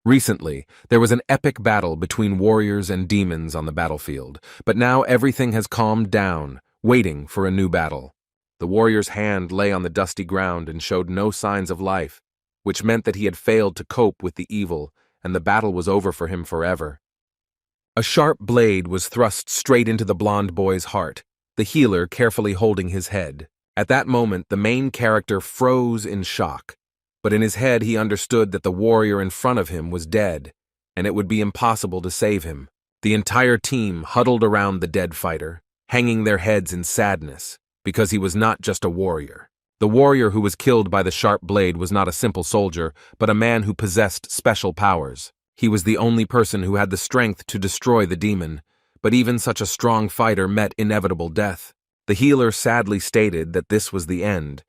Recently, there was an epic battle between warriors and demons on the battlefield, but now everything has calmed down, waiting for a new battle. The warrior's hand lay on the dusty ground and showed no signs of life, which meant that he had failed to cope with the evil, and the battle was over for him forever. A sharp blade was thrust straight into the blonde boy's heart, the healer carefully holding his head. At that moment, the main character froze in shock. But in his head he understood that the warrior in front of him was dead, and it would be impossible to save him. The entire team huddled around the dead fighter, hanging their heads in sadness, because he was not just a warrior. The warrior who was killed by the sharp blade was not a simple soldier, but a man who possessed special powers. He was the only person who had the strength to destroy the demon, but even such a strong fighter met inevitable death. The healer sadly stated that this was the end,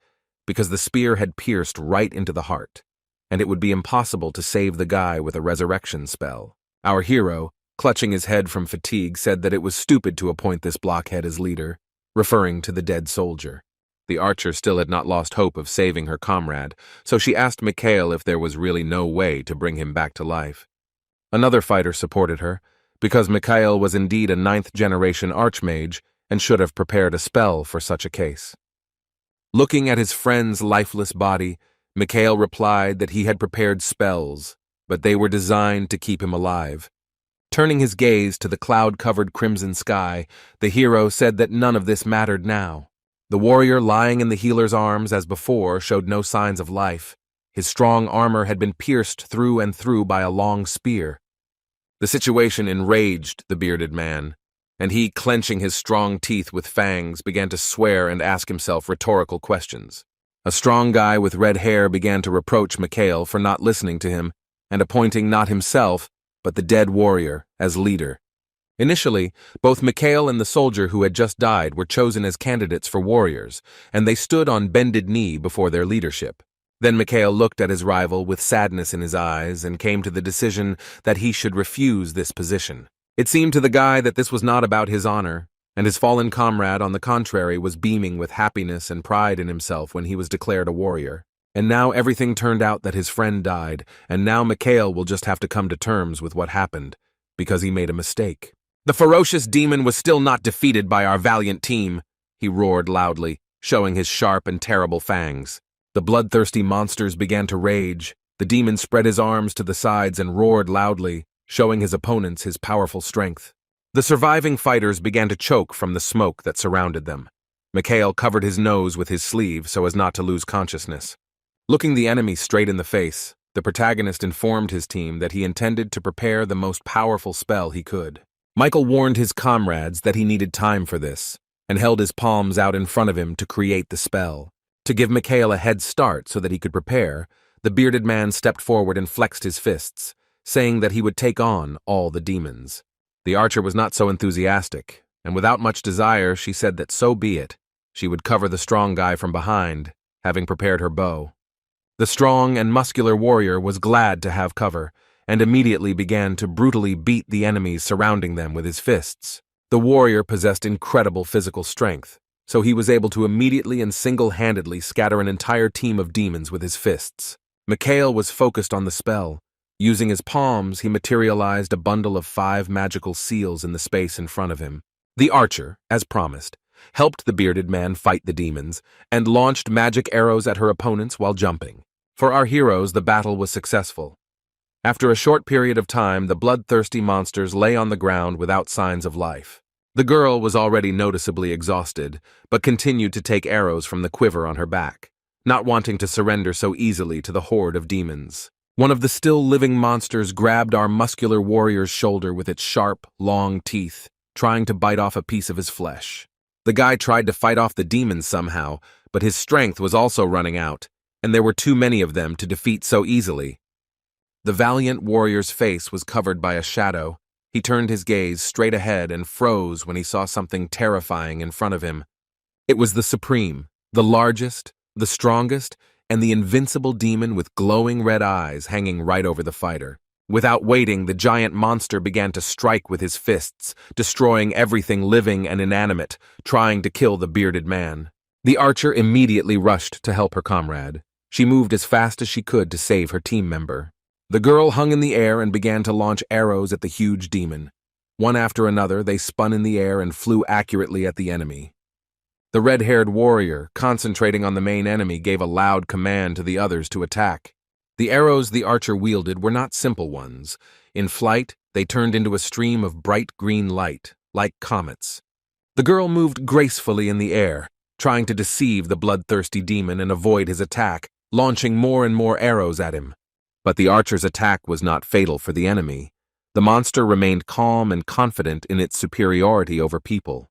because the spear had pierced right into the heart, and it would be impossible to save the guy with a resurrection spell. Our hero, clutching his head from fatigue, said that it was stupid to appoint this blockhead as leader, referring to the dead soldier. The archer still had not lost hope of saving her comrade, so she asked Mikhail if there was really no way to bring him back to life. Another fighter supported her, because Mikhail was indeed a 9th-generation archmage and should have prepared a spell for such a case. Looking at his friend's lifeless body, Mikhail replied that he had prepared spells, but they were designed to keep him alive. Turning his gaze to the cloud-covered crimson sky, the hero said that none of this mattered now. The warrior lying in the healer's arms as before showed no signs of life. His strong armor had been pierced through and through by a long spear. The situation enraged the bearded man, and he, clenching his strong teeth with fangs, began to swear and ask himself rhetorical questions. A strong guy with red hair began to reproach Mikhail for not listening to him and appointing not himself, but the dead warrior, as leader. Initially, both Mikhail and the soldier who had just died were chosen as candidates for warriors, and they stood on bended knee before their leadership. Then Mikhail looked at his rival with sadness in his eyes and came to the decision that he should refuse this position. It seemed to the guy that this was not about his honor, and his fallen comrade, on the contrary, was beaming with happiness and pride in himself when he was declared a warrior. And now everything turned out that his friend died, and now Mikhail will just have to come to terms with what happened, because he made a mistake. "The ferocious demon was still not defeated by our valiant team," he roared loudly, showing his sharp and terrible fangs. The bloodthirsty monsters began to rage. The demon spread his arms to the sides and roared loudly, showing his opponents his powerful strength. The surviving fighters began to choke from the smoke that surrounded them. Mikhail covered his nose with his sleeve so as not to lose consciousness. Looking the enemy straight in the face, the protagonist informed his team that he intended to prepare the most powerful spell he could. Michael warned his comrades that he needed time for this, and held his palms out in front of him to create the spell. To give Mikhail a head start so that he could prepare, the bearded man stepped forward and flexed his fists, saying that he would take on all the demons. The archer was not so enthusiastic, and without much desire she said that so be it. She would cover the strong guy from behind, having prepared her bow. The strong and muscular warrior was glad to have cover, and immediately began to brutally beat the enemies surrounding them with his fists. The warrior possessed incredible physical strength, so he was able to immediately and single-handedly scatter an entire team of demons with his fists. Mikhail was focused on the spell. Using his palms, he materialized a bundle of 5 magical seals in the space in front of him. The archer, as promised, helped the bearded man fight the demons, and launched magic arrows at her opponents while jumping. For our heroes, the battle was successful. After a short period of time, the bloodthirsty monsters lay on the ground without signs of life. The girl was already noticeably exhausted, but continued to take arrows from the quiver on her back, not wanting to surrender so easily to the horde of demons. One of the still-living monsters grabbed our muscular warrior's shoulder with its sharp, long teeth, trying to bite off a piece of his flesh. The guy tried to fight off the demons somehow, but his strength was also running out, and there were too many of them to defeat so easily. The valiant warrior's face was covered by a shadow. He turned his gaze straight ahead and froze when he saw something terrifying in front of him. It was the supreme, the largest, the strongest, and the invincible demon with glowing red eyes hanging right over the fighter. Without waiting, the giant monster began to strike with his fists, destroying everything living and inanimate, trying to kill the bearded man. The archer immediately rushed to help her comrade. She moved as fast as she could to save her team member. The girl hung in the air and began to launch arrows at the huge demon. One after another, they spun in the air and flew accurately at the enemy. The red-haired warrior, concentrating on the main enemy, gave a loud command to the others to attack. The arrows the archer wielded were not simple ones. In flight, they turned into a stream of bright green light, like comets. The girl moved gracefully in the air, trying to deceive the bloodthirsty demon and avoid his attack, launching more and more arrows at him. But the archer's attack was not fatal for the enemy. The monster remained calm and confident in its superiority over people.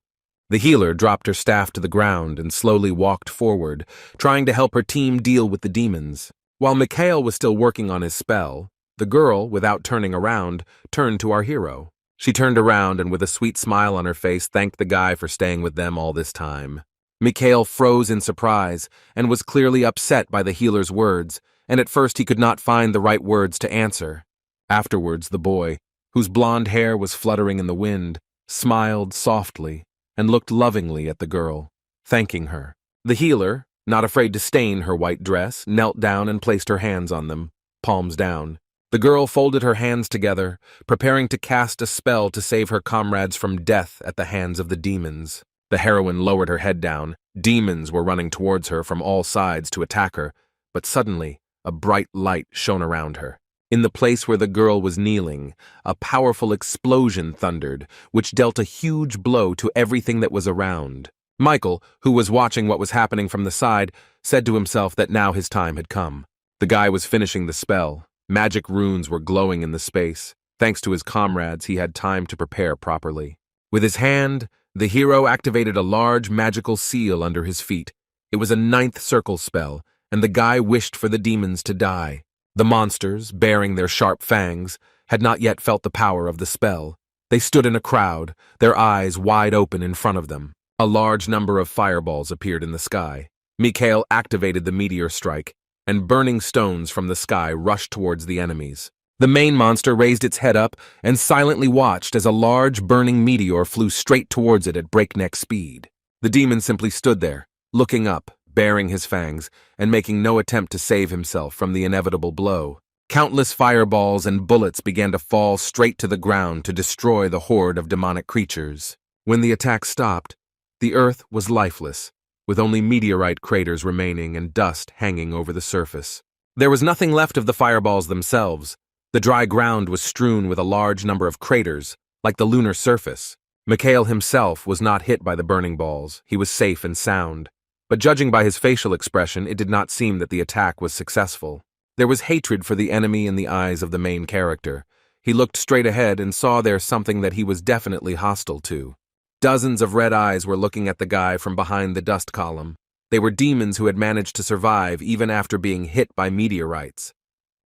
The healer dropped her staff to the ground and slowly walked forward, trying to help her team deal with the demons. While Mikhail was still working on his spell, the girl, without turning around, turned to our hero. She turned around and with a sweet smile on her face thanked the guy for staying with them all this time. Mikhail froze in surprise and was clearly upset by the healer's words, and at first he could not find the right words to answer. Afterwards, the boy, whose blonde hair was fluttering in the wind, smiled softly and looked lovingly at the girl, thanking her. The healer, not afraid to stain her white dress, knelt down and placed her hands on them, palms down. The girl folded her hands together, preparing to cast a spell to save her comrades from death at the hands of the demons. The heroine lowered her head down. Demons were running towards her from all sides to attack her, but suddenly a bright light shone around her. In the place where the girl was kneeling, a powerful explosion thundered, which dealt a huge blow to everything that was around. Michael, who was watching what was happening from the side, said to himself that now his time had come. The guy was finishing the spell. Magic runes were glowing in the space. Thanks to his comrades, he had time to prepare properly. With his hand, the hero activated a large magical seal under his feet. It was a 9th circle spell, and the guy wished for the demons to die. The monsters, baring their sharp fangs, had not yet felt the power of the spell. They stood in a crowd, their eyes wide open in front of them. A large number of fireballs appeared in the sky. Mikhail activated the meteor strike, and burning stones from the sky rushed towards the enemies. The main monster raised its head up and silently watched as a large burning meteor flew straight towards it at breakneck speed. The demon simply stood there, looking up, baring his fangs, and making no attempt to save himself from the inevitable blow. Countless fireballs and bullets began to fall straight to the ground to destroy the horde of demonic creatures. When the attack stopped, the earth was lifeless, with only meteorite craters remaining and dust hanging over the surface. There was nothing left of the fireballs themselves. The dry ground was strewn with a large number of craters, like the lunar surface. Mikhail himself was not hit by the burning balls. He was safe and sound. But judging by his facial expression, it did not seem that the attack was successful. There was hatred for the enemy in the eyes of the main character. He looked straight ahead and saw there something that he was definitely hostile to. Dozens of red eyes were looking at the guy from behind the dust column. They were demons who had managed to survive even after being hit by meteorites.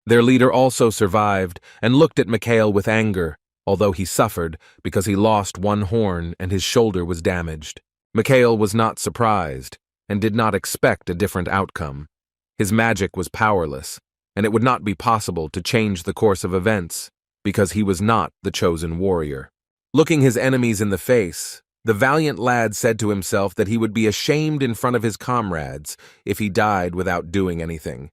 Their leader also survived and looked at Mikhail with anger, although he suffered because he lost one horn and his shoulder was damaged. Mikhail was not surprised and did not expect a different outcome. His magic was powerless, and it would not be possible to change the course of events because he was not the chosen warrior. Looking his enemies in the face, the valiant lad said to himself that he would be ashamed in front of his comrades if he died without doing anything.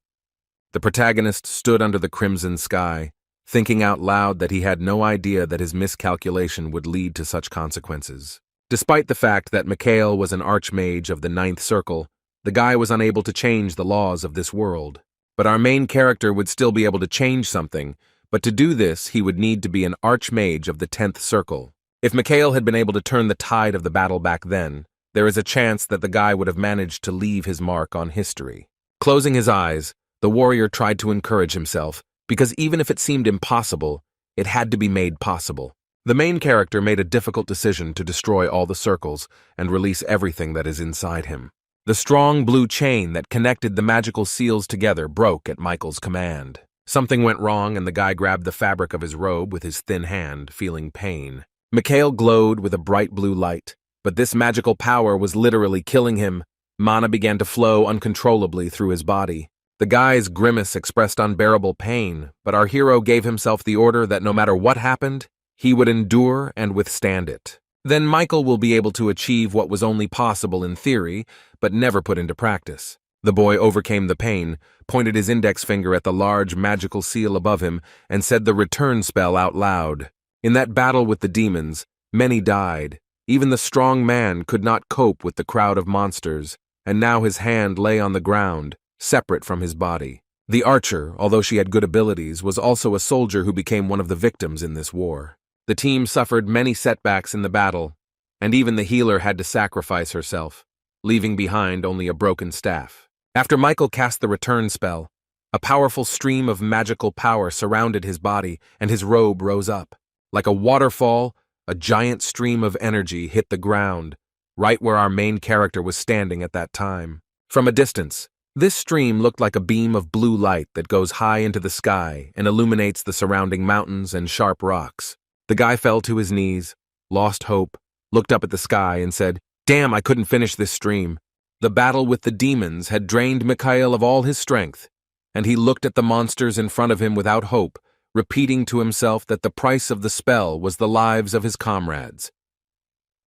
The protagonist stood under the crimson sky, thinking out loud that he had no idea that his miscalculation would lead to such consequences. Despite the fact that Mikhail was an archmage of the 9th circle, the guy was unable to change the laws of this world. But our main character would still be able to change something, but to do this he would need to be an archmage of the 10th circle. If Mikhail had been able to turn the tide of the battle back then, there is a chance that the guy would have managed to leave his mark on history. Closing his eyes, the warrior tried to encourage himself, because even if it seemed impossible, it had to be made possible. The main character made a difficult decision to destroy all the circles and release everything that is inside him. The strong blue chain that connected the magical seals together broke at Michael's command. Something went wrong and the guy grabbed the fabric of his robe with his thin hand, feeling pain. Mikhail glowed with a bright blue light, but this magical power was literally killing him. Mana began to flow uncontrollably through his body. The guy's grimace expressed unbearable pain, but our hero gave himself the order that no matter what happened, he would endure and withstand it. Then Michael will be able to achieve what was only possible in theory, but never put into practice. The boy overcame the pain, pointed his index finger at the large magical seal above him, and said the return spell out loud. In that battle with the demons, many died. Even the strong man could not cope with the crowd of monsters, and now his hand lay on the ground, separate from his body. The archer, although she had good abilities, was also a soldier who became one of the victims in this war. The team suffered many setbacks in the battle, and even the healer had to sacrifice herself, leaving behind only a broken staff. After Michael cast the return spell, a powerful stream of magical power surrounded his body, and his robe rose up. Like a waterfall, a giant stream of energy hit the ground, right where our main character was standing at that time. From a distance, this stream looked like a beam of blue light that goes high into the sky and illuminates the surrounding mountains and sharp rocks. The guy fell to his knees, lost hope, looked up at the sky and said, "Damn, I couldn't finish this stream." The battle with the demons had drained Mikhail of all his strength, and he looked at the monsters in front of him without hope, repeating to himself that the price of the spell was the lives of his comrades.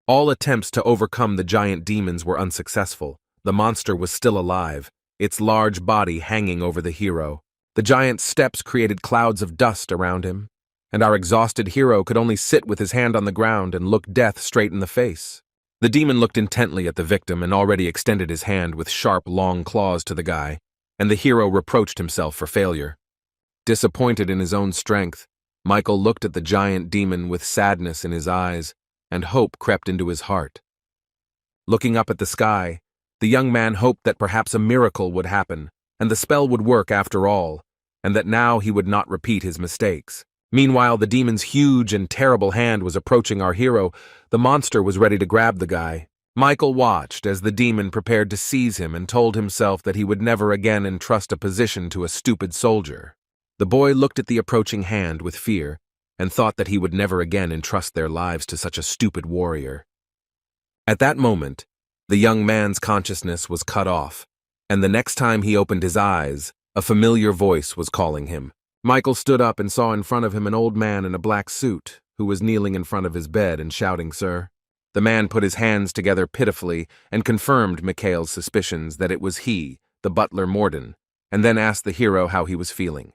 All attempts to overcome the giant demons were unsuccessful. The monster was still alive, its large body hanging over the hero. The giant's steps created clouds of dust around him, and our exhausted hero could only sit with his hand on the ground and look death straight in the face. The demon looked intently at the victim and already extended his hand with sharp, long claws to the guy, and the hero reproached himself for failure. Disappointed in his own strength, Michael looked at the giant demon with sadness in his eyes, and hope crept into his heart. Looking up at the sky, the young man hoped that perhaps a miracle would happen, and the spell would work after all, and that now he would not repeat his mistakes. Meanwhile, the demon's huge and terrible hand was approaching our hero. The monster was ready to grab the guy. Michael watched as the demon prepared to seize him and told himself that he would never again entrust a position to a stupid soldier. The boy looked at the approaching hand with fear and thought that he would never again entrust their lives to such a stupid warrior. At that moment, the young man's consciousness was cut off, and the next time he opened his eyes, a familiar voice was calling him. Michael stood up and saw in front of him an old man in a black suit who was kneeling in front of his bed and shouting, "Sir." The man put his hands together pitifully and confirmed Mikhail's suspicions that it was he, the butler Morden, and then asked the hero how he was feeling.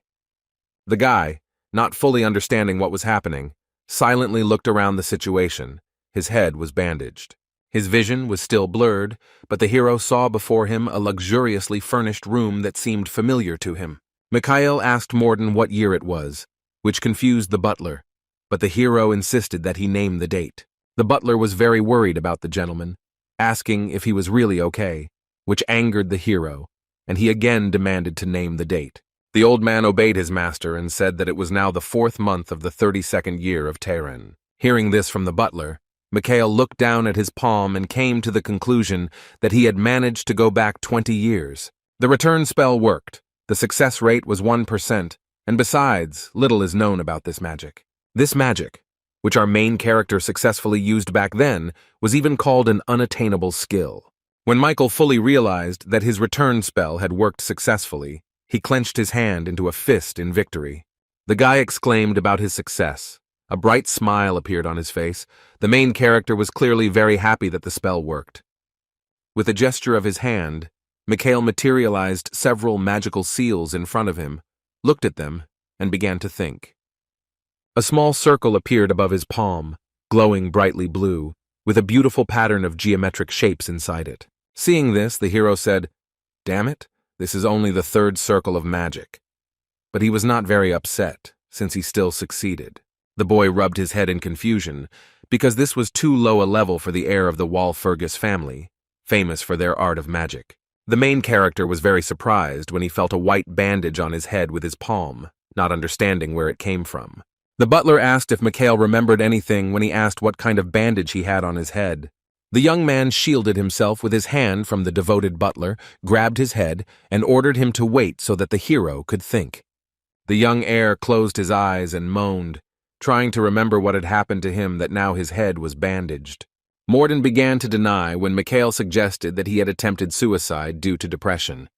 The guy, not fully understanding what was happening, silently looked around the situation. His head was bandaged. His vision was still blurred, but the hero saw before him a luxuriously furnished room that seemed familiar to him. Mikhail asked Morden what year it was, which confused the butler, but the hero insisted that he name the date. The butler was very worried about the gentleman, asking if he was really okay, which angered the hero, and he again demanded to name the date. The old man obeyed his master and said that it was now the 4th month of the 32nd year of Tehran. Hearing this from the butler, Mikhail looked down at his palm and came to the conclusion that he had managed to go back 20 years. The return spell worked. The success rate was 1%, and besides, little is known about this magic. This magic, which our main character successfully used back then, was even called an unattainable skill. When Michael fully realized that his return spell had worked successfully, he clenched his hand into a fist in victory. The guy exclaimed about his success. A bright smile appeared on his face. The main character was clearly very happy that the spell worked. With a gesture of his hand, Mikhail materialized several magical seals in front of him, looked at them, and began to think. A small circle appeared above his palm, glowing brightly blue, with a beautiful pattern of geometric shapes inside it. Seeing this, the hero said, "Damn it, this is only the 3rd circle of magic." But he was not very upset, since he still succeeded. The boy rubbed his head in confusion, because this was too low a level for the heir of the Walpurgis family, famous for their art of magic. The main character was very surprised when he felt a white bandage on his head with his palm, not understanding where it came from. The butler asked if Mikhail remembered anything when he asked what kind of bandage he had on his head. The young man shielded himself with his hand from the devoted butler, grabbed his head, and ordered him to wait so that the hero could think. The young heir closed his eyes and moaned, trying to remember what had happened to him that now his head was bandaged. Morden began to deny when Mikhail suggested that he had attempted suicide due to depression.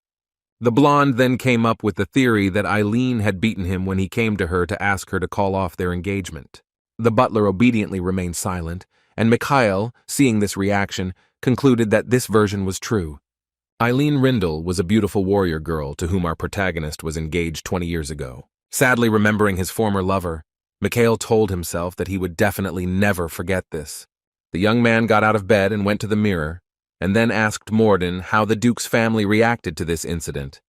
The blonde then came up with the theory that Eileen had beaten him when he came to her to ask her to call off their engagement. The butler obediently remained silent, and Mikhail, seeing this reaction, concluded that this version was true. Eileen Rindle was a beautiful warrior girl to whom our protagonist was engaged 20 years ago. Sadly remembering his former lover, Mikhail told himself that he would definitely never forget this. The young man got out of bed and went to the mirror, and then asked Morden how the Duke's family reacted to this incident.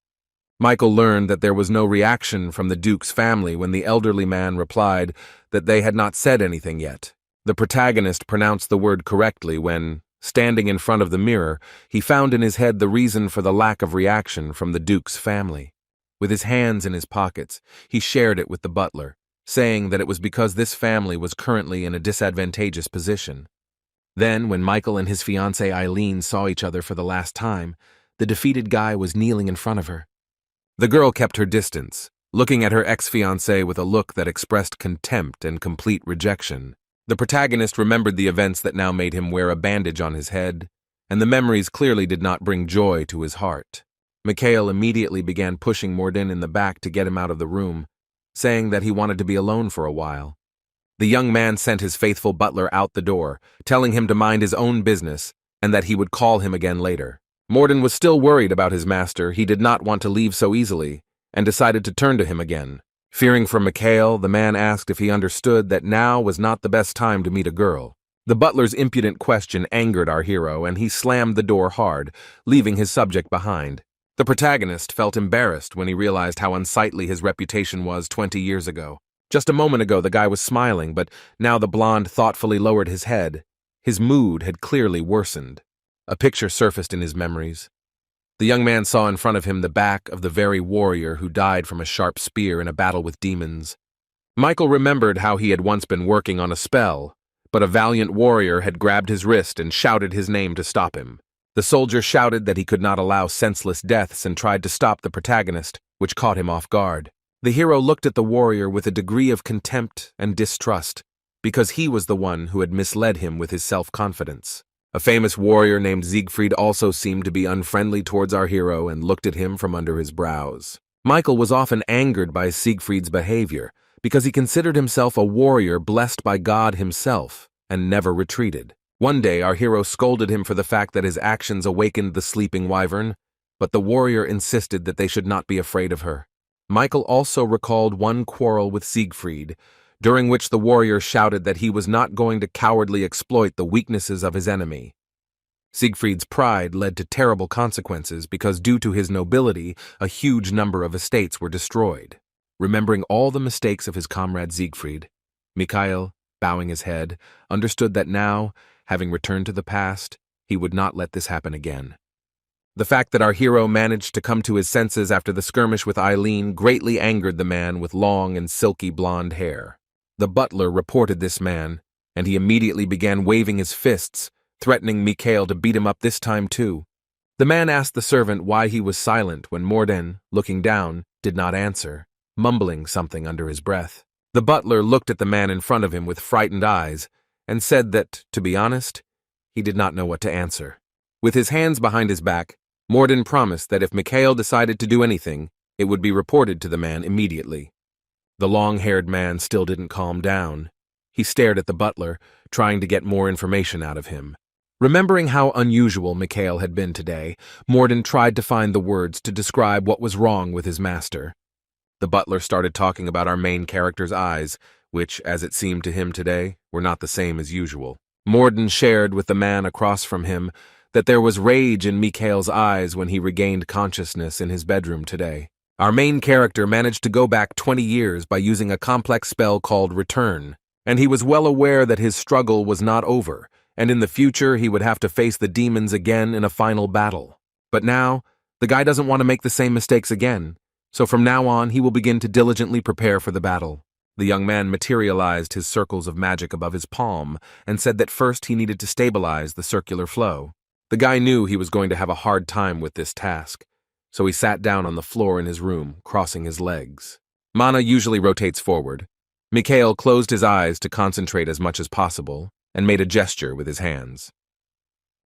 Michael learned that there was no reaction from the Duke's family when the elderly man replied that they had not said anything yet. The protagonist pronounced the word correctly when, standing in front of the mirror, he found in his head the reason for the lack of reaction from the Duke's family. With his hands in his pockets, he shared it with the butler, saying that it was because this family was currently in a disadvantageous position. Then, when Michael and his fiancée Eileen saw each other for the last time, the defeated guy was kneeling in front of her. The girl kept her distance, looking at her ex-fiancé with a look that expressed contempt and complete rejection. The protagonist remembered the events that now made him wear a bandage on his head, and the memories clearly did not bring joy to his heart. Mikhail immediately began pushing Morden in the back to get him out of the room, saying that he wanted to be alone for a while. The young man sent his faithful butler out the door, telling him to mind his own business and that he would call him again later. Morden was still worried about his master. He did not want to leave so easily, and decided to turn to him again. Fearing for Mikhail, the man asked if he understood that now was not the best time to meet a girl. The butler's impudent question angered our hero, and he slammed the door hard, leaving his subject behind. The protagonist felt embarrassed when he realized how unsightly his reputation was 20 years ago. Just a moment ago the guy was smiling, but now the blonde thoughtfully lowered his head. His mood had clearly worsened. A picture surfaced in his memories. The young man saw in front of him the back of the very warrior who died from a sharp spear in a battle with demons. Michael remembered how he had once been working on a spell, but a valiant warrior had grabbed his wrist and shouted his name to stop him. The soldier shouted that he could not allow senseless deaths and tried to stop the protagonist, which caught him off guard. The hero looked at the warrior with a degree of contempt and distrust, because he was the one who had misled him with his self-confidence. A famous warrior named Siegfried also seemed to be unfriendly towards our hero and looked at him from under his brows. Michael was often angered by Siegfried's behavior because he considered himself a warrior blessed by God himself and never retreated. One day our hero scolded him for the fact that his actions awakened the sleeping wyvern, but the warrior insisted that they should not be afraid of her. Michael also recalled one quarrel with Siegfried, during which the warrior shouted that he was not going to cowardly exploit the weaknesses of his enemy. Siegfried's pride led to terrible consequences because due to his nobility, a huge number of estates were destroyed. Remembering all the mistakes of his comrade Siegfried, Mikhail, bowing his head, understood that now, having returned to the past, he would not let this happen again. The fact that our hero managed to come to his senses after the skirmish with Eileen greatly angered the man with long and silky blonde hair. The butler reported this man, and he immediately began waving his fists, threatening Mikhail to beat him up this time too. The man asked the servant why he was silent when Morden, looking down, did not answer, mumbling something under his breath. The butler looked at the man in front of him with frightened eyes and said that, to be honest, he did not know what to answer. With his hands behind his back, Morden promised that if Mikhail decided to do anything, it would be reported to the man immediately. The long-haired man still didn't calm down. He stared at the butler, trying to get more information out of him. Remembering how unusual Mikhail had been today, Morden tried to find the words to describe what was wrong with his master. The butler started talking about our main character's eyes, which, as it seemed to him today, were not the same as usual. Morden shared with the man across from him that there was rage in Mikhail's eyes when he regained consciousness in his bedroom today. Our main character managed to go back 20 years by using a complex spell called Return, and he was well aware that his struggle was not over, and in the future he would have to face the demons again in a final battle. But now, the guy doesn't want to make the same mistakes again, so from now on he will begin to diligently prepare for the battle. The young man materialized his circles of magic above his palm and said that first he needed to stabilize the circular flow. The guy knew he was going to have a hard time with this task, so he sat down on the floor in his room, crossing his legs. Mana usually rotates forward. Mikhail closed his eyes to concentrate as much as possible and made a gesture with his hands.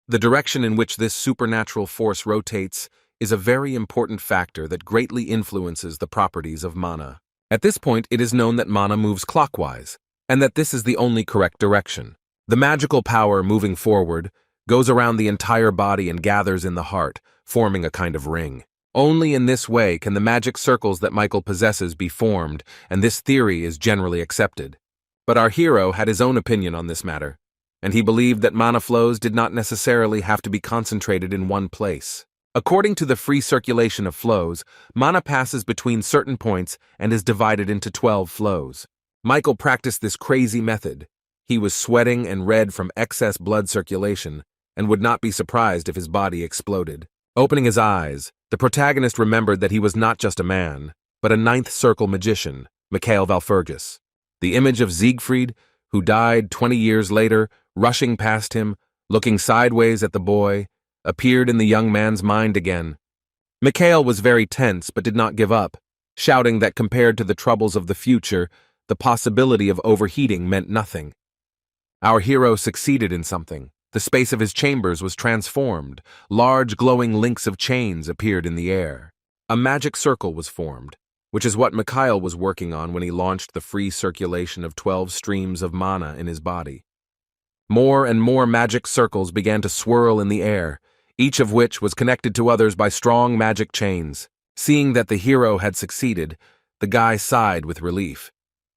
The direction in which this supernatural force rotates is a very important factor that greatly influences the properties of mana. At this point, it is known that mana moves clockwise, and that this is the only correct direction. The magical power moving forward goes around the entire body and gathers in the heart, forming a kind of ring. Only in this way can the magic circles that Michael possesses be formed, and this theory is generally accepted. But our hero had his own opinion on this matter, and he believed that mana flows did not necessarily have to be concentrated in one place. According to the free circulation of flows, mana passes between certain points and is divided into 12 flows. Michael practiced this crazy method. He was sweating and red from excess blood circulation, and would not be surprised if his body exploded. Opening his eyes, the protagonist remembered that he was not just a man, but a ninth circle magician, Mikhail Valfurgis. The image of Siegfried, who died 20 years later, rushing past him, looking sideways at the boy, appeared in the young man's mind again. Mikhail was very tense but did not give up, shouting that compared to the troubles of the future, the possibility of overheating meant nothing. Our hero succeeded in something. The space of his chambers was transformed. Large glowing links of chains appeared in the air. A magic circle was formed, which is what Mikhail was working on when he launched the free circulation of 12 streams of mana in his body. More and more magic circles began to swirl in the air, each of which was connected to others by strong magic chains. Seeing that the hero had succeeded, the guy sighed with relief.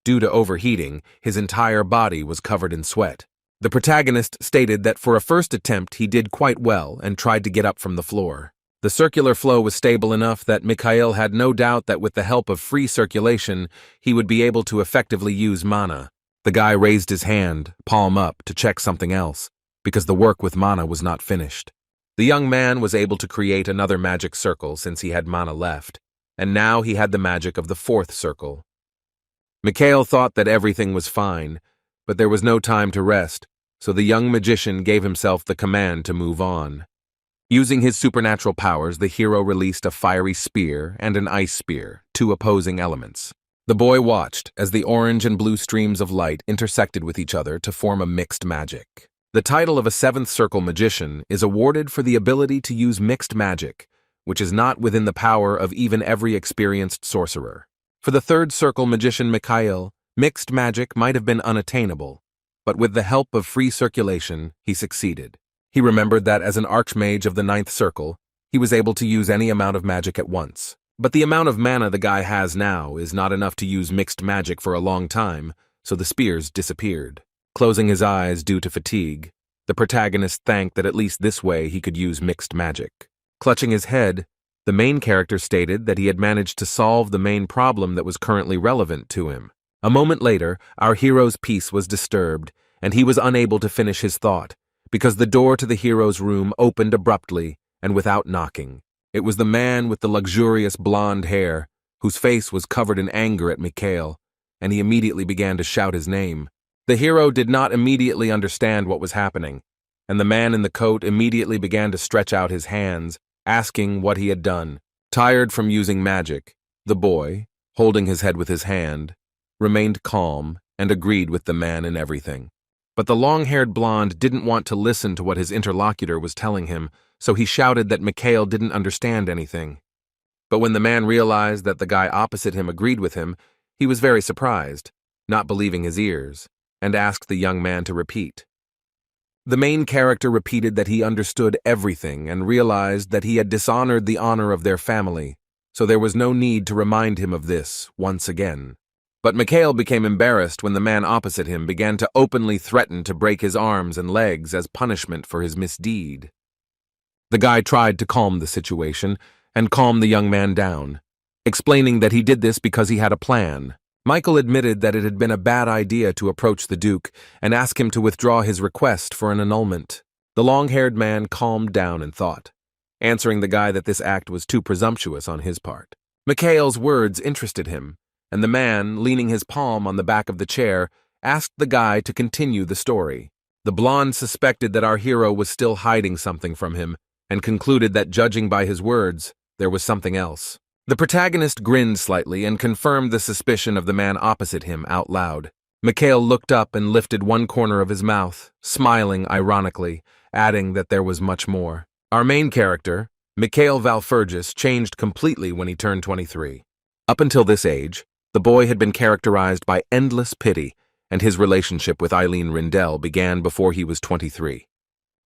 Due to overheating, his entire body was covered in sweat. The protagonist stated that for a first attempt he did quite well and tried to get up from the floor. The circular flow was stable enough that Mikhail had no doubt that with the help of free circulation, he would be able to effectively use mana. The guy raised his hand, palm up, to check something else, because the work with mana was not finished. The young man was able to create another magic circle since he had mana left, and now he had the magic of the fourth circle. Mikhail thought that everything was fine, but there was no time to rest, so the young magician gave himself the command to move on. Using his supernatural powers, the hero released a fiery spear and an ice spear, two opposing elements. The boy watched as the orange and blue streams of light intersected with each other to form a mixed magic. The title of a seventh circle magician is awarded for the ability to use mixed magic, which is not within the power of even every experienced sorcerer. For the third circle magician Mikhail, mixed magic might have been unattainable, but with the help of free circulation, he succeeded. He remembered that as an archmage of the ninth circle, he was able to use any amount of magic at once. But the amount of mana the guy has now is not enough to use mixed magic for a long time, so the spears disappeared. Closing his eyes due to fatigue, the protagonist thanked that at least this way he could use mixed magic. Clutching his head, the main character stated that he had managed to solve the main problem that was currently relevant to him. A moment later, our hero's peace was disturbed, and he was unable to finish his thought, because the door to the hero's room opened abruptly and without knocking. It was the man with the luxurious blonde hair, whose face was covered in anger at Mikhail, and he immediately began to shout his name. The hero did not immediately understand what was happening, and the man in the coat immediately began to stretch out his hands, asking what he had done. Tired from using magic, the boy, holding his head with his hand, remained calm and agreed with the man in everything. But the long-haired blonde didn't want to listen to what his interlocutor was telling him, so he shouted that Mikhail didn't understand anything. But when the man realized that the guy opposite him agreed with him, he was very surprised, not believing his ears, and asked the young man to repeat. The main character repeated that he understood everything and realized that he had dishonored the honor of their family, so there was no need to remind him of this once again. But Mikhail became embarrassed when the man opposite him began to openly threaten to break his arms and legs as punishment for his misdeed. The guy tried to calm the situation and calm the young man down, explaining that he did this because he had a plan. Michael admitted that it had been a bad idea to approach the Duke and ask him to withdraw his request for an annulment. The long-haired man calmed down and thought, answering the guy that this act was too presumptuous on his part. Mikhail's words interested him, and the man, leaning his palm on the back of the chair, asked the guy to continue the story. The blonde suspected that our hero was still hiding something from him, and concluded that, judging by his words, there was something else. The protagonist grinned slightly and confirmed the suspicion of the man opposite him out loud. Mikhail looked up and lifted one corner of his mouth, smiling ironically, adding that there was much more. Our main character, Mikhail Valfurgis, changed completely when he turned 23. Up until this age, the boy had been characterized by endless pity, and his relationship with Eileen Rindell began before he was 23.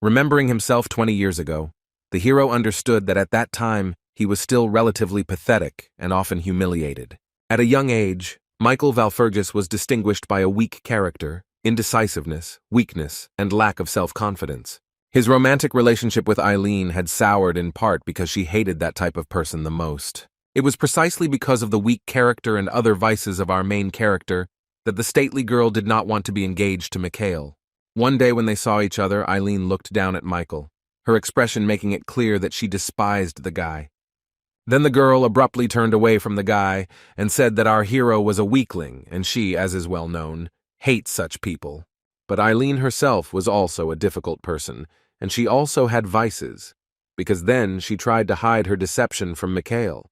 Remembering himself 20 years ago, The hero understood that at that time he was still relatively pathetic and often humiliated. At a young age, Michael Valfergus was distinguished by a weak character, indecisiveness, weakness, and lack of self-confidence. His romantic relationship with Eileen had soured in part because she hated that type of person the most. It was precisely because of the weak character and other vices of our main character that the stately girl did not want to be engaged to Mikhail. One day when they saw each other, Eileen looked down at Michael, her expression making it clear that she despised the guy. Then the girl abruptly turned away from the guy and said that our hero was a weakling, and she, as is well known, hates such people. But Eileen herself was also a difficult person, and she also had vices, because then she tried to hide her deception from Mikhail.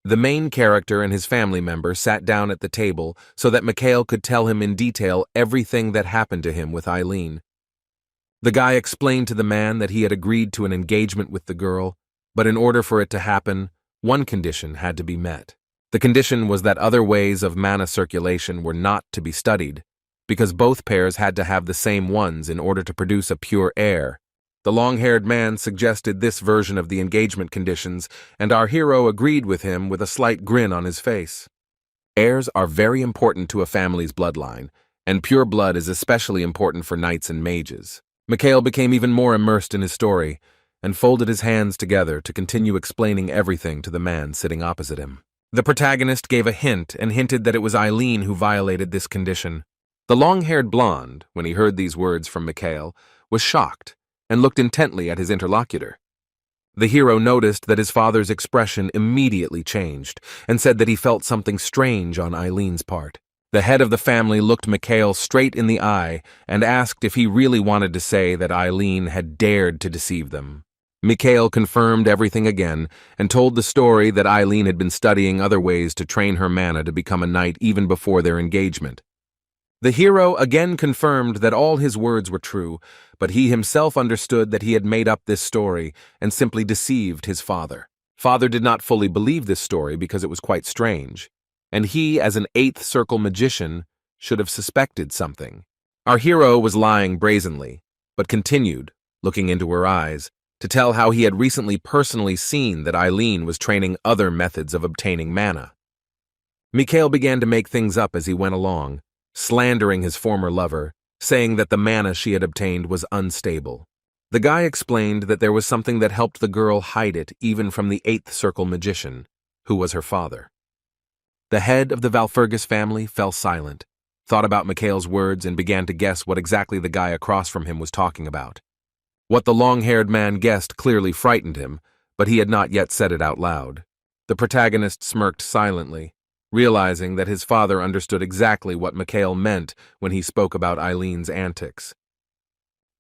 The main character and his family member sat down at the table so that Mikhail could tell him in detail everything that happened to him with Eileen. The guy explained to the man that he had agreed to an engagement with the girl, but in order for it to happen, one condition had to be met. The condition was that other ways of mana circulation were not to be studied, because both pairs had to have the same ones in order to produce a pure heir. The long-haired man suggested this version of the engagement conditions, and our hero agreed with him with a slight grin on his face. Heirs are very important to a family's bloodline, and pure blood is especially important for knights and mages. Mikhail became even more immersed in his story, and folded his hands together to continue explaining everything to the man sitting opposite him. The protagonist gave a hint and hinted that it was Eileen who violated this condition. The long-haired blonde, when he heard these words from Mikhail, was shocked and looked intently at his interlocutor. The hero noticed that his father's expression immediately changed and said that he felt something strange on Eileen's part. The head of the family looked Mikhail straight in the eye and asked if he really wanted to say that Eileen had dared to deceive them. Mikhail confirmed everything again and told the story that Eileen had been studying other ways to train her mana to become a knight even before their engagement. The hero again confirmed that all his words were true, but he himself understood that he had made up this story and simply deceived his father. Father did not fully believe this story because it was quite strange, and he, as an eighth circle magician, should have suspected something. Our hero was lying brazenly, but continued, looking into her eyes, to tell how he had recently personally seen that Eileen was training other methods of obtaining mana. Mikhail began to make things up as he went along, slandering his former lover, saying that the mana she had obtained was unstable. The guy explained that there was something that helped the girl hide it even from the eighth circle magician, who was her father. The head of the Valfergus family fell silent, thought about Mikhail's words, and began to guess what exactly the guy across from him was talking about. What the long-haired man guessed clearly frightened him, but he had not yet said it out loud. The protagonist smirked silently, realizing that his father understood exactly what Mikhail meant when he spoke about Eileen's antics.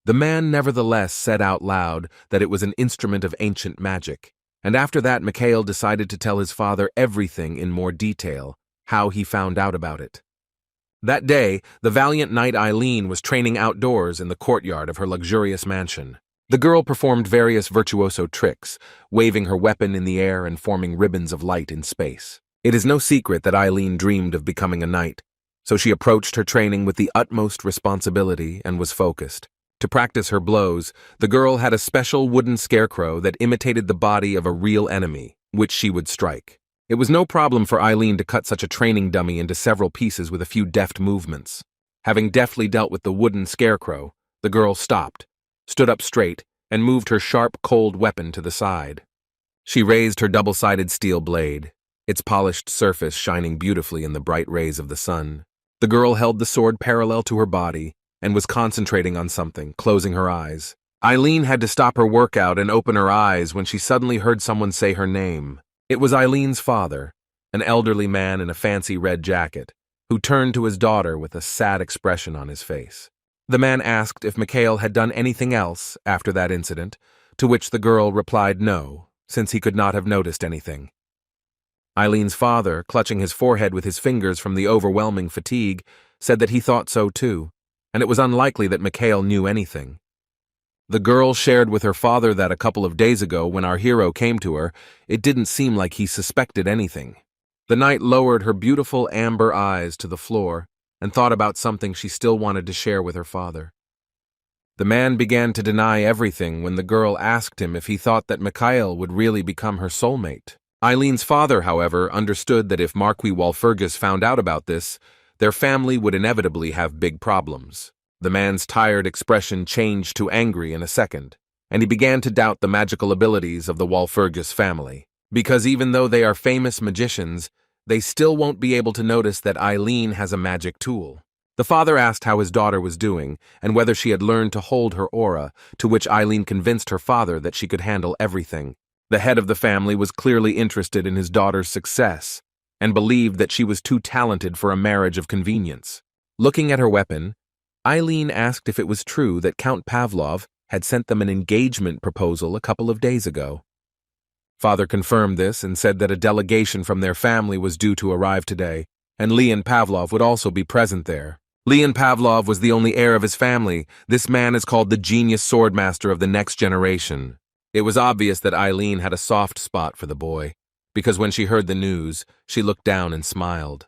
The man nevertheless said out loud that it was an instrument of ancient magic, and after that Mikhail decided to tell his father everything in more detail, how he found out about it. That day, the valiant knight Eileen was training outdoors in the courtyard of her luxurious mansion. The girl performed various virtuoso tricks, waving her weapon in the air and forming ribbons of light in space. It is no secret that Eileen dreamed of becoming a knight, so she approached her training with the utmost responsibility and was focused. To practice her blows, the girl had a special wooden scarecrow that imitated the body of a real enemy, which she would strike. It was no problem for Eileen to cut such a training dummy into several pieces with a few deft movements. Having deftly dealt with the wooden scarecrow, the girl stopped, stood up straight, and moved her sharp, cold weapon to the side. She raised her double-sided steel blade, its polished surface shining beautifully in the bright rays of the sun. The girl held the sword parallel to her body and was concentrating on something, closing her eyes. Eileen had to stop her workout and open her eyes when she suddenly heard someone say her name. It was Eileen's father, an elderly man in a fancy red jacket, who turned to his daughter with a sad expression on his face. The man asked if Mikhail had done anything else after that incident, to which the girl replied no, since he could not have noticed anything. Eileen's father, clutching his forehead with his fingers from the overwhelming fatigue, said that he thought so too, and it was unlikely that Mikhail knew anything. The girl shared with her father that a couple of days ago, when our hero came to her, it didn't seem like he suspected anything. The knight lowered her beautiful amber eyes to the floor and thought about something she still wanted to share with her father. The man began to deny everything when the girl asked him if he thought that Mikhail would really become her soulmate. Eileen's father, however, understood that if Marquis Walpurgis found out about this, their family would inevitably have big problems. The man's tired expression changed to angry in a second, and he began to doubt the magical abilities of the Walpurgis family. Because even though they are famous magicians, they still won't be able to notice that Eileen has a magic tool. The father asked how his daughter was doing and whether she had learned to hold her aura, to which Eileen convinced her father that she could handle everything. The head of the family was clearly interested in his daughter's success and believed that she was too talented for a marriage of convenience. Looking at her weapon, Eileen asked if it was true that Count Pavlov had sent them an engagement proposal a couple of days ago. Father confirmed this and said that a delegation from their family was due to arrive today, and Leon Pavlov would also be present there. Leon Pavlov was the only heir of his family. This man is called the genius swordmaster of the next generation. It was obvious that Eileen had a soft spot for the boy, because when she heard the news, she looked down and smiled.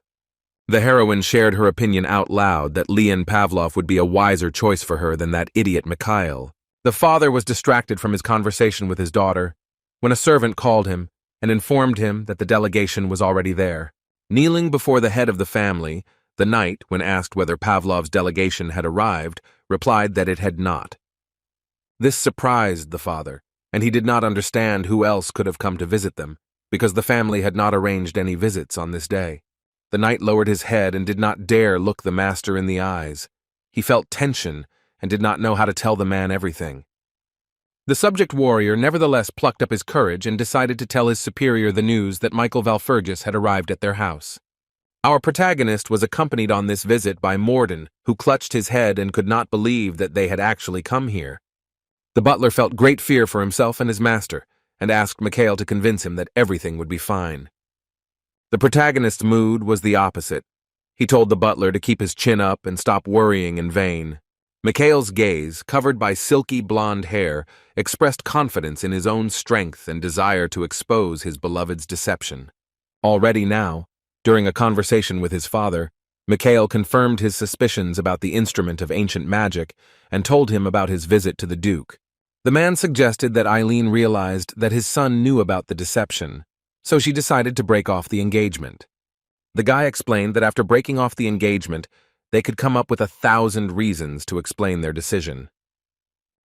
The heroine shared her opinion out loud that Leon Pavlov would be a wiser choice for her than that idiot Mikhail. The father was distracted from his conversation with his daughter when a servant called him and informed him that the delegation was already there. Kneeling before the head of the family, the knight, when asked whether Pavlov's delegation had arrived, replied that it had not. This surprised the father, and he did not understand who else could have come to visit them, because the family had not arranged any visits on this day. The knight lowered his head and did not dare look the master in the eyes. He felt tension and did not know how to tell the man everything. The subject warrior nevertheless plucked up his courage and decided to tell his superior the news that Michael Walpurgis had arrived at their house. Our protagonist was accompanied on this visit by Morden, who clutched his head and could not believe that they had actually come here. The butler felt great fear for himself and his master, and asked Mikhail to convince him that everything would be fine. The protagonist's mood was the opposite. He told the butler to keep his chin up and stop worrying in vain. Mikhail's gaze, covered by silky blonde hair, expressed confidence in his own strength and desire to expose his beloved's deception. Already now, during a conversation with his father, Mikhail confirmed his suspicions about the instrument of ancient magic and told him about his visit to the Duke. The man suggested that Eileen realized that his son knew about the deception, so she decided to break off the engagement. The guy explained that after breaking off the engagement, they could come up with 1,000 reasons to explain their decision.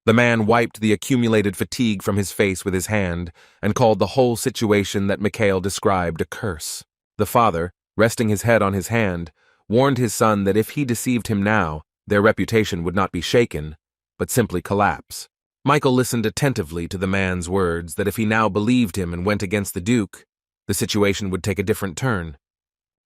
The man wiped the accumulated fatigue from his face with his hand and called the whole situation that Mikhail described a curse. The father, resting his head on his hand, warned his son that if he deceived him now, their reputation would not be shaken, but simply collapse. Michael listened attentively to the man's words that if he now believed him and went against the Duke, the situation would take a different turn.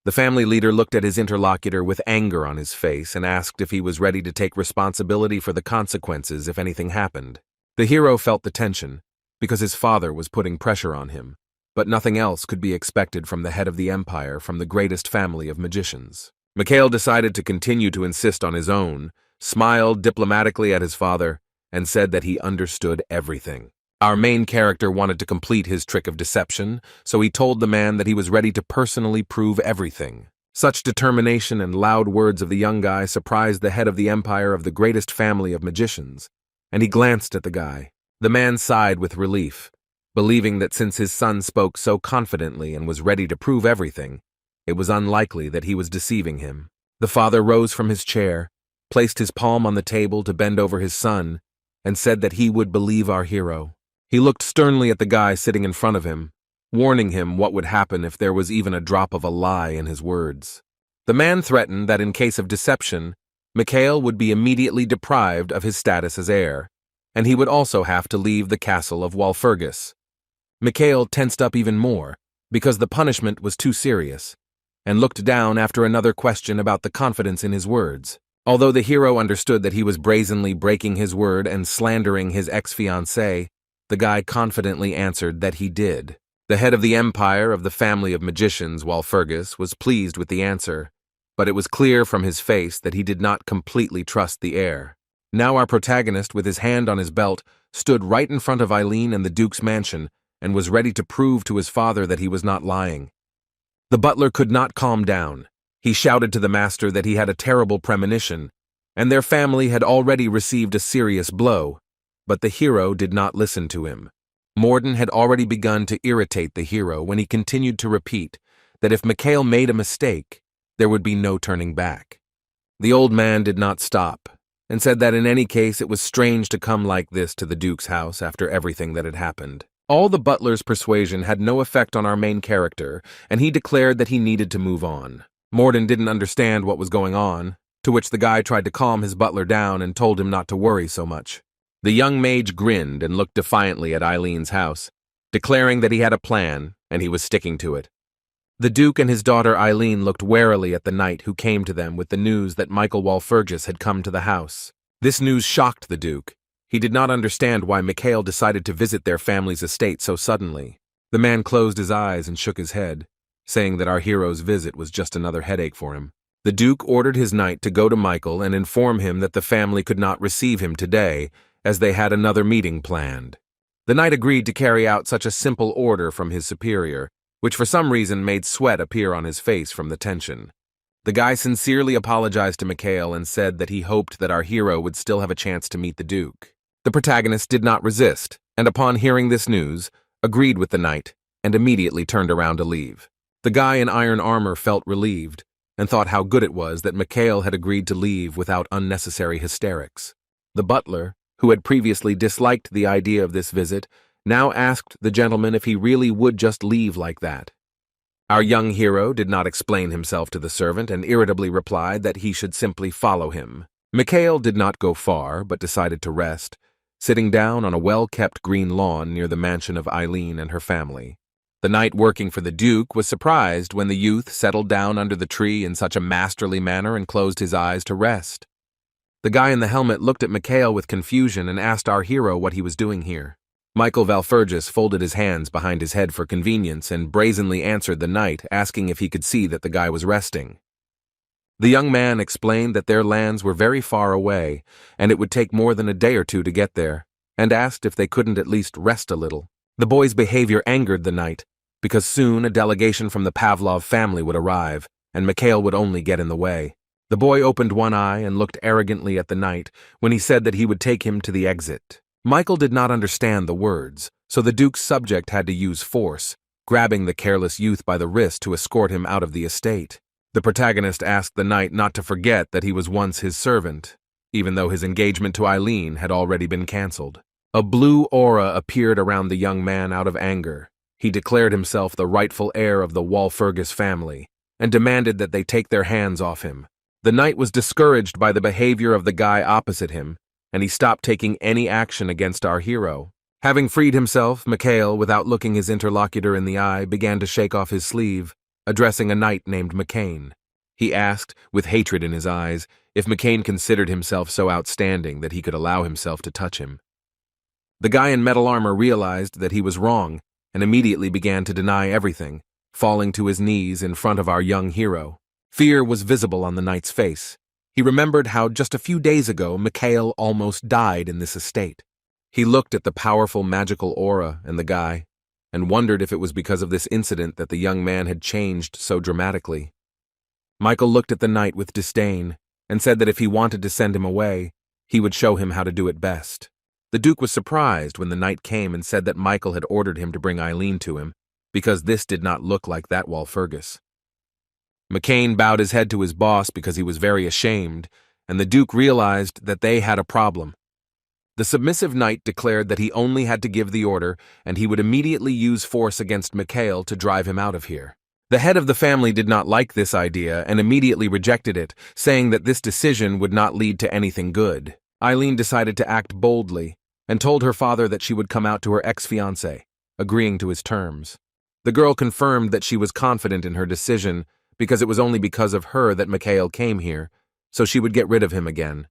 The family leader looked at his interlocutor with anger on his face and asked if he was ready to take responsibility for the consequences if anything happened. The hero felt the tension, because his father was putting pressure on him, but nothing else could be expected from the head of the empire from the greatest family of magicians. Mikhail decided to continue to insist on his own, smiled diplomatically at his father, and said that he understood everything. Our main character wanted to complete his trick of deception, so he told the man that he was ready to personally prove everything. Such determination and loud words of the young guy surprised the head of the empire of the greatest family of magicians, and he glanced at the guy. The man sighed with relief, believing that since his son spoke so confidently and was ready to prove everything, it was unlikely that he was deceiving him. The father rose from his chair, placed his palm on the table to bend over his son, and said that he would believe our hero. He looked sternly at the guy sitting in front of him, warning him what would happen if there was even a drop of a lie in his words. The man threatened that in case of deception, Mikhail would be immediately deprived of his status as heir, and he would also have to leave the castle of Walpurgis. Mikhail tensed up even more, because the punishment was too serious, and looked down after another question about the confidence in his words. Although the hero understood that he was brazenly breaking his word and slandering his ex-fiancée, the guy confidently answered that he did. The head of the empire of the family of magicians, Walpurgis, was pleased with the answer, but it was clear from his face that he did not completely trust the heir. Now our protagonist, with his hand on his belt, stood right in front of Eileen and the Duke's mansion and was ready to prove to his father that he was not lying. The butler could not calm down. He shouted to the master that he had a terrible premonition, and their family had already received a serious blow, but the hero did not listen to him. Morden had already begun to irritate the hero when he continued to repeat that if Mikhail made a mistake, there would be no turning back. The old man did not stop, and said that in any case it was strange to come like this to the Duke's house after everything that had happened. All the butler's persuasion had no effect on our main character, and he declared that he needed to move on. Morden didn't understand what was going on, to which the guy tried to calm his butler down and told him not to worry so much. The young mage grinned and looked defiantly at Eileen's house, declaring that he had a plan and he was sticking to it. The Duke and his daughter Eileen looked warily at the knight who came to them with the news that Michael Walpurgis had come to the house. This news shocked the Duke. He did not understand why Mikhail decided to visit their family's estate so suddenly. The man closed his eyes and shook his head, saying that our hero's visit was just another headache for him. The Duke ordered his knight to go to Michael and inform him that the family could not receive him today, as they had another meeting planned. The knight agreed to carry out such a simple order from his superior, which for some reason made sweat appear on his face from the tension. The guy sincerely apologized to Mikhail and said that he hoped that our hero would still have a chance to meet the Duke. The protagonist did not resist, and upon hearing this news, agreed with the knight and immediately turned around to leave. The guy in iron armor felt relieved and thought how good it was that Mikhail had agreed to leave without unnecessary hysterics. The butler, who had previously disliked the idea of this visit, now asked the gentleman if he really would just leave like that. Our young hero did not explain himself to the servant and irritably replied that he should simply follow him. Mikhail did not go far, but decided to rest, sitting down on a well-kept green lawn near the mansion of Eileen and her family. The knight working for the Duke was surprised when the youth settled down under the tree in such a masterly manner and closed his eyes to rest. The guy in the helmet looked at Mikhail with confusion and asked our hero what he was doing here. Michael Walpurgis folded his hands behind his head for convenience and brazenly answered the knight, asking if he could see that the guy was resting. The young man explained that their lands were very far away, and it would take more than a day or two to get there, and asked if they couldn't at least rest a little. The boy's behavior angered the knight, because soon a delegation from the Pavlov family would arrive, and Mikhail would only get in the way. The boy opened one eye and looked arrogantly at the knight when he said that he would take him to the exit. Michael did not understand the words, so the Duke's subject had to use force, grabbing the careless youth by the wrist to escort him out of the estate. The protagonist asked the knight not to forget that he was once his servant, even though his engagement to Eileen had already been cancelled. A blue aura appeared around the young man out of anger. He declared himself the rightful heir of the Walpurgis family, and demanded that they take their hands off him. The knight was discouraged by the behavior of the guy opposite him, and he stopped taking any action against our hero. Having freed himself, Mikhail, without looking his interlocutor in the eye, began to shake off his sleeve, addressing a knight named McCain. He asked, with hatred in his eyes, if McCain considered himself so outstanding that he could allow himself to touch him. The guy in metal armor realized that he was wrong and immediately began to deny everything, falling to his knees in front of our young hero. Fear was visible on the knight's face. He remembered how just a few days ago Mikhail almost died in this estate. He looked at the powerful magical aura and the guy, and wondered if it was because of this incident that the young man had changed so dramatically. Michael looked at the knight with disdain, and said that if he wanted to send him away, he would show him how to do it best. The Duke was surprised when the knight came and said that Michael had ordered him to bring Eileen to him, because this did not look like that Walpurgis. McCain bowed his head to his boss because he was very ashamed, and the Duke realized that they had a problem. The submissive knight declared that he only had to give the order, and he would immediately use force against Mikhail to drive him out of here. The head of the family did not like this idea and immediately rejected it, saying that this decision would not lead to anything good. Eileen decided to act boldly and told her father that she would come out to her ex-fiancé, agreeing to his terms. The girl confirmed that she was confident in her decision because it was only because of her that Mikhail came here, so she would get rid of him again.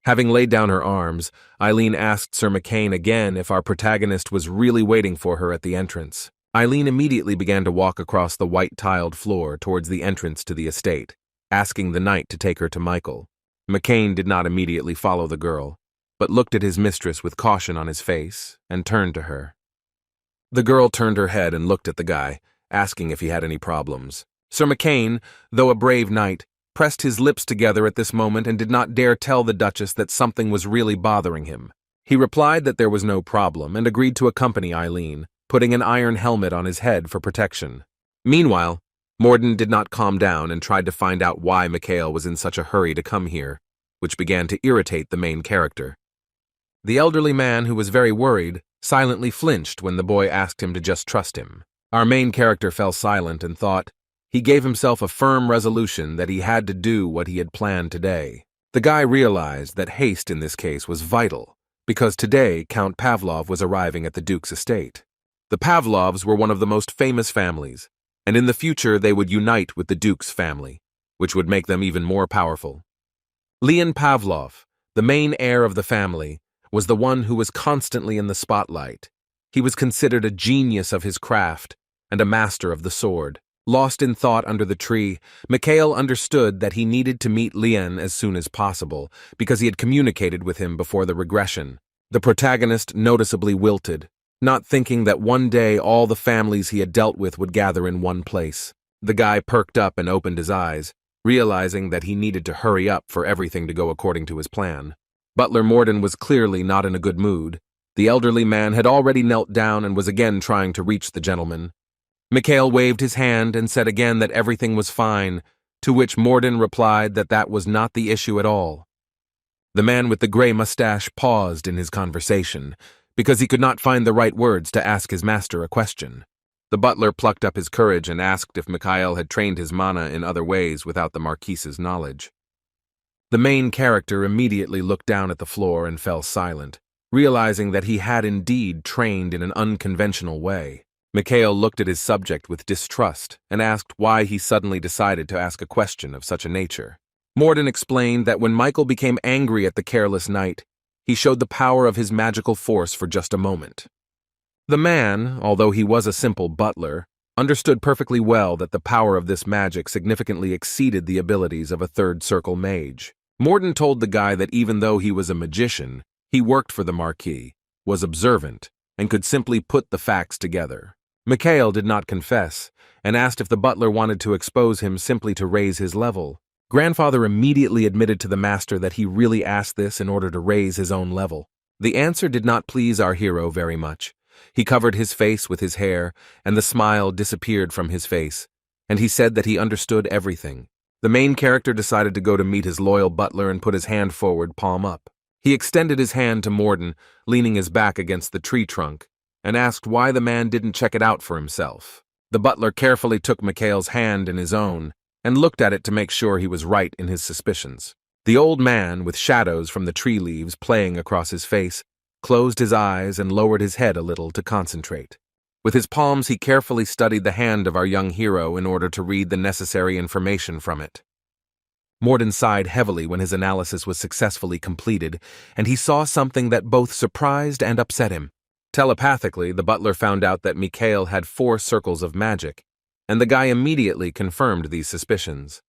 Having laid down her arms, Eileen asked Sir McCain again if our protagonist was really waiting for her at the entrance. Eileen immediately began to walk across the white-tiled floor towards the entrance to the estate, asking the knight to take her to Michael. McCain did not immediately follow the girl, but looked at his mistress with caution on his face and turned to her. The girl turned her head and looked at the guy, asking if he had any problems. Sir McCain, though a brave knight, pressed his lips together at this moment and did not dare tell the Duchess that something was really bothering him. He replied that there was no problem and agreed to accompany Eileen, putting an iron helmet on his head for protection. Meanwhile, Morden did not calm down and tried to find out why Mikhail was in such a hurry to come here, which began to irritate the main character. The elderly man, who was very worried, silently flinched when the boy asked him to just trust him. Our main character fell silent and thought. He gave himself a firm resolution that he had to do what he had planned today. The guy realized that haste in this case was vital, because today Count Pavlov was arriving at the Duke's estate. The Pavlovs were one of the most famous families, and in the future they would unite with the Duke's family, which would make them even more powerful. Leon Pavlov, the main heir of the family, was the one who was constantly in the spotlight. He was considered a genius of his craft and a master of the sword. Lost in thought under the tree, Mikhail understood that he needed to meet Leon as soon as possible because he had communicated with him before the regression. The protagonist noticeably wilted, not thinking that one day all the families he had dealt with would gather in one place. The guy perked up and opened his eyes, realizing that he needed to hurry up for everything to go according to his plan. Butler Morden was clearly not in a good mood. The elderly man had already knelt down and was again trying to reach the gentleman. Mikhail waved his hand and said again that everything was fine, to which Morden replied that that was not the issue at all. The man with the gray mustache paused in his conversation, because he could not find the right words to ask his master a question. The butler plucked up his courage and asked if Mikhail had trained his mana in other ways without the Marquise's knowledge. The main character immediately looked down at the floor and fell silent, realizing that he had indeed trained in an unconventional way. Mikhail looked at his subject with distrust and asked why he suddenly decided to ask a question of such a nature. Morden explained that when Michael became angry at the careless knight, he showed the power of his magical force for just a moment. The man, although he was a simple butler, understood perfectly well that the power of this magic significantly exceeded the abilities of a third-circle mage. Morden told the guy that even though he was a magician, he worked for the Marquis, was observant, and could simply put the facts together. Mikhail did not confess, and asked if the butler wanted to expose him simply to raise his level. Grandfather immediately admitted to the master that he really asked this in order to raise his own level. The answer did not please our hero very much. He covered his face with his hair, and the smile disappeared from his face, and he said that he understood everything. The main character decided to go to meet his loyal butler and put his hand forward, palm up. He extended his hand to Morden, leaning his back against the tree trunk, and asked why the man didn't check it out for himself. The butler carefully took Mikhail's hand in his own and looked at it to make sure he was right in his suspicions. The old man, with shadows from the tree leaves playing across his face, closed his eyes and lowered his head a little to concentrate. With his palms, he carefully studied the hand of our young hero in order to read the necessary information from it. Morden sighed heavily when his analysis was successfully completed, and he saw something that both surprised and upset him. Telepathically, the butler found out that Mikhail had 4 circles of magic, and the guy immediately confirmed these suspicions.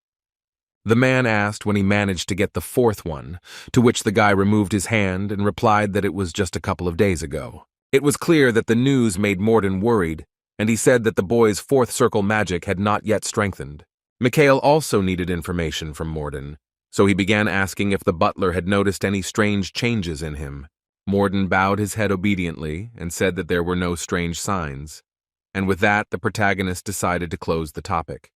The man asked when he managed to get the 4th one, to which the guy removed his hand and replied that it was just a couple of days ago. It was clear that the news made Morden worried, and he said that the boy's 4th circle magic had not yet strengthened. Mikhail also needed information from Morden, so he began asking if the butler had noticed any strange changes in him. Morden bowed his head obediently and said that there were no strange signs, and with that the protagonist decided to close the topic.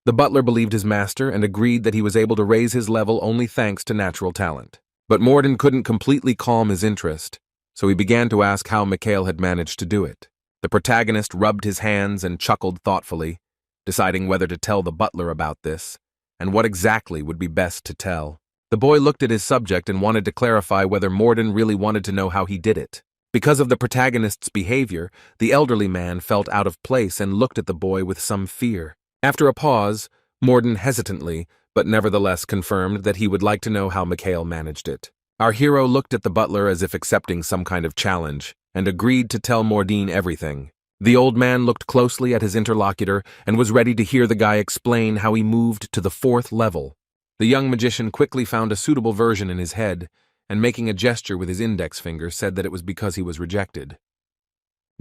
The butler believed his master and agreed that he was able to raise his level only thanks to natural talent. But Morden couldn't completely calm his interest, so he began to ask how Mikhail had managed to do it. The protagonist rubbed his hands and chuckled thoughtfully, deciding whether to tell the butler about this, and what exactly would be best to tell. The boy looked at his subject and wanted to clarify whether Morden really wanted to know how he did it. Because of the protagonist's behavior, the elderly man felt out of place and looked at the boy with some fear. After a pause, Morden hesitantly, but nevertheless confirmed that he would like to know how Mikhail managed it. Our hero looked at the butler as if accepting some kind of challenge, and agreed to tell Morden everything. The old man looked closely at his interlocutor and was ready to hear the guy explain how he moved to the 4th level. The young magician quickly found a suitable version in his head, and making a gesture with his index finger said that it was because he was rejected.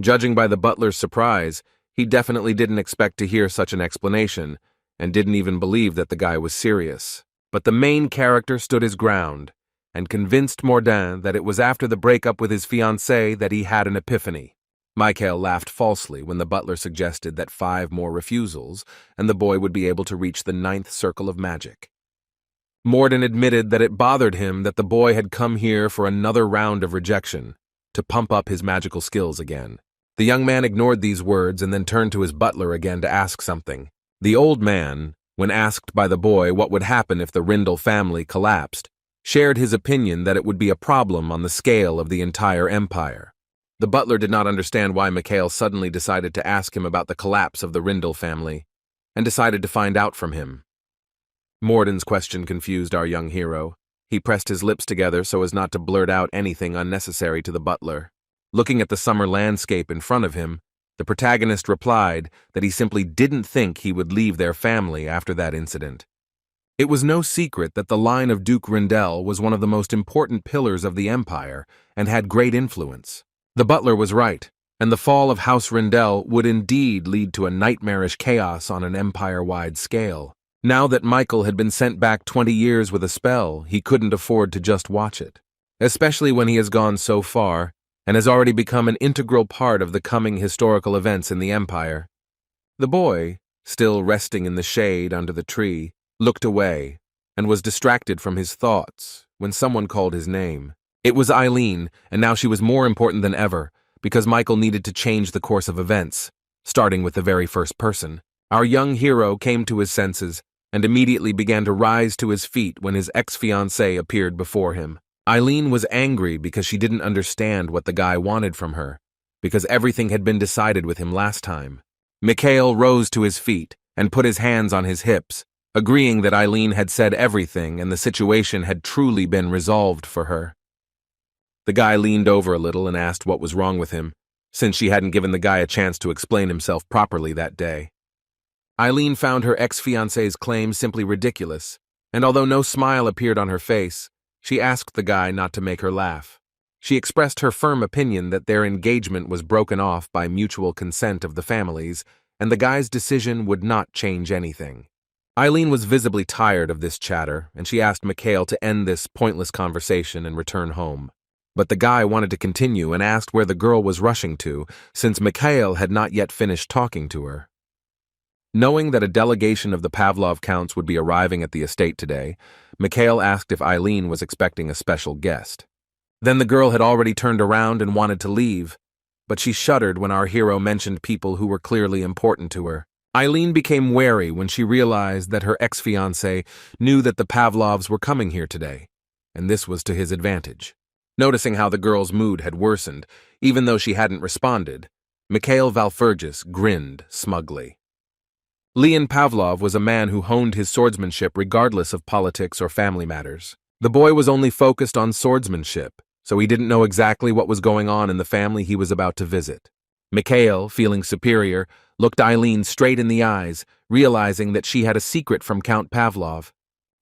Judging by the butler's surprise, he definitely didn't expect to hear such an explanation, and didn't even believe that the guy was serious. But the main character stood his ground and convinced Mordin that it was after the breakup with his fiancée that he had an epiphany. Michael laughed falsely when the butler suggested that 5 more refusals and the boy would be able to reach the 9th circle of magic. Mordin admitted that it bothered him that the boy had come here for another round of rejection, to pump up his magical skills again. The young man ignored these words and then turned to his butler again to ask something. The old man, when asked by the boy what would happen if the Rindle family collapsed, shared his opinion that it would be a problem on the scale of the entire empire. The butler did not understand why Mikhail suddenly decided to ask him about the collapse of the Rindle family, and decided to find out from him. Mordin's question confused our young hero. He pressed his lips together so as not to blurt out anything unnecessary to the butler. Looking at the summer landscape in front of him, the protagonist replied that he simply didn't think he would leave their family after that incident. It was no secret that the line of Duke Rindel was one of the most important pillars of the empire and had great influence. The butler was right, and the fall of House Rindel would indeed lead to a nightmarish chaos on an empire-wide scale. Now that Michael had been sent back 20 years with a spell, he couldn't afford to just watch it, especially when he has gone so far and has already become an integral part of the coming historical events in the empire. The boy, still resting in the shade under the tree, looked away and was distracted from his thoughts when someone called his name. It was Eileen, and now she was more important than ever, because Michael needed to change the course of events, starting with the very first person. Our young hero came to his senses and immediately began to rise to his feet when his ex-fiancée appeared before him. Eileen was angry because she didn't understand what the guy wanted from her, because everything had been decided with him last time. Mikhail rose to his feet and put his hands on his hips, agreeing that Eileen had said everything and the situation had truly been resolved for her. The guy leaned over a little and asked what was wrong with him, since she hadn't given the guy a chance to explain himself properly that day. Eileen found her ex-fiancé's claim simply ridiculous, and although no smile appeared on her face, she asked the guy not to make her laugh. She expressed her firm opinion that their engagement was broken off by mutual consent of the families, and the guy's decision would not change anything. Eileen was visibly tired of this chatter, and she asked Mikhail to end this pointless conversation and return home. But the guy wanted to continue and asked where the girl was rushing to, since Mikhail had not yet finished talking to her. Knowing that a delegation of the Pavlov counts would be arriving at the estate today, Mikhail asked if Eileen was expecting a special guest. Then the girl had already turned around and wanted to leave, but she shuddered when our hero mentioned people who were clearly important to her. Eileen became wary when she realized that her ex-fiancé knew that the Pavlovs were coming here today, and this was to his advantage. Noticing how the girl's mood had worsened, even though she hadn't responded, Mikhail Valfurgis grinned smugly. Leon Pavlov was a man who honed his swordsmanship regardless of politics or family matters. The boy was only focused on swordsmanship, so he didn't know exactly what was going on in the family he was about to visit. Mikhail, feeling superior, looked Eileen straight in the eyes, realizing that she had a secret from Count Pavlov.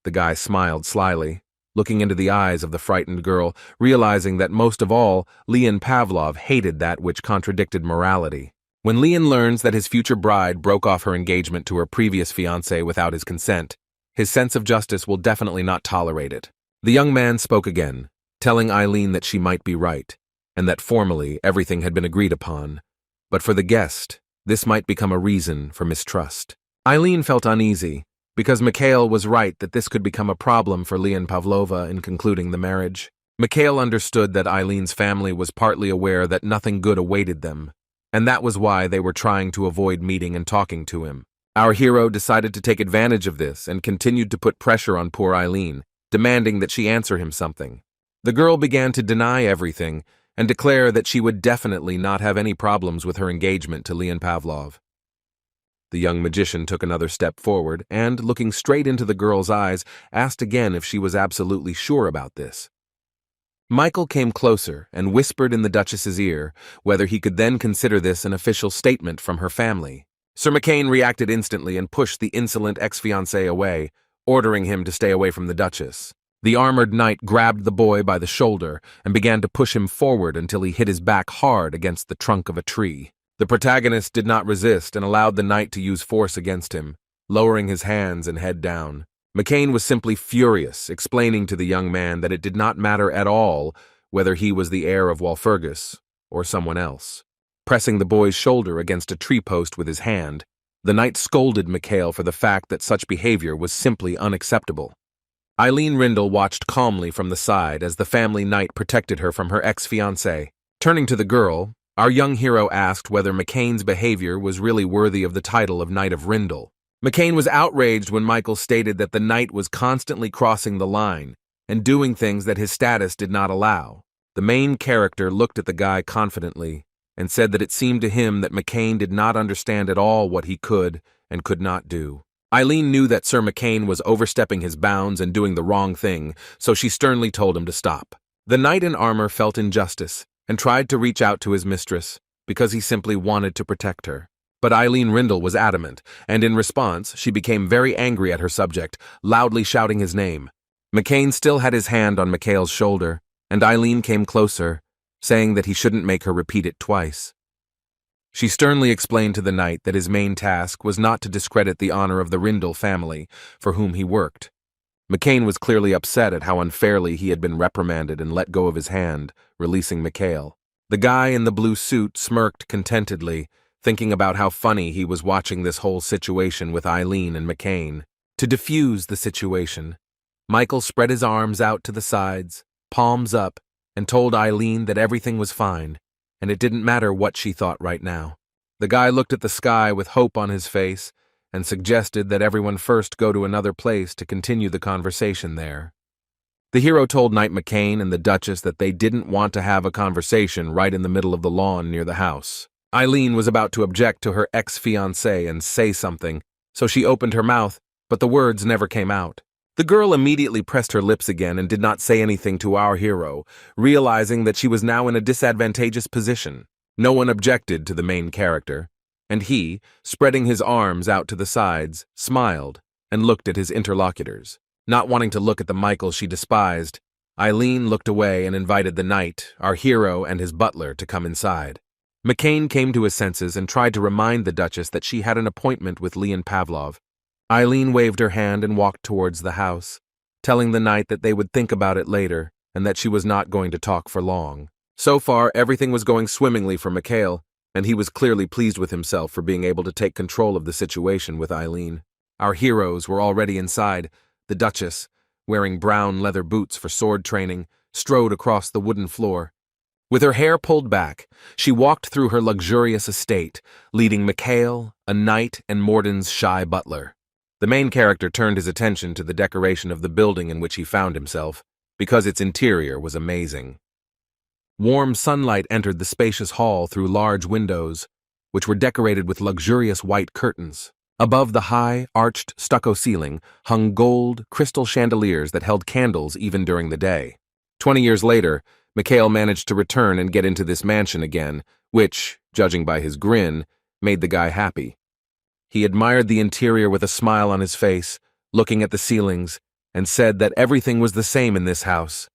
The guy smiled slyly, looking into the eyes of the frightened girl, realizing that most of all, Leon Pavlov hated that which contradicted morality. When Leon learns that his future bride broke off her engagement to her previous fiancé without his consent, his sense of justice will definitely not tolerate it. The young man spoke again, telling Eileen that she might be right, and that formally everything had been agreed upon, but for the guest, this might become a reason for mistrust. Eileen felt uneasy, because Mikhail was right that this could become a problem for Leon Pavlova in concluding the marriage. Mikhail understood that Eileen's family was partly aware that nothing good awaited them, and that was why they were trying to avoid meeting and talking to him. Our hero decided to take advantage of this and continued to put pressure on poor Eileen, demanding that she answer him something. The girl began to deny everything and declare that she would definitely not have any problems with her engagement to Leon Pavlov. The young magician took another step forward and, looking straight into the girl's eyes, asked again if she was absolutely sure about this. Michael came closer and whispered in the Duchess's ear whether he could then consider this an official statement from her family. Sir McCain reacted instantly and pushed the insolent ex-fiancé away, ordering him to stay away from the Duchess. The armored knight grabbed the boy by the shoulder and began to push him forward until he hit his back hard against the trunk of a tree. The protagonist did not resist and allowed the knight to use force against him. lowering his hands and head down. McCain was simply furious, explaining to the young man that it did not matter at all whether he was the heir of Walpurgis or someone else. Pressing the boy's shoulder against a tree post with his hand, the knight scolded Mikhail for the fact that such behavior was simply unacceptable. Eileen Rindle watched calmly from the side as the family knight protected her from her ex-fiancé. Turning to the girl, our young hero asked whether McCain's behavior was really worthy of the title of Knight of Rindle. McCain was outraged when Michael stated that the knight was constantly crossing the line and doing things that his status did not allow. The main character looked at the guy confidently and said that it seemed to him that McCain did not understand at all what he could and could not do. Eileen knew that Sir McCain was overstepping his bounds and doing the wrong thing, so she sternly told him to stop. The knight in armor felt injustice and tried to reach out to his mistress because he simply wanted to protect her. But Eileen Rindle was adamant, and in response, she became very angry at her subject, loudly shouting his name. McCain still had his hand on Mikhail's shoulder, and Eileen came closer, saying that he shouldn't make her repeat it twice. She sternly explained to the knight that his main task was not to discredit the honor of the Rindle family, for whom he worked. McCain was clearly upset at how unfairly he had been reprimanded and let go of his hand, releasing Mikhail. The guy in the blue suit smirked contentedly, thinking about how funny he was watching this whole situation with Eileen and McCain. To diffuse the situation, Michael spread his arms out to the sides, palms up, and told Eileen that everything was fine, and it didn't matter what she thought right now. The guy looked at the sky with hope on his face and suggested that everyone first go to another place to continue the conversation there. The hero told Knight McCain and the Duchess that they didn't want to have a conversation right in the middle of the lawn near the house. Eileen was about to object to her ex-fiancé and say something, so she opened her mouth, but the words never came out. The girl immediately pressed her lips again and did not say anything to our hero, realizing that she was now in a disadvantageous position. No one objected to the main character, and he, spreading his arms out to the sides, smiled and looked at his interlocutors. Not wanting to look at the Michael she despised, Eileen looked away and invited the knight, our hero, and his butler to come inside. McCain came to his senses and tried to remind the Duchess that she had an appointment with Leon Pavlov. Eileen waved her hand and walked towards the house, telling the knight that they would think about it later and that she was not going to talk for long. So far, everything was going swimmingly for Mikhail, and he was clearly pleased with himself for being able to take control of the situation with Eileen. Our heroes were already inside. The Duchess, wearing brown leather boots for sword training, strode across the wooden floor. With her hair pulled back, she walked through her luxurious estate, leading Mikhail, a knight, and Morden's shy butler. The main character turned his attention to the decoration of the building in which he found himself, because its interior was amazing. Warm sunlight entered the spacious hall through large windows, which were decorated with luxurious white curtains. Above the high, arched stucco ceiling hung gold, crystal chandeliers that held candles even during the day. 20 years later, Mikhail managed to return and get into this mansion again, which, judging by his grin, made the guy happy. He admired the interior with a smile on his face, looking at the ceilings, and said that everything was the same in this house.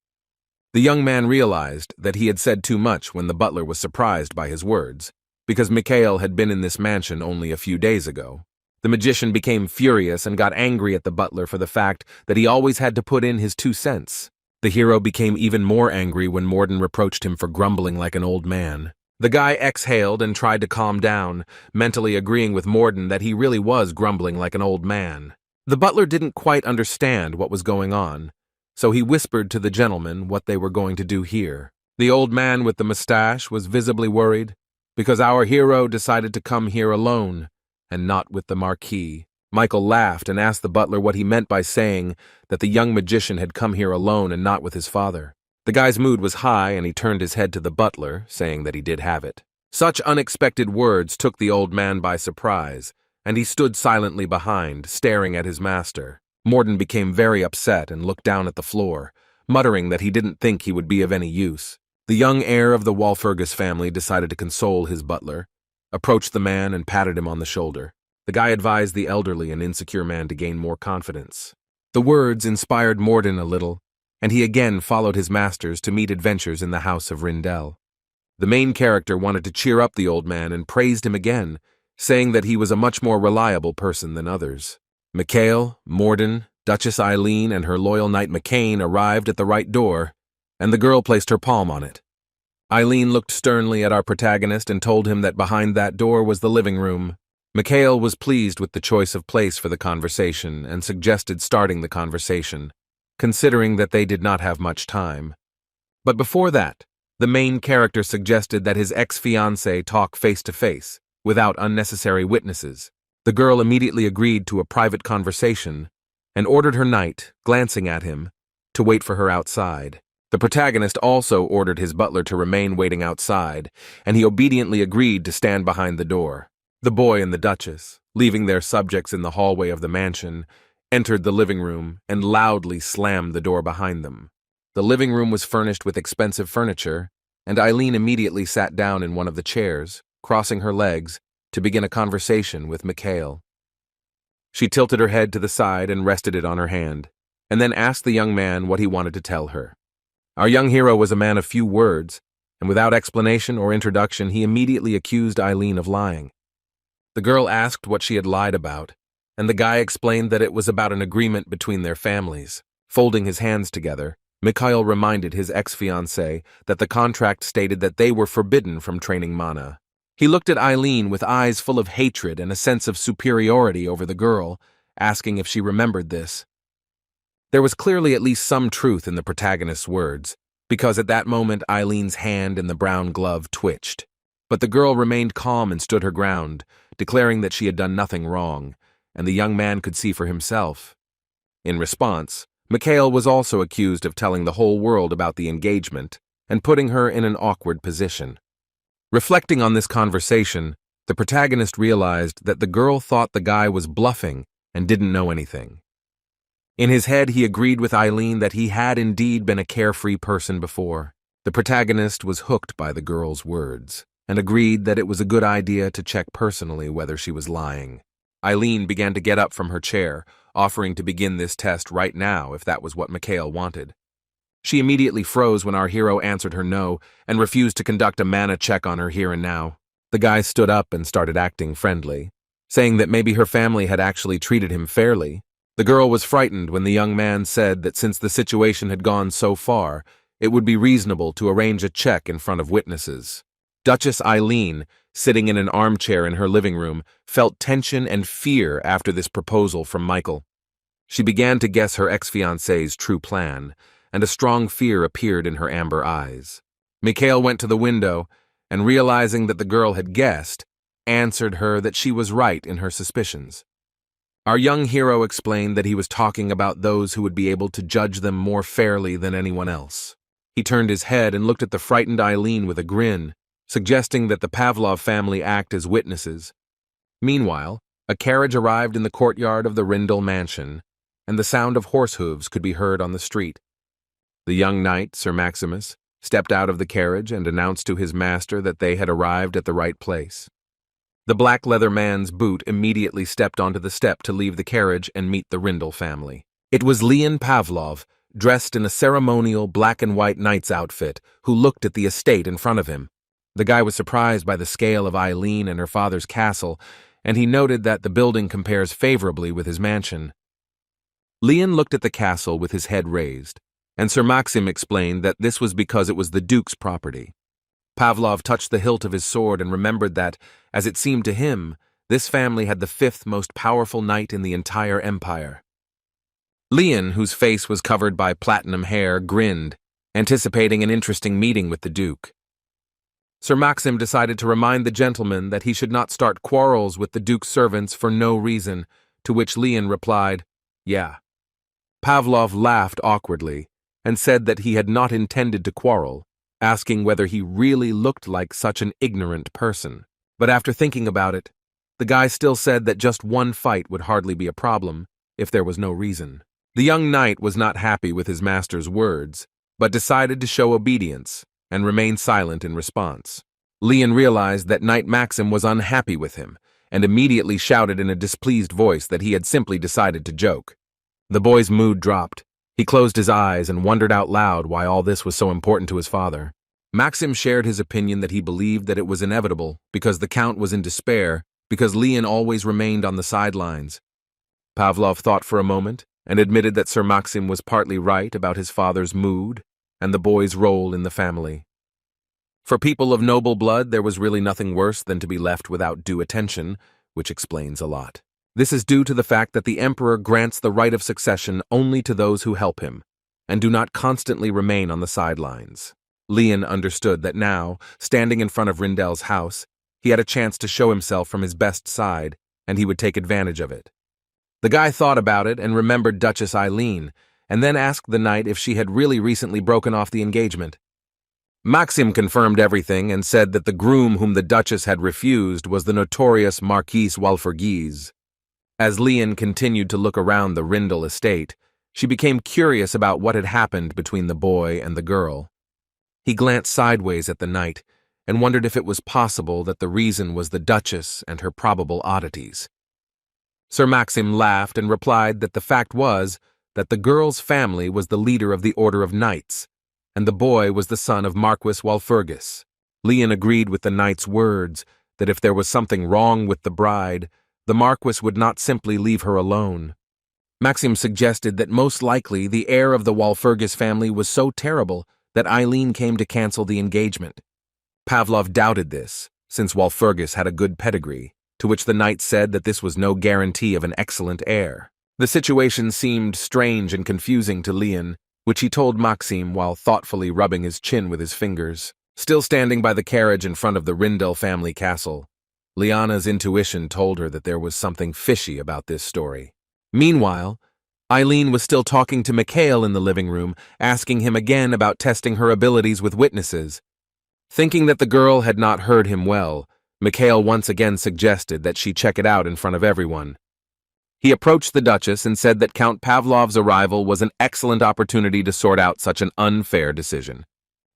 The young man realized that he had said too much when the butler was surprised by his words, because Mikhail had been in this mansion only a few days ago. The magician became furious and got angry at the butler for the fact that he always had to put in his 2 cents. The hero became even more angry when Morden reproached him for grumbling like an old man. The guy exhaled and tried to calm down, mentally agreeing with Morden that he really was grumbling like an old man. The butler didn't quite understand what was going on, so he whispered to the gentleman what they were going to do here. The old man with the mustache was visibly worried, because our hero decided to come here alone, and not with the Marquis. Michael laughed and asked the butler what he meant by saying that the young magician had come here alone and not with his father. The guy's mood was high, and he turned his head to the butler, saying that he did have it. Such unexpected words took the old man by surprise, and he stood silently behind, staring at his master. Morden became very upset and looked down at the floor, muttering that he didn't think he would be of any use. The young heir of the Walpurgis family decided to console his butler, approached the man and patted him on the shoulder. The guy advised the elderly and insecure man to gain more confidence. The words inspired Morden a little, and he again followed his masters to meet adventures in the house of Rindel. The main character wanted to cheer up the old man and praised him again, saying that he was a much more reliable person than others. Mikhail, Morden, Duchess Eileen, and her loyal knight McCain arrived at the right door, and the girl placed her palm on it. Eileen looked sternly at our protagonist and told him that behind that door was the living room. Mikhail was pleased with the choice of place for the conversation and suggested starting the conversation, considering that they did not have much time. But before that, the main character suggested that his ex-fiancée talk face-to-face, without unnecessary witnesses. The girl immediately agreed to a private conversation and ordered her knight, glancing at him, to wait for her outside. The protagonist also ordered his butler to remain waiting outside, and he obediently agreed to stand behind the door. The boy and the Duchess, leaving their subjects in the hallway of the mansion, entered the living room and loudly slammed the door behind them. The living room was furnished with expensive furniture, and Eileen immediately sat down in one of the chairs, crossing her legs, to begin a conversation with Mikhail. She tilted her head to the side and rested it on her hand, and then asked the young man what he wanted to tell her. Our young hero was a man of few words, and without explanation or introduction, he immediately accused Eileen of lying. The girl asked what she had lied about, and the guy explained that it was about an agreement between their families. Folding his hands together, Mikhail reminded his ex-fiancée that the contract stated that they were forbidden from training mana. He looked at Eileen with eyes full of hatred and a sense of superiority over the girl, asking if she remembered this. There was clearly at least some truth in the protagonist's words, because at that moment Eileen's hand in the brown glove twitched. But the girl remained calm and stood her ground, declaring that she had done nothing wrong, and the young man could see for himself. In response, Mikhail was also accused of telling the whole world about the engagement and putting her in an awkward position. Reflecting on this conversation, the protagonist realized that the girl thought the guy was bluffing and didn't know anything. In his head, he agreed with Eileen that he had indeed been a carefree person before. The protagonist was hooked by the girl's words and agreed that it was a good idea to check personally whether she was lying. Eileen began to get up from her chair, offering to begin this test right now if that was what Mikhail wanted. She immediately froze when our hero answered her no and refused to conduct a mana check on her here and now. The guy stood up and started acting friendly, saying that maybe her family had actually treated him fairly. The girl was frightened when the young man said that since the situation had gone so far, it would be reasonable to arrange a check in front of witnesses. Duchess Eileen, sitting in an armchair in her living room, felt tension and fear after this proposal from Michael. She began to guess her ex-fiancé's true plan, and a strong fear appeared in her amber eyes. Mikhail went to the window, and realizing that the girl had guessed, answered her that she was right in her suspicions. Our young hero explained that he was talking about those who would be able to judge them more fairly than anyone else. He turned his head and looked at the frightened Eileen with a grin, suggesting that the Pavlov family act as witnesses. Meanwhile, a carriage arrived in the courtyard of the Rindal mansion, and the sound of horse hooves could be heard on the street. The young knight, Sir Maximus, stepped out of the carriage and announced to his master that they had arrived at the right place. The black leather man's boot immediately stepped onto the step to leave the carriage and meet the Rindal family. It was Leon Pavlov, dressed in a ceremonial black and white knight's outfit, who looked at the estate in front of him. The guy was surprised by the scale of Eileen and her father's castle, and he noted that the building compares favorably with his mansion. Leon looked at the castle with his head raised, and Sir Maxim explained that this was because it was the Duke's property. Pavlov touched the hilt of his sword and remembered that, as it seemed to him, this family had the fifth most powerful knight in the entire empire. Leon, whose face was covered by platinum hair, grinned, anticipating an interesting meeting with the Duke. Sir Maxim decided to remind the gentleman that he should not start quarrels with the Duke's servants for no reason, to which Leon replied, "Yeah." Pavlov laughed awkwardly and said that he had not intended to quarrel, asking whether he really looked like such an ignorant person. But after thinking about it, the guy still said that just one fight would hardly be a problem if there was no reason. The young knight was not happy with his master's words, but decided to show obedience and remain silent in response. Leon realized that Knight Maxim was unhappy with him and immediately shouted in a displeased voice that he had simply decided to joke. The boy's mood dropped. He closed his eyes and wondered out loud why all this was so important to his father. Maxim shared his opinion that he believed that it was inevitable because the Count was in despair because Leon always remained on the sidelines. Pavlov thought for a moment and admitted that Sir Maxim was partly right about his father's mood and the boy's role in the family. For people of noble blood, there was really nothing worse than to be left without due attention, which explains a lot. This is due to the fact that the emperor grants the right of succession only to those who help him, and do not constantly remain on the sidelines. Leon understood that now, standing in front of Rindel's house, he had a chance to show himself from his best side, and he would take advantage of it. The guy thought about it and remembered Duchess Eileen, and then asked the knight if she had really recently broken off the engagement. Maxim confirmed everything and said that the groom whom the Duchess had refused was the notorious Marquis Walpurgis. As Leon continued to look around the Rindel estate, she became curious about what had happened between the boy and the girl. He glanced sideways at the knight and wondered if it was possible that the reason was the Duchess and her probable oddities. Sir Maxim laughed and replied that the fact was that the girl's family was the leader of the Order of Knights, and the boy was the son of Marquis Walpurgis. Leon agreed with the knight's words that if there was something wrong with the bride, the Marquis would not simply leave her alone. Maxim suggested that most likely the heir of the Walpurgis family was so terrible that Eileen came to cancel the engagement. Pavlov doubted this, since Walpurgis had a good pedigree, to which the knight said that this was no guarantee of an excellent heir. The situation seemed strange and confusing to Leon, which he told Maxim while thoughtfully rubbing his chin with his fingers. Still standing by the carriage in front of the Rindel family castle, Liana's intuition told her that there was something fishy about this story. Meanwhile, Eileen was still talking to Mikhail in the living room, asking him again about testing her abilities with witnesses. Thinking that the girl had not heard him well, Mikhail once again suggested that she check it out in front of everyone. He approached the Duchess and said that Count Pavlov's arrival was an excellent opportunity to sort out such an unfair decision.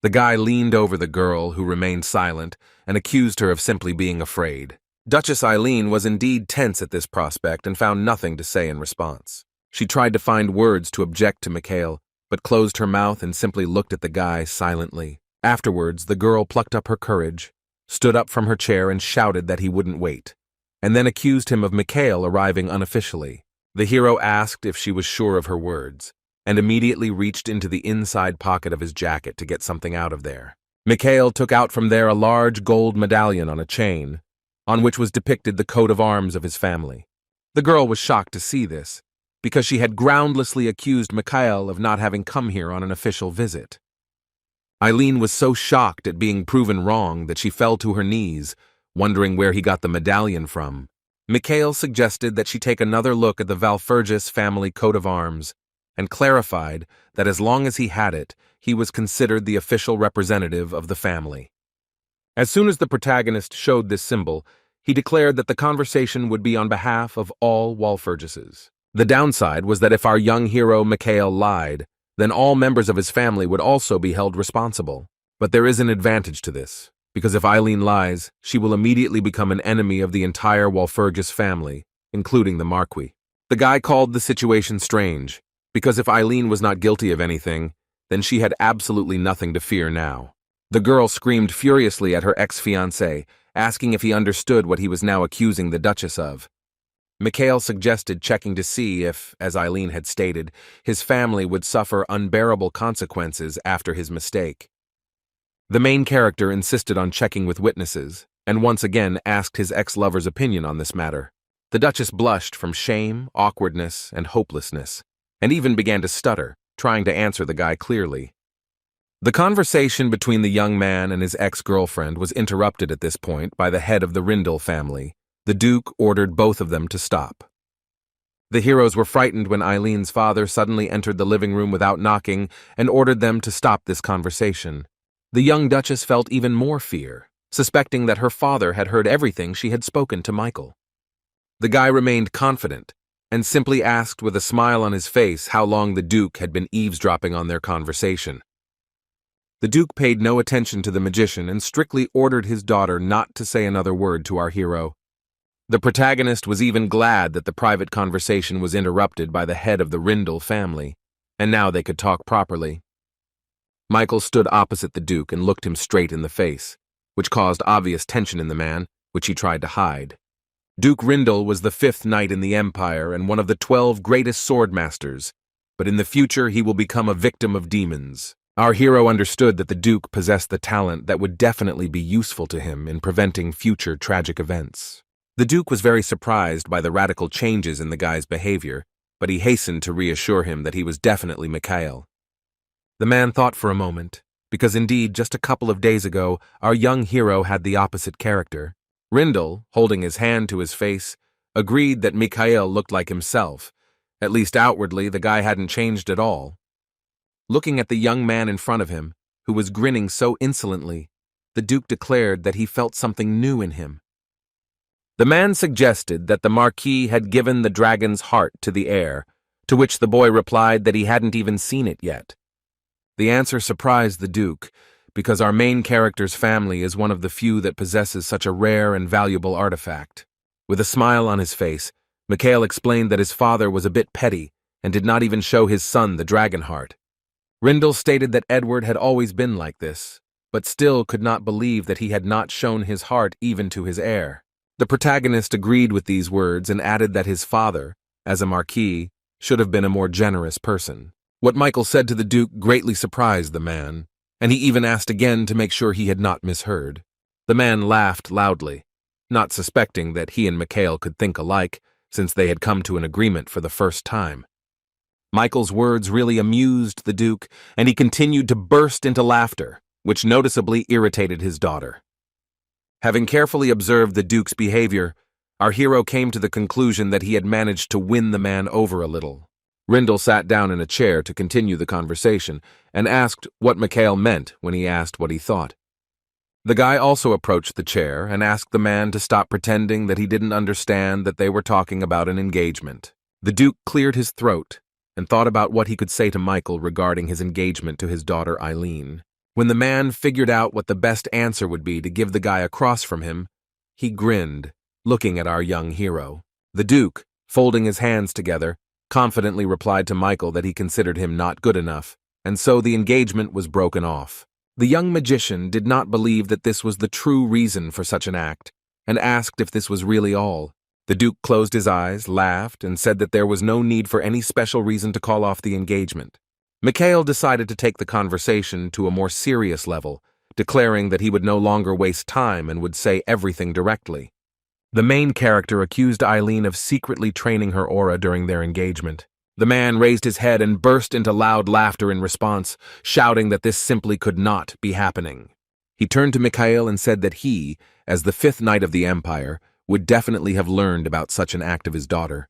The guy leaned over the girl, who remained silent, and accused her of simply being afraid. Duchess Eileen was indeed tense at this prospect and found nothing to say in response. She tried to find words to object to Mikhail, but closed her mouth and simply looked at the guy silently. Afterwards, the girl plucked up her courage, stood up from her chair and shouted that he wouldn't wait, and then accused him of Mikhail arriving unofficially. The hero asked if she was sure of her words, and immediately reached into the inside pocket of his jacket to get something out of there. Mikhail took out from there a large gold medallion on a chain, on which was depicted the coat of arms of his family. The girl was shocked to see this, because she had groundlessly accused Mikhail of not having come here on an official visit. Eileen was so shocked at being proven wrong that she fell to her knees, wondering where he got the medallion from. Mikhail suggested that she take another look at the Walpurgis family coat of arms, and clarified that as long as he had it, he was considered the official representative of the family. As soon as the protagonist showed this symbol, he declared that the conversation would be on behalf of all Walpurgises. The downside was that if our young hero Mikhail lied, then all members of his family would also be held responsible. But there is an advantage to this, because if Eileen lies, she will immediately become an enemy of the entire Walpurgis family, including the Marquis. The guy called the situation strange, because if Eileen was not guilty of anything, then she had absolutely nothing to fear now. The girl screamed furiously at her ex-fiancé, asking if he understood what he was now accusing the Duchess of. Mikhail suggested checking to see if, as Eileen had stated, his family would suffer unbearable consequences after his mistake. The main character insisted on checking with witnesses, and once again asked his ex-lover's opinion on this matter. The Duchess blushed from shame, awkwardness, and hopelessness, and even began to stutter, trying to answer the guy clearly. The conversation between the young man and his ex-girlfriend was interrupted at this point by the head of the Rindel family. The Duke ordered both of them to stop. The heroes were frightened when Eileen's father suddenly entered the living room without knocking and ordered them to stop this conversation. The young Duchess felt even more fear, suspecting that her father had heard everything she had spoken to Michael. The guy remained confident and simply asked with a smile on his face how long the Duke had been eavesdropping on their conversation. The Duke paid no attention to the magician and strictly ordered his daughter not to say another word to our hero. The protagonist was even glad that the private conversation was interrupted by the head of the Rindel family, and now they could talk properly. Michael stood opposite the Duke and looked him straight in the face, which caused obvious tension in the man, which he tried to hide. Duke Rindel was the 5th knight in the Empire and one of the 12 greatest swordmasters, but in the future he will become a victim of demons. Our hero understood that the Duke possessed the talent that would definitely be useful to him in preventing future tragic events. The Duke was very surprised by the radical changes in the guy's behavior, but he hastened to reassure him that he was definitely Mikhail. The man thought for a moment, because indeed just a couple of days ago our young hero had the opposite character. Rindel, holding his hand to his face, agreed that Mikhail looked like himself. At least outwardly, the guy hadn't changed at all. Looking at the young man in front of him, who was grinning so insolently, the Duke declared that he felt something new in him. The man suggested that the Marquis had given the dragon's heart to the heir, to which the boy replied that he hadn't even seen it yet. The answer surprised the Duke, because our main character's family is one of the few that possesses such a rare and valuable artifact. With a smile on his face, Mikhail explained that his father was a bit petty and did not even show his son the dragon heart. Rindel stated that Edward had always been like this, but still could not believe that he had not shown his heart even to his heir. The protagonist agreed with these words and added that his father, as a marquis, should have been a more generous person. What Michael said to the Duke greatly surprised the man, and he even asked again to make sure he had not misheard. The man laughed loudly, not suspecting that he and Mikhail could think alike, since they had come to an agreement for the first time. Michael's words really amused the Duke, and he continued to burst into laughter, which noticeably irritated his daughter. Having carefully observed the Duke's behavior, our hero came to the conclusion that he had managed to win the man over a little. Rindel sat down in a chair to continue the conversation and asked what Mikhail meant when he asked what he thought. The guy also approached the chair and asked the man to stop pretending that he didn't understand that they were talking about an engagement. The Duke cleared his throat and thought about what he could say to Michael regarding his engagement to his daughter Eileen. When the man figured out what the best answer would be to give the guy across from him, he grinned, looking at our young hero. The Duke, folding his hands together, confidently replied to Michael that he considered him not good enough, and so the engagement was broken off. The young magician did not believe that this was the true reason for such an act, and asked if this was really all. The Duke closed his eyes, laughed, and said that there was no need for any special reason to call off the engagement. Mikhail decided to take the conversation to a more serious level, declaring that he would no longer waste time and would say everything directly. The main character accused Eileen of secretly training her aura during their engagement. The man raised his head and burst into loud laughter in response, shouting that this simply could not be happening. He turned to Mikhail and said that he, as the 5th knight of the Empire, would definitely have learned about such an act of his daughter.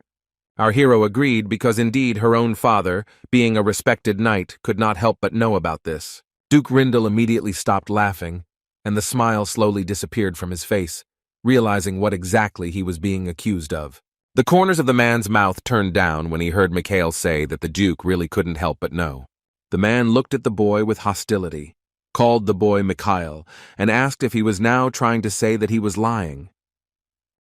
Our hero agreed because indeed her own father, being a respected knight, could not help but know about this. Duke Rindel immediately stopped laughing, and the smile slowly disappeared from his face, realizing what exactly he was being accused of. The corners of the man's mouth turned down when he heard Mikhail say that the Duke really couldn't help but know. The man looked at the boy with hostility, called the boy Mikhail, and asked if he was now trying to say that he was lying.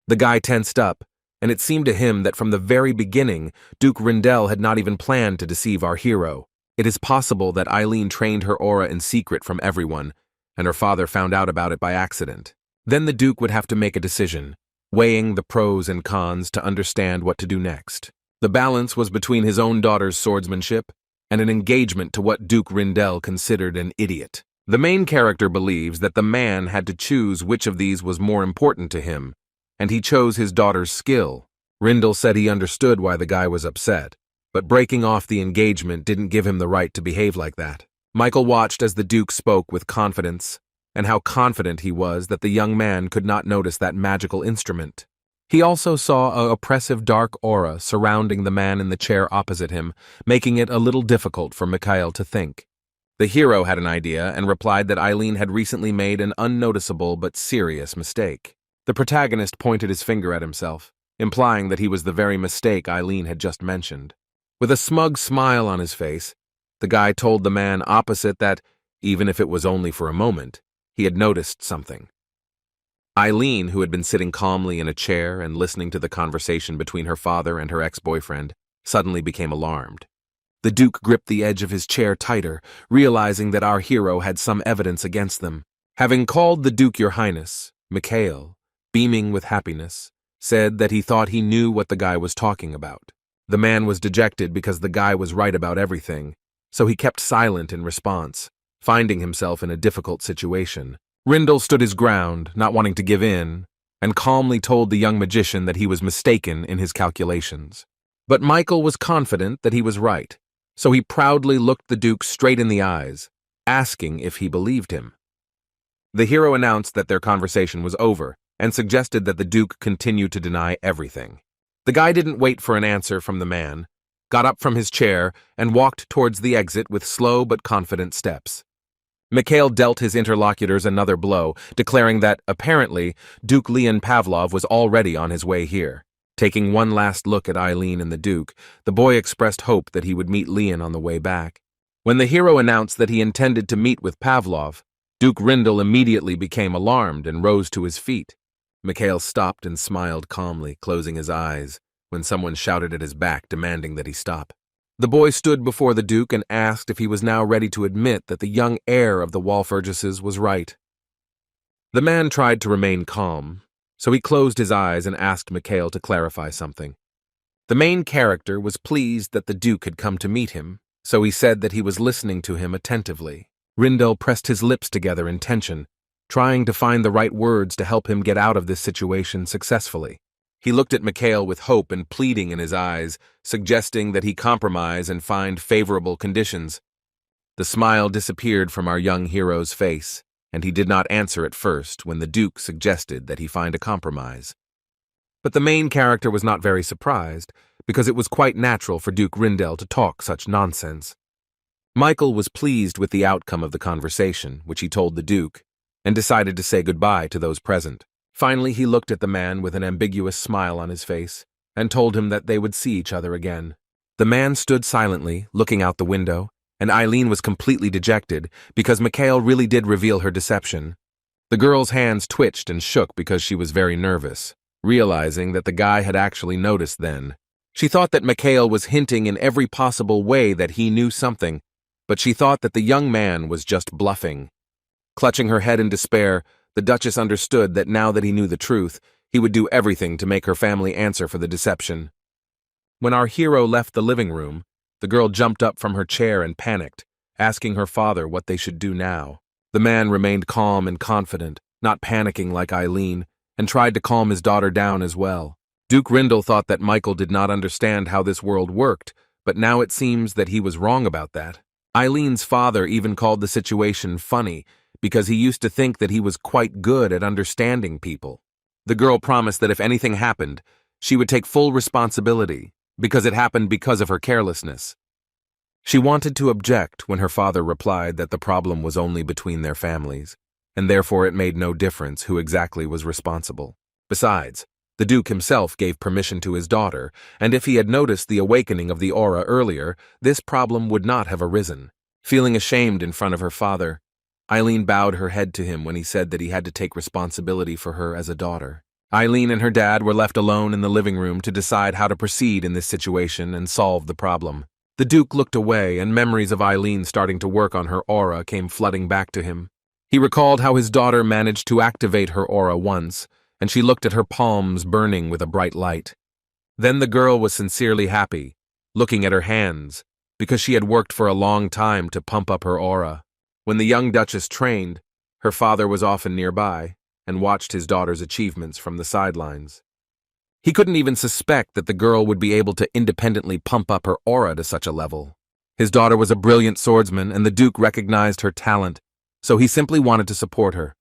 The guy tensed up, and it seemed to him that from the very beginning, Duke Rindel had not even planned to deceive our hero. It is possible that Eileen trained her aura in secret from everyone, and her father found out about it by accident. Then the Duke would have to make a decision, weighing the pros and cons to understand what to do next. The balance was between his own daughter's swordsmanship and an engagement to what Duke Rindel considered an idiot. The main character believes that the man had to choose which of these was more important to him, and he chose his daughter's skill. Rindel said he understood why the guy was upset, but breaking off the engagement didn't give him the right to behave like that. Michael watched as the Duke spoke with confidence, and how confident he was that the young man could not notice that magical instrument. He also saw an oppressive dark aura surrounding the man in the chair opposite him, making it a little difficult for Mikhail to think. The hero had an idea and replied that Eileen had recently made an unnoticeable but serious mistake. The protagonist pointed his finger at himself, implying that he was the very mistake Eileen had just mentioned. With a smug smile on his face, the guy told the man opposite that, even if it was only for a moment, he had noticed something. Eileen, who had been sitting calmly in a chair and listening to the conversation between her father and her ex-boyfriend, suddenly became alarmed. The Duke gripped the edge of his chair tighter, realizing that our hero had some evidence against them. Having called the Duke Your Highness, Mikhail, beaming with happiness, said that he thought he knew what the guy was talking about. The man was dejected because the guy was right about everything, so he kept silent in response, finding himself in a difficult situation. Rindle stood his ground, not wanting to give in, and calmly told the young magician that he was mistaken in his calculations. But Michael was confident that he was right, so he proudly looked the Duke straight in the eyes, asking if he believed him. The hero announced that their conversation was over and suggested that the Duke continue to deny everything. The guy didn't wait for an answer from the man, got up from his chair, and walked towards the exit with slow but confident steps. Mikhail dealt his interlocutors another blow, declaring that, apparently, Duke Leon Pavlov was already on his way here. Taking one last look at Eileen and the Duke, the boy expressed hope that he would meet Leon on the way back. When the hero announced that he intended to meet with Pavlov, Duke Rindle immediately became alarmed and rose to his feet. Mikhail stopped and smiled calmly, closing his eyes, when someone shouted at his back, demanding that he stop. The boy stood before the Duke and asked if he was now ready to admit that the young heir of the Walpurgises was right. The man tried to remain calm, so he closed his eyes and asked Mikhail to clarify something. The main character was pleased that the Duke had come to meet him, so he said that he was listening to him attentively. Rindle pressed his lips together in tension, trying to find the right words to help him get out of this situation successfully. He looked at Mikhail with hope and pleading in his eyes, suggesting that he compromise and find favorable conditions. The smile disappeared from our young hero's face, and he did not answer at first when the Duke suggested that he find a compromise. But the main character was not very surprised, because it was quite natural for Duke Rindle to talk such nonsense. Michael was pleased with the outcome of the conversation, which he told the Duke, and decided to say goodbye to those present. Finally, he looked at the man with an ambiguous smile on his face, and told him that they would see each other again. The man stood silently, looking out the window, and Eileen was completely dejected because Mikhail really did reveal her deception. The girl's hands twitched and shook because she was very nervous, realizing that the guy had actually noticed then. She thought that Mikhail was hinting in every possible way that he knew something, but she thought that the young man was just bluffing. Clutching her head in despair, the Duchess understood that now that he knew the truth, he would do everything to make her family answer for the deception. When our hero left the living room, the girl jumped up from her chair and panicked, asking her father what they should do now. The man remained calm and confident, not panicking like Eileen, and tried to calm his daughter down as well. Duke Rindle thought that Michael did not understand how this world worked, but now it seems that he was wrong about that. Eileen's father even called the situation funny, because he used to think that he was quite good at understanding people. The girl promised that if anything happened, she would take full responsibility, because it happened because of her carelessness. She wanted to object when her father replied that the problem was only between their families, and therefore it made no difference who exactly was responsible. Besides, the Duke himself gave permission to his daughter, and if he had noticed the awakening of the aura earlier, this problem would not have arisen. Feeling ashamed in front of her father, Eileen bowed her head to him when he said that he had to take responsibility for her as a daughter. Eileen and her dad were left alone in the living room to decide how to proceed in this situation and solve the problem. The Duke looked away, and memories of Eileen starting to work on her aura came flooding back to him. He recalled how his daughter managed to activate her aura once, and she looked at her palms burning with a bright light. Then the girl was sincerely happy, looking at her hands, because she had worked for a long time to pump up her aura. When the young Duchess trained, her father was often nearby and watched his daughter's achievements from the sidelines. He couldn't even suspect that the girl would be able to independently pump up her aura to such a level. His daughter was a brilliant swordsman, and the Duke recognized her talent, so he simply wanted to support her.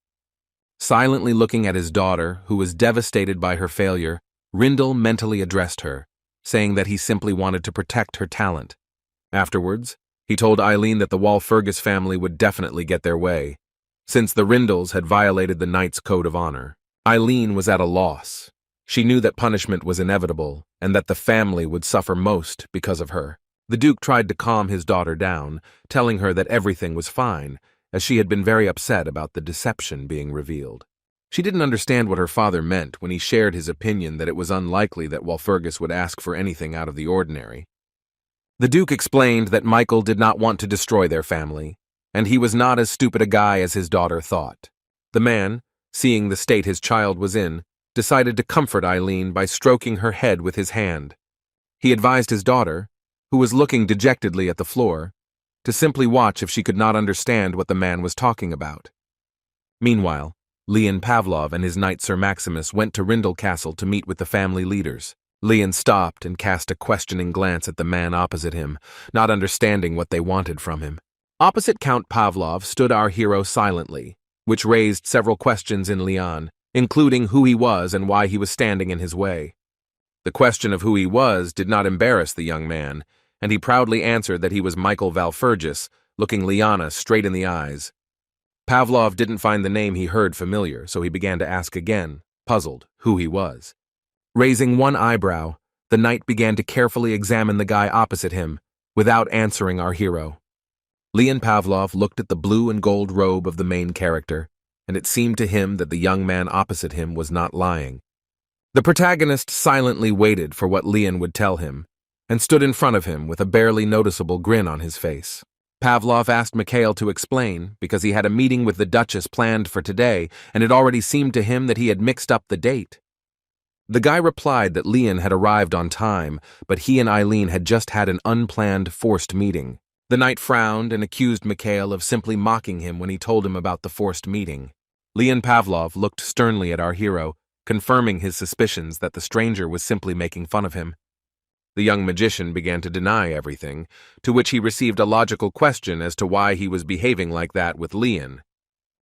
Silently looking at his daughter, who was devastated by her failure, Rindle mentally addressed her, saying that he simply wanted to protect her talent. Afterwards, he told Eileen that the Walpurgis family would definitely get their way, since the Rindles had violated the Knight's Code of Honor. Eileen was at a loss. She knew that punishment was inevitable, and that the family would suffer most because of her. The Duke tried to calm his daughter down, telling her that everything was fine, as she had been very upset about the deception being revealed. She didn't understand what her father meant when he shared his opinion that it was unlikely that Walpurgis would ask for anything out of the ordinary. The Duke explained that Michael did not want to destroy their family, and he was not as stupid a guy as his daughter thought. The man, seeing the state his child was in, decided to comfort Eileen by stroking her head with his hand. He advised his daughter, who was looking dejectedly at the floor, to simply watch if she could not understand what the man was talking about. Meanwhile, Leon Pavlov and his knight Sir Maximus went to Rindal Castle to meet with the family leaders. Leon stopped and cast a questioning glance at the man opposite him, not understanding what they wanted from him. Opposite Count Pavlov stood our hero silently, which raised several questions in Leon, including who he was and why he was standing in his way. The question of who he was did not embarrass the young man, and he proudly answered that he was Michael Valfergus, looking Liana straight in the eyes. Pavlov didn't find the name he heard familiar, so he began to ask again, puzzled, who he was. Raising one eyebrow, the knight began to carefully examine the guy opposite him, without answering our hero. Leon Pavlov looked at the blue and gold robe of the main character, and it seemed to him that the young man opposite him was not lying. The protagonist silently waited for what Leon would tell him, and stood in front of him with a barely noticeable grin on his face. Pavlov asked Mikhail to explain, because he had a meeting with the Duchess planned for today, and it already seemed to him that he had mixed up the date. The guy replied that Leon had arrived on time, but he and Eileen had just had an unplanned, forced meeting. The knight frowned and accused Mikhail of simply mocking him when he told him about the forced meeting. Leon Pavlov looked sternly at our hero, confirming his suspicions that the stranger was simply making fun of him. The young magician began to deny everything, to which he received a logical question as to why he was behaving like that with Leon.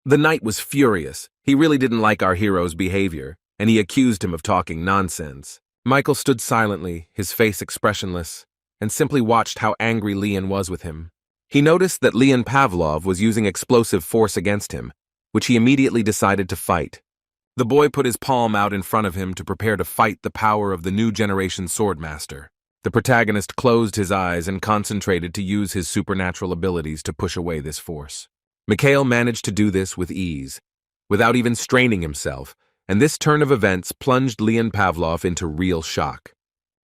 The knight was furious. He really didn't like our hero's behavior, and he accused him of talking nonsense. Michael stood silently, his face expressionless, and simply watched how angry Leon was with him. He noticed that Leon Pavlov was using explosive force against him, which he immediately decided to fight. The boy put his palm out in front of him to prepare to fight the power of the new generation swordmaster. The protagonist closed his eyes and concentrated to use his supernatural abilities to push away this force. Mikhail managed to do this with ease, without even straining himself, and this turn of events plunged Leon Pavlov into real shock.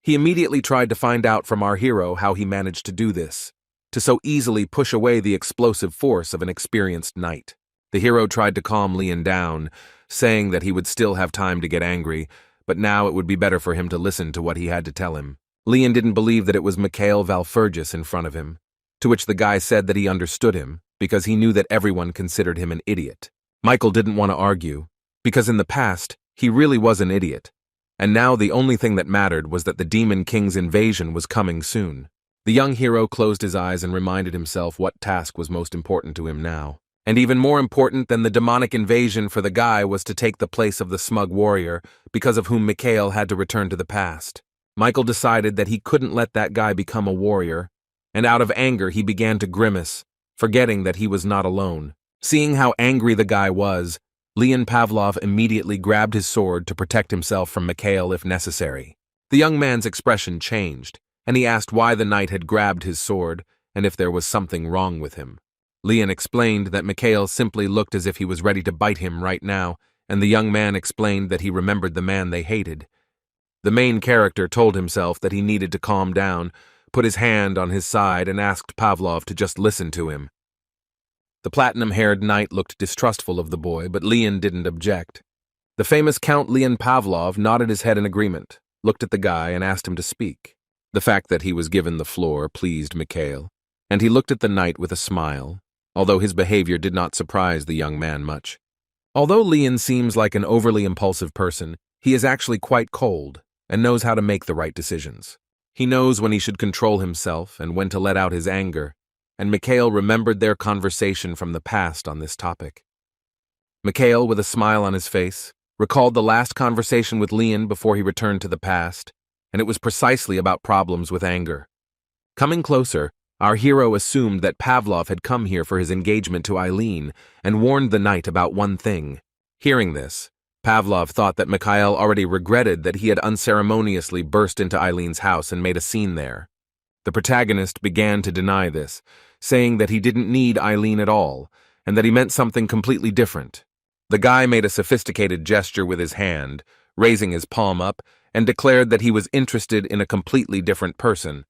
He immediately tried to find out from our hero how he managed to do this, to so easily push away the explosive force of an experienced knight. The hero tried to calm Leon down, saying that he would still have time to get angry, but now it would be better for him to listen to what he had to tell him. Leon didn't believe that it was Mikhail Valfergus in front of him, to which the guy said that he understood him, because he knew that everyone considered him an idiot. Michael didn't want to argue, because in the past, he really was an idiot, and now the only thing that mattered was that the Demon King's invasion was coming soon. The young hero closed his eyes and reminded himself what task was most important to him now. And even more important than the demonic invasion for the guy was to take the place of the smug warrior, because of whom Mikhail had to return to the past. Michael decided that he couldn't let that guy become a warrior, and out of anger he began to grimace, forgetting that he was not alone. Seeing how angry the guy was, Leon Pavlov immediately grabbed his sword to protect himself from Mikhail if necessary. The young man's expression changed, and he asked why the knight had grabbed his sword and if there was something wrong with him. Leon explained that Mikhail simply looked as if he was ready to bite him right now, and the young man explained that he remembered the man they hated. The main character told himself that he needed to calm down, put his hand on his side, and asked Pavlov to just listen to him. The platinum-haired knight looked distrustful of the boy, but Leon didn't object. The famous Count Leon Pavlov nodded his head in agreement, looked at the guy, and asked him to speak. The fact that he was given the floor pleased Mikhail, and he looked at the knight with a smile, although his behavior did not surprise the young man much. Although Leon seems like an overly impulsive person, he is actually quite cold and knows how to make the right decisions. He knows when he should control himself and when to let out his anger, and Mikhail remembered their conversation from the past on this topic. Mikhail, with a smile on his face, recalled the last conversation with Leon before he returned to the past, and it was precisely about problems with anger. Coming closer, our hero assumed that Pavlov had come here for his engagement to Eileen and warned the knight about one thing. Hearing this, Pavlov thought that Mikhail already regretted that he had unceremoniously burst into Eileen's house and made a scene there. The protagonist began to deny this, saying that he didn't need Eileen at all, and that he meant something completely different. The guy made a sophisticated gesture with his hand, raising his palm up, and declared that he was interested in a completely different person.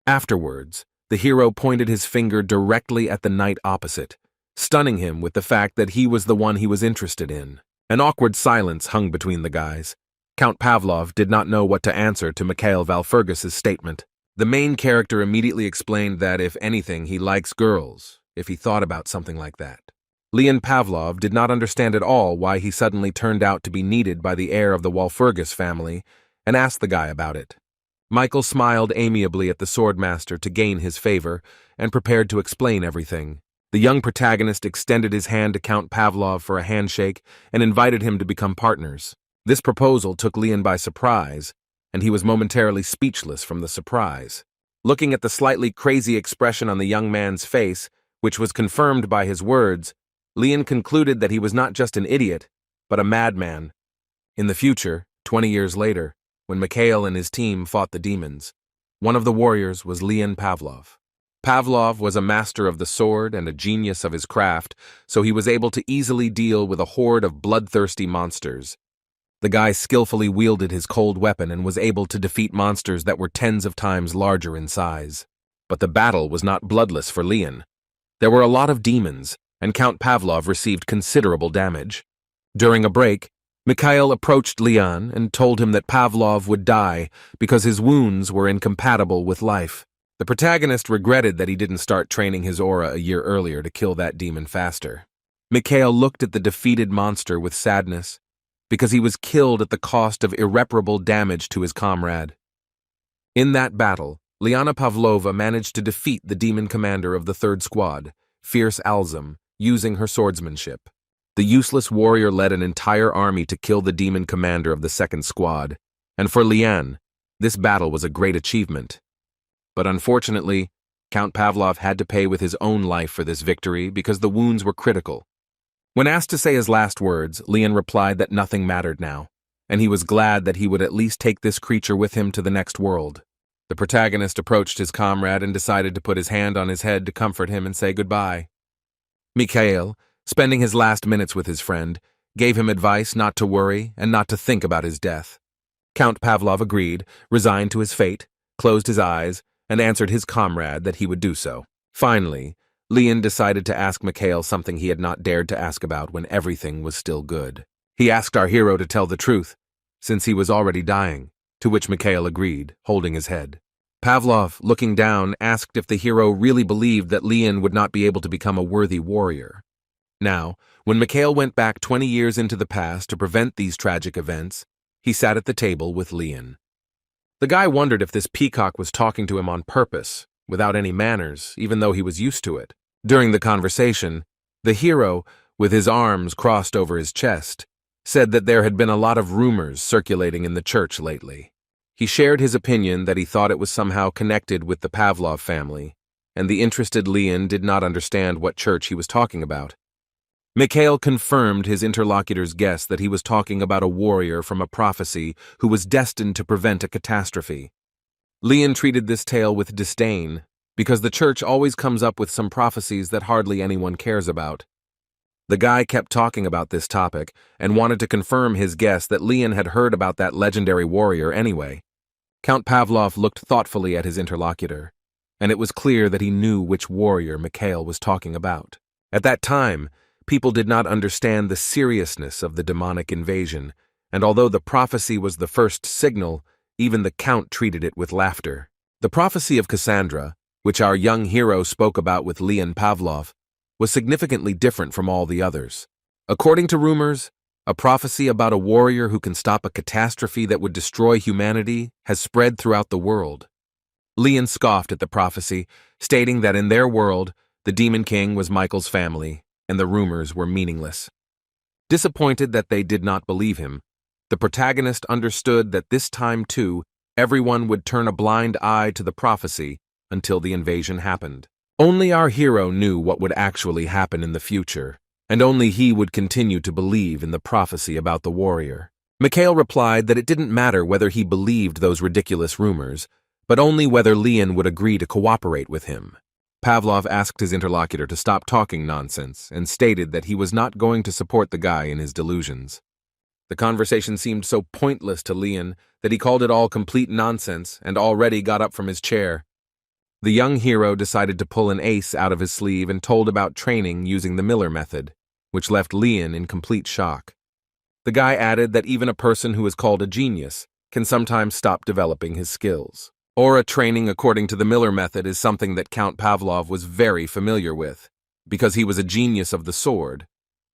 Afterwards, the hero pointed his finger directly at the knight opposite, stunning him with the fact that he was the one he was interested in. An awkward silence hung between the guys. Count Pavlov did not know what to answer to Mikhail Valfergus's statement. The main character immediately explained that, if anything, he likes girls, if he thought about something like that. Leon Pavlov did not understand at all why he suddenly turned out to be needed by the heir of the Walpurgis family, and asked the guy about it. Michael smiled amiably at the swordmaster to gain his favor, and prepared to explain everything. The young protagonist extended his hand to Count Pavlov for a handshake and invited him to become partners. This proposal took Leon by surprise, and he was momentarily speechless from the surprise. Looking at the slightly crazy expression on the young man's face, which was confirmed by his words, Leon concluded that he was not just an idiot, but a madman. In the future, 20 years later, when Mikhail and his team fought the demons, one of the warriors was Leon Pavlov. Pavlov was a master of the sword and a genius of his craft, so he was able to easily deal with a horde of bloodthirsty monsters. The guy skillfully wielded his cold weapon and was able to defeat monsters that were tens of times larger in size. But the battle was not bloodless for Leon. There were a lot of demons, and Count Pavlov received considerable damage. During a break, Mikhail approached Leon and told him that Pavlov would die because his wounds were incompatible with life. The protagonist regretted that he didn't start training his aura a year earlier to kill that demon faster. Mikhail looked at the defeated monster with sadness, because he was killed at the cost of irreparable damage to his comrade. In that battle, Liana Pavlova managed to defeat the demon commander of the third squad, Fierce Alzum, using her swordsmanship. The useless warrior led an entire army to kill the demon commander of the second squad, and for Lian, this battle was a great achievement. But unfortunately, Count Pavlov had to pay with his own life for this victory because the wounds were critical. When asked to say his last words, Leon replied that nothing mattered now, and he was glad that he would at least take this creature with him to the next world. The protagonist approached his comrade and decided to put his hand on his head to comfort him and say goodbye. Mikhail, spending his last minutes with his friend, gave him advice not to worry and not to think about his death. Count Pavlov agreed, resigned to his fate, closed his eyes, and answered his comrade that he would do so. Finally, Leon decided to ask Mikhail something he had not dared to ask about when everything was still good. He asked our hero to tell the truth, since he was already dying, to which Mikhail agreed, holding his head. Pavlov, looking down, asked if the hero really believed that Leon would not be able to become a worthy warrior. Now, when Mikhail went back 20 years into the past to prevent these tragic events, he sat at the table with Leon. The guy wondered if this peacock was talking to him on purpose, without any manners, even though he was used to it. During the conversation, the hero, with his arms crossed over his chest, said that there had been a lot of rumors circulating in the church lately. He shared his opinion that he thought it was somehow connected with the Pavlov family, and the interested Leon did not understand what church he was talking about. Mikhail confirmed his interlocutor's guess that he was talking about a warrior from a prophecy who was destined to prevent a catastrophe. Leon treated this tale with disdain, because the church always comes up with some prophecies that hardly anyone cares about. The guy kept talking about this topic and wanted to confirm his guess that Leon had heard about that legendary warrior anyway. Count Pavlov looked thoughtfully at his interlocutor, and it was clear that he knew which warrior Mikhail was talking about. At that time, people did not understand the seriousness of the demonic invasion, and although the prophecy was the first signal, even the Count treated it with laughter. The prophecy of Cassandra, which our young hero spoke about with Leon Pavlov, was significantly different from all the others. According to rumors, a prophecy about a warrior who can stop a catastrophe that would destroy humanity has spread throughout the world. Leon scoffed at the prophecy, stating that in their world, the Demon King was Michael's family, and the rumors were meaningless. Disappointed that they did not believe him, the protagonist understood that this time too, everyone would turn a blind eye to the prophecy until the invasion happened. Only our hero knew what would actually happen in the future, and only he would continue to believe in the prophecy about the warrior. Mikhail replied that it didn't matter whether he believed those ridiculous rumors, but only whether Leon would agree to cooperate with him. Pavlov asked his interlocutor to stop talking nonsense and stated that he was not going to support the guy in his delusions. The conversation seemed so pointless to Leon that he called it all complete nonsense and already got up from his chair. The young hero decided to pull an ace out of his sleeve and told about training using the Miller method, which left Leon in complete shock. The guy added that even a person who is called a genius can sometimes stop developing his skills. Aura training according to the Miller method is something that Count Pavlov was very familiar with, because he was a genius of the sword,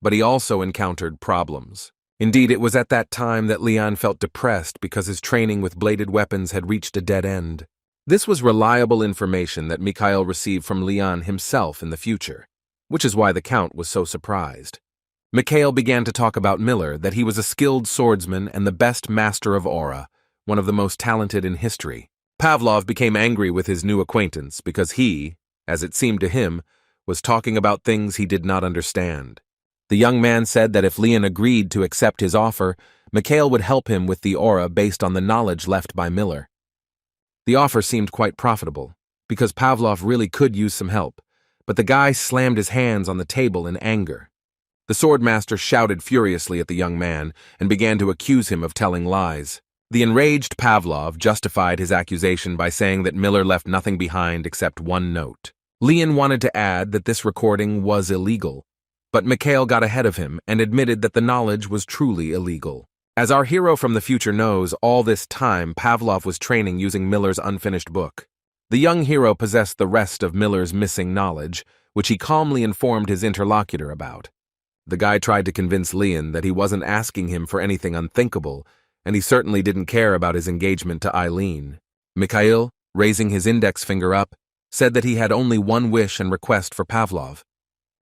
but he also encountered problems. Indeed, it was at that time that Leon felt depressed because his training with bladed weapons had reached a dead end. This was reliable information that Mikhail received from Leon himself in the future, which is why the Count was so surprised. Mikhail began to talk about Miller, that he was a skilled swordsman and the best master of aura, one of the most talented in history. Pavlov became angry with his new acquaintance because he, as it seemed to him, was talking about things he did not understand. The young man said that if Leon agreed to accept his offer, Mikhail would help him with the aura based on the knowledge left by Miller. The offer seemed quite profitable, because Pavlov really could use some help, but the guy slammed his hands on the table in anger. The swordmaster shouted furiously at the young man and began to accuse him of telling lies. The enraged Pavlov justified his accusation by saying that Miller left nothing behind except one note. Leon wanted to add that this recording was illegal, but Mikhail got ahead of him and admitted that the knowledge was truly illegal. As our hero from the future knows, all this time Pavlov was training using Miller's unfinished book. The young hero possessed the rest of Miller's missing knowledge, which he calmly informed his interlocutor about. The guy tried to convince Leon that he wasn't asking him for anything unthinkable, and he certainly didn't care about his engagement to Eileen. Mikhail, raising his index finger up, said that he had only one wish and request for Pavlov.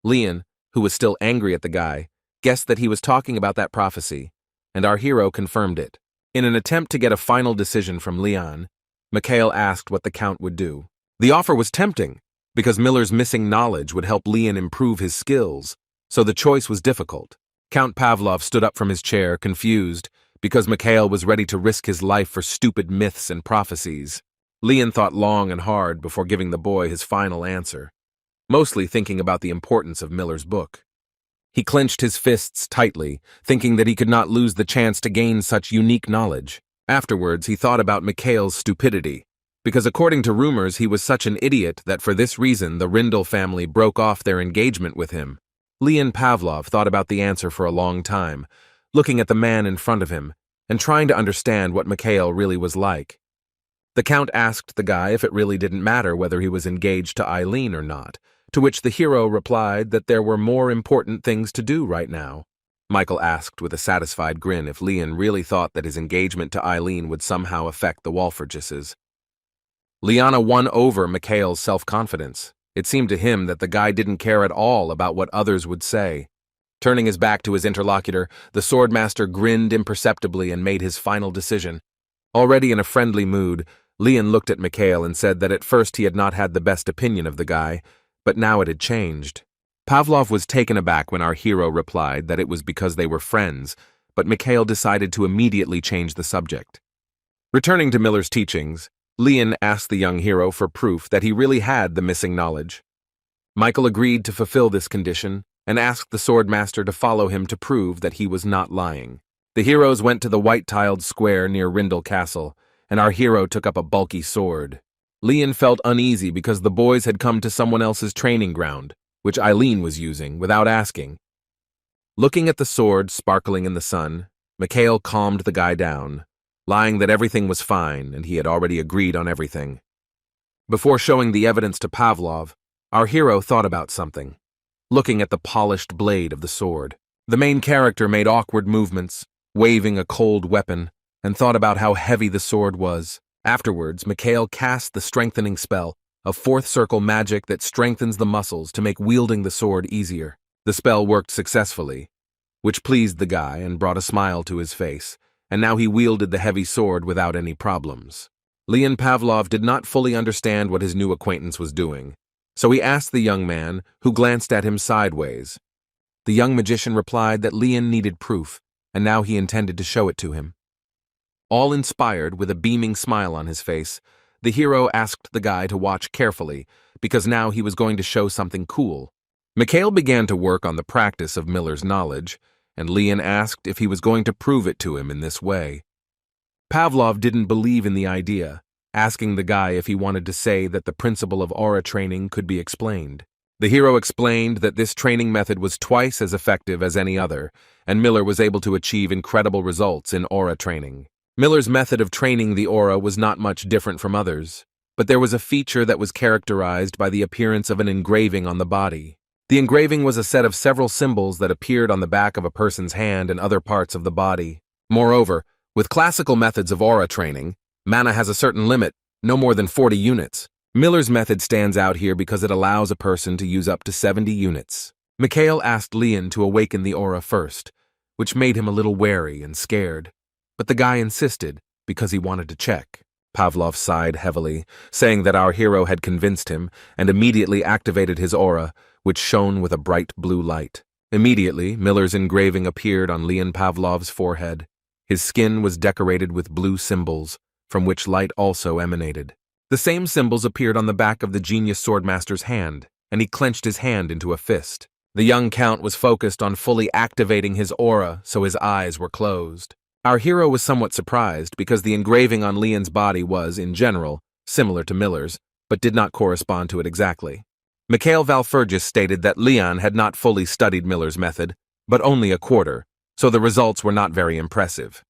Leon, who was still angry at the guy, guessed that he was talking about that prophecy, and our hero confirmed it. In an attempt to get a final decision from Leon, Mikhail asked what the Count would do. The offer was tempting, because Miller's missing knowledge would help Leon improve his skills, so the choice was difficult. Count Pavlov stood up from his chair, confused, because Mikhail was ready to risk his life for stupid myths and prophecies. Leon thought long and hard before giving the boy his final answer, mostly thinking about the importance of Miller's book. He clenched his fists tightly, thinking that he could not lose the chance to gain such unique knowledge. Afterwards, he thought about Mikhail's stupidity, because according to rumors, he was such an idiot that for this reason the Rindel family broke off their engagement with him. Leon Pavlov thought about the answer for a long time, looking at the man in front of him and trying to understand what Mikhail really was like. The Count asked the guy if it really didn't matter whether he was engaged to Eileen or not, to which the hero replied that there were more important things to do right now. Michael asked with a satisfied grin if Leon really thought that his engagement to Eileen would somehow affect the Walfurgises. Liana won over Mikhail's self-confidence. It seemed to him that the guy didn't care at all about what others would say. Turning his back to his interlocutor, the swordmaster grinned imperceptibly and made his final decision. Already in a friendly mood, Leon looked at Mikhail and said that at first he had not had the best opinion of the guy, but now it had changed. Pavlov was taken aback when our hero replied that it was because they were friends, but Mikhail decided to immediately change the subject. Returning to Miller's teachings, Leon asked the young hero for proof that he really had the missing knowledge. Michael agreed to fulfill this condition and asked the swordmaster to follow him to prove that he was not lying. The heroes went to the white-tiled square near Rindel Castle, and our hero took up a bulky sword. Leon felt uneasy because the boys had come to someone else's training ground, which Eileen was using, without asking. Looking at the sword sparkling in the sun, Mikhail calmed the guy down, lying that everything was fine and he had already agreed on everything. Before showing the evidence to Pavlov, our hero thought about something. Looking at the polished blade of the sword, the main character made awkward movements, waving a cold weapon, and thought about how heavy the sword was. Afterwards, Mikhail cast the strengthening spell, a fourth circle magic that strengthens the muscles to make wielding the sword easier. The spell worked successfully, which pleased the guy and brought a smile to his face, and now he wielded the heavy sword without any problems. Leon Pavlov did not fully understand what his new acquaintance was doing, so he asked the young man, who glanced at him sideways. The young magician replied that Leon needed proof, and now he intended to show it to him. All inspired, with a beaming smile on his face, the hero asked the guy to watch carefully, because now he was going to show something cool. Mikhail began to work on the practice of Miller's knowledge, and Leon asked if he was going to prove it to him in this way. Pavlov didn't believe in the idea, asking the guy if he wanted to say that the principle of aura training could be explained. The hero explained that this training method was twice as effective as any other, and Miller was able to achieve incredible results in aura training. Miller's method of training the aura was not much different from others, but there was a feature that was characterized by the appearance of an engraving on the body. The engraving was a set of several symbols that appeared on the back of a person's hand and other parts of the body. Moreover, with classical methods of aura training, mana has a certain limit, no more than 40 units. Miller's method stands out here because it allows a person to use up to 70 units. Mikhail asked Leon to awaken the aura first, which made him a little wary and scared. But the guy insisted because he wanted to check. Pavlov sighed heavily, saying that our hero had convinced him, and immediately activated his aura, which shone with a bright blue light. Immediately, Miller's engraving appeared on Leon Pavlov's forehead. His skin was decorated with blue symbols, from which light also emanated. The same symbols appeared on the back of the genius swordmaster's hand, and he clenched his hand into a fist. The young count was focused on fully activating his aura, so his eyes were closed. Our hero was somewhat surprised because the engraving on Leon's body was, in general, similar to Miller's, but did not correspond to it exactly. Mikhail Valfergis stated that Leon had not fully studied Miller's method, but only a quarter, so the results were not very impressive.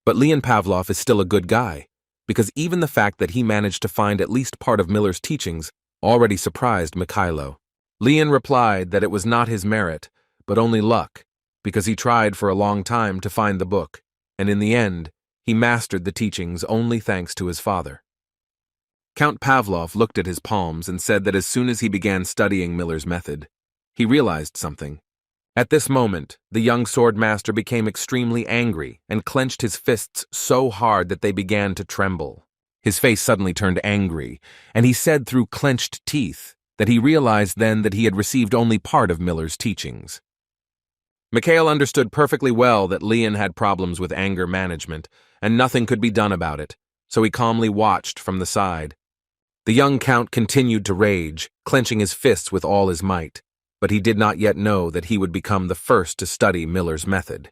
But Leon Pavlov is still a good guy, because even the fact that he managed to find at least part of Miller's teachings already surprised Mikhailo. Leon replied that it was not his merit, but only luck, because he tried for a long time to find the book, and in the end, he mastered the teachings only thanks to his father. Count Pavlov looked at his palms and said that as soon as he began studying Miller's method, he realized something. At this moment, the young swordmaster became extremely angry and clenched his fists so hard that they began to tremble. His face suddenly turned angry, and he said through clenched teeth that he realized then that he had received only part of Miller's teachings. Mikhail understood perfectly well that Leon had problems with anger management, and nothing could be done about it, so he calmly watched from the side. The young count continued to rage, clenching his fists with all his might, but he did not yet know that he would become the first to study Miller's method.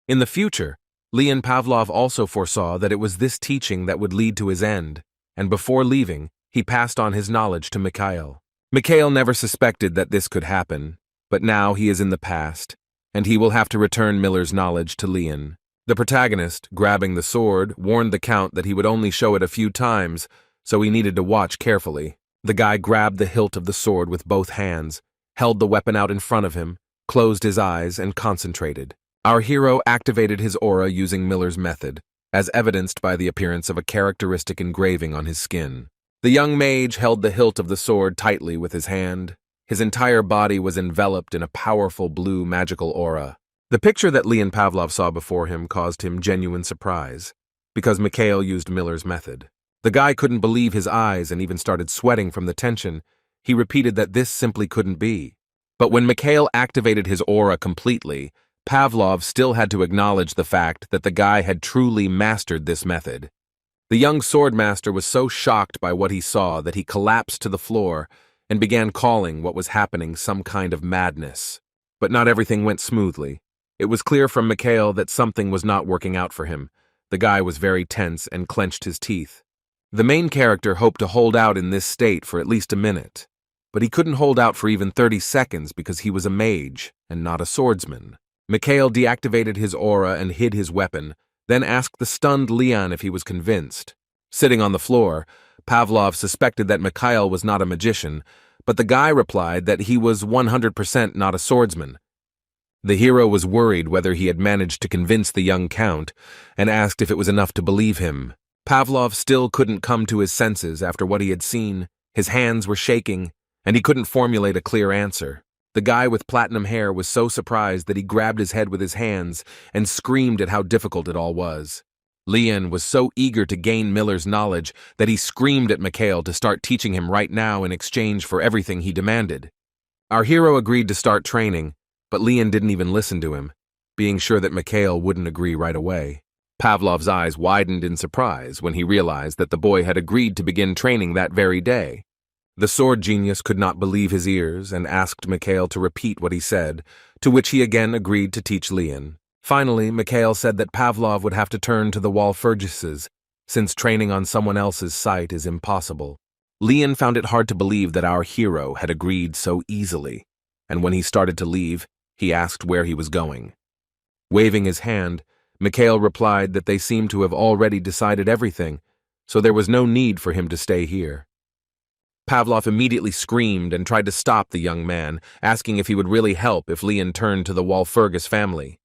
In the future, Leon Pavlov also foresaw that it was this teaching that would lead to his end, and before leaving, he passed on his knowledge to Mikhail. Mikhail never suspected that this could happen, but now he is in the past, and he will have to return Miller's knowledge to Leon. The protagonist, grabbing the sword, warned the count that he would only show it a few times, so he needed to watch carefully. The guy grabbed the hilt of the sword with both hands, held the weapon out in front of him, closed his eyes, and concentrated. Our hero activated his aura using Miller's method, as evidenced by the appearance of a characteristic engraving on his skin. The young mage held the hilt of the sword tightly with his hand. His entire body was enveloped in a powerful blue magical aura. The picture that Leon Pavlov saw before him caused him genuine surprise, because Mikhail used Miller's method. The guy couldn't believe his eyes and even started sweating from the tension. He repeated that this simply couldn't be. But when Mikhail activated his aura completely, Pavlov still had to acknowledge the fact that the guy had truly mastered this method. The young swordmaster was so shocked by what he saw that he collapsed to the floor and began calling what was happening some kind of madness. But not everything went smoothly. It was clear from Mikhail that something was not working out for him. The guy was very tense and clenched his teeth. The main character hoped to hold out in this state for at least a minute, but he couldn't hold out for even 30 seconds because he was a mage and not a swordsman. Mikhail deactivated his aura and hid his weapon, then asked the stunned Leon if he was convinced. Sitting on the floor, Pavlov suspected that Mikhail was not a magician, but the guy replied that he was 100% not a swordsman. The hero was worried whether he had managed to convince the young count and asked if it was enough to believe him. Pavlov still couldn't come to his senses after what he had seen. His hands were shaking, and he couldn't formulate a clear answer. The guy with platinum hair was so surprised that he grabbed his head with his hands and screamed at how difficult it all was. Leon was so eager to gain Miller's knowledge that he screamed at Mikhail to start teaching him right now in exchange for everything he demanded. Our hero agreed to start training, but Leon didn't even listen to him, being sure that Mikhail wouldn't agree right away. Pavlov's eyes widened in surprise when he realized that the boy had agreed to begin training that very day. The sword genius could not believe his ears and asked Mikhail to repeat what he said, to which he again agreed to teach Leon. Finally, Mikhail said that Pavlov would have to turn to the Walfurgises, since training on someone else's site is impossible. Leon found it hard to believe that our hero had agreed so easily, and when he started to leave, he asked where he was going. Waving his hand, Mikhail replied that they seemed to have already decided everything, so there was no need for him to stay here. Pavlov immediately screamed and tried to stop the young man, asking if he would really help if Leon turned to the Walpurgis family.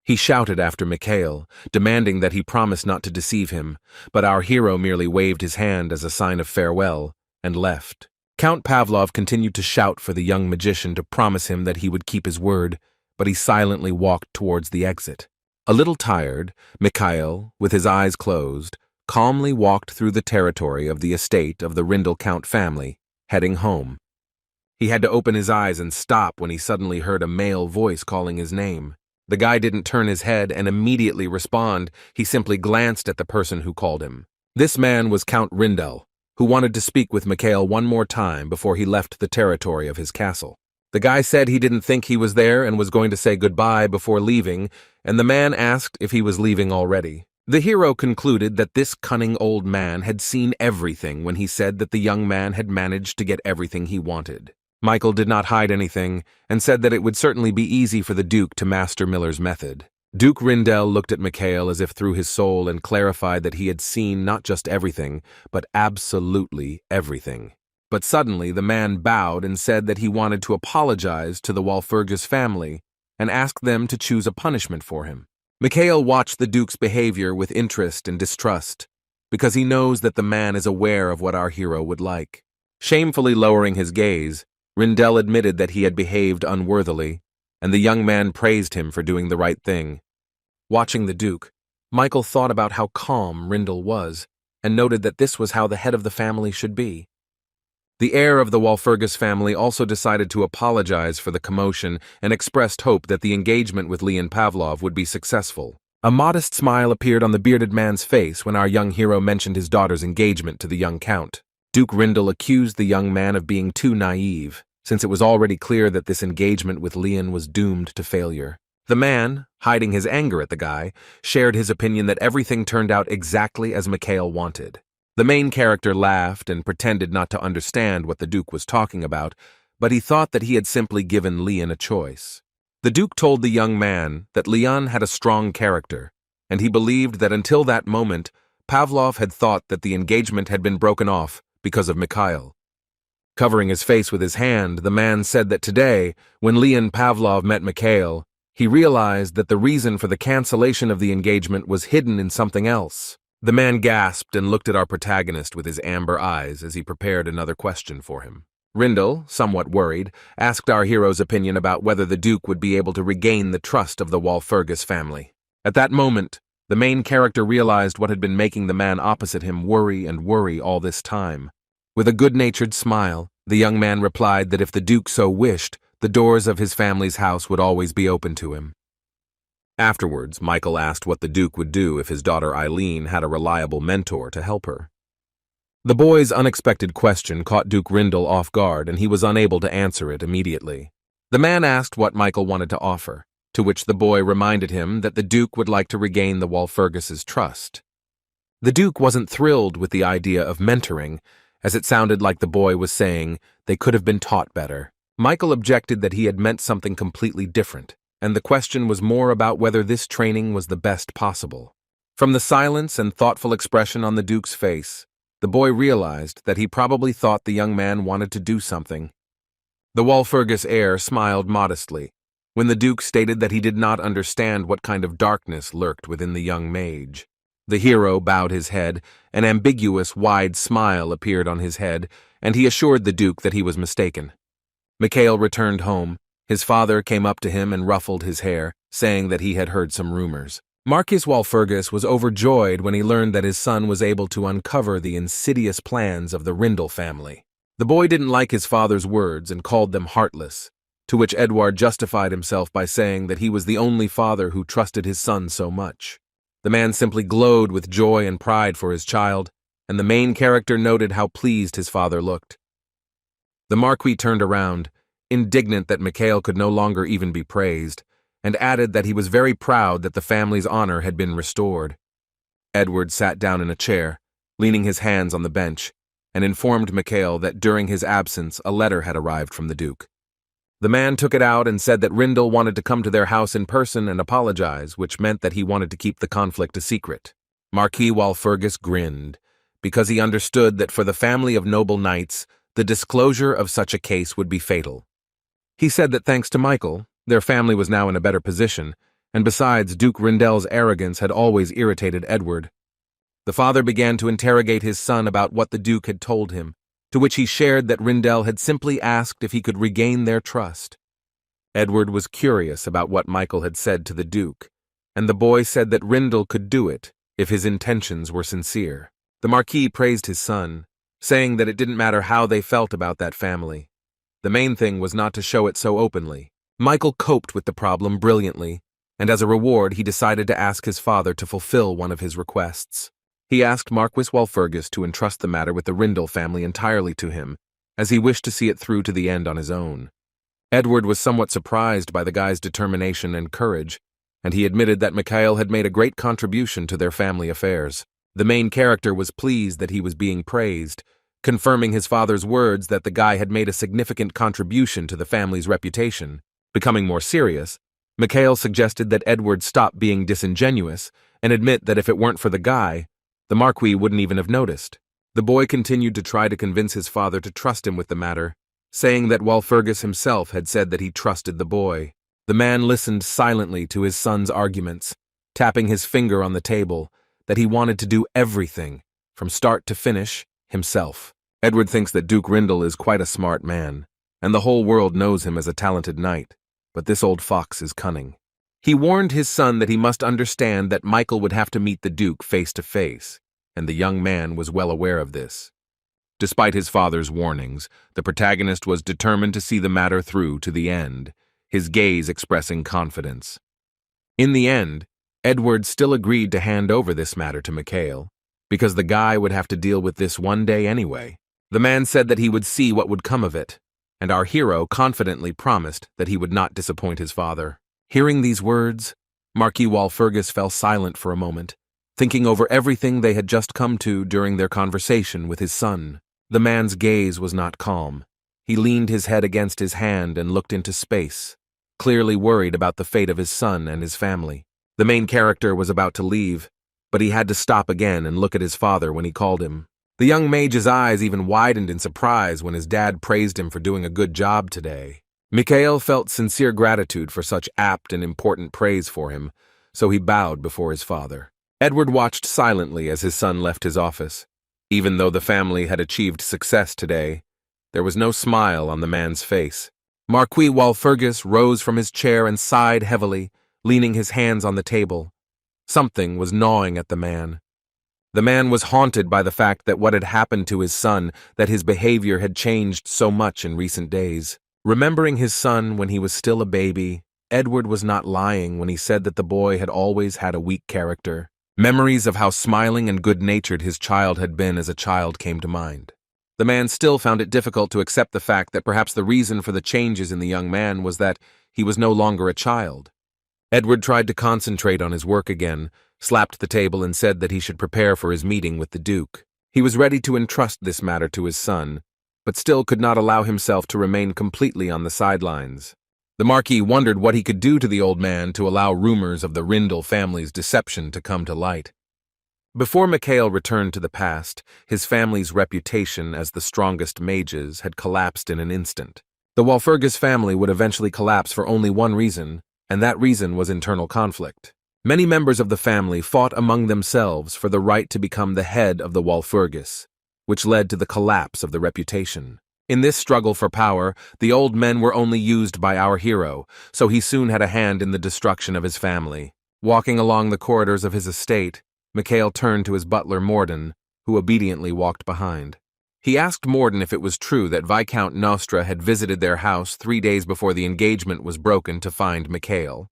He shouted after Mikhail, demanding that he promise not to deceive him, but our hero merely waved his hand as a sign of farewell and left. Count Pavlov continued to shout for the young magician to promise him that he would keep his word, but he silently walked towards the exit. A little tired, Mikhail, with his eyes closed, calmly walked through the territory of the estate of the Rindel Count family, heading home. He had to open his eyes and stop when he suddenly heard a male voice calling his name. The guy didn't turn his head and immediately respond, he simply glanced at the person who called him. This man was Count Rindel, who wanted to speak with Mikhail one more time before he left the territory of his castle. The guy said he didn't think he was there and was going to say goodbye before leaving, and the man asked if he was leaving already. The hero concluded that this cunning old man had seen everything when he said that the young man had managed to get everything he wanted. Michael did not hide anything and said that it would certainly be easy for the Duke to master Miller's method. Duke Rindel looked at Mikhail as if through his soul and clarified that he had seen not just everything, but absolutely everything. But suddenly the man bowed and said that he wanted to apologize to the Walpurgis family and ask them to choose a punishment for him. Mikhail watched the Duke's behavior with interest and distrust, because he knows that the man is aware of what our hero would like. Shamefully lowering his gaze, Rindel admitted that he had behaved unworthily, and the young man praised him for doing the right thing. Watching the Duke, Michael thought about how calm Rindel was, and noted that this was how the head of the family should be. The heir of the Walpurgis family also decided to apologize for the commotion and expressed hope that the engagement with Leon Pavlov would be successful. A modest smile appeared on the bearded man's face when our young hero mentioned his daughter's engagement to the young count. Duke Rindel accused the young man of being too naive, since it was already clear that this engagement with Leon was doomed to failure. The man, hiding his anger at the guy, shared his opinion that everything turned out exactly as Mikhail wanted. The main character laughed and pretended not to understand what the Duke was talking about, but he thought that he had simply given Leon a choice. The Duke told the young man that Leon had a strong character, and he believed that until that moment, Pavlov had thought that the engagement had been broken off because of Mikhail. Covering his face with his hand, the man said that today, when Leon Pavlov met Mikhail, he realized that the reason for the cancellation of the engagement was hidden in something else. The man gasped and looked at our protagonist with his amber eyes as he prepared another question for him. Rindel, somewhat worried, asked our hero's opinion about whether the Duke would be able to regain the trust of the Walpurgis family. At that moment, the main character realized what had been making the man opposite him worry and worry all this time. With a good-natured smile, the young man replied that if the Duke so wished, the doors of his family's house would always be open to him. Afterwards, Michael asked what the Duke would do if his daughter Eileen had a reliable mentor to help her. The boy's unexpected question caught Duke Rindel off guard, and he was unable to answer it immediately. The man asked what Michael wanted to offer, to which the boy reminded him that the Duke would like to regain the Walpurgis' trust. The Duke wasn't thrilled with the idea of mentoring, as it sounded like the boy was saying they could have been taught better. Michael objected that he had meant something completely different, and the question was more about whether this training was the best possible. From the silence and thoughtful expression on the Duke's face, the boy realized that he probably thought the young man wanted to do something. The Walpurgis heir smiled modestly when the Duke stated that he did not understand what kind of darkness lurked within the young mage. The hero bowed his head, an ambiguous, wide smile appeared on his head, and he assured the Duke that he was mistaken. Mikhail returned home. His father came up to him and ruffled his hair, saying that he had heard some rumors. Marquis Walpurgis was overjoyed when he learned that his son was able to uncover the insidious plans of the Rindel family. The boy didn't like his father's words and called them heartless, to which Edward justified himself by saying that he was the only father who trusted his son so much. The man simply glowed with joy and pride for his child, and the main character noted how pleased his father looked. The Marquis turned around, indignant that Mikhail could no longer even be praised, and added that he was very proud that the family's honor had been restored. Edward sat down in a chair, leaning his hands on the bench, and informed Mikhail that during his absence a letter had arrived from the Duke. The man took it out and said that Rindal wanted to come to their house in person and apologize, which meant that he wanted to keep the conflict a secret. Marquis Walpurgis grinned, because he understood that for the family of noble knights, the disclosure of such a case would be fatal. He said that thanks to Michael, their family was now in a better position, and besides, Duke Rindel's arrogance had always irritated Edward. The father began to interrogate his son about what the Duke had told him, to which he shared that Rindel had simply asked if he could regain their trust. Edward was curious about what Michael had said to the Duke, and the boy said that Rindel could do it if his intentions were sincere. The Marquis praised his son, saying that it didn't matter how they felt about that family. The main thing was not to show it so openly. Michael coped with the problem brilliantly, and as a reward he decided to ask his father to fulfill one of his requests. He asked Marquis Walpurgis to entrust the matter with the Rindel family entirely to him, as he wished to see it through to the end on his own. Edward was somewhat surprised by the guy's determination and courage, and he admitted that Mikhail had made a great contribution to their family affairs. The main character was pleased that he was being praised, confirming his father's words that the guy had made a significant contribution to the family's reputation. Becoming more serious, Mikhail suggested that Edward stop being disingenuous and admit that if it weren't for the guy, the Marquis wouldn't even have noticed. The boy continued to try to convince his father to trust him with the matter, saying that Walpurgis himself had said that he trusted the boy. The man listened silently to his son's arguments, tapping his finger on the table, that he wanted to do everything, from start to finish, himself. Edward thinks that Duke Rindel is quite a smart man, and the whole world knows him as a talented knight, but this old fox is cunning. He warned his son that he must understand that Michael would have to meet the Duke face to face, and the young man was well aware of this. Despite his father's warnings, the protagonist was determined to see the matter through to the end, his gaze expressing confidence. In the end, Edward still agreed to hand over this matter to Mikhail, because the guy would have to deal with this one day anyway. The man said that he would see what would come of it, and our hero confidently promised that he would not disappoint his father. Hearing these words, Marquis Walpurgis fell silent for a moment, thinking over everything they had just come to during their conversation with his son. The man's gaze was not calm. He leaned his head against his hand and looked into space, clearly worried about the fate of his son and his family. The main character was about to leave, but he had to stop again and look at his father when he called him. The young mage's eyes even widened in surprise when his dad praised him for doing a good job today. Mikhail felt sincere gratitude for such apt and important praise for him, so he bowed before his father. Edward watched silently as his son left his office. Even though the family had achieved success today, there was no smile on the man's face. Marquis Walpurgis rose from his chair and sighed heavily, leaning his hands on the table. Something was gnawing at the man. The man was haunted by the fact that what had happened to his son, that his behavior had changed so much in recent days. Remembering his son when he was still a baby, Edward was not lying when he said that the boy had always had a weak character. Memories of how smiling and good-natured his child had been as a child came to mind. The man still found it difficult to accept the fact that perhaps the reason for the changes in the young man was that he was no longer a child. Edward tried to concentrate on his work again, slapped the table and said that he should prepare for his meeting with the Duke. He was ready to entrust this matter to his son, but still could not allow himself to remain completely on the sidelines. The Marquis wondered what he could do to the old man to allow rumors of the Rindel family's deception to come to light. Before Mikhail returned to the past, his family's reputation as the strongest mages had collapsed in an instant. The Walpurgis family would eventually collapse for only one reason, and that reason was internal conflict. Many members of the family fought among themselves for the right to become the head of the Walpurgis, which led to the collapse of the reputation. In this struggle for power, the old men were only used by our hero, so he soon had a hand in the destruction of his family. Walking along the corridors of his estate, Mikhail turned to his butler Morden, who obediently walked behind. He asked Morden if it was true that Viscount Nostra had visited their house 3 days before the engagement was broken to find Mikhail.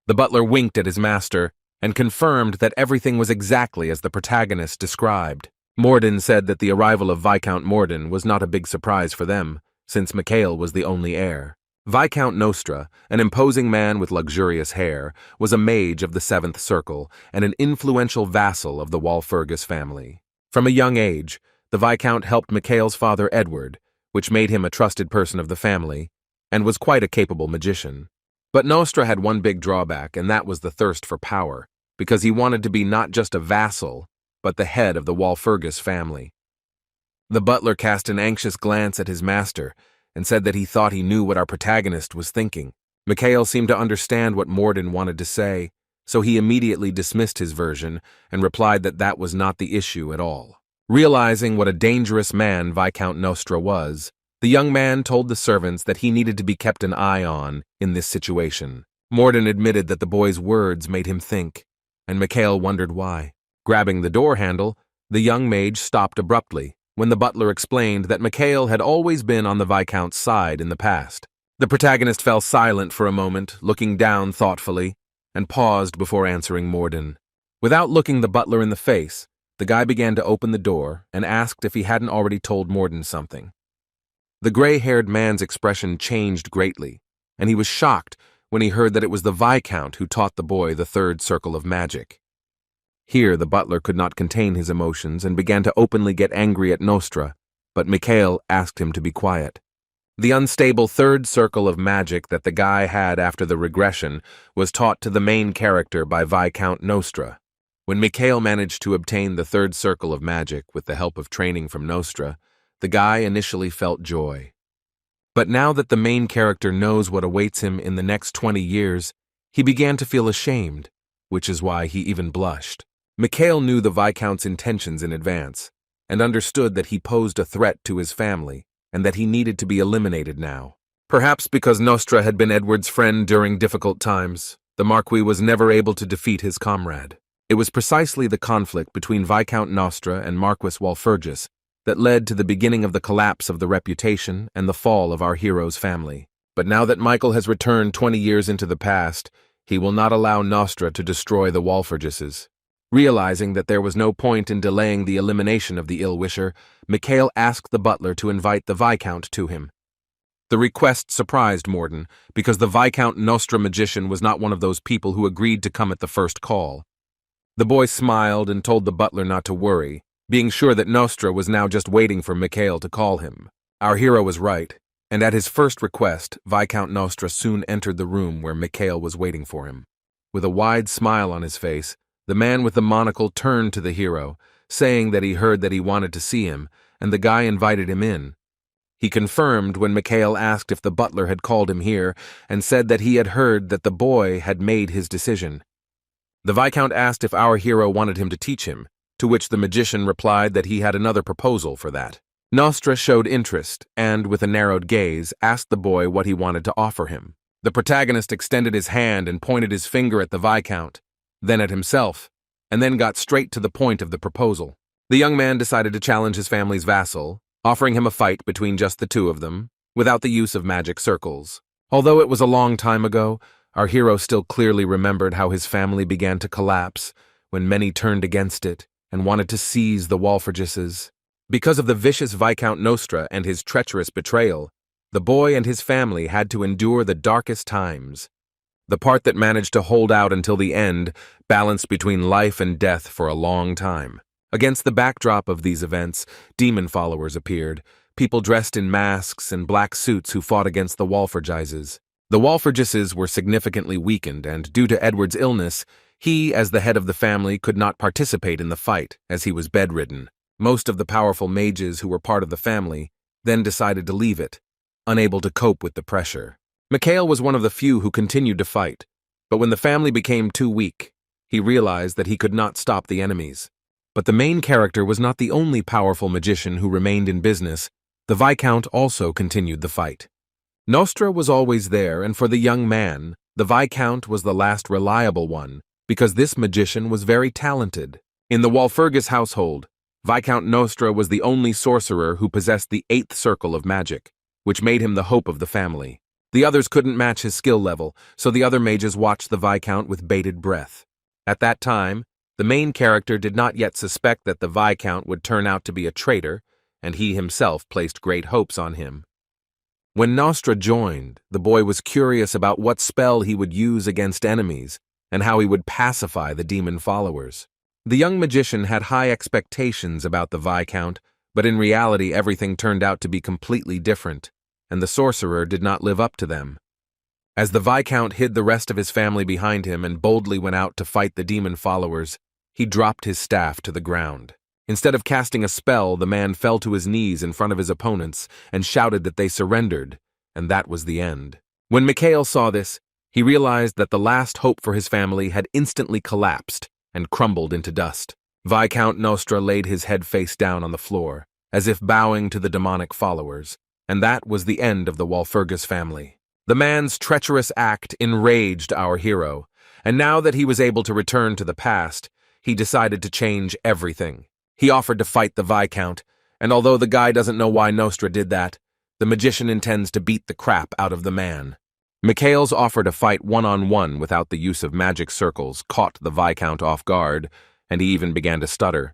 The butler winked at his master and confirmed that everything was exactly as the protagonist described. Morden said that the arrival of Viscount Morden was not a big surprise for them, since Mikhail was the only heir. Viscount Nostra, an imposing man with luxurious hair, was a mage of the 7th Circle and an influential vassal of the Walpurgis family. From a young age, The Viscount helped Mikhail's father Edward, which made him a trusted person of the family, and was quite a capable magician. But Nostra had one big drawback, and that was the thirst for power, because he wanted to be not just a vassal, but the head of the Walpurgis family. The butler cast an anxious glance at his master and said that he thought he knew what our protagonist was thinking. Mikhail seemed to understand what Morden wanted to say, so he immediately dismissed his version and replied that that was not the issue at all. Realizing what a dangerous man Viscount Nostra was, the young man told the servants that he needed to be kept an eye on in this situation. Morden admitted that the boy's words made him think, and Mikhail wondered why. Grabbing the door handle, the young mage stopped abruptly when the butler explained that Mikhail had always been on the Viscount's side in the past. The protagonist fell silent for a moment, looking down thoughtfully, and paused before answering Morden. Without looking the butler in the face, the guy began to open the door and asked if he hadn't already told Morden something. The gray-haired man's expression changed greatly, and he was shocked when he heard that it was the Viscount who taught the boy the third circle of magic. Here the butler could not contain his emotions and began to openly get angry at Nostra, but Mikhail asked him to be quiet. The unstable third circle of magic that the guy had after the regression was taught to the main character by Viscount Nostra. When Mikhail managed to obtain the third circle of magic with the help of training from Nostra, the guy initially felt joy. But now that the main character knows what awaits him in the next 20 years, he began to feel ashamed, which is why he even blushed. Mikhail knew the Viscount's intentions in advance, and understood that he posed a threat to his family, and that he needed to be eliminated now. Perhaps because Nostra had been Edward's friend during difficult times, the Marquis was never able to defeat his comrade. It was precisely the conflict between Viscount Nostra and Marquis Walpurgis that led to the beginning of the collapse of the reputation and the fall of our hero's family. But now that Michael has returned 20 years into the past, he will not allow Nostra to destroy the Walpurgises. Realizing that there was no point in delaying the elimination of the ill-wisher, Mikhail asked the butler to invite the Viscount to him. The request surprised Morden, because the Viscount Nostra magician was not one of those people who agreed to come at the first call. The boy smiled and told the butler not to worry, being sure that Nostra was now just waiting for Mikhail to call him. Our hero was right, and at his first request, Viscount Nostra soon entered the room where Mikhail was waiting for him. With a wide smile on his face, the man with the monocle turned to the hero, saying that he heard that he wanted to see him, and the guy invited him in. He confirmed when Mikhail asked if the butler had called him here, and said that he had heard that the boy had made his decision. The Viscount asked if our hero wanted him to teach him, to which the magician replied that he had another proposal for that. Nostra showed interest, and, with a narrowed gaze, asked the boy what he wanted to offer him. The protagonist extended his hand and pointed his finger at the Viscount, then at himself, and then got straight to the point of the proposal. The young man decided to challenge his family's vassal, offering him a fight between just the two of them, without the use of magic circles. Although it was a long time ago, our hero still clearly remembered how his family began to collapse when many turned against it and wanted to seize the Walpurgises. Because of the vicious Viscount Nostra and his treacherous betrayal, the boy and his family had to endure the darkest times. The part that managed to hold out until the end balanced between life and death for a long time. Against the backdrop of these events, demon followers appeared, people dressed in masks and black suits who fought against the Walpurgises. The Walpurgises were significantly weakened, and due to Edward's illness, he, as the head of the family, could not participate in the fight, as he was bedridden. Most of the powerful mages who were part of the family then decided to leave it, unable to cope with the pressure. Mikhail was one of the few who continued to fight, but when the family became too weak, he realized that he could not stop the enemies. But the main character was not the only powerful magician who remained in business. The Viscount also continued the fight. Nostra was always there, and for the young man, the Viscount was the last reliable one, because this magician was very talented. In the Walpurgis household, Viscount Nostra was the only sorcerer who possessed the 8th circle of magic, which made him the hope of the family. The others couldn't match his skill level, so the other mages watched the Viscount with bated breath. At that time, the main character did not yet suspect that the Viscount would turn out to be a traitor, and he himself placed great hopes on him. When Nostra joined, the boy was curious about what spell he would use against enemies and how he would pacify the demon followers. The young magician had high expectations about the Viscount, But in reality, everything turned out to be completely different, and the sorcerer did not live up to them. As the Viscount hid the rest of his family behind him and boldly went out to fight the demon followers, he dropped his staff to the ground. Instead of casting a spell, the man fell to his knees in front of his opponents and shouted that they surrendered, and that was the end. When Mikhail saw this, he realized that the last hope for his family had instantly collapsed and crumbled into dust. Viscount Nostra laid his head face down on the floor, as if bowing to the demonic followers, and that was the end of the Walpurgis family. The man's treacherous act enraged our hero, and now that he was able to return to the past, he decided to change everything. He offered to fight the Viscount, and although the guy doesn't know why Nostra did that, the magician intends to beat the crap out of the man. Mikhail's offer to fight one-on-one without the use of magic circles caught the Viscount off guard, and he even began to stutter.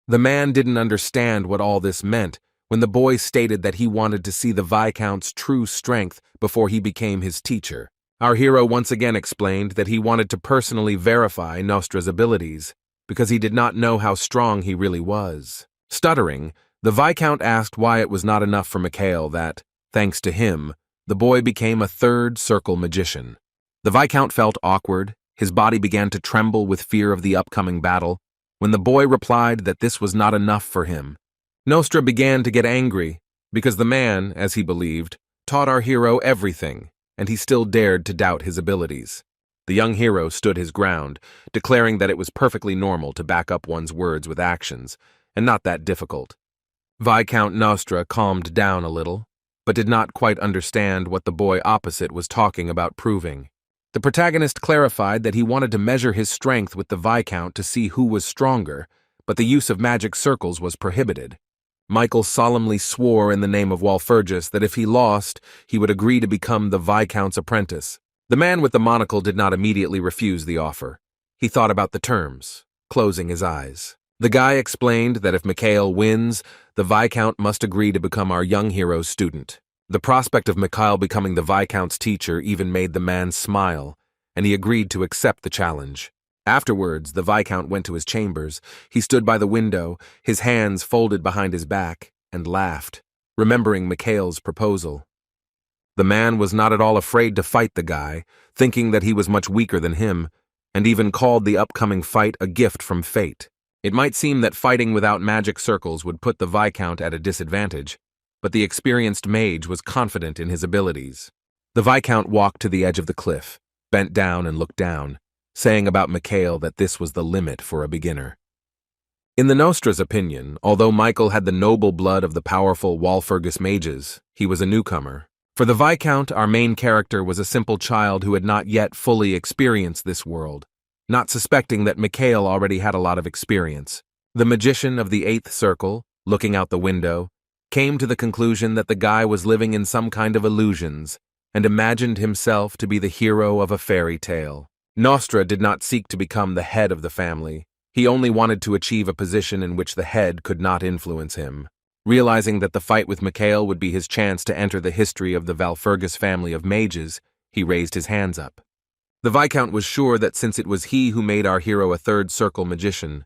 The man didn't understand what all this meant when the boy stated that he wanted to see the Viscount's true strength before he became his teacher. Our hero once again explained that he wanted to personally verify Nostra's abilities, because he did not know how strong he really was. Stuttering, the Viscount asked why it was not enough for Mikhail that, thanks to him, the boy became a third circle magician. The Viscount felt awkward, his body began to tremble with fear of the upcoming battle, when the boy replied that this was not enough for him. Nostra began to get angry, because the man, as he believed, taught our hero everything, and he still dared to doubt his abilities. The young hero stood his ground, declaring that it was perfectly normal to back up one's words with actions, and not that difficult. Viscount Nostra calmed down a little, but did not quite understand what the boy opposite was talking about proving. The protagonist clarified that he wanted to measure his strength with the Viscount to see who was stronger, but the use of magic circles was prohibited. Michael solemnly swore in the name of Walpurgis that if he lost, he would agree to become the Viscount's apprentice. The man with the monocle did not immediately refuse the offer. He thought about the terms, closing his eyes. The guy explained that if Mikhail wins, the Viscount must agree to become our young hero's student. The prospect of Mikhail becoming the Viscount's teacher even made the man smile, and he agreed to accept the challenge. Afterwards, the Viscount went to his chambers. He stood by the window, his hands folded behind his back, and laughed, remembering Mikhail's proposal. The man was not at all afraid to fight the guy, thinking that he was much weaker than him, and even called the upcoming fight a gift from fate. It might seem that fighting without magic circles would put the Viscount at a disadvantage, but the experienced mage was confident in his abilities. The Viscount walked to the edge of the cliff, bent down and looked down, saying about Mikhail that this was the limit for a beginner. In the Nostra's opinion, although Michael had the noble blood of the powerful Walpurgis mages, he was a newcomer. For the Viscount, our main character was a simple child who had not yet fully experienced this world, not suspecting that Mikhail already had a lot of experience. The magician of the 8th circle, looking out the window, came to the conclusion that the guy was living in some kind of illusions and imagined himself to be the hero of a fairy tale. Nostra did not seek to become the head of the family. He only wanted to achieve a position in which the head could not influence him. Realizing that the fight with Mikhail would be his chance to enter the history of the Walpurgis family of mages, he raised his hands up. The Viscount was sure that since it was he who made our hero a third circle magician,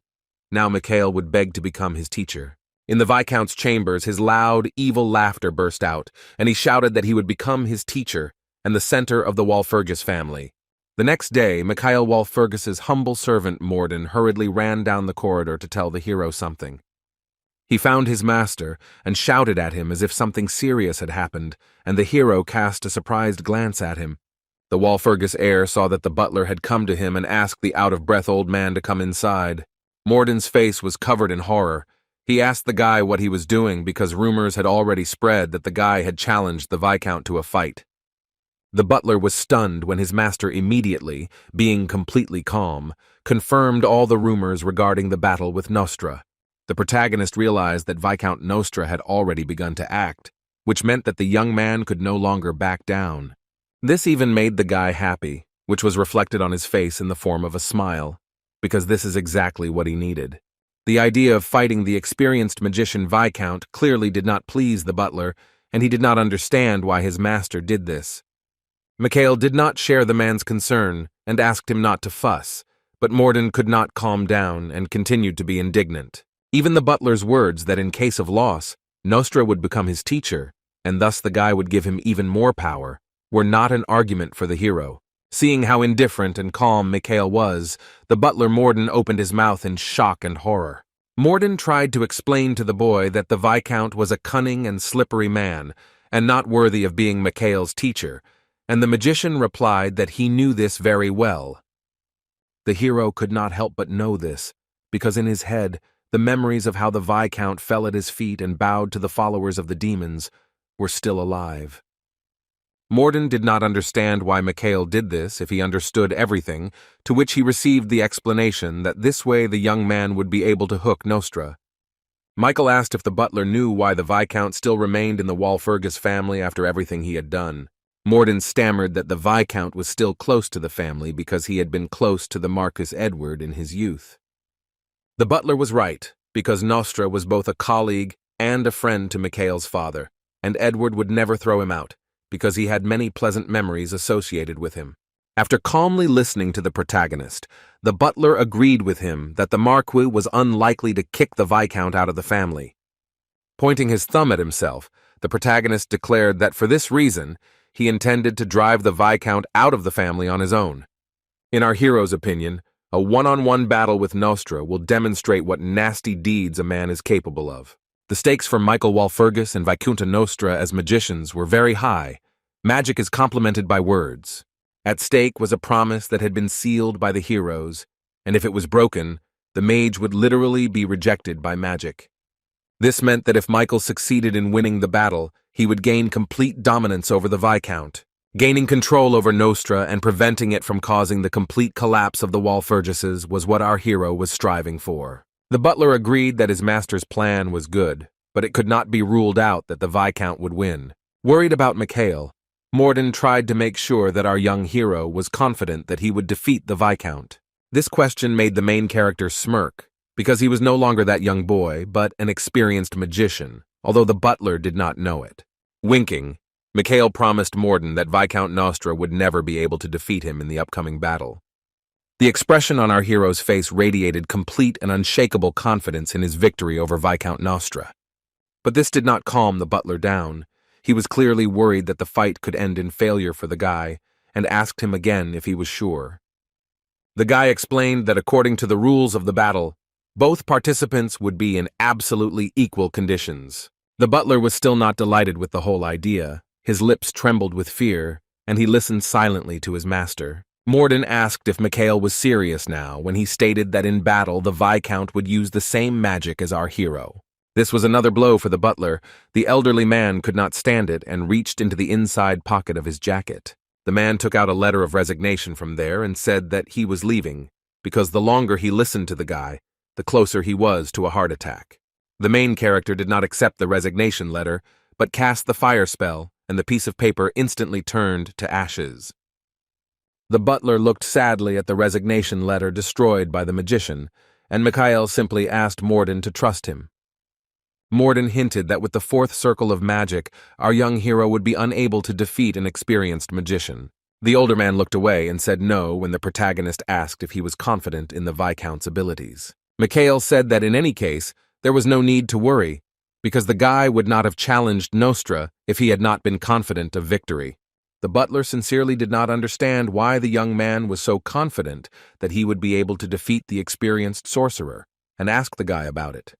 now Mikhail would beg to become his teacher. In the Viscount's chambers, his loud, evil laughter burst out, and he shouted that he would become his teacher and the center of the Walpurgis family. The next day, Mikhail Walpurgis's humble servant Morden hurriedly ran down the corridor to tell the hero something. He found his master and shouted at him as if something serious had happened, and the hero cast a surprised glance at him. The Walpurgis heir saw that the butler had come to him and asked the out-of-breath old man to come inside. Morden's face was covered in horror. He asked the guy what he was doing because rumors had already spread that the guy had challenged the Viscount to a fight. The butler was stunned when his master immediately, being completely calm, confirmed all the rumors regarding the battle with Nostra. The protagonist realized that Viscount Nostra had already begun to act, which meant that the young man could no longer back down. This even made the guy happy, which was reflected on his face in the form of a smile, because this is exactly what he needed. The idea of fighting the experienced magician Viscount clearly did not please the butler, and he did not understand why his master did this. Mikhail did not share the man's concern and asked him not to fuss, but Morden could not calm down and continued to be indignant. Even the butler's words that in case of loss, Nostra would become his teacher, and thus the guy would give him even more power, were not an argument for the hero. Seeing how indifferent and calm Mikhail was, the butler Morden opened his mouth in shock and horror. Morden tried to explain to the boy that the Viscount was a cunning and slippery man, and not worthy of being Mikhail's teacher, and the magician replied that he knew this very well. The hero could not help but know this, because in his head, the memories of how the Viscount fell at his feet and bowed to the followers of the demons were still alive. Morden did not understand why Mikhail did this if he understood everything, to which he received the explanation that this way the young man would be able to hook Nostra. Michael asked if the butler knew why the Viscount still remained in the Walpurgis family after everything he had done. Morden stammered that the Viscount was still close to the family because he had been close to the Marquis Edward in his youth. The butler was right, because Nostra was both a colleague and a friend to Mikhail's father, and Edward would never throw him out, because he had many pleasant memories associated with him. After calmly listening to the protagonist, the butler agreed with him that the Marquis was unlikely to kick the Viscount out of the family. Pointing his thumb at himself, the protagonist declared that for this reason, he intended to drive the Viscount out of the family on his own. In our hero's opinion, a one-on-one battle with Nostra will demonstrate what nasty deeds a man is capable of. The stakes for Michael Walpurgis and Viscountessa Nostra as magicians were very high. Magic is complemented by words. At stake was a promise that had been sealed by the heroes, and if it was broken, the mage would literally be rejected by magic. This meant that if Michael succeeded in winning the battle, he would gain complete dominance over the Viscount, gaining control over Nostra and preventing it from causing the complete collapse of the Walpurgises was what our hero was striving for. The butler agreed that his master's plan was good, but it could not be ruled out that the Viscount would win. Worried about Mikhail, Morden tried to make sure that our young hero was confident that he would defeat the Viscount. This question made the main character smirk, because he was no longer that young boy, but an experienced magician, although the butler did not know it. Winking, Mikhail promised Morden that Viscount Nostra would never be able to defeat him in the upcoming battle. The expression on our hero's face radiated complete and unshakable confidence in his victory over Viscount Nostra. But this did not calm the butler down. He was clearly worried that the fight could end in failure for the guy, and asked him again if he was sure. The guy explained that according to the rules of the battle, both participants would be in absolutely equal conditions. The butler was still not delighted with the whole idea. His lips trembled with fear, and he listened silently to his master. Morden asked if Mikhail was serious now when he stated that in battle the Viscount would use the same magic as our hero. This was another blow for the butler. The elderly man could not stand it and reached into the inside pocket of his jacket. The man took out a letter of resignation from there and said that he was leaving, because the longer he listened to the guy, the closer he was to a heart attack. The main character did not accept the resignation letter, but cast the fire spell, and the piece of paper instantly turned to ashes. The butler looked sadly at the resignation letter destroyed by the magician, and Mikhail simply asked Morden to trust him. Morden hinted that with the fourth circle of magic, our young hero would be unable to defeat an experienced magician. The older man looked away and said no when the protagonist asked if he was confident in the Viscount's abilities. Mikhail said that in any case, there was no need to worry, because the guy would not have challenged Nostra if he had not been confident of victory. The butler sincerely did not understand why the young man was so confident that he would be able to defeat the experienced sorcerer, and asked the guy about it.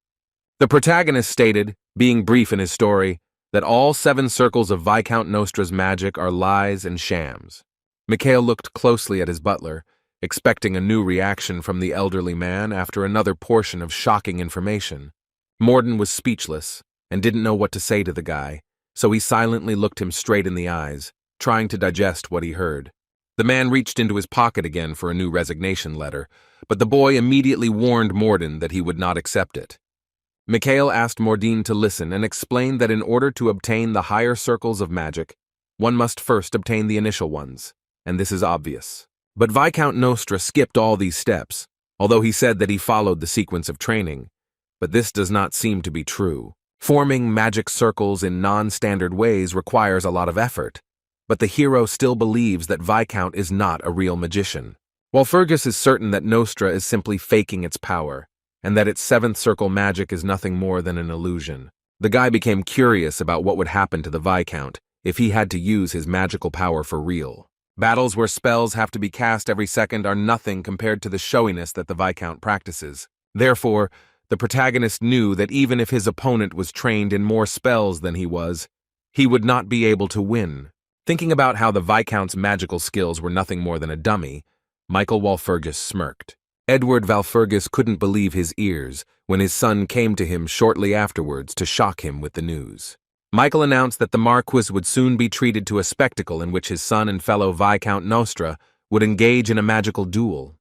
The protagonist stated, being brief in his story, that all 7 circles of Viscount Nostra's magic are lies and shams. Mikhail looked closely at his butler, expecting a new reaction from the elderly man after another portion of shocking information. Morden was speechless and didn't know what to say to the guy, so he silently looked him straight in the eyes, trying to digest what he heard. The man reached into his pocket again for a new resignation letter, but the boy immediately warned Morden that he would not accept it. Mikhail asked Morden to listen and explained that in order to obtain the higher circles of magic, one must first obtain the initial ones, and this is obvious. But Viscount Nostra skipped all these steps, although he said that he followed the sequence of training. But this does not seem to be true. Forming magic circles in non-standard ways requires a lot of effort, but the hero still believes that Viscount is not a real magician. Walpurgis is certain that Nostra is simply faking its power, and that its seventh circle magic is nothing more than an illusion. The guy became curious about what would happen to the Viscount if he had to use his magical power for real. Battles where spells have to be cast every second are nothing compared to the showiness that the Viscount practices. Therefore, the protagonist knew that even if his opponent was trained in more spells than he would not be able to win. Thinking about how the Viscount's magical skills were nothing more than a dummy, Michael Walpurgis smirked. Edward Walpurgis couldn't believe his ears when his son came to him shortly afterwards to shock him with the news. Michael announced that the Marquis would soon be treated to a spectacle in which his son and fellow Viscount Nostra would engage in a magical duel.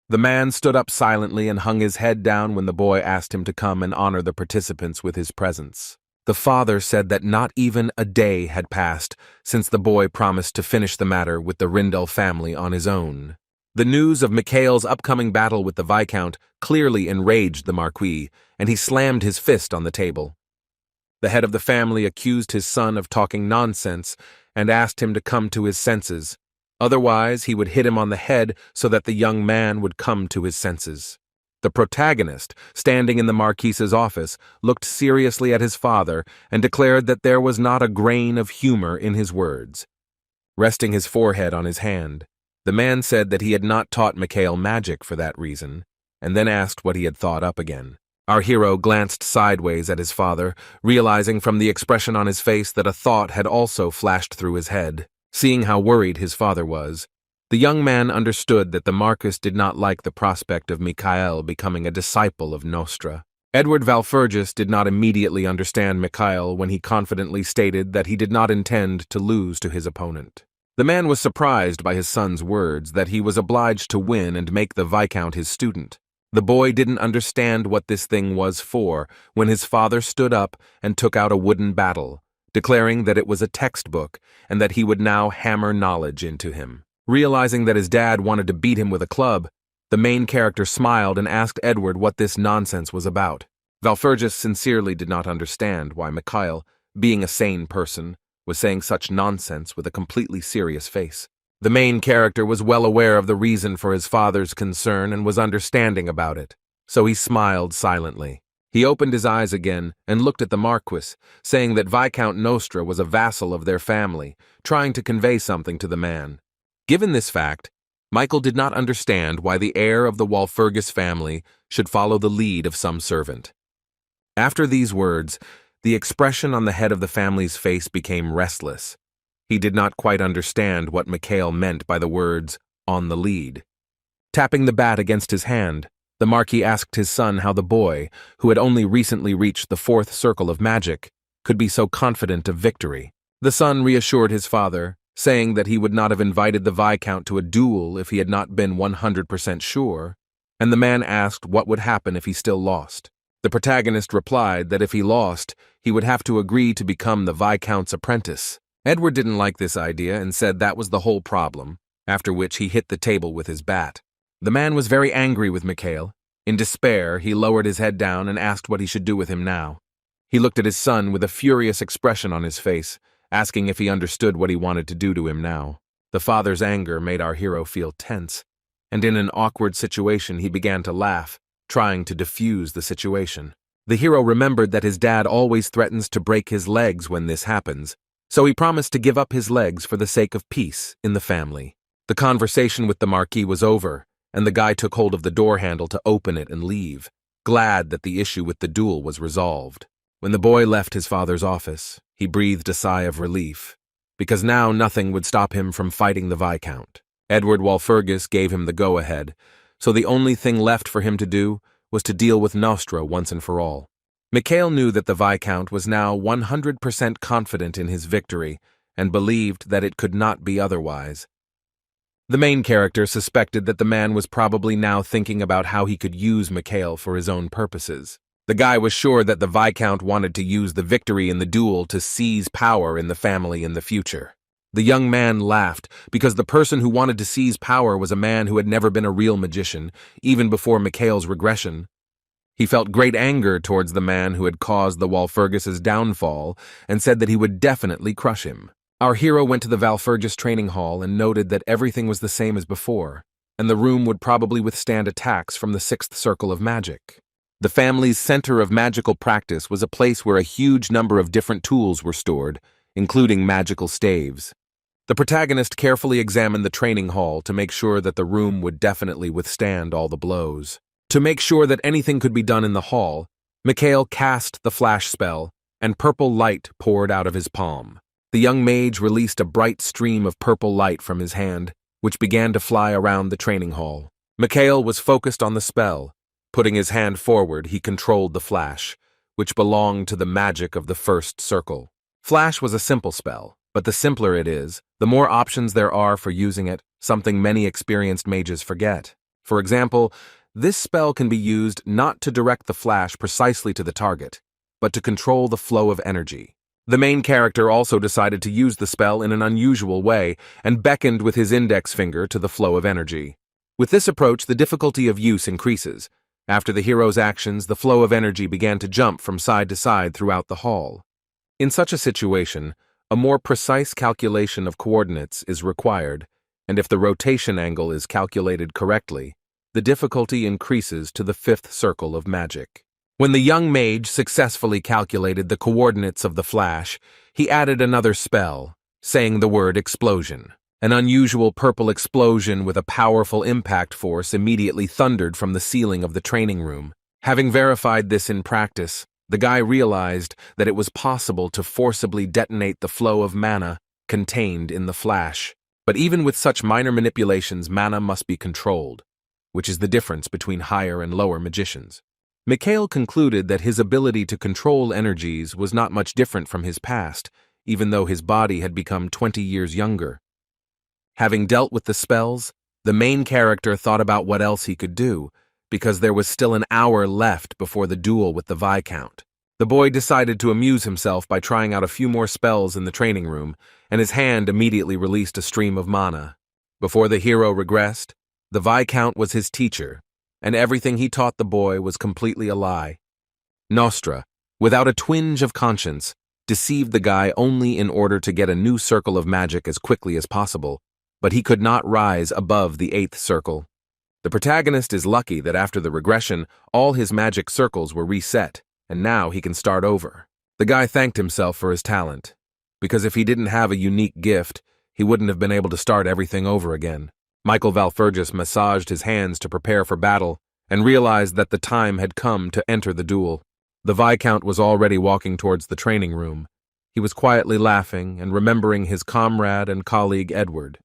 The man stood up silently and hung his head down when the boy asked him to come and honor the participants with his presence. The father said that not even a day had passed since the boy promised to finish the matter with the Rindel family on his own. The news of Mikhail's upcoming battle with the Viscount clearly enraged the Marquis, and he slammed his fist on the table. The head of the family accused his son of talking nonsense and asked him to come to his senses. Otherwise, he would hit him on the head so that the young man would come to his senses. The protagonist, standing in the Marquis's office, looked seriously at his father and declared that there was not a grain of humor in his words. Resting his forehead on his hand, the man said that he had not taught Mikhail magic for that reason, and then asked what he had thought up again. Our hero glanced sideways at his father, realizing from the expression on his face that a thought had also flashed through his head. Seeing how worried his father was, the young man understood that the Marquis did not like the prospect of Mikhail becoming a disciple of Nostra. Edward Walpurgis did not immediately understand Mikhail when he confidently stated that he did not intend to lose to his opponent. The man was surprised by his son's words that he was obliged to win and make the Viscount his student. The boy didn't understand what this thing was for when his father stood up and took out a wooden battle, declaring that it was a textbook and that he would now hammer knowledge into him. Realizing that his dad wanted to beat him with a club, the main character smiled and asked Edward what this nonsense was about. Walpurgis sincerely did not understand why Mikhail, being a sane person, was saying such nonsense with a completely serious face. The main character was well aware of the reason for his father's concern and was understanding about it, so he smiled silently. He opened his eyes again and looked at the Marquis, saying that Viscount Nostra was a vassal of their family, trying to convey something to the man. Given this fact, Michael did not understand why the heir of the Walpurgis family should follow the lead of some servant. After these words, the expression on the head of the family's face became restless. He did not quite understand what Mikhail meant by the words, "on the lead." Tapping the bat against his hand, the Marquis asked his son how the boy, who had only recently reached the fourth circle of magic, could be so confident of victory. The son reassured his father, saying that he would not have invited the Viscount to a duel if he had not been 100% sure, and the man asked what would happen if he still lost. The protagonist replied that if he lost, he would have to agree to become the Viscount's apprentice. Edward didn't like this idea and said that was the whole problem, after which he hit the table with his bat. The man was very angry with Mikhail. In despair, he lowered his head down and asked what he should do with him now. He looked at his son with a furious expression on his face, asking if he understood what he wanted to do to him now. The father's anger made our hero feel tense, and in an awkward situation he began to laugh, trying to defuse the situation. The hero remembered that his dad always threatens to break his legs when this happens, so he promised to give up his legs for the sake of peace in the family. The conversation with the Marquis was over, and the guy took hold of the door handle to open it and leave, glad that the issue with the duel was resolved. When the boy left his father's office, he breathed a sigh of relief, because now nothing would stop him from fighting the Viscount. Edward Walpurgis gave him the go-ahead, so the only thing left for him to do was to deal with Nostra once and for all. Mikhail knew that the Viscount was now 100% confident in his victory and believed that it could not be otherwise. The main character suspected that the man was probably now thinking about how he could use Mikhail for his own purposes. The guy was sure that the Viscount wanted to use the victory in the duel to seize power in the family in the future. The young man laughed because the person who wanted to seize power was a man who had never been a real magician, even before Mikhail's regression. He felt great anger towards the man who had caused the Walpurgis' downfall and said that he would definitely crush him. Our hero went to the Walpurgis training hall and noted that everything was the same as before, and the room would probably withstand attacks from the sixth circle of magic. The family's center of magical practice was a place where a huge number of different tools were stored, including magical staves. The protagonist carefully examined the training hall to make sure that the room would definitely withstand all the blows. To make sure that anything could be done in the hall, Mikhail cast the flash spell, and purple light poured out of his palm. The young mage released a bright stream of purple light from his hand, which began to fly around the training hall. Mikhail was focused on the spell. Putting his hand forward, he controlled the flash, which belonged to the magic of the first circle. Flash was a simple spell, but the simpler it is, the more options there are for using it, something many experienced mages forget. For example, this spell can be used not to direct the flash precisely to the target, but to control the flow of energy. The main character also decided to use the spell in an unusual way and beckoned with his index finger to the flow of energy. With this approach, the difficulty of use increases. After the hero's actions, the flow of energy began to jump from side to side throughout the hall. In such a situation, a more precise calculation of coordinates is required, and if the rotation angle is calculated correctly, the difficulty increases to the fifth circle of magic. When the young mage successfully calculated the coordinates of the flash, he added another spell, saying the word explosion. An unusual purple explosion with a powerful impact force immediately thundered from the ceiling of the training room. Having verified this in practice, the guy realized that it was possible to forcibly detonate the flow of mana contained in the flash. But even with such minor manipulations, mana must be controlled, which is the difference between higher and lower magicians. Mikhail concluded that his ability to control energies was not much different from his past, even though his body had become 20 years younger. Having dealt with the spells, the main character thought about what else he could do, because there was still an hour left before the duel with the Viscount. The boy decided to amuse himself by trying out a few more spells in the training room, and his hand immediately released a stream of mana. Before the hero regressed, the Viscount was his teacher, and everything he taught the boy was completely a lie. Nostra, without a twinge of conscience, deceived the guy only in order to get a new circle of magic as quickly as possible, but he could not rise above the 8th circle. The protagonist is lucky that after the regression, all his magic circles were reset, and now he can start over. The guy thanked himself for his talent, because if he didn't have a unique gift, he wouldn't have been able to start everything over again. Michael Valfurgis massaged his hands to prepare for battle and realized that the time had come to enter the duel. The Viscount was already walking towards the training room. He was quietly laughing and remembering his comrade and colleague Edward.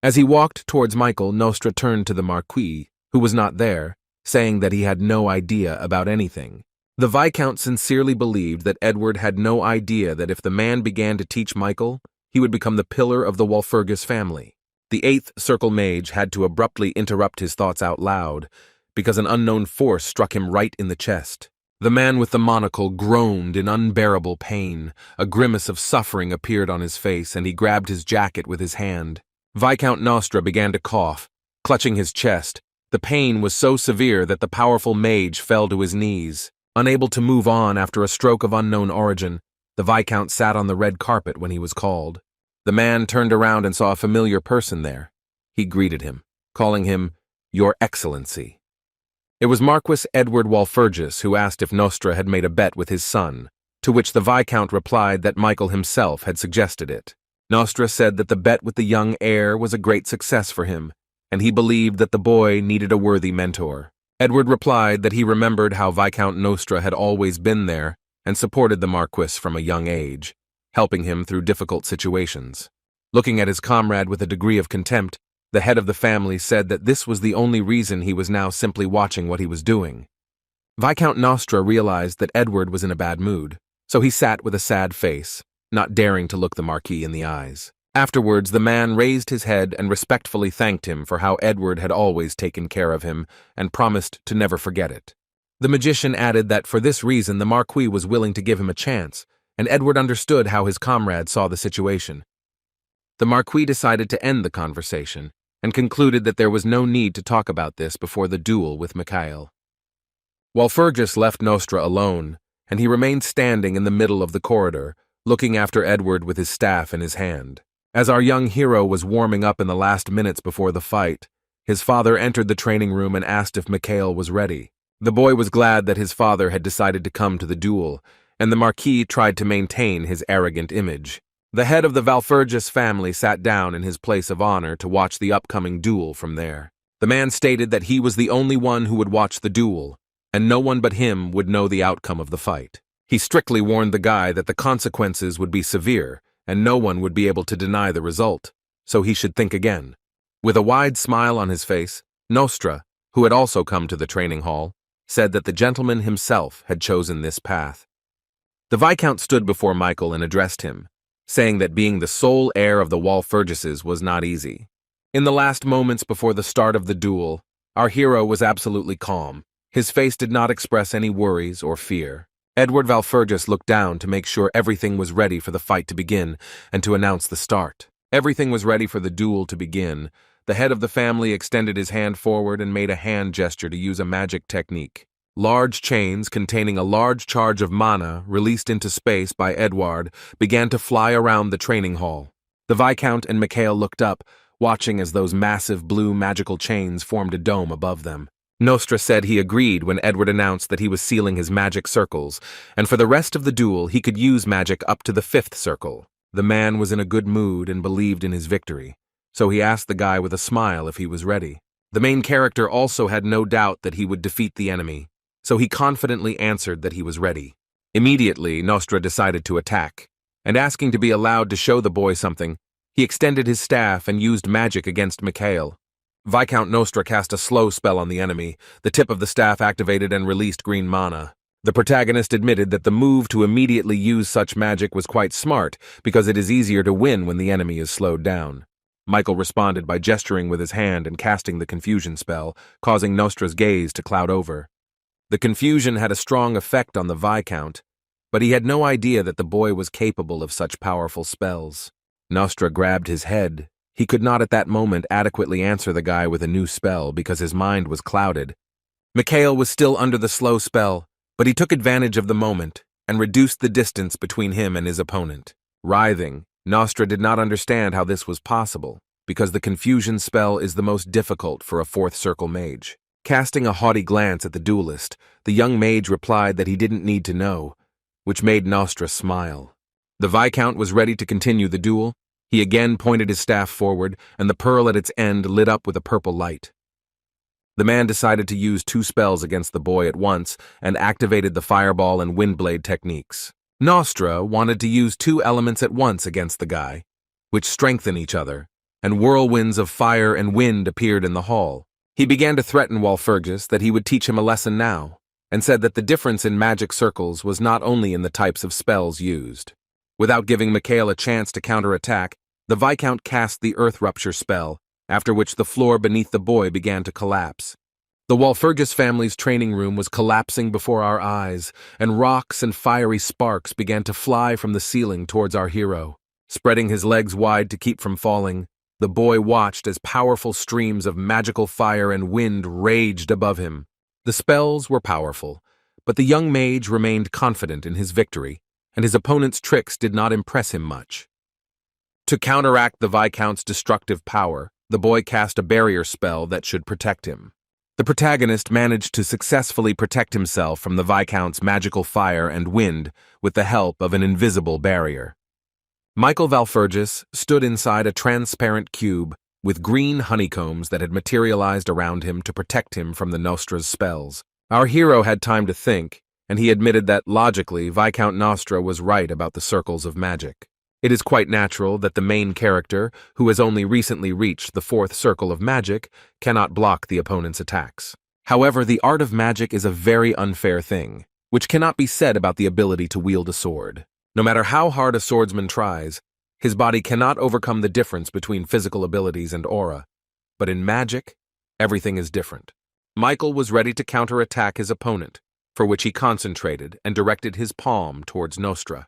As he walked towards Michael, Nostra turned to the Marquis, who was not there, saying that he had no idea about anything. The Viscount sincerely believed that Edward had no idea that if the man began to teach Michael, he would become the pillar of the Walpurgis family. The 8th circle mage had to abruptly interrupt his thoughts out loud, because an unknown force struck him right in the chest. The man with the monocle groaned in unbearable pain. A grimace of suffering appeared on his face, and he grabbed his jacket with his hand. Viscount Nostra began to cough, clutching his chest. The pain was so severe that the powerful mage fell to his knees. Unable to move on after a stroke of unknown origin, the Viscount sat on the red carpet when he was called. The man turned around and saw a familiar person there. He greeted him, calling him Your Excellency. It was Marquis Edward Walpurgis who asked if Nostra had made a bet with his son, to which the Viscount replied that Michael himself had suggested it. Nostra said that the bet with the young heir was a great success for him, and he believed that the boy needed a worthy mentor. Edward replied that he remembered how Viscount Nostra had always been there and supported the Marquis from a young age, helping him through difficult situations. Looking at his comrade with a degree of contempt, the head of the family said that this was the only reason he was now simply watching what he was doing. Viscount Nostra realized that Edward was in a bad mood, so he sat with a sad face, not daring to look the Marquis in the eyes. Afterwards, the man raised his head and respectfully thanked him for how Edward had always taken care of him and promised to never forget it. The magician added that for this reason the Marquis was willing to give him a chance, and Edward understood how his comrade saw the situation. The Marquis decided to end the conversation and concluded that there was no need to talk about this before the duel with Mikhail. Walpurgis left Nostra alone, and he remained standing in the middle of the corridor, looking after Edward with his staff in his hand. As our young hero was warming up in the last minutes before the fight, His father entered the training room and asked if Mikhail was ready. The boy was glad that his father had decided to come to the duel, and the Marquis tried to maintain his arrogant image. The head of the Valfurgis family sat down in his place of honor to watch the upcoming duel from there. The man stated that he was the only one who would watch the duel, and no one but him would know the outcome of the fight. He strictly warned the guy that the consequences would be severe, and no one would be able to deny the result, so he should think again. With a wide smile on his face, Nostra, who had also come to the training hall, said that the gentleman himself had chosen this path. The Viscount stood before Michael and addressed him, saying that being the sole heir of the Walpurgises was not easy. In the last moments before the start of the duel, our hero was absolutely calm. His face did not express any worries or fear. Edward Valfurgis looked down to make sure everything was ready for the fight to begin and to announce the start. Everything was ready for the duel to begin. The head of the family extended his hand forward and made a hand gesture to use a magic technique. Large chains containing a large charge of mana released into space by Edward began to fly around the training hall. The Viscount and Mikhail looked up, watching as those massive blue magical chains formed a dome above them. Nostra said he agreed when Edward announced that he was sealing his magic circles, and for the rest of the duel he could use magic up to the 5th circle. The man was in a good mood and believed in his victory, so he asked the guy with a smile if he was ready. The main character also had no doubt that he would defeat the enemy, so he confidently answered that he was ready. Immediately, Nostra decided to attack, and asking to be allowed to show the boy something, he extended his staff and used magic against Mikhail. Viscount Nostra cast a slow spell on the enemy. The tip of the staff activated and released green mana. The protagonist admitted that the move to immediately use such magic was quite smart because it is easier to win when the enemy is slowed down. Michael responded by gesturing with his hand and casting the confusion spell, causing Nostra's gaze to cloud over. The confusion had a strong effect on the Viscount, but he had no idea that the boy was capable of such powerful spells. Nostra grabbed his head. He could not at that moment adequately answer the guy with a new spell because his mind was clouded. Mikhail was still under the slow spell, but he took advantage of the moment and reduced the distance between him and his opponent. Writhing, Nostra did not understand how this was possible, because the confusion spell is the most difficult for a 4th circle mage. Casting a haughty glance at the duelist, the young mage replied that he didn't need to know, which made Nostra smile. The Viscount was ready to continue the duel. He again pointed his staff forward, and the pearl at its end lit up with a purple light. The man decided to use 2 spells against the boy at once and activated the fireball and windblade techniques. Nostra wanted to use 2 elements at once against the guy, which strengthen each other, and whirlwinds of fire and wind appeared in the hall. He began to threaten Walpurgis that he would teach him a lesson now, and said that the difference in magic circles was not only in the types of spells used. Without giving Mikhail a chance to counterattack, the Viscount cast the Earth Rupture spell, after which the floor beneath the boy began to collapse. The Walpurgis family's training room was collapsing before our eyes, and rocks and fiery sparks began to fly from the ceiling towards our hero. Spreading his legs wide to keep from falling, the boy watched as powerful streams of magical fire and wind raged above him. The spells were powerful, but the young mage remained confident in his victory, and his opponent's tricks did not impress him much. To counteract the Viscount's destructive power, the boy cast a barrier spell that should protect him. The protagonist managed to successfully protect himself from the Viscount's magical fire and wind with the help of an invisible barrier. Michael Valfurgis stood inside a transparent cube with green honeycombs that had materialized around him to protect him from the Nostra's spells. Our hero had time to think, and he admitted that, logically, Viscount Nostra was right about the circles of magic. It is quite natural that the main character, who has only recently reached the 4th circle of magic, cannot block the opponent's attacks. However, the art of magic is a very unfair thing, which cannot be said about the ability to wield a sword. No matter how hard a swordsman tries, his body cannot overcome the difference between physical abilities and aura. But in magic, everything is different. Michael was ready to counterattack his opponent, for which he concentrated and directed his palm towards Nostra.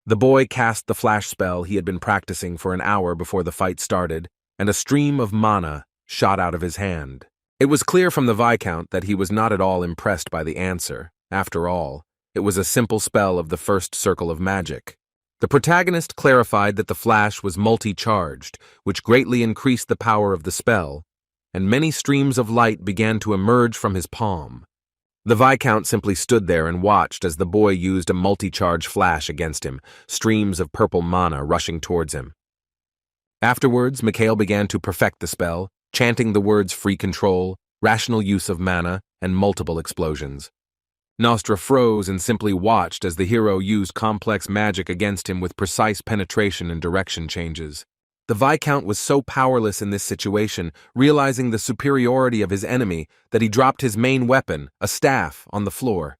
The boy cast the flash spell he had been practicing for an hour before the fight started, and a stream of mana shot out of his hand. It was clear from the Viscount that he was not at all impressed by the answer. After all, it was a simple spell of the 1st circle of magic. The protagonist clarified that the flash was multi-charged, which greatly increased the power of the spell, and many streams of light began to emerge from his palm. The Viscount simply stood there and watched as the boy used a multi-charge flash against him, streams of purple mana rushing towards him. Afterwards, Mikhail began to perfect the spell, chanting the words free control, rational use of mana, and multiple explosions. Nostra froze and simply watched as the hero used complex magic against him with precise penetration and direction changes. The Viscount was so powerless in this situation, realizing the superiority of his enemy, that he dropped his main weapon, a staff, on the floor.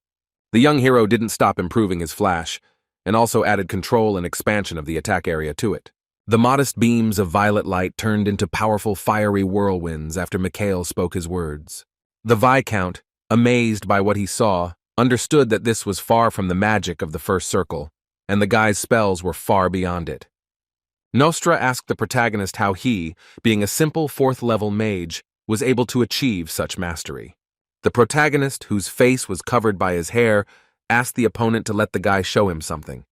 The young hero didn't stop improving his flash, and also added control and expansion of the attack area to it. The modest beams of violet light turned into powerful fiery whirlwinds after Mikhail spoke his words. The Viscount, amazed by what he saw, understood that this was far from the magic of the first circle, and the guy's spells were far beyond it. Nostra asked the protagonist how he, being a simple 4th-level mage, was able to achieve such mastery. The protagonist, whose face was covered by his hair, asked the opponent to let the guy show him something.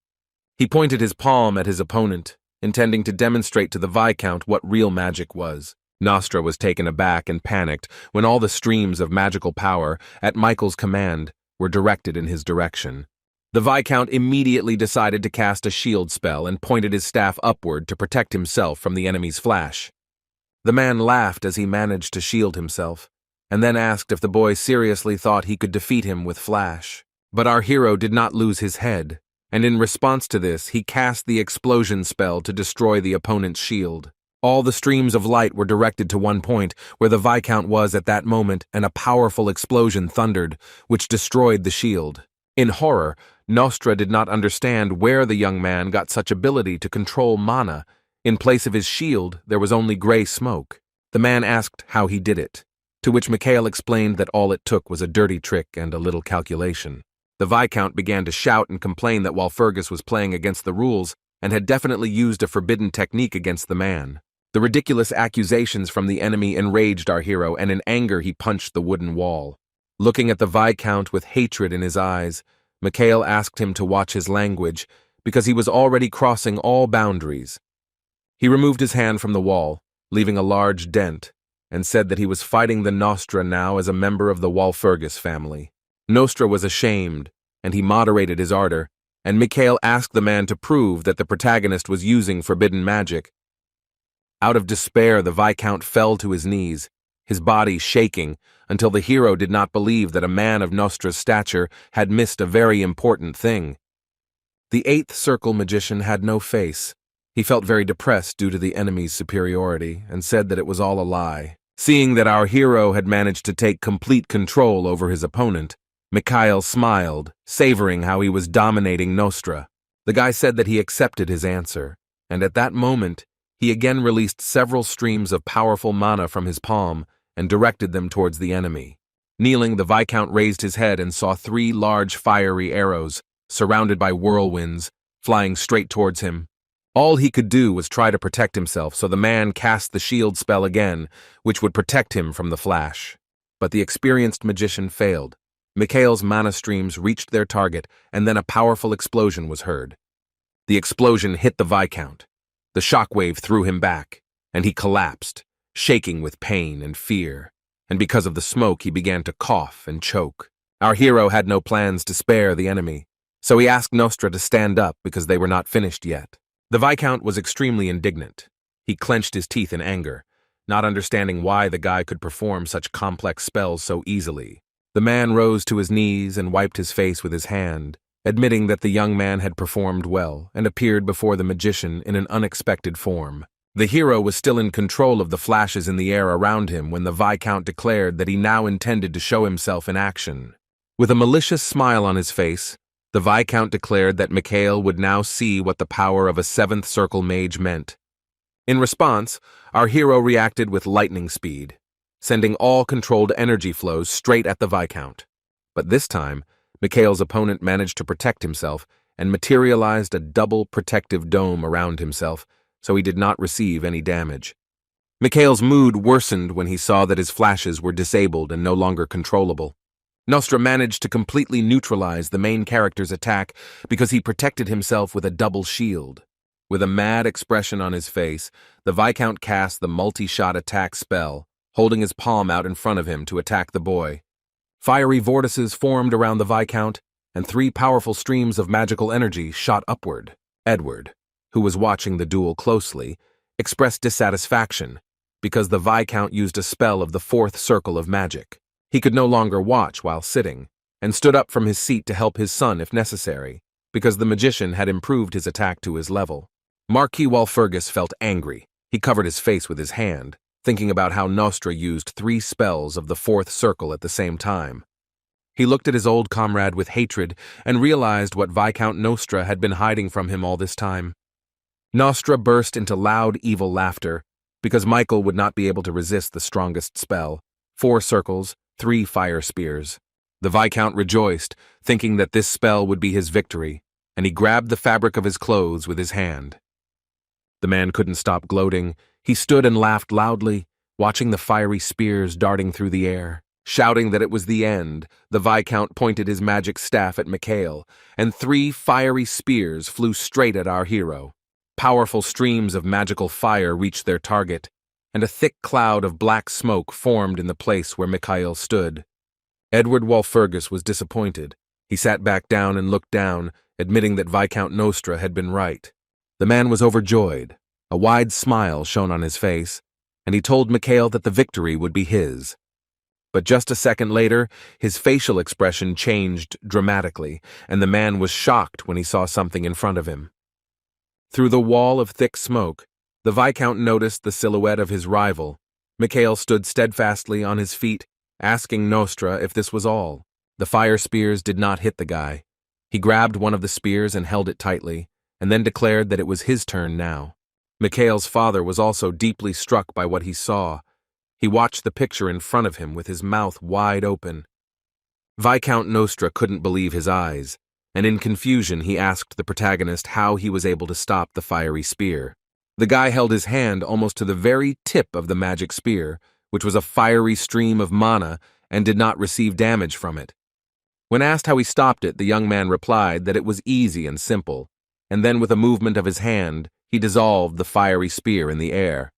He pointed his palm at his opponent, intending to demonstrate to the Viscount what real magic was. Nostra was taken aback and panicked when all the streams of magical power, at Michael's command, were directed in his direction. The Viscount immediately decided to cast a shield spell and pointed his staff upward to protect himself from the enemy's flash. The man laughed as he managed to shield himself, and then asked if the boy seriously thought he could defeat him with flash. But our hero did not lose his head, and in response to this, he cast the explosion spell to destroy the opponent's shield. All the streams of light were directed to one point, where the Viscount was at that moment, and a powerful explosion thundered, which destroyed the shield. In horror, Nostra did not understand where the young man got such ability to control mana. In place of his shield, there was only gray smoke. The man asked how he did it, to which Mikhail explained that all it took was a dirty trick and a little calculation. The Viscount began to shout and complain that while Fergus was playing against the rules and had definitely used a forbidden technique against the man. The ridiculous accusations from the enemy enraged our hero, and in anger he punched the wooden wall. Looking at the Viscount with hatred in his eyes, Mikhail asked him to watch his language, because he was already crossing all boundaries. He removed his hand from the wall, leaving a large dent, and said that he was fighting the Nostra now as a member of the Walpurgis family. Nostra was ashamed, and he moderated his ardor, and Mikhail asked the man to prove that the protagonist was using forbidden magic. Out of despair, the Viscount fell to his knees, his body shaking, until the hero did not believe that a man of Nostra's stature had missed a very important thing. The 8th circle magician had no face. He felt very depressed due to the enemy's superiority, and said that it was all a lie. Seeing that our hero had managed to take complete control over his opponent, Mikhail smiled, savoring how he was dominating Nostra. The guy said that he accepted his answer, and at that moment, he again released several streams of powerful mana from his palm and directed them towards the enemy. Kneeling, the Viscount raised his head and saw 3 large fiery arrows, surrounded by whirlwinds, flying straight towards him. All he could do was try to protect himself, so the man cast the shield spell again, which would protect him from the flash. But the experienced magician failed. Mikhail's mana streams reached their target, and then a powerful explosion was heard. The explosion hit the Viscount. The shockwave threw him back, and he collapsed, shaking with pain and fear, and because of the smoke he began to cough and choke. Our hero had no plans to spare the enemy, so he asked Nostra to stand up because they were not finished yet. The Viscount was extremely indignant. He clenched his teeth in anger, not understanding why the guy could perform such complex spells so easily. The man rose to his knees and wiped his face with his hand, admitting that the young man had performed well and appeared before the magician in an unexpected form. The hero was still in control of the flashes in the air around him when the Viscount declared that he now intended to show himself in action. With a malicious smile on his face, the Viscount declared that Mikhail would now see what the power of a 7th circle mage meant. In response, our hero reacted with lightning speed, sending all controlled energy flows straight at the Viscount. But this time, Mikhail's opponent managed to protect himself and materialized a double protective dome around himself, so he did not receive any damage. Mikhail's mood worsened when he saw that his flashes were disabled and no longer controllable. Nostra managed to completely neutralize the main character's attack because he protected himself with a double shield. With a mad expression on his face, the Viscount cast the multi-shot attack spell, holding his palm out in front of him to attack the boy. Fiery vortices formed around the Viscount, and 3 powerful streams of magical energy shot upward. Edward, who was watching the duel closely, expressed dissatisfaction because the Viscount used a spell of the 4th circle of magic. He could no longer watch while sitting, and stood up from his seat to help his son if necessary, because the magician had improved his attack to his level. Marquis Walpurgis felt angry. He covered his face with his hand, thinking about how Nostra used 3 spells of the 4th circle at the same time. He looked at his old comrade with hatred and realized what Viscount Nostra had been hiding from him all this time. Nostra burst into loud, evil laughter, because Michael would not be able to resist the strongest spell, 4 circles, 3 fire spears. The Viscount rejoiced, thinking that this spell would be his victory, and he grabbed the fabric of his clothes with his hand. The man couldn't stop gloating. He stood and laughed loudly, watching the fiery spears darting through the air. Shouting that it was the end, the Viscount pointed his magic staff at Mikhail, and 3 fiery spears flew straight at our hero. Powerful streams of magical fire reached their target, and a thick cloud of black smoke formed in the place where Mikhail stood. Edward Walpurgis was disappointed. He sat back down and looked down, admitting that Viscount Nostra had been right. The man was overjoyed. A wide smile shone on his face, and he told Mikhail that the victory would be his. But just a second later, his facial expression changed dramatically, and the man was shocked when he saw something in front of him. Through the wall of thick smoke, the Viscount noticed the silhouette of his rival. Mikhail stood steadfastly on his feet, asking Nostra if this was all. The fire spears did not hit the guy. He grabbed one of the spears and held it tightly, and then declared that it was his turn now. Mikhail's father was also deeply struck by what he saw. He watched the picture in front of him with his mouth wide open. Viscount Nostra couldn't believe his eyes, and in confusion he asked the protagonist how he was able to stop the fiery spear. The guy held his hand almost to the very tip of the magic spear, which was a fiery stream of mana, and did not receive damage from it. When asked how he stopped it, the young man replied that it was easy and simple, and then with a movement of his hand, he dissolved the fiery spear in the air.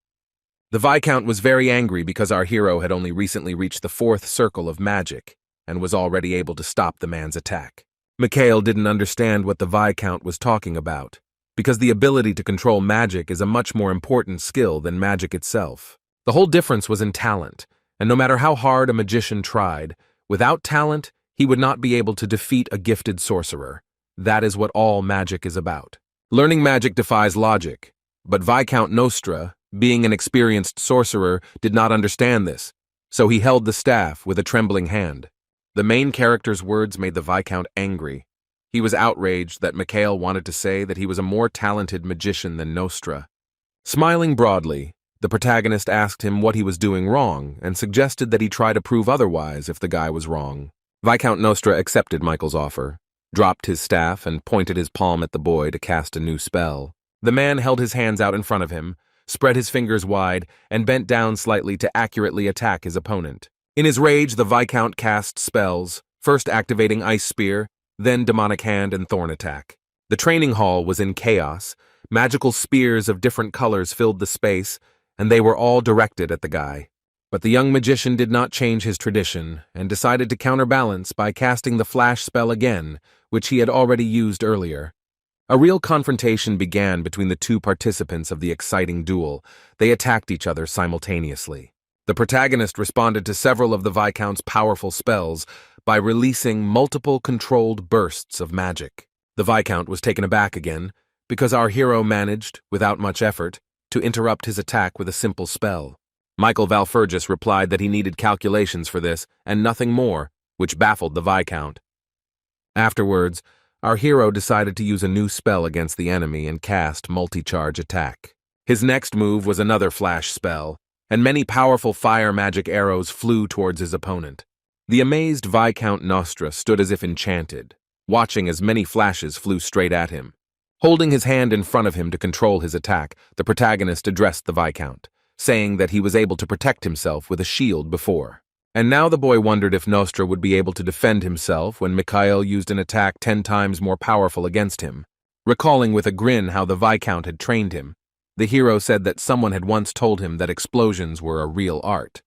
The Viscount was very angry because our hero had only recently reached the 4th circle of magic and was already able to stop the man's attack. Mikhail didn't understand what the Viscount was talking about, because the ability to control magic is a much more important skill than magic itself. The whole difference was in talent, and no matter how hard a magician tried, without talent, he would not be able to defeat a gifted sorcerer. That is what all magic is about. Learning magic defies logic, but Viscount Nostra, being an experienced sorcerer, did not understand this, so he held the staff with a trembling hand. The main character's words made the Viscount angry. He was outraged that Mikhail wanted to say that he was a more talented magician than Nostra. Smiling broadly, the protagonist asked him what he was doing wrong and suggested that he try to prove otherwise if the guy was wrong. Viscount Nostra accepted Michael's offer, dropped his staff, and pointed his palm at the boy to cast a new spell. The man held his hands out in front of him, spread his fingers wide, and bent down slightly to accurately attack his opponent. In his rage, the Viscount cast spells, first activating Ice Spear, then Demonic Hand and Thorn Attack. The training hall was in chaos. Magical spears of different colors filled the space, and they were all directed at the guy. But the young magician did not change his tradition and decided to counterbalance by casting the flash spell again, which he had already used earlier. A real confrontation began between the 2 participants of the exciting duel. They attacked each other simultaneously. The protagonist responded to several of the Viscount's powerful spells by releasing multiple controlled bursts of magic. The Viscount was taken aback again, because our hero managed, without much effort, to interrupt his attack with a simple spell. Michael Walpurgis replied that he needed calculations for this, and nothing more, which baffled the Viscount. Afterwards, our hero decided to use a new spell against the enemy and cast multi-charge attack. His next move was another flash spell, and many powerful fire magic arrows flew towards his opponent. The amazed Viscount Nostra stood as if enchanted, watching as many flashes flew straight at him. Holding his hand in front of him to control his attack, the protagonist addressed the Viscount, saying that he was able to protect himself with a shield before. And now the boy wondered if Nostra would be able to defend himself when Mikhail used an attack 10 times more powerful against him. Recalling with a grin how the Viscount had trained him, the hero said that someone had once told him that explosions were a real art.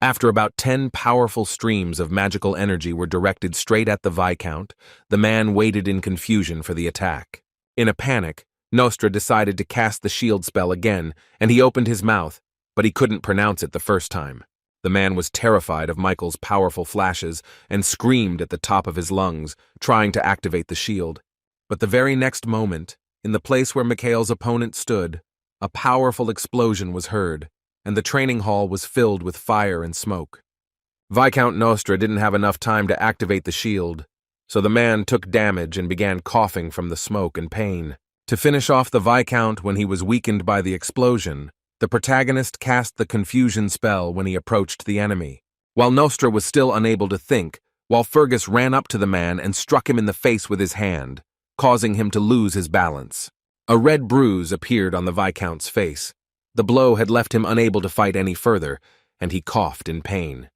After about 10 powerful streams of magical energy were directed straight at the Viscount, the man waited in confusion for the attack. In a panic, Nostra decided to cast the shield spell again, and he opened his mouth, but he couldn't pronounce it the first time. The man was terrified of Michael's powerful flashes and screamed at the top of his lungs, trying to activate the shield. But the very next moment, in the place where Mikhail's opponent stood, a powerful explosion was heard, and the training hall was filled with fire and smoke. Viscount Nostra didn't have enough time to activate the shield, so the man took damage and began coughing from the smoke and pain. To finish off the Viscount when he was weakened by the explosion, the protagonist cast the confusion spell when he approached the enemy. While Nostra was still unable to think, Walpurgis ran up to the man and struck him in the face with his hand, causing him to lose his balance. A red bruise appeared on the Viscount's face. The blow had left him unable to fight any further, and he coughed in pain.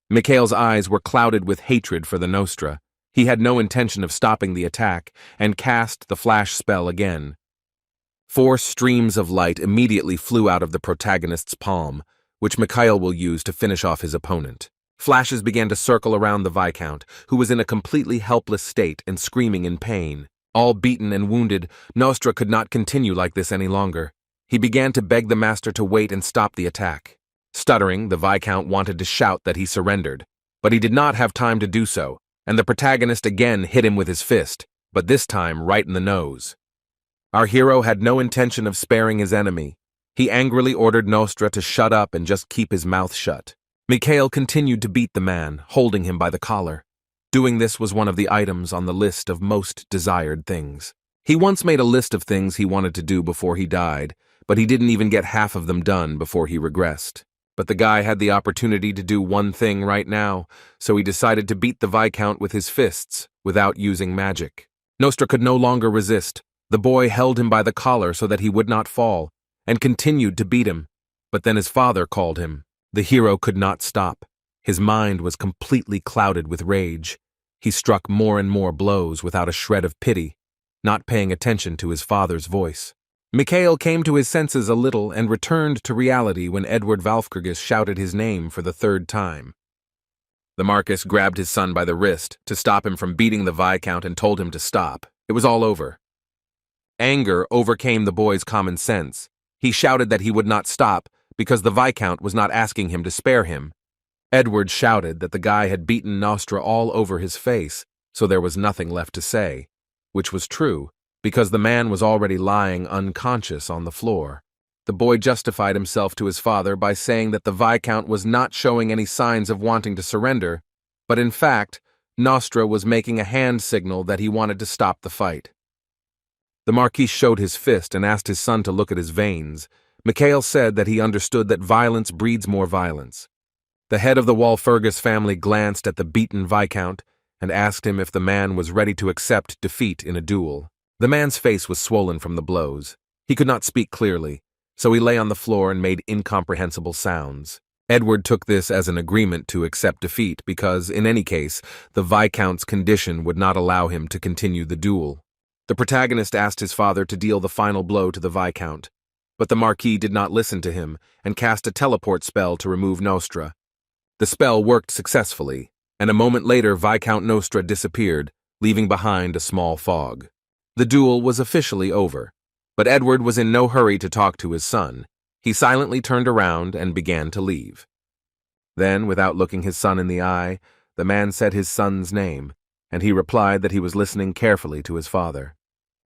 Mikhail's eyes were clouded with hatred for the Nostra. He had no intention of stopping the attack, and cast the flash spell again. 4 streams of light immediately flew out of the protagonist's palm, which Mikhail will use to finish off his opponent. Flashes began to circle around the Viscount, who was in a completely helpless state and screaming in pain. All beaten and wounded, Nostra could not continue like this any longer. He began to beg the master to wait and stop the attack. Stuttering, the Viscount wanted to shout that he surrendered, but he did not have time to do so, and the protagonist again hit him with his fist, but this time right in the nose. Our hero had no intention of sparing his enemy. He angrily ordered Nostra to shut up and just keep his mouth shut. Mikhail continued to beat the man, holding him by the collar. Doing this was one of the items on the list of most desired things. He once made a list of things he wanted to do before he died, but he didn't even get half of them done before he regressed. But the guy had the opportunity to do one thing right now, so he decided to beat the Viscount with his fists without using magic. Nostra could no longer resist. The boy held him by the collar so that he would not fall, and continued to beat him. But then his father called him. The hero could not stop. His mind was completely clouded with rage. He struck more and more blows without a shred of pity, not paying attention to his father's voice. Mikhail came to his senses a little and returned to reality when Edward Walpurgis shouted his name for the 3rd time. The Marquis grabbed his son by the wrist to stop him from beating the Viscount and told him to stop. It was all over. Anger overcame the boy's common sense. He shouted that he would not stop because the Viscount was not asking him to spare him. Edward shouted that the guy had beaten Nostra all over his face, so there was nothing left to say, which was true, because the man was already lying unconscious on the floor. The boy justified himself to his father by saying that the Viscount was not showing any signs of wanting to surrender, but in fact, Nostra was making a hand signal that he wanted to stop the fight. The Marquis showed his fist and asked his son to look at his veins. Mikhail said that he understood that violence breeds more violence. The head of the Walpurgis family glanced at the beaten Viscount and asked him if the man was ready to accept defeat in a duel. The man's face was swollen from the blows. He could not speak clearly, so he lay on the floor and made incomprehensible sounds. Edward took this as an agreement to accept defeat because, in any case, the Viscount's condition would not allow him to continue the duel. The protagonist asked his father to deal the final blow to the Viscount, but the Marquis did not listen to him and cast a teleport spell to remove Nostra. The spell worked successfully, and a moment later Viscount Nostra disappeared, leaving behind a small fog. The duel was officially over, but Edward was in no hurry to talk to his son. He silently turned around and began to leave. Then, without looking his son in the eye, the man said his son's name, and he replied that he was listening carefully to his father.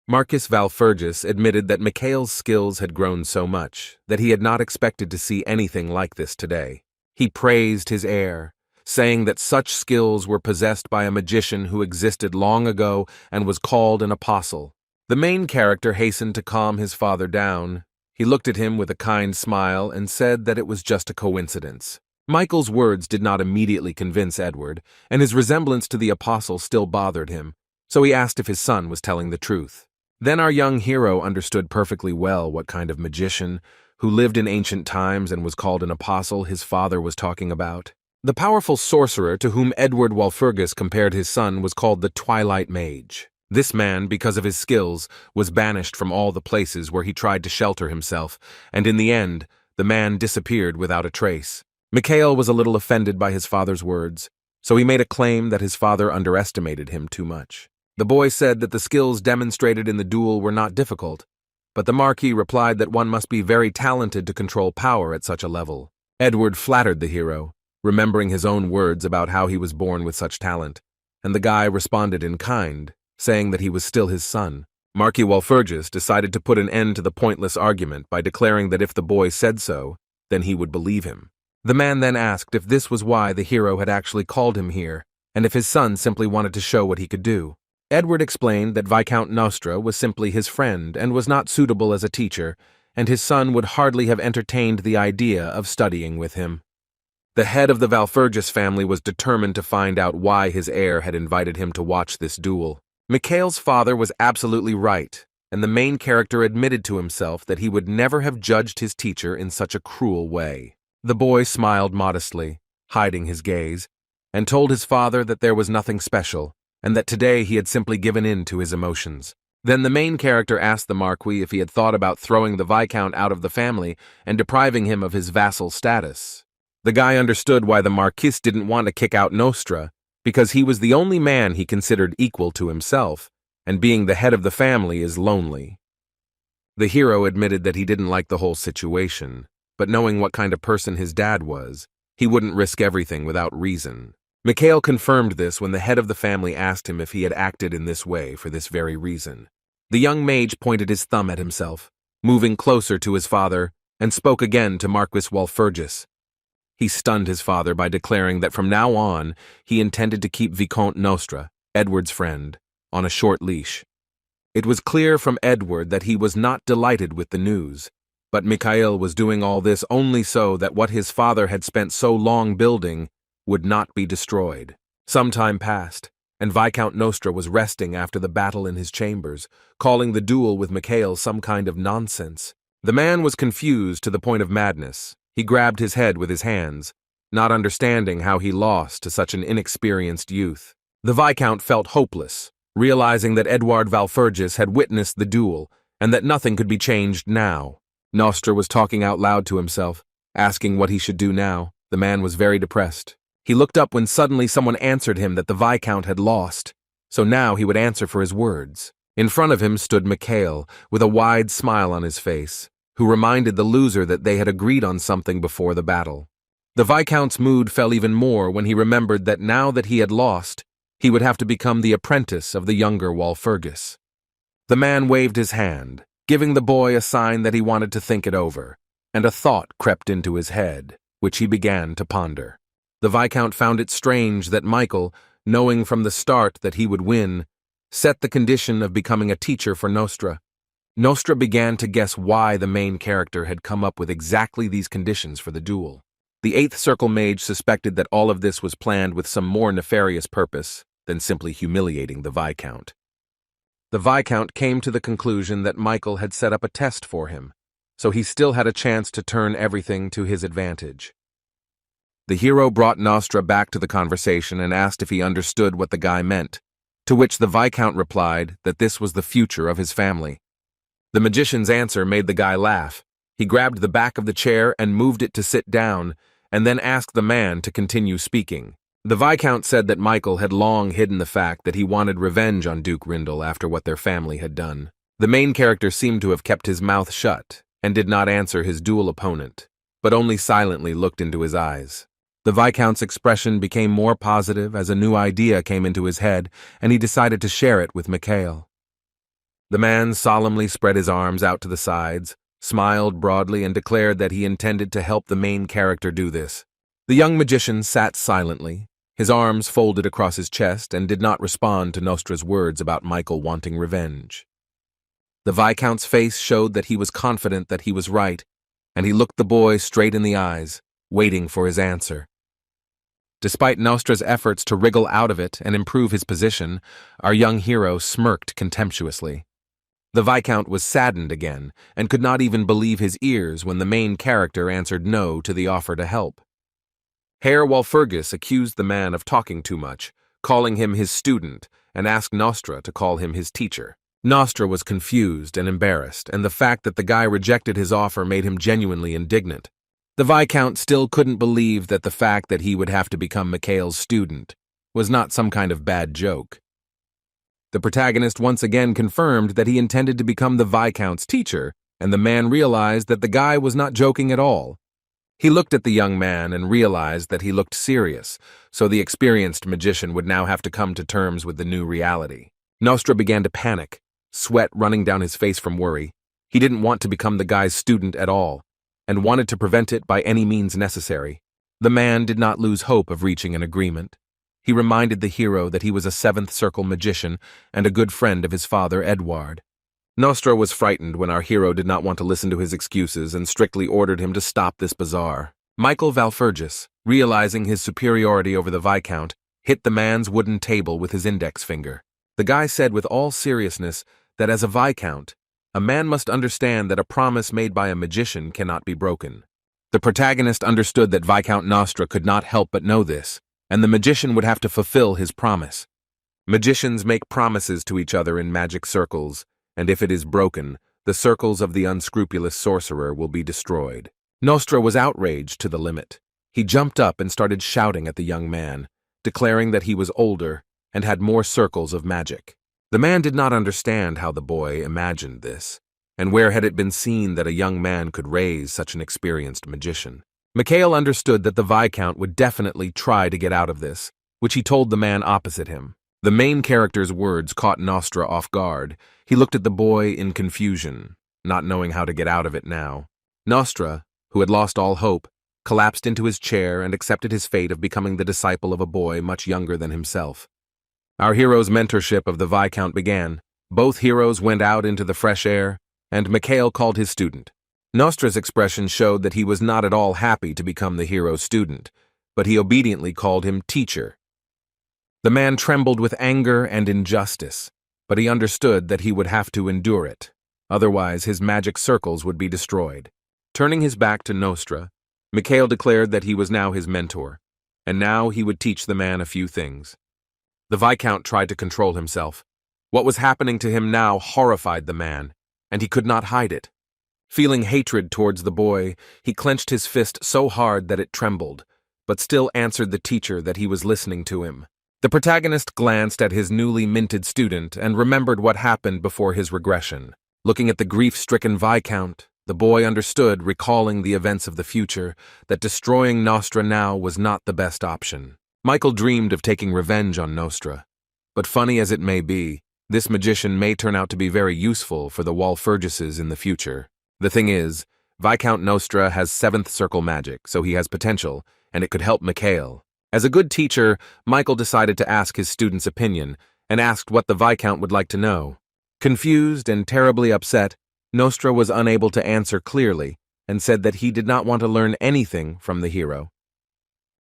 Marquis Walpurgis admitted that Mikhail's skills had grown so much that he had not expected to see anything like this today. He praised his heir, saying that such skills were possessed by a magician who existed long ago and was called an apostle. The main character hastened to calm his father down. He looked at him with a kind smile and said that it was just a coincidence. Michael's words did not immediately convince Edward, and his resemblance to the apostle still bothered him, so he asked if his son was telling the truth. Then our young hero understood perfectly well what kind of magician, who lived in ancient times and was called an apostle, his father was talking about. The powerful sorcerer to whom Edward Walpurgis compared his son was called the Twilight Mage. This man, because of his skills, was banished from all the places where he tried to shelter himself, and in the end, the man disappeared without a trace. Mikhail was a little offended by his father's words, so he made a claim that his father underestimated him too much. The boy said that the skills demonstrated in the duel were not difficult, but the Marquis replied that one must be very talented to control power at such a level. Edward flattered the hero, remembering his own words about how he was born with such talent, and the guy responded in kind, saying that he was still his son. Marquis Walpurgis decided to put an end to the pointless argument by declaring that if the boy said so, then he would believe him. The man then asked if this was why the hero had actually called him here, and if his son simply wanted to show what he could do. Edward explained that Viscount Nostra was simply his friend and was not suitable as a teacher, and his son would hardly have entertained the idea of studying with him. The head of the Walpurgis family was determined to find out why his heir had invited him to watch this duel. Mikhail's father was absolutely right, and the main character admitted to himself that he would never have judged his teacher in such a cruel way. The boy smiled modestly, hiding his gaze, and told his father that there was nothing special, and that today he had simply given in to his emotions. Then the main character asked the Marquis if he had thought about throwing the Viscount out of the family and depriving him of his vassal status. The guy understood why the Marquis didn't want to kick out Nostra, because he was the only man he considered equal to himself, and being the head of the family is lonely. The hero admitted that he didn't like the whole situation, but knowing what kind of person his dad was, he wouldn't risk everything without reason. Mikhail confirmed this when the head of the family asked him if he had acted in this way for this very reason. The young mage pointed his thumb at himself, moving closer to his father, and spoke again to Marquis Walpurgis. He stunned his father by declaring that from now on he intended to keep Viscount Nostra, Edward's friend, on a short leash. It was clear from Edward that he was not delighted with the news, but Mikhail was doing all this only so that what his father had spent so long building would not be destroyed. Some time passed, and Viscount Nostra was resting after the battle in his chambers, calling the duel with Mikhail some kind of nonsense. The man was confused to the point of madness. He grabbed his head with his hands, not understanding how he lost to such an inexperienced youth. The Viscount felt hopeless, realizing that Edward Walpurgis had witnessed the duel, and that nothing could be changed now. Nostra was talking out loud to himself, asking what he should do now. The man was very depressed. He looked up when suddenly someone answered him that the Viscount had lost, so now he would answer for his words. In front of him stood Mikhail, with a wide smile on his face, who reminded the loser that they had agreed on something before the battle. The Viscount's mood fell even more when he remembered that now that he had lost, he would have to become the apprentice of the younger Walpurgis. The man waved his hand, giving the boy a sign that he wanted to think it over, and a thought crept into his head, which he began to ponder. The Viscount found it strange that Michael, knowing from the start that he would win, set the condition of becoming a teacher for Nostra. Nostra began to guess why the main character had come up with exactly these conditions for the duel. The Eighth Circle mage suspected that all of this was planned with some more nefarious purpose than simply humiliating the Viscount. The Viscount came to the conclusion that Michael had set up a test for him, so he still had a chance to turn everything to his advantage. The hero brought Nostra back to the conversation and asked if he understood what the guy meant, to which the Viscount replied that this was the future of his family. The magician's answer made the guy laugh. He grabbed the back of the chair and moved it to sit down, and then asked the man to continue speaking. The Viscount said that Michael had long hidden the fact that he wanted revenge on Duke Rindle after what their family had done. The main character seemed to have kept his mouth shut and did not answer his duel opponent, but only silently looked into his eyes. The Viscount's expression became more positive as a new idea came into his head, and he decided to share it with Mikhail. The man solemnly spread his arms out to the sides, smiled broadly, and declared that he intended to help the main character do this. The young magician sat silently, his arms folded across his chest, and did not respond to Nostra's words about Michael wanting revenge. The Viscount's face showed that he was confident that he was right, and he looked the boy straight in the eyes, waiting for his answer. Despite Nostra's efforts to wriggle out of it and improve his position, our young hero smirked contemptuously. The Viscount was saddened again, and could not even believe his ears when the main character answered no to the offer to help. Herr Walpurgis accused the man of talking too much, calling him his student, and asked Nostra to call him his teacher. Nostra was confused and embarrassed, and the fact that the guy rejected his offer made him genuinely indignant. The Viscount still couldn't believe that the fact that he would have to become Mikhail's student was not some kind of bad joke. The protagonist once again confirmed that he intended to become the Viscount's teacher, and the man realized that the guy was not joking at all. He looked at the young man and realized that he looked serious, so the experienced magician would now have to come to terms with the new reality. Nostra began to panic, sweat running down his face from worry. He didn't want to become the guy's student at all, and wanted to prevent it by any means necessary. The man did not lose hope of reaching an agreement. He reminded the hero that he was a seventh circle magician and a good friend of his father, Edward. Nostra was frightened when our hero did not want to listen to his excuses and strictly ordered him to stop this bazaar. Michael Valfurgis, realizing his superiority over the Viscount, hit the man's wooden table with his index finger. The guy said with all seriousness that as a Viscount, a man must understand that a promise made by a magician cannot be broken. The protagonist understood that Viscount Nostra could not help but know this, and the magician would have to fulfill his promise. Magicians make promises to each other in magic circles, and if it is broken, the circles of the unscrupulous sorcerer will be destroyed. Nostra was outraged to the limit. He jumped up and started shouting at the young man, declaring that he was older and had more circles of magic. The man did not understand how the boy imagined this, and where had it been seen that a young man could raise such an experienced magician. Mikhail understood that the Viscount would definitely try to get out of this, which he told the man opposite him. The main character's words caught Nostra off guard. He looked at the boy in confusion, not knowing how to get out of it now. Nostra, who had lost all hope, collapsed into his chair and accepted his fate of becoming the disciple of a boy much younger than himself. Our hero's mentorship of the Viscount began. Both heroes went out into the fresh air, and Mikhail called his student. Nostra's expression showed that he was not at all happy to become the hero's student, but he obediently called him teacher. The man trembled with anger and injustice, but he understood that he would have to endure it. Otherwise, his magic circles would be destroyed. Turning his back to Nostra, Mikhail declared that he was now his mentor, and now he would teach the man a few things. The Viscount tried to control himself. What was happening to him now horrified the man, and he could not hide it. Feeling hatred towards the boy, he clenched his fist so hard that it trembled, but still answered the teacher that he was listening to him. The protagonist glanced at his newly minted student and remembered what happened before his regression. Looking at the grief-stricken Viscount, the boy understood, recalling the events of the future, that destroying Nostra now was not the best option. Michael dreamed of taking revenge on Nostra, but funny as it may be, this magician may turn out to be very useful for the Walfurgises in the future. The thing is, Viscount Nostra has seventh circle magic, so he has potential, and it could help Mikhail. As a good teacher, Michael decided to ask his student's opinion, and asked what the Viscount would like to know. Confused and terribly upset, Nostra was unable to answer clearly, and said that he did not want to learn anything from the hero.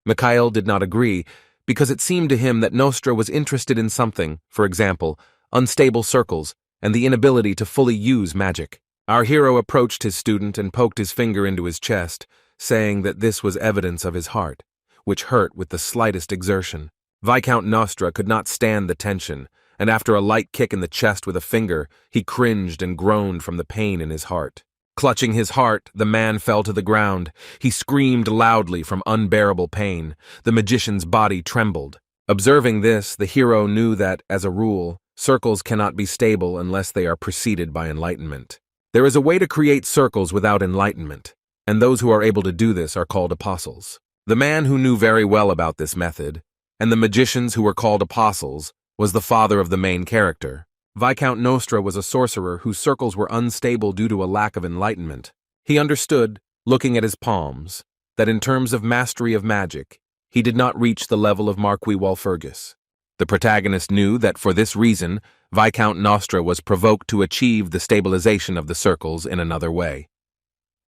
Mikhail did not agree, because it seemed to him that Nostra was interested in something, for example, unstable circles, and the inability to fully use magic. Our hero approached his student and poked his finger into his chest, saying that this was evidence of his heart, which hurt with the slightest exertion. Viscount Nostra could not stand the tension, and after a light kick in the chest with a finger, he cringed and groaned from the pain in his heart. Clutching his heart, the man fell to the ground. He screamed loudly from unbearable pain. The magician's body trembled. Observing this, the hero knew that, as a rule, circles cannot be stable unless they are preceded by enlightenment. There is a way to create circles without enlightenment, and those who are able to do this are called apostles. The man who knew very well about this method, and the magicians who were called apostles, was the father of the main character. Viscount Nostra was a sorcerer whose circles were unstable due to a lack of enlightenment. He understood, looking at his palms, that in terms of mastery of magic, he did not reach the level of Marquis Walfurgis. The protagonist knew that for this reason, Viscount Nostra was provoked to achieve the stabilization of the circles in another way.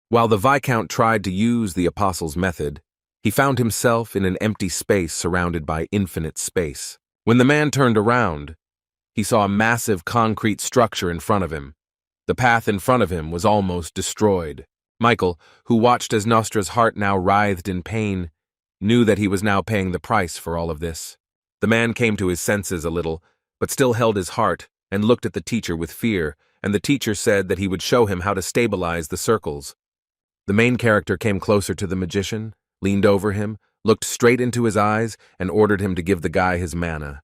While the Viscount tried to use the apostle's method, he found himself in an empty space surrounded by infinite space. When the man turned around, he saw a massive concrete structure in front of him. The path in front of him was almost destroyed. Michael, who watched as Nostra's heart now writhed in pain, knew that he was now paying the price for all of this. The man came to his senses a little, but still held his heart and looked at the teacher with fear, and the teacher said that he would show him how to stabilize the circles. The main character came closer to the magician, leaned over him, looked straight into his eyes, and ordered him to give the guy his mana.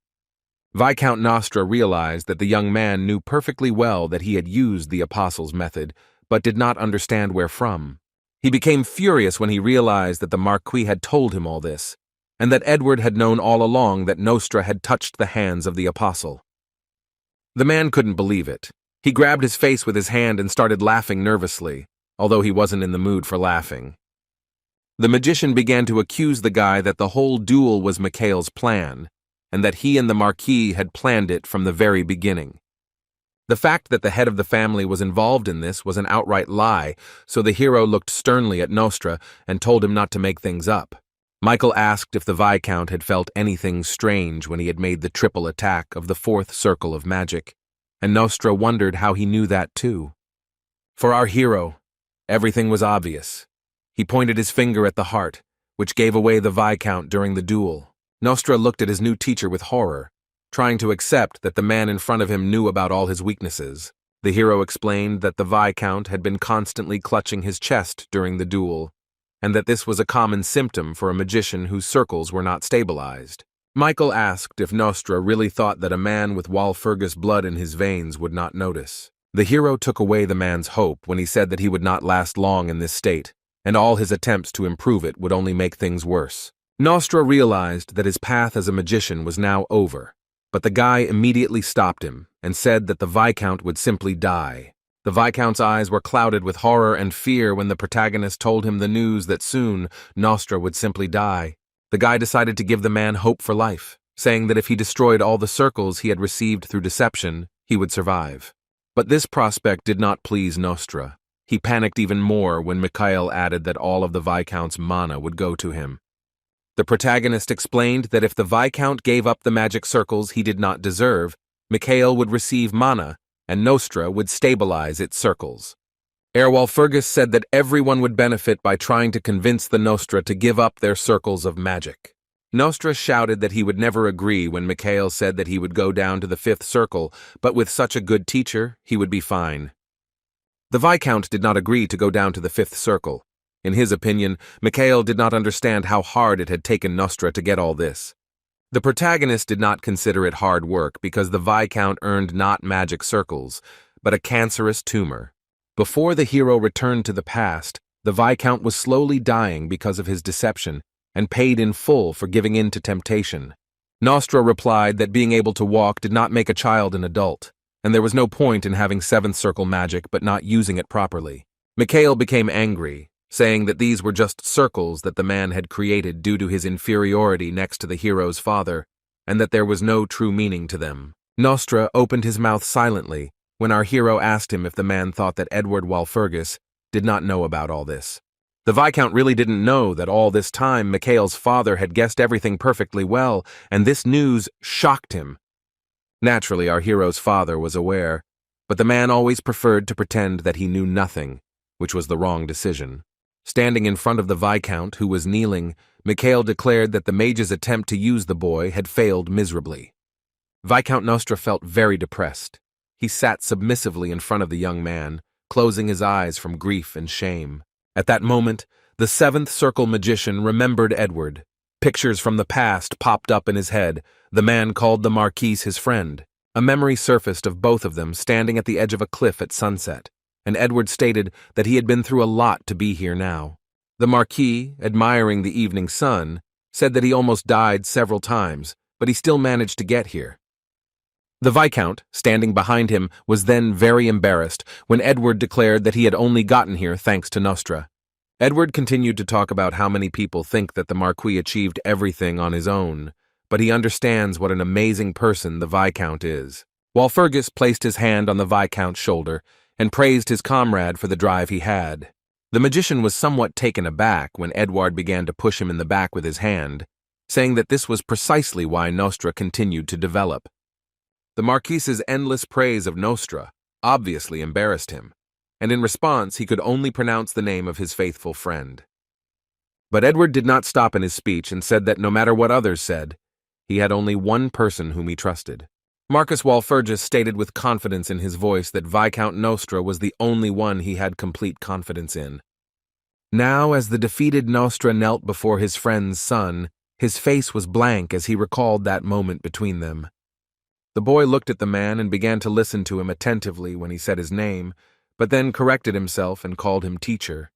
Viscount Nostra realized that the young man knew perfectly well that he had used the apostle's method, but did not understand where from. He became furious when he realized that the Marquis had told him all this, and that Edward had known all along that Nostra had touched the hands of the apostle. The man couldn't believe it. He grabbed his face with his hand and started laughing nervously, although he wasn't in the mood for laughing. The magician began to accuse the guy that the whole duel was Mikhail's plan, and that he and the Marquis had planned it from the very beginning. The fact that the head of the family was involved in this was an outright lie, so the hero looked sternly at Nostra and told him not to make things up. Michael asked if the Viscount had felt anything strange when he had made the triple attack of the fourth circle of magic, and Nostra wondered how he knew that too. For our hero, everything was obvious. He pointed his finger at the heart, which gave away the Viscount during the duel. Nostra looked at his new teacher with horror, trying to accept that the man in front of him knew about all his weaknesses. The hero explained that the Viscount had been constantly clutching his chest during the duel, and that this was a common symptom for a magician whose circles were not stabilized. Michael asked if Nostra really thought that a man with Walpurgis blood in his veins would not notice. The hero took away the man's hope when he said that he would not last long in this state, and all his attempts to improve it would only make things worse. Nostra realized that his path as a magician was now over, but the guy immediately stopped him and said that the Viscount would simply die. The Viscount's eyes were clouded with horror and fear when the protagonist told him the news that soon Nostra would simply die. The guy decided to give the man hope for life, saying that if he destroyed all the circles he had received through deception, he would survive. But this prospect did not please Nostra. He panicked even more when Mikhail added that all of the Viscount's mana would go to him. The protagonist explained that if the Viscount gave up the magic circles he did not deserve, Mikhail would receive mana, and Nostra would stabilize its circles. Walpurgis said that everyone would benefit by trying to convince the Nostra to give up their circles of magic. Nostra shouted that he would never agree when Mikhail said that he would go down to the fifth circle, but with such a good teacher, he would be fine. The Viscount did not agree to go down to the fifth circle. In his opinion, Mikhail did not understand how hard it had taken Nostra to get all this. The protagonist did not consider it hard work because the Viscount earned not magic circles, but a cancerous tumor. Before the hero returned to the past, the Viscount was slowly dying because of his deception and paid in full for giving in to temptation. Nostra replied that being able to walk did not make a child an adult, and there was no point in having seventh circle magic but not using it properly. Mikhail became angry, saying that these were just circles that the man had created due to his inferiority next to the hero's father, and that there was no true meaning to them. Nostra opened his mouth silently when our hero asked him if the man thought that Edward Walpurgis did not know about all this. The Viscount really didn't know that all this time Mikhail's father had guessed everything perfectly well, and this news shocked him. Naturally, our hero's father was aware, but the man always preferred to pretend that he knew nothing, which was the wrong decision. Standing in front of the Viscount, who was kneeling, Mikhail declared that the mage's attempt to use the boy had failed miserably. Viscount Nostra felt very depressed. He sat submissively in front of the young man, closing his eyes from grief and shame. At that moment, the seventh circle magician remembered Edward. Pictures from the past popped up in his head. The man called the Marquis his friend. A memory surfaced of both of them standing at the edge of a cliff at sunset, and Edward stated that he had been through a lot to be here now. The Marquis, admiring the evening sun, said that he almost died several times, but he still managed to get here. The Viscount, standing behind him, was then very embarrassed when Edward declared that he had only gotten here thanks to Nostra. Edward continued to talk about how many people think that the Marquis achieved everything on his own, but he understands what an amazing person the Viscount is. Walpurgis placed his hand on the Viscount's shoulder and praised his comrade for the drive he had. The magician was somewhat taken aback when Edward began to push him in the back with his hand, saying that this was precisely why Nostra continued to develop. The Marquis's endless praise of Nostra obviously embarrassed him, and in response he could only pronounce the name of his faithful friend. But Edward did not stop in his speech and said that no matter what others said, he had only one person whom he trusted. Marcus Walpurgis stated with confidence in his voice that Viscount Nostra was the only one he had complete confidence in. Now, as the defeated Nostra knelt before his friend's son, his face was blank as he recalled that moment between them. The boy looked at the man and began to listen to him attentively when he said his name, but then corrected himself and called him teacher.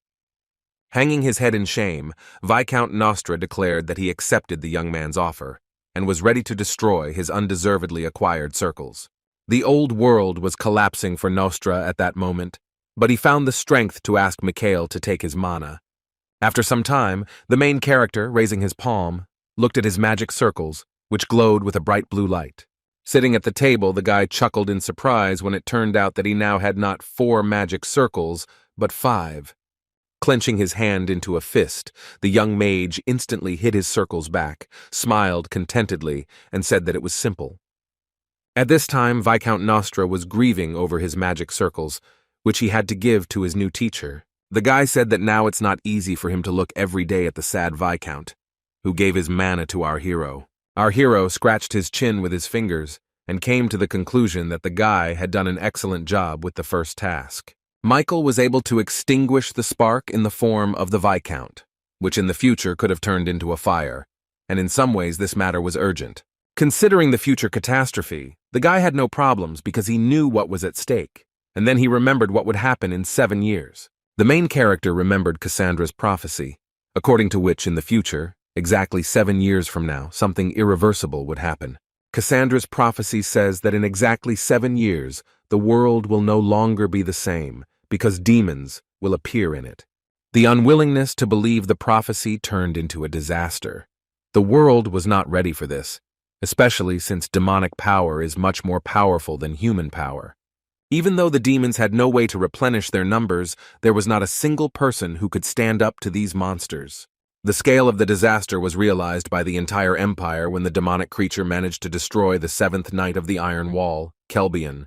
Hanging his head in shame, Viscount Nostra declared that he accepted the young man's offer and was ready to destroy his undeservedly acquired circles. The old world was collapsing for Nostra at that moment, but he found the strength to ask Mikhail to take his mana. After some time, the main character, raising his palm, looked at his magic circles, which glowed with a bright blue light. Sitting at the table, the guy chuckled in surprise when it turned out that he now had not 4 magic circles, but 5. Clenching his hand into a fist, the young mage instantly hid his circles back, smiled contentedly, and said that it was simple. At this time, Viscount Nostra was grieving over his magic circles, which he had to give to his new teacher. The guy said that now it's not easy for him to look every day at the sad Viscount, who gave his mana to our hero. Our hero scratched his chin with his fingers and came to the conclusion that the guy had done an excellent job with the first task. Michael was able to extinguish the spark in the form of the Viscount, which in the future could have turned into a fire, and in some ways this matter was urgent. Considering the future catastrophe, the guy had no problems because he knew what was at stake, and then he remembered what would happen in 7 years. The main character remembered Cassandra's prophecy, according to which in the future, exactly 7 years from now, something irreversible would happen. Cassandra's prophecy says that in exactly 7 years, the world will no longer be the same, because demons will appear in it. The unwillingness to believe the prophecy turned into a disaster. The world was not ready for this, especially since demonic power is much more powerful than human power. Even though the demons had no way to replenish their numbers, there was not a single person who could stand up to these monsters. The scale of the disaster was realized by the entire empire when the demonic creature managed to destroy the 7th Knight of the Iron Wall, Kelbian.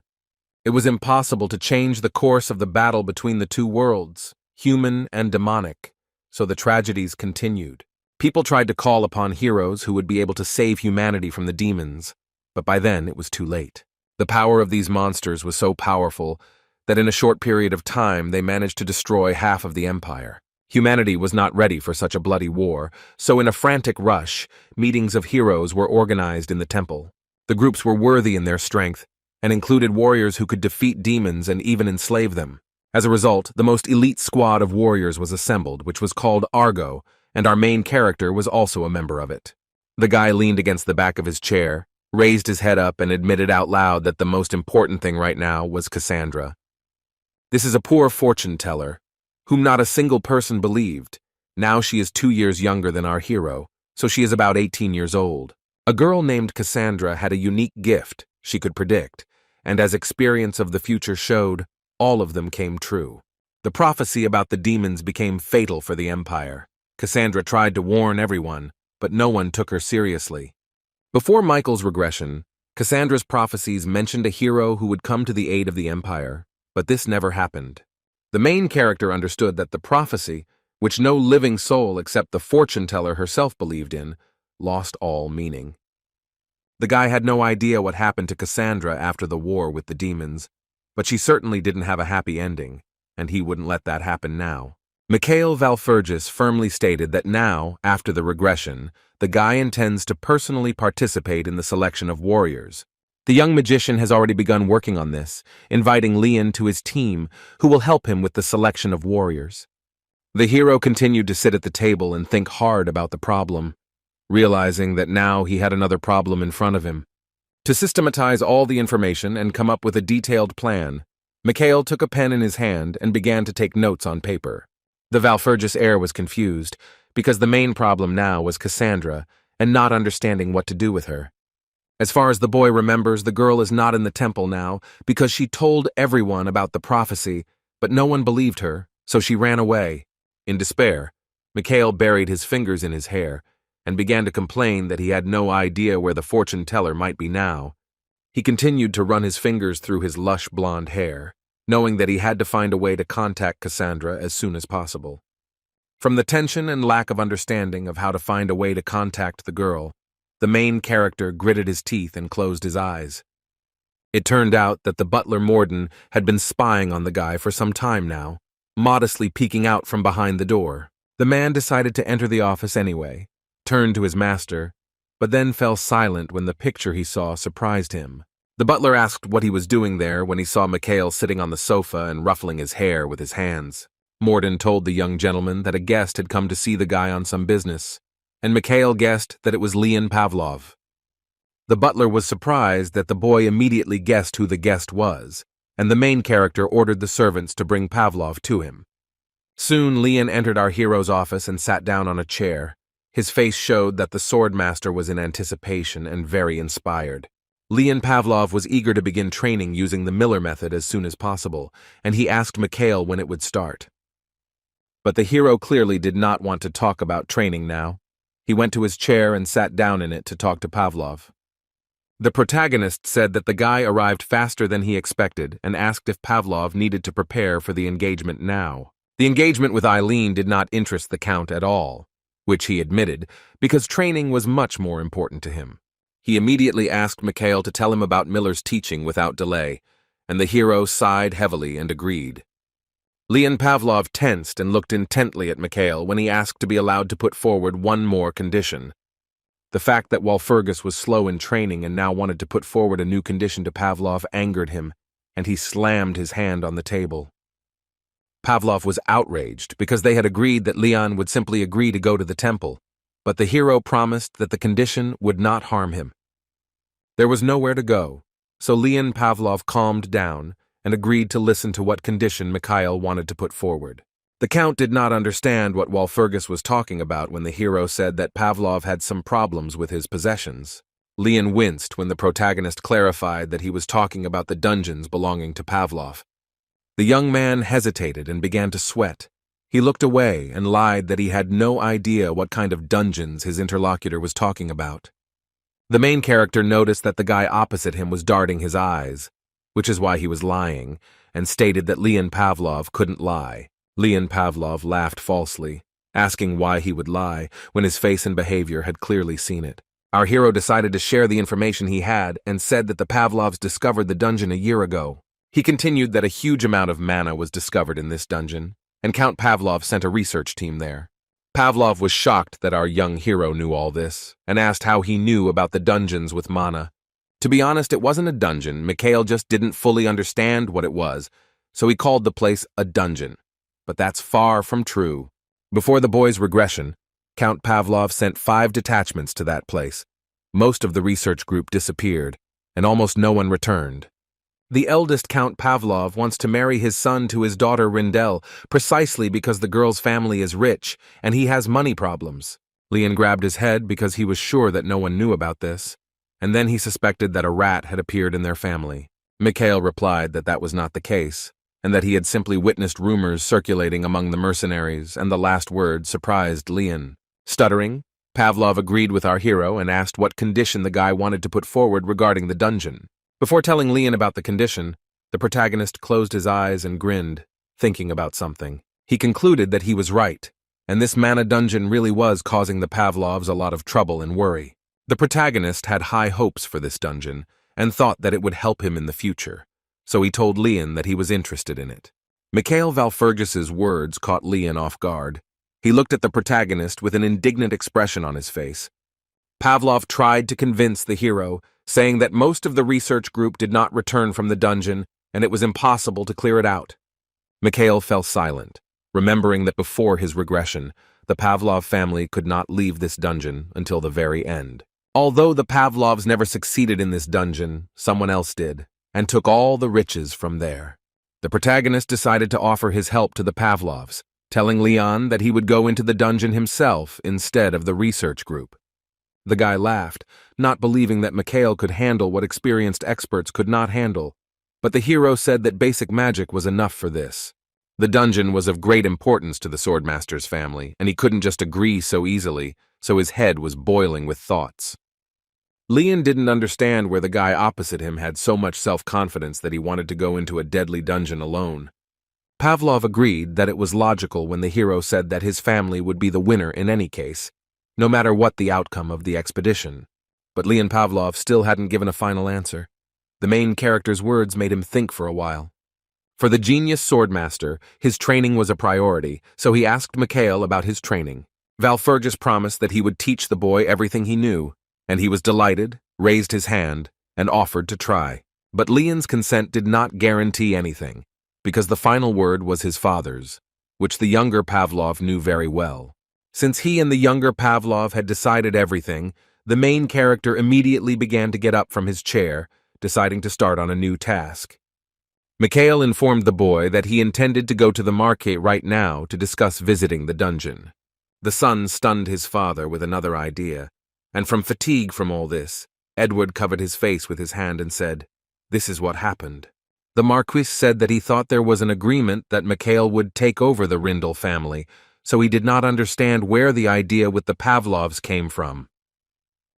It was impossible to change the course of the battle between the two worlds, human and demonic, so the tragedies continued. People tried to call upon heroes who would be able to save humanity from the demons, but by then it was too late. The power of these monsters was so powerful that in a short period of time they managed to destroy half of the empire. Humanity was not ready for such a bloody war, so in a frantic rush, meetings of heroes were organized in the temple. The groups were worthy in their strength, and included warriors who could defeat demons and even enslave them. As a result, the most elite squad of warriors was assembled, which was called Argo, and our main character was also a member of it. The guy leaned against the back of his chair, raised his head up, and admitted out loud that the most important thing right now was Cassandra. This is a poor fortune teller, whom not a single person believed. Now she is 2 years younger than our hero, so she is about 18 years old. A girl named Cassandra had a unique gift she could predict, and as experience of the future showed, all of them came true. The prophecy about the demons became fatal for the Empire. Cassandra tried to warn everyone, but no one took her seriously. Before Michael's regression, Cassandra's prophecies mentioned a hero who would come to the aid of the Empire, but this never happened. The main character understood that the prophecy, which no living soul except the fortune teller herself believed in, lost all meaning. The guy had no idea what happened to Cassandra after the war with the demons, but she certainly didn't have a happy ending, and he wouldn't let that happen now. Mikhail Valfurgis firmly stated that now, after the regression, the guy intends to personally participate in the selection of warriors. The young magician has already begun working on this, inviting Leon to his team, who will help him with the selection of warriors. The hero continued to sit at the table and think hard about the problem, realizing that now he had another problem in front of him. To systematize all the information and come up with a detailed plan, Mikhail took a pen in his hand and began to take notes on paper. The Valfurgis heir was confused, because the main problem now was Cassandra and not understanding what to do with her. As far as the boy remembers, the girl is not in the temple now because she told everyone about the prophecy, but no one believed her, so she ran away. In despair, Mikhail buried his fingers in his hair and began to complain that he had no idea where the fortune teller might be now. He continued to run his fingers through his lush blonde hair, knowing that he had to find a way to contact Cassandra as soon as possible. From the tension and lack of understanding of how to find a way to contact the girl, the main character gritted his teeth and closed his eyes. It turned out that the butler Morden had been spying on the guy for some time now. modestly peeking out from behind the door. The man decided to enter the office anyway, turned to his master, but then fell silent when the picture he saw surprised him. The butler asked what he was doing there when he saw Mikhail sitting on the sofa and ruffling his hair with his hands. Morden told the young gentleman that a guest had come to see the guy on some business, and Mikhail guessed that it was Leon Pavlov. The butler was surprised that the boy immediately guessed who the guest was, and the main character ordered the servants to bring Pavlov to him. Soon Leon entered our hero's office and sat down on a chair. His face showed that the swordmaster was in anticipation and very inspired. Leon Pavlov was eager to begin training using the Miller method as soon as possible, and he asked Mikhail when it would start. But the hero clearly did not want to talk about training now. He went to his chair and sat down in it to talk to Pavlov. The protagonist said that the guy arrived faster than he expected and asked if Pavlov needed to prepare for the engagement now. The engagement with Eileen did not interest the Count at all, which he admitted, because training was much more important to him. He immediately asked Mikhail to tell him about Miller's teaching without delay, and the hero sighed heavily and agreed. Leon Pavlov tensed and looked intently at Mikhail when he asked to be allowed to put forward one more condition. The fact that Walpurgis was slow in training and now wanted to put forward a new condition to Pavlov angered him, and he slammed his hand on the table. Pavlov was outraged because they had agreed that Leon would simply agree to go to the temple, but the hero promised that the condition would not harm him. There was nowhere to go, so Leon Pavlov calmed down and agreed to listen to what condition Mikhail wanted to put forward. The Count did not understand what Walpurgis was talking about when the hero said that Pavlov had some problems with his possessions. Leon winced when the protagonist clarified that he was talking about the dungeons belonging to Pavlov. The young man hesitated and began to sweat. He looked away and lied that he had no idea what kind of dungeons his interlocutor was talking about. The main character noticed that the guy opposite him was darting his eyes, which is why he was lying, and stated that Leon Pavlov couldn't lie. Leon Pavlov laughed falsely, asking why he would lie when his face and behavior had clearly seen it. Our hero decided to share the information he had and said that the Pavlovs discovered the dungeon a year ago. He continued that a huge amount of mana was discovered in this dungeon, and Count Pavlov sent a research team there. Pavlov was shocked that our young hero knew all this, and asked how he knew about the dungeons with mana. To be honest, it wasn't a dungeon. Mikhail just didn't fully understand what it was, so he called the place a dungeon. But that's far from true. Before the boy's regression, Count Pavlov sent 5 detachments to that place. Most of the research group disappeared, and almost no one returned. The eldest Count Pavlov wants to marry his son to his daughter Rindel precisely because the girl's family is rich and he has money problems. Leon grabbed his head because he was sure that no one knew about this, and then he suspected that a rat had appeared in their family. Mikhail replied that that was not the case, and that he had simply witnessed rumors circulating among the mercenaries, and the last word surprised Leon. Stuttering, Pavlov agreed with our hero and asked what condition the guy wanted to put forward regarding the dungeon. Before telling Leon about the condition, the protagonist closed his eyes and grinned, thinking about something. He concluded that he was right, and this mana dungeon really was causing the Pavlovs a lot of trouble and worry. The protagonist had high hopes for this dungeon, and thought that it would help him in the future, so he told Leon that he was interested in it. Mikhail Walpurgis's words caught Leon off guard. He looked at the protagonist with an indignant expression on his face. Pavlov tried to convince the hero, saying that most of the research group did not return from the dungeon, and it was impossible to clear it out. Mikhail fell silent, remembering that before his regression, the Pavlov family could not leave this dungeon until the very end. Although the Pavlovs never succeeded in this dungeon, someone else did, and took all the riches from there. The protagonist decided to offer his help to the Pavlovs, telling Leon that he would go into the dungeon himself instead of the research group. The guy laughed, not believing that Mikhail could handle what experienced experts could not handle, but the hero said that basic magic was enough for this. The dungeon was of great importance to the swordmaster's family, and he couldn't just agree so easily, so his head was boiling with thoughts. Leon didn't understand where the guy opposite him had so much self-confidence that he wanted to go into a deadly dungeon alone. Pavlov agreed that it was logical when the hero said that his family would be the winner in any case, no matter what the outcome of the expedition. But Leon Pavlov still hadn't given a final answer. The main character's words made him think for a while. For the genius swordmaster, his training was a priority, so he asked Mikhail about his training. Valfergus promised that he would teach the boy everything he knew, and he was delighted, raised his hand, and offered to try. But Leon's consent did not guarantee anything, because the final word was his father's, which the younger Pavlov knew very well. Since he and the younger Pavlov had decided everything, the main character immediately began to get up from his chair, deciding to start on a new task. Mikhail informed the boy that he intended to go to the market right now to discuss visiting the dungeon. The son stunned his father with another idea, and from fatigue from all this, Edward covered his face with his hand and said, "This is what happened." The Marquis said that he thought there was an agreement that Mikhail would take over the Rindel family, so he did not understand where the idea with the Pavlovs came from.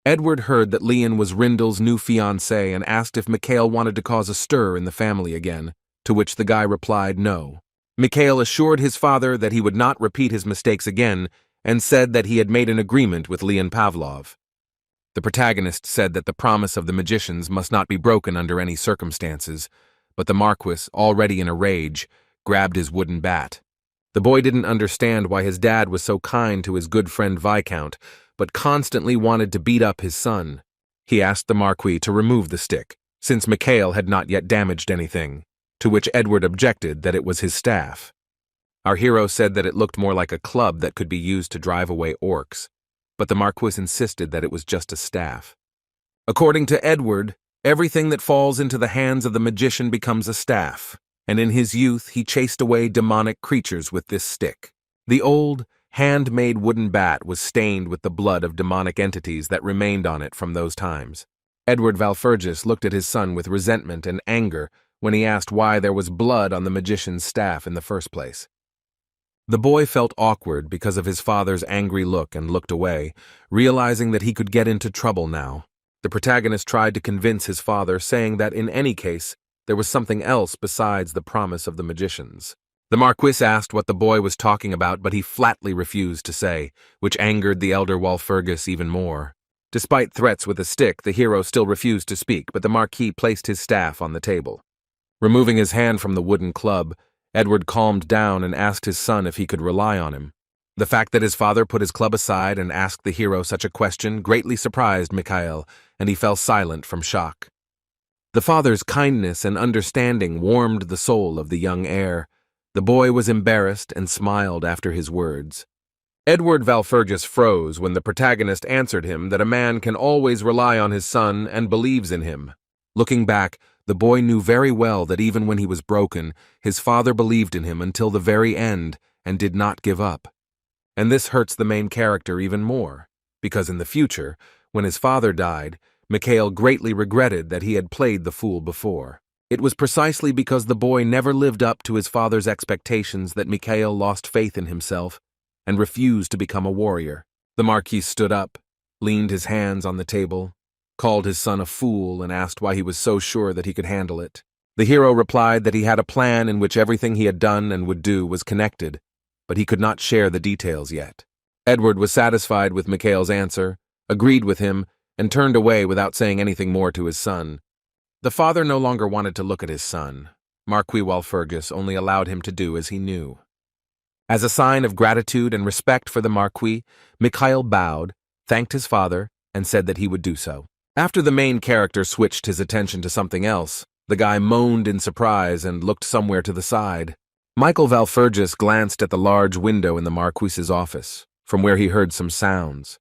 Edward heard that Leon was Rindel's new fiancé and asked if Mikhail wanted to cause a stir in the family again, to which the guy replied no. Mikhail assured his father that he would not repeat his mistakes again and said that he had made an agreement with Leon Pavlov. The protagonist said that the promise of the magicians must not be broken under any circumstances, but the Marquis, already in a rage, grabbed his wooden bat. The boy didn't understand why his dad was so kind to his good friend Viscount, but constantly wanted to beat up his son. He asked the Marquis to remove the stick, since Mikhail had not yet damaged anything, to which Edward objected that it was his staff. Our hero said that it looked more like a club that could be used to drive away orcs, but the Marquis insisted that it was just a staff. According to Edward, everything that falls into the hands of the magician becomes a staff, and in his youth he chased away demonic creatures with this stick. The old, hand-made wooden bat was stained with the blood of demonic entities that remained on it from those times. Edward Valfergus looked at his son with resentment and anger when he asked why there was blood on the magician's staff in the first place. The boy felt awkward because of his father's angry look and looked away, realizing that he could get into trouble now. The protagonist tried to convince his father, saying that in any case, there was something else besides the promise of the magicians. The Marquis asked what the boy was talking about, but he flatly refused to say, which angered the elder Walpurgis even more. Despite threats with a stick, the hero still refused to speak, but the Marquis placed his staff on the table. Removing his hand from the wooden club, Edward calmed down and asked his son if he could rely on him. The fact that his father put his club aside and asked the hero such a question greatly surprised Mikhail, and he fell silent from shock. The father's kindness and understanding warmed the soul of the young heir. The boy was embarrassed and smiled after his words. Edward Valfergus froze when the protagonist answered him that a man can always rely on his son and believes in him. Looking back, the boy knew very well that even when he was broken, his father believed in him until the very end and did not give up. And this hurts the main character even more, because in the future, when his father died, Mikhail greatly regretted that he had played the fool before. It was precisely because the boy never lived up to his father's expectations that Mikhail lost faith in himself and refused to become a warrior. The Marquis stood up, leaned his hands on the table, called his son a fool, and asked why he was so sure that he could handle it. The hero replied that he had a plan in which everything he had done and would do was connected, but he could not share the details yet. Edward was satisfied with Mikhail's answer, agreed with him, and turned away without saying anything more to his son. The father no longer wanted to look at his son. Marquis Walpurgis only allowed him to do as he knew. As a sign of gratitude and respect for the Marquis, Mikhail bowed, thanked his father, and said that he would do so. After the main character switched his attention to something else, the guy moaned in surprise and looked somewhere to the side. Michael Valfergus glanced at the large window in the Marquis's office, from where he heard some sounds.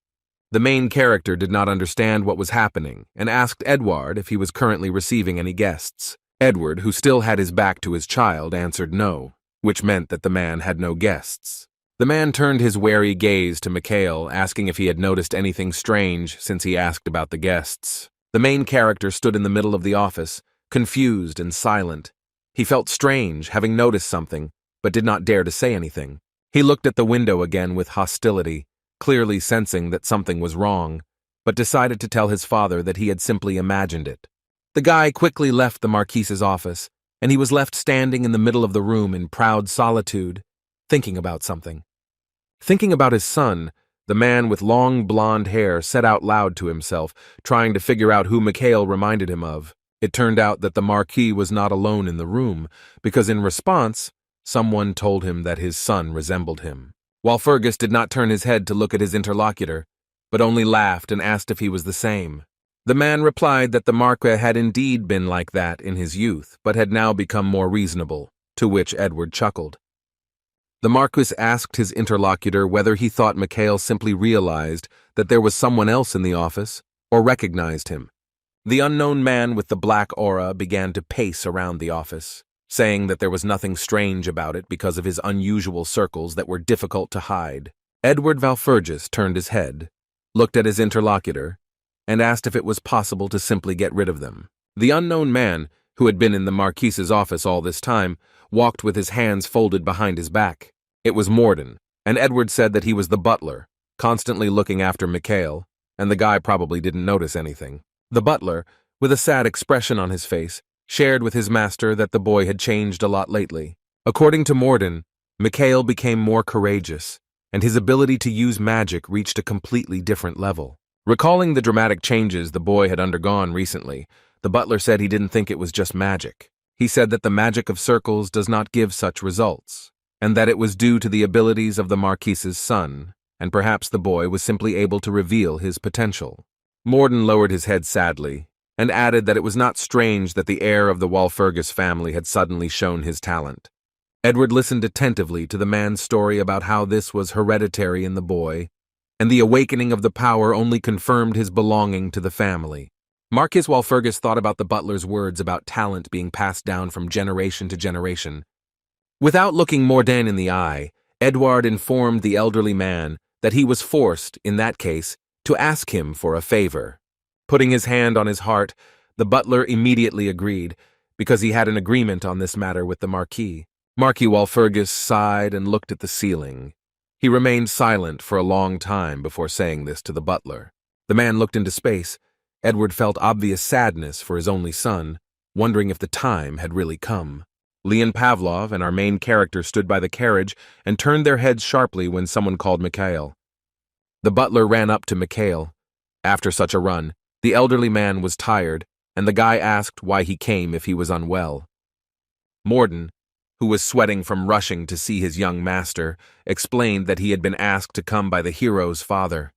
The main character did not understand what was happening and asked Edward if he was currently receiving any guests. Edward, who still had his back to his child, answered no, which meant that the man had no guests. The man turned his wary gaze to Mikhail, asking if he had noticed anything strange since he asked about the guests. The main character stood in the middle of the office, confused and silent. He felt strange, having noticed something, but did not dare to say anything. He looked at the window again with hostility, clearly sensing that something was wrong, but decided to tell his father that he had simply imagined it. The guy quickly left the Marquis's office, and he was left standing in the middle of the room in proud solitude, thinking about something. Thinking about his son, the man with long blonde hair said out loud to himself, trying to figure out who Mikhail reminded him of. It turned out that the Marquis was not alone in the room, because in response, someone told him that his son resembled him. Walpurgis did not turn his head to look at his interlocutor, but only laughed and asked if he was the same. The man replied that the Marquis had indeed been like that in his youth, but had now become more reasonable, to which Edward chuckled. The Marquis asked his interlocutor whether he thought Mikhail simply realized that there was someone else in the office, or recognized him. The unknown man with the black aura began to pace around the office, saying that there was nothing strange about it because of his unusual circles that were difficult to hide. Edward Walpurgis turned his head, looked at his interlocutor, and asked if it was possible to simply get rid of them. The unknown man, who had been in the Marquis's office all this time, walked with his hands folded behind his back. It was Morden, and Edward said that he was the butler, constantly looking after Mikhail, and the guy probably didn't notice anything. The butler, with a sad expression on his face, shared with his master that the boy had changed a lot lately. According to Morden, Mikhail became more courageous, and his ability to use magic reached a completely different level. Recalling the dramatic changes the boy had undergone recently, the butler said he didn't think it was just magic. He said that the magic of circles does not give such results, and that it was due to the abilities of the Marquis's son, and perhaps the boy was simply able to reveal his potential. Morden lowered his head sadly, and added that it was not strange that the heir of the Walpurgis family had suddenly shown his talent. Edward listened attentively to the man's story about how this was hereditary in the boy, and the awakening of the power only confirmed his belonging to the family. Marquis Walpurgis thought about the butler's words about talent being passed down from generation to generation. Without looking Morden in the eye, Edward informed the elderly man that he was forced, in that case, to ask him for a favor. Putting his hand on his heart, the butler immediately agreed, because he had an agreement on this matter with the Marquis. Marquis Walpurgis sighed and looked at the ceiling. He remained silent for a long time before saying this to the butler. The man looked into space. Edward felt obvious sadness for his only son, wondering if the time had really come. Leon Pavlov and our main character stood by the carriage and turned their heads sharply when someone called Mikhail. The butler ran up to Mikhail. After such a run, the elderly man was tired, and the guy asked why he came if he was unwell. Morden, who was sweating from rushing to see his young master, explained that he had been asked to come by the hero's father.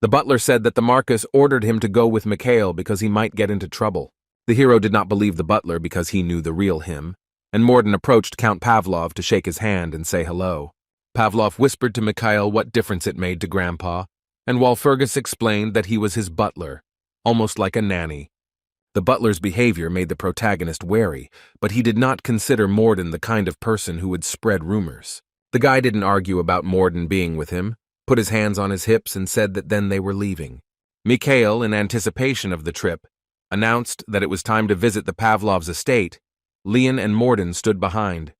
The butler said that the Marquis ordered him to go with Mikhail because he might get into trouble. The hero did not believe the butler because he knew the real him, and Morden approached Count Pavlov to shake his hand and say hello. Pavlov whispered to Mikhail what difference it made to Grandpa, and Walpurgis explained that he was his butler, almost like a nanny. The butler's behavior made the protagonist wary, but he did not consider Morden the kind of person who would spread rumors. The guy didn't argue about Morden being with him, put his hands on his hips and said that then they were leaving. Mikhail, in anticipation of the trip, announced that it was time to visit the Pavlovs' estate. Leon and Morden stood behind.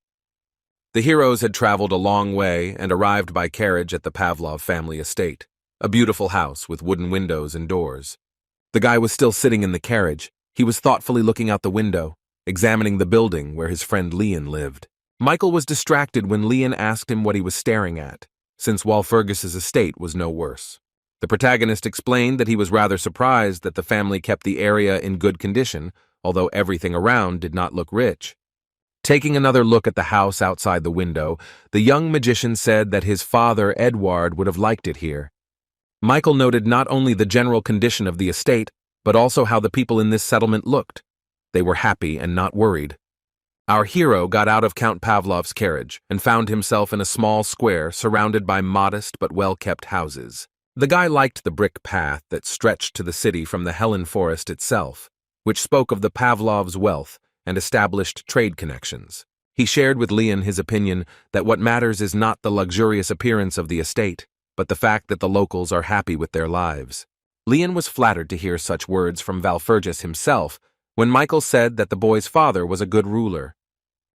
The heroes had traveled a long way and arrived by carriage at the Pavlov family estate, a beautiful house with wooden windows and doors. The guy was still sitting in the carriage. He was thoughtfully looking out the window, examining the building where his friend Leon lived. Michael was distracted when Leon asked him what he was staring at, since Walpurgis's estate was no worse. The protagonist explained that he was rather surprised that the family kept the area in good condition, although everything around did not look rich. Taking another look at the house outside the window, the young magician said that his father, Edward, would have liked it here. Michael noted not only the general condition of the estate, but also how the people in this settlement looked. They were happy and not worried. Our hero got out of Count Pavlov's carriage and found himself in a small square surrounded by modest but well-kept houses. The guy liked the brick path that stretched to the city from the Helen Forest itself, which spoke of the Pavlovs' wealth and established trade connections. He shared with Leon his opinion that what matters is not the luxurious appearance of the estate, but the fact that the locals are happy with their lives. Leon was flattered to hear such words from Walpurgis himself when Michael said that the boy's father was a good ruler.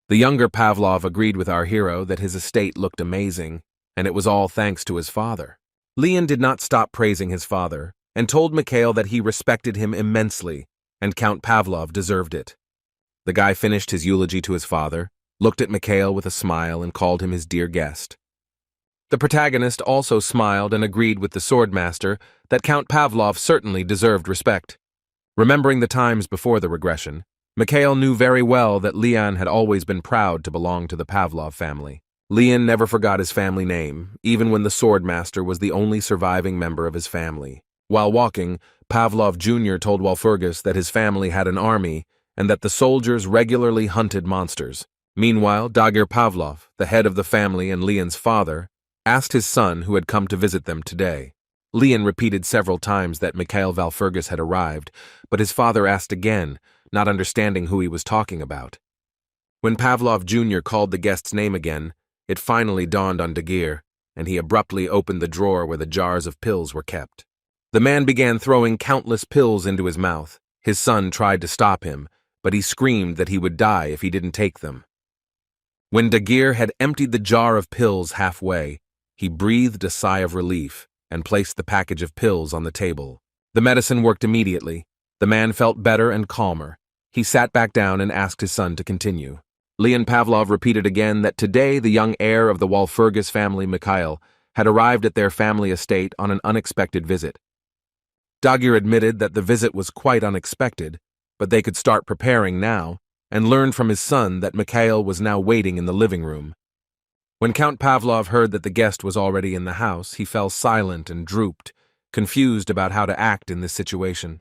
The younger Pavlov agreed with our hero that his estate looked amazing, and it was all thanks to his father. Leon did not stop praising his father and told Mikhail that he respected him immensely, and Count Pavlov deserved it. The guy finished his eulogy to his father, looked at Mikhail with a smile and called him his dear guest. The protagonist also smiled and agreed with the swordmaster that Count Pavlov certainly deserved respect. Remembering the times before the regression, Mikhail knew very well that Leon had always been proud to belong to the Pavlov family. Leon never forgot his family name, even when the swordmaster was the only surviving member of his family. While walking, Pavlov Jr. told Walpurgis that his family had an army and that the soldiers regularly hunted monsters. Meanwhile, Dagir Pavlov, the head of the family and Leon's father, asked his son who had come to visit them today. Leon repeated several times that Mikhail Walpurgis had arrived, but his father asked again, not understanding who he was talking about. When Pavlov Jr. called the guest's name again, it finally dawned on Dagir, and he abruptly opened the drawer where the jars of pills were kept. The man began throwing countless pills into his mouth. His son tried to stop him, but he screamed that he would die if he didn't take them. When Dagir had emptied the jar of pills halfway, he breathed a sigh of relief and placed the package of pills on the table. The medicine worked immediately. The man felt better and calmer. He sat back down and asked his son to continue. Leon Pavlov repeated again that today the young heir of the Walpurgis family, Mikhail, had arrived at their family estate on an unexpected visit. Dagir admitted that the visit was quite unexpected, but they could start preparing now, and learned from his son that Mikhail was now waiting in the living room. When Count Pavlov heard that the guest was already in the house, he fell silent and drooped, confused about how to act in this situation.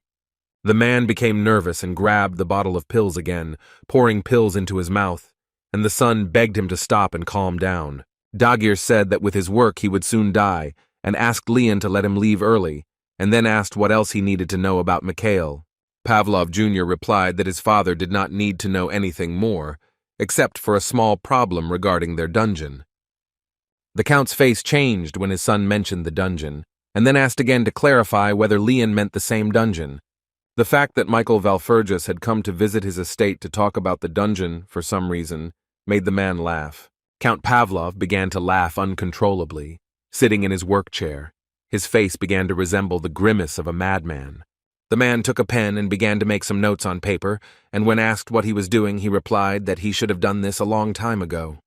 The man became nervous and grabbed the bottle of pills again, pouring pills into his mouth, and the son begged him to stop and calm down. Dagir said that with his work he would soon die, and asked Leon to let him leave early, and then asked what else he needed to know about Mikhail. Pavlov Jr. replied that his father did not need to know anything more, except for a small problem regarding their dungeon. The Count's face changed when his son mentioned the dungeon, and then asked again to clarify whether Leon meant the same dungeon. The fact that Michael Walpurgis had come to visit his estate to talk about the dungeon, for some reason, made the man laugh. Count Pavlov began to laugh uncontrollably, sitting in his work chair. His face began to resemble the grimace of a madman. The man took a pen and began to make some notes on paper, and when asked what he was doing, he replied that he should have done this a long time ago.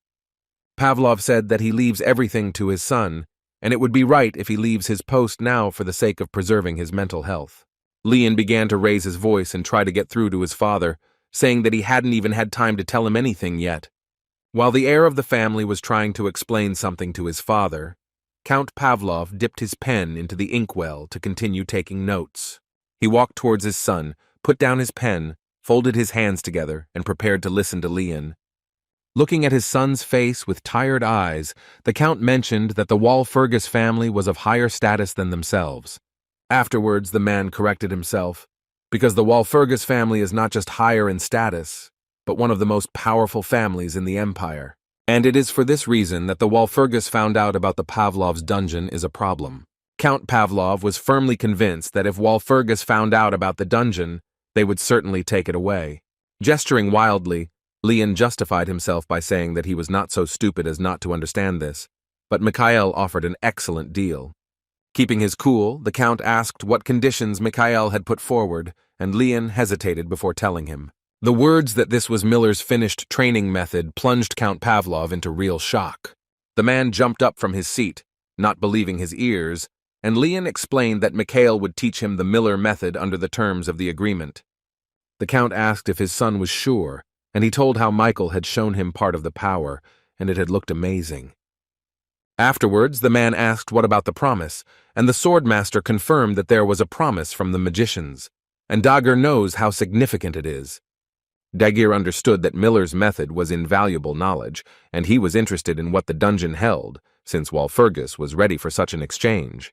Pavlov said that he leaves everything to his son, and it would be right if he leaves his post now for the sake of preserving his mental health. Leon began to raise his voice and try to get through to his father, saying that he hadn't even had time to tell him anything yet. While the heir of the family was trying to explain something to his father, Count Pavlov dipped his pen into the inkwell to continue taking notes. He walked towards his son, put down his pen, folded his hands together, and prepared to listen to Leon. Looking at his son's face with tired eyes, the Count mentioned that the Walpurgis family was of higher status than themselves. Afterwards, the man corrected himself, because the Walpurgis family is not just higher in status, but one of the most powerful families in the empire. And it is for this reason that the Walpurgis found out about the Pavlov's dungeon is a problem. Count Pavlov was firmly convinced that if Walpurgis found out about the dungeon, they would certainly take it away. Gesturing wildly, Leon justified himself by saying that he was not so stupid as not to understand this, but Mikhail offered an excellent deal. Keeping his cool, the Count asked what conditions Mikhail had put forward, and Leon hesitated before telling him. The words that this was Miller's finished training method plunged Count Pavlov into real shock. The man jumped up from his seat, not believing his ears, and Leon explained that Mikhail would teach him the Miller method under the terms of the agreement. The Count asked if his son was sure, and he told how Michael had shown him part of the power, and it had looked amazing. Afterwards, the man asked what about the promise, and the swordmaster confirmed that there was a promise from the magicians, and Dagir knows how significant it is. Dagir understood that Miller's method was invaluable knowledge, and he was interested in what the dungeon held, since Walpurgis was ready for such an exchange.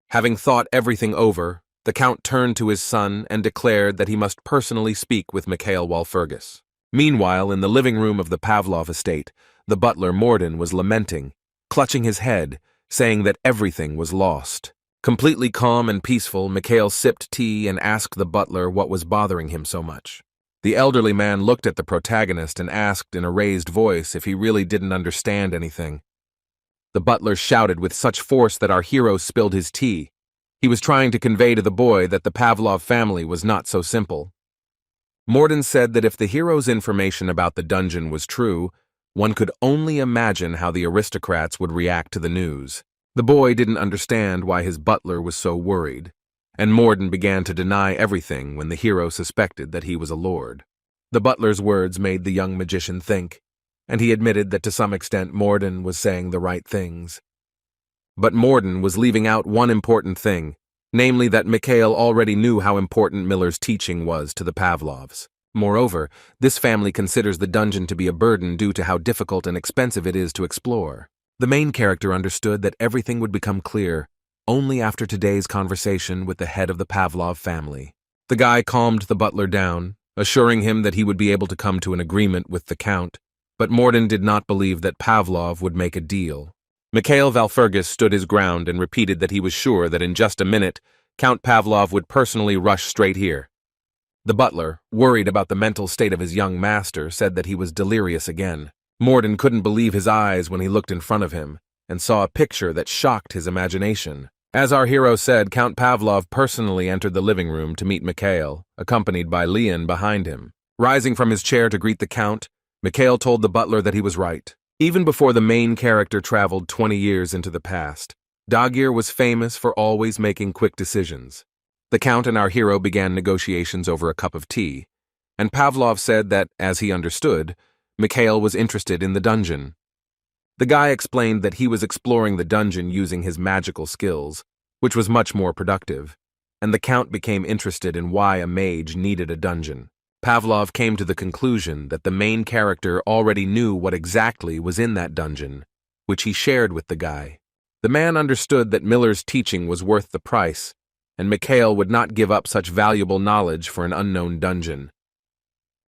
Having thought everything over, the Count turned to his son and declared that he must personally speak with Mikhail Walpurgis. Meanwhile, in the living room of the Pavlov estate, the butler Morden was lamenting, clutching his head, saying that everything was lost. Completely calm and peaceful, Mikhail sipped tea and asked the butler what was bothering him so much. The elderly man looked at the protagonist and asked in a raised voice if he really didn't understand anything. The butler shouted with such force that our hero spilled his tea. He was trying to convey to the boy that the Pavlov family was not so simple. Morden said that if the hero's information about the dungeon was true, one could only imagine how the aristocrats would react to the news. The boy didn't understand why his butler was so worried. and Morden began to deny everything when the hero suspected that he was a lord. The butler's words made the young magician think, and he admitted that to some extent Morden was saying the right things. But Morden was leaving out one important thing, namely that Mikhail already knew how important Miller's teaching was to the Pavlovs. Moreover, this family considers the dungeon to be a burden due to how difficult and expensive it is to explore. The main character understood that everything would become clear only after today's conversation with the head of the Pavlov family. The guy calmed the butler down, assuring him that he would be able to come to an agreement with the Count, but Morden did not believe that Pavlov would make a deal. Mikhail Valfurgis stood his ground and repeated that he was sure that in just a minute, Count Pavlov would personally rush straight here. The butler, worried about the mental state of his young master, said that he was delirious again. Morden couldn't believe his eyes when he looked in front of him and saw a picture that shocked his imagination. As our hero said, Count Pavlov personally entered the living room to meet Mikhail, accompanied by Leon behind him. Rising from his chair to greet the Count, Mikhail told the butler that he was right. Even before the main character traveled 20 years into the past, Dagir was famous for always making quick decisions. The Count and our hero began negotiations over a cup of tea, and Pavlov said that, as he understood, Mikhail was interested in the dungeon. The guy explained that he was exploring the dungeon using his magical skills, which was much more productive, and the Count became interested in why a mage needed a dungeon. Pavlov came to the conclusion that the main character already knew what exactly was in that dungeon, which he shared with the guy. The man understood that Miller's teaching was worth the price, and Mikhail would not give up such valuable knowledge for an unknown dungeon.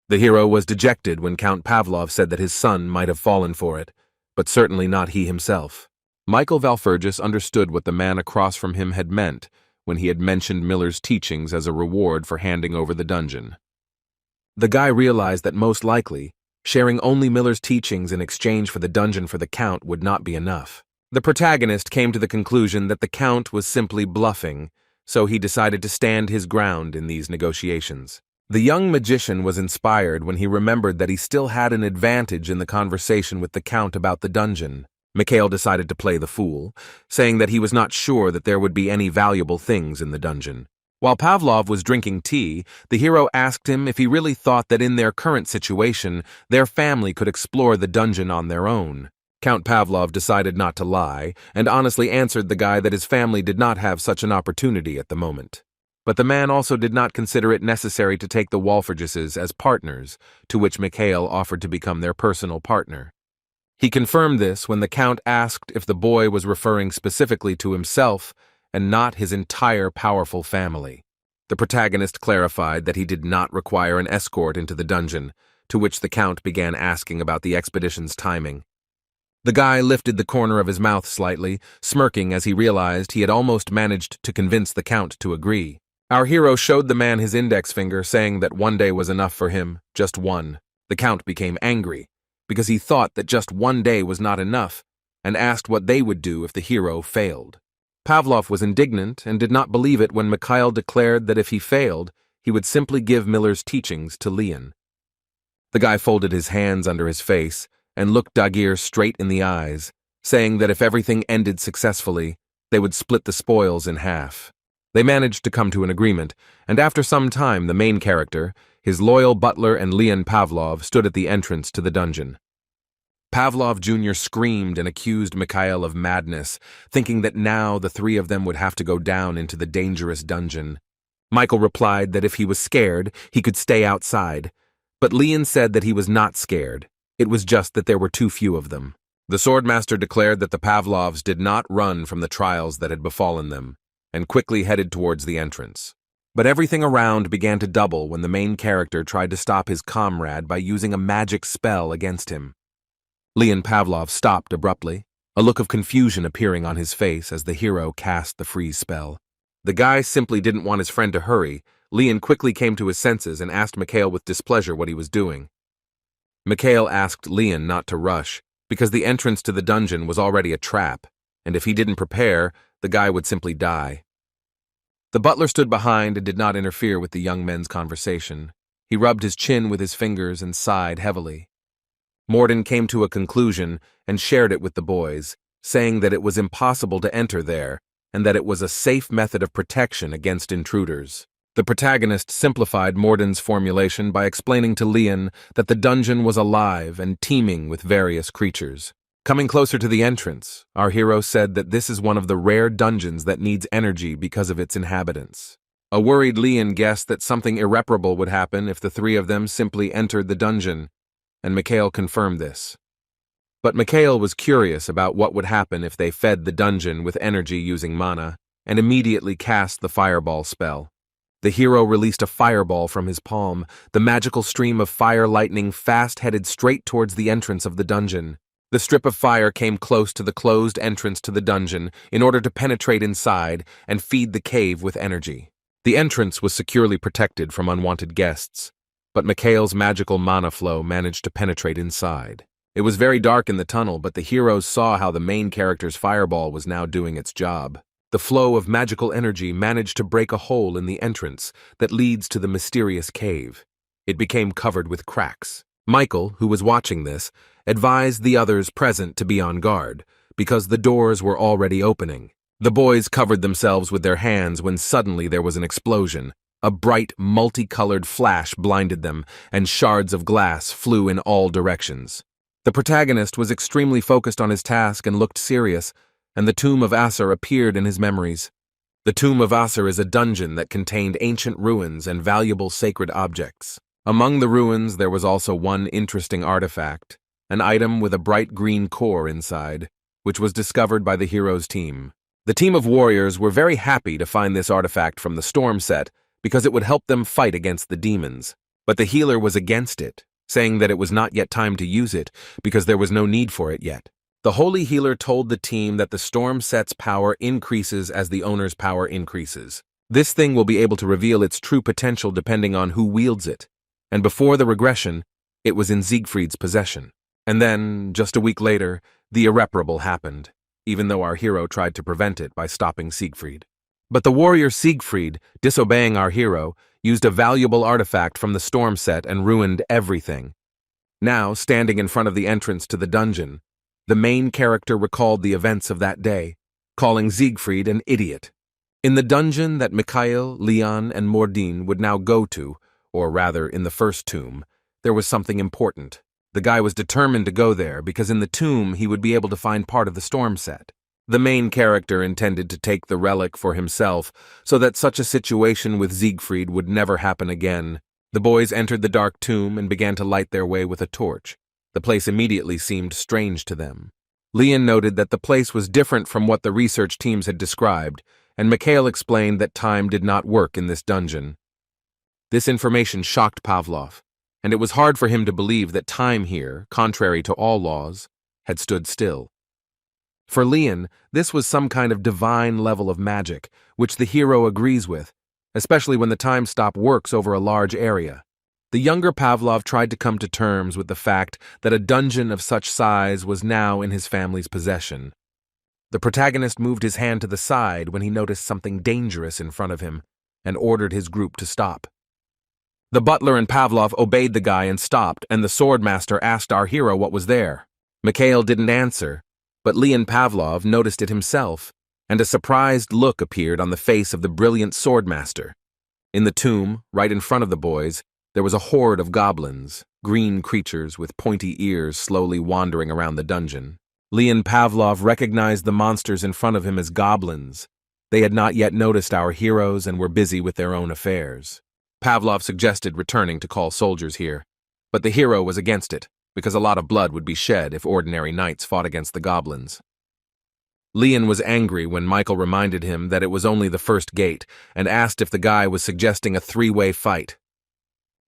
The hero was dejected when Count Pavlov said that his son might have fallen for it, but certainly not he himself. Michael Valfurgis understood what the man across from him had meant when he had mentioned Miller's teachings as a reward for handing over the dungeon. The guy realized that most likely, sharing only Miller's teachings in exchange for the dungeon for the Count would not be enough. The protagonist came to the conclusion that the Count was simply bluffing, so he decided to stand his ground in these negotiations. The young magician was inspired when he remembered that he still had an advantage in the conversation with the Count about the dungeon. Mikhail decided to play the fool, saying that he was not sure that there would be any valuable things in the dungeon. While Pavlov was drinking tea, the hero asked him if he really thought that in their current situation, their family could explore the dungeon on their own. Count Pavlov decided not to lie, and honestly answered the guy that his family did not have such an opportunity at the moment. But the man also did not consider it necessary to take the Walfurgises as partners, to which Mikhail offered to become their personal partner. He confirmed this when the Count asked if the boy was referring specifically to himself and not his entire powerful family. The protagonist clarified that he did not require an escort into the dungeon, to which the Count began asking about the expedition's timing. The guy lifted the corner of his mouth slightly, smirking as he realized he had almost managed to convince the Count to agree. Our hero showed the man his index finger, saying that one day was enough for him, just one. The Count became angry, because he thought that just one day was not enough, and asked what they would do if the hero failed. Pavlov was indignant and did not believe it when Mikhail declared that if he failed, he would simply give Miller's teachings to Leon. The guy folded his hands under his face and looked Dagir straight in the eyes, saying that if everything ended successfully, they would split the spoils in half. They managed to come to an agreement, and after some time the main character, his loyal butler and Leon Pavlov stood at the entrance to the dungeon. Pavlov Jr. screamed and accused Mikhail of madness, thinking that now the three of them would have to go down into the dangerous dungeon. Michael replied that if he was scared, he could stay outside, but Leon said that he was not scared. It was just that there were too few of them. The swordmaster declared that the Pavlovs did not run from the trials that had befallen them, and quickly headed towards the entrance. But everything around began to double when the main character tried to stop his comrade by using a magic spell against him. Leon Pavlov stopped abruptly, a look of confusion appearing on his face as the hero cast the freeze spell. The guy simply didn't want his friend to hurry. Leon quickly came to his senses and asked Mikhail with displeasure what he was doing. Mikhail asked Leon not to rush, because the entrance to the dungeon was already a trap, and if he didn't prepare, the guy would simply die. The butler stood behind and did not interfere with the young men's conversation. He rubbed his chin with his fingers and sighed heavily. Morden came to a conclusion and shared it with the boys, saying that it was impossible to enter there, and that it was a safe method of protection against intruders. The protagonist simplified Morden's formulation by explaining to Leon that the dungeon was alive and teeming with various creatures. Coming closer to the entrance, our hero said that this is one of the rare dungeons that needs energy because of its inhabitants. A worried Leon guessed that something irreparable would happen if the three of them simply entered the dungeon, and Mikhail confirmed this. But Mikhail was curious about what would happen if they fed the dungeon with energy using mana, and immediately cast the fireball spell. The hero released a fireball from his palm. The magical stream of fire lightning fast headed straight towards the entrance of the dungeon. The strip of fire came close to the closed entrance to the dungeon in order to penetrate inside and feed the cave with energy. The entrance was securely protected from unwanted guests, but Mikhail's magical mana flow managed to penetrate inside. It was very dark in the tunnel, but the heroes saw how the main character's fireball was now doing its job. The flow of magical energy managed to break a hole in the entrance that leads to the mysterious cave. It became covered with cracks. Michael, who was watching this, advised the others present to be on guard, because the doors were already opening. The boys covered themselves with their hands when suddenly there was an explosion. A bright, multicolored flash blinded them, and shards of glass flew in all directions. The protagonist was extremely focused on his task and looked serious, and the Tomb of Aser appeared in his memories. The Tomb of Aser is a dungeon that contained ancient ruins and valuable sacred objects. Among the ruins there was also one interesting artifact, an item with a bright green core inside, which was discovered by the hero's team. The team of warriors were very happy to find this artifact from the storm set because it would help them fight against the demons. But the healer was against it, saying that it was not yet time to use it because there was no need for it yet. The holy healer told the team that the storm set's power increases as the owner's power increases. This thing will be able to reveal its true potential depending on who wields it. And before the regression, it was in Siegfried's possession. And then, just a week later, the irreparable happened, even though our hero tried to prevent it by stopping Siegfried. But the warrior Siegfried, disobeying our hero, used a valuable artifact from the storm set and ruined everything. Now, standing in front of the entrance to the dungeon, the main character recalled the events of that day, calling Siegfried an idiot. In the dungeon that Mikhail, Leon, and Morden would now go to, or rather in the first tomb, there was something important. The guy was determined to go there because in the tomb he would be able to find part of the storm set. The main character intended to take the relic for himself so that such a situation with Siegfried would never happen again. The boys entered the dark tomb and began to light their way with a torch. The place immediately seemed strange to them. Leon noted that the place was different from what the research teams had described, and Mikhail explained that time did not work in this dungeon. This information shocked Pavlov, and it was hard for him to believe that time here, contrary to all laws, had stood still. For Leon, this was some kind of divine level of magic, which the hero agrees with, especially when the time stop works over a large area. The younger Pavlov tried to come to terms with the fact that a dungeon of such size was now in his family's possession. The protagonist moved his hand to the side when he noticed something dangerous in front of him and ordered his group to stop. The butler and Pavlov obeyed the guy and stopped, and the swordmaster asked our hero what was there. Mikhail didn't answer, but Leon Pavlov noticed it himself, and a surprised look appeared on the face of the brilliant swordmaster. In the tomb, right in front of the boys, there was a horde of goblins, green creatures with pointy ears slowly wandering around the dungeon. Leon Pavlov recognized the monsters in front of him as goblins. They had not yet noticed our heroes and were busy with their own affairs. Pavlov suggested returning to call soldiers here, but the hero was against it, because a lot of blood would be shed if ordinary knights fought against the goblins. Leon was angry when Michael reminded him that it was only the first gate and asked if the guy was suggesting a three-way fight.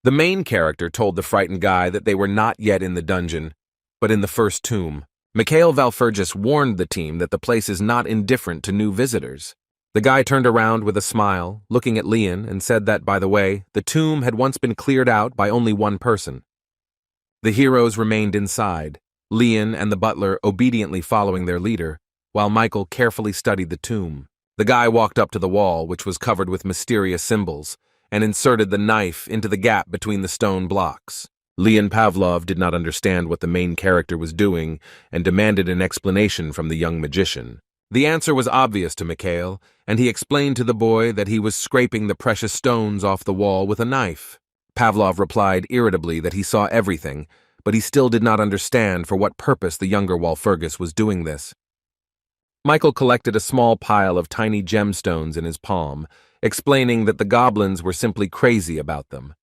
The main character told the frightened guy that they were not yet in the dungeon, but in the first tomb. Mikhail Valfergis warned the team that the place is not indifferent to new visitors. The guy turned around with a smile, looking at Leon, and said that, by the way, the tomb had once been cleared out by only one person. The heroes remained inside, Leon and the butler obediently following their leader, while Michael carefully studied the tomb. The guy walked up to the wall, which was covered with mysterious symbols, and inserted the knife into the gap between the stone blocks. Leon Pavlov did not understand what the main character was doing and demanded an explanation from the young magician. The answer was obvious to Mikhail, and he explained to the boy that he was scraping the precious stones off the wall with a knife. Pavlov replied irritably that he saw everything, but he still did not understand for what purpose the younger Walpurgis was doing this. Michael collected a small pile of tiny gemstones in his palm, explaining that the goblins were simply crazy about them.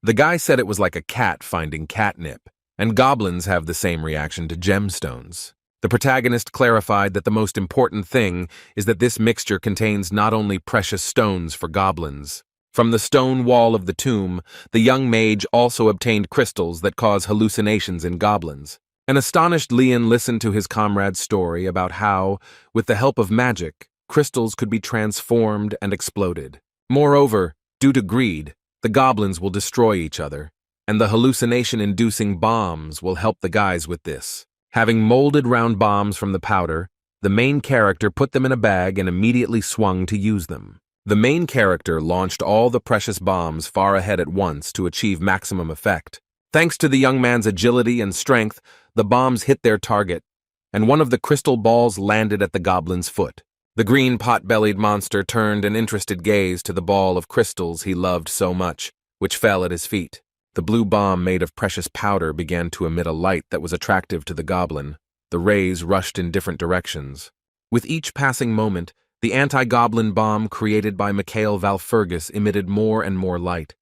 The guy said it was like a cat finding catnip, and goblins have the same reaction to gemstones. The protagonist clarified that the most important thing is that this mixture contains not only precious stones for goblins. From the stone wall of the tomb, the young mage also obtained crystals that cause hallucinations in goblins. An astonished Leon listened to his comrade's story about how, with the help of magic, crystals could be transformed and exploded. Moreover, due to greed, the goblins will destroy each other, and the hallucination-inducing bombs will help the guys with this. Having molded round bombs from the powder, the main character put them in a bag and immediately swung to use them. The main character launched all the precious bombs far ahead at once to achieve maximum effect. Thanks to the young man's agility and strength, the bombs hit their target, and one of the crystal balls landed at the goblin's foot. The green pot-bellied monster turned an interested gaze to the ball of crystals he loved so much, which fell at his feet. The blue bomb made of precious powder began to emit a light that was attractive to the goblin. The rays rushed in different directions. With each passing moment, the anti-goblin bomb created by Mikhail Walpurgis emitted more and more light.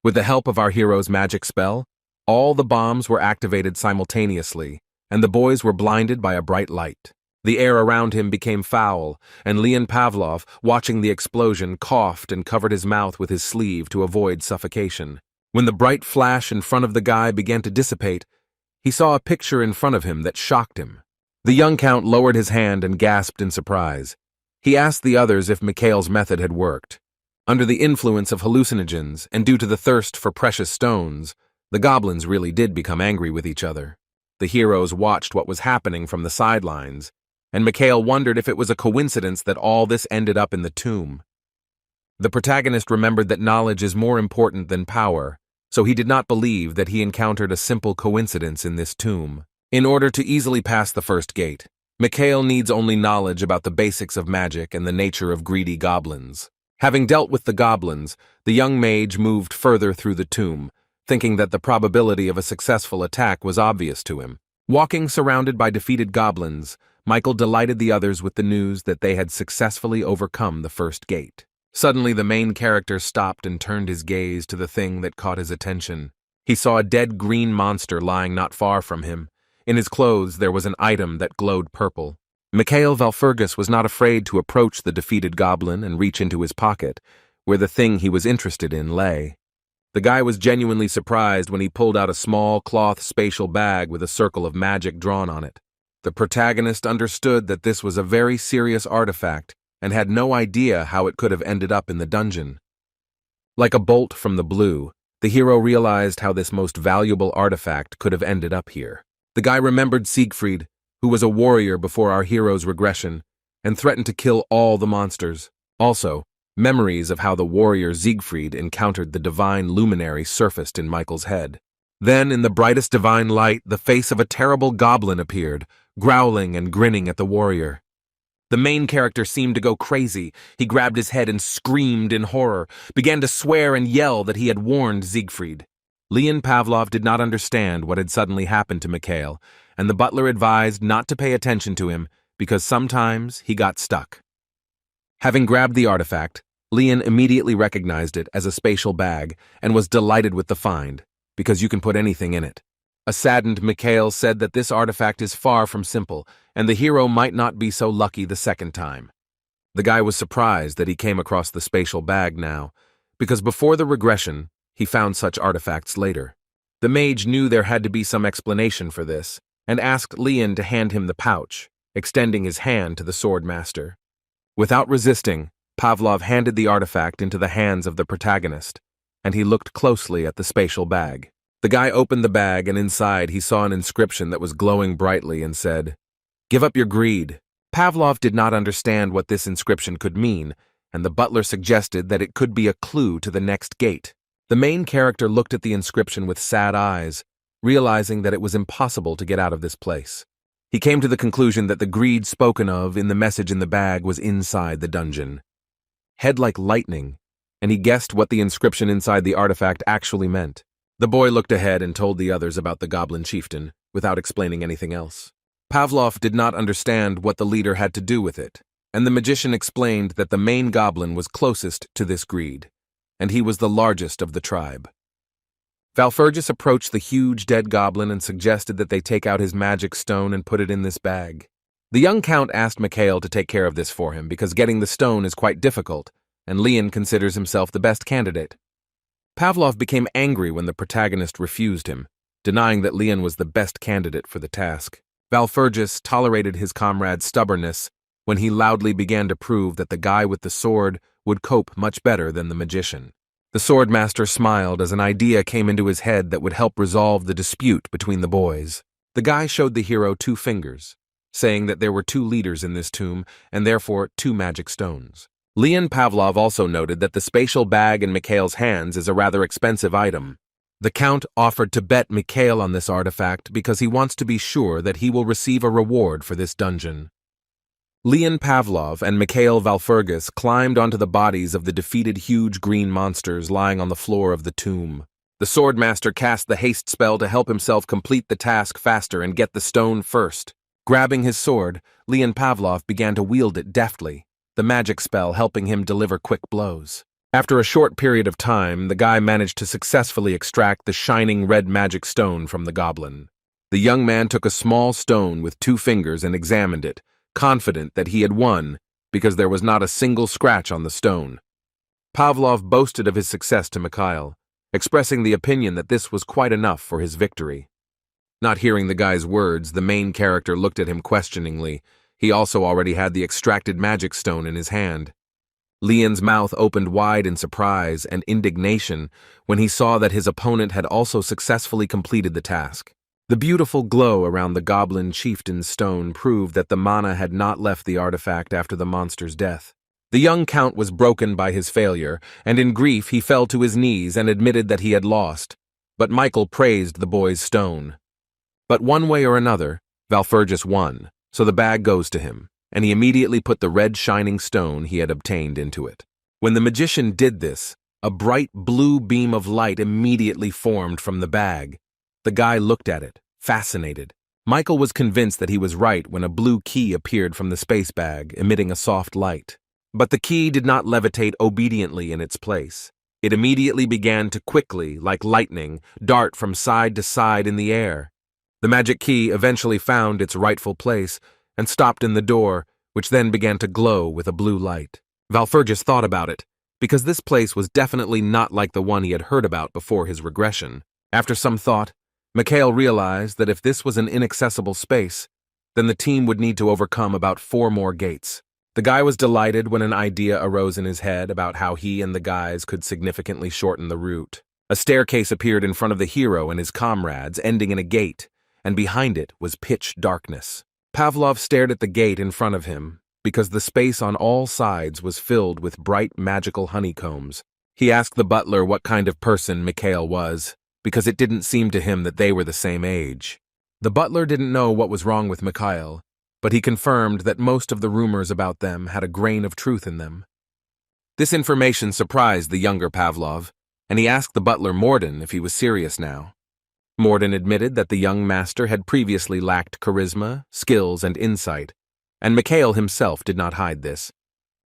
With the help of our hero's magic spell, all the bombs were activated simultaneously, and the boys were blinded by a bright light. The air around him became foul, and Leon Pavlov, watching the explosion, coughed and covered his mouth with his sleeve to avoid suffocation. When the bright flash in front of the guy began to dissipate, he saw a picture in front of him that shocked him. The young count lowered his hand and gasped in surprise. He asked the others if Mikhail's method had worked. Under the influence of hallucinogens, and due to the thirst for precious stones, the goblins really did become angry with each other. The heroes watched what was happening from the sidelines, and Mikhail wondered if it was a coincidence that all this ended up in the tomb. The protagonist remembered that knowledge is more important than power, so he did not believe that he encountered a simple coincidence in this tomb. In order to easily pass the first gate, Mikhail needs only knowledge about the basics of magic and the nature of greedy goblins. Having dealt with the goblins, the young mage moved further through the tomb, thinking that the probability of a successful attack was obvious to him. Walking surrounded by defeated goblins, Michael delighted the others with the news that they had successfully overcome the first gate. Suddenly, the main character stopped and turned his gaze to the thing that caught his attention. He saw a dead green monster lying not far from him. In his clothes, there was an item that glowed purple. Mikhail Walpurgis was not afraid to approach the defeated goblin and reach into his pocket, where the thing he was interested in lay. The guy was genuinely surprised when he pulled out a small cloth spatial bag with a circle of magic drawn on it. The protagonist understood that this was a very serious artifact and had no idea how it could have ended up in the dungeon. Like a bolt from the blue, the hero realized how this most valuable artifact could have ended up here. The guy remembered Siegfried, who was a warrior before our hero's regression, and threatened to kill all the monsters. Also, memories of how the warrior Siegfried encountered the divine luminary surfaced in Michael's head. Then, in the brightest divine light, the face of a terrible goblin appeared, growling and grinning at the warrior. The main character seemed to go crazy. He grabbed his head and screamed in horror, began to swear and yell that he had warned Siegfried. Leon Pavlov did not understand what had suddenly happened to Mikhail, and the butler advised not to pay attention to him because sometimes he got stuck. Having grabbed the artifact, Leon immediately recognized it as a spatial bag and was delighted with the find, because you can put anything in it. A saddened Mikhail said that this artifact is far from simple, and the hero might not be so lucky the second time. The guy was surprised that he came across the spatial bag now, because before the regression, he found such artifacts later. The mage knew there had to be some explanation for this, and asked Leon to hand him the pouch, extending his hand to the sword master. Without resisting, Pavlov handed the artifact into the hands of the protagonist, and he looked closely at the spatial bag. The guy opened the bag, and inside he saw an inscription that was glowing brightly and said, "Give up your greed." Pavlov did not understand what this inscription could mean, and the butler suggested that it could be a clue to the next gate. The main character looked at the inscription with sad eyes, realizing that it was impossible to get out of this place. He came to the conclusion that the greed spoken of in the message in the bag was inside the dungeon. Head like lightning, and he guessed what the inscription inside the artifact actually meant. The boy looked ahead and told the others about the goblin chieftain, without explaining anything else. Pavlov did not understand what the leader had to do with it, and the magician explained that the main goblin was closest to this greed, and he was the largest of the tribe. Valfurgis approached the huge dead goblin and suggested that they take out his magic stone and put it in this bag. The young count asked Mikhail to take care of this for him because getting the stone is quite difficult, and Leon considers himself the best candidate. Pavlov became angry when the protagonist refused him, denying that Leon was the best candidate for the task. Valfurgis tolerated his comrade's stubbornness when he loudly began to prove that the guy with the sword would cope much better than the magician. The swordmaster smiled as an idea came into his head that would help resolve the dispute between the boys. The guy showed the hero 2 fingers, saying that there were 2 leaders in this tomb and therefore 2 magic stones. Leon Pavlov also noted that the spatial bag in Mikhail's hands is a rather expensive item. The count offered to bet Mikhail on this artifact because he wants to be sure that he will receive a reward for this dungeon. Leon Pavlov and Mikhail Valfurgis climbed onto the bodies of the defeated huge green monsters lying on the floor of the tomb. The swordmaster cast the haste spell to help himself complete the task faster and get the stone first. Grabbing his sword, Leon Pavlov began to wield it deftly, the magic spell helping him deliver quick blows. After a short period of time, the guy managed to successfully extract the shining red magic stone from the goblin. The young man took a small stone with 2 fingers and examined it, confident that he had won because there was not a single scratch on the stone. Pavlov boasted of his success to Mikhail, expressing the opinion that this was quite enough for his victory. Not hearing the guy's words, the main character looked at him questioningly. He also already had the extracted magic stone in his hand. Leon's mouth opened wide in surprise and indignation when he saw that his opponent had also successfully completed the task. The beautiful glow around the goblin chieftain's stone proved that the mana had not left the artifact after the monster's death. The young count was broken by his failure, and in grief he fell to his knees and admitted that he had lost, but Michael praised the boy's stone. But one way or another, Valfurgis won, so the bag goes to him, and he immediately put the red shining stone he had obtained into it. When the magician did this, a bright blue beam of light immediately formed from the bag. The guy looked at it, fascinated. Michael was convinced that he was right when a blue key appeared from the space bag, emitting a soft light. But the key did not levitate obediently in its place. It immediately began to quickly, like lightning, dart from side to side in the air. The magic key eventually found its rightful place and stopped in the door, which then began to glow with a blue light. Valfurgis thought about it, because this place was definitely not like the one he had heard about before his regression. After some thought, Mikhail realized that if this was an inaccessible space, then the team would need to overcome about 4 more gates. The guy was delighted when an idea arose in his head about how he and the guys could significantly shorten the route. A staircase appeared in front of the hero and his comrades, ending in a gate, and behind it was pitch darkness. Pavlov stared at the gate in front of him, because the space on all sides was filled with bright magical honeycombs. He asked the butler what kind of person Mikhail was, because it didn't seem to him that they were the same age. The butler didn't know what was wrong with Mikhail, but he confirmed that most of the rumors about them had a grain of truth in them. This information surprised the younger Pavlov, and he asked the butler Morden if he was serious now. Morden admitted that the young master had previously lacked charisma, skills, and insight, and Mikhail himself did not hide this.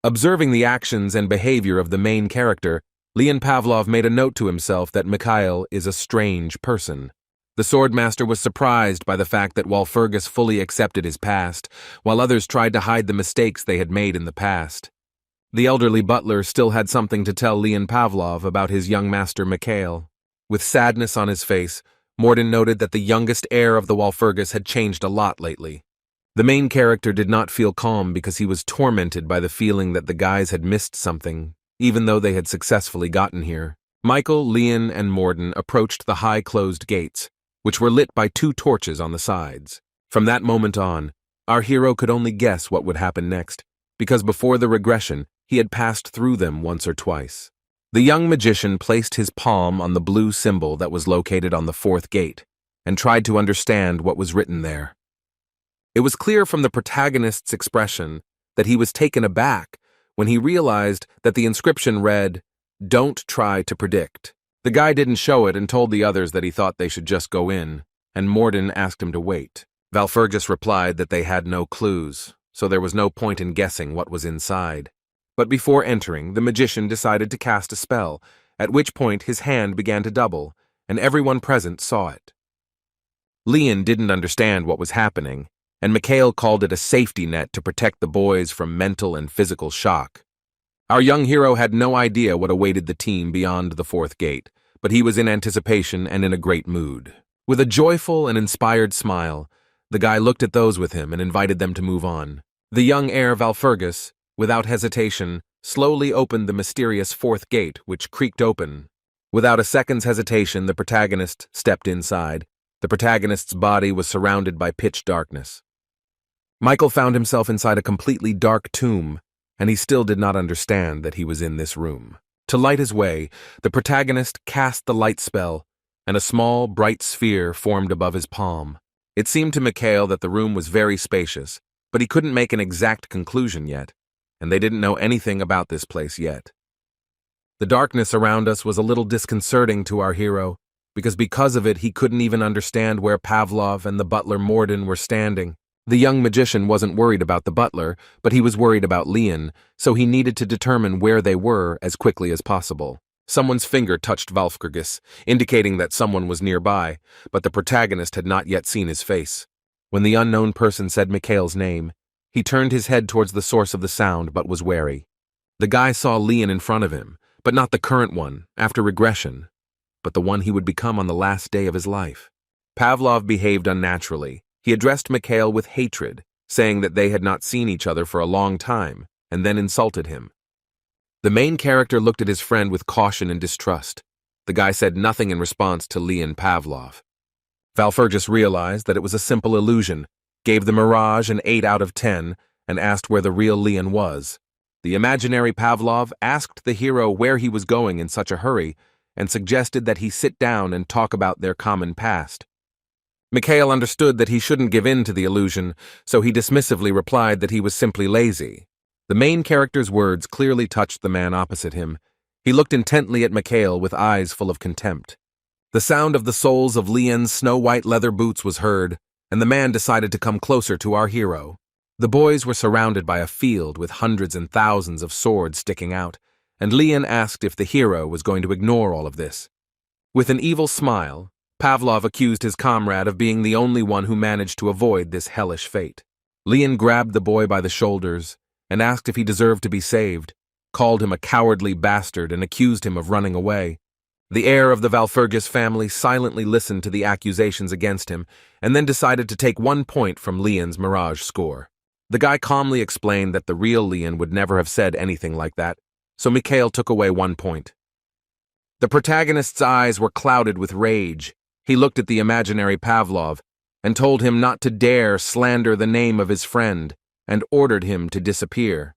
Observing the actions and behavior of the main character, Leon Pavlov made a note to himself that Mikhail is a strange person. The swordmaster was surprised by the fact that Valfurgis fully accepted his past, while others tried to hide the mistakes they had made in the past. The elderly butler still had something to tell Leon Pavlov about his young master Mikhail. With sadness on his face, Morden noted that the youngest heir of the Valfurgis had changed a lot lately. The main character did not feel calm because he was tormented by the feeling that the guys had missed something, even though they had successfully gotten here. Michael, Leon, and Morden approached the high closed gates, which were lit by 2 torches on the sides. From that moment on, our hero could only guess what would happen next, because before the regression, he had passed through them once or twice. The young magician placed his palm on the blue symbol that was located on the 4th gate, and tried to understand what was written there. It was clear from the protagonist's expression that he was taken aback when he realized that the inscription read, "Don't try to predict." The guy didn't show it and told the others that he thought they should just go in, and Morden asked him to wait. Valfergus replied that they had no clues, so there was no point in guessing what was inside. But before entering, the magician decided to cast a spell, at which point his hand began to double, and everyone present saw it. Leon didn't understand what was happening, and Mikhail called it a safety net to protect the boys from mental and physical shock. Our young hero had no idea what awaited the team beyond the fourth gate, but he was in anticipation and in a great mood. With a joyful and inspired smile, the guy looked at those with him and invited them to move on. The young heir Valfergus, without hesitation, slowly opened the mysterious fourth gate, which creaked open. Without a second's hesitation, the protagonist stepped inside. The protagonist's body was surrounded by pitch darkness. Michael found himself inside a completely dark tomb, and he still did not understand that he was in this room. To light his way, the protagonist cast the light spell, and a small, bright sphere formed above his palm. It seemed to Mikhail that the room was very spacious, but he couldn't make an exact conclusion yet, and they didn't know anything about this place yet. The darkness around us was a little disconcerting to our hero, because of it he couldn't even understand where Pavlov and the butler Morden were standing. The young magician wasn't worried about the butler, but he was worried about Leon, so he needed to determine where they were as quickly as possible. Someone's finger touched Valfergus, indicating that someone was nearby, but the protagonist had not yet seen his face. When the unknown person said Mikhail's name, he turned his head towards the source of the sound but was wary. The guy saw Leon in front of him, but not the current one, after regression, but the one he would become on the last day of his life. Pavlov behaved unnaturally. He addressed Mikhail with hatred, saying that they had not seen each other for a long time, and then insulted him. The main character looked at his friend with caution and distrust. The guy said nothing in response to Leon Pavlov. Valfergus realized that it was a simple illusion, gave the mirage an 8 out of 10, and asked where the real Leon was. The imaginary Pavlov asked the hero where he was going in such a hurry, and suggested that he sit down and talk about their common past. Mikhail understood that he shouldn't give in to the illusion, so he dismissively replied that he was simply lazy. The main character's words clearly touched the man opposite him. He looked intently at Mikhail with eyes full of contempt. The sound of the soles of Leon's snow-white leather boots was heard, and the man decided to come closer to our hero. The boys were surrounded by a field with hundreds and thousands of swords sticking out, and Leon asked if the hero was going to ignore all of this. With an evil smile, Pavlov accused his comrade of being the only one who managed to avoid this hellish fate. Leon grabbed the boy by the shoulders and asked if he deserved to be saved, called him a cowardly bastard and accused him of running away. The heir of the Valfergus family silently listened to the accusations against him and then decided to take 1 point from Leon's mirage score. The guy calmly explained that the real Leon would never have said anything like that, so Mikhail took away 1 point. The protagonist's eyes were clouded with rage. He looked at the imaginary Pavlov and told him not to dare slander the name of his friend and ordered him to disappear.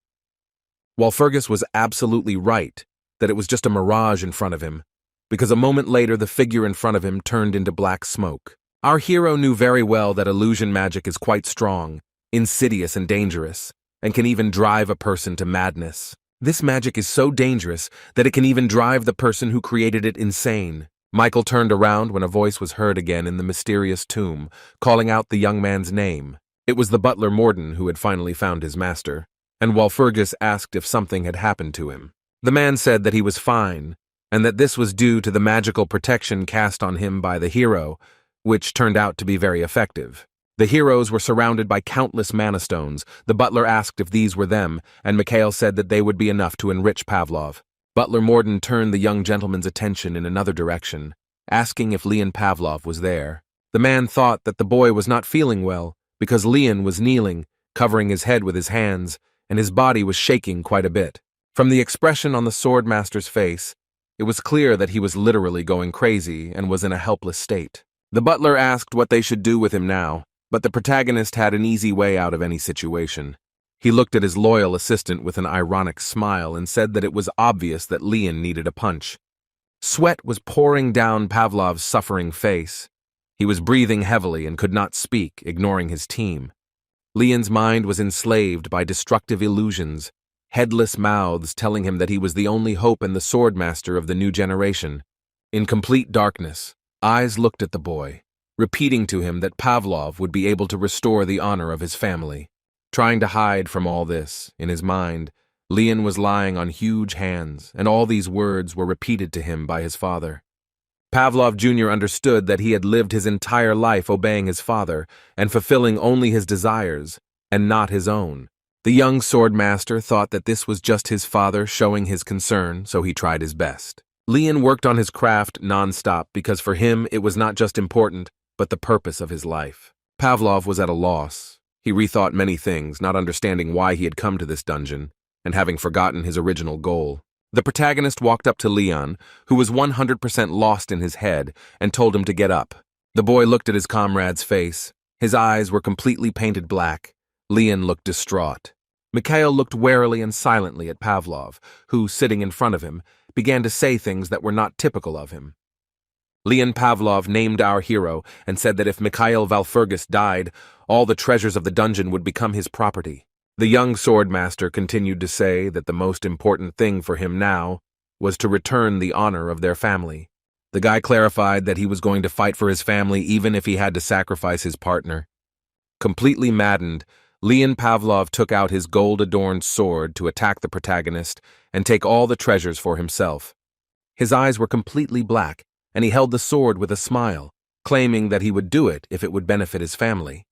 Valfergus was absolutely right that it was just a mirage in front of him, because a moment later the figure in front of him turned into black smoke. Our hero knew very well that illusion magic is quite strong, insidious and dangerous, and can even drive a person to madness. This magic is so dangerous that it can even drive the person who created it insane. Michael turned around when a voice was heard again in the mysterious tomb, calling out the young man's name. It was the butler Morden who had finally found his master, and Valfergus asked if something had happened to him. The man said that he was fine, and that this was due to the magical protection cast on him by the hero, which turned out to be very effective. The heroes were surrounded by countless mana stones. The butler asked if these were them, and Mikhail said that they would be enough to enrich Pavlov. Butler Morden turned the young gentleman's attention in another direction, asking if Leon Pavlov was there. The man thought that the boy was not feeling well, because Leon was kneeling, covering his head with his hands, and his body was shaking quite a bit. From the expression on the swordmaster's face, it was clear that he was literally going crazy and was in a helpless state. The butler asked what they should do with him now, but the protagonist had an easy way out of any situation. He looked at his loyal assistant with an ironic smile and said that it was obvious that Leon needed a punch. Sweat was pouring down Pavlov's suffering face. He was breathing heavily and could not speak, ignoring his team. Leon's mind was enslaved by destructive illusions, headless mouths telling him that he was the only hope and the swordmaster of the new generation. In complete darkness, eyes looked at the boy, repeating to him that Pavlov would be able to restore the honor of his family. Trying to hide from all this, in his mind, Leon was lying on huge hands, and all these words were repeated to him by his father. Pavlov Jr. understood that he had lived his entire life obeying his father and fulfilling only his desires, and not his own. The young swordmaster thought that this was just his father showing his concern, so he tried his best. Leon worked on his craft non-stop because for him it was not just important, but the purpose of his life. Pavlov was at a loss. He rethought many things, not understanding why he had come to this dungeon, and having forgotten his original goal. The protagonist walked up to Leon, who was 100% lost in his head, and told him to get up. The boy looked at his comrade's face. His eyes were completely painted black. Leon looked distraught. Mikhail looked warily and silently at Pavlov, who, sitting in front of him, began to say things that were not typical of him. Leon Pavlov named our hero and said that if Mikhail Valfurgis died, all the treasures of the dungeon would become his property. The young swordmaster continued to say that the most important thing for him now was to return the honor of their family. The guy clarified that he was going to fight for his family even if he had to sacrifice his partner. Completely maddened, Leon Pavlov took out his gold-adorned sword to attack the protagonist and take all the treasures for himself. His eyes were completely black, and he held the sword with a smile, claiming that he would do it if it would benefit his family.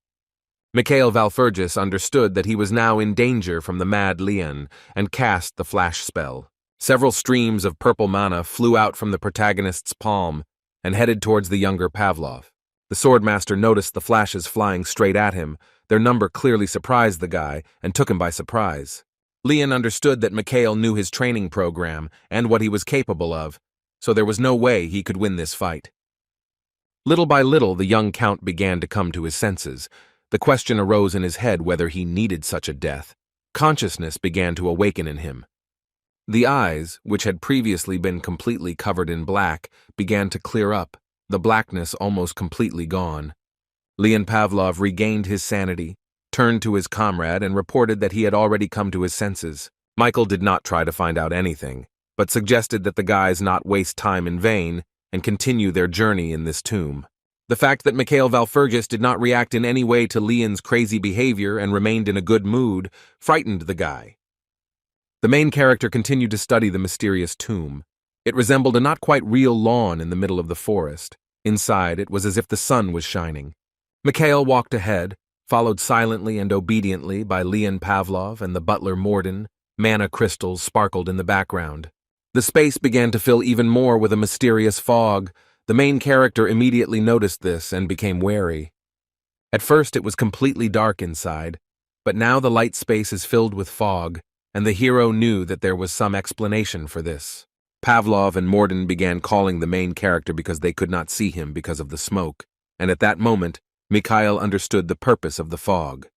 Mikhail Valfurgis understood that he was now in danger from the mad Leon and cast the flash spell. Several streams of purple mana flew out from the protagonist's palm and headed towards the younger Pavlov. The swordmaster noticed the flashes flying straight at him. Their number clearly surprised the guy and took him by surprise. Leon understood that Mikhail knew his training program and what he was capable of, so there was no way he could win this fight. Little by little, the young count began to come to his senses. The question arose in his head whether he needed such a death. Consciousness began to awaken in him. The eyes, which had previously been completely covered in black, began to clear up, the blackness almost completely gone. Leon Pavlov regained his sanity, turned to his comrade, and reported that he had already come to his senses. Michael did not try to find out anything, but suggested that the guys not waste time in vain and continue their journey in this tomb. The fact that Mikhail Valfurgis did not react in any way to Leon's crazy behavior and remained in a good mood frightened the guy. The main character continued to study the mysterious tomb. It resembled a not quite real lawn in the middle of the forest. Inside, it was as if the sun was shining. Mikhail walked ahead, followed silently and obediently by Leon Pavlov and the butler Morden. Mana crystals sparkled in the background. The space began to fill even more with a mysterious fog. The main character immediately noticed this and became wary. At first it was completely dark inside, but now the light space is filled with fog, and the hero knew that there was some explanation for this. Pavlov and Morden began calling the main character because they could not see him because of the smoke, and at that moment, Mikhail understood the purpose of the fog.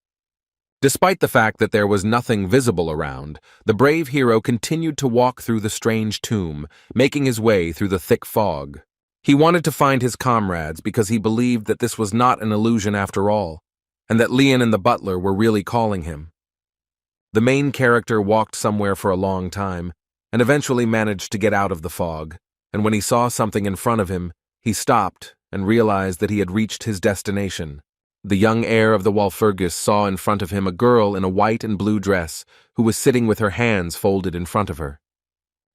Despite the fact that there was nothing visible around, the brave hero continued to walk through the strange tomb, making his way through the thick fog. He wanted to find his comrades because he believed that this was not an illusion after all, and that Leon and the butler were really calling him. The main character walked somewhere for a long time, and eventually managed to get out of the fog, and when he saw something in front of him, he stopped and realized that he had reached his destination. The young heir of the Walpurgis saw in front of him a girl in a white and blue dress who was sitting with her hands folded in front of her.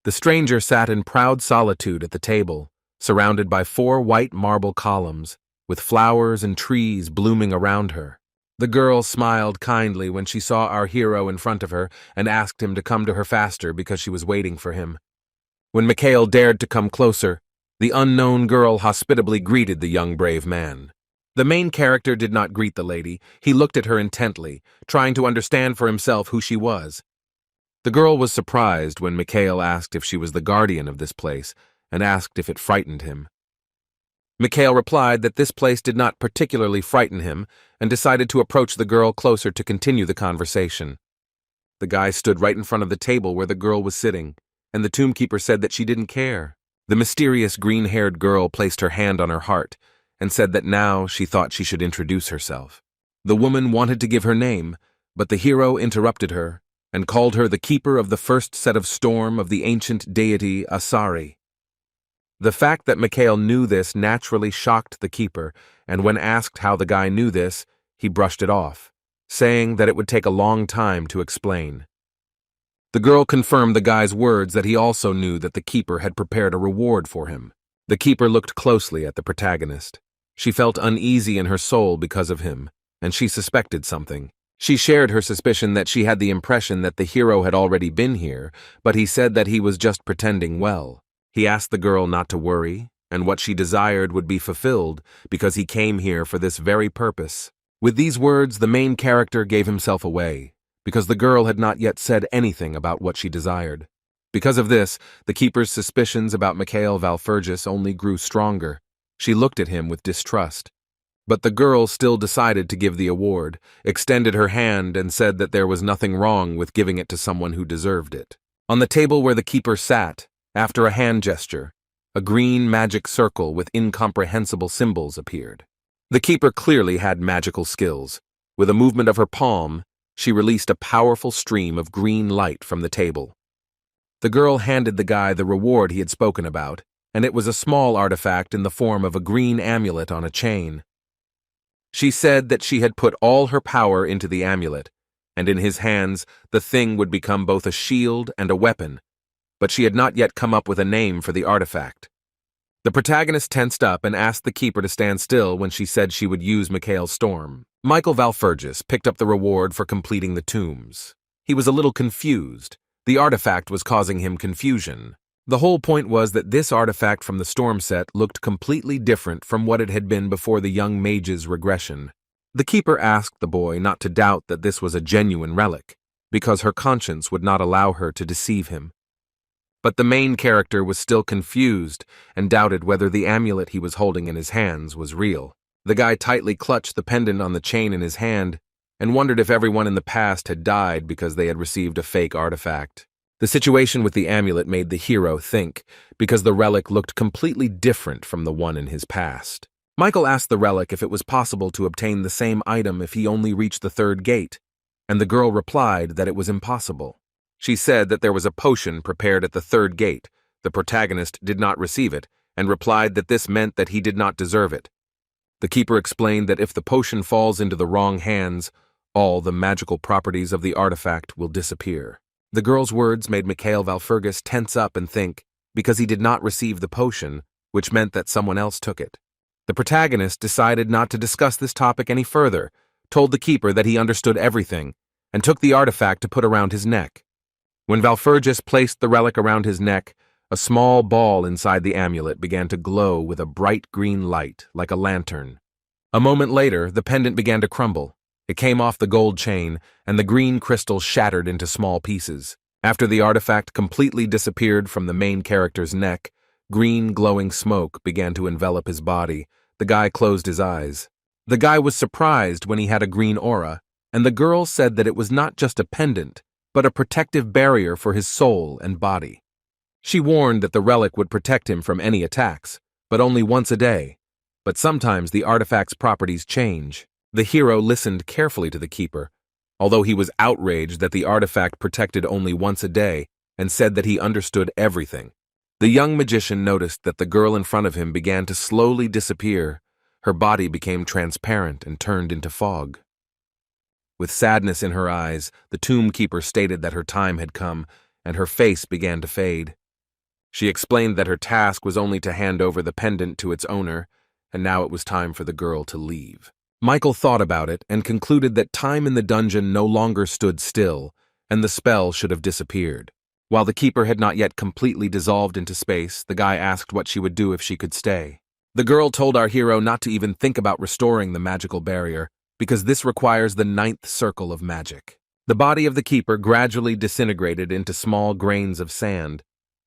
The stranger sat in proud solitude at the table, surrounded by 4 white marble columns, with flowers and trees blooming around her. The girl smiled kindly when she saw our hero in front of her and asked him to come to her faster because she was waiting for him. When Mikhail dared to come closer, the unknown girl hospitably greeted the young brave man. The main character did not greet the lady. He looked at her intently, trying to understand for himself who she was. The girl was surprised when Mikhail asked if she was the guardian of this place, and asked if it frightened him. Mikhail replied that this place did not particularly frighten him and decided to approach the girl closer to continue the conversation. The guy stood right in front of the table where the girl was sitting, and the tombkeeper said that she didn't care. The mysterious green-haired girl placed her hand on her heart and said that now she thought she should introduce herself. The woman wanted to give her name, but the hero interrupted her and called her the keeper of the first set of storm of the ancient deity Asari. The fact that Mikhail knew this naturally shocked the keeper, and when asked how the guy knew this, he brushed it off, saying that it would take a long time to explain. The girl confirmed the guy's words that he also knew that the keeper had prepared a reward for him. The keeper looked closely at the protagonist. She felt uneasy in her soul because of him, and she suspected something. She shared her suspicion that she had the impression that the hero had already been here, but he said that he was just pretending well. He asked the girl not to worry, and what she desired would be fulfilled because he came here for this very purpose. With these words, the main character gave himself away, because the girl had not yet said anything about what she desired. Because of this, the keeper's suspicions about Mikhail Valfergis only grew stronger. She looked at him with distrust. But the girl still decided to give the award, extended her hand, and said that there was nothing wrong with giving it to someone who deserved it. On the table where the keeper sat, after a hand gesture, a green magic circle with incomprehensible symbols appeared. The keeper clearly had magical skills. With a movement of her palm, she released a powerful stream of green light from the table. The girl handed the guy the reward he had spoken about, and it was a small artifact in the form of a green amulet on a chain. She said that she had put all her power into the amulet, and in his hands the thing would become both a shield and a weapon, but she had not yet come up with a name for the artifact. The protagonist tensed up and asked the keeper to stand still when she said she would use Mikhail's storm. Michael Valfergis picked up the reward for completing the tombs. He was a little confused. The artifact was causing him confusion. The whole point was that this artifact from the storm set looked completely different from what it had been before the young mage's regression. The keeper asked the boy not to doubt that this was a genuine relic, because her conscience would not allow her to deceive him. But the main character was still confused and doubted whether the amulet he was holding in his hands was real. The guy tightly clutched the pendant on the chain in his hand and wondered if everyone in the past had died because they had received a fake artifact. The situation with the amulet made the hero think, because the relic looked completely different from the one in his past. Michael asked the relic if it was possible to obtain the same item if he only reached the third gate, and the girl replied that it was impossible. She said that there was a potion prepared at the third gate. The protagonist did not receive it, and replied that this meant that he did not deserve it. The keeper explained that if the potion falls into the wrong hands, all the magical properties of the artifact will disappear. The girl's words made Mikhail Valfergis tense up and think, because he did not receive the potion, which meant that someone else took it. The protagonist decided not to discuss this topic any further, told the keeper that he understood everything, and took the artifact to put around his neck. When Valfergis placed the relic around his neck, a small ball inside the amulet began to glow with a bright green light, like a lantern. A moment later, the pendant began to crumble. It came off the gold chain, and the green crystal shattered into small pieces. After the artifact completely disappeared from the main character's neck, green glowing smoke began to envelop his body. The guy closed his eyes. The guy was surprised when he had a green aura, and the girl said that it was not just a pendant, but a protective barrier for his soul and body. She warned that the relic would protect him from any attacks, but only once a day. But sometimes the artifact's properties change. The hero listened carefully to the keeper, although he was outraged that the artifact protected only once a day, and said that he understood everything. The young magician noticed that the girl in front of him began to slowly disappear. Her body became transparent and turned into fog. With sadness in her eyes, the tomb keeper stated that her time had come, and her face began to fade. She explained that her task was only to hand over the pendant to its owner, and now it was time for the girl to leave. Michael thought about it and concluded that time in the dungeon no longer stood still, and the spell should have disappeared. While the keeper had not yet completely dissolved into space, the guy asked what she would do if she could stay. The girl told our hero not to even think about restoring the magical barrier, because this requires the 9th circle of magic. The body of the keeper gradually disintegrated into small grains of sand,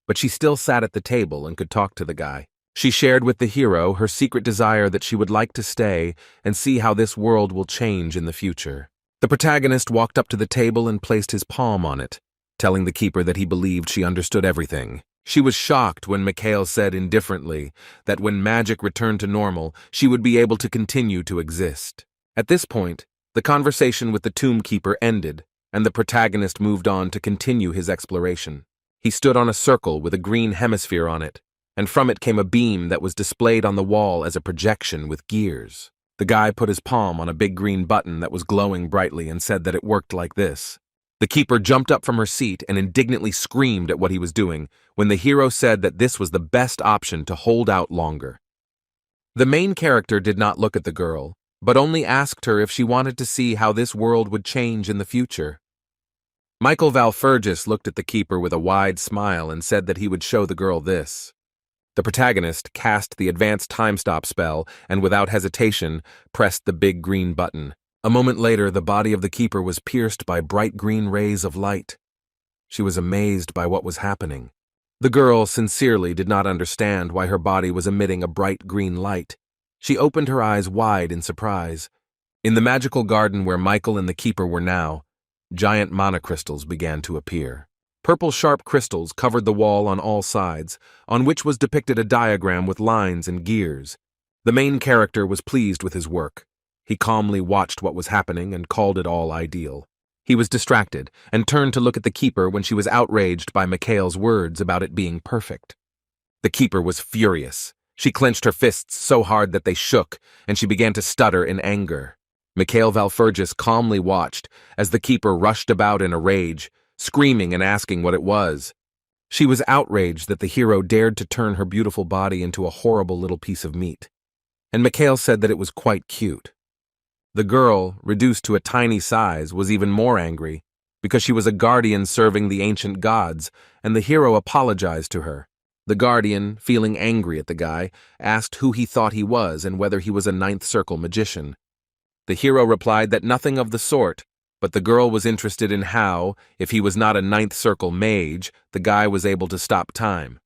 but she still sat at the table and could talk to the guy. She shared with the hero her secret desire that she would like to stay and see how this world will change in the future. The protagonist walked up to the table and placed his palm on it, telling the keeper that he believed she understood everything. She was shocked when Mikhail said indifferently that when magic returned to normal, she would be able to continue to exist. At this point, The conversation with the tomb keeper ended, and the protagonist moved on to continue his exploration. He stood on a circle with a green hemisphere on it, and from it came a beam that was displayed on the wall as a projection with gears. The guy put his palm on a big green button that was glowing brightly and said that it worked like this. The keeper jumped up from her seat and indignantly screamed at what he was doing when the hero said that this was the best option to hold out longer. The main character did not look at the girl, but only asked her if she wanted to see how this world would change in the future. Michael Valfergis looked at the keeper with a wide smile and said that he would show the girl this. The protagonist cast the advanced time stop spell and without hesitation pressed the big green button. A moment later, the body of the keeper was pierced by bright green rays of light. She was amazed by what was happening. The girl sincerely did not understand why her body was emitting a bright green light. She opened her eyes wide in surprise. In the magical garden where Michael and the keeper were now, giant mana crystals began to appear. Purple sharp crystals covered the wall on all sides, on which was depicted a diagram with lines and gears. The main character was pleased with his work. He calmly watched what was happening and called it all ideal. He was distracted and turned to look at the keeper when she was outraged by Mikhail's words about it being perfect. The keeper was furious. She clenched her fists so hard that they shook, and she began to stutter in anger. Mikhail Valfergis calmly watched as the keeper rushed about in a rage, screaming and asking what it was. She was outraged that the hero dared to turn her beautiful body into a horrible little piece of meat. And Mikhail said that it was quite cute. The girl, reduced to a tiny size, was even more angry because she was a guardian serving the ancient gods, and the hero apologized to her. The guardian, feeling angry at the guy, asked who he thought he was and whether he was a ninth circle magician. The hero replied that nothing of the sort, but the girl was interested in how, if he was not a ninth circle mage, the guy was able to stop time.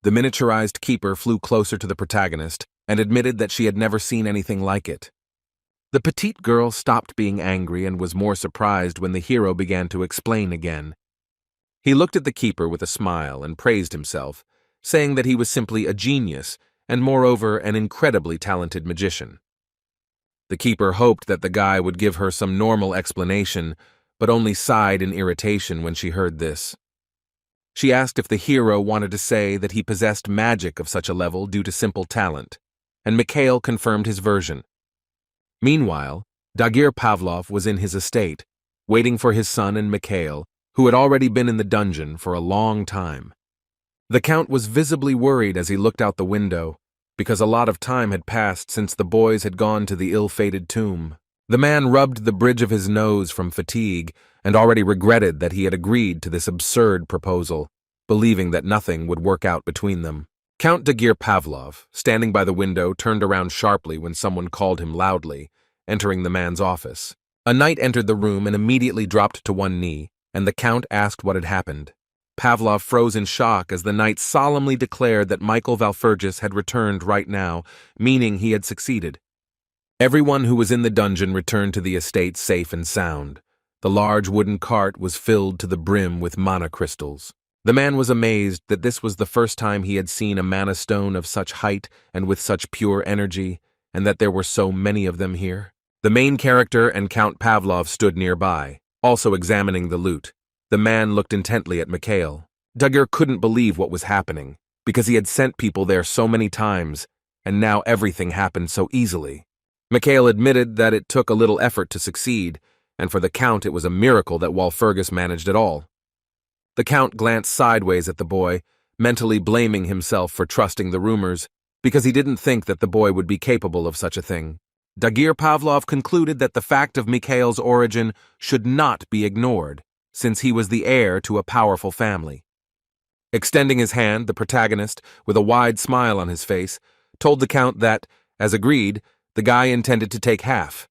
The miniaturized keeper flew closer to the protagonist and admitted that she had never seen anything like it. The petite girl stopped being angry and was more surprised when the hero began to explain again. He looked at the keeper with a smile and praised himself, saying that he was simply a genius and moreover an incredibly talented magician. The keeper hoped that the guy would give her some normal explanation, but only sighed in irritation when she heard this. She asked if the hero wanted to say that he possessed magic of such a level due to simple talent, and Mikhail confirmed his version. Meanwhile, Dagir Pavlov was in his estate, waiting for his son and Mikhail, who had already been in the dungeon for a long time. The count was visibly worried as he looked out the window, because a lot of time had passed since the boys had gone to the ill-fated tomb. The man rubbed the bridge of his nose from fatigue and already regretted that he had agreed to this absurd proposal, believing that nothing would work out between them. Count Dagir Pavlov, standing by the window, turned around sharply when someone called him loudly, entering the man's office. A knight entered the room and immediately dropped to one knee, and the count asked what had happened. Pavlov froze in shock as the knight solemnly declared that Michael Valfergis had returned right now, meaning he had succeeded. Everyone who was in the dungeon returned to the estate safe and sound. The large wooden cart was filled to the brim with mana crystals. The man was amazed that this was the first time he had seen a mana stone of such height and with such pure energy, and that there were so many of them here. The main character and Count Pavlov stood nearby, also examining the loot. The man looked intently at Mikhail. Dagir couldn't believe what was happening, because he had sent people there so many times, and now everything happened so easily. Mikhail admitted that it took a little effort to succeed, and for the Count it was a miracle that Walpurgis managed it all. The Count glanced sideways at the boy, mentally blaming himself for trusting the rumors, because he didn't think that the boy would be capable of such a thing. Dagir Pavlov concluded that the fact of Mikhail's origin should not be ignored, since he was the heir to a powerful family. Extending his hand, the protagonist, with a wide smile on his face, told the Count that, as agreed, the guy intended to take half.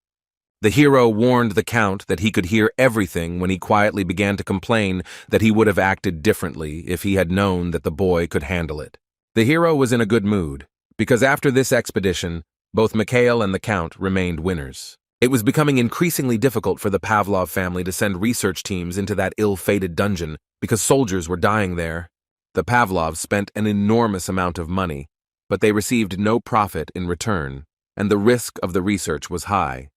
The hero warned the Count that he could hear everything when he quietly began to complain that he would have acted differently if he had known that the boy could handle it. The hero was in a good mood, because after this expedition, both Mikhail and the Count remained winners. It was becoming increasingly difficult for the Pavlov family to send research teams into that ill-fated dungeon because soldiers were dying there. The Pavlovs spent an enormous amount of money, but they received no profit in return, and the risk of the research was high.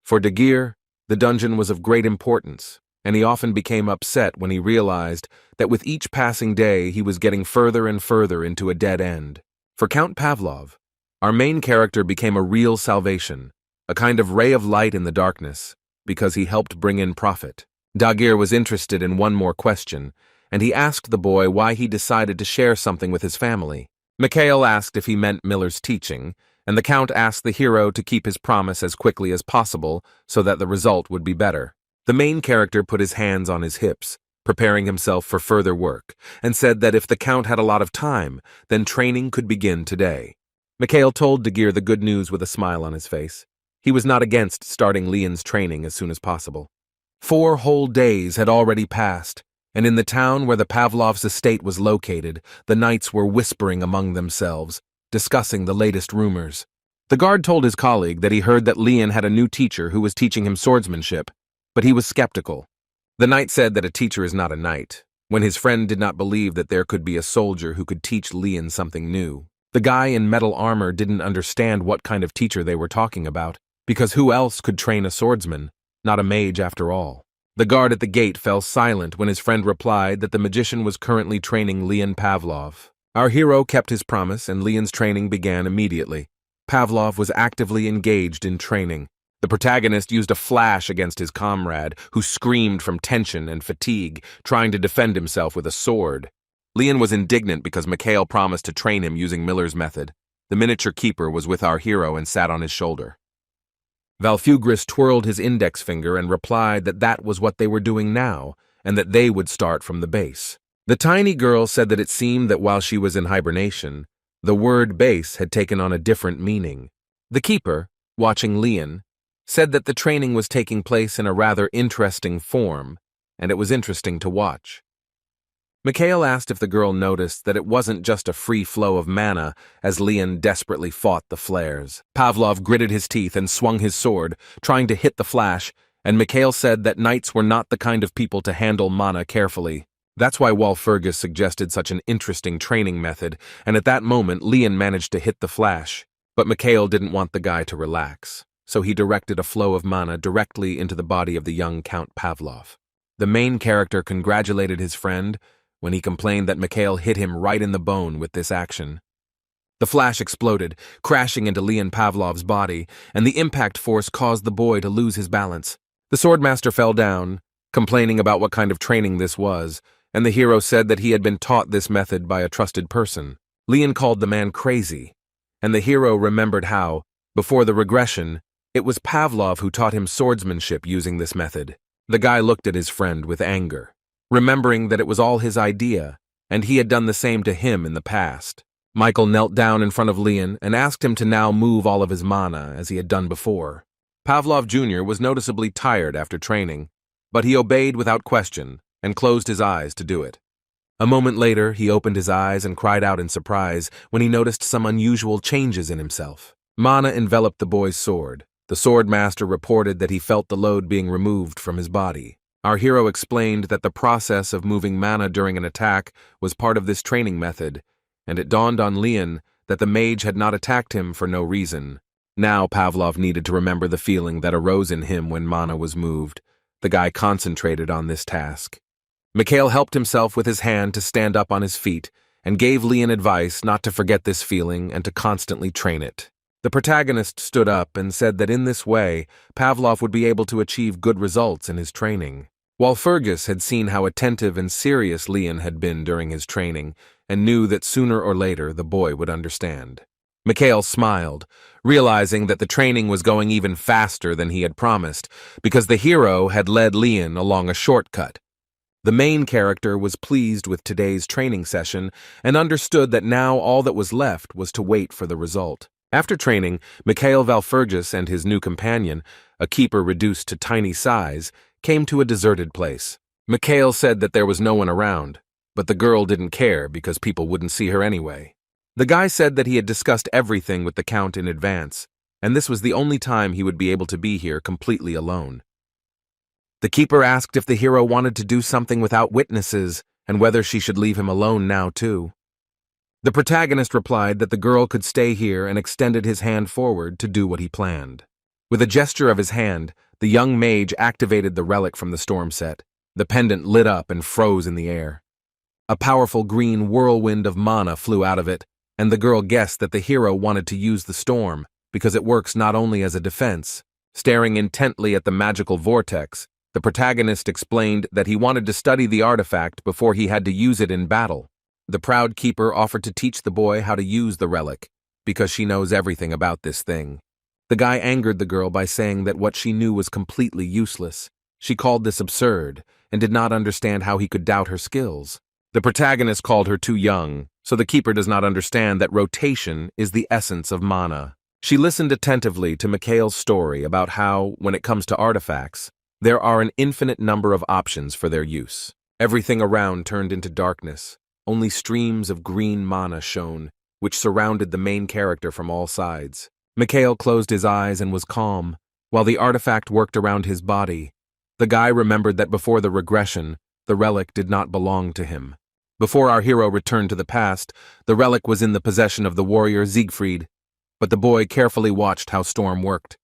For Dagir, the dungeon was of great importance, and he often became upset when he realized that with each passing day he was getting further and further into a dead end. For Count Pavlov, our main character became a real salvation, a kind of ray of light in the darkness, because he helped bring in profit. Dagir was interested in one more question, and he asked the boy why he decided to share something with his family. Mikhail asked if he meant Miller's teaching, and the Count asked the hero to keep his promise as quickly as possible so that the result would be better. The main character put his hands on his hips, preparing himself for further work, and said that if the Count had a lot of time, then training could begin today. Mikhail told Dagir the good news with a smile on his face. He was not against starting Leon's training as soon as possible. 4 whole days had already passed, and in the town where the Pavlovs' estate was located, the knights were whispering among themselves, discussing the latest rumors. The guard told his colleague that he heard that Leon had a new teacher who was teaching him swordsmanship, but he was skeptical. The knight said that a teacher is not a knight, when his friend did not believe that there could be a soldier who could teach Leon something new. The guy in metal armor didn't understand what kind of teacher they were talking about, because who else could train a swordsman, not a mage after all. The guard at the gate fell silent when his friend replied that the magician was currently training Leon Pavlov. Our hero kept his promise, and Leon's training began immediately. Pavlov was actively engaged in training. The protagonist used a flash against his comrade, who screamed from tension and fatigue, trying to defend himself with a sword. Leon was indignant because Mikhail promised to train him using Miller's method. The miniature keeper was with our hero and sat on his shoulder. Valfugris twirled his index finger and replied that that was what they were doing now, and that they would start from the base. The tiny girl said that it seemed that while she was in hibernation, the word base had taken on a different meaning. The keeper, watching Leon, said that the training was taking place in a rather interesting form, and it was interesting to watch. Mikhail asked if the girl noticed that it wasn't just a free flow of mana as Leon desperately fought the flares. Pavlov gritted his teeth and swung his sword, trying to hit the flash, and Mikhail said that knights were not the kind of people to handle mana carefully. That's why Walpurgis suggested such an interesting training method, and at that moment Leon managed to hit the flash. But Mikhail didn't want the guy to relax, so he directed a flow of mana directly into the body of the young Count Pavlov. The main character congratulated his friend when he complained that Mikhail hit him right in the bone with this action. The flash exploded, crashing into Leon Pavlov's body, and the impact force caused the boy to lose his balance. The swordmaster fell down, complaining about what kind of training this was, and the hero said that he had been taught this method by a trusted person. Leon called the man crazy, and the hero remembered how, before the regression, it was Pavlov who taught him swordsmanship using this method. The guy looked at his friend with anger, remembering that it was all his idea, and he had done the same to him in the past. Michael knelt down in front of Leon and asked him to now move all of his mana as he had done before. Pavlov Jr. was noticeably tired after training, but he obeyed without question and closed his eyes to do it. A moment later, he opened his eyes and cried out in surprise when he noticed some unusual changes in himself. Mana enveloped the boy's sword. The swordmaster reported that he felt the load being removed from his body. Our hero explained that the process of moving mana during an attack was part of this training method, and it dawned on Leon that the mage had not attacked him for no reason. Now Pavlov needed to remember the feeling that arose in him when mana was moved. The guy concentrated on this task. Mikhail helped himself with his hand to stand up on his feet and gave Leon advice not to forget this feeling and to constantly train it. The protagonist stood up and said that in this way, Pavlov would be able to achieve good results in his training. Walpurgis had seen how attentive and serious Leon had been during his training and knew that sooner or later the boy would understand. Mikhail smiled, realizing that the training was going even faster than he had promised because the hero had led Leon along a shortcut. The main character was pleased with today's training session and understood that now all that was left was to wait for the result. After training, Mikhail Walpurgis and his new companion, a keeper reduced to tiny size, came to a deserted place. Mikhail said that there was no one around, but the girl didn't care because people wouldn't see her anyway. The guy said that he had discussed everything with the Count in advance, and this was the only time he would be able to be here completely alone. The keeper asked if the hero wanted to do something without witnesses and whether she should leave him alone now too. The protagonist replied that the girl could stay here and extended his hand forward to do what he planned. With a gesture of his hand, the young mage activated the relic from the storm set. The pendant lit up and froze in the air. A powerful green whirlwind of mana flew out of it, and the girl guessed that the hero wanted to use the storm, because it works not only as a defense. Staring intently at the magical vortex, the protagonist explained that he wanted to study the artifact before he had to use it in battle. The proud keeper offered to teach the boy how to use the relic, because she knows everything about this thing. The guy angered the girl by saying that what she knew was completely useless. She called this absurd, and did not understand how he could doubt her skills. The protagonist called her too young, so the keeper does not understand that rotation is the essence of mana. She listened attentively to Mikhail's story about how, when it comes to artifacts, there are an infinite number of options for their use. Everything around turned into darkness. Only streams of green mana shone, which surrounded the main character from all sides. Mikhail closed his eyes and was calm, while the artifact worked around his body. The guy remembered that before the regression, the relic did not belong to him. Before our hero returned to the past, the relic was in the possession of the warrior Siegfried, but the boy carefully watched how Storm worked.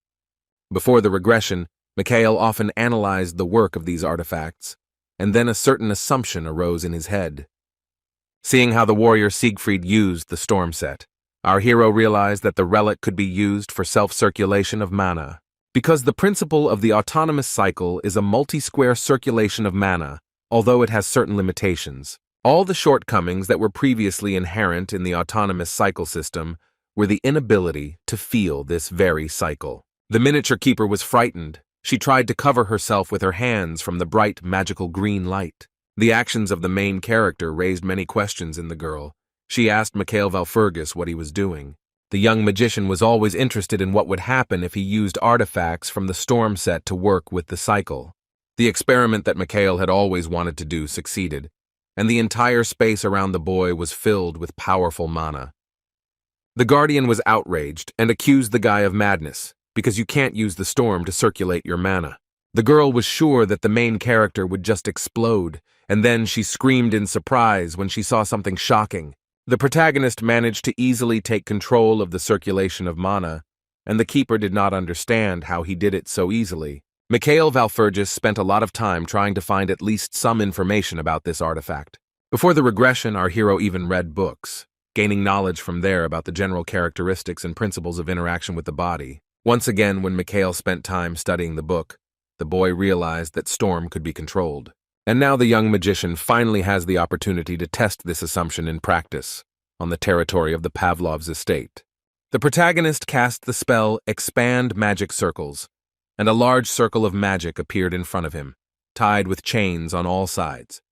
Before the regression, Mikhail often analyzed the work of these artifacts, and then a certain assumption arose in his head. Seeing how the warrior Siegfried used the storm set, our hero realized that the relic could be used for self-circulation of mana. Because the principle of the autonomous cycle is a multi-square circulation of mana, although it has certain limitations. All the shortcomings that were previously inherent in the autonomous cycle system were the inability to feel this very cycle. The miniature keeper was frightened. She tried to cover herself with her hands from the bright, magical green light. The actions of the main character raised many questions in the girl. She asked Mikhail Valfurgis what he was doing. The young magician was always interested in what would happen if he used artifacts from the storm set to work with the cycle. The experiment that Mikhail had always wanted to do succeeded, and the entire space around the boy was filled with powerful mana. The guardian was outraged and accused the guy of madness, because you can't use the storm to circulate your mana. The girl was sure that the main character would just explode, and then she screamed in surprise when she saw something shocking. The protagonist managed to easily take control of the circulation of mana, and the keeper did not understand how he did it so easily. Mikhail Valfurgis spent a lot of time trying to find at least some information about this artifact. Before the regression, our hero even read books, gaining knowledge from there about the general characteristics and principles of interaction with the body. Once again, when Mikhail spent time studying the book, the boy realized that Storm could be controlled. And now the young magician finally has the opportunity to test this assumption in practice, on the territory of the Pavlov's estate. The protagonist cast the spell Expand Magic Circles, and a large circle of magic appeared in front of him, tied with chains on all sides.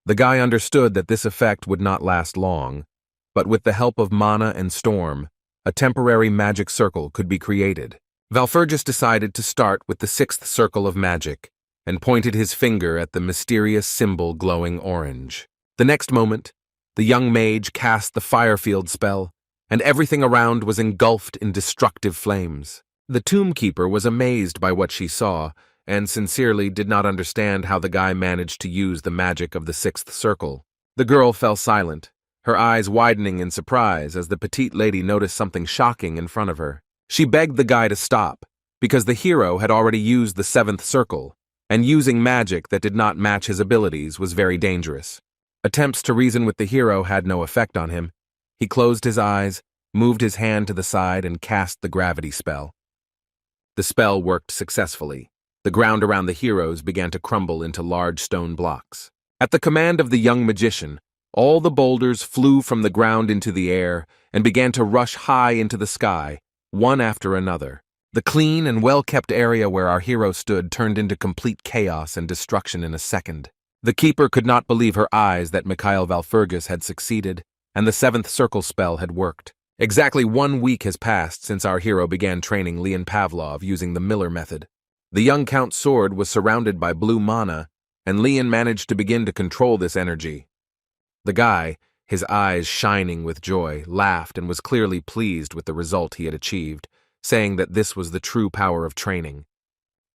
The guy understood that this effect would not last long, but with the help of mana and storm, a temporary magic circle could be created. Valfurgis decided to start with the sixth circle of magic, and pointed his finger at the mysterious symbol glowing orange. The next moment, the young mage cast the Firefield spell, and everything around was engulfed in destructive flames. The tombkeeper was amazed by what she saw, and sincerely did not understand how the guy managed to use the magic of the sixth circle. The girl fell silent, her eyes widening in surprise as the petite lady noticed something shocking in front of her. She begged the guy to stop, because the hero had already used the seventh circle, and using magic that did not match his abilities was very dangerous. Attempts to reason with the hero had no effect on him. He closed his eyes, moved his hand to the side, and cast the gravity spell. The spell worked successfully. The ground around the heroes began to crumble into large stone blocks. At the command of the young magician, all the boulders flew from the ground into the air and began to rush high into the sky, one after another. The clean and well-kept area where our hero stood turned into complete chaos and destruction in a second. The keeper could not believe her eyes that Mikhail Valfurgis had succeeded, and the seventh circle spell had worked. Exactly 1 week has passed since our hero began training Leon Pavlov using the Miller method. The young count's sword was surrounded by blue mana, and Leon managed to begin to control this energy. The guy, his eyes shining with joy, laughed and was clearly pleased with the result he had achieved, saying that this was the true power of training.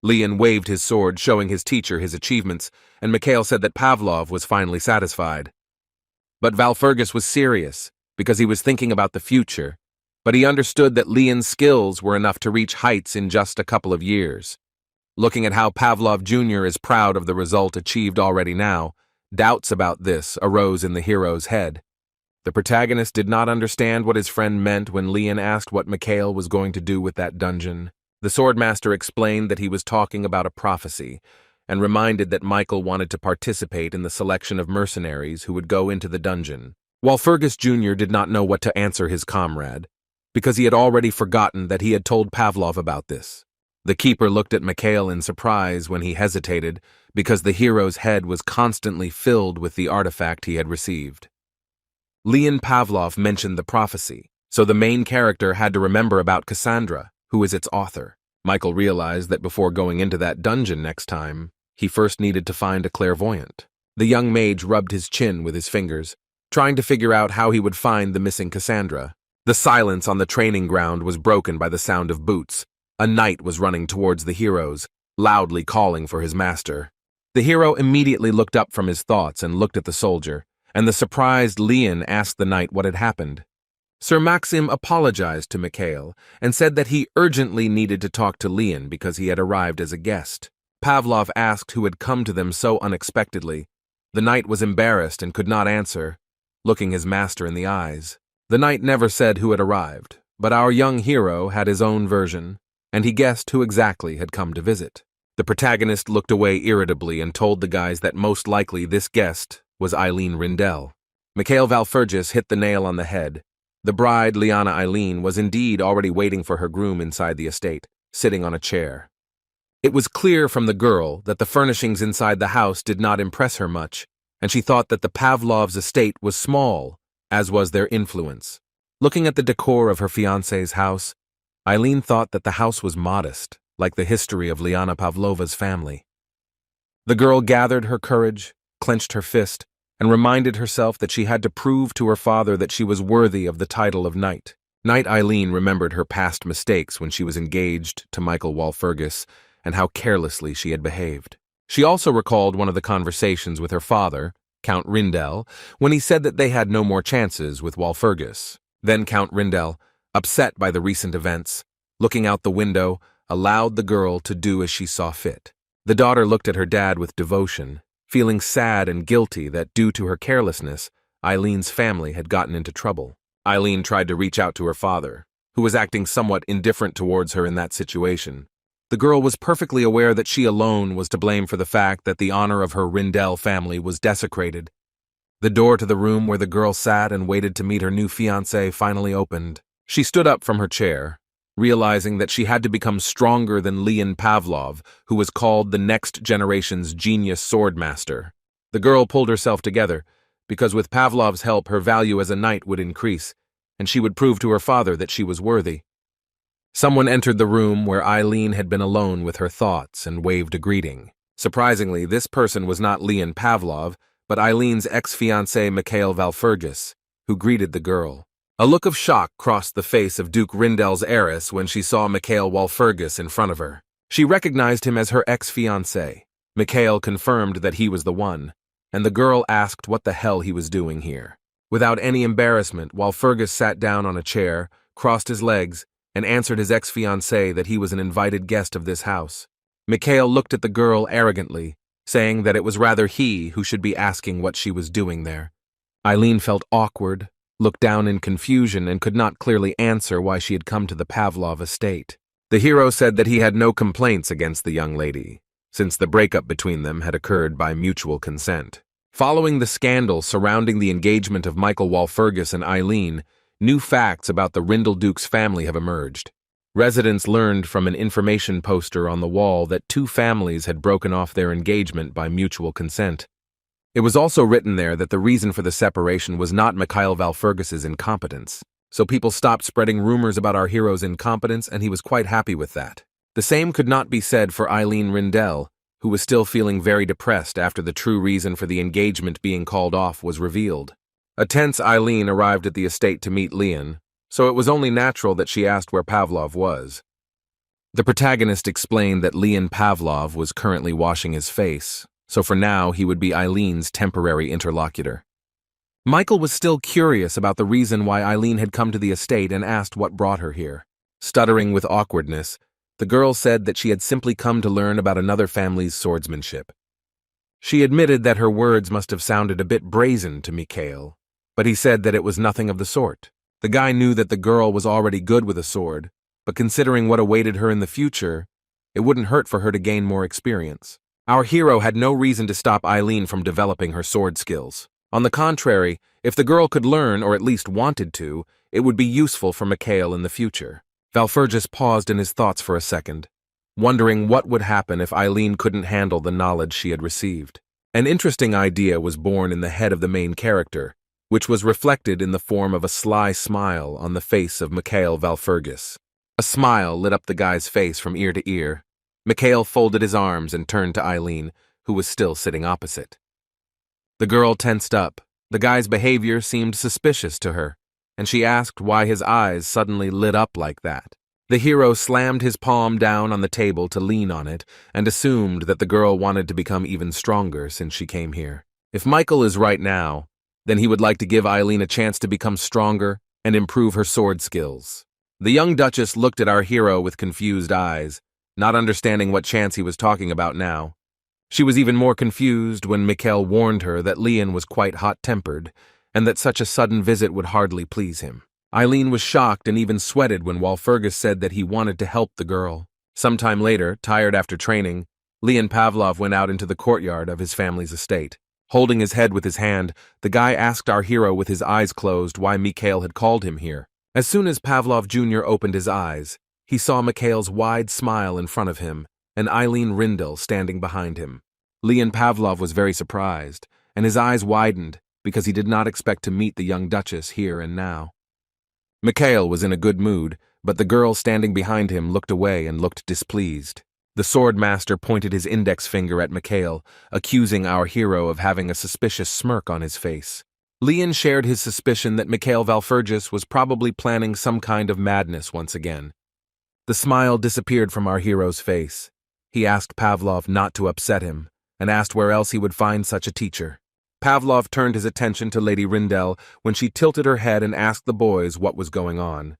Leon waved his sword, showing his teacher his achievements, and Mikhail said that Pavlov was finally satisfied. But Valfurgis was serious, because he was thinking about the future, but he understood that Leon's skills were enough to reach heights in just a couple of years. Looking at how Pavlov Jr. is proud of the result achieved already now, doubts about this arose in the hero's head. The protagonist did not understand what his friend meant when Leon asked what Mikhail was going to do with that dungeon. The swordmaster explained that he was talking about a prophecy, and reminded that Michael wanted to participate in the selection of mercenaries who would go into the dungeon. Walpurgis Jr. did not know what to answer his comrade, because he had already forgotten that he had told Pavlov about this. The keeper looked at Mikhail in surprise when he hesitated, because the hero's head was constantly filled with the artifact he had received. Leon Pavlov mentioned the prophecy, so the main character had to remember about Cassandra, who is its author. Michael realized that before going into that dungeon next time, he first needed to find a clairvoyant. The young mage rubbed his chin with his fingers, trying to figure out how he would find the missing Cassandra. The silence on the training ground was broken by the sound of boots. A knight was running towards the heroes, loudly calling for his master. The hero immediately looked up from his thoughts and looked at the soldier, and the surprised Leon asked the knight what had happened. Sir Maxim apologized to Mikhail and said that he urgently needed to talk to Leon because he had arrived as a guest. Pavlov asked who had come to them so unexpectedly. The knight was embarrassed and could not answer, looking his master in the eyes. The knight never said who had arrived, but our young hero had his own version, and he guessed who exactly had come to visit. The protagonist looked away irritably and told the guys that most likely this guest was Eileen Rindell. Mikhail Walpurgis hit the nail on the head. The bride, Liana Eileen, was indeed already waiting for her groom inside the estate, sitting on a chair. It was clear from the girl that the furnishings inside the house did not impress her much, and she thought that the Pavlovs' estate was small, as was their influence. Looking at the decor of her fiancé's house, Eileen thought that the house was modest, like the history of Liana Pavlova's family. The girl gathered her courage, clenched her fist, and reminded herself that she had to prove to her father that she was worthy of the title of knight. Knight Eileen remembered her past mistakes when she was engaged to Michael Walpurgis and how carelessly she had behaved. She also recalled one of the conversations with her father, Count Rindell, when he said that they had no more chances with Walpurgis. Then Count Rindell, upset by the recent events, looking out the window, allowed the girl to do as she saw fit. The daughter looked at her dad with devotion, feeling sad and guilty that due to her carelessness, Eileen's family had gotten into trouble. Eileen tried to reach out to her father, who was acting somewhat indifferent towards her in that situation. The girl was perfectly aware that she alone was to blame for the fact that the honor of her Rindell family was desecrated. The door to the room where the girl sat and waited to meet her new fiancé finally opened. She stood up from her chair, realizing that she had to become stronger than Leon Pavlov, who was called the next generation's genius swordmaster. The girl pulled herself together, because with Pavlov's help her value as a knight would increase, and she would prove to her father that she was worthy. Someone entered the room where Eileen had been alone with her thoughts and waved a greeting. Surprisingly, this person was not Leon Pavlov, but Eileen's ex-fiancé Mikhail Walpurgis, who greeted the girl. A look of shock crossed the face of Duke Rindell's heiress when she saw Mikhail Walpurgis in front of her. She recognized him as her ex-fiancé. Mikhail confirmed that he was the one, and the girl asked what the hell he was doing here. Without any embarrassment, Walpurgis sat down on a chair, crossed his legs, and answered his ex-fiancé that he was an invited guest of this house. Mikhail looked at the girl arrogantly, saying that it was rather he who should be asking what she was doing there. Eileen felt awkward, looked down in confusion, and could not clearly answer why she had come to the Pavlov estate. The hero said that he had no complaints against the young lady, since the breakup between them had occurred by mutual consent. Following the scandal surrounding the engagement of Michael Walpurgis and Eileen, new facts about the Rindell Duke's family have emerged. Residents learned from an information poster on the wall that two families had broken off their engagement by mutual consent. It was also written there that the reason for the separation was not Mikhail Walpurgis's incompetence. So people stopped spreading rumors about our hero's incompetence, and he was quite happy with that. The same could not be said for Eileen Rindell, who was still feeling very depressed after the true reason for the engagement being called off was revealed. A tense Eileen arrived at the estate to meet Leon, so it was only natural that she asked where Pavlov was. The protagonist explained that Leon Pavlov was currently washing his face, so for now he would be Eileen's temporary interlocutor. Michael was still curious about the reason why Eileen had come to the estate and asked what brought her here. Stuttering with awkwardness, the girl said that she had simply come to learn about another family's swordsmanship. She admitted that her words must have sounded a bit brazen to Mikhail, but he said that it was nothing of the sort. The guy knew that the girl was already good with a sword, but considering what awaited her in the future, it wouldn't hurt for her to gain more experience. Our hero had no reason to stop Eileen from developing her sword skills. On the contrary, if the girl could learn, or at least wanted to, it would be useful for Mikhail in the future. Valfurgis paused in his thoughts for a second, wondering what would happen if Eileen couldn't handle the knowledge she had received. An interesting idea was born in the head of the main character, which was reflected in the form of a sly smile on the face of Mikhail Valfurgis. A smile lit up the guy's face from ear to ear. Mikhail folded his arms and turned to Eileen, who was still sitting opposite. The girl tensed up. The guy's behavior seemed suspicious to her, and she asked why his eyes suddenly lit up like that. The hero slammed his palm down on the table to lean on it and assumed that the girl wanted to become even stronger since she came here. If Michael is right now, then he would like to give Eileen a chance to become stronger and improve her sword skills. The young duchess looked at our hero with confused eyes, not understanding what chance he was talking about now. She was even more confused when Mikhail warned her that Leon was quite hot-tempered and that such a sudden visit would hardly please him. Eileen was shocked and even sweated when Walpurgis said that he wanted to help the girl. Sometime later, tired after training, Leon Pavlov went out into the courtyard of his family's estate. Holding his head with his hand, the guy asked our hero with his eyes closed why Mikhail had called him here. As soon as Pavlov Jr. opened his eyes, he saw Mikhail's wide smile in front of him and Eileen Rindel standing behind him. Leon Pavlov was very surprised, and his eyes widened because he did not expect to meet the young duchess here and now. Mikhail was in a good mood, but the girl standing behind him looked away and looked displeased. The sword master pointed his index finger at Mikhail, accusing our hero of having a suspicious smirk on his face. Leon shared his suspicion that Mikhail Valfurgis was probably planning some kind of madness once again. The smile disappeared from our hero's face. He asked Pavlov not to upset him, and asked where else he would find such a teacher. Pavlov turned his attention to Lady Rindel when she tilted her head and asked the boys what was going on.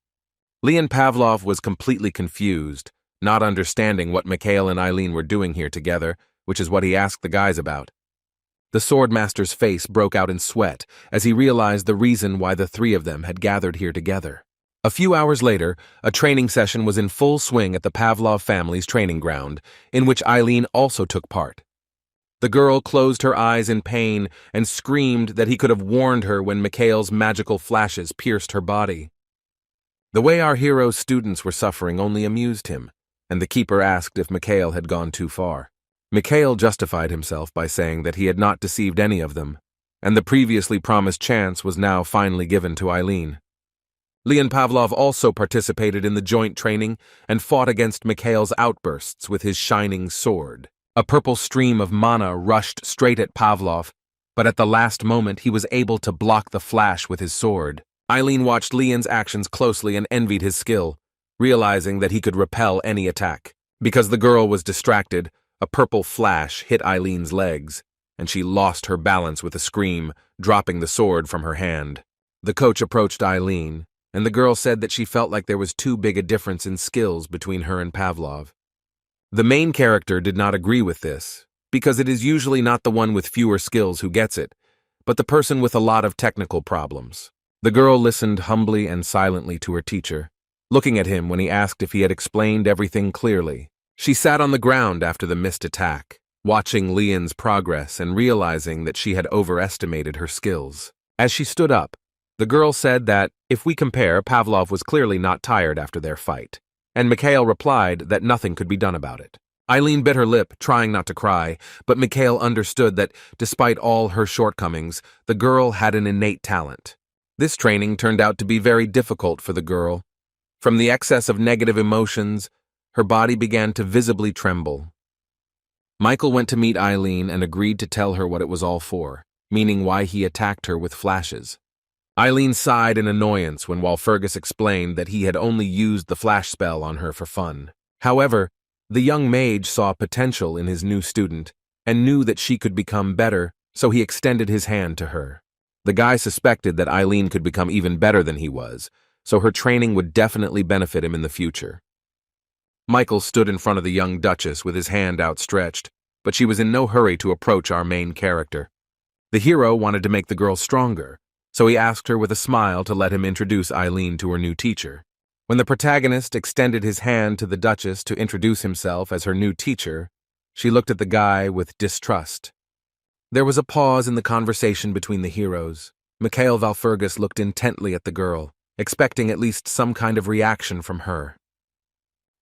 Leon Pavlov was completely confused, not understanding what Mikhail and Eileen were doing here together, which is what he asked the guys about. The swordmaster's face broke out in sweat as he realized the reason why the three of them had gathered here together. A few hours later, a training session was in full swing at the Pavlov family's training ground, in which Eileen also took part. The girl closed her eyes in pain and screamed that he could have warned her when Mikhail's magical flashes pierced her body. The way our hero's students were suffering only amused him, and the keeper asked if Mikhail had gone too far. Mikhail justified himself by saying that he had not deceived any of them, and the previously promised chance was now finally given to Eileen. Leon Pavlov also participated in the joint training and fought against Mikhail's outbursts with his shining sword. A purple stream of mana rushed straight at Pavlov, but at the last moment he was able to block the flash with his sword. Eileen watched Leon's actions closely and envied his skill, realizing that he could repel any attack. Because the girl was distracted, a purple flash hit Eileen's legs, and she lost her balance with a scream, dropping the sword from her hand. The coach approached Eileen, and the girl said that she felt like there was too big a difference in skills between her and Pavlov. The main character did not agree with this, because it is usually not the one with fewer skills who gets it, but the person with a lot of technical problems. The girl listened humbly and silently to her teacher, looking at him when he asked if he had explained everything clearly. She sat on the ground after the missed attack, watching Leon's progress and realizing that she had overestimated her skills. As she stood up, the girl said that, if we compare, Pavlov was clearly not tired after their fight, and Mikhail replied that nothing could be done about it. Eileen bit her lip, trying not to cry, but Mikhail understood that, despite all her shortcomings, the girl had an innate talent. This training turned out to be very difficult for the girl. From the excess of negative emotions, her body began to visibly tremble. Michael went to meet Eileen and agreed to tell her what it was all for, meaning why he attacked her with flashes. Eileen sighed in annoyance when Walpurgis explained that he had only used the flash spell on her for fun. However, the young mage saw potential in his new student and knew that she could become better, so he extended his hand to her. The guy suspected that Eileen could become even better than he was, so her training would definitely benefit him in the future. Michael stood in front of the young duchess with his hand outstretched, but she was in no hurry to approach our main character. The hero wanted to make the girl stronger, so he asked her with a smile to let him introduce Eileen to her new teacher. When the protagonist extended his hand to the duchess to introduce himself as her new teacher, she looked at the guy with distrust. There was a pause in the conversation between the heroes. Mikhail Valfurgis looked intently at the girl, expecting at least some kind of reaction from her.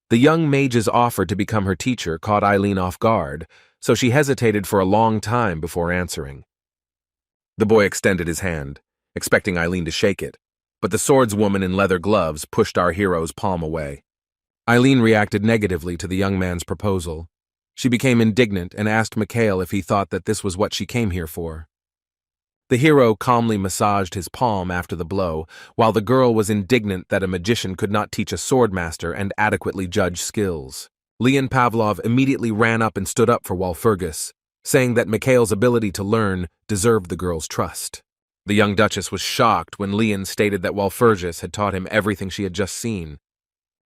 The young mage's offer to become her teacher caught Eileen off guard, so she hesitated for a long time before answering. The boy extended his hand, expecting Eileen to shake it, but the swordswoman in leather gloves pushed our hero's palm away. Eileen reacted negatively to the young man's proposal. She became indignant and asked Mikhail if he thought that this was what she came here for. The hero calmly massaged his palm after the blow, while the girl was indignant that a magician could not teach a swordmaster and adequately judge skills. Leon Pavlov immediately ran up and stood up for Walpurgis, saying that Mikhail's ability to learn deserved the girl's trust. The young duchess was shocked when Leon stated that Walpurgis had taught him everything she had just seen.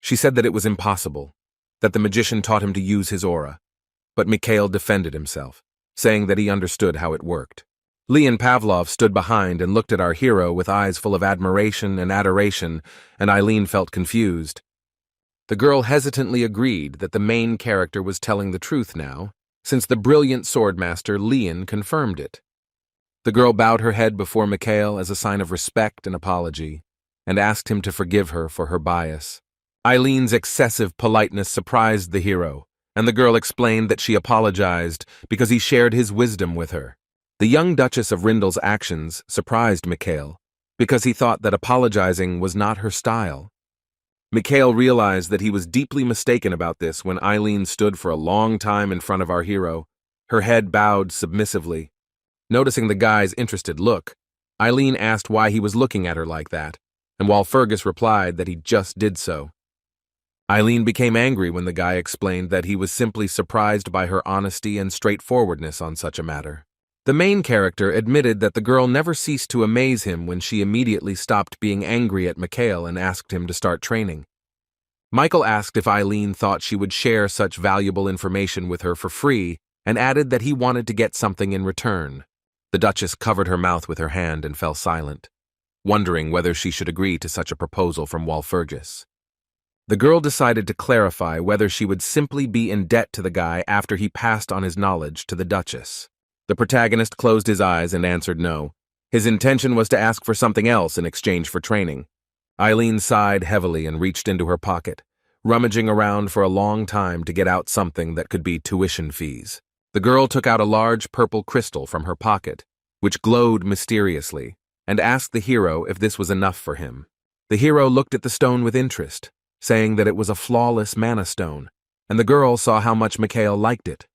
She said that it was impossible, that the magician taught him to use his aura, but Mikhail defended himself, saying that he understood how it worked. Leon Pavlov stood behind and looked at our hero with eyes full of admiration and adoration, and Eileen felt confused. The girl hesitantly agreed that the main character was telling the truth now, since the brilliant swordmaster Leon confirmed it. The girl bowed her head before Mikhail as a sign of respect and apology, and asked him to forgive her for her bias. Eileen's excessive politeness surprised the hero, and the girl explained that she apologized because he shared his wisdom with her. The young Duchess of Rindel's actions surprised Mikhail, because he thought that apologizing was not her style. Mikhail realized that he was deeply mistaken about this when Eileen stood for a long time in front of our hero, her head bowed submissively. Noticing the guy's interested look, Eileen asked why he was looking at her like that, and Walpurgis replied that he just did so. Eileen became angry when the guy explained that he was simply surprised by her honesty and straightforwardness on such a matter. The main character admitted that the girl never ceased to amaze him when she immediately stopped being angry at Mikhail and asked him to start training. Michael asked if Eileen thought she would share such valuable information with her for free and added that he wanted to get something in return. The Duchess covered her mouth with her hand and fell silent, wondering whether she should agree to such a proposal from Walpurgis. The girl decided to clarify whether she would simply be in debt to the guy after he passed on his knowledge to the Duchess. The protagonist closed his eyes and answered no. His intention was to ask for something else in exchange for training. Eileen sighed heavily and reached into her pocket, rummaging around for a long time to get out something that could be tuition fees. The girl took out a large purple crystal from her pocket, which glowed mysteriously, and asked the hero if this was enough for him. The hero looked at the stone with interest, saying that it was a flawless mana stone, and the girl saw how much Mikhail liked it.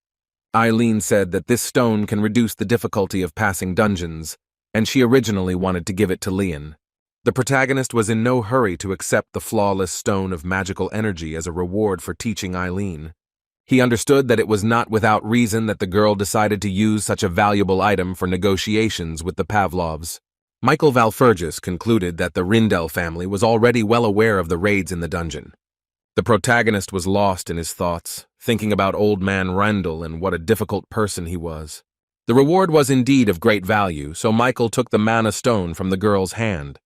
Eileen said that this stone can reduce the difficulty of passing dungeons, and she originally wanted to give it to Leon. The protagonist was in no hurry to accept the flawless stone of magical energy as a reward for teaching Eileen. He understood that it was not without reason that the girl decided to use such a valuable item for negotiations with the Pavlovs. Michael Valfurgis concluded that the Rindel family was already well aware of the raids in the dungeon. The protagonist was lost in his thoughts, thinking about old man Rindel and what a difficult person he was. The reward was indeed of great value, so Michael took the mana stone from the girl's hand.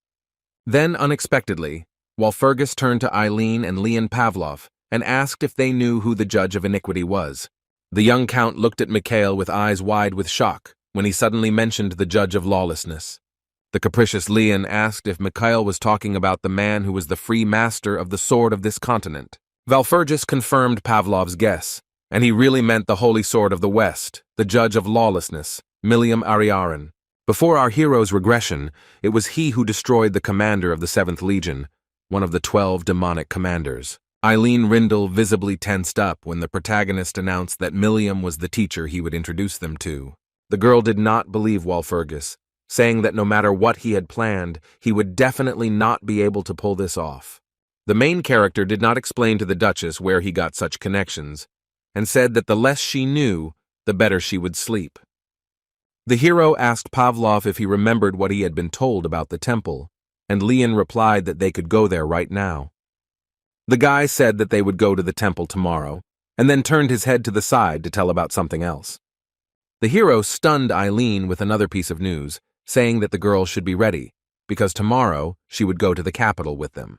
Then, unexpectedly, Walpurgis turned to Eileen and Leon Pavlov and asked if they knew who the judge of iniquity was. The young count looked at Mikhail with eyes wide with shock when he suddenly mentioned the judge of lawlessness. The capricious Leon asked if Mikhail was talking about the man who was the free master of the sword of this continent. Valfurgis confirmed Pavlov's guess, and he really meant the holy sword of the West, the judge of lawlessness, Milium Ariaran. Before our hero's regression, it was he who destroyed the commander of the 7th Legion, one of the 12 demonic commanders. Eileen Rindel visibly tensed up when the protagonist announced that Milium was the teacher he would introduce them to. The girl did not believe Walpurgis, saying that no matter what he had planned, he would definitely not be able to pull this off. The main character did not explain to the Duchess where he got such connections, and said that the less she knew, the better she would sleep. The hero asked Pavlov if he remembered what he had been told about the temple, and Leon replied that they could go there right now. The guy said that they would go to the temple tomorrow, and then turned his head to the side to tell about something else. The hero stunned Eileen with another piece of news, saying that the girl should be ready, because tomorrow she would go to the capital with them.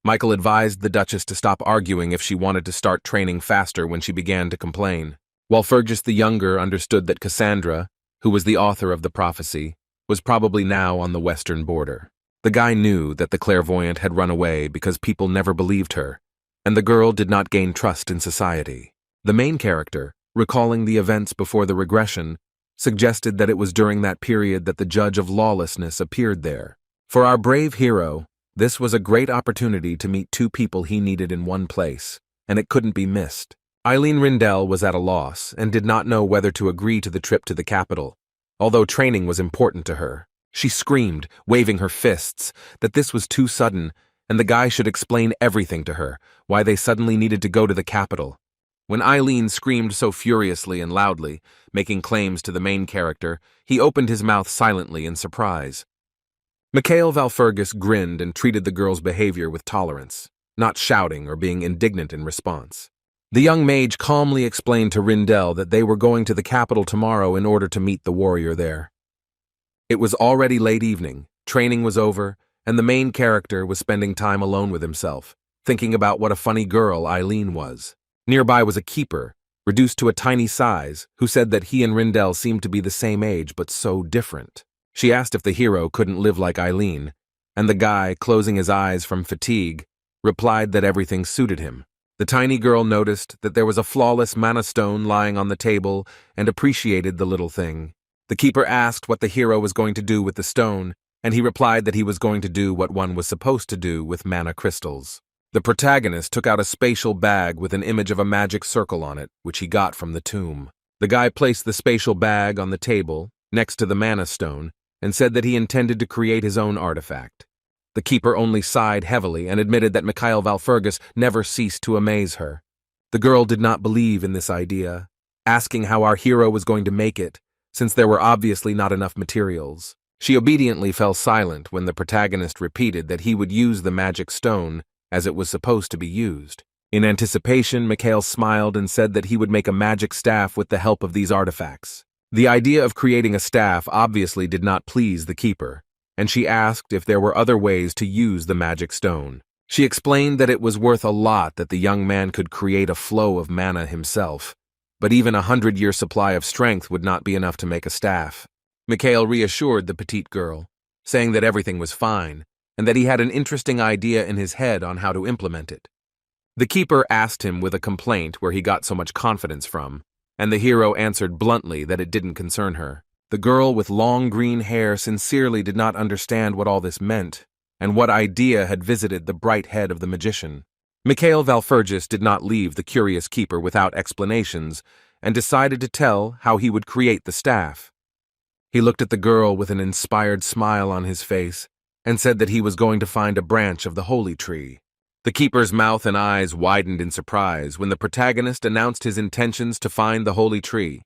Michael advised the Duchess to stop arguing if she wanted to start training faster when she began to complain, while Fergus the Younger understood that Cassandra, who was the author of the prophecy, was probably now on the western border. The guy knew that the clairvoyant had run away because people never believed her, and the girl did not gain trust in society. The main character, recalling the events before the regression, suggested that it was during that period that the judge of lawlessness appeared there. For our brave hero, this was a great opportunity to meet two people he needed in one place, and it couldn't be missed. Eileen Rindell was at a loss and did not know whether to agree to the trip to the capital, although training was important to her. She screamed, waving her fists, that this was too sudden, and the guy should explain everything to her, why they suddenly needed to go to the capital. When Eileen screamed so furiously and loudly, making claims to the main character, he opened his mouth silently in surprise. Mikhail Valfergus grinned and treated the girl's behavior with tolerance, not shouting or being indignant in response. The young mage calmly explained to Rindell that they were going to the capital tomorrow in order to meet the warrior there. It was already late evening, training was over, and the main character was spending time alone with himself, thinking about what a funny girl Eileen was. Nearby was a keeper, reduced to a tiny size, who said that he and Rindell seemed to be the same age but so different. She asked if the hero couldn't live like Eileen, and the guy, closing his eyes from fatigue, replied that everything suited him. The tiny girl noticed that there was a flawless mana stone lying on the table and appreciated the little thing. The keeper asked what the hero was going to do with the stone, and he replied that he was going to do what one was supposed to do with mana crystals. The protagonist took out a spatial bag with an image of a magic circle on it, which he got from the tomb. The guy placed the spatial bag on the table, next to the mana stone, and said that he intended to create his own artifact. The keeper only sighed heavily and admitted that Mikhail Valfergus never ceased to amaze her. The girl did not believe in this idea, asking how our hero was going to make it, since there were obviously not enough materials. She obediently fell silent when the protagonist repeated that he would use the magic stone as it was supposed to be used. In anticipation, Mikhail smiled and said that he would make a magic staff with the help of these artifacts. The idea of creating a staff obviously did not please the keeper, and she asked if there were other ways to use the magic stone. She explained that it was worth a lot that the young man could create a flow of mana himself, but even 100-year supply of strength would not be enough to make a staff. Mikhail reassured the petite girl, saying that everything was fine, and that he had an interesting idea in his head on how to implement it. The keeper asked him with a complaint where he got so much confidence from, and the hero answered bluntly that it didn't concern her. The girl with long green hair sincerely did not understand what all this meant, and what idea had visited the bright head of the magician. Mikhail Valfergus did not leave the curious keeper without explanations, and decided to tell how he would create the staff. He looked at the girl with an inspired smile on his face, and said that he was going to find a branch of the holy tree. The keeper's mouth and eyes widened in surprise when the protagonist announced his intentions to find the holy tree.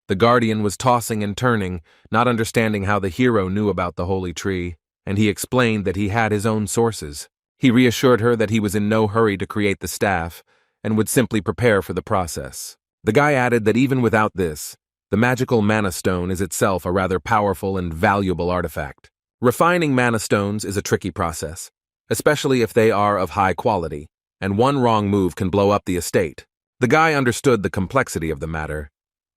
The guardian was tossing and turning, not understanding how the hero knew about the holy tree, and he explained that he had his own sources. He reassured her that he was in no hurry to create the staff, and would simply prepare for the process. The guy added that even without this, the magical mana stone is itself a rather powerful and valuable artifact. Refining mana stones is a tricky process, especially if they are of high quality, and one wrong move can blow up the estate. The guy understood the complexity of the matter,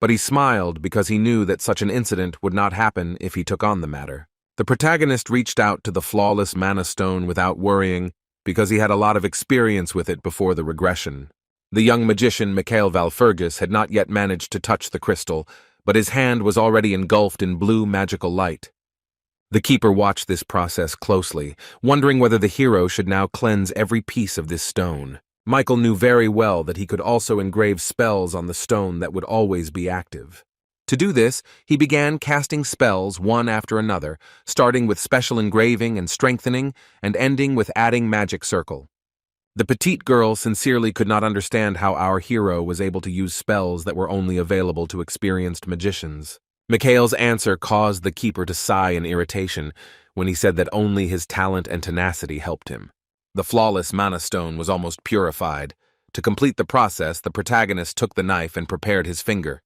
but he smiled because he knew that such an incident would not happen if he took on the matter. The protagonist reached out to the flawless mana stone without worrying because he had a lot of experience with it before the regression. The young magician Mikhail Valfergus had not yet managed to touch the crystal, but his hand was already engulfed in blue magical light. The keeper watched this process closely, wondering whether the hero should now cleanse every piece of this stone. Michael knew very well that he could also engrave spells on the stone that would always be active. To do this, he began casting spells one after another, starting with special engraving and strengthening, and ending with adding magic circle. The petite girl sincerely could not understand how our hero was able to use spells that were only available to experienced magicians. Mikhail's answer caused the keeper to sigh in irritation when he said that only his talent and tenacity helped him. The flawless mana stone was almost purified. To complete the process, the protagonist took the knife and prepared his finger.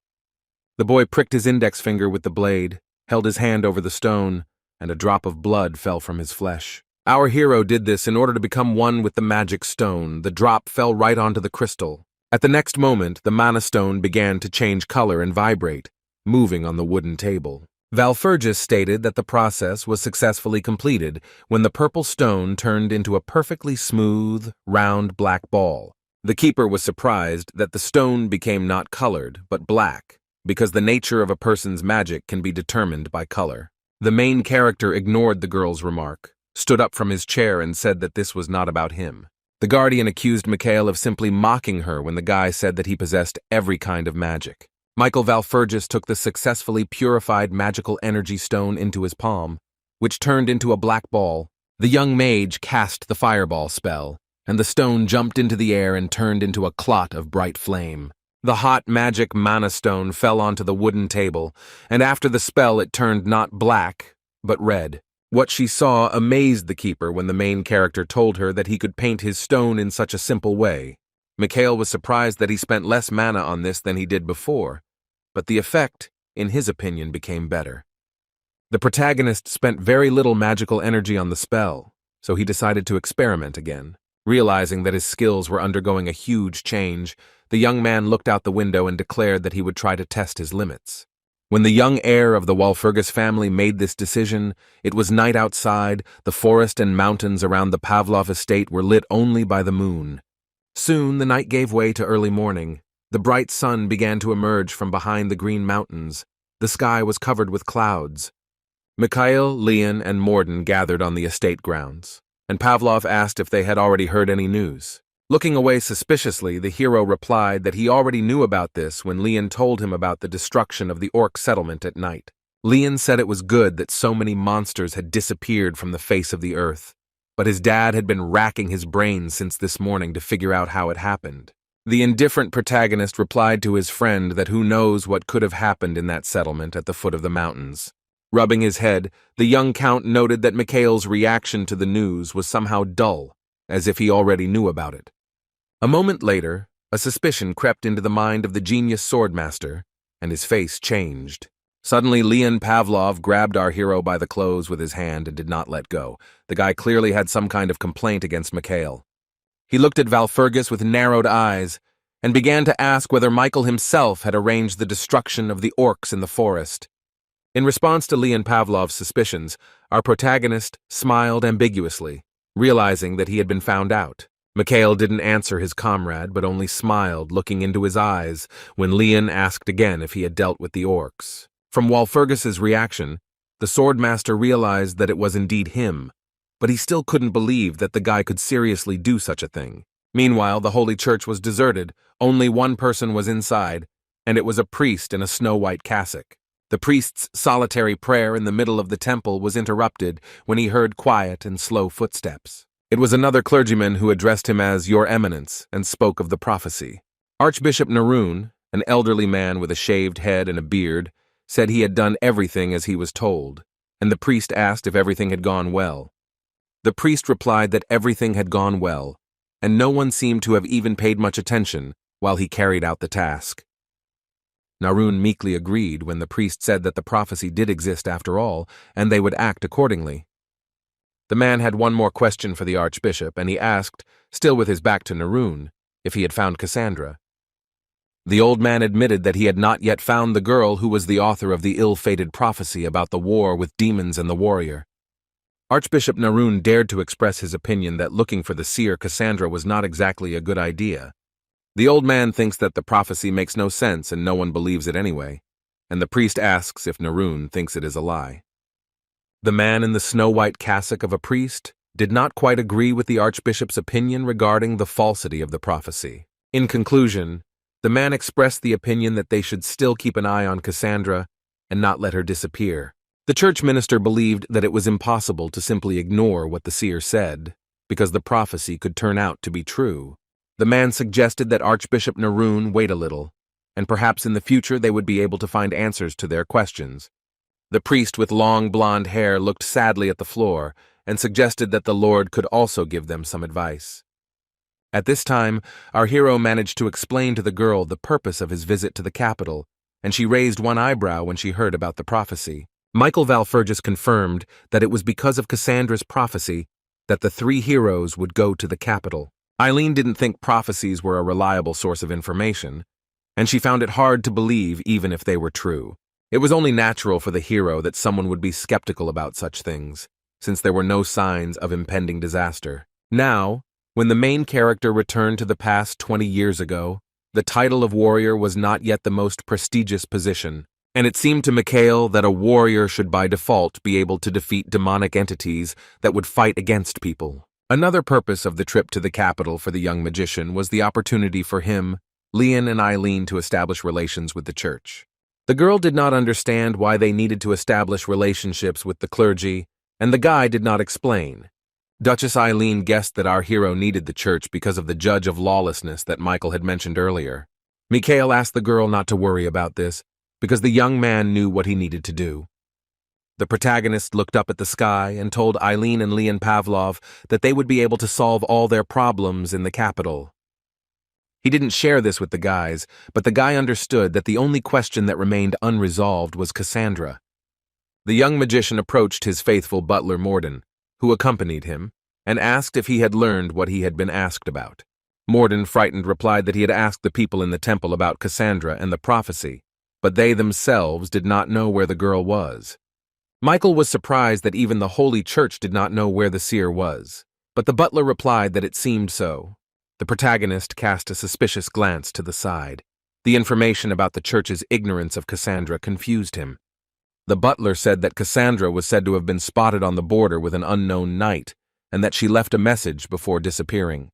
The boy pricked his index finger with the blade, held his hand over the stone, and a drop of blood fell from his flesh. Our hero did this in order to become one with the magic stone. The drop fell right onto the crystal. At the next moment, the mana stone began to change color and vibrate, moving on the wooden table. Valfergus stated that the process was successfully completed when the purple stone turned into a perfectly smooth, round black ball. The keeper was surprised that the stone became not colored, but black, because the nature of a person's magic can be determined by color. The main character ignored the girl's remark, stood up from his chair and said that this was not about him. The guardian accused Mikhail of simply mocking her when the guy said that he possessed every kind of magic. Michael Valfergus took the successfully purified magical energy stone into his palm, which turned into a black ball. The young mage cast the fireball spell, and the stone jumped into the air and turned into a clot of bright flame. The hot magic mana stone fell onto the wooden table, and after the spell it turned not black, but red. What she saw amazed the keeper when the main character told her that he could paint his stone in such a simple way. Mikhail was surprised that he spent less mana on this than he did before, but the effect, in his opinion, became better. The protagonist spent very little magical energy on the spell, so he decided to experiment again. Realizing that his skills were undergoing a huge change, the young man looked out the window and declared that he would try to test his limits. When the young heir of the Walpurgis family made this decision, it was night outside. The forest and mountains around the Pavlov estate were lit only by the moon. Soon the night gave way to early morning. The bright sun began to emerge from behind the green mountains. The sky was covered with clouds. Mikhail, Leon, and Morden gathered on the estate grounds, and Pavlov asked if they had already heard any news. Looking away suspiciously, the hero replied that he already knew about this when Leon told him about the destruction of the orc settlement at night. Leon said it was good that so many monsters had disappeared from the face of the earth, but his dad had been racking his brains since this morning to figure out how it happened. The indifferent protagonist replied to his friend that who knows what could have happened in that settlement at the foot of the mountains. Rubbing his head, the young count noted that Mikhail's reaction to the news was somehow dull, as if he already knew about it. A moment later, a suspicion crept into the mind of the genius swordmaster, and his face changed. Suddenly, Leon Pavlov grabbed our hero by the clothes with his hand and did not let go. The guy clearly had some kind of complaint against Mikhail. He looked at Valfergus with narrowed eyes and began to ask whether Michael himself had arranged the destruction of the orcs in the forest. In response to Leon Pavlov's suspicions, our protagonist smiled ambiguously, realizing that he had been found out. Mikhail didn't answer his comrade, but only smiled, looking into his eyes, when Leon asked again if he had dealt with the orcs. From Walpurgis's reaction, the swordmaster realized that it was indeed him, but he still couldn't believe that the guy could seriously do such a thing. Meanwhile, the holy church was deserted. Only one person was inside, and it was a priest in a snow-white cassock. The priest's solitary prayer in the middle of the temple was interrupted when he heard quiet and slow footsteps. It was another clergyman who addressed him as Your Eminence and spoke of the prophecy. Archbishop Naroon, an elderly man with a shaved head and a beard, said he had done everything as he was told, and the priest asked if everything had gone well. The priest replied that everything had gone well, and no one seemed to have even paid much attention while he carried out the task. Naroon meekly agreed when the priest said that the prophecy did exist after all, and they would act accordingly. The man had one more question for the archbishop, and he asked, still with his back to Naroon, if he had found Cassandra. The old man admitted that he had not yet found the girl who was the author of the ill-fated prophecy about the war with demons and the warrior. Archbishop Naroon dared to express his opinion that looking for the seer Cassandra was not exactly a good idea. The old man thinks that the prophecy makes no sense and no one believes it anyway, and the priest asks if Naroon thinks it is a lie. The man in the snow-white cassock of a priest did not quite agree with the archbishop's opinion regarding the falsity of the prophecy. In conclusion, the man expressed the opinion that they should still keep an eye on Cassandra and not let her disappear. The church minister believed that it was impossible to simply ignore what the seer said, because the prophecy could turn out to be true. The man suggested that Archbishop Naroon wait a little, and perhaps in the future they would be able to find answers to their questions. The priest with long blonde hair looked sadly at the floor and suggested that the Lord could also give them some advice. At this time, our hero managed to explain to the girl the purpose of his visit to the capital, and she raised one eyebrow when she heard about the prophecy. Michael Valfergus confirmed that it was because of Cassandra's prophecy that the three heroes would go to the capital. Eileen didn't think prophecies were a reliable source of information, and she found it hard to believe even if they were true. It was only natural for the hero that someone would be skeptical about such things, since there were no signs of impending disaster. Now, when the main character returned to the past 20 years ago, the title of warrior was not yet the most prestigious position, and it seemed to Mikhail that a warrior should by default be able to defeat demonic entities that would fight against people. Another purpose of the trip to the capital for the young magician was the opportunity for him, Leon, and Eileen to establish relations with the church. The girl did not understand why they needed to establish relationships with the clergy, and the guy did not explain. Duchess Eileen guessed that our hero needed the church because of the judge of lawlessness that Michael had mentioned earlier. Mikhail asked the girl not to worry about this, because the young man knew what he needed to do. The protagonist looked up at the sky and told Eileen and Leon Pavlov that they would be able to solve all their problems in the capital. He didn't share this with the guys, but the guy understood that the only question that remained unresolved was Cassandra. The young magician approached his faithful butler Morden, who accompanied him, and asked if he had learned what he had been asked about. Morden, frightened, replied that he had asked the people in the temple about Cassandra and the prophecy, but they themselves did not know where the girl was. Michael was surprised that even the Holy Church did not know where the seer was, but the butler replied that it seemed so. The protagonist cast a suspicious glance to the side. The information about the church's ignorance of Cassandra confused him. The butler said that Cassandra was said to have been spotted on the border with an unknown knight, and that she left a message before disappearing.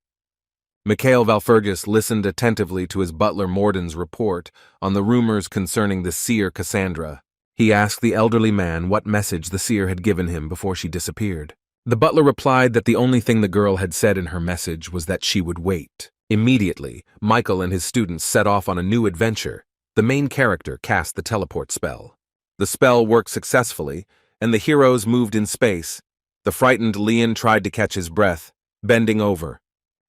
Mikhail Valfergus listened attentively to his butler Morden's report on the rumors concerning the seer Cassandra. He asked the elderly man what message the seer had given him before she disappeared. The butler replied that the only thing the girl had said in her message was that she would wait. Immediately, Michael and his students set off on a new adventure. The main character cast the teleport spell. The spell worked successfully, and the heroes moved in space. The frightened Leon tried to catch his breath, bending over.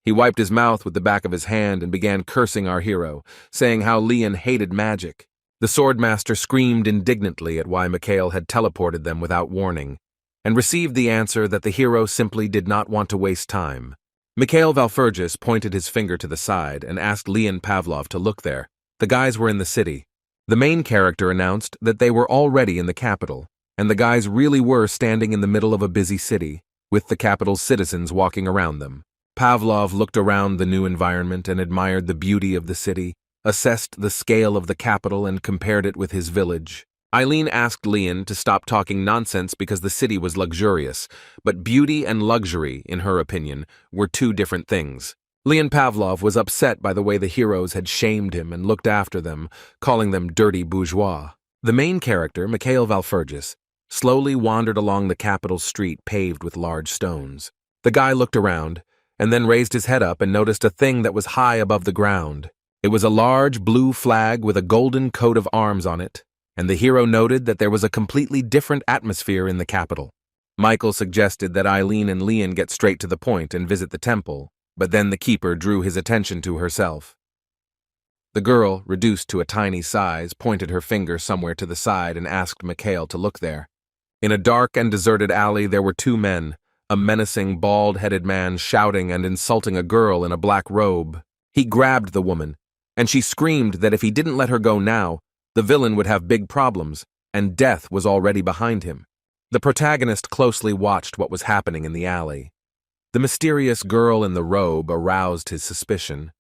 He wiped his mouth with the back of his hand and began cursing our hero, saying how Leon hated magic. The swordmaster screamed indignantly at why Mikhail had teleported them without warning, and received the answer that the hero simply did not want to waste time. Mikhail Valfergus pointed his finger to the side and asked Leon Pavlov to look there. The guys were in the city. The main character announced that they were already in the capital, and the guys really were standing in the middle of a busy city, with the capital's citizens walking around them. Pavlov looked around the new environment and admired the beauty of the city, assessed the scale of the capital and compared it with his village. Eileen asked Leon to stop talking nonsense because the city was luxurious, but beauty and luxury, in her opinion, were two different things. Leon Pavlov was upset by the way the heroes had shamed him and looked after them, calling them dirty bourgeois. The main character, Mikhail Valfergus, slowly wandered along the capital street paved with large stones. The guy looked around, and then raised his head up and noticed a thing that was high above the ground. It was a large blue flag with a golden coat of arms on it, and the hero noted that there was a completely different atmosphere in the capital. Michael suggested that Eileen and Leon get straight to the point and visit the temple, but then the keeper drew his attention to herself. The girl, reduced to a tiny size, pointed her finger somewhere to the side and asked Mikhail to look there. In a dark and deserted alley there were two men, a menacing, bald-headed man shouting and insulting a girl in a black robe. He grabbed the woman, and she screamed that if he didn't let her go now, the villain would have big problems, and death was already behind him. The protagonist closely watched what was happening in the alley. The mysterious girl in the robe aroused his suspicion.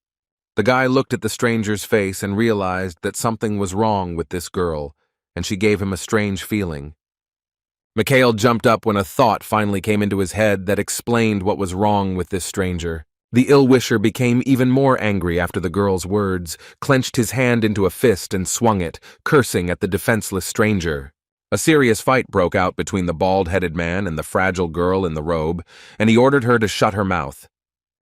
The guy looked at the stranger's face and realized that something was wrong with this girl, and she gave him a strange feeling. Mikhail jumped up when a thought finally came into his head that explained what was wrong with this stranger. The ill-wisher became even more angry after the girl's words, clenched his hand into a fist and swung it, cursing at the defenseless stranger. A serious fight broke out between the bald-headed man and the fragile girl in the robe, and he ordered her to shut her mouth.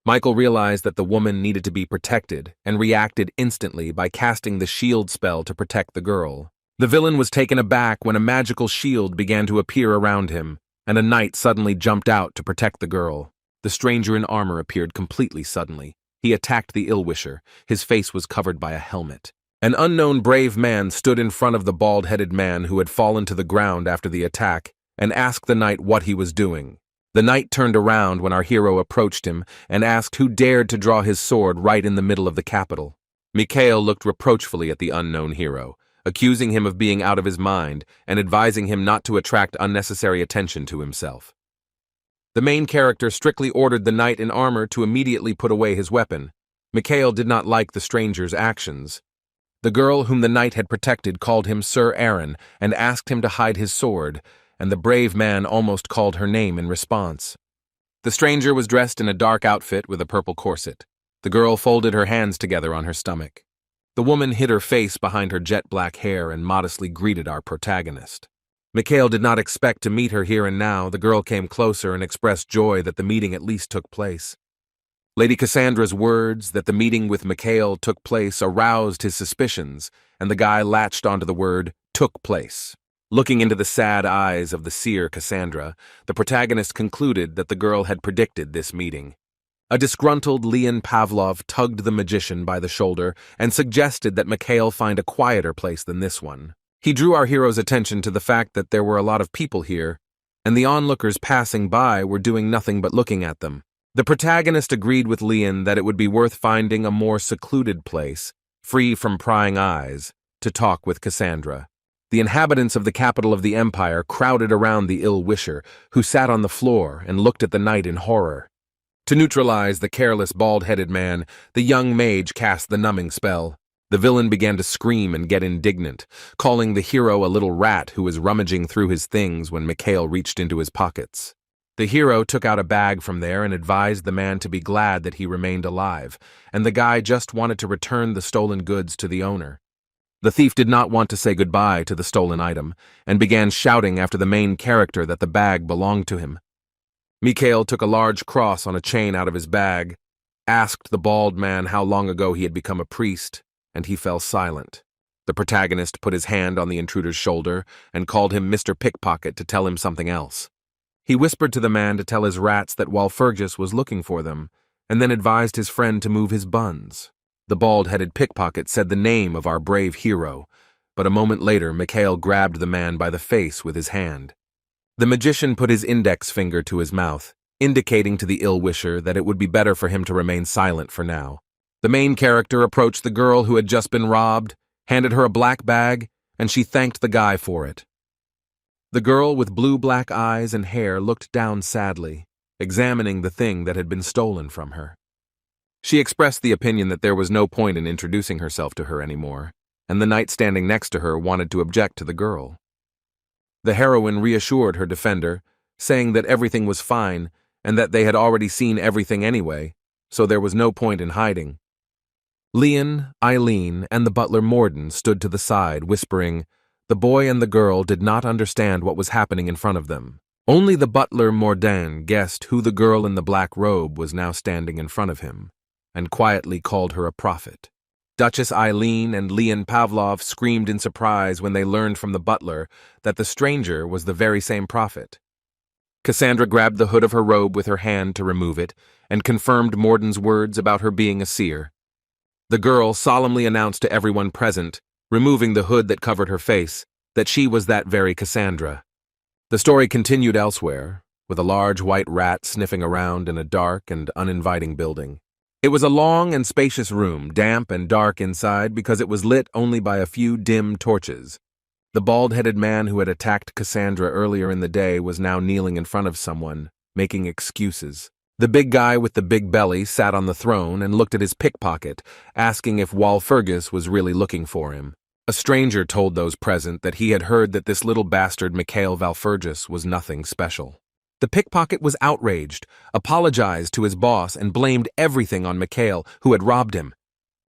Michael realized that the woman needed to be protected and reacted instantly by casting the shield spell to protect the girl. The villain was taken aback when a magical shield began to appear around him, and a knight suddenly jumped out to protect the girl. The stranger in armor appeared completely suddenly. He attacked the ill-wisher. His face was covered by a helmet. An unknown brave man stood in front of the bald-headed man who had fallen to the ground after the attack and asked the knight what he was doing. The knight turned around when our hero approached him and asked who dared to draw his sword right in the middle of the capital. Mikhail looked reproachfully at the unknown hero, accusing him of being out of his mind and advising him not to attract unnecessary attention to himself. The main character strictly ordered the knight in armor to immediately put away his weapon. Mikhail did not like the stranger's actions. The girl whom the knight had protected called him Sir Aaron and asked him to hide his sword, and the brave man almost called her name in response. The stranger was dressed in a dark outfit with a purple corset. The girl folded her hands together on her stomach. The woman hid her face behind her jet-black hair and modestly greeted our protagonist. Mikhail did not expect to meet her here and now. The girl came closer and expressed joy that the meeting at least took place. Lady Cassandra's words that the meeting with Mikhail took place aroused his suspicions, and the guy latched onto the word took place. Looking into the sad eyes of the seer Cassandra, the protagonist concluded that the girl had predicted this meeting. A disgruntled Leon Pavlov tugged the magician by the shoulder and suggested that Mikhail find a quieter place than this one. He drew our hero's attention to the fact that there were a lot of people here, and the onlookers passing by were doing nothing but looking at them. The protagonist agreed with Leon that it would be worth finding a more secluded place, free from prying eyes, to talk with Cassandra. The inhabitants of the capital of the empire crowded around the ill-wisher, who sat on the floor and looked at the knight in horror. To neutralize the careless, bald-headed man, the young mage cast the numbing spell. The villain began to scream and get indignant, calling the hero a little rat who was rummaging through his things when Mikhail reached into his pockets. The hero took out a bag from there and advised the man to be glad that he remained alive, and the guy just wanted to return the stolen goods to the owner. The thief did not want to say goodbye to the stolen item, and began shouting after the main character that the bag belonged to him. Mikhail took a large cross on a chain out of his bag, asked the bald man how long ago he had become a priest, and he fell silent. The protagonist put his hand on the intruder's shoulder and called him Mr. Pickpocket to tell him something else. He whispered to the man to tell his rats that Walpurgis was looking for them, and then advised his friend to move his buns. The bald-headed pickpocket said the name of our brave hero, but a moment later Mikhail grabbed the man by the face with his hand. The magician put his index finger to his mouth, indicating to the ill-wisher that it would be better for him to remain silent for now. The main character approached the girl who had just been robbed, handed her a black bag, and she thanked the guy for it. The girl with blue-black eyes and hair looked down sadly, examining the thing that had been stolen from her. She expressed the opinion that there was no point in introducing herself to her anymore, and the knight standing next to her wanted to object to the girl. The heroine reassured her defender, saying that everything was fine and that they had already seen everything anyway, so there was no point in hiding. Leon, Eileen, and the butler Morden stood to the side, whispering. The boy and the girl did not understand what was happening in front of them. Only the butler Morden guessed who the girl in the black robe was now standing in front of him, and quietly called her a prophet. Duchess Eileen and Leon Pavlov screamed in surprise when they learned from the butler that the stranger was the very same prophet. Cassandra grabbed the hood of her robe with her hand to remove it, and confirmed Morden's words about her being a seer. The girl solemnly announced to everyone present, removing the hood that covered her face, that she was that very Cassandra. The story continued elsewhere, with a large white rat sniffing around in a dark and uninviting building. It was a long and spacious room, damp and dark inside because it was lit only by a few dim torches. The bald-headed man who had attacked Cassandra earlier in the day was now kneeling in front of someone, making excuses. The big guy with the big belly sat on the throne and looked at his pickpocket, asking if Walpurgis was really looking for him. A stranger told those present that he had heard that this little bastard Mikhail Walpurgis was nothing special. The pickpocket was outraged, apologized to his boss, and blamed everything on Mikhail, who had robbed him.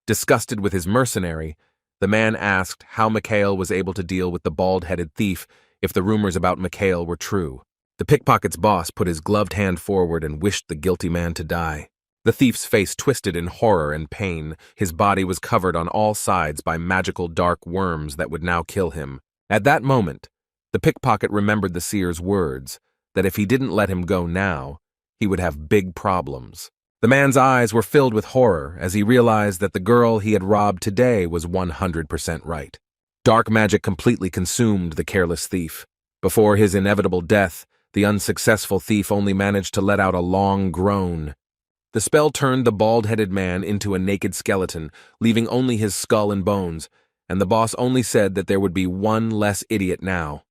Disgusted with his mercenary, the man asked how Mikhail was able to deal with the bald-headed thief if the rumors about Mikhail were true. The pickpocket's boss put his gloved hand forward and wished the guilty man to die. The thief's face twisted in horror and pain. His body was covered on all sides by magical dark worms that would now kill him. At that moment, the pickpocket remembered the seer's words, that if he didn't let him go now, he would have big problems. The man's eyes were filled with horror as he realized that the girl he had robbed today was 100% right. Dark magic completely consumed the careless thief. Before his inevitable death, the unsuccessful thief only managed to let out a long groan. The spell turned the bald-headed man into a naked skeleton, leaving only his skull and bones, and the boss only said that there would be one less idiot now.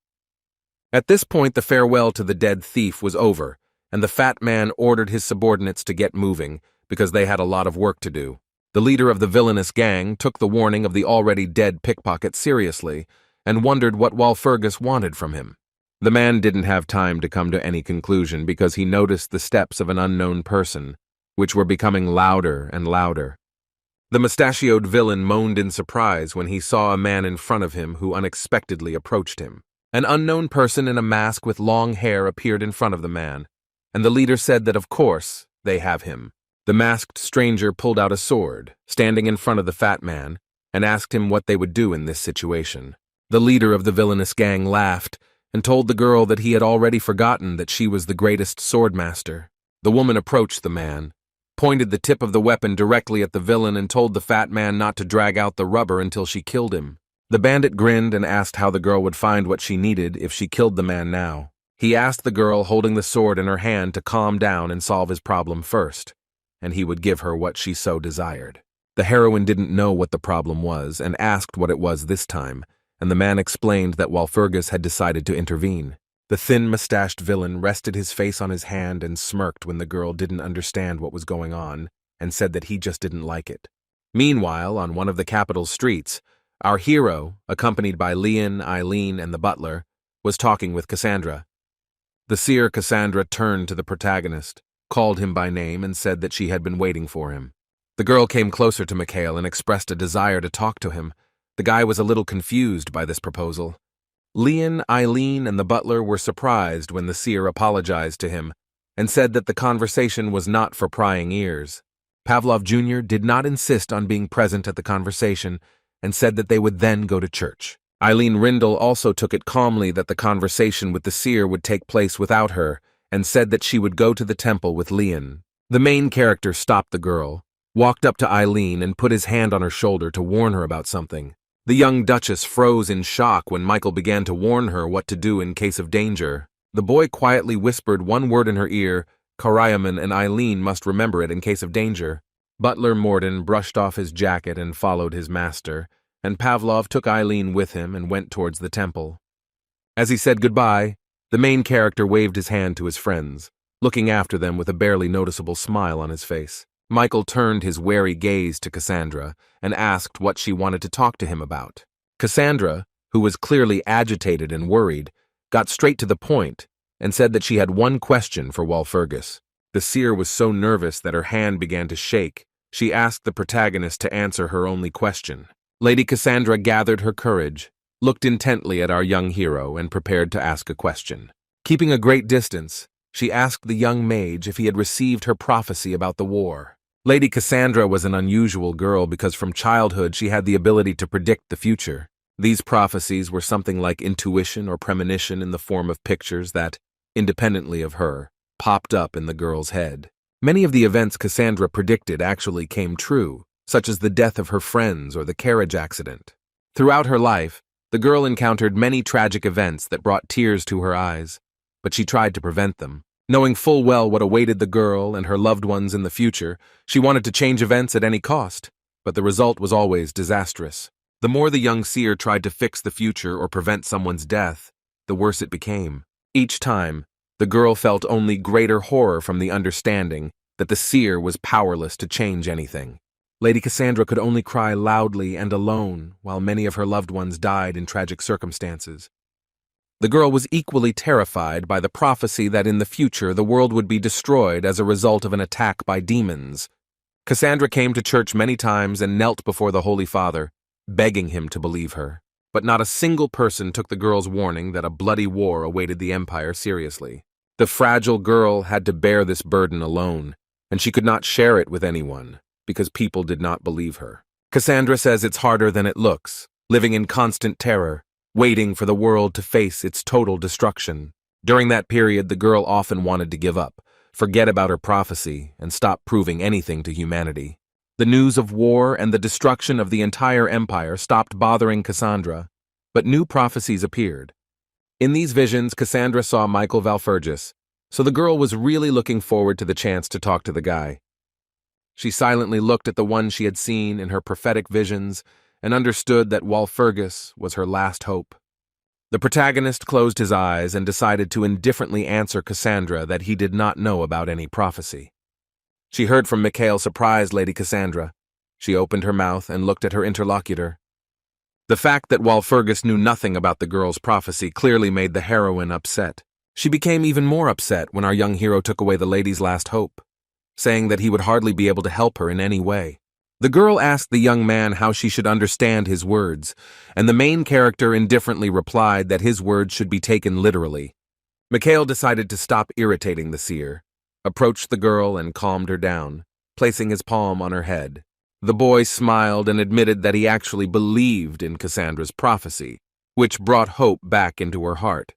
At this point, the farewell to the dead thief was over, and the fat man ordered his subordinates to get moving, because they had a lot of work to do. The leader of the villainous gang took the warning of the already dead pickpocket seriously, and wondered what Walpurgis wanted from him. The man didn't have time to come to any conclusion because he noticed the steps of an unknown person, which were becoming louder and louder. The mustachioed villain moaned in surprise when he saw a man in front of him who unexpectedly approached him. An unknown person in a mask with long hair appeared in front of the man, and the leader said that of course they have him. The masked stranger pulled out a sword, standing in front of the fat man, and asked him what they would do in this situation. The leader of the villainous gang laughed and told the girl that he had already forgotten that she was the greatest swordmaster. The woman approached the man, pointed the tip of the weapon directly at the villain, and told the fat man not to drag out the rubber until she killed him. The bandit grinned and asked how the girl would find what she needed if she killed the man now. He asked the girl holding the sword in her hand to calm down and solve his problem first, and he would give her what she so desired. The heroine didn't know what the problem was and asked what it was this time, and the man explained that Walpurgis had decided to intervene. The thin-mustached villain rested his face on his hand and smirked when the girl didn't understand what was going on and said that he just didn't like it. Meanwhile, on one of the capital's streets, our hero, accompanied by Leon, Eileen, and the butler, was talking with Cassandra. The seer Cassandra turned to the protagonist, called him by name, and said that she had been waiting for him. The girl came closer to Mikhail and expressed a desire to talk to him. The guy was a little confused by this proposal. Leon, Eileen, and the butler were surprised when the seer apologized to him and said that the conversation was not for prying ears. Pavlov Jr. did not insist on being present at the conversation and said that they would then go to church. Eileen Rindle also took it calmly that the conversation with the seer would take place without her and said that she would go to the temple with Leon. The main character stopped the girl, walked up to Eileen, and put his hand on her shoulder to warn her about something. The young duchess froze in shock when Michael began to warn her what to do in case of danger. The boy quietly whispered one word in her ear, Karayaman, and Eileen must remember it in case of danger. Butler Morden brushed off his jacket and followed his master, and Pavlov took Eileen with him and went towards the temple. As he said goodbye, the main character waved his hand to his friends, looking after them with a barely noticeable smile on his face. Michael turned his wary gaze to Cassandra and asked what she wanted to talk to him about. Cassandra, who was clearly agitated and worried, got straight to the point and said that she had one question for Walpurgis. The seer was so nervous that her hand began to shake. She asked the protagonist to answer her only question. Lady Cassandra gathered her courage, looked intently at our young hero, and prepared to ask a question. Keeping a great distance, she asked the young mage if he had received her prophecy about the war. Lady Cassandra was an unusual girl because from childhood she had the ability to predict the future. These prophecies were something like intuition or premonition in the form of pictures that, independently of her, popped up in the girl's head. Many of the events Cassandra predicted actually came true, such as the death of her friends or the carriage accident. Throughout her life, the girl encountered many tragic events that brought tears to her eyes, but she tried to prevent them. Knowing full well what awaited the girl and her loved ones in the future, she wanted to change events at any cost, but the result was always disastrous. The more the young seer tried to fix the future or prevent someone's death, the worse it became. Each time, the girl felt only greater horror from the understanding that the seer was powerless to change anything. Lady Cassandra could only cry loudly and alone while many of her loved ones died in tragic circumstances. The girl was equally terrified by the prophecy that in the future the world would be destroyed as a result of an attack by demons. Cassandra came to church many times and knelt before the Holy Father, begging him to believe her. But not a single person took the girl's warning that a bloody war awaited the empire seriously. The fragile girl had to bear this burden alone, and she could not share it with anyone because people did not believe her. Cassandra says it's harder than it looks, living in constant terror, waiting for the world to face its total destruction. During that period, the girl often wanted to give up, forget about her prophecy, and stop proving anything to humanity. The news of war and the destruction of the entire empire stopped bothering Cassandra, but new prophecies appeared. In these visions, Cassandra saw Michael Valfergus, so the girl was really looking forward to the chance to talk to the guy. She silently looked at the one she had seen in her prophetic visions and understood that Walpurgis was her last hope. The protagonist closed his eyes and decided to indifferently answer Cassandra that he did not know about any prophecy. She heard from Mikhail surprised Lady Cassandra. She opened her mouth and looked at her interlocutor. The fact that Walpurgis knew nothing about the girl's prophecy clearly made the heroine upset. She became even more upset when our young hero took away the lady's last hope, saying that he would hardly be able to help her in any way. The girl asked the young man how she should understand his words, and the main character indifferently replied that his words should be taken literally. Mikhail decided to stop irritating the seer, approached the girl and calmed her down, placing his palm on her head. The boy smiled and admitted that he actually believed in Cassandra's prophecy, which brought hope back into her heart.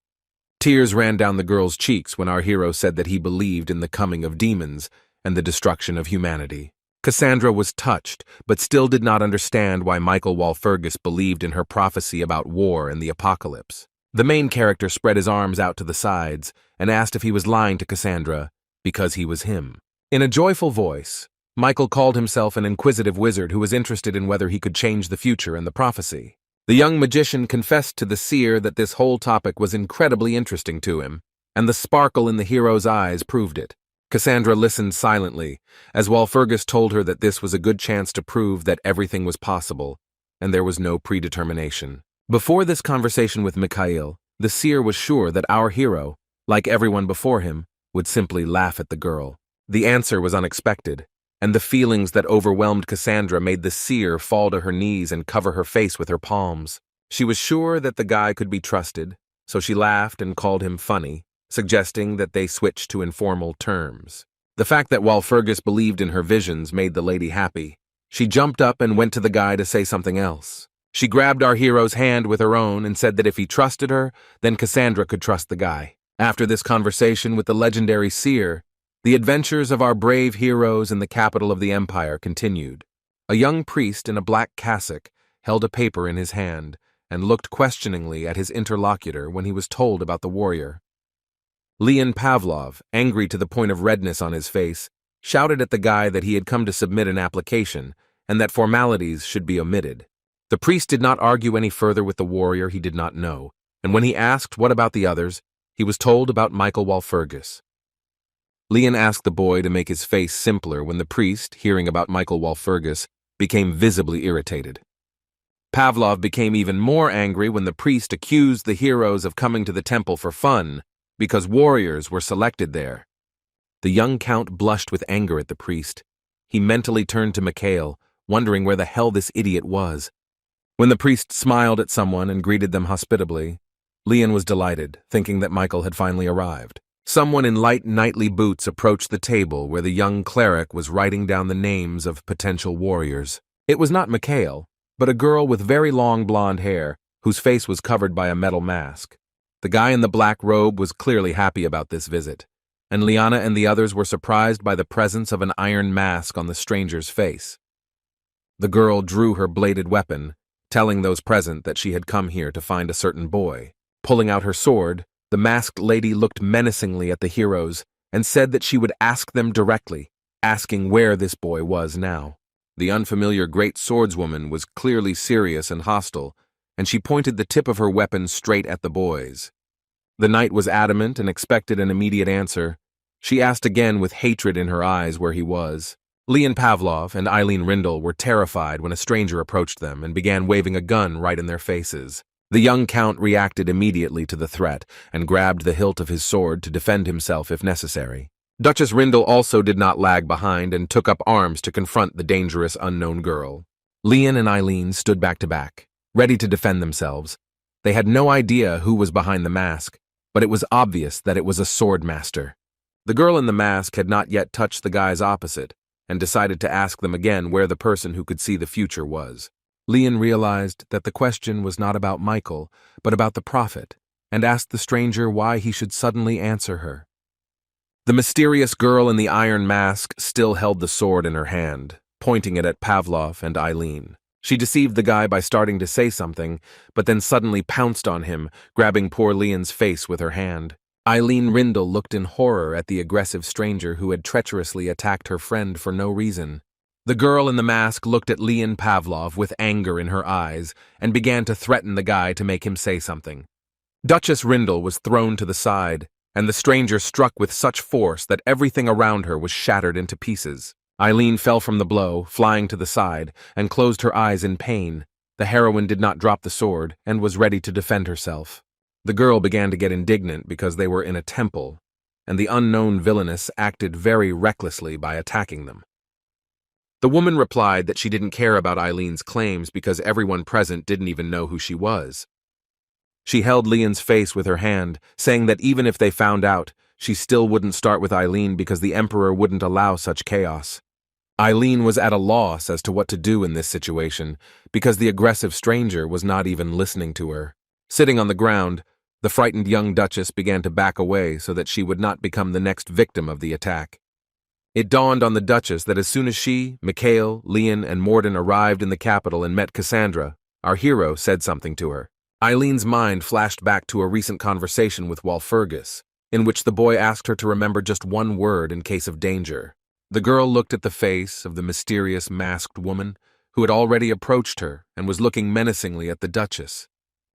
Tears ran down the girl's cheeks when our hero said that he believed in the coming of demons and the destruction of humanity. Cassandra was touched, but still did not understand why Michael Walpurgis believed in her prophecy about war and the apocalypse. The main character spread his arms out to the sides and asked if he was lying to Cassandra because he was him. In a joyful voice, Michael called himself an inquisitive wizard who was interested in whether he could change the future and the prophecy. The young magician confessed to the seer that this whole topic was incredibly interesting to him, and the sparkle in the hero's eyes proved it. Cassandra listened silently, as Walpurgis told her that this was a good chance to prove that everything was possible, and there was no predetermination. Before this conversation with Mikhail, the seer was sure that our hero, like everyone before him, would simply laugh at the girl. The answer was unexpected, and the feelings that overwhelmed Cassandra made the seer fall to her knees and cover her face with her palms. She was sure that the guy could be trusted, so she laughed and called him funny, suggesting that they switch to informal terms. The fact that Walpurgis believed in her visions made the lady happy. She jumped up and went to the guy to say something else. She grabbed our hero's hand with her own and said that if he trusted her, then Cassandra could trust the guy. After this conversation with the legendary seer, the adventures of our brave heroes in the capital of the empire continued. A young priest in a black cassock held a paper in his hand and looked questioningly at his interlocutor when he was told about the warrior. Leon Pavlov, angry to the point of redness on his face, shouted at the guy that he had come to submit an application and that formalities should be omitted. The priest did not argue any further with the warrior he did not know, and when he asked what about the others, he was told about Michael Walpurgis. Leon asked the boy to make his face simpler when the priest, hearing about Michael Walpurgis, became visibly irritated. Pavlov became even more angry when the priest accused the heroes of coming to the temple for fun, because warriors were selected there. The young count blushed with anger at the priest. He mentally turned to Mikhail, wondering where the hell this idiot was. When the priest smiled at someone and greeted them hospitably, Leon was delighted, thinking that Michael had finally arrived. Someone in light knightly boots approached the table where the young cleric was writing down the names of potential warriors. It was not Mikhail, but a girl with very long blonde hair, whose face was covered by a metal mask. The guy in the black robe was clearly happy about this visit, and Liana and the others were surprised by the presence of an iron mask on the stranger's face. The girl drew her bladed weapon, telling those present that she had come here to find a certain boy. Pulling out her sword, the masked lady looked menacingly at the heroes and said that she would ask them directly, asking where this boy was now. The unfamiliar great swordswoman was clearly serious and hostile, and she pointed the tip of her weapon straight at the boys. The knight was adamant and expected an immediate answer. She asked again with hatred in her eyes where he was. Leon Pavlov and Eileen Rindle were terrified when a stranger approached them and began waving a gun right in their faces. The young count reacted immediately to the threat and grabbed the hilt of his sword to defend himself if necessary. Duchess Rindle also did not lag behind and took up arms to confront the dangerous unknown girl. Leon and Eileen stood back to back, ready to defend themselves. They had no idea who was behind the mask, but it was obvious that it was a sword master. The girl in the mask had not yet touched the guys opposite, and decided to ask them again where the person who could see the future was. Leon realized that the question was not about Michael, but about the prophet, and asked the stranger why he should suddenly answer her. The mysterious girl in the iron mask still held the sword in her hand, pointing it at Pavlov and Eileen. She deceived the guy by starting to say something, but then suddenly pounced on him, grabbing poor Leon's face with her hand. Eileen Rindle looked in horror at the aggressive stranger who had treacherously attacked her friend for no reason. The girl in the mask looked at Leon Pavlov with anger in her eyes and began to threaten the guy to make him say something. Duchess Rindle was thrown to the side, and the stranger struck with such force that everything around her was shattered into pieces. Eileen fell from the blow, flying to the side, and closed her eyes in pain. The heroine did not drop the sword and was ready to defend herself. The girl began to get indignant because they were in a temple, and the unknown villainess acted very recklessly by attacking them. The woman replied that she didn't care about Eileen's claims because everyone present didn't even know who she was. She held Leon's face with her hand, saying that even if they found out, she still wouldn't start with Eileen because the Emperor wouldn't allow such chaos. Eileen was at a loss as to what to do in this situation because the aggressive stranger was not even listening to her. Sitting on the ground, the frightened young duchess began to back away so that she would not become the next victim of the attack. It dawned on the duchess that as soon as she, Mikhail, Leon, and Morden arrived in the capital and met Cassandra, our hero said something to her. Eileen's mind flashed back to a recent conversation with Walpurgis, in which the boy asked her to remember just one word in case of danger. The girl looked at the face of the mysterious masked woman, who had already approached her and was looking menacingly at the duchess.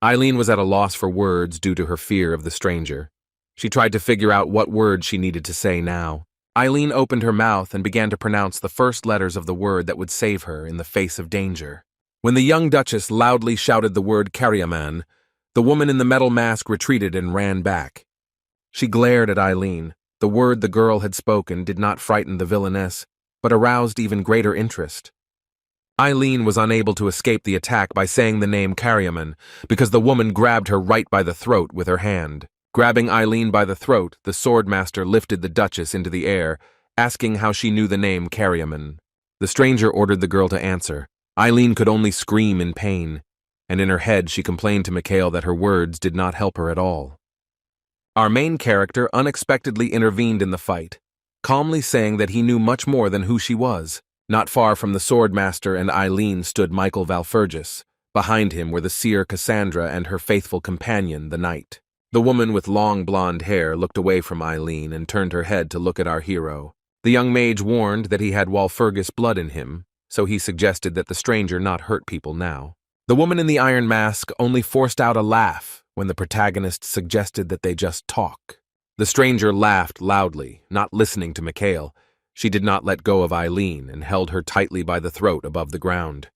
Eileen was at a loss for words due to her fear of the stranger. She tried to figure out what word she needed to say now. Eileen opened her mouth and began to pronounce the first letters of the word that would save her in the face of danger. When the young duchess loudly shouted the word Karyaman, the woman in the metal mask retreated and ran back. She glared at Eileen. The word the girl had spoken did not frighten the villainess, but aroused even greater interest. Eileen was unable to escape the attack by saying the name Karyaman, because the woman grabbed her right by the throat with her hand. Grabbing Eileen by the throat, the swordmaster lifted the duchess into the air, asking how she knew the name Karyaman. The stranger ordered the girl to answer. Eileen could only scream in pain, and in her head she complained to Mikhail that her words did not help her at all. Our main character unexpectedly intervened in the fight, calmly saying that he knew much more than who she was. Not far from the swordmaster and Eileen stood Michael Walpurgis. Behind him were the seer Cassandra and her faithful companion, the knight. The woman with long blonde hair looked away from Eileen and turned her head to look at our hero. The young mage warned that he had Walpurgis blood in him, so he suggested that the stranger not hurt people now. The woman in the iron mask only forced out a laugh when the protagonist suggested that they just talk. The stranger laughed loudly, not listening to Mikhail. She did not let go of Eileen and held her tightly by the throat above the ground.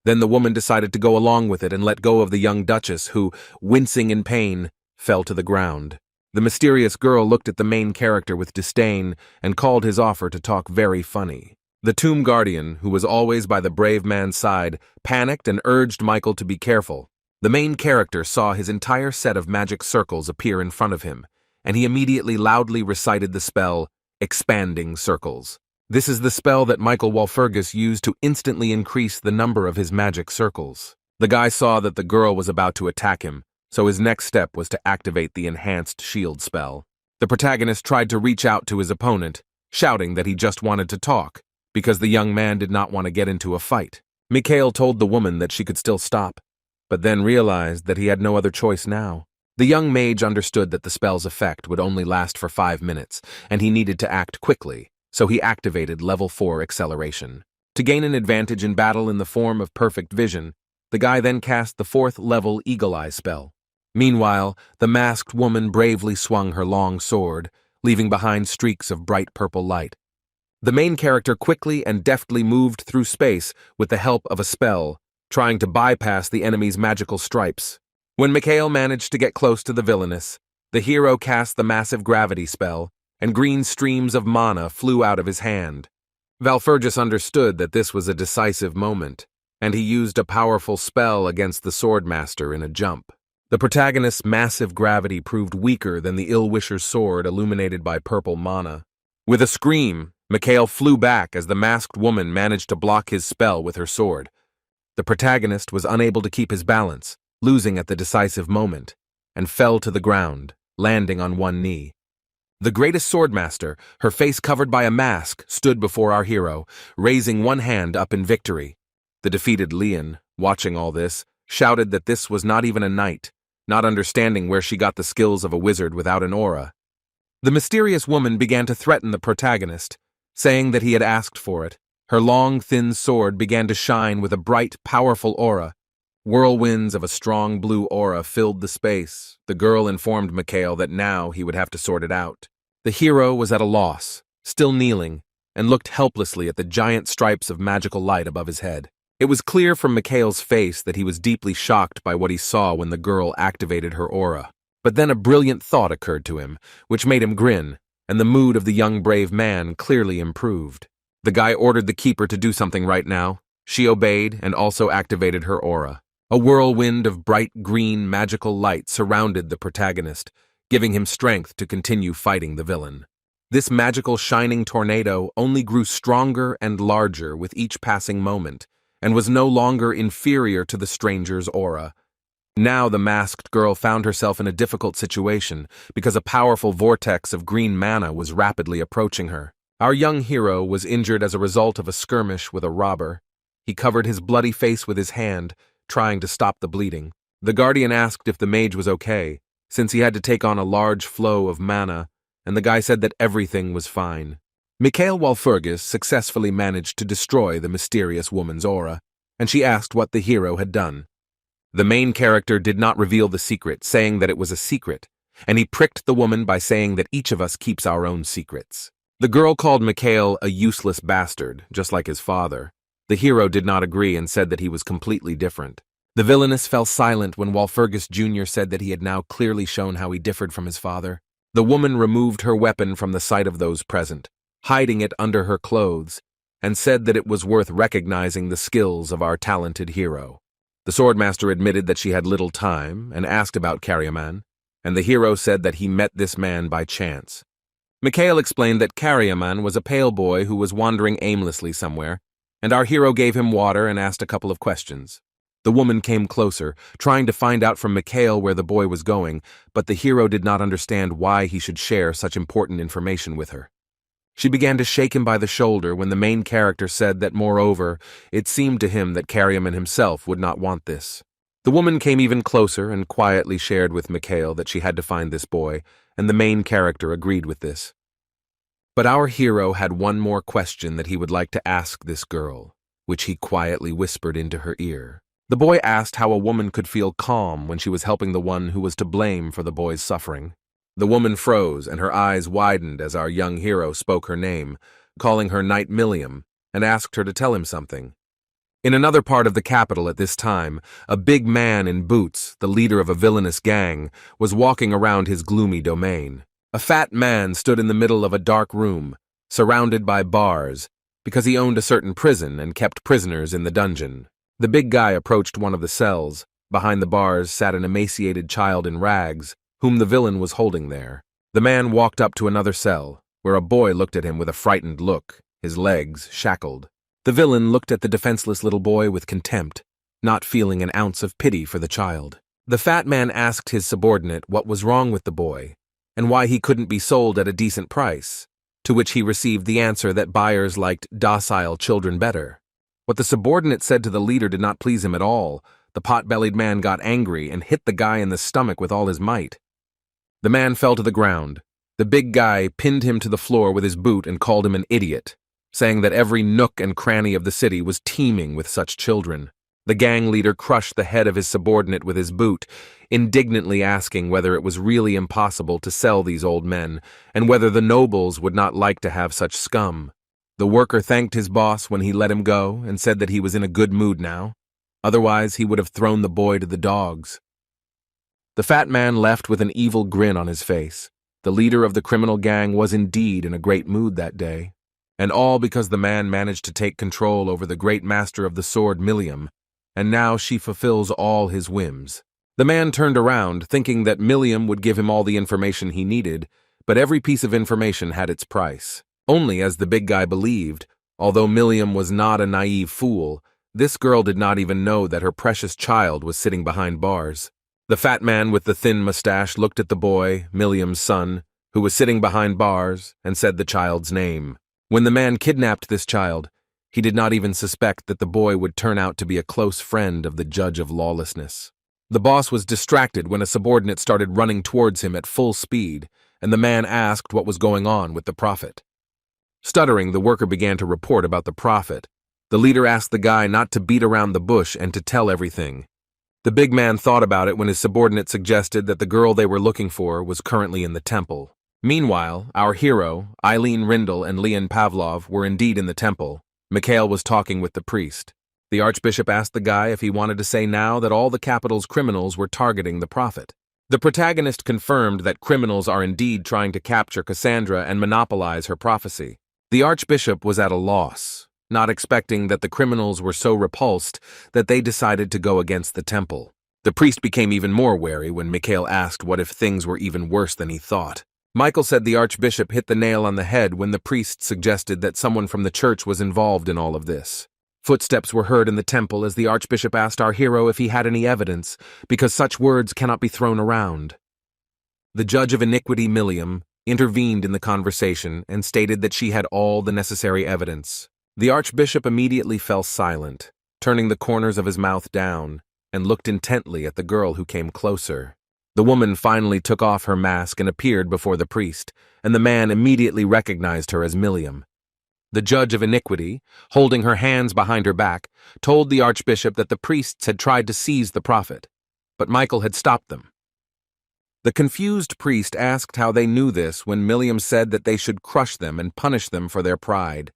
Then the woman decided to go along with it and let go of the young duchess who, wincing in pain, fell to the ground. The mysterious girl looked at the main character with disdain and called his offer to talk very funny. The tomb guardian, who was always by the brave man's side, panicked and urged Michael to be careful. The main character saw his entire set of magic circles appear in front of him, and he immediately loudly recited the spell, Expanding Circles. This is the spell that Michael Walpurgis used to instantly increase the number of his magic circles. The guy saw that the girl was about to attack him, so his next step was to activate the enhanced shield spell. The protagonist tried to reach out to his opponent, shouting that he just wanted to talk, because the young man did not want to get into a fight. Mikhail told the woman that she could still stop, but then realized that he had no other choice now. The young mage understood that the spell's effect would only last for 5 minutes, and he needed to act quickly, so he activated level 4 acceleration. To gain an advantage in battle in the form of perfect vision, the guy then cast the 4th level Eagle Eye spell. Meanwhile, the masked woman bravely swung her long sword, leaving behind streaks of bright purple light. The main character quickly and deftly moved through space with the help of a spell, trying to bypass the enemy's magical stripes. When Mikhail managed to get close to the villainess, the hero cast the massive gravity spell, and green streams of mana flew out of his hand. Walpurgis understood that this was a decisive moment, and he used a powerful spell against the swordmaster in a jump. The protagonist's massive gravity proved weaker than the ill-wisher's sword illuminated by purple mana. With a scream, Mikhail flew back as the masked woman managed to block his spell with her sword. The protagonist was unable to keep his balance, losing at the decisive moment, and fell to the ground, landing on one knee. The greatest swordmaster, her face covered by a mask, stood before our hero, raising one hand up in victory. The defeated Leon, watching all this, shouted that this was not even a knight, not understanding where she got the skills of a wizard without an aura. The mysterious woman began to threaten the protagonist, saying that he had asked for it. Her long, thin sword began to shine with a bright, powerful aura. Whirlwinds of a strong blue aura filled the space. The girl informed Mikhail that now he would have to sort it out. The hero was at a loss, still kneeling, and looked helplessly at the giant stripes of magical light above his head. It was clear from Mikhail's face that he was deeply shocked by what he saw when the girl activated her aura. But then a brilliant thought occurred to him, which made him grin, and the mood of the young brave man clearly improved. The guy ordered the keeper to do something right now. She obeyed and also activated her aura. A whirlwind of bright green magical light surrounded the protagonist, giving him strength to continue fighting the villain. This magical shining tornado only grew stronger and larger with each passing moment, and was no longer inferior to the stranger's aura. Now the masked girl found herself in a difficult situation because a powerful vortex of green mana was rapidly approaching her. Our young hero was injured as a result of a skirmish with a robber. He covered his bloody face with his hand, trying to stop the bleeding. The guardian asked if the mage was okay, since he had to take on a large flow of mana, and the guy said that everything was fine. Mikhail Walpurgis successfully managed to destroy the mysterious woman's aura, and she asked what the hero had done. The main character did not reveal the secret, saying that it was a secret, and he pricked the woman by saying that each of us keeps our own secrets. The girl called Mikhail a useless bastard, just like his father. The hero did not agree and said that he was completely different. The villainess fell silent when Walpurgis Jr. said that he had now clearly shown how he differed from his father. The woman removed her weapon from the sight of those present, hiding it under her clothes, and said that it was worth recognizing the skills of our talented hero. The swordmaster admitted that she had little time and asked about Karyaman, and the hero said that he met this man by chance. Mikhail explained that Karyaman was a pale boy who was wandering aimlessly somewhere, and our hero gave him water and asked a couple of questions. The woman came closer, trying to find out from Mikhail where the boy was going, but the hero did not understand why he should share such important information with her. She began to shake him by the shoulder when the main character said that, moreover, it seemed to him that Karyaman himself would not want this. The woman came even closer and quietly shared with Mikhail that she had to find this boy, and the main character agreed with this. But our hero had one more question that he would like to ask this girl, which he quietly whispered into her ear. The boy asked how a woman could feel calm when she was helping the one who was to blame for the boy's suffering. The woman froze, and her eyes widened as our young hero spoke her name, calling her Knight Milliam, and asked her to tell him something. In another part of the capital at this time, a big man in boots, the leader of a villainous gang, was walking around his gloomy domain. A fat man stood in the middle of a dark room, surrounded by bars, because he owned a certain prison and kept prisoners in the dungeon. The big guy approached one of the cells. Behind the bars sat an emaciated child in rags, whom the villain was holding there. The man walked up to another cell, where a boy looked at him with a frightened look, his legs shackled. The villain looked at the defenseless little boy with contempt, not feeling an ounce of pity for the child. The fat man asked his subordinate what was wrong with the boy, and why he couldn't be sold at a decent price, to which he received the answer that buyers liked docile children better. What the subordinate said to the leader did not please him at all. The pot-bellied man got angry and hit the guy in the stomach with all his might. The man fell to the ground. The big guy pinned him to the floor with his boot and called him an idiot, saying that every nook and cranny of the city was teeming with such children. The gang leader crushed the head of his subordinate with his boot, indignantly asking whether it was really impossible to sell these old men, and whether the nobles would not like to have such scum. The worker thanked his boss when he let him go and said that he was in a good mood now. Otherwise, he would have thrown the boy to the dogs. The fat man left with an evil grin on his face. The leader of the criminal gang was indeed in a great mood that day, and all because the man managed to take control over the great master of the sword, Milliam, and now she fulfills all his whims. The man turned around, thinking that Milliam would give him all the information he needed, but every piece of information had its price. Only as the big guy believed, although Milliam was not a naive fool, this girl did not even know that her precious child was sitting behind bars. The fat man with the thin mustache looked at the boy, Milliam's son, who was sitting behind bars, and said the child's name. When the man kidnapped this child, he did not even suspect that the boy would turn out to be a close friend of the judge of lawlessness. The boss was distracted when a subordinate started running towards him at full speed, and the man asked what was going on with the prophet. Stuttering, the worker began to report about the prophet. The leader asked the guy not to beat around the bush and to tell everything. The big man thought about it when his subordinate suggested that the girl they were looking for was currently in the temple. Meanwhile, our hero, Eileen Rindle and Leon Pavlov, were indeed in the temple. Mikhail was talking with the priest. The archbishop asked the guy if he wanted to say now that all the capital's criminals were targeting the prophet. The protagonist confirmed that criminals are indeed trying to capture Cassandra and monopolize her prophecy. The archbishop was at a loss, not expecting that the criminals were so repulsed that they decided to go against the temple. The priest became even more wary when Mikhail asked what if things were even worse than he thought. Michael said the archbishop hit the nail on the head when the priest suggested that someone from the church was involved in all of this. Footsteps were heard in the temple as the archbishop asked our hero if he had any evidence, because such words cannot be thrown around. The judge of iniquity, Milliam, intervened in the conversation and stated that she had all the necessary evidence. The archbishop immediately fell silent, turning the corners of his mouth down, and looked intently at the girl who came closer. The woman finally took off her mask and appeared before the priest, and the man immediately recognized her as Milliam. The judge of iniquity, holding her hands behind her back, told the archbishop that the priests had tried to seize the prophet, but Michael had stopped them. The confused priest asked how they knew this when Milliam said that they should crush them and punish them for their pride.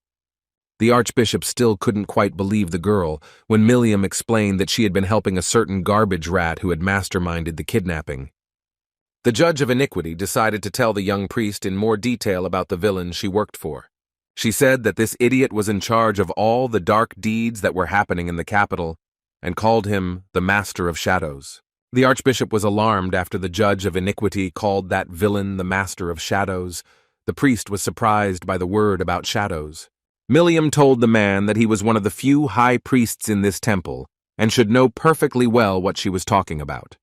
The archbishop still couldn't quite believe the girl when Milliam explained that she had been helping a certain garbage rat who had masterminded the kidnapping. The judge of iniquity decided to tell the young priest in more detail about the villain she worked for. She said that this idiot was in charge of all the dark deeds that were happening in the capital and called him the Master of Shadows. The archbishop was alarmed after the judge of iniquity called that villain the Master of Shadows. The priest was surprised by the word about shadows. Milliam told the man that he was one of the few high priests in this temple and should know perfectly well what she was talking about.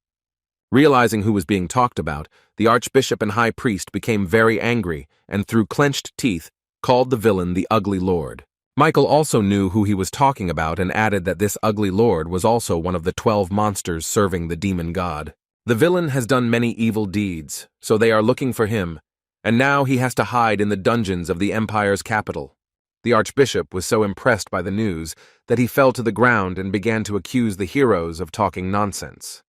Realizing who was being talked about, the archbishop and high priest became very angry and, through clenched teeth, called the villain the Ugly Lord. Michael also knew who he was talking about and added that this Ugly Lord was also one of the 12 monsters serving the demon god. The villain has done many evil deeds, so they are looking for him, and now he has to hide in the dungeons of the empire's capital. The archbishop was so impressed by the news that he fell to the ground and began to accuse the heroes of talking nonsense.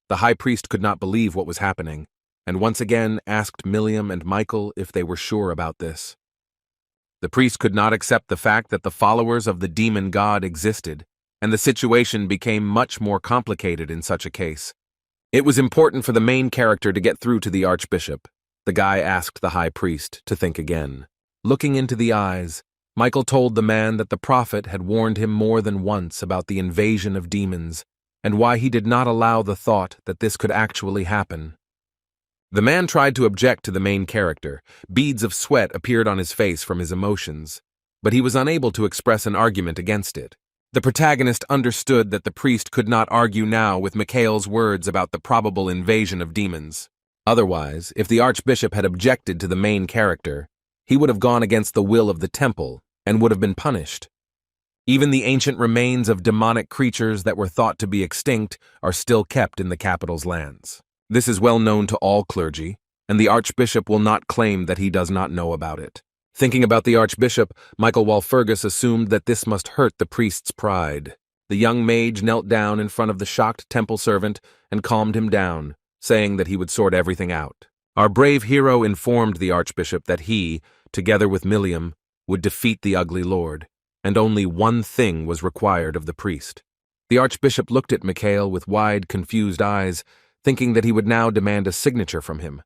The high priest could not believe what was happening, and once again asked Milliam and Michael if they were sure about this. The priest could not accept the fact that the followers of the demon god existed, and the situation became much more complicated in such a case. It was important for the main character to get through to the archbishop. The guy asked the high priest to think again. Looking into the eyes, Michael told the man that the prophet had warned him more than once about the invasion of demons, and why he did not allow the thought that this could actually happen. The man tried to object to the main character. Beads of sweat appeared on his face from his emotions, but he was unable to express an argument against it. The protagonist understood that the priest could not argue now with Mikhail's words about the probable invasion of demons. Otherwise, if the archbishop had objected to the main character, he would have gone against the will of the temple and would have been punished. Even the ancient remains of demonic creatures that were thought to be extinct are still kept in the capital's lands. This is well known to all clergy, and the archbishop will not claim that he does not know about it. Thinking about the archbishop, Michael Walpurgis assumed that this must hurt the priest's pride. The young mage knelt down in front of the shocked temple servant and calmed him down, saying that he would sort everything out. Our brave hero informed the archbishop that he, together with Milliam, would defeat the Ugly Lord, and only one thing was required of the priest. The archbishop looked at Mikhail with wide, confused eyes, thinking that he would now demand a signature from him.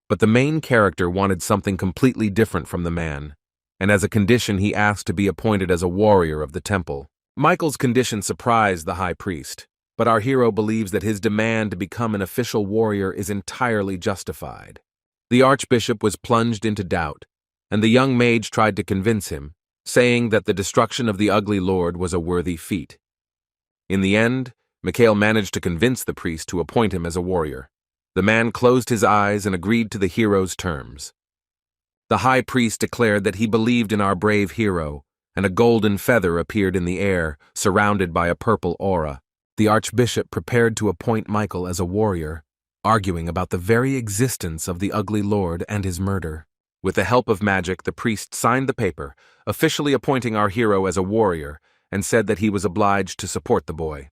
But the main character wanted something completely different from the man, and as a condition he asked to be appointed as a warrior of the temple. Michael's condition surprised the high priest. but our hero believes that his demand to become an official warrior is entirely justified. The archbishop was plunged into doubt, and the young mage tried to convince him, saying that the destruction of the ugly lord was a worthy feat. In the end, Mikhail managed to convince the priest to appoint him as a warrior. The man closed his eyes and agreed to the hero's terms. The high priest declared that he believed in our brave hero, and a golden feather appeared in the air, surrounded by a purple aura. The archbishop prepared to appoint Michael as a warrior, arguing about the very existence of the ugly lord and his murder. With the help of magic, the priest signed the paper, officially appointing our hero as a warrior, and said that he was obliged to support the boy.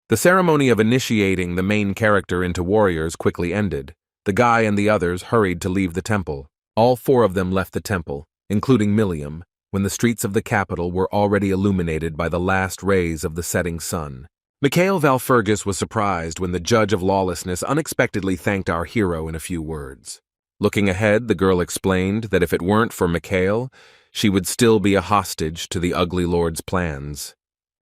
The ceremony of initiating the main character into warriors quickly ended. The guy and the others hurried to leave the temple. All four of them left the temple, including Milliam, when the streets of the capital were already illuminated by the last rays of the setting sun. Mikhail Valfergus was surprised when the judge of lawlessness unexpectedly thanked our hero in a few words. Looking ahead, the girl explained that if it weren't for Mikhail, she would still be a hostage to the ugly lord's plans.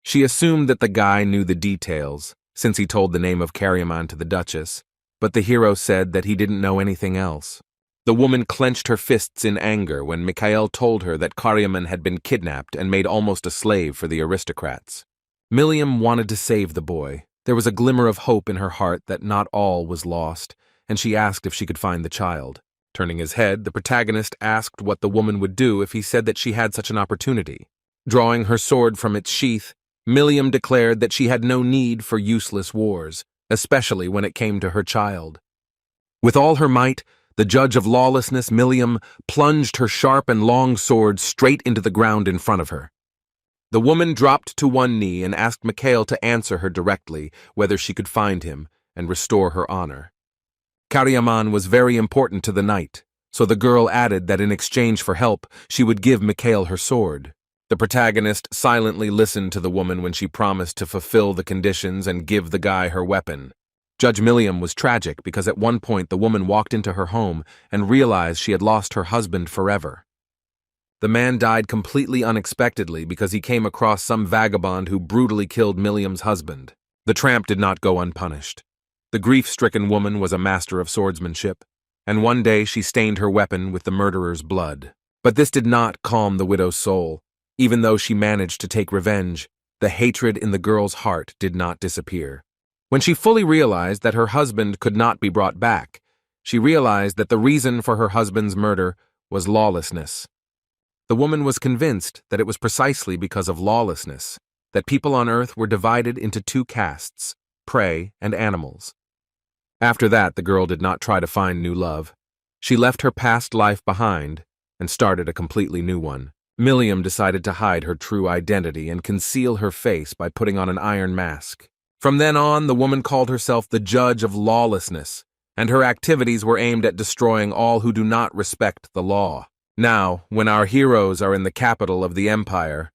She assumed that the guy knew the details, since he told the name of Karyaman to the duchess, but the hero said that he didn't know anything else. The woman clenched her fists in anger when Mikhail told her that Karyaman had been kidnapped and made almost a slave for the aristocrats. Milliam wanted to save the boy. There was a glimmer of hope in her heart that not all was lost, and she asked if she could find the child. Turning his head, the protagonist asked what the woman would do if he said that she had such an opportunity. Drawing her sword from its sheath, Milliam declared that she had no need for useless wars, especially when it came to her child. With all her might, the judge of lawlessness, Milliam, plunged her sharp and long sword straight into the ground in front of her. The woman dropped to one knee and asked Mikhail to answer her directly whether she could find him and restore her honor. Karyaman was very important to the knight, so the girl added that in exchange for help, she would give Mikhail her sword. The protagonist silently listened to the woman when she promised to fulfill the conditions and give the guy her weapon. Judge Milliam was tragic because at one point the woman walked into her home and realized she had lost her husband forever. The man died completely unexpectedly because he came across some vagabond who brutally killed Milliam's husband. The tramp did not go unpunished. The grief-stricken woman was a master of swordsmanship, and one day she stained her weapon with the murderer's blood. But this did not calm the widow's soul. Even though she managed to take revenge, the hatred in the girl's heart did not disappear. When she fully realized that her husband could not be brought back, she realized that the reason for her husband's murder was lawlessness. The woman was convinced that it was precisely because of lawlessness that people on Earth were divided into two castes, prey and animals. After that, the girl did not try to find new love. She left her past life behind and started a completely new one. Milliam decided to hide her true identity and conceal her face by putting on an iron mask. From then on, the woman called herself the judge of lawlessness, and her activities were aimed at destroying all who do not respect the law. Now, when our heroes are in the capital of the empire,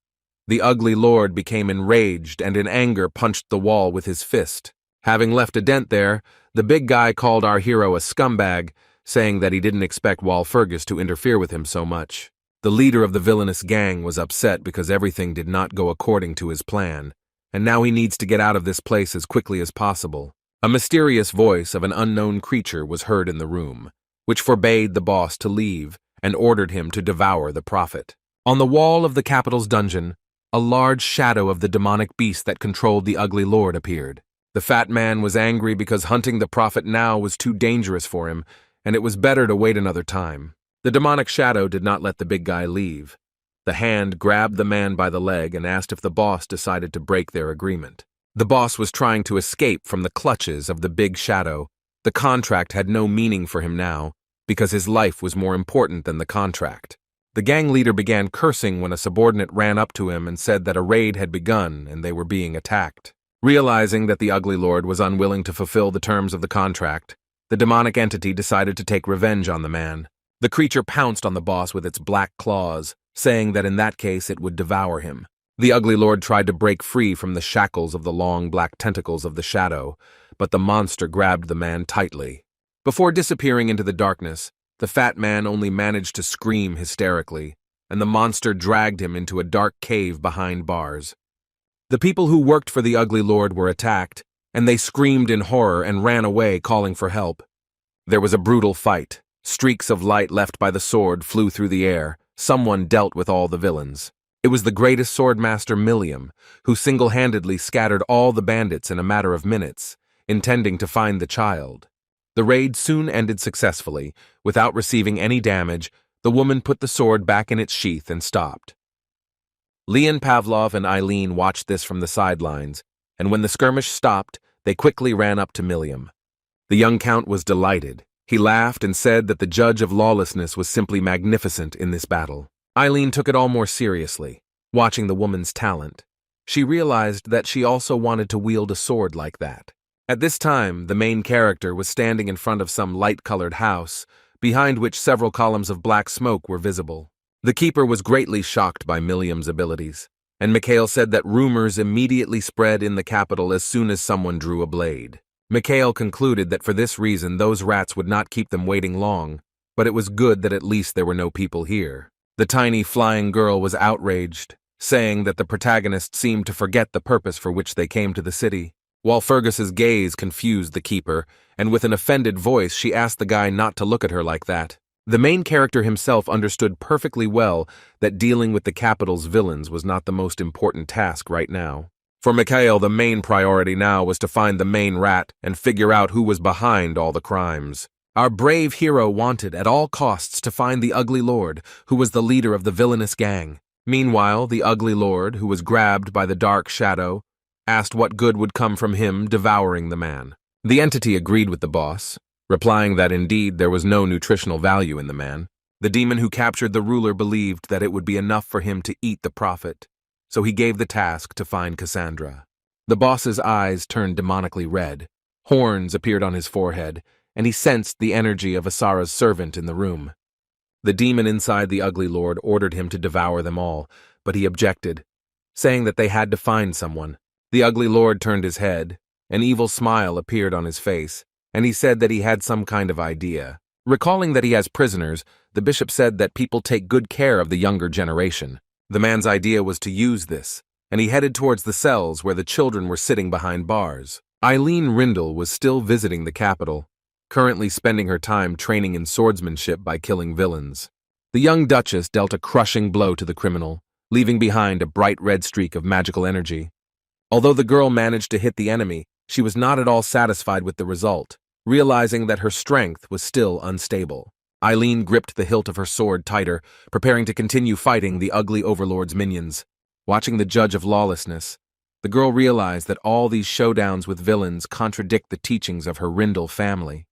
the ugly lord became enraged and in anger punched the wall with his fist. Having left a dent there, the big guy called our hero a scumbag, saying that he didn't expect Walpurgis to interfere with him so much. The leader of the villainous gang was upset because everything did not go according to his plan, and now he needs to get out of this place as quickly as possible. A mysterious voice of an unknown creature was heard in the room, which forbade the boss to leave and ordered him to devour the prophet. On the wall of the capital's dungeon, a large shadow of the demonic beast that controlled the ugly lord appeared. The fat man was angry because hunting the prophet now was too dangerous for him, and it was better to wait another time. The demonic shadow did not let the big guy leave. The hand grabbed the man by the leg and asked if the boss decided to break their agreement. The boss was trying to escape from the clutches of the big shadow. The contract had no meaning for him now, because his life was more important than the contract. The gang leader began cursing when a subordinate ran up to him and said that a raid had begun and they were being attacked. Realizing that the ugly lord was unwilling to fulfill the terms of the contract, the demonic entity decided to take revenge on the man. The creature pounced on the boss with its black claws, saying that in that case it would devour him. The ugly lord tried to break free from the shackles of the long black tentacles of the shadow, but the monster grabbed the man tightly. Before disappearing into the darkness, the fat man only managed to scream hysterically, and the monster dragged him into a dark cave behind bars. The people who worked for the ugly lord were attacked, and they screamed in horror and ran away, calling for help. There was a brutal fight. Streaks of light left by the sword flew through the air. Someone dealt with all the villains. It was the greatest swordmaster Milliam, who single-handedly scattered all the bandits in a matter of minutes, intending to find the child. The raid soon ended successfully. Without receiving any damage, the woman put the sword back in its sheath and stopped. Leon, Pavlov, and Eileen watched this from the sidelines, and when the skirmish stopped, they quickly ran up to Milliam. The young count was delighted. He laughed and said that the judge of lawlessness was simply magnificent in this battle. Eileen took it all more seriously, watching the woman's talent. She realized that she also wanted to wield a sword like that. At this time, the main character was standing in front of some light-colored house, behind which several columns of black smoke were visible. The keeper was greatly shocked by Milliam's abilities, and Mikhail said that rumors immediately spread in the capital as soon as someone drew a blade. Mikhail concluded that for this reason those rats would not keep them waiting long, but it was good that at least there were no people here. The tiny flying girl was outraged, saying that the protagonist seemed to forget the purpose for which they came to the city. While Fergus's gaze confused the keeper, and with an offended voice she asked the guy not to look at her like that. The main character himself understood perfectly well that dealing with the capital's villains was not the most important task right now. For Mikhail, the main priority now was to find the main rat and figure out who was behind all the crimes. Our brave hero wanted at all costs to find the ugly lord, who was the leader of the villainous gang. Meanwhile, the ugly lord, who was grabbed by the dark shadow, asked what good would come from him devouring the man. The entity agreed with the boss, replying that indeed there was no nutritional value in the man. The demon who captured the ruler believed that it would be enough for him to eat the prophet, so he gave the task to find Cassandra. The boss's eyes turned demonically red, horns appeared on his forehead, and he sensed the energy of Asara's servant in the room. The demon inside the ugly lord ordered him to devour them all, but he objected, saying that they had to find someone. The ugly lord turned his head, an evil smile appeared on his face, and he said that he had some kind of idea. Recalling that he has prisoners, the bishop said that people take good care of the younger generation. The man's idea was to use this, and he headed towards the cells where the children were sitting behind bars. Eileen Rindle was still visiting the capital, currently spending her time training in swordsmanship by killing villains. The young duchess dealt a crushing blow to the criminal, leaving behind a bright red streak of magical energy. Although the girl managed to hit the enemy, she was not at all satisfied with the result, realizing that her strength was still unstable. Eileen gripped the hilt of her sword tighter, preparing to continue fighting the ugly overlord's minions. Watching the judge of lawlessness, the girl realized that all these showdowns with villains contradict the teachings of her Rindle family.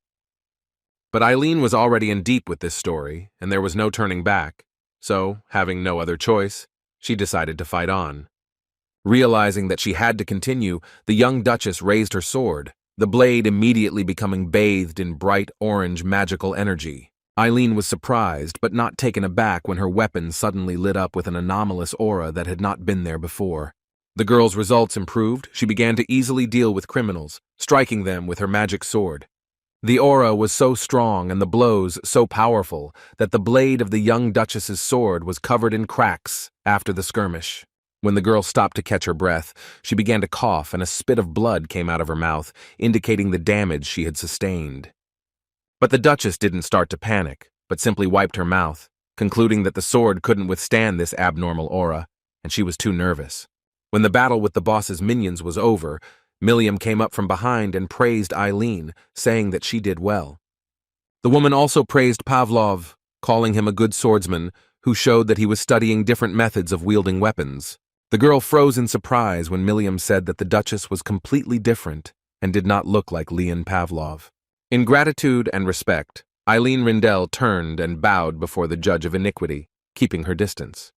But Eileen was already in deep with this story, and there was no turning back, so, having no other choice, she decided to fight on. Realizing that she had to continue, the young duchess raised her sword, the blade immediately becoming bathed in bright orange magical energy. Eileen was surprised but not taken aback when her weapon suddenly lit up with an anomalous aura that had not been there before. The girl's results improved. She began to easily deal with criminals, striking them with her magic sword. The aura was so strong and the blows so powerful that the blade of the young duchess's sword was covered in cracks after the skirmish. When the girl stopped to catch her breath, she began to cough and a spit of blood came out of her mouth, indicating the damage she had sustained. But the duchess didn't start to panic, but simply wiped her mouth, concluding that the sword couldn't withstand this abnormal aura, and she was too nervous. When the battle with the boss's minions was over, Milliam came up from behind and praised Eileen, saying that she did well. The woman also praised Pavlov, calling him a good swordsman, who showed that he was studying different methods of wielding weapons. The girl froze in surprise when Milliam said that the duchess was completely different and did not look like Leon Pavlov. In gratitude and respect, Eileen Rindle turned and bowed before the judge of iniquity, keeping her distance.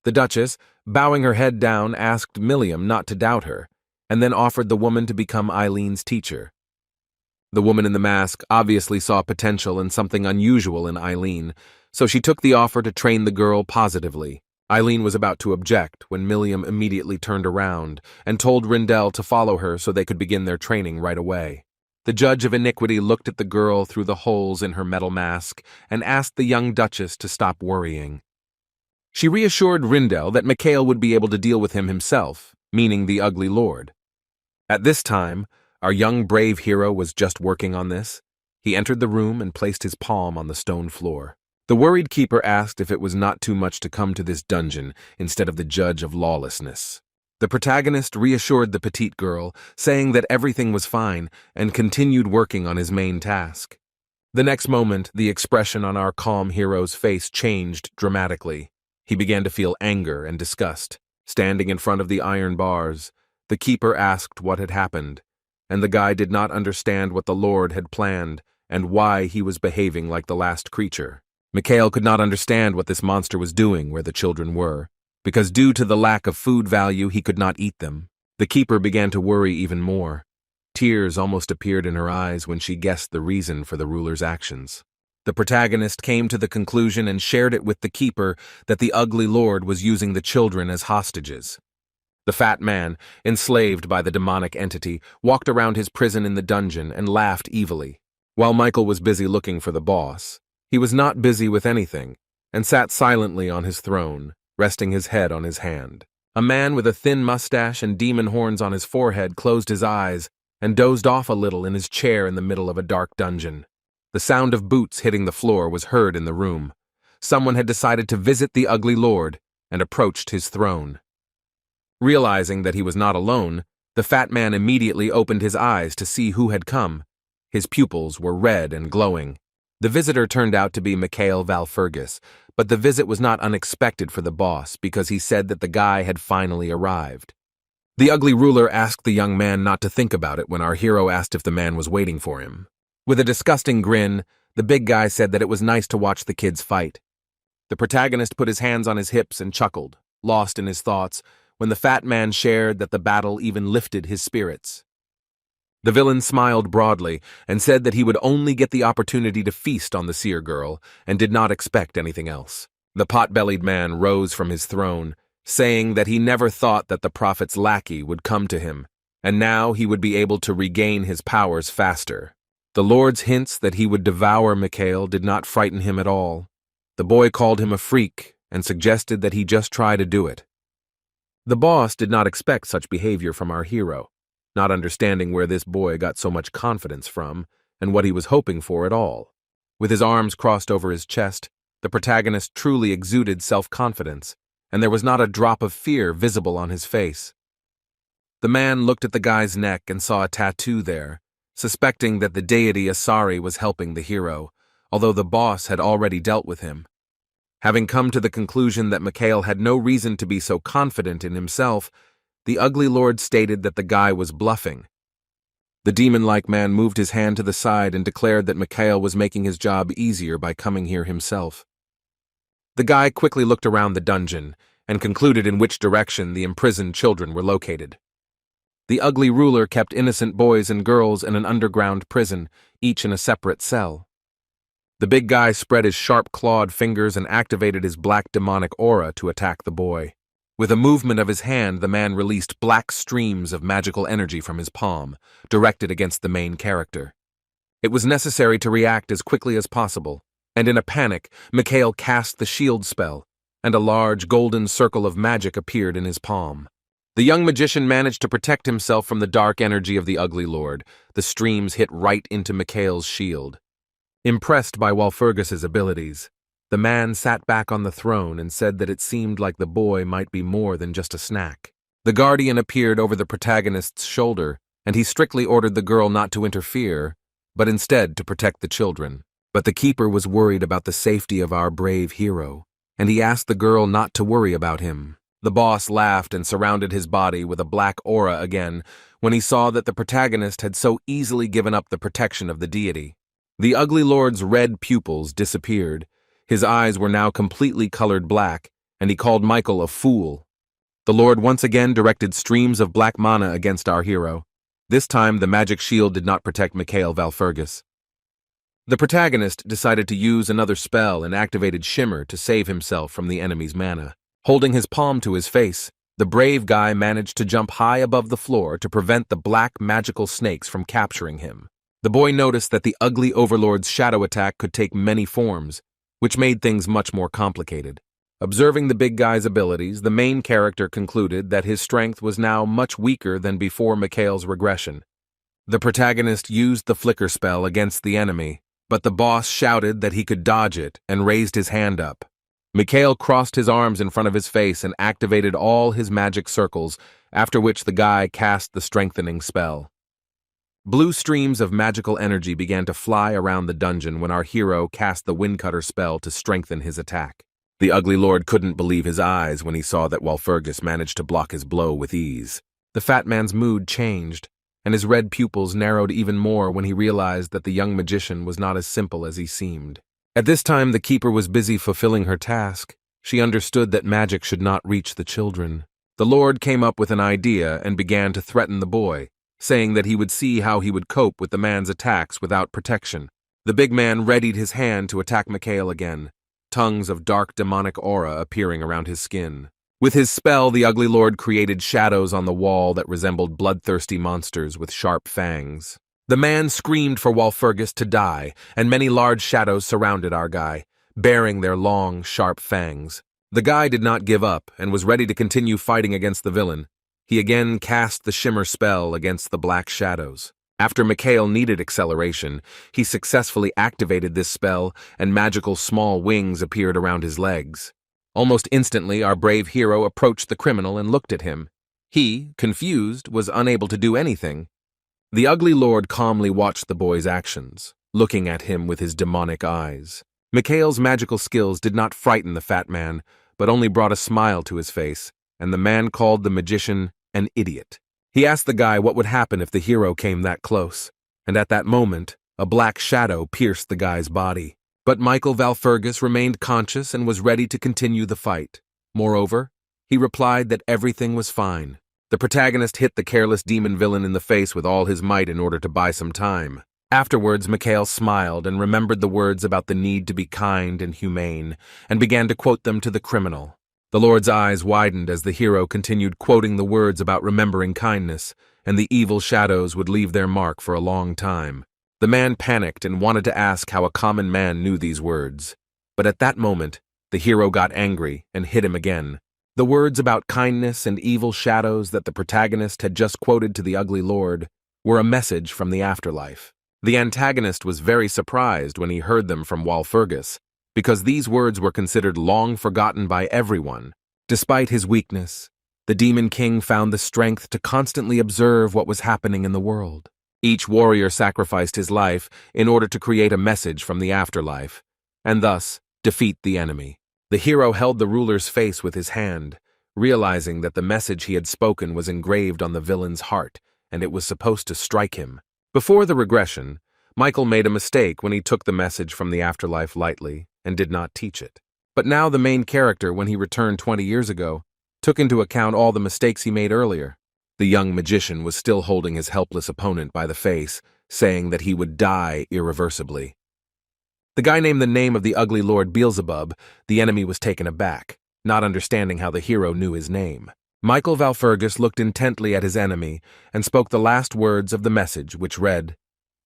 The duchess, bowing her head down, asked Milliam not to doubt her, and then offered the woman to become Eileen's teacher. The woman in the mask obviously saw potential and something unusual in Eileen, so she took the offer to train the girl positively. Eileen was about to object when Milliam immediately turned around and told Rindle to follow her so they could begin their training right away. The judge of iniquity looked at the girl through the holes in her metal mask and asked the young duchess to stop worrying. She reassured Rindle that Mikhail would be able to deal with him himself, meaning the ugly lord. At this time, our young brave hero was just working on this. He entered the room and placed his palm on the stone floor. The worried keeper asked if it was not too much to come to this dungeon instead of the judge of lawlessness. The protagonist reassured the petite girl, saying that everything was fine, and continued working on his main task. The next moment, the expression on our calm hero's face changed dramatically. He began to feel anger and disgust. Standing in front of the iron bars, the keeper asked what had happened, and the guy did not understand what the Lord had planned and why he was behaving like the last creature. Mikhail could not understand what this monster was doing where the children were, because due to the lack of food value he could not eat them. The keeper began to worry even more. Tears almost appeared in her eyes when she guessed the reason for the ruler's actions. The protagonist came to the conclusion and shared it with the keeper that the ugly lord was using the children as hostages. The fat man, enslaved by the demonic entity, walked around his prison in the dungeon and laughed evilly. While Michael was busy looking for the boss, he was not busy with anything and sat silently on his throne, resting his head on his hand. A man with a thin mustache and demon horns on his forehead closed his eyes and dozed off a little in his chair in the middle of a dark dungeon. The sound of boots hitting the floor was heard in the room. Someone had decided to visit the ugly lord and approached his throne. Realizing that he was not alone, the fat man immediately opened his eyes to see who had come. His pupils were red and glowing. The visitor turned out to be Mikhail Valfergus, but the visit was not unexpected for the boss because he said that the guy had finally arrived. The ugly ruler asked the young man not to think about it when our hero asked if the man was waiting for him. With a disgusting grin, the big guy said that it was nice to watch the kids fight. The protagonist put his hands on his hips and chuckled, lost in his thoughts, when the fat man shared that the battle even lifted his spirits. The villain smiled broadly and said that he would only get the opportunity to feast on the seer girl and did not expect anything else. The pot-bellied man rose from his throne, saying that he never thought that the prophet's lackey would come to him, and now he would be able to regain his powers faster. The Lord's hints that he would devour Mikhail did not frighten him at all. The boy called him a freak and suggested that he just try to do it. The boss did not expect such behavior from our hero, not understanding where this boy got so much confidence from and what he was hoping for at all. With his arms crossed over his chest, the protagonist truly exuded self-confidence, and there was not a drop of fear visible on his face. The man looked at the guy's neck and saw a tattoo there, suspecting that the deity Asari was helping the hero, although the boss had already dealt with him. Having come to the conclusion that Mikhail had no reason to be so confident in himself, the ugly lord stated that the guy was bluffing. The demon-like man moved his hand to the side and declared that Mikhail was making his job easier by coming here himself. The guy quickly looked around the dungeon and concluded in which direction the imprisoned children were located. The ugly ruler kept innocent boys and girls in an underground prison, each in a separate cell. The big guy spread his sharp-clawed fingers and activated his black demonic aura to attack the boy. With a movement of his hand, the man released black streams of magical energy from his palm, directed against the main character. It was necessary to react as quickly as possible, and in a panic, Mikhail cast the shield spell, and a large golden circle of magic appeared in his palm. The young magician managed to protect himself from the dark energy of the ugly lord. The streams hit right into Mikhail's shield. Impressed by Walpurgis's abilities, the man sat back on the throne and said that it seemed like the boy might be more than just a snack. The guardian appeared over the protagonist's shoulder, and he strictly ordered the girl not to interfere, but instead to protect the children. But the keeper was worried about the safety of our brave hero, and he asked the girl not to worry about him. The boss laughed and surrounded his body with a black aura again when he saw that the protagonist had so easily given up the protection of the deity. The ugly lord's red pupils disappeared. His eyes were now completely colored black, and he called Michael a fool. The lord once again directed streams of black mana against our hero. This time, the magic shield did not protect Mikhail Valfergus. The protagonist decided to use another spell and activated Shimmer to save himself from the enemy's mana. Holding his palm to his face, the brave guy managed to jump high above the floor to prevent the black magical snakes from capturing him. The boy noticed that the ugly overlord's shadow attack could take many forms, which made things much more complicated. Observing the big guy's abilities, the main character concluded that his strength was now much weaker than before Mikhail's regression. The protagonist used the flicker spell against the enemy, but the boss shouted that he could dodge it and raised his hand up. Mikhail crossed his arms in front of his face and activated all his magic circles, after which the guy cast the strengthening spell. Blue streams of magical energy began to fly around the dungeon when our hero cast the Windcutter spell to strengthen his attack. The ugly lord couldn't believe his eyes when he saw that Walpurgis managed to block his blow with ease. The fat man's mood changed, and his red pupils narrowed even more when he realized that the young magician was not as simple as he seemed. At this time, the keeper was busy fulfilling her task. She understood that magic should not reach the children. The lord came up with an idea and began to threaten the boy, saying that he would see how he would cope with the man's attacks without protection. The big man readied his hand to attack Mikhail again, tongues of dark demonic aura appearing around his skin. With his spell, the ugly lord created shadows on the wall that resembled bloodthirsty monsters with sharp fangs. The man screamed for Walpurgis to die, and many large shadows surrounded our guy, bearing their long, sharp fangs. The guy did not give up and was ready to continue fighting against the villain. He again cast the shimmer spell against the black shadows. After Mikhail needed acceleration, he successfully activated this spell, and magical small wings appeared around his legs. Almost instantly, our brave hero approached the criminal and looked at him. He, confused, was unable to do anything. The ugly lord calmly watched the boy's actions, looking at him with his demonic eyes. Mikhail's magical skills did not frighten the fat man, but only brought a smile to his face, and the man called the magician an idiot. He asked the guy what would happen if the hero came that close, and at that moment, a black shadow pierced the guy's body. But Michael Walpurgis remained conscious and was ready to continue the fight. Moreover, he replied that everything was fine. The protagonist hit the careless demon villain in the face with all his might in order to buy some time. Afterwards, Mikhail smiled and remembered the words about the need to be kind and humane, and began to quote them to the criminal. The lord's eyes widened as the hero continued quoting the words about remembering kindness, and the evil shadows would leave their mark for a long time. The man panicked and wanted to ask how a common man knew these words. But at that moment, the hero got angry and hit him again. The words about kindness and evil shadows that the protagonist had just quoted to the ugly lord were a message from the afterlife. The antagonist was very surprised when he heard them from Walpurgis, because these words were considered long forgotten by everyone. Despite his weakness, the Demon King found the strength to constantly observe what was happening in the world. Each warrior sacrificed his life in order to create a message from the afterlife, and thus defeat the enemy. The hero held the ruler's face with his hand, realizing that the message he had spoken was engraved on the villain's heart, and it was supposed to strike him. Before the regression, Michael made a mistake when he took the message from the afterlife lightly and did not teach it. But now the main character, when he returned 20 years ago, took into account all the mistakes he made earlier. The young magician was still holding his helpless opponent by the face, saying that he would die irreversibly. The guy named the name of the ugly Lord Beelzebub. The enemy was taken aback, not understanding how the hero knew his name. Michael Walpurgis looked intently at his enemy and spoke the last words of the message, which read,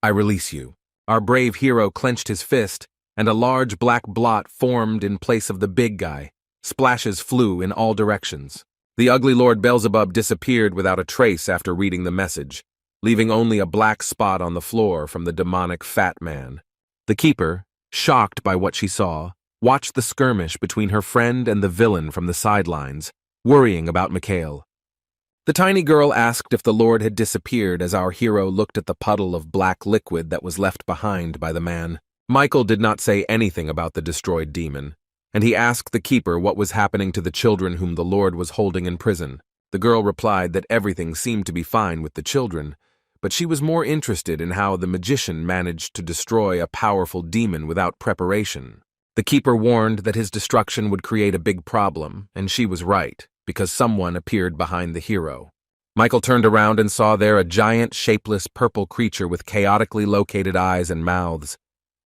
"I release you." Our brave hero clenched his fist, and a large black blot formed in place of the big guy. Splashes flew in all directions. The ugly Lord Beelzebub disappeared without a trace after reading the message, leaving only a black spot on the floor from the demonic fat man. The keeper, shocked by what she saw, watched the skirmish between her friend and the villain from the sidelines, worrying about Mikhail. The tiny girl asked if the Lord had disappeared as our hero looked at the puddle of black liquid that was left behind by the man. Michael did not say anything about the destroyed demon, and he asked the keeper what was happening to the children whom the Lord was holding in prison. The girl replied that everything seemed to be fine with the children, but she was more interested in how the magician managed to destroy a powerful demon without preparation. The keeper warned that his destruction would create a big problem, and she was right, because someone appeared behind the hero. Michael turned around and saw there a giant, shapeless purple creature with chaotically located eyes and mouths.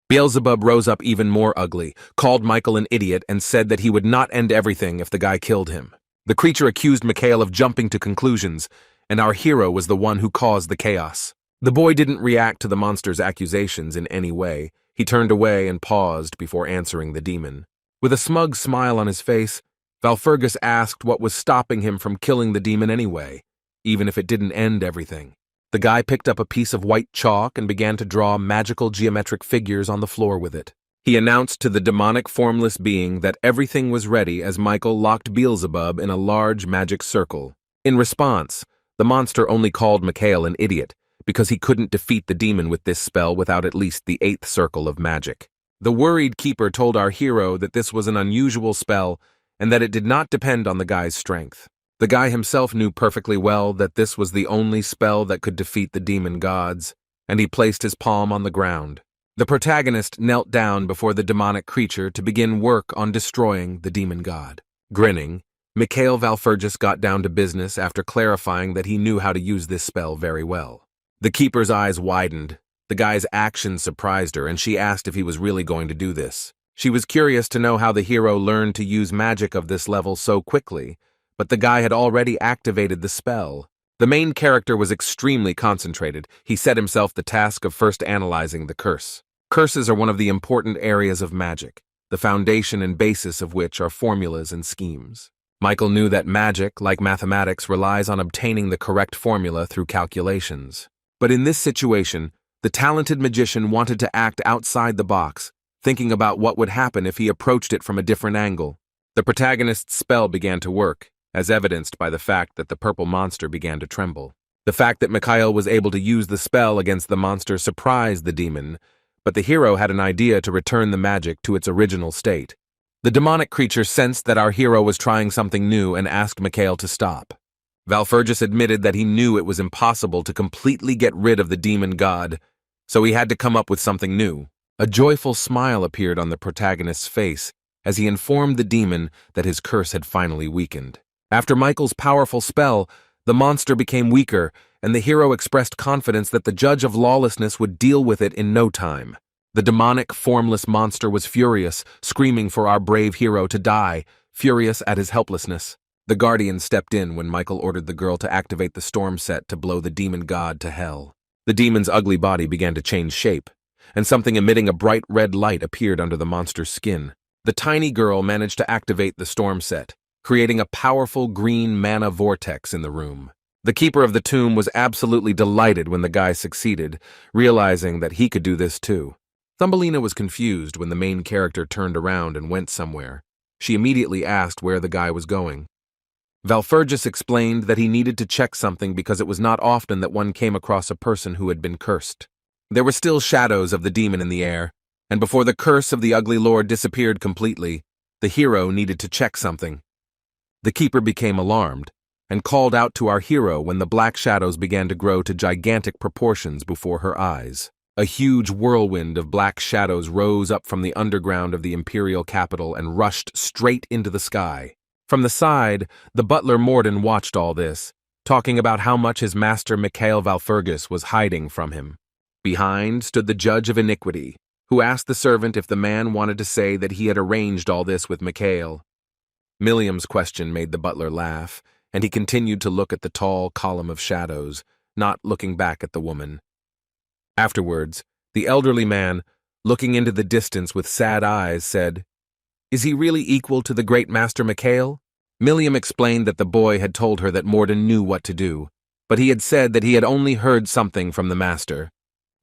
Beelzebub rose up even more ugly, called Michael an idiot, and said that he would not end everything if the guy killed him. The creature accused Mikhail of jumping to conclusions, and our hero was the one who caused the chaos. The boy didn't react to the monster's accusations in any way. He turned away and paused before answering the demon. With a smug smile on his face, Valfergus asked what was stopping him from killing the demon anyway, even if it didn't end everything. The guy picked up a piece of white chalk and began to draw magical geometric figures on the floor with it. He announced to the demonic formless being that everything was ready as Michael locked Beelzebub in a large magic circle. In response, the monster only called Mikhail an idiot because he couldn't defeat the demon with this spell without at least the 8th circle of magic. The worried keeper told our hero that this was an unusual spell and that it did not depend on the guy's strength. The guy himself knew perfectly well that this was the only spell that could defeat the demon gods, and he placed his palm on the ground. The protagonist knelt down before the demonic creature to begin work on destroying the demon god. Grinning, Mikhail Valfergus got down to business after clarifying that he knew how to use this spell very well. The keeper's eyes widened. The guy's actions surprised her, and she asked if he was really going to do this. She was curious to know how the hero learned to use magic of this level so quickly, but the guy had already activated the spell. The main character was extremely concentrated. He set himself the task of first analyzing the curse. Curses are one of the important areas of magic, the foundation and basis of which are formulas and schemes. Michael knew that magic, like mathematics, relies on obtaining the correct formula through calculations. But in this situation, the talented magician wanted to act outside the box, thinking about what would happen if he approached it from a different angle. The protagonist's spell began to work, as evidenced by the fact that the purple monster began to tremble. The fact that Mikhail was able to use the spell against the monster surprised the demon, but the hero had an idea to return the magic to its original state. The demonic creature sensed that our hero was trying something new and asked Mikhail to stop. Valfergus admitted that he knew it was impossible to completely get rid of the demon god, so he had to come up with something new. A joyful smile appeared on the protagonist's face as he informed the demon that his curse had finally weakened. After Michael's powerful spell, the monster became weaker, and the hero expressed confidence that the judge of lawlessness would deal with it in no time. The demonic, formless monster was furious, screaming for our brave hero to die, furious at his helplessness. The guardian stepped in when Michael ordered the girl to activate the storm set to blow the demon god to hell. The demon's ugly body began to change shape, and something emitting a bright red light appeared under the monster's skin. The tiny girl managed to activate the storm set, creating a powerful green mana vortex in the room. The keeper of the tomb was absolutely delighted when the guy succeeded, realizing that he could do this too. Thumbelina was confused when the main character turned around and went somewhere. She immediately asked where the guy was going. Valfergus explained that he needed to check something because it was not often that one came across a person who had been cursed. There were still shadows of the demon in the air, and before the curse of the ugly lord disappeared completely, the hero needed to check something. The keeper became alarmed and called out to our hero when the black shadows began to grow to gigantic proportions before her eyes. A huge whirlwind of black shadows rose up from the underground of the imperial capital and rushed straight into the sky. From the side, the butler Morden watched all this, talking about how much his master Mikhail Valfergus was hiding from him. Behind stood the judge of iniquity, who asked the servant if the man wanted to say that he had arranged all this with Mikhail. Milliam's question made the butler laugh, and he continued to look at the tall column of shadows, not looking back at the woman. Afterwards, the elderly man, looking into the distance with sad eyes, said, "Is he really equal to the great master Mikhail?" Milliam explained that the boy had told her that Morden knew what to do, but he had said that he had only heard something from the master.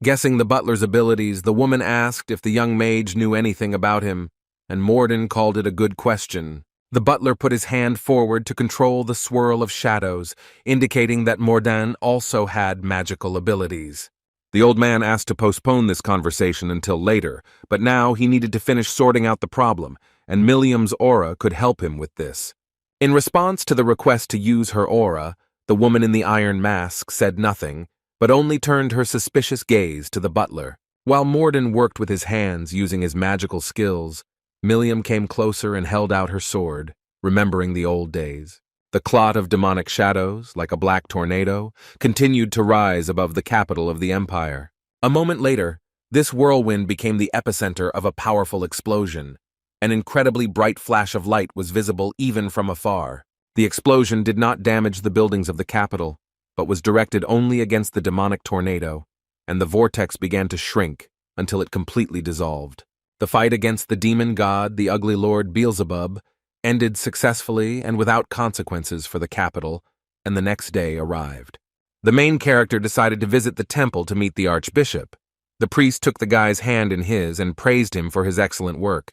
Guessing the butler's abilities, the woman asked if the young mage knew anything about him, and Morden called it a good question. The butler put his hand forward to control the swirl of shadows, indicating that Morden also had magical abilities. The old man asked to postpone this conversation until later, but now he needed to finish sorting out the problem, and Milliam's aura could help him with this. In response to the request to use her aura, the woman in the iron mask said nothing, but only turned her suspicious gaze to the butler. While Morden worked with his hands using his magical skills, Milliam came closer and held out her sword, remembering the old days. The clot of demonic shadows, like a black tornado, continued to rise above the capital of the empire. A moment later, this whirlwind became the epicenter of a powerful explosion. An incredibly bright flash of light was visible even from afar. The explosion did not damage the buildings of the capital, but was directed only against the demonic tornado, and the vortex began to shrink until it completely dissolved. The fight against the demon god, the ugly lord Beelzebub, ended successfully and without consequences for the capital, and the next day arrived. The main character decided to visit the temple to meet the archbishop. The priest took the guy's hand in his and praised him for his excellent work.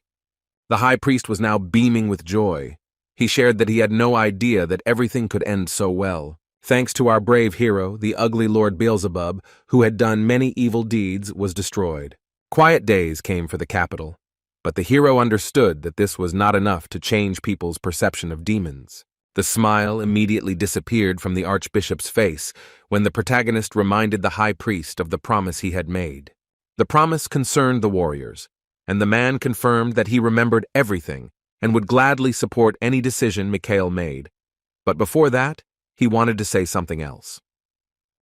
The high priest was now beaming with joy. He shared that he had no idea that everything could end so well. Thanks to our brave hero, the ugly Lord Beelzebub, who had done many evil deeds, was destroyed. Quiet days came for the capital, but the hero understood that this was not enough to change people's perception of demons. The smile immediately disappeared from the archbishop's face when the protagonist reminded the high priest of the promise he had made. The promise concerned the warriors, and the man confirmed that he remembered everything and would gladly support any decision Mikhail made. But before that, he wanted to say something else.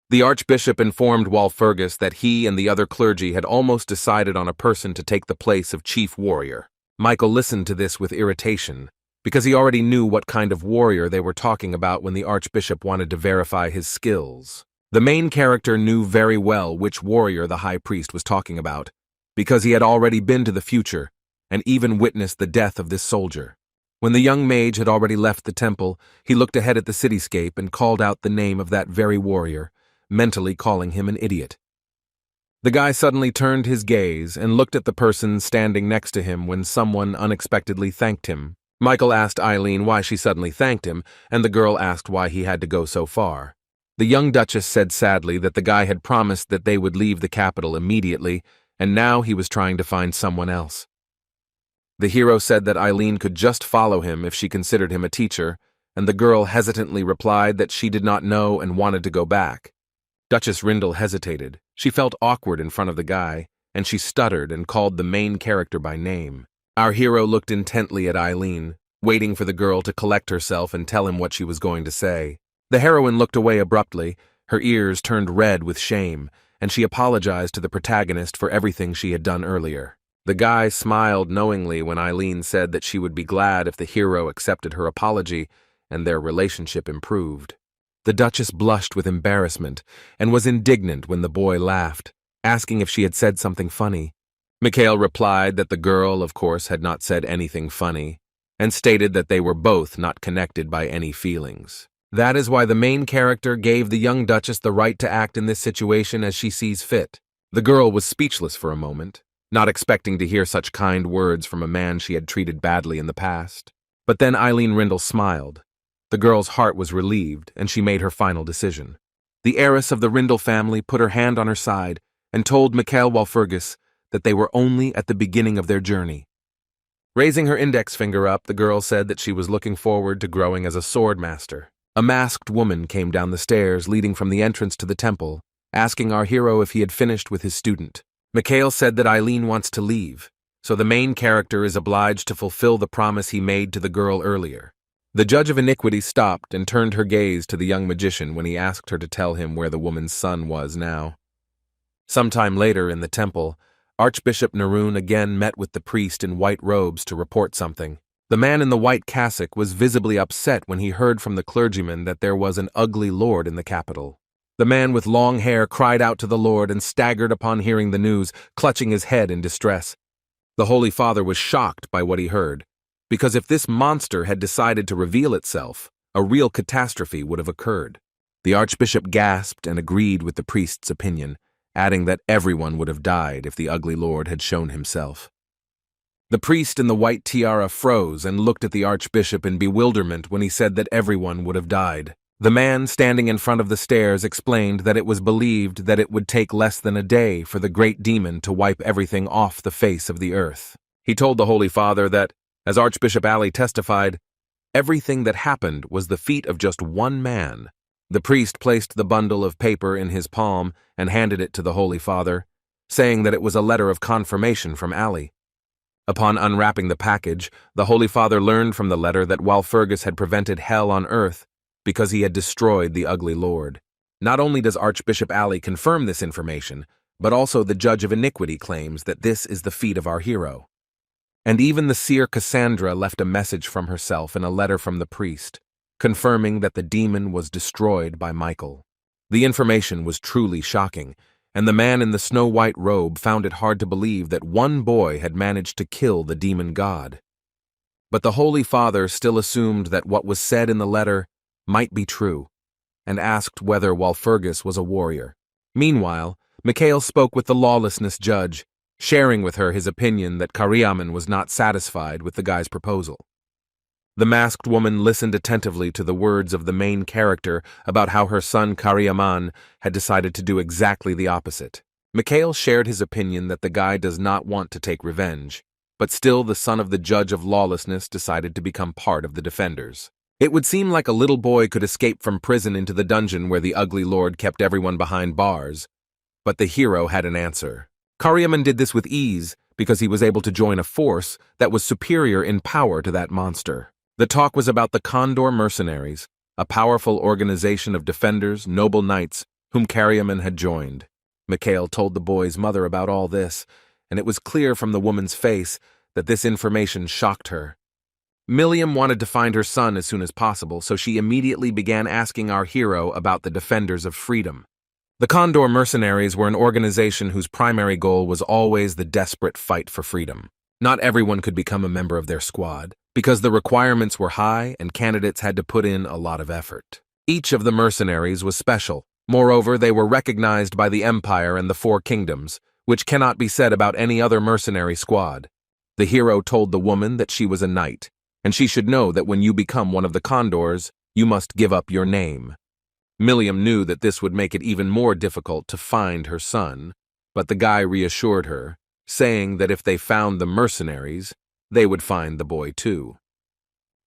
The archbishop informed Walpurgis that he and the other clergy had almost decided on a person to take the place of chief warrior. Michael listened to this with irritation, because he already knew what kind of warrior they were talking about when the archbishop wanted to verify his skills. The main character knew very well which warrior the high priest was talking about, because he had already been to the future and even witnessed the death of this soldier. When the young mage had already left the temple, he looked ahead at the cityscape and called out the name of that very warrior, mentally calling him an idiot. The guy suddenly turned his gaze and looked at the person standing next to him when someone unexpectedly thanked him. Michael asked Eileen why she suddenly thanked him, and the girl asked why he had to go so far. The young duchess said sadly that the guy had promised that they would leave the capital immediately, and now he was trying to find someone else. The hero said that Eileen could just follow him if she considered him a teacher, and the girl hesitantly replied that she did not know and wanted to go back. Duchess Rindle hesitated. She felt awkward in front of the guy, and she stuttered and called the main character by name. Our hero looked intently at Eileen, waiting for the girl to collect herself and tell him what she was going to say. The heroine looked away abruptly, her ears turned red with shame, and she apologized to the protagonist for everything she had done earlier. The guy smiled knowingly when Eileen said that she would be glad if the hero accepted her apology and their relationship improved. The Duchess blushed with embarrassment and was indignant when the boy laughed, asking if she had said something funny. Mikhail replied that the girl, of course, had not said anything funny, and stated that they were both not connected by any feelings. That is why the main character gave the young Duchess the right to act in this situation as she sees fit. The girl was speechless for a moment, not expecting to hear such kind words from a man she had treated badly in the past. But then Eileen Rindle smiled. The girl's heart was relieved, and she made her final decision. The heiress of the Rindle family put her hand on her side and told Mikhail Walpurgis that they were only at the beginning of their journey. Raising her index finger up, the girl said that she was looking forward to growing as a sword master. A masked woman came down the stairs leading from the entrance to the temple, asking our hero if he had finished with his student. Mikhail said that Eileen wants to leave, so the main character is obliged to fulfill the promise he made to the girl earlier. The judge of iniquity stopped and turned her gaze to the young magician when he asked her to tell him where the woman's son was now. Sometime later in the temple, Archbishop Naroon again met with the priest in white robes to report something. The man in the white cassock was visibly upset when he heard from the clergyman that there was an ugly lord in the capital. The man with long hair cried out to the Lord and staggered upon hearing the news, clutching his head in distress. The Holy Father was shocked by what he heard, because if this monster had decided to reveal itself, a real catastrophe would have occurred. The Archbishop gasped and agreed with the priest's opinion, adding that everyone would have died if the ugly lord had shown himself. The priest in the white tiara froze and looked at the Archbishop in bewilderment when he said that everyone would have died. The man standing in front of the stairs explained that it was believed that it would take less than a day for the great demon to wipe everything off the face of the earth. He told the Holy Father that, as Archbishop Ali testified, everything that happened was the feat of just one man. The priest placed the bundle of paper in his palm and handed it to the Holy Father, saying that it was a letter of confirmation from Ali. Upon unwrapping the package, the Holy Father learned from the letter that Walpurgis had prevented hell on earth because he had destroyed the ugly lord. Not only does Archbishop Ali confirm this information, but also the judge of iniquity claims that this is the feat of our hero. And even the seer Cassandra left a message from herself in a letter from the priest, confirming that the demon was destroyed by Michael. The information was truly shocking, and the man in the snow-white robe found it hard to believe that one boy had managed to kill the demon god. But the Holy Father still assumed that what was said in the letter might be true, and asked whether Walpurgis was a warrior. Meanwhile, Mikhail spoke with the lawlessness judge, sharing with her his opinion that Kariaman was not satisfied with the guy's proposal. The masked woman listened attentively to the words of the main character about how her son Kariaman had decided to do exactly the opposite. Mikhail shared his opinion that the guy does not want to take revenge, but still the son of the judge of lawlessness decided to become part of the defenders. It would seem like a little boy could escape from prison into the dungeon where the ugly lord kept everyone behind bars, but the hero had an answer. Kariaman did this with ease because he was able to join a force that was superior in power to that monster. The talk was about the Condor Mercenaries, a powerful organization of defenders, noble knights, whom Kariaman had joined. Mikhail told the boy's mother about all this, and it was clear from the woman's face that this information shocked her. Milliam wanted to find her son as soon as possible, so she immediately began asking our hero about the Defenders of Freedom. The Condor Mercenaries were an organization whose primary goal was always the desperate fight for freedom. Not everyone could become a member of their squad, because the requirements were high and candidates had to put in a lot of effort. Each of the mercenaries was special. Moreover, they were recognized by the Empire and the Four Kingdoms, which cannot be said about any other mercenary squad. The hero told the woman that she was a knight, and she should know that when you become one of the Condors, you must give up your name. Milliam knew that this would make it even more difficult to find her son, but the guy reassured her, saying that if they found the mercenaries, they would find the boy too.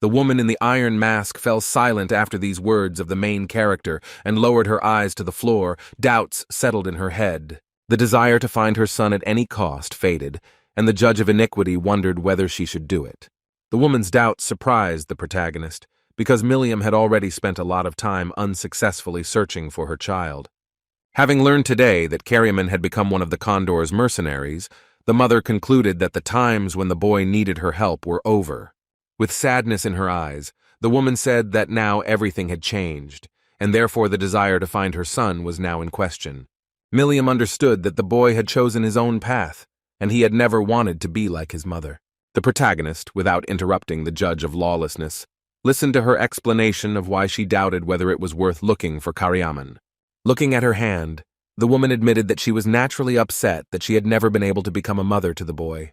The woman in the iron mask fell silent after these words of the main character and lowered her eyes to the floor. Doubts settled in her head. The desire to find her son at any cost faded, and the judge of iniquity wondered whether she should do it. The woman's doubts surprised the protagonist, because Milliam had already spent a lot of time unsuccessfully searching for her child. Having learned today that Kariaman had become one of the Condor's mercenaries, the mother concluded that the times when the boy needed her help were over. With sadness in her eyes, the woman said that now everything had changed, and therefore the desire to find her son was now in question. Milliam understood that the boy had chosen his own path, and he had never wanted to be like his mother. The protagonist, without interrupting the judge of lawlessness, listened to her explanation of why she doubted whether it was worth looking for Kariaman. Looking at her hand, the woman admitted that she was naturally upset that she had never been able to become a mother to the boy.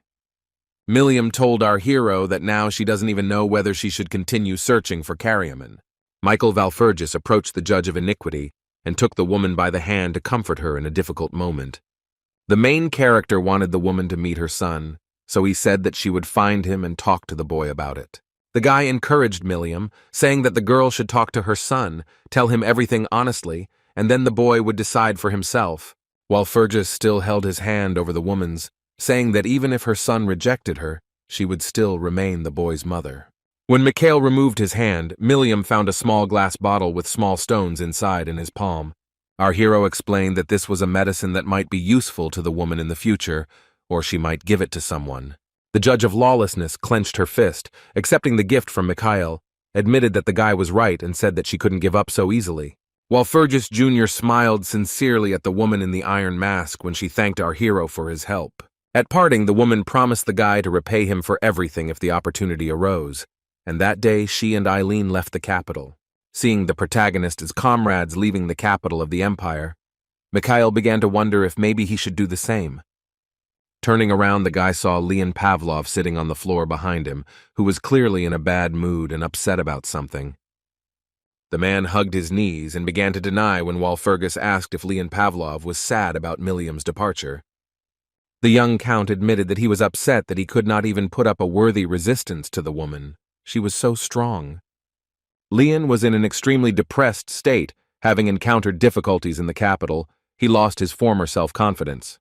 Milliam told our hero that now she doesn't even know whether she should continue searching for Kariaman. Michael Walpurgis approached the judge of iniquity and took the woman by the hand to comfort her in a difficult moment. The main character wanted the woman to meet her son, so he said that she would find him and talk to the boy about it. The guy encouraged Milliam, saying that the girl should talk to her son, tell him everything honestly, and then the boy would decide for himself, while Walpurgis still held his hand over the woman's, saying that even if her son rejected her, she would still remain the boy's mother. When Mikhail removed his hand, Milliam found a small glass bottle with small stones inside in his palm. Our hero explained that this was a medicine that might be useful to the woman in the future, or she might give it to someone. The judge of lawlessness clenched her fist, accepting the gift from Mikhail, admitted that the guy was right and said that she couldn't give up so easily. Walpurgis Jr. smiled sincerely at the woman in the iron mask when she thanked our hero for his help. At parting, the woman promised the guy to repay him for everything if the opportunity arose, and that day she and Eileen left the capital. Seeing the protagonist as comrades leaving the capital of the empire, Mikhail began to wonder if maybe he should do the same. Turning around, the guy saw Leon Pavlov sitting on the floor behind him, who was clearly in a bad mood and upset about something. The man hugged his knees and began to deny when Walpurgis asked if Leon Pavlov was sad about Milliam's departure. The young count admitted that he was upset that he could not even put up a worthy resistance to the woman. She was so strong. Leon was in an extremely depressed state, having encountered difficulties in the capital. He lost his former self-confidence.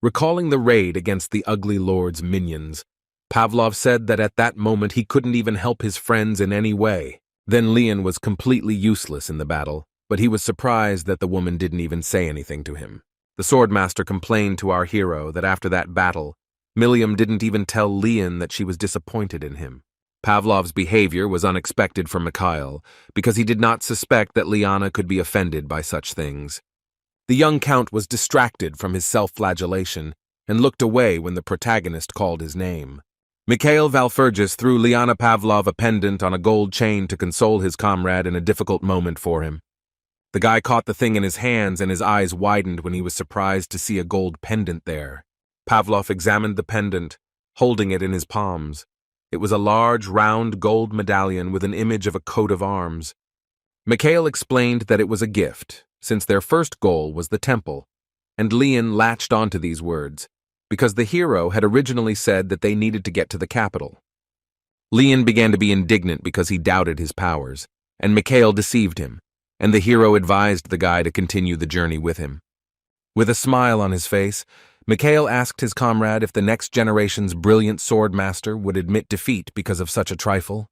Recalling the raid against the ugly lord's minions, Pavlov said that at that moment he couldn't even help his friends in any way. Then Leon was completely useless in the battle, but he was surprised that the woman didn't even say anything to him. The swordmaster complained to our hero that after that battle, Milliam didn't even tell Leon that she was disappointed in him. Pavlov's behavior was unexpected from Mikhail, because he did not suspect that Liana could be offended by such things. The young count was distracted from his self-flagellation and looked away when the protagonist called his name. Mikhail Valfurgis threw Liana Pavlov a pendant on a gold chain to console his comrade in a difficult moment for him. The guy caught the thing in his hands and his eyes widened when he was surprised to see a gold pendant there. Pavlov examined the pendant, holding it in his palms. It was a large, round gold medallion with an image of a coat of arms. Mikhail explained that it was a gift, since their first goal was the temple, and Leon latched onto these words, because the hero had originally said that they needed to get to the capital. Leon began to be indignant because he doubted his powers, and Mikhail deceived him, and the hero advised the guy to continue the journey with him. With a smile on his face, Mikhail asked his comrade if the next generation's brilliant sword master would admit defeat because of such a trifle.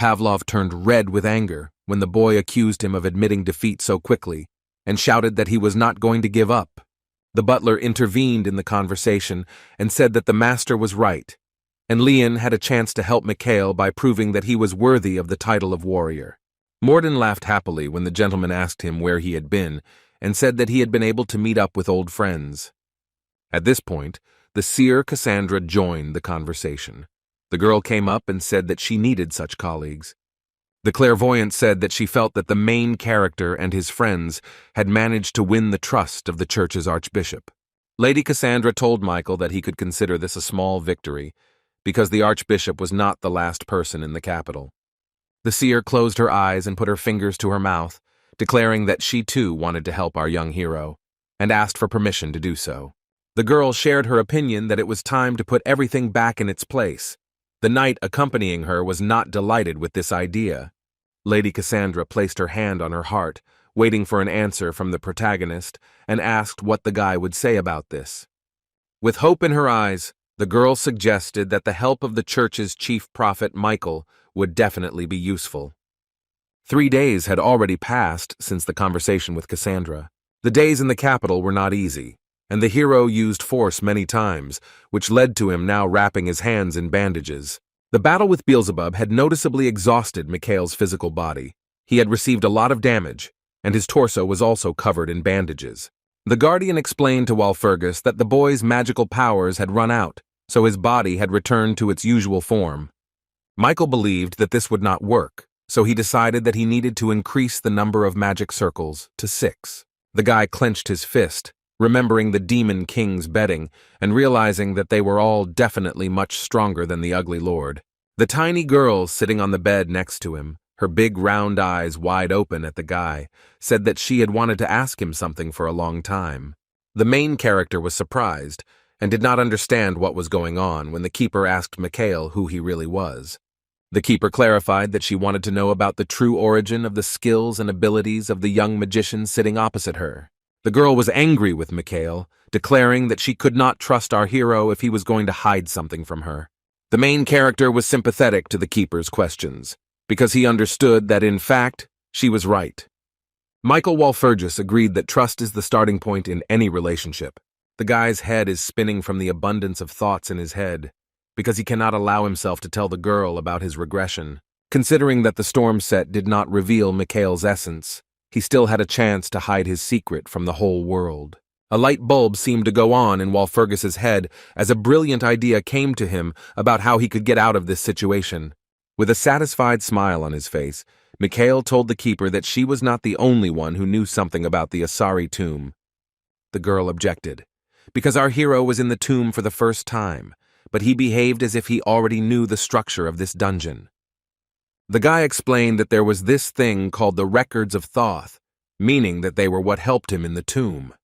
Pavlov turned red with anger when the boy accused him of admitting defeat so quickly and shouted that he was not going to give up. The butler intervened in the conversation and said that the master was right, and Leon had a chance to help Mikhail by proving that he was worthy of the title of warrior. Morden laughed happily when the gentleman asked him where he had been and said that he had been able to meet up with old friends. At this point, the seer Cassandra joined the conversation. The girl came up and said that she needed such colleagues. The clairvoyant said that she felt that the main character and his friends had managed to win the trust of the church's archbishop. Lady Cassandra told Michael that he could consider this a small victory, because the archbishop was not the last person in the capital. The seer closed her eyes and put her fingers to her mouth, declaring that she too wanted to help our young hero, and asked for permission to do so. The girl shared her opinion that it was time to put everything back in its place. The knight accompanying her was not delighted with this idea. Lady Cassandra placed her hand on her heart, waiting for an answer from the protagonist, and asked what the guy would say about this. With hope in her eyes, the girl suggested that the help of the church's chief prophet Michael would definitely be useful. 3 days had already passed since the conversation with Cassandra. The days in the capital were not easy, and the hero used force many times, which led to him now wrapping his hands in bandages. The battle with Beelzebub had noticeably exhausted Mikhail's physical body. He had received a lot of damage, and his torso was also covered in bandages. The guardian explained to Walpurgis that the boy's magical powers had run out, so his body had returned to its usual form. Michael believed that this would not work, so he decided that he needed to increase the number of magic circles to 6. The guy clenched his fist, remembering the Demon King's betting and realizing that they were all definitely much stronger than the ugly lord. The tiny girl sitting on the bed next to him, her big round eyes wide open at the guy, said that she had wanted to ask him something for a long time. The main character was surprised and did not understand what was going on when the keeper asked Mikhail who he really was. The keeper clarified that she wanted to know about the true origin of the skills and abilities of the young magician sitting opposite her. The girl was angry with Mikhail, declaring that she could not trust our hero if he was going to hide something from her. The main character was sympathetic to the keeper's questions, because he understood that, in fact, she was right. Michael Walpurgis agreed that trust is the starting point in any relationship. The guy's head is spinning from the abundance of thoughts in his head, because he cannot allow himself to tell the girl about his regression. Considering that the storm set did not reveal Mikhail's essence, he still had a chance to hide his secret from the whole world. A light bulb seemed to go on in Walpurgis's head as a brilliant idea came to him about how he could get out of this situation. With a satisfied smile on his face, Mikhail told the keeper that she was not the only one who knew something about the Asari tomb. The girl objected, because our hero was in the tomb for the first time, but he behaved as if he already knew the structure of this dungeon. The guy explained that there was this thing called the records of Thoth, meaning that they were what helped him in the tomb.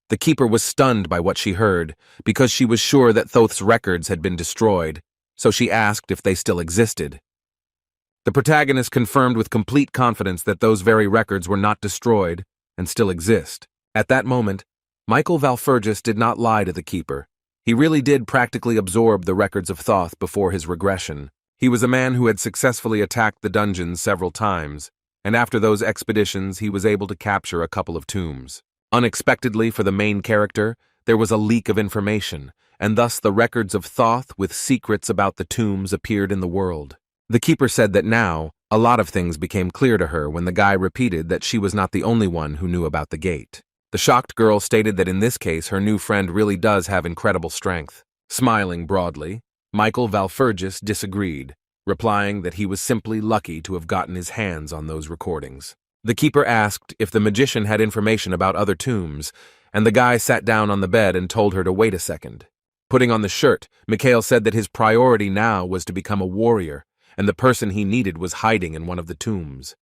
The keeper was stunned by what she heard, because she was sure that Thoth's records had been destroyed, so she asked if they still existed. The protagonist confirmed with complete confidence that those very records were not destroyed and still exist. At that moment, Michael Walpurgis did not lie to the keeper. He really did practically absorb the records of Thoth before his regression. He was a man who had successfully attacked the dungeons several times, and after those expeditions he was able to capture a couple of tombs. Unexpectedly for the main character, there was a leak of information, and thus the records of Thoth with secrets about the tombs appeared in the world. The keeper said that now, a lot of things became clear to her when the guy repeated that she was not the only one who knew about the gate. The shocked girl stated that in this case her new friend really does have incredible strength. Smiling broadly, Michael Valfergus disagreed, replying that he was simply lucky to have gotten his hands on those recordings. The keeper asked if the magician had information about other tombs, and the guy sat down on the bed and told her to wait a second. Putting on the shirt, Mikhail said that his priority now was to become a warrior, and the person he needed was hiding in one of the tombs.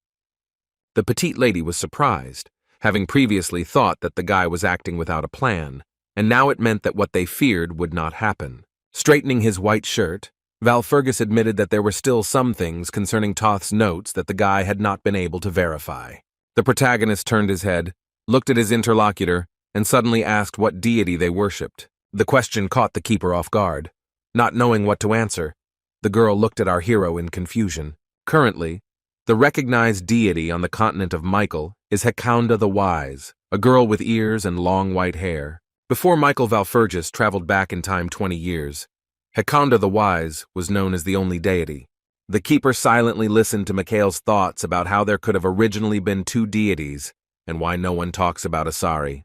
The petite lady was surprised, having previously thought that the guy was acting without a plan, and now it meant that what they feared would not happen. Straightening his white shirt, Valfergus admitted that there were still some things concerning Toth's notes that the guy had not been able to verify. The protagonist turned his head, looked at his interlocutor, and suddenly asked what deity they worshipped. The question caught the keeper off guard. Not knowing what to answer, the girl looked at our hero in confusion. Currently, the recognized deity on the continent of Michael is Cassandra the Wise, a girl with ears and long white hair. Before Michael Valfergus traveled back in time 20 years, Cassandra the Wise was known as the only deity. The keeper silently listened to Mikhail's thoughts about how there could have originally been two deities and why no one talks about Asari.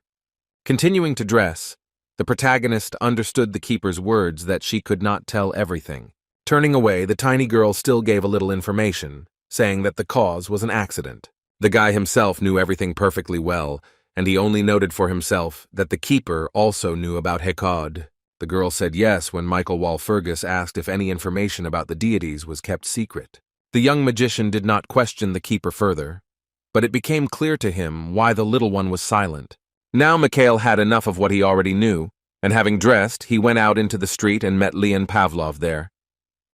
Continuing to dress, the protagonist understood the keeper's words that she could not tell everything. Turning away, the tiny girl still gave a little information, saying that the cause was an accident. The guy himself knew everything perfectly well, and he only noted for himself that the keeper also knew about Hekad. The girl said yes when Michael Valfergus asked if any information about the deities was kept secret. The young magician did not question the keeper further, but it became clear to him why the little one was silent. Now Mikhail had enough of what he already knew, and having dressed, he went out into the street and met Leon Pavlov there.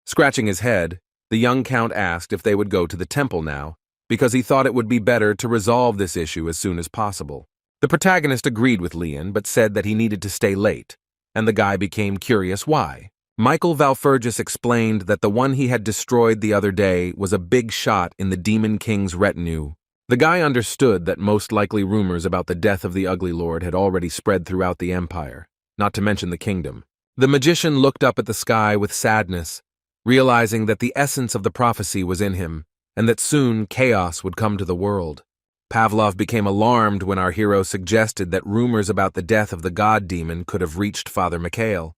Scratching his head, the young count asked if they would go to the temple now, because he thought it would be better to resolve this issue as soon as possible. The protagonist agreed with Leon, but said that he needed to stay late, and the guy became curious why. Michael Valfergus explained that the one he had destroyed the other day was a big shot in the Demon King's retinue. The guy understood that most likely rumors about the death of the Ugly Lord had already spread throughout the empire, not to mention the kingdom. The magician looked up at the sky with sadness, realizing that the essence of the prophecy was in him, and that soon chaos would come to the world. Pavlov became alarmed when our hero suggested that rumors about the death of the god demon could have reached Father Mikhail.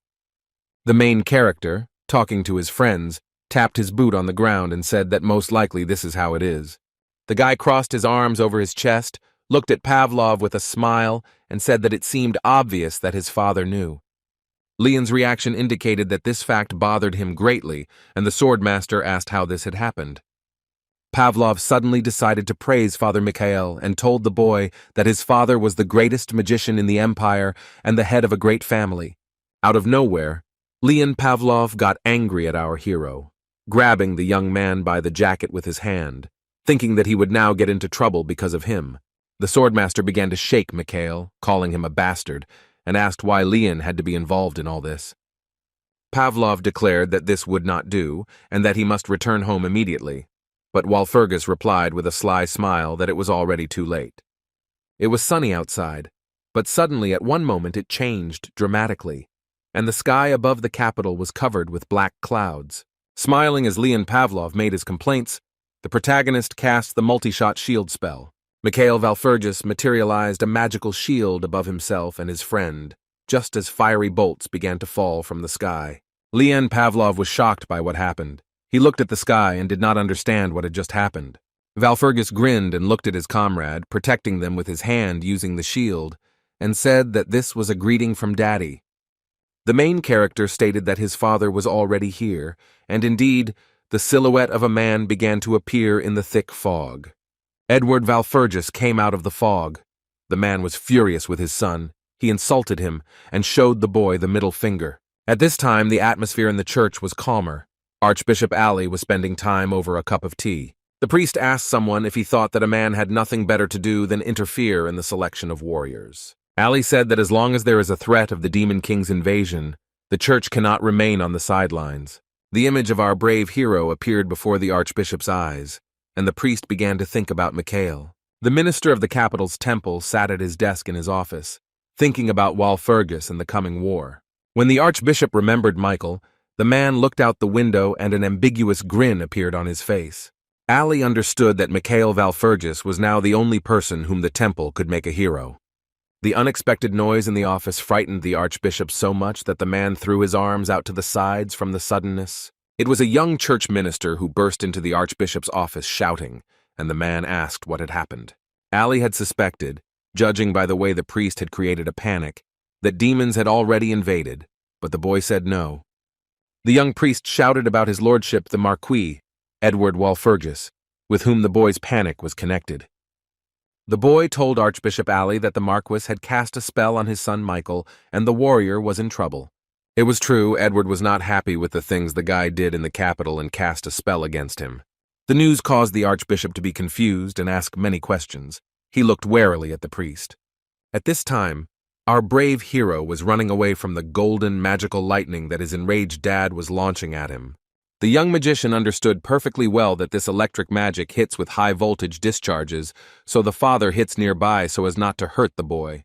The main character, talking to his friends, tapped his boot on the ground and said that most likely this is how it is. The guy crossed his arms over his chest, looked at Pavlov with a smile, and said that it seemed obvious that his father knew. Leon's reaction indicated that this fact bothered him greatly, and the swordmaster asked how this had happened. Pavlov suddenly decided to praise Father Mikhail and told the boy that his father was the greatest magician in the empire and the head of a great family. Out of nowhere, Leon Pavlov got angry at our hero, grabbing the young man by the jacket with his hand, thinking that he would now get into trouble because of him. The swordmaster began to shake Mikhail, calling him a bastard, and asked why Leon had to be involved in all this. Pavlov declared that this would not do, and that he must return home immediately, but Valfergus replied with a sly smile that it was already too late. It was sunny outside, but suddenly at one moment it changed dramatically, and the sky above the capital was covered with black clouds. Smiling as Leon Pavlov made his complaints, the protagonist cast the multi-shot shield spell. Mikhail Valfergus materialized a magical shield above himself and his friend, just as fiery bolts began to fall from the sky. Leon Pavlov was shocked by what happened. He looked at the sky and did not understand what had just happened. Valfergus grinned and looked at his comrade, protecting them with his hand using the shield, and said that this was a greeting from Daddy. The main character stated that his father was already here, and indeed, the silhouette of a man began to appear in the thick fog. Edward Valfergus came out of the fog. The man was furious with his son. He insulted him and showed the boy the middle finger. At this time, the atmosphere in the church was calmer. Archbishop Ali was spending time over a cup of tea. The priest asked someone if he thought that a man had nothing better to do than interfere in the selection of warriors. Ali said that as long as there is a threat of the Demon King's invasion, the church cannot remain on the sidelines. The image of our brave hero appeared before the archbishop's eyes, and the priest began to think about Mikhail. The minister of the capital's temple sat at his desk in his office, thinking about Valfergus and the coming war. When the archbishop remembered Michael, the man looked out the window and an ambiguous grin appeared on his face. Ali understood that Mikhail Valfergus was now the only person whom the temple could make a hero. The unexpected noise in the office frightened the archbishop so much that the man threw his arms out to the sides from the suddenness. It was a young church minister who burst into the archbishop's office shouting, and the man asked what had happened. Ali had suspected, judging by the way the priest had created a panic, that demons had already invaded, but the boy said no. The young priest shouted about his lordship the Marquis, Edward Walpurgis, with whom the boy's panic was connected. The boy told Archbishop Ali that the Marquis had cast a spell on his son Michael, and the warrior was in trouble. It was true, Edward was not happy with the things the guy did in the capital and cast a spell against him. The news caused the archbishop to be confused and ask many questions. He looked warily at the priest. At this time, our brave hero was running away from the golden magical lightning that his enraged dad was launching at him. The young magician understood perfectly well that this electric magic hits with high-voltage discharges, so the father hits nearby so as not to hurt the boy.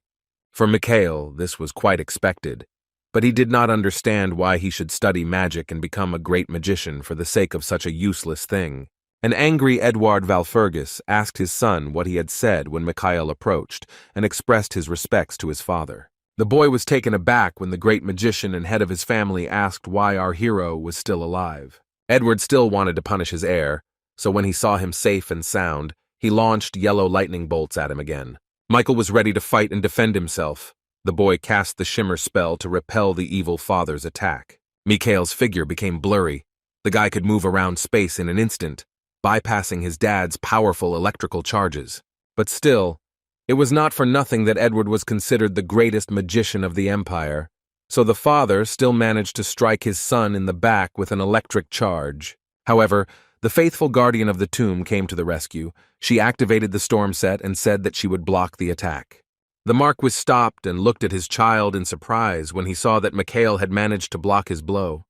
For Mikhail, this was quite expected, but he did not understand why he should study magic and become a great magician for the sake of such a useless thing. An angry Edward Walpurgis asked his son what he had said when Mikhail approached and expressed his respects to his father. The boy was taken aback when the great magician and head of his family asked why our hero was still alive. Edward still wanted to punish his heir, so when he saw him safe and sound, he launched yellow lightning bolts at him again. Michael was ready to fight and defend himself. The boy cast the shimmer spell to repel the evil father's attack. Mikhail's figure became blurry. The guy could move around space in an instant, bypassing his dad's powerful electrical charges. But still, it was not for nothing that Edward was considered the greatest magician of the empire. So the father still managed to strike his son in the back with an electric charge. However, the faithful guardian of the tomb came to the rescue. She activated the storm set and said that she would block the attack. The Marquis stopped and looked at his child in surprise when he saw that Mikhail had managed to block his blow.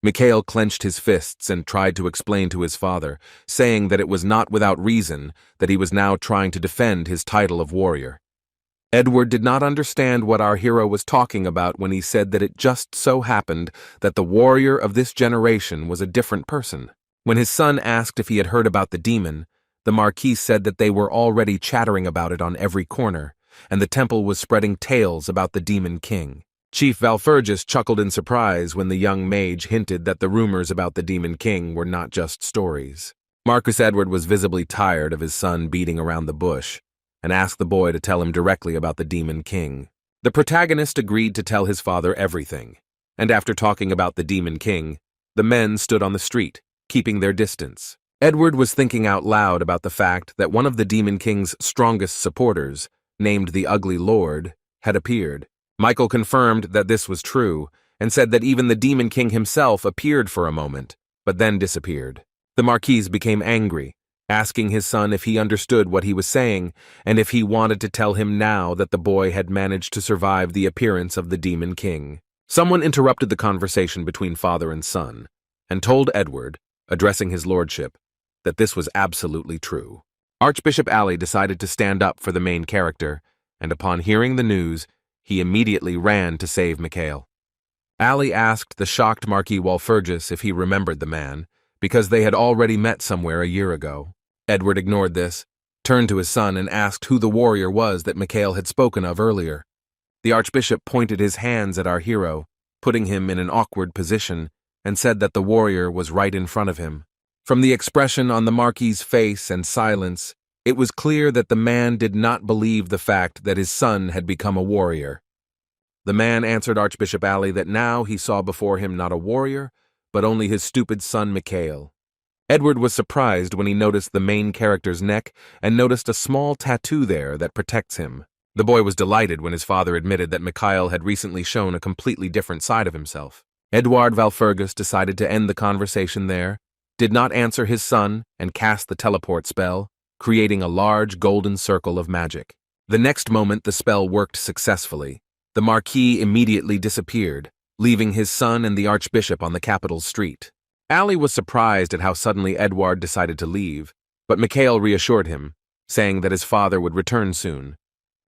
Mikhail clenched his fists and tried to explain to his father, saying that it was not without reason that he was now trying to defend his title of warrior. Edward did not understand what our hero was talking about when he said that it just so happened that the warrior of this generation was a different person. When his son asked if he had heard about the demon, the Marquis said that they were already chattering about it on every corner, and the temple was spreading tales about the demon king. Chief Walpurgis chuckled in surprise when the young mage hinted that the rumors about the demon king were not just stories. Marquis Edward was visibly tired of his son beating around the bush, and asked the boy to tell him directly about the demon king. The protagonist agreed to tell his father everything, and after talking about the demon king, the men stood on the street, keeping their distance. Edward was thinking out loud about the fact that one of the demon king's strongest supporters, named the Ugly Lord, had appeared. Michael confirmed that this was true, and said that even the demon king himself appeared for a moment, but then disappeared. The Marquis became angry, asking his son if he understood what he was saying, and if he wanted to tell him now that the boy had managed to survive the appearance of the demon king. Someone interrupted the conversation between father and son, and told Edward, addressing his lordship, that this was absolutely true. Archbishop Ali decided to stand up for the main character, and upon hearing the news, he immediately ran to save Mikhail. Ali asked the shocked Marquis Walpurgis if he remembered the man, because they had already met somewhere a year ago. Edward ignored this, turned to his son and asked who the warrior was that Mikhail had spoken of earlier. The archbishop pointed his hands at our hero, putting him in an awkward position, and said that the warrior was right in front of him. From the expression on the Marquis's face and silence, it was clear that the man did not believe the fact that his son had become a warrior. The man answered Archbishop Ali that now he saw before him not a warrior, but only his stupid son Mikhail. Edward was surprised when he noticed the main character's neck and noticed a small tattoo there that protects him. The boy was delighted when his father admitted that Mikhail had recently shown a completely different side of himself. Edward Walpurgis decided to end the conversation there, did not answer his son, and cast the teleport spell, creating a large golden circle of magic. The next moment the spell worked successfully. The Marquis immediately disappeared, leaving his son and the archbishop on the capital street. Ali was surprised at how suddenly Edward decided to leave, but Mikhail reassured him, saying that his father would return soon.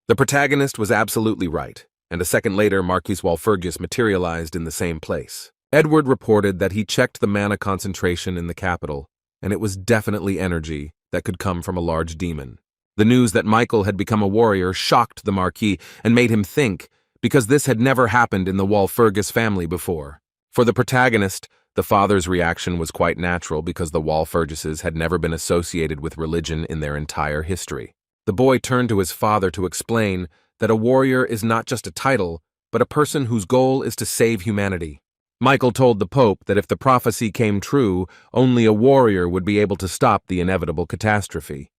The protagonist was absolutely right, and a second later Marquis Walpurgis materialized in the same place. Edward reported that he checked the mana concentration in the capital, and it was definitely energy that could come from a large demon. The news that Michael had become a warrior shocked the Marquis and made him think, because this had never happened in the Walpurgis family before. For the protagonist, the father's reaction was quite natural because the Walpurgises had never been associated with religion in their entire history. The boy turned to his father to explain that a warrior is not just a title, but a person whose goal is to save humanity. Michael told the Pope that if the prophecy came true, only a warrior would be able to stop the inevitable catastrophe.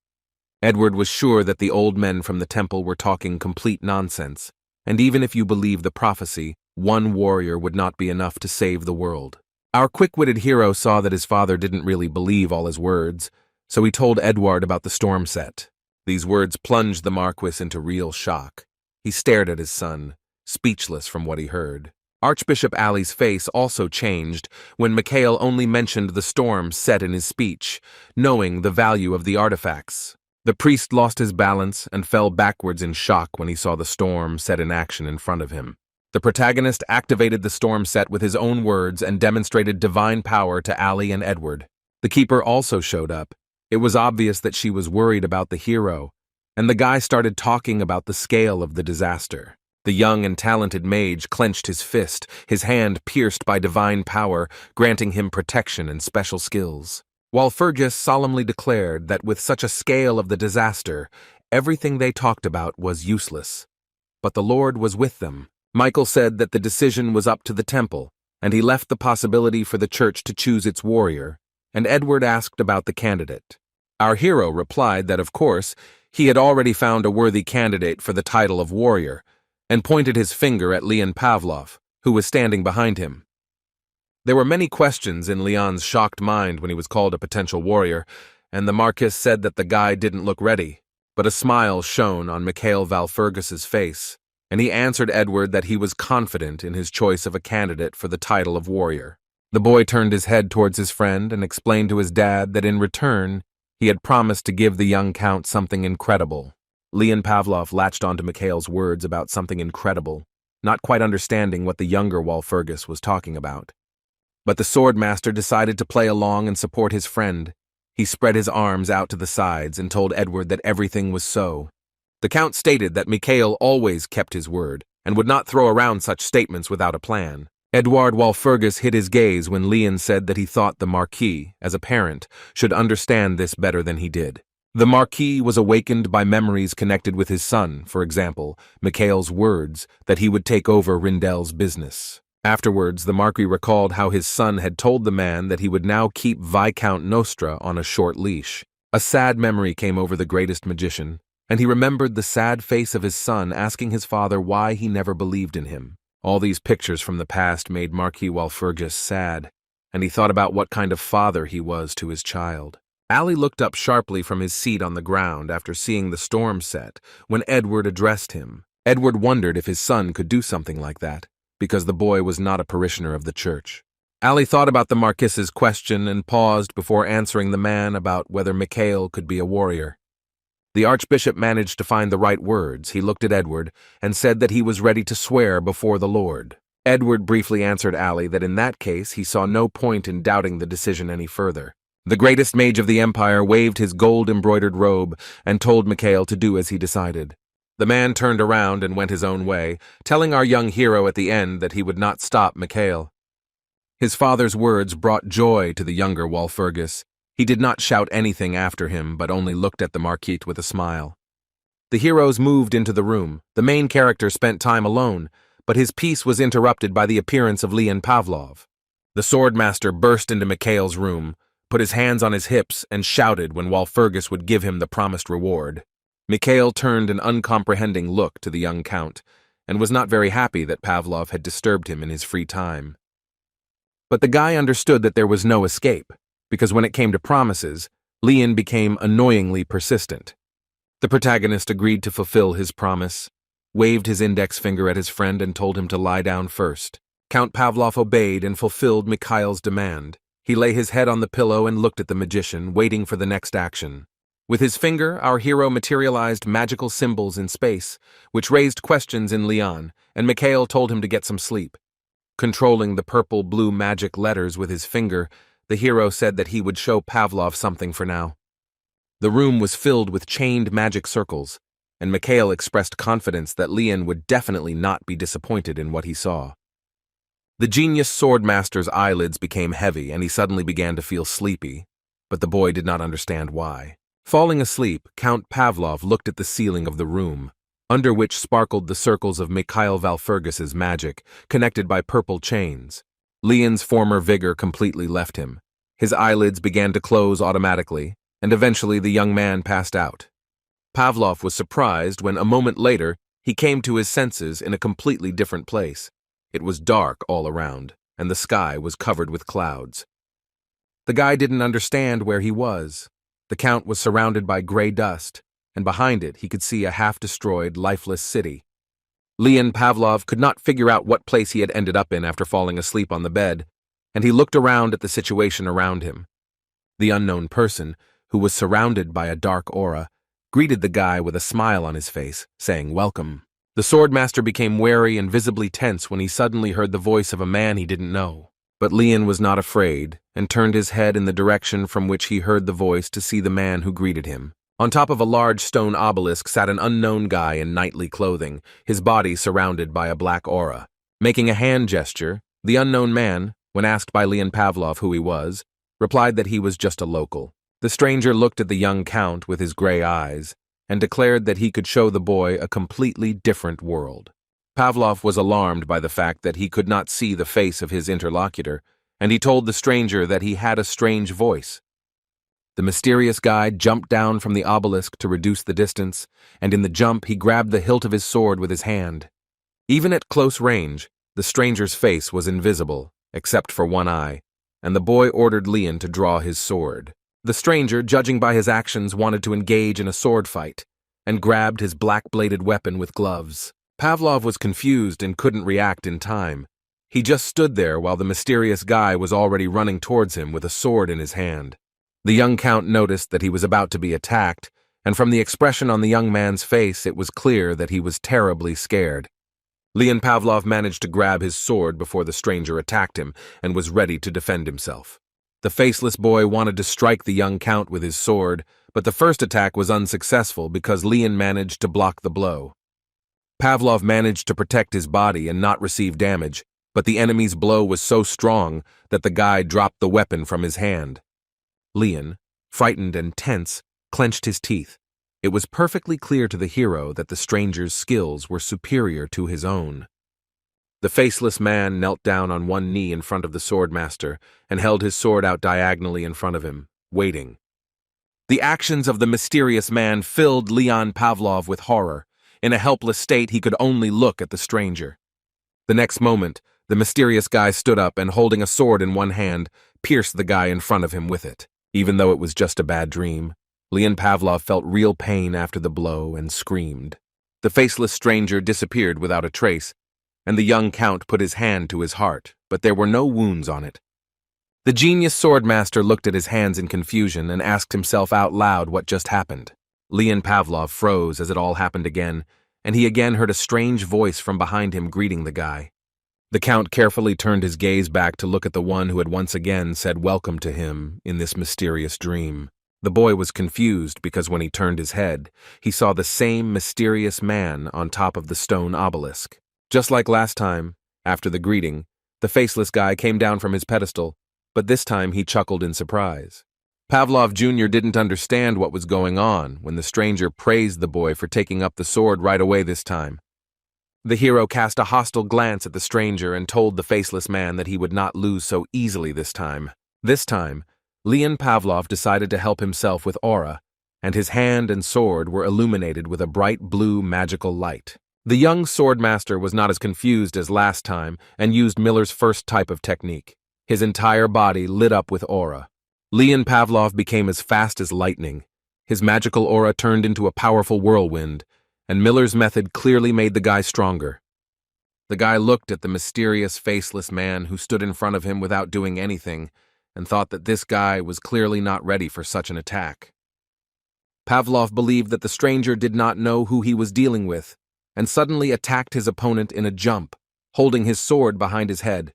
Edward was sure that the old men from the temple were talking complete nonsense, and even if you believe the prophecy, one warrior would not be enough to save the world. Our quick-witted hero saw that his father didn't really believe all his words, so he told Edward about the storm set. These words plunged the Marquis into real shock. He stared at his son, speechless from what he heard. Archbishop Ali's face also changed when Mikhail only mentioned the storm set in his speech, knowing the value of the artifacts. The priest lost his balance and fell backwards in shock when he saw the storm set in action in front of him. The protagonist activated the storm set with his own words and demonstrated divine power to Ali and Edward. The keeper also showed up. It was obvious that she was worried about the hero, and the guy started talking about the scale of the disaster. The young and talented mage clenched his fist, his hand pierced by divine power, granting him protection and special skills. Walpurgis solemnly declared that with such a scale of the disaster, everything they talked about was useless. But the Lord was with them. Michael said that the decision was up to the temple, and he left the possibility for the church to choose its warrior, and Edward asked about the candidate. Our hero replied that, of course, he had already found a worthy candidate for the title of warrior, and pointed his finger at Leon Pavlov, who was standing behind him. There were many questions in Leon's shocked mind when he was called a potential warrior, and the Marquis said that the guy didn't look ready, but a smile shone on Mikhail Walpurgis's face, and he answered Edward that he was confident in his choice of a candidate for the title of warrior. The boy turned his head towards his friend and explained to his dad that in return, he had promised to give the young count something incredible. Leon Pavlov latched onto Mikhail's words about something incredible, not quite understanding what the younger Walpurgis was talking about. But the swordmaster decided to play along and support his friend. He spread his arms out to the sides and told Edward that everything was so. The count stated that Mikhail always kept his word and would not throw around such statements without a plan. Edward Walpurgis hid his gaze when Leon said that he thought the Marquis, as a parent, should understand this better than he did. The Marquis was awakened by memories connected with his son, for example, Mikhail's words that he would take over Rindel's business. Afterwards, the Marquis recalled how his son had told the man that he would now keep Viscount Nostra on a short leash. A sad memory came over the greatest magician, and he remembered the sad face of his son asking his father why he never believed in him. All these pictures from the past made Marquis Walpurgis sad, and he thought about what kind of father he was to his child. Ali looked up sharply from his seat on the ground after seeing the storm set when Edward addressed him. Edward wondered if his son could do something like that, because the boy was not a parishioner of the church. Ali thought about the Marquis's question and paused before answering the man about whether Mikhail could be a warrior. The archbishop managed to find the right words. He looked at Edward and said that he was ready to swear before the Lord. Edward briefly answered Ali that in that case he saw no point in doubting the decision any further. The greatest mage of the empire waved his gold-embroidered robe and told Mikhail to do as he decided. The man turned around and went his own way, telling our young hero at the end that he would not stop Mikhail. His father's words brought joy to the younger Walpurgis. He did not shout anything after him, but only looked at the Marquis with a smile. The heroes moved into the room. The main character spent time alone, but his peace was interrupted by the appearance of Leon Pavlov. The swordmaster burst into Mikhail's room, put his hands on his hips, and shouted when Walpurgis would give him the promised reward. Mikhail turned an uncomprehending look to the young count, and was not very happy that Pavlov had disturbed him in his free time. But the guy understood that there was no escape, because when it came to promises, Leon became annoyingly persistent. The protagonist agreed to fulfill his promise, waved his index finger at his friend and told him to lie down first. Count Pavlov obeyed and fulfilled Mikhail's demand. He lay his head on the pillow and looked at the magician, waiting for the next action. With his finger, our hero materialized magical symbols in space, which raised questions in Leon, and Mikhail told him to get some sleep. Controlling the purple-blue magic letters with his finger, the hero said that he would show Pavlov something for now. The room was filled with chained magic circles, and Mikhail expressed confidence that Leon would definitely not be disappointed in what he saw. The genius swordmaster's eyelids became heavy and he suddenly began to feel sleepy, but the boy did not understand why. Falling asleep, Count Pavlov looked at the ceiling of the room, under which sparkled the circles of Mikhail Valfurgis's magic, connected by purple chains. Leon's former vigor completely left him. His eyelids began to close automatically, and eventually the young man passed out. Pavlov was surprised when, a moment later, he came to his senses in a completely different place. It was dark all around, and the sky was covered with clouds. The guy didn't understand where he was. The Count was surrounded by gray dust, and behind it he could see a half-destroyed, lifeless city. Leon Pavlov could not figure out what place he had ended up in after falling asleep on the bed, and he looked around at the situation around him. The unknown person, who was surrounded by a dark aura, greeted the guy with a smile on his face, saying, "Welcome." The swordmaster became wary and visibly tense when he suddenly heard the voice of a man he didn't know. But Leon was not afraid, and turned his head in the direction from which he heard the voice to see the man who greeted him. On top of a large stone obelisk sat an unknown guy in knightly clothing, his body surrounded by a black aura. Making a hand gesture, the unknown man, when asked by Leon Pavlov who he was, replied that he was just a local. The stranger looked at the young count with his gray eyes, and declared that he could show the boy a completely different world. Pavlov was alarmed by the fact that he could not see the face of his interlocutor, and he told the stranger that he had a strange voice. The mysterious guy jumped down from the obelisk to reduce the distance, and in the jump he grabbed the hilt of his sword with his hand. Even at close range, the stranger's face was invisible, except for one eye, and the boy ordered Leon to draw his sword. The stranger, judging by his actions, wanted to engage in a sword fight, and grabbed his black-bladed weapon with gloves. Pavlov was confused and couldn't react in time. He just stood there while the mysterious guy was already running towards him with a sword in his hand. The young count noticed that he was about to be attacked, and from the expression on the young man's face it was clear that he was terribly scared. Leon Pavlov managed to grab his sword before the stranger attacked him, and was ready to defend himself. The faceless boy wanted to strike the young count with his sword, but the first attack was unsuccessful because Leon managed to block the blow. Pavlov managed to protect his body and not receive damage, but the enemy's blow was so strong that the guy dropped the weapon from his hand. Leon, frightened and tense, clenched his teeth. It was perfectly clear to the hero that the stranger's skills were superior to his own. The faceless man knelt down on one knee in front of the swordmaster and held his sword out diagonally in front of him, waiting. The actions of the mysterious man filled Leon Pavlov with horror. In a helpless state, he could only look at the stranger. The next moment, the mysterious guy stood up and, holding a sword in one hand, pierced the guy in front of him with it. Even though it was just a bad dream, Leon Pavlov felt real pain after the blow and screamed. The faceless stranger disappeared without a trace, and the young count put his hand to his heart, but there were no wounds on it. The genius swordmaster looked at his hands in confusion and asked himself out loud what just happened. Leon Pavlov froze as it all happened again, and he again heard a strange voice from behind him greeting the guy. The count carefully turned his gaze back to look at the one who had once again said welcome to him in this mysterious dream. The boy was confused because when he turned his head, he saw the same mysterious man on top of the stone obelisk. Just like last time, after the greeting, the faceless guy came down from his pedestal, but this time he chuckled in surprise. Pavlov Jr. didn't understand what was going on when the stranger praised the boy for taking up the sword right away this time. The hero cast a hostile glance at the stranger and told the faceless man that he would not lose so easily this time. This time, Leon Pavlov decided to help himself with aura, and his hand and sword were illuminated with a bright blue magical light. The young swordmaster was not as confused as last time and used Miller's first type of technique. His entire body lit up with aura. Leon Pavlov became as fast as lightning. His magical aura turned into a powerful whirlwind, and Miller's method clearly made the guy stronger. The guy looked at the mysterious faceless man who stood in front of him without doing anything, and thought that this guy was clearly not ready for such an attack. Pavlov believed that the stranger did not know who he was dealing with, and suddenly attacked his opponent in a jump, holding his sword behind his head.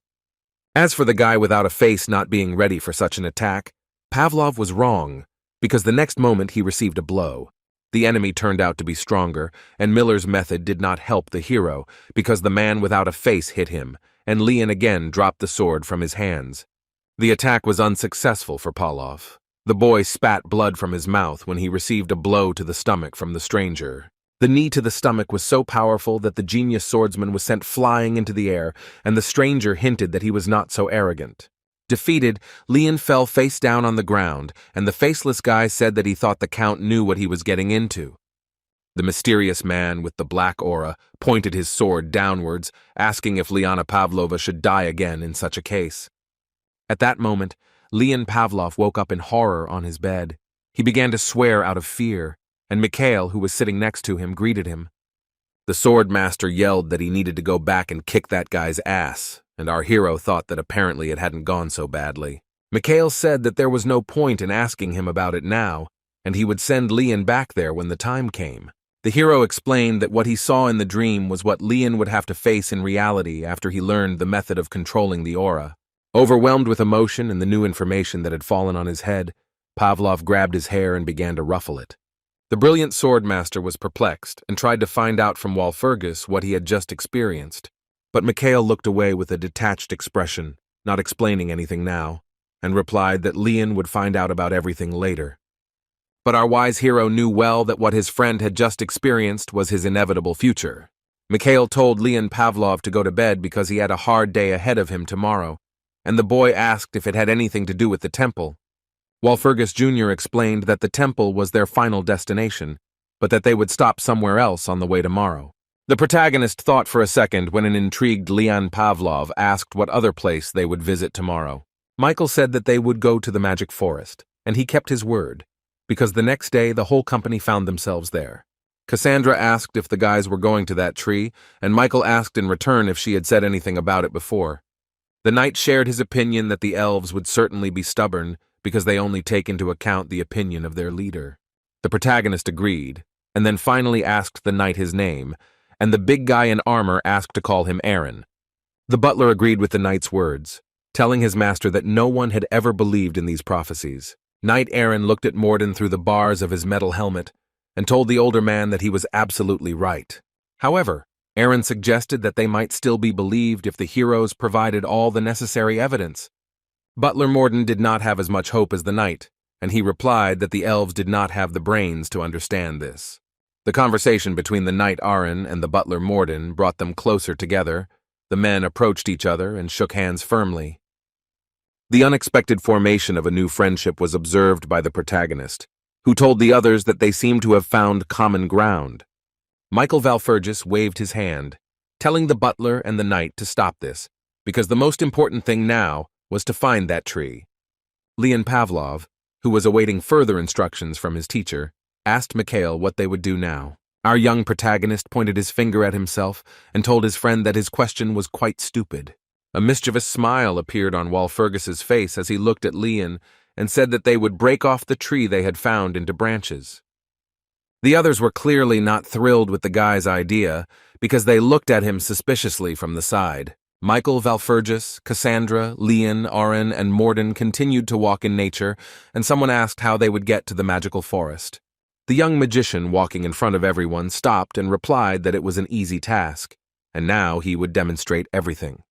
As for the guy without a face not being ready for such an attack, Pavlov was wrong. because the next moment he received a blow. The enemy turned out to be stronger, and Miller's method did not help the hero, because the man without a face hit him, and Leon again dropped the sword from his hands. The attack was unsuccessful for Pavlov. The boy spat blood from his mouth when he received a blow to the stomach from the stranger. The knee to the stomach was so powerful that the genius swordsman was sent flying into the air, and the stranger hinted that he was not so arrogant. Defeated, Leon fell face down on the ground, and the faceless guy said that he thought the Count knew what he was getting into. The mysterious man with the black aura pointed his sword downwards, asking if Liana Pavlova should die again in such a case. At that moment, Leon Pavlov woke up in horror on his bed. He began to swear out of fear, and Mikhail, who was sitting next to him, greeted him. The sword master yelled that he needed to go back and kick that guy's ass, and our hero thought that apparently it hadn't gone so badly. Mikhail said that there was no point in asking him about it now, and he would send Leon back there when the time came. The hero explained that what he saw in the dream was what Leon would have to face in reality after he learned the method of controlling the aura. Overwhelmed with emotion and the new information that had fallen on his head, Pavlov grabbed his hair and began to ruffle it. The brilliant swordmaster was perplexed and tried to find out from Walpurgis what he had just experienced, but Mikhail looked away with a detached expression, not explaining anything now, and replied that Leon would find out about everything later. But our wise hero knew well that what his friend had just experienced was his inevitable future. Mikhail told Leon Pavlov to go to bed because he had a hard day ahead of him tomorrow, and the boy asked if it had anything to do with the temple. Walpurgis Jr. explained that the temple was their final destination, but that they would stop somewhere else on the way tomorrow. The protagonist thought for a second when an intrigued Leon Pavlov asked what other place they would visit tomorrow. Michael said that they would go to the magic forest, and he kept his word, because the next day the whole company found themselves there. Cassandra asked if the guys were going to that tree, and Michael asked in return if she had said anything about it before. The knight shared his opinion that the elves would certainly be stubborn because they only take into account the opinion of their leader. The protagonist agreed, and then finally asked the knight his name, and the big guy in armor asked to call him Aaron. The butler agreed with the knight's words, telling his master that no one had ever believed in these prophecies. Knight Aaron looked at Morden through the bars of his metal helmet and told the older man that he was absolutely right. However, Aaron suggested that they might still be believed if the heroes provided all the necessary evidence. Butler Morden did not have as much hope as the knight, and he replied that the elves did not have the brains to understand this. The conversation between the knight Aaron and the butler Morden brought them closer together. The men approached each other and shook hands firmly. The unexpected formation of a new friendship was observed by the protagonist, who told the others that they seemed to have found common ground. Michael Walpurgis waved his hand, telling the butler and the knight to stop this, because the most important thing now was to find that tree. Leon Pavlov, who was awaiting further instructions from his teacher, asked Mikhail what they would do now. Our young protagonist pointed his finger at himself and told his friend that his question was quite stupid. A mischievous smile appeared on Walpurgis's face as he looked at Leon and said that they would break off the tree they had found into branches. The others were clearly not thrilled with the guy's idea because they looked at him suspiciously from the side. Michael Walpurgis, Cassandra, Leon, Aaron, and Morden continued to walk in nature, and someone asked how they would get to the magical forest. The young magician, walking in front of everyone, stopped and replied that it was an easy task, and now he would demonstrate everything.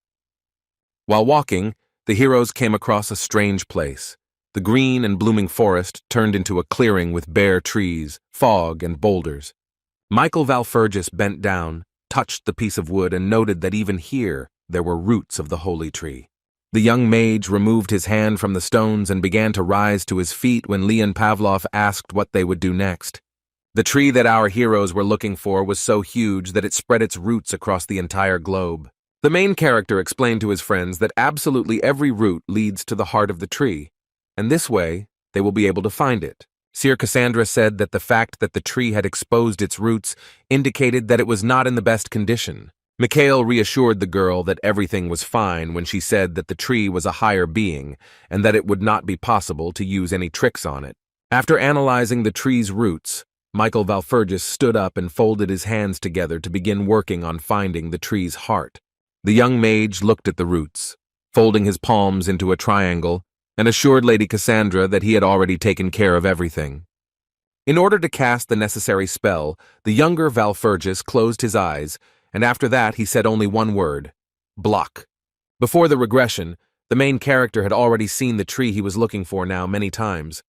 While walking, the heroes came across a strange place. The green and blooming forest turned into a clearing with bare trees, fog, and boulders. Michael Walpurgis bent down, touched the piece of wood, and noted that even here there were roots of the holy tree. The young mage removed his hand from the stones and began to rise to his feet when Leon Pavlov asked what they would do next. The tree that our heroes were looking for was so huge that it spread its roots across the entire globe. The main character explained to his friends that absolutely every root leads to the heart of the tree, and this way they will be able to find it. Seer Cassandra said that the fact that the tree had exposed its roots indicated that it was not in the best condition. Mikhail reassured the girl that everything was fine when she said that the tree was a higher being and that it would not be possible to use any tricks on it. After analyzing the tree's roots, Michael Walpurgis stood up and folded his hands together to begin working on finding the tree's heart. The young mage looked at the roots. Folding his palms into a triangle, and assured Lady Cassandra that he had already taken care of everything. In order to cast the necessary spell, the younger Valfergus closed his eyes, and after that he said only one word: block. Before the regression, the main character had already seen the tree he was looking for now many times,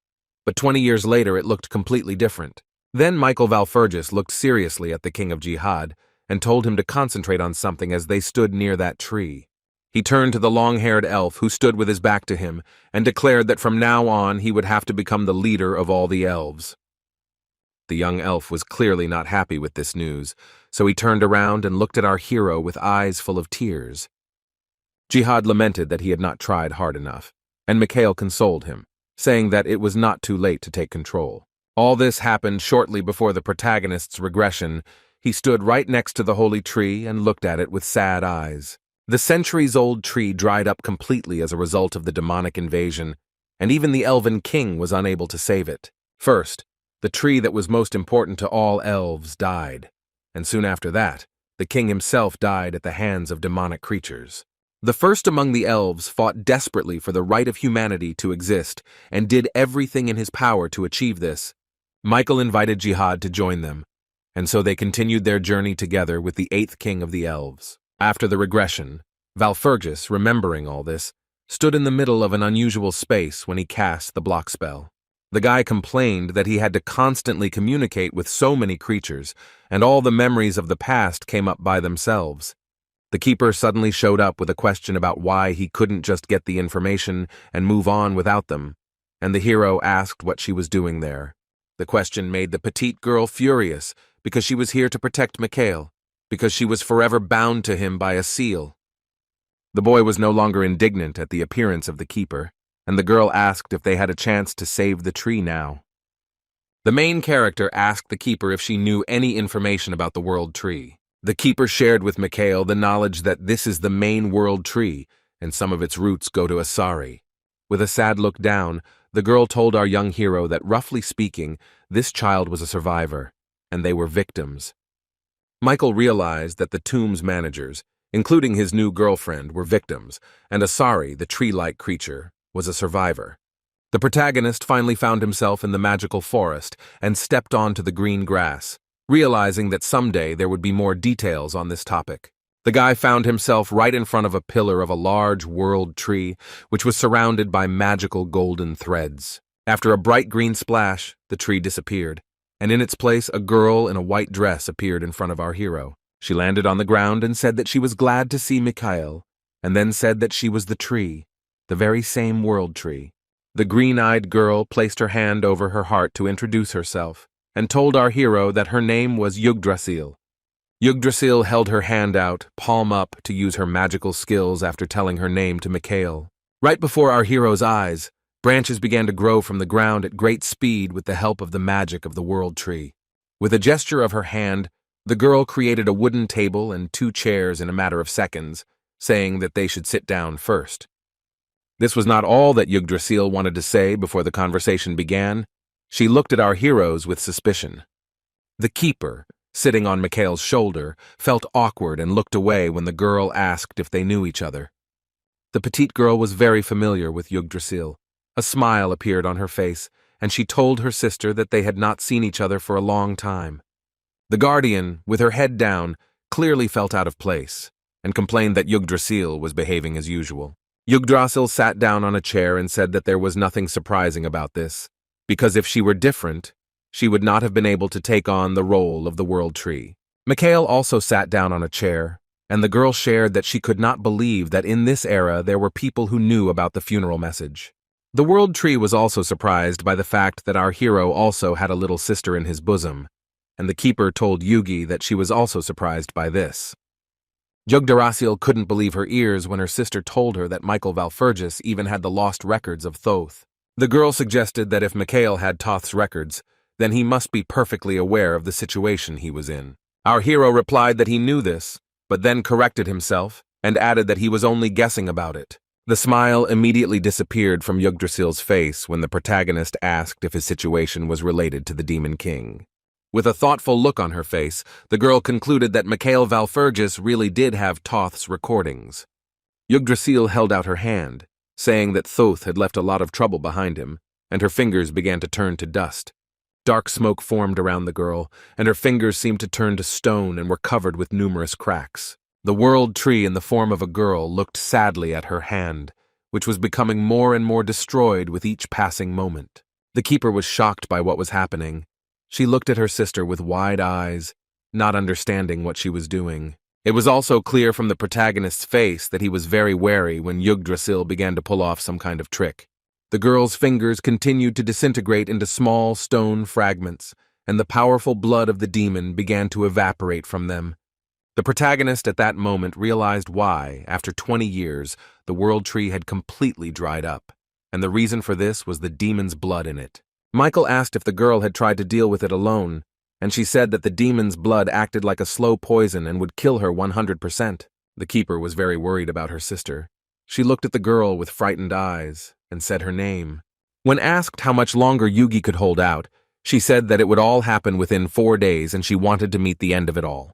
but 20 years later it looked completely different. Then Michael Valfergus looked seriously at the King of Jihad and told him to concentrate on something as they stood near that tree. He turned to the long-haired elf who stood with his back to him and declared that from now on he would have to become the leader of all the elves. The young elf was clearly not happy with this news, so he turned around and looked at our hero with eyes full of tears. Jihad lamented that he had not tried hard enough, and Mikhail consoled him, saying that it was not too late to take control. All this happened shortly before the protagonist's regression. He stood right next to the holy tree and looked at it with sad eyes. The centuries-old tree dried up completely as a result of the demonic invasion, and even the elven king was unable to save it. First, the tree that was most important to all elves died, and soon after that, the king himself died at the hands of demonic creatures. The first among the elves fought desperately for the right of humanity to exist and did everything in his power to achieve this. Michael invited Jihad to join them, and so they continued their journey together with the 8th king of the elves. After the regression, Valfergus, remembering all this, stood in the middle of an unusual space when he cast the block spell. The guy complained that he had to constantly communicate with so many creatures, and all the memories of the past came up by themselves. The keeper suddenly showed up with a question about why he couldn't just get the information and move on without them, and the hero asked what she was doing there. The question made the petite girl furious because she was here to protect Mikhail, because she was forever bound to him by a seal. The boy was no longer indignant at the appearance of the keeper, and the girl asked if they had a chance to save the tree now. The main character asked the keeper if she knew any information about the world tree. The keeper shared with Mikhail the knowledge that this is the main world tree, and some of its roots go to Asari. With a sad look down, the girl told our young hero that, roughly speaking, this child was a survivor, and they were victims. Michael realized that the tomb's managers, including his new girlfriend, were victims, and Asari, the tree-like creature, was a survivor. The protagonist finally found himself in the magical forest and stepped onto the green grass, realizing that someday there would be more details on this topic. The guy found himself right in front of a pillar of a large world tree, which was surrounded by magical golden threads. After a bright green splash, the tree disappeared, and in its place a girl in a white dress appeared in front of our hero. She landed on the ground and said that she was glad to see Mikhail, and then said that she was the tree, the very same world tree. The green-eyed girl placed her hand over her heart to introduce herself, and told our hero that her name was Yggdrasil. Yggdrasil held her hand out, palm up, to use her magical skills after telling her name to Mikhail. Right before our hero's eyes, branches began to grow from the ground at great speed with the help of the magic of the world tree. With a gesture of her hand, the girl created a wooden table and 2 chairs in a matter of seconds, saying that they should sit down first. This was not all that Yggdrasil wanted to say before the conversation began. She looked at our heroes with suspicion. The keeper, sitting on Mikhail's shoulder, felt awkward and looked away when the girl asked if they knew each other. The petite girl was very familiar with Yggdrasil. A smile appeared on her face, and she told her sister that they had not seen each other for a long time. The guardian, with her head down, clearly felt out of place, and complained that Yggdrasil was behaving as usual. Yggdrasil sat down on a chair and said that there was nothing surprising about this, because if she were different, she would not have been able to take on the role of the world tree. Mikhail also sat down on a chair, and the girl shared that she could not believe that in this era there were people who knew about the funeral message. The world tree was also surprised by the fact that our hero also had a little sister in his bosom, and the keeper told Yugi that she was also surprised by this. Yggdrasil couldn't believe her ears when her sister told her that Michael Valfergus even had the lost records of Thoth. The girl suggested that if Mikhail had Thoth's records, then he must be perfectly aware of the situation he was in. Our hero replied that he knew this, but then corrected himself and added that he was only guessing about it. The smile immediately disappeared from Yggdrasil's face when the protagonist asked if his situation was related to the Demon King. With a thoughtful look on her face, the girl concluded that Mikhail Valfergus really did have Thoth's recordings. Yggdrasil held out her hand, saying that Thoth had left a lot of trouble behind him, and her fingers began to turn to dust. Dark smoke formed around the girl, and her fingers seemed to turn to stone and were covered with numerous cracks. The world tree in the form of a girl looked sadly at her hand, which was becoming more and more destroyed with each passing moment. The keeper was shocked by what was happening. She looked at her sister with wide eyes, not understanding what she was doing. It was also clear from the protagonist's face that he was very wary when Yggdrasil began to pull off some kind of trick. The girl's fingers continued to disintegrate into small stone fragments, and the powerful blood of the demon began to evaporate from them. The protagonist at that moment realized why, after 20 years, the world tree had completely dried up, and the reason for this was the demon's blood in it. Michael asked if the girl had tried to deal with it alone, and she said that the demon's blood acted like a slow poison and would kill her 100%. The keeper was very worried about her sister. She looked at the girl with frightened eyes and said her name. When asked how much longer Yugi could hold out, she said that it would all happen within 4 days and she wanted to meet the end of it all.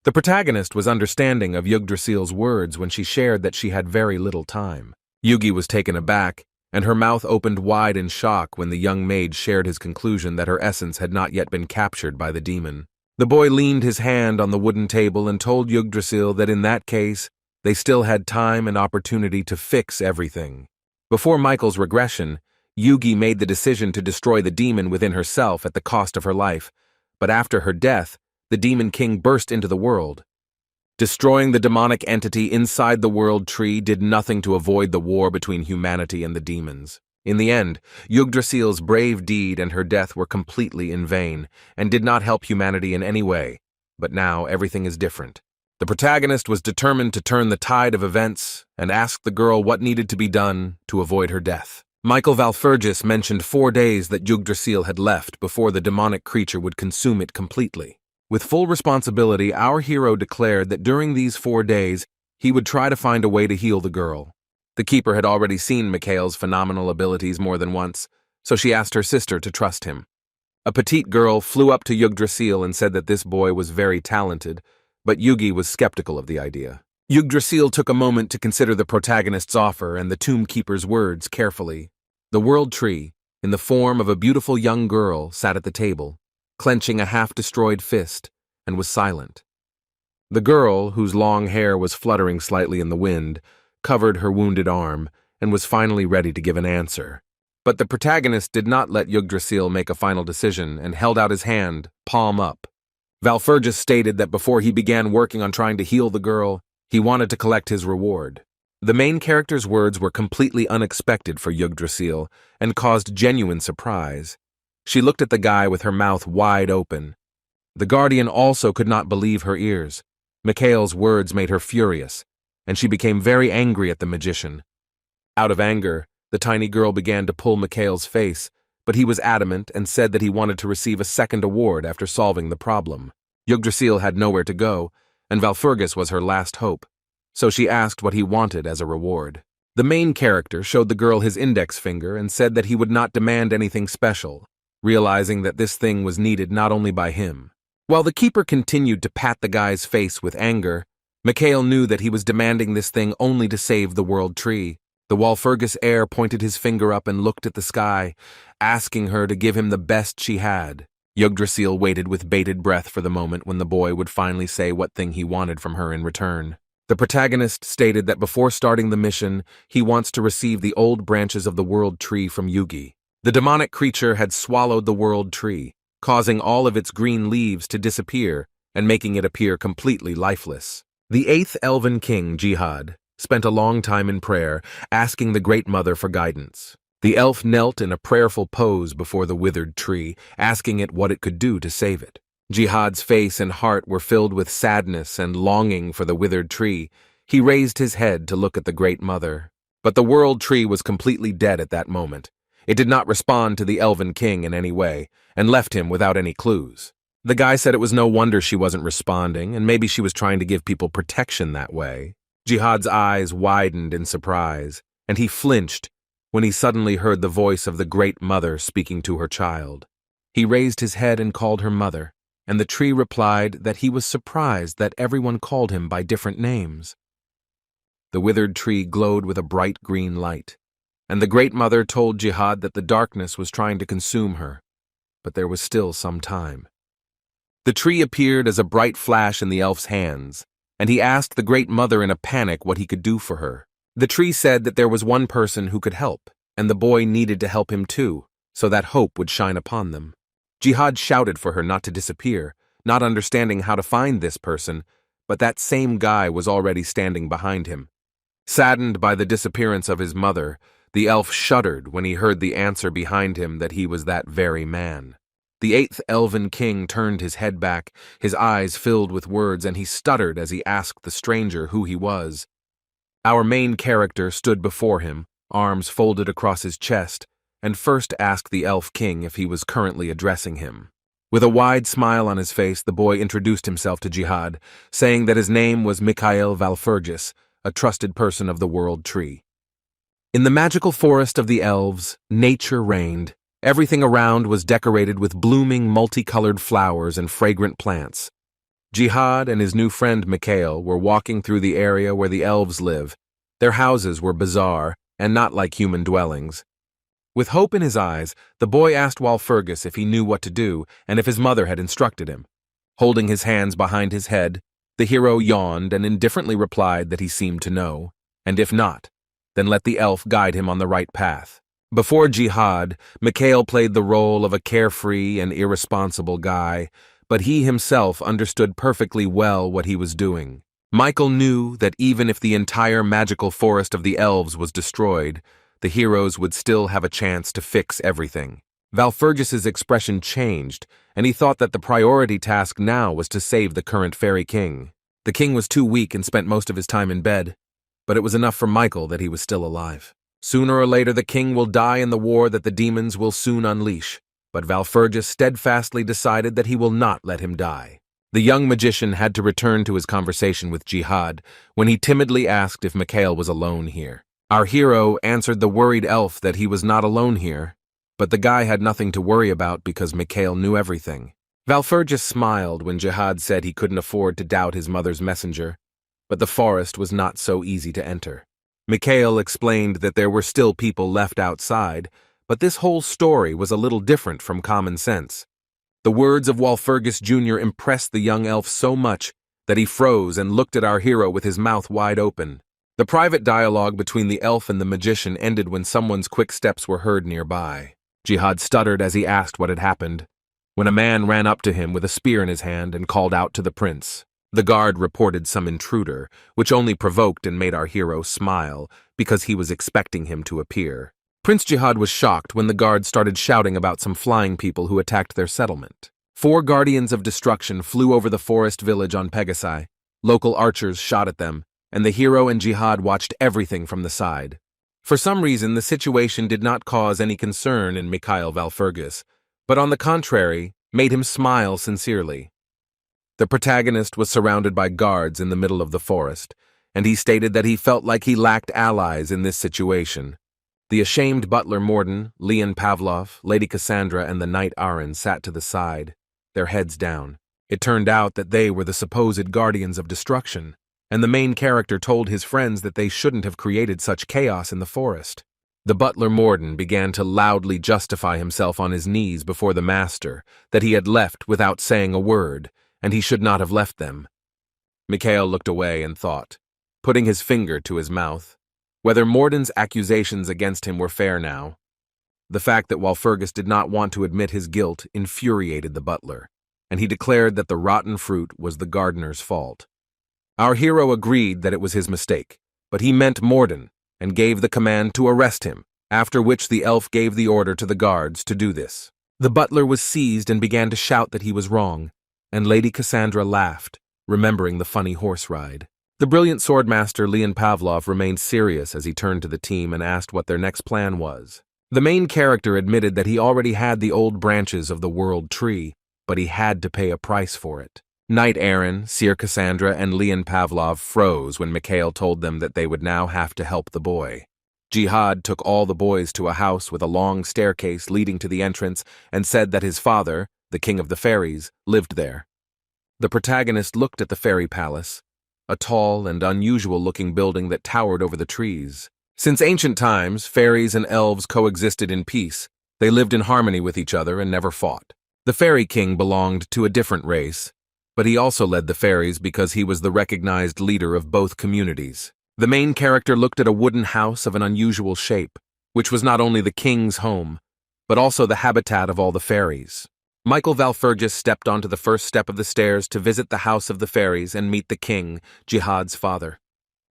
The protagonist was understanding of Yggdrasil's words when she shared that she had very little time. Yugi was taken aback, and her mouth opened wide in shock when the young maid shared his conclusion that her essence had not yet been captured by the demon. The boy leaned his hand on the wooden table and told Yggdrasil that in that case, they still had time and opportunity to fix everything. Before Michael's regression, Yugi made the decision to destroy the demon within herself at the cost of her life, but after her death, the Demon King burst into the world. Destroying the demonic entity inside the world tree did nothing to avoid the war between humanity and the demons. In the end, Yggdrasil's brave deed and her death were completely in vain, and did not help humanity in any way. But now everything is different. The protagonist was determined to turn the tide of events, and asked the girl what needed to be done to avoid her death. Michael Valfurgis mentioned 4 days that Yggdrasil had left before the demonic creature would consume it completely. With full responsibility, our hero declared that during these 4 days, he would try to find a way to heal the girl. The keeper had already seen Mikhail's phenomenal abilities more than once, so she asked her sister to trust him. A petite girl flew up to Yggdrasil and said that this boy was very talented, but Yugi was skeptical of the idea. Yggdrasil took a moment to consider the protagonist's offer and the tomb keeper's words carefully. The world tree, in the form of a beautiful young girl, sat at the table, clenching a half-destroyed fist, and was silent. The girl, whose long hair was fluttering slightly in the wind, covered her wounded arm, and was finally ready to give an answer. But the protagonist did not let Yggdrasil make a final decision and held out his hand, palm up. Valfurgis stated that before he began working on trying to heal the girl, he wanted to collect his reward. The main character's words were completely unexpected for Yggdrasil and caused genuine surprise. She looked at the guy with her mouth wide open. The guardian also could not believe her ears. Mikhail's words made her furious, and she became very angry at the magician. Out of anger, the tiny girl began to pull Mikhail's face, but he was adamant and said that he wanted to receive a second award after solving the problem. Yggdrasil had nowhere to go, and Valfurgis was her last hope, so she asked what he wanted as a reward. The main character showed the girl his index finger and said that he would not demand anything special, realizing that this thing was needed not only by him. While the keeper continued to pat the guy's face with anger, Mikhail knew that he was demanding this thing only to save the world tree. The Walpurgis heir pointed his finger up and looked at the sky, asking her to give him the best she had. Yggdrasil waited with bated breath for the moment when the boy would finally say what thing he wanted from her in return. The protagonist stated that before starting the mission, he wants to receive the old branches of the world tree from Yugi. The demonic creature had swallowed the world tree, causing all of its green leaves to disappear and making it appear completely lifeless. The 8th Elven King, Jihad, spent a long time in prayer, asking the Great Mother for guidance. The elf knelt in a prayerful pose before the withered tree, asking it what it could do to save it. Jihad's face and heart were filled with sadness and longing for the withered tree. He raised his head to look at the Great Mother. But the world tree was completely dead at that moment. It did not respond to the Elven King in any way, and left him without any clues. The guy said it was no wonder she wasn't responding, and maybe she was trying to give people protection that way. Jihad's eyes widened in surprise, and he flinched when he suddenly heard the voice of the Great Mother speaking to her child. He raised his head and called her mother, and the tree replied that he was surprised that everyone called him by different names. The withered tree glowed with a bright green light. and the Great Mother told Jihad that the darkness was trying to consume her, but there was still some time. The tree appeared as a bright flash in the elf's hands, and he asked the Great Mother in a panic what he could do for her. The tree said that there was one person who could help, and the boy needed to help him too, so that hope would shine upon them. Jihad shouted for her not to disappear, not understanding how to find this person, but that same guy was already standing behind him. Saddened by the disappearance of his mother, the elf shuddered when he heard the answer behind him that he was that very man. The eighth elven king turned his head back, his eyes filled with words, and he stuttered as he asked the stranger who he was. Our main character stood before him, arms folded across his chest, and first asked the elf king if he was currently addressing him. With a wide smile on his face, the boy introduced himself to Jihad, saying that his name was Mikhail Valfurgis, a trusted person of the World Tree. In the magical forest of the elves, nature reigned. Everything around was decorated with blooming, multicolored flowers and fragrant plants. Jihad and his new friend Mikhail were walking through the area where the elves live. Their houses were bizarre and not like human dwellings. With hope in his eyes, the boy asked Walpurgis if he knew what to do and if his mother had instructed him. Holding his hands behind his head, the hero yawned and indifferently replied that he seemed to know, and if not, then let the elf guide him on the right path. Before Jihad, Mikhail played the role of a carefree and irresponsible guy, but he himself understood perfectly well what he was doing. Michael knew that even if the entire magical forest of the elves was destroyed, the heroes would still have a chance to fix everything. Valfurgis's expression changed, and he thought that the priority task now was to save the current fairy king. The king was too weak and spent most of his time in bed, but it was enough for Michael that he was still alive. Sooner or later the king will die in the war that the demons will soon unleash, but Valfurgis steadfastly decided that he will not let him die. The young magician had to return to his conversation with Jihad when he timidly asked if Mikhail was alone here. Our hero answered the worried elf that he was not alone here, but the guy had nothing to worry about because Mikhail knew everything. Valfurgis smiled when Jihad said he couldn't afford to doubt his mother's messenger, but the forest was not so easy to enter. Mikhail explained that there were still people left outside, but this whole story was a little different from common sense. The words of Walpurgis Jr. impressed the young elf so much that he froze and looked at our hero with his mouth wide open. The private dialogue between the elf and the magician ended when someone's quick steps were heard nearby. Jihad stuttered as he asked what had happened, when a man ran up to him with a spear in his hand and called out to the prince. The guard reported some intruder, which only provoked and made our hero smile, because he was expecting him to appear. Prince Jihad was shocked when the guard started shouting about some flying people who attacked their settlement. 4 guardians of destruction flew over the forest village on Pegasi. Local archers shot at them, and the hero and Jihad watched everything from the side. For some reason, the situation did not cause any concern in Mikhail Valfurgis, but on the contrary, made him smile sincerely. The protagonist was surrounded by guards in the middle of the forest, and he stated that he felt like he lacked allies in this situation. The ashamed butler Morden, Leon Pavlov, Lady Cassandra, and the knight Aaron sat to the side, their heads down. It turned out that they were the supposed guardians of destruction, and the main character told his friends that they shouldn't have created such chaos in the forest. The butler Morden began to loudly justify himself on his knees before the master, that he had left without saying a word, and he should not have left them. Mikhail looked away and thought, putting his finger to his mouth, whether Morden's accusations against him were fair now. The fact that Walpurgis did not want to admit his guilt infuriated the butler, and he declared that the rotten fruit was the gardener's fault. Our hero agreed that it was his mistake, but he meant Morden, and gave the command to arrest him, after which the elf gave the order to the guards to do this. The butler was seized and began to shout that he was wrong, and Lady Cassandra laughed, remembering the funny horse ride. The brilliant swordmaster Leon Pavlov remained serious as he turned to the team and asked what their next plan was. The main character admitted that he already had the old branches of the World Tree, but he had to pay a price for it. Knight Aaron, Seer Cassandra, and Leon Pavlov froze when Mikhail told them that they would now have to help the boy. Jihad took all the boys to a house with a long staircase leading to the entrance and said that his father, the king of the fairies, lived there. The protagonist looked at the fairy palace, a tall and unusual-looking building that towered over the trees. Since ancient times, fairies and elves coexisted in peace. They lived in harmony with each other and never fought. The fairy king belonged to a different race, but he also led the fairies because he was the recognized leader of both communities. The main character looked at a wooden house of an unusual shape, which was not only the king's home, but also the habitat of all the fairies. Michael Valfergus stepped onto the first step of the stairs to visit the house of the fairies and meet the king, Jihad's father.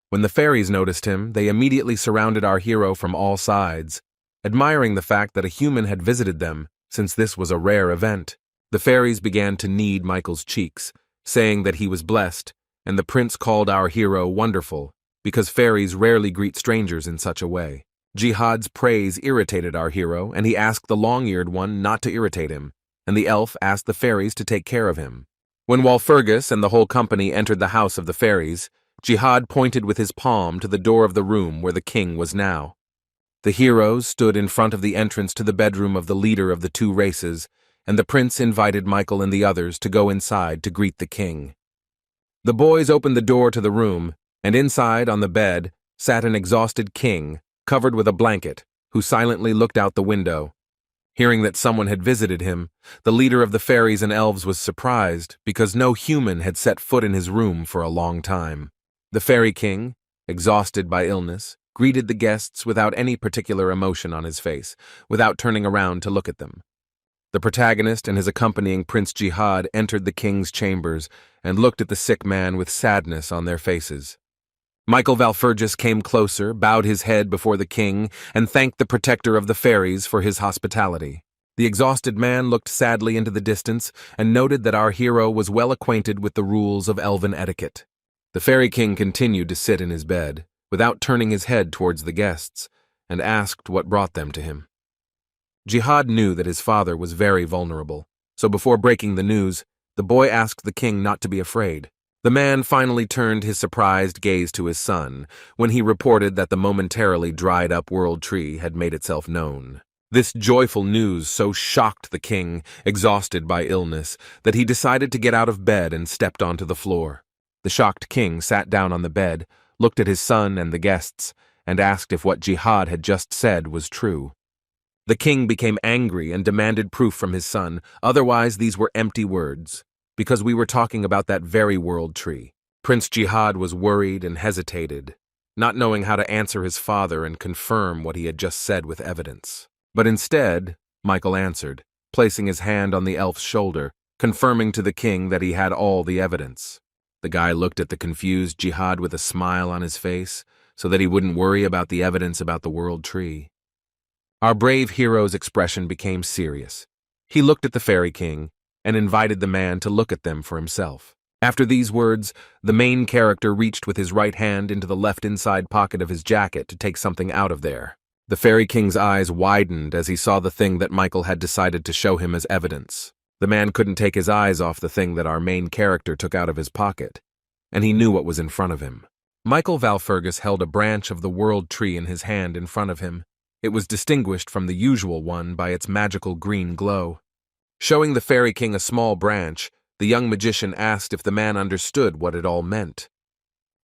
When the fairies noticed him, they immediately surrounded our hero from all sides, admiring the fact that a human had visited them, since this was a rare event. The fairies began to knead Michael's cheeks, saying that he was blessed, and the prince called our hero wonderful, because fairies rarely greet strangers in such a way. Jihad's praise irritated our hero, and he asked the long-eared one not to irritate him, and the elf asked the fairies to take care of him. When Walpurgis and the whole company entered the house of the fairies, Jihad pointed with his palm to the door of the room where the king was now. The heroes stood in front of the entrance to the bedroom of the leader of the two races, and the prince invited Michael and the others to go inside to greet the king. The boys opened the door to the room, and inside, on the bed, sat an exhausted king, covered with a blanket, who silently looked out the window. Hearing that someone had visited him, the leader of the fairies and elves was surprised because no human had set foot in his room for a long time. The fairy king, exhausted by illness, greeted the guests without any particular emotion on his face, without turning around to look at them. The protagonist and his accompanying Prince Jihad entered the king's chambers and looked at the sick man with sadness on their faces. Michael Valfergus came closer, bowed his head before the king, and thanked the protector of the fairies for his hospitality. The exhausted man looked sadly into the distance and noted that our hero was well acquainted with the rules of elven etiquette. The fairy king continued to sit in his bed, without turning his head towards the guests, and asked what brought them to him. Jihad knew that his father was very vulnerable, so before breaking the news, the boy asked the king not to be afraid. The man finally turned his surprised gaze to his son when he reported that the momentarily dried-up world tree had made itself known. This joyful news so shocked the king, exhausted by illness, that he decided to get out of bed and stepped onto the floor. The shocked king sat down on the bed, looked at his son and the guests, and asked if what Jihad had just said was true. The king became angry and demanded proof from his son, otherwise these were empty words, because we were talking about that very world tree. Prince Jihad was worried and hesitated, not knowing how to answer his father and confirm what he had just said with evidence. But instead, Michael answered, placing his hand on the elf's shoulder, confirming to the king that he had all the evidence. The guy looked at the confused Jihad with a smile on his face, so that he wouldn't worry about the evidence about the world tree. Our brave hero's expression became serious. He looked at the fairy king and invited the man to look at them for himself. After these words, the main character reached with his right hand into the left inside pocket of his jacket to take something out of there. The fairy king's eyes widened as he saw the thing that Michael had decided to show him as evidence. The man couldn't take his eyes off the thing that our main character took out of his pocket, and he knew what was in front of him. Michael Valfergus held a branch of the world tree in his hand in front of him. It was distinguished from the usual one by its magical green glow. Showing the fairy king a small branch, the young magician asked if the man understood what it all meant.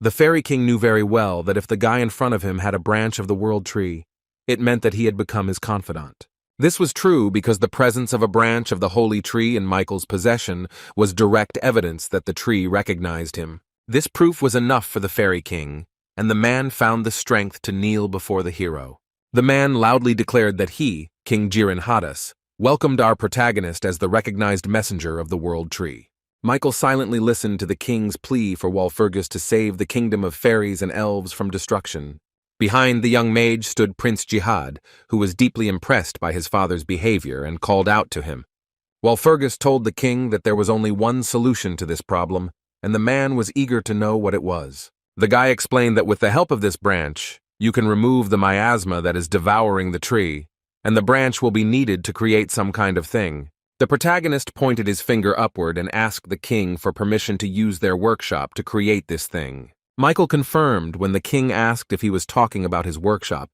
The fairy king knew very well that if the guy in front of him had a branch of the world tree, it meant that he had become his confidant. This was true because the presence of a branch of the holy tree in Michael's possession was direct evidence that the tree recognized him. This proof was enough for the fairy king, and the man found the strength to kneel before the hero. The man loudly declared that he, King Jiren Hadas, welcomed our protagonist as the recognized messenger of the world tree. Michael silently listened to the king's plea for Walpurgis to save the kingdom of fairies and elves from destruction. Behind the young mage stood Prince Jihad, who was deeply impressed by his father's behavior and called out to him. Walpurgis told the king that there was only one solution to this problem, and the man was eager to know what it was. The guy explained that with the help of this branch, you can remove the miasma that is devouring the tree, and the branch will be needed to create some kind of thing. The protagonist pointed his finger upward and asked the king for permission to use their workshop to create this thing. Michael confirmed when the king asked if he was talking about his workshop,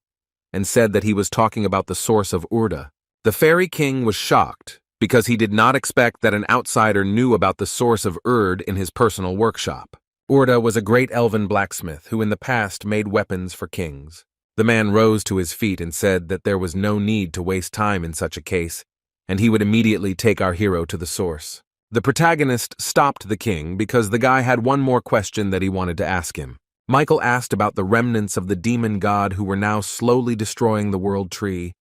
and said that he was talking about the source of Urda. The fairy king was shocked because he did not expect that an outsider knew about the source of Urd in his personal workshop. Urda was a great elven blacksmith who in the past made weapons for kings. The man rose to his feet and said that there was no need to waste time in such a case, and he would immediately take our hero to the source. The protagonist stopped the king because the guy had one more question that he wanted to ask him. Michael asked about the remnants of the demon god who were now slowly destroying the world tree,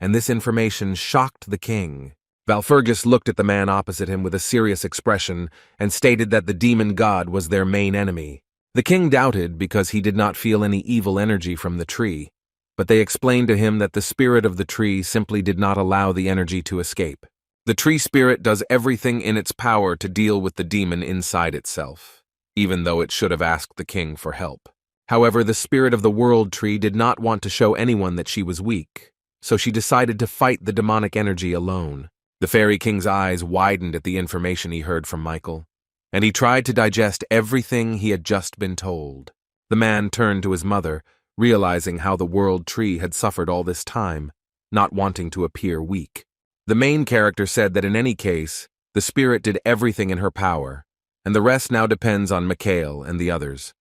and this information shocked the king. Valfergus looked at the man opposite him with a serious expression and stated that the demon god was their main enemy. The king doubted because he did not feel any evil energy from the tree, but they explained to him that the spirit of the tree simply did not allow the energy to escape. The tree spirit does everything in its power to deal with the demon inside itself, even though it should have asked the king for help. However, the spirit of the world tree did not want to show anyone that she was weak, so she decided to fight the demonic energy alone. The Fairy King's eyes widened at the information he heard from Michael, and he tried to digest everything he had just been told. The man turned to his mother, realizing how the world tree had suffered all this time, not wanting to appear weak. The main character said that in any case, the spirit did everything in her power, and the rest now depends on Mikhail and the others.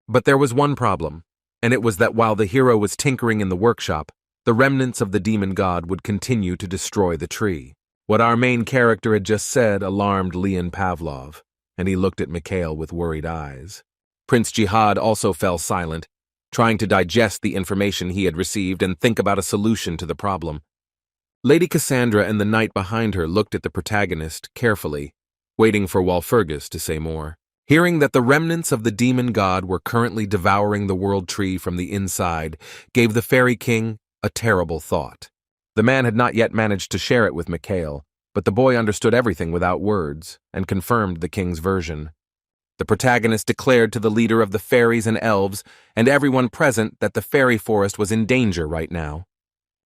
But there was one problem, and it was that while the hero was tinkering in the workshop, the remnants of the demon god would continue to destroy the tree. What our main character had just said alarmed Leon Pavlov, and he looked at Mikhail with worried eyes. Prince Jihad also fell silent, trying to digest the information he had received and think about a solution to the problem. Lady Cassandra and the knight behind her looked at the protagonist carefully, waiting for Walpurgis to say more. Hearing that the remnants of the demon god were currently devouring the world tree from the inside gave the Fairy King a terrible thought. The man had not yet managed to share it with Mikhail, but the boy understood everything without words and confirmed the king's version. The protagonist declared to the leader of the fairies and elves and everyone present that the fairy forest was in danger right now.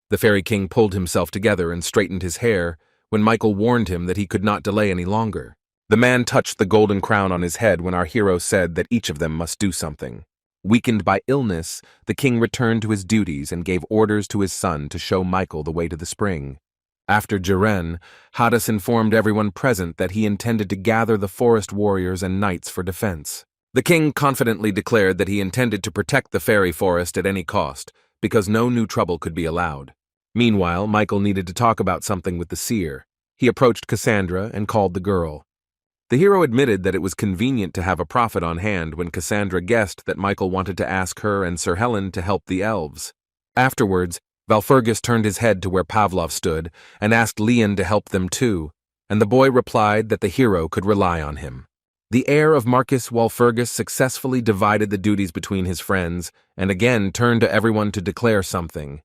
The Fairy King pulled himself together and straightened his hair when Michael warned him that he could not delay any longer. The man touched the golden crown on his head when our hero said that each of them must do something. Weakened by illness, the king returned to his duties and gave orders to his son to show Michael the way to the spring. After Jiren, Hades informed everyone present that he intended to gather the forest warriors and knights for defense. The king confidently declared that he intended to protect the fairy forest at any cost, because no new trouble could be allowed. Meanwhile, Michael needed to talk about something with the seer. He approached Cassandra and called the girl. The hero admitted that it was convenient to have a prophet on hand when Cassandra guessed that Michael wanted to ask her and Sir Helen to help the elves. Afterwards, Valfergus turned his head to where Pavlov stood and asked Leon to help them too, and the boy replied that the hero could rely on him. The heir of Marquis Walpurgis successfully divided the duties between his friends and again turned to everyone to declare something.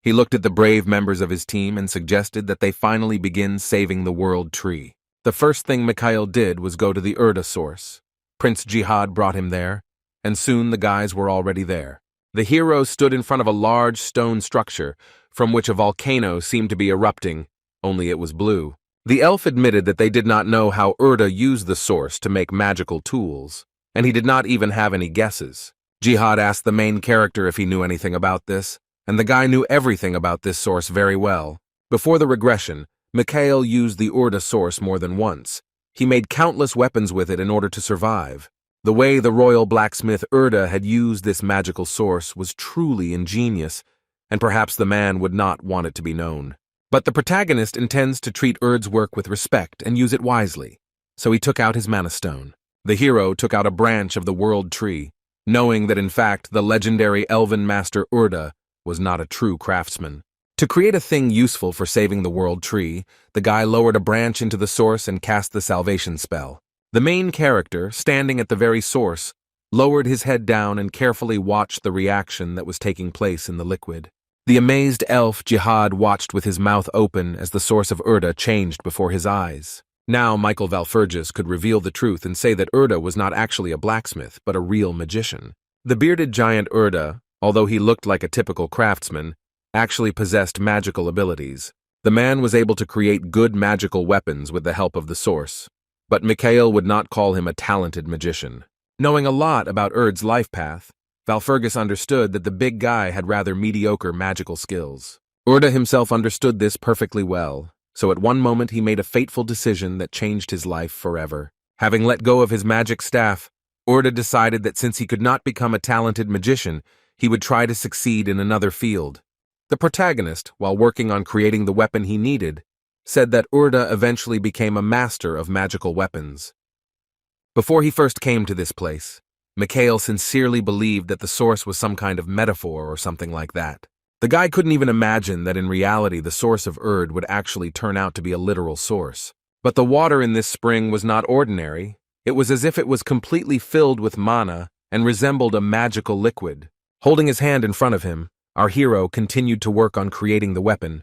He looked at the brave members of his team and suggested that they finally begin saving the world tree. The first thing Mikhail did was go to the Urda source. Prince Jihad brought him there, and soon the guys were already there. The hero stood in front of a large stone structure from which a volcano seemed to be erupting, only it was blue. The elf admitted that they did not know how Urda used the source to make magical tools, and he did not even have any guesses. Jihad asked the main character if he knew anything about this, and the guy knew everything about this source very well. Before the regression, Mikhail used the Urda source more than once. He made countless weapons with it in order to survive. The way the royal blacksmith Urda had used this magical source was truly ingenious, and perhaps the man would not want it to be known. But the protagonist intends to treat Urd's work with respect and use it wisely, so he took out his mana stone. The hero took out a branch of the world tree, knowing that in fact the legendary elven master Urda was not a true craftsman. To create a thing useful for saving the world tree, the guy lowered a branch into the source and cast the salvation spell. The main character, standing at the very source, lowered his head down and carefully watched the reaction that was taking place in the liquid. The amazed elf Jihad watched with his mouth open as the source of Urda changed before his eyes. Now Michael Valfergus could reveal the truth and say that Urda was not actually a blacksmith, but a real magician. The bearded giant Urda, although he looked like a typical craftsman, actually possessed magical abilities. The man was able to create good magical weapons with the help of the source, but Mikhail would not call him a talented magician. Knowing a lot about Urd's life path, Valfergus understood that the big guy had rather mediocre magical skills. Urda himself understood this perfectly well, so at one moment he made a fateful decision that changed his life forever. Having let go of his magic staff, Urda decided that since he could not become a talented magician, he would try to succeed in another field. The protagonist, while working on creating the weapon he needed, said that Urda eventually became a master of magical weapons. Before he first came to this place, Mikhail sincerely believed that the source was some kind of metaphor or something like that. The guy couldn't even imagine that in reality the source of Urd would actually turn out to be a literal source. But the water in this spring was not ordinary. It was as if it was completely filled with mana and resembled a magical liquid. Holding his hand in front of him, our hero continued to work on creating the weapon,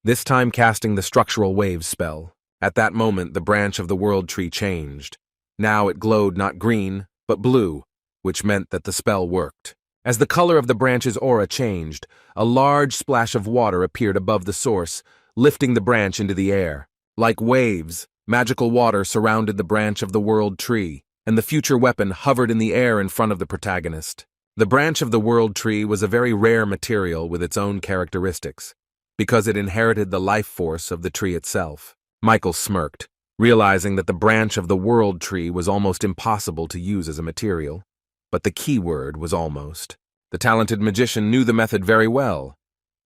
this time casting the structural waves spell. At that moment, the branch of the world tree changed. Now it glowed not green, but blue, which meant that the spell worked. As the color of the branch's aura changed, a large splash of water appeared above the source, lifting the branch into the air. Like waves, magical water surrounded the branch of the world tree, and the future weapon hovered in the air in front of the protagonist. The branch of the world tree was a very rare material with its own characteristics, because it inherited the life force of the tree itself. Michael smirked, realizing that the branch of the world tree was almost impossible to use as a material. But the key word was almost. The talented magician knew the method very well,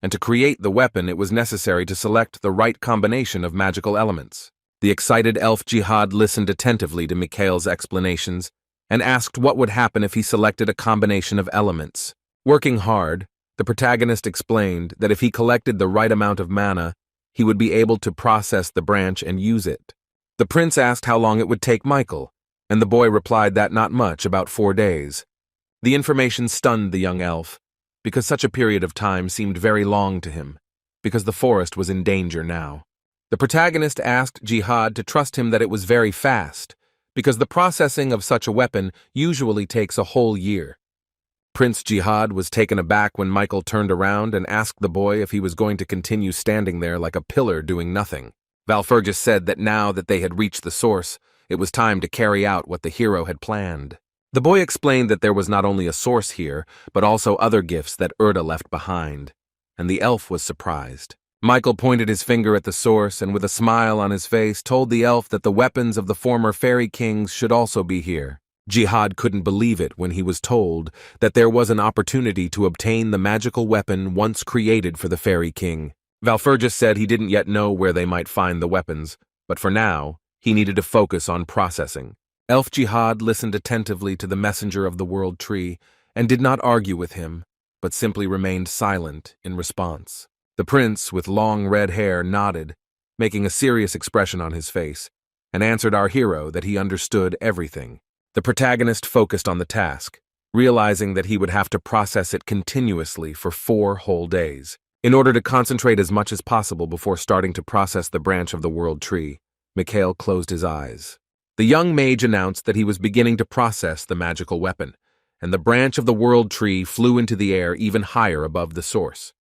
and to create the weapon it was necessary to select the right combination of magical elements. The excited elf Jihad listened attentively to Mikhail's explanations and asked what would happen if he selected a combination of elements. Working hard, the protagonist explained that if he collected the right amount of mana, he would be able to process the branch and use it. The prince asked how long it would take Michael, and the boy replied that not much, about 4 days. The information stunned the young elf, because such a period of time seemed very long to him, because the forest was in danger now. The protagonist asked Jihad to trust him that it was very fast, because the processing of such a weapon usually takes a whole year. Prince Jihad was taken aback when Michael turned around and asked the boy if he was going to continue standing there like a pillar doing nothing. Valfergus said that now that they had reached the source, it was time to carry out what the hero had planned. The boy explained that there was not only a source here, but also other gifts that Urda left behind, and the elf was surprised. Michael pointed his finger at the source and with a smile on his face told the elf that the weapons of the former fairy kings should also be here. Jihad couldn't believe it when he was told that there was an opportunity to obtain the magical weapon once created for the fairy king. Valfergus said he didn't yet know where they might find the weapons, but for now, he needed to focus on processing. Elf Jihad listened attentively to the messenger of the world tree and did not argue with him, but simply remained silent in response. The prince, with long red hair, nodded, making a serious expression on his face, and answered our hero that he understood everything. The protagonist focused on the task, realizing that he would have to process it continuously for 4 whole days. In order to concentrate as much as possible before starting to process the branch of the world tree, Mikhail closed his eyes. The young mage announced that he was beginning to process the magical weapon, and the branch of the world tree flew into the air even higher above the source.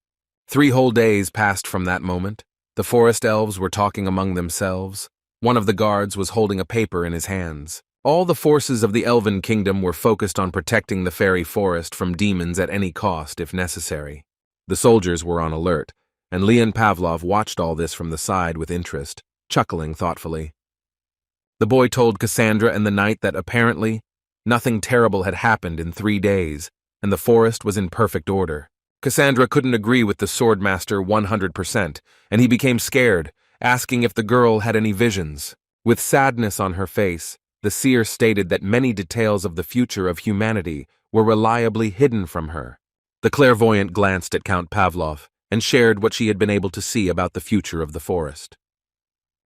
3 whole days passed from that moment. The forest elves were talking among themselves. One of the guards was holding a paper in his hands. All the forces of the elven kingdom were focused on protecting the fairy forest from demons at any cost if necessary. The soldiers were on alert, and Leon Pavlov watched all this from the side with interest, chuckling thoughtfully. The boy told Cassandra and the knight that apparently nothing terrible had happened in 3 days, and the forest was in perfect order. Cassandra couldn't agree with the swordmaster 100%, and he became scared, asking if the girl had any visions. With sadness on her face, the seer stated that many details of the future of humanity were reliably hidden from her. The clairvoyant glanced at Count Pavlov and shared what she had been able to see about the future of the forest.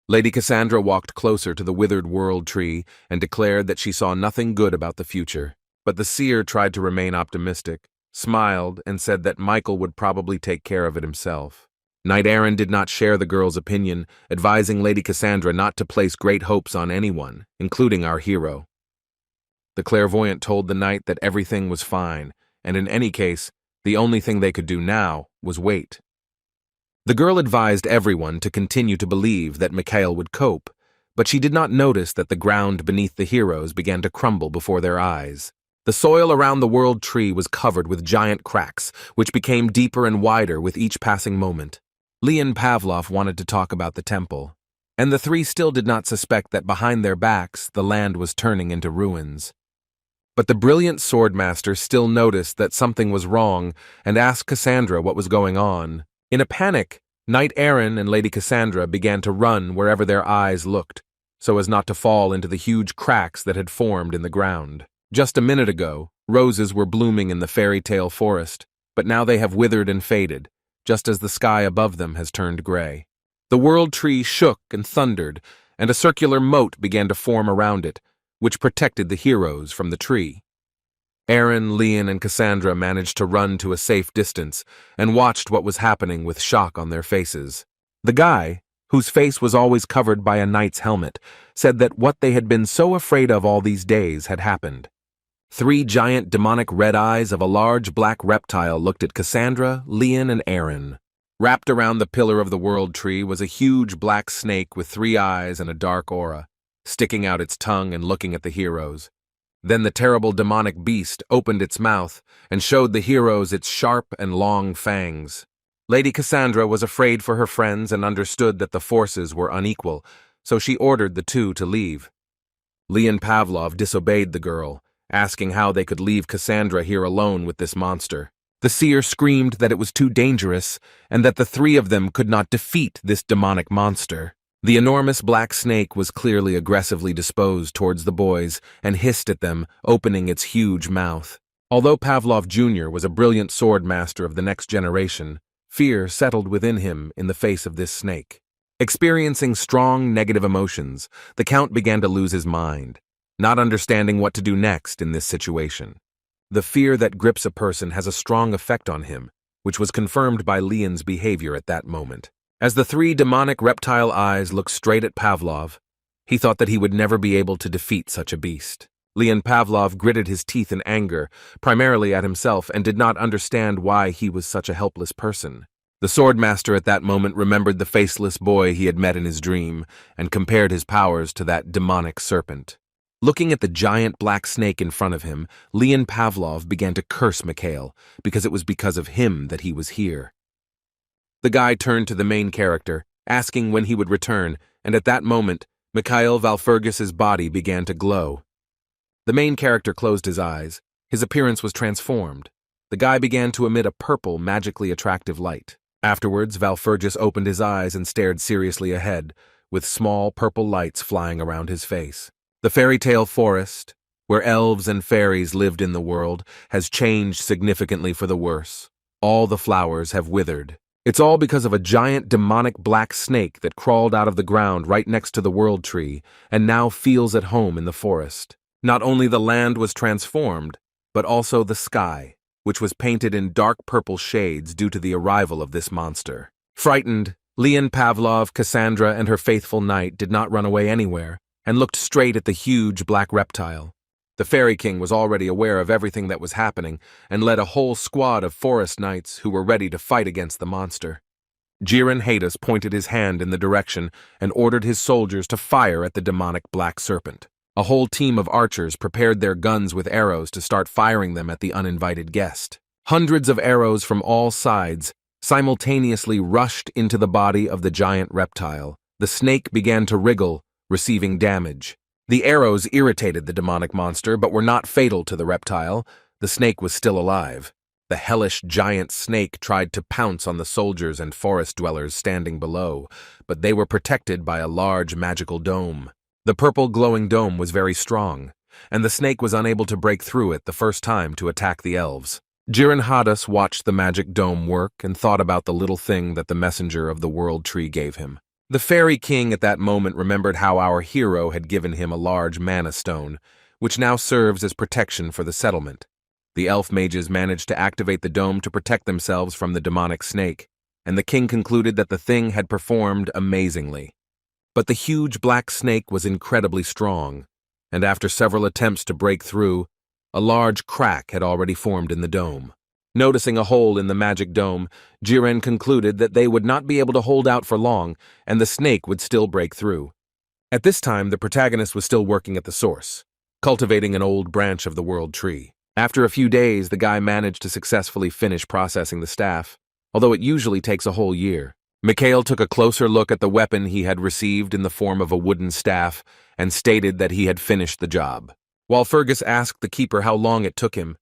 Lady Cassandra walked closer to the withered world tree and declared that she saw nothing good about the future, but the seer tried to remain optimistic, smiled, and said that Michael would probably take care of it himself. Knight Aaron did not share the girl's opinion, advising Lady Cassandra not to place great hopes on anyone, including our hero. The clairvoyant told the knight that everything was fine, and in any case, the only thing they could do now was wait. The girl advised everyone to continue to believe that Mikhail would cope, but she did not notice that the ground beneath the heroes began to crumble before their eyes. The soil around the world tree was covered with giant cracks, which became deeper and wider with each passing moment. Leon Pavlov wanted to talk about the temple, and the 3 still did not suspect that behind their backs the land was turning into ruins. But the brilliant swordmaster still noticed that something was wrong and asked Cassandra what was going on. In a panic, Knight Aaron and Lady Cassandra began to run wherever their eyes looked, so as not to fall into the huge cracks that had formed in the ground. Just a minute ago, roses were blooming in the fairy tale forest, but now they have withered and faded, just as the sky above them has turned gray. The world tree shook and thundered, and a circular moat began to form around it, which protected the heroes from the tree. Aaron, Leon, and Cassandra managed to run to a safe distance and watched what was happening with shock on their faces. The guy, whose face was always covered by a knight's helmet, said that what they had been so afraid of all these days had happened. 3 giant demonic red eyes of a large black reptile looked at Cassandra, Leon, and Aaron. Wrapped around the pillar of the world tree was a huge black snake with 3 eyes and a dark aura, sticking out its tongue and looking at the heroes. Then the terrible demonic beast opened its mouth and showed the heroes its sharp and long fangs. Lady Cassandra was afraid for her friends and understood that the forces were unequal, so she ordered the 2 to leave. Leon Pavlov disobeyed the girl, asking how they could leave Cassandra here alone with this monster. The seer screamed that it was too dangerous and that the 3 of them could not defeat this demonic monster. The enormous black snake was clearly aggressively disposed towards the boys and hissed at them, opening its huge mouth. Although Pavlov Jr. was a brilliant sword master of the next generation, fear settled within him in the face of this snake. Experiencing strong negative emotions, the Count began to lose his mind, not understanding what to do next in this situation. The fear that grips a person has a strong effect on him, which was confirmed by Leon's behavior at that moment. As the 3 demonic reptile eyes looked straight at Pavlov, he thought that he would never be able to defeat such a beast. Leon Pavlov gritted his teeth in anger, primarily at himself, and did not understand why he was such a helpless person. The swordmaster at that moment remembered the faceless boy he had met in his dream and compared his powers to that demonic serpent. Looking at the giant black snake in front of him, Leon Pavlov began to curse Mikhail, because it was because of him that he was here. The guy turned to the main character, asking when he would return, and at that moment, Mikhail Valfurgis's body began to glow. The main character closed his eyes. His appearance was transformed. The guy began to emit a purple, magically attractive light. Afterwards, Valfurgis opened his eyes and stared seriously ahead, with small purple lights flying around his face. The fairy tale forest, where elves and fairies lived in the world, has changed significantly for the worse. All the flowers have withered. It's all because of a giant demonic black snake that crawled out of the ground right next to the world tree and now feels at home in the forest. Not only the land was transformed, but also the sky, which was painted in dark purple shades due to the arrival of this monster. Frightened, Leon Pavlov, Cassandra, and her faithful knight did not run away anywhere and looked straight at the huge black reptile. The Fairy King was already aware of everything that was happening and led a whole squad of forest knights who were ready to fight against the monster. Jiren Hades pointed his hand in the direction and ordered his soldiers to fire at the demonic black serpent. A whole team of archers prepared their guns with arrows to start firing them at the uninvited guest. Hundreds of arrows from all sides simultaneously rushed into the body of the giant reptile. The snake began to wriggle, receiving damage. The arrows irritated the demonic monster, but were not fatal to the reptile. The snake was still alive. The hellish giant snake tried to pounce on the soldiers and forest dwellers standing below, but they were protected by a large magical dome. The purple glowing dome was very strong, and the snake was unable to break through it the first time to attack the elves. Jiren Hades watched the magic dome work and thought about the little thing that the messenger of the world tree gave him. The Fairy King at that moment remembered how our hero had given him a large mana stone, which now serves as protection for the settlement. The elf mages managed to activate the dome to protect themselves from the demonic snake, and the king concluded that the thing had performed amazingly. But the huge black snake was incredibly strong, and after several attempts to break through, a large crack had already formed in the dome. Noticing a hole in the magic dome, Jiren concluded that they would not be able to hold out for long, and the snake would still break through. At this time, the protagonist was still working at the source, cultivating an old branch of the world tree. After a few days, the guy managed to successfully finish processing the staff, although it usually takes a whole year. Mikhail took a closer look at the weapon he had received in the form of a wooden staff and stated that he had finished the job. Walpurgis asked the keeper how long it took him,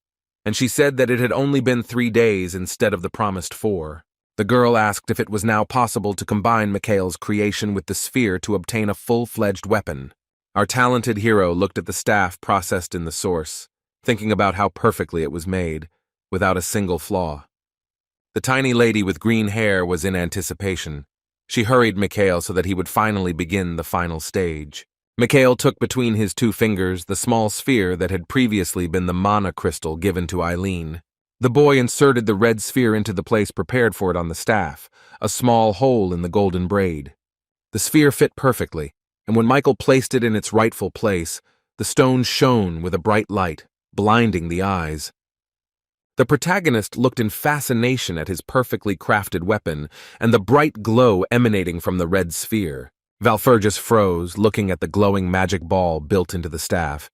and she said that it had only been 3 days instead of the promised 4. The girl asked if it was now possible to combine Mikhail's creation with the sphere to obtain a full-fledged weapon. Our talented hero looked at the staff processed in the source, thinking about how perfectly it was made, without a single flaw. The tiny lady with green hair was in anticipation. She hurried Mikhail so that he would finally begin the final stage. Mikhail took between his 2 fingers the small sphere that had previously been the mana crystal given to Eileen. The boy inserted the red sphere into the place prepared for it on the staff, a small hole in the golden braid. The sphere fit perfectly, and when Michael placed it in its rightful place, the stone shone with a bright light, blinding the eyes. The protagonist looked in fascination at his perfectly crafted weapon and the bright glow emanating from the red sphere. Walpurgis froze, looking at the glowing magic ball built into the staff,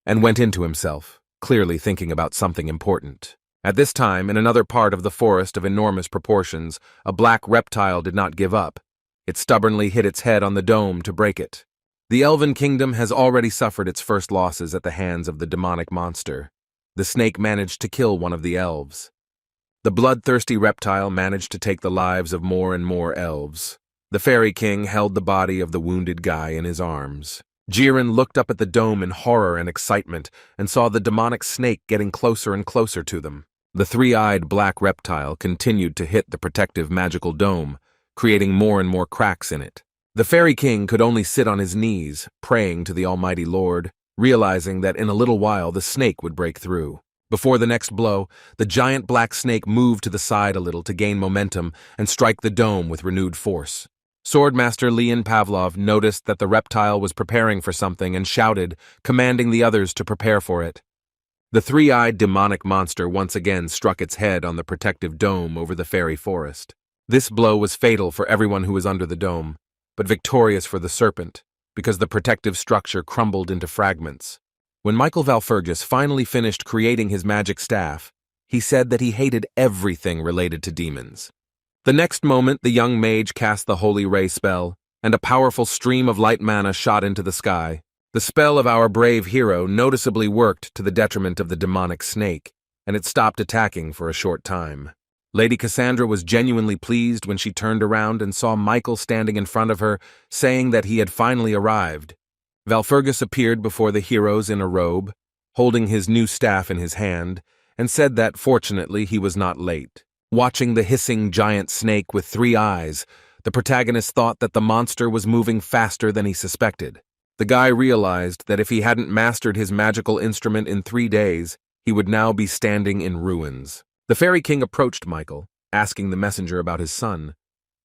and went into himself, clearly thinking about something important. At this time, in another part of the forest of enormous proportions, a black reptile did not give up. It stubbornly hit its head on the dome to break it. The Elven Kingdom has already suffered its first losses at the hands of the demonic monster. The snake managed to kill one of the elves. The bloodthirsty reptile managed to take the lives of more and more elves. The Fairy King held the body of the wounded guy in his arms. Jiren looked up at the dome in horror and excitement and saw the demonic snake getting closer and closer to them. The 3-eyed black reptile continued to hit the protective magical dome, creating more and more cracks in it. The Fairy King could only sit on his knees, praying to the Almighty Lord, realizing that in a little while the snake would break through. Before the next blow, the giant black snake moved to the side a little to gain momentum and strike the dome with renewed force. Swordmaster Leon Pavlov noticed that the reptile was preparing for something and shouted, commanding the others to prepare for it. The 3-eyed demonic monster once again struck its head on the protective dome over the fairy forest. This blow was fatal for everyone who was under the dome, but victorious for the serpent, because the protective structure crumbled into fragments. When Michael Walpurgis finally finished creating his magic staff, he said that he hated everything related to demons. The next moment, the young mage cast the Holy Ray spell, and a powerful stream of light mana shot into the sky. The spell of our brave hero noticeably worked to the detriment of the demonic snake, and it stopped attacking for a short time. Lady Cassandra was genuinely pleased when she turned around and saw Michael standing in front of her, saying that he had finally arrived. Walpurgis appeared before the heroes in a robe, holding his new staff in his hand, and said that, fortunately, he was not late. Watching the hissing giant snake with 3 eyes, the protagonist thought that the monster was moving faster than he suspected. The guy realized that if he hadn't mastered his magical instrument in 3 days, he would now be standing in ruins. The Fairy King approached Michael, asking the messenger about his son,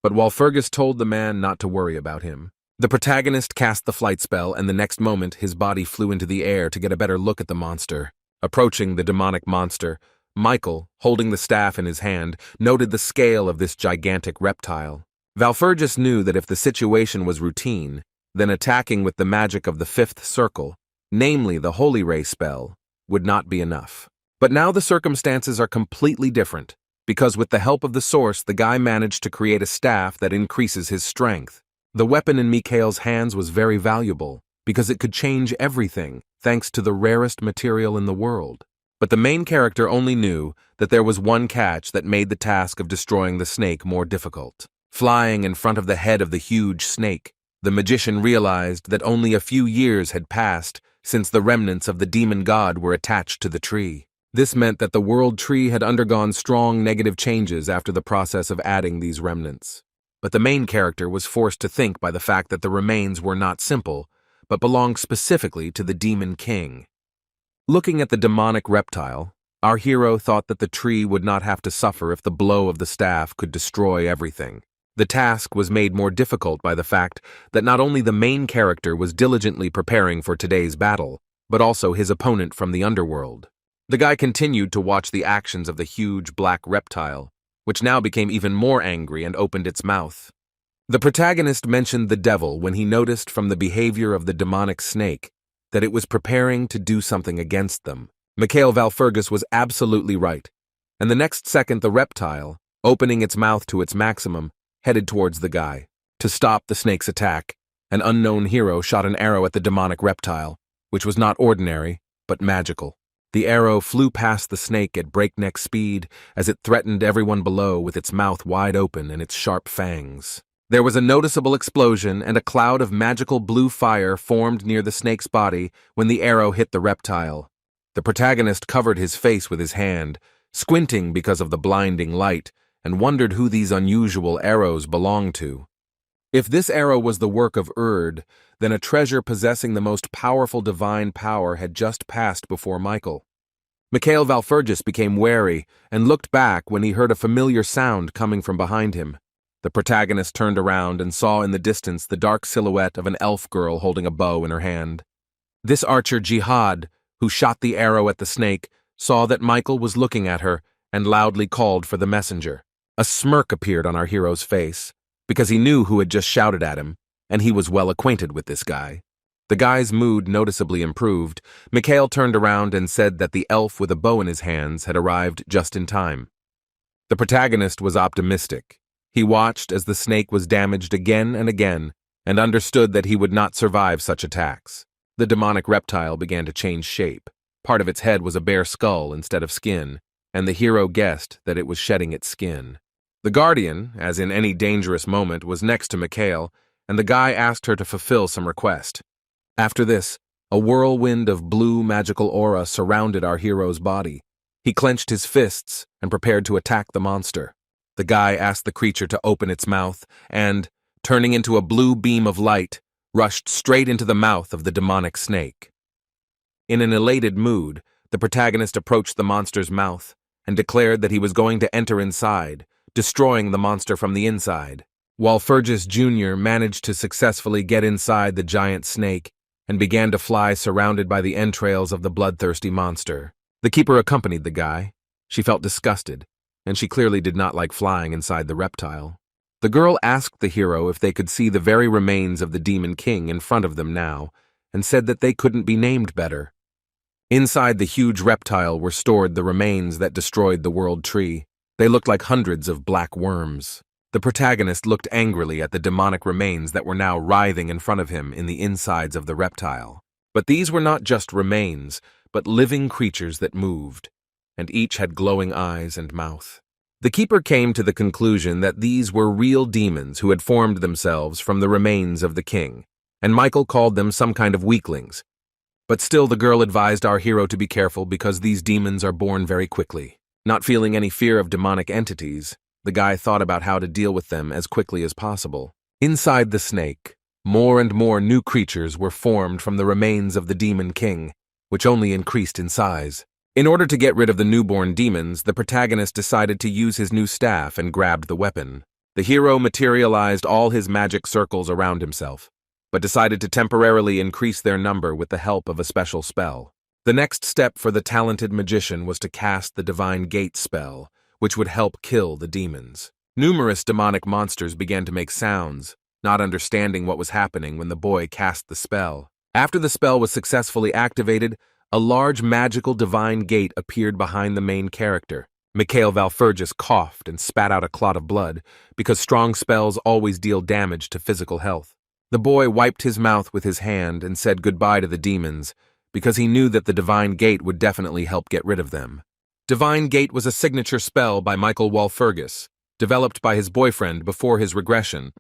but Walpurgis told the man not to worry about him. The protagonist cast the flight spell, and the next moment his body flew into the air to get a better look at the monster. Approaching the demonic monster, Michael, holding the staff in his hand, noted the scale of this gigantic reptile. Walpurgis knew that if the situation was routine, then attacking with the magic of the 5th circle, namely the Holy Ray spell, would not be enough. But now the circumstances are completely different, because with the help of the source, the guy managed to create a staff that increases his strength. The weapon in Mikhail's hands was very valuable, because it could change everything, thanks to the rarest material in the world. But the main character only knew that there was one catch that made the task of destroying the snake more difficult. Flying in front of the head of the huge snake, the magician realized that only a few years had passed since the remnants of the demon god were attached to the tree. This meant that the world tree had undergone strong negative changes after the process of adding these remnants. But the main character was forced to think by the fact that the remains were not simple, but belonged specifically to the demon king. Looking at the demonic reptile, our hero thought that the tree would not have to suffer if the blow of the staff could destroy everything. The task was made more difficult by the fact that not only the main character was diligently preparing for today's battle, but also his opponent from the underworld. The guy continued to watch the actions of the huge black reptile, which now became even more angry and opened its mouth. The protagonist mentioned the devil when he noticed from the behavior of the demonic snake that it was preparing to do something against them. Mikhail Walpurgis was absolutely right, and the next second the reptile, opening its mouth to its maximum, headed towards the guy. To stop the snake's attack, an unknown hero shot an arrow at the demonic reptile, which was not ordinary, but magical. The arrow flew past the snake at breakneck speed as it threatened everyone below with its mouth wide open and its sharp fangs. There was a noticeable explosion, and a cloud of magical blue fire formed near the snake's body when the arrow hit the reptile. The protagonist covered his face with his hand, squinting because of the blinding light, and wondered who these unusual arrows belonged to. If this arrow was the work of Urd, then a treasure possessing the most powerful divine power had just passed before Michael. Mikhail Valfurgis became wary and looked back when he heard a familiar sound coming from behind him. The protagonist turned around and saw in the distance the dark silhouette of an elf girl holding a bow in her hand. This archer Jihad, who shot the arrow at the snake, saw that Michael was looking at her and loudly called for the messenger. A smirk appeared on our hero's face, because he knew who had just shouted at him, and he was well acquainted with this guy. The guy's mood noticeably improved. Mikhail turned around and said that the elf with a bow in his hands had arrived just in time. The protagonist was optimistic. He watched as the snake was damaged again and again, and understood that he would not survive such attacks. The demonic reptile began to change shape. Part of its head was a bare skull instead of skin, and the hero guessed that it was shedding its skin. The guardian, as in any dangerous moment, was next to Mikhail, and the guy asked her to fulfill some request. After this, a whirlwind of blue magical aura surrounded our hero's body. He clenched his fists and prepared to attack the monster. The guy asked the creature to open its mouth and, turning into a blue beam of light, rushed straight into the mouth of the demonic snake. In an elated mood, the protagonist approached the monster's mouth and declared that he was going to enter inside, destroying the monster from the inside. Walfurgis Jr. managed to successfully get inside the giant snake and began to fly surrounded by the entrails of the bloodthirsty monster. The keeper accompanied the guy. She felt disgusted, and she clearly did not like flying inside the reptile. The girl asked the hero if they could see the very remains of the Demon King in front of them now, and said that they couldn't be named better. Inside the huge reptile were stored the remains that destroyed the world tree. They looked like hundreds of black worms. The protagonist looked angrily at the demonic remains that were now writhing in front of him in the insides of the reptile. But these were not just remains, but living creatures that moved, and each had glowing eyes and mouth. The keeper came to the conclusion that these were real demons who had formed themselves from the remains of the king, and Michael called them some kind of weaklings. But still the girl advised our hero to be careful because these demons are born very quickly. Not feeling any fear of demonic entities, the guy thought about how to deal with them as quickly as possible. Inside the snake, more and more new creatures were formed from the remains of the Demon King, which only increased in size. In order to get rid of the newborn demons, the protagonist decided to use his new staff and grabbed the weapon. The hero materialized all his magic circles around himself, but decided to temporarily increase their number with the help of a special spell. The next step for the talented magician was to cast the Divine Gate spell, which would help kill the demons. Numerous demonic monsters began to make sounds, not understanding what was happening when the boy cast the spell. After the spell was successfully activated, a large magical divine gate appeared behind the main character. Mikhail Valfurgis coughed and spat out a clot of blood, because strong spells always deal damage to physical health. The boy wiped his mouth with his hand and said goodbye to the demons, because he knew that the Divine Gate would definitely help get rid of them. Divine Gate was a signature spell by Michael Walfurgis, developed by his boyfriend before his regression.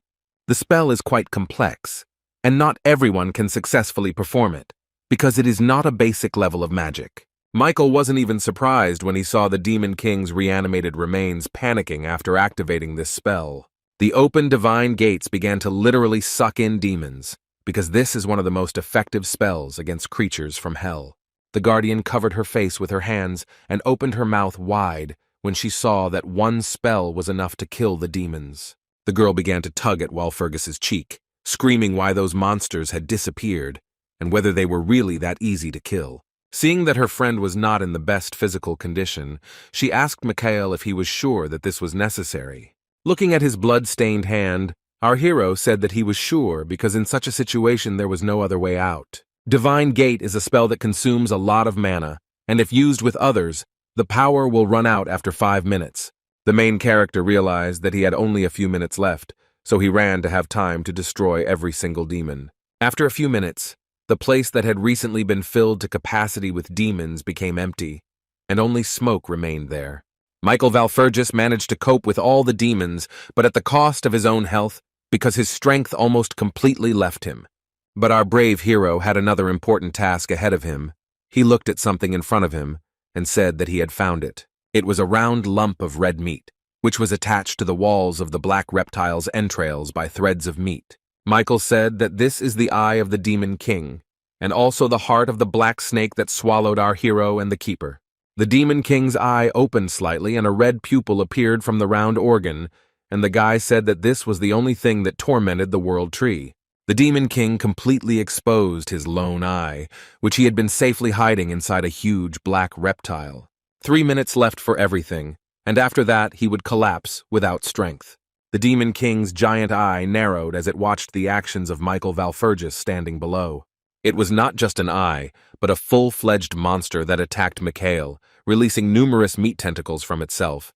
The spell is quite complex, and not everyone can successfully perform it, because it is not a basic level of magic. Michael wasn't even surprised when he saw the Demon King's reanimated remains panicking after activating this spell. The open Divine Gates began to literally suck in demons, because this is one of the most effective spells against creatures from hell. The guardian covered her face with her hands and opened her mouth wide when she saw that one spell was enough to kill the demons. The girl began to tug at Walfurgis's cheek, screaming why those monsters had disappeared and whether they were really that easy to kill. Seeing that her friend was not in the best physical condition, she asked Mikhail if he was sure that this was necessary. Looking at his blood-stained hand, our hero said that he was sure because in such a situation there was no other way out. Divine Gate is a spell that consumes a lot of mana, and if used with others, the power will run out after 5 minutes. The main character realized that he had only a few minutes left, so he ran to have time to destroy every single demon. After a few minutes, The place that had recently been filled to capacity with demons became empty, and only smoke remained there. Michael Valfurgis managed to cope with all the demons, but at the cost of his own health, because his strength almost completely left him. But our brave hero had another important task ahead of him. He looked at something in front of him and said that he had found it. It was a round lump of red meat, which was attached to the walls of the black reptile's entrails by threads of meat. Michael said that this is the eye of the demon king, and also the heart of the black snake that swallowed our hero and the keeper. The demon king's eye opened slightly and a red pupil appeared from the round organ, and the guy said that this was the only thing that tormented the world tree. The demon king completely exposed his lone eye, which he had been safely hiding inside a huge black reptile. 3 minutes left for everything, and after that he would collapse without strength. The demon king's giant eye narrowed as it watched the actions of Michael Valfurgis standing below. It was not just an eye, but a full-fledged monster that attacked Mikhail, releasing numerous meat tentacles from itself.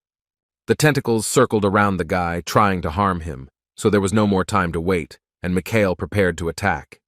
The tentacles circled around the guy, trying to harm him, so there was no more time to wait, and Mikhail prepared to attack.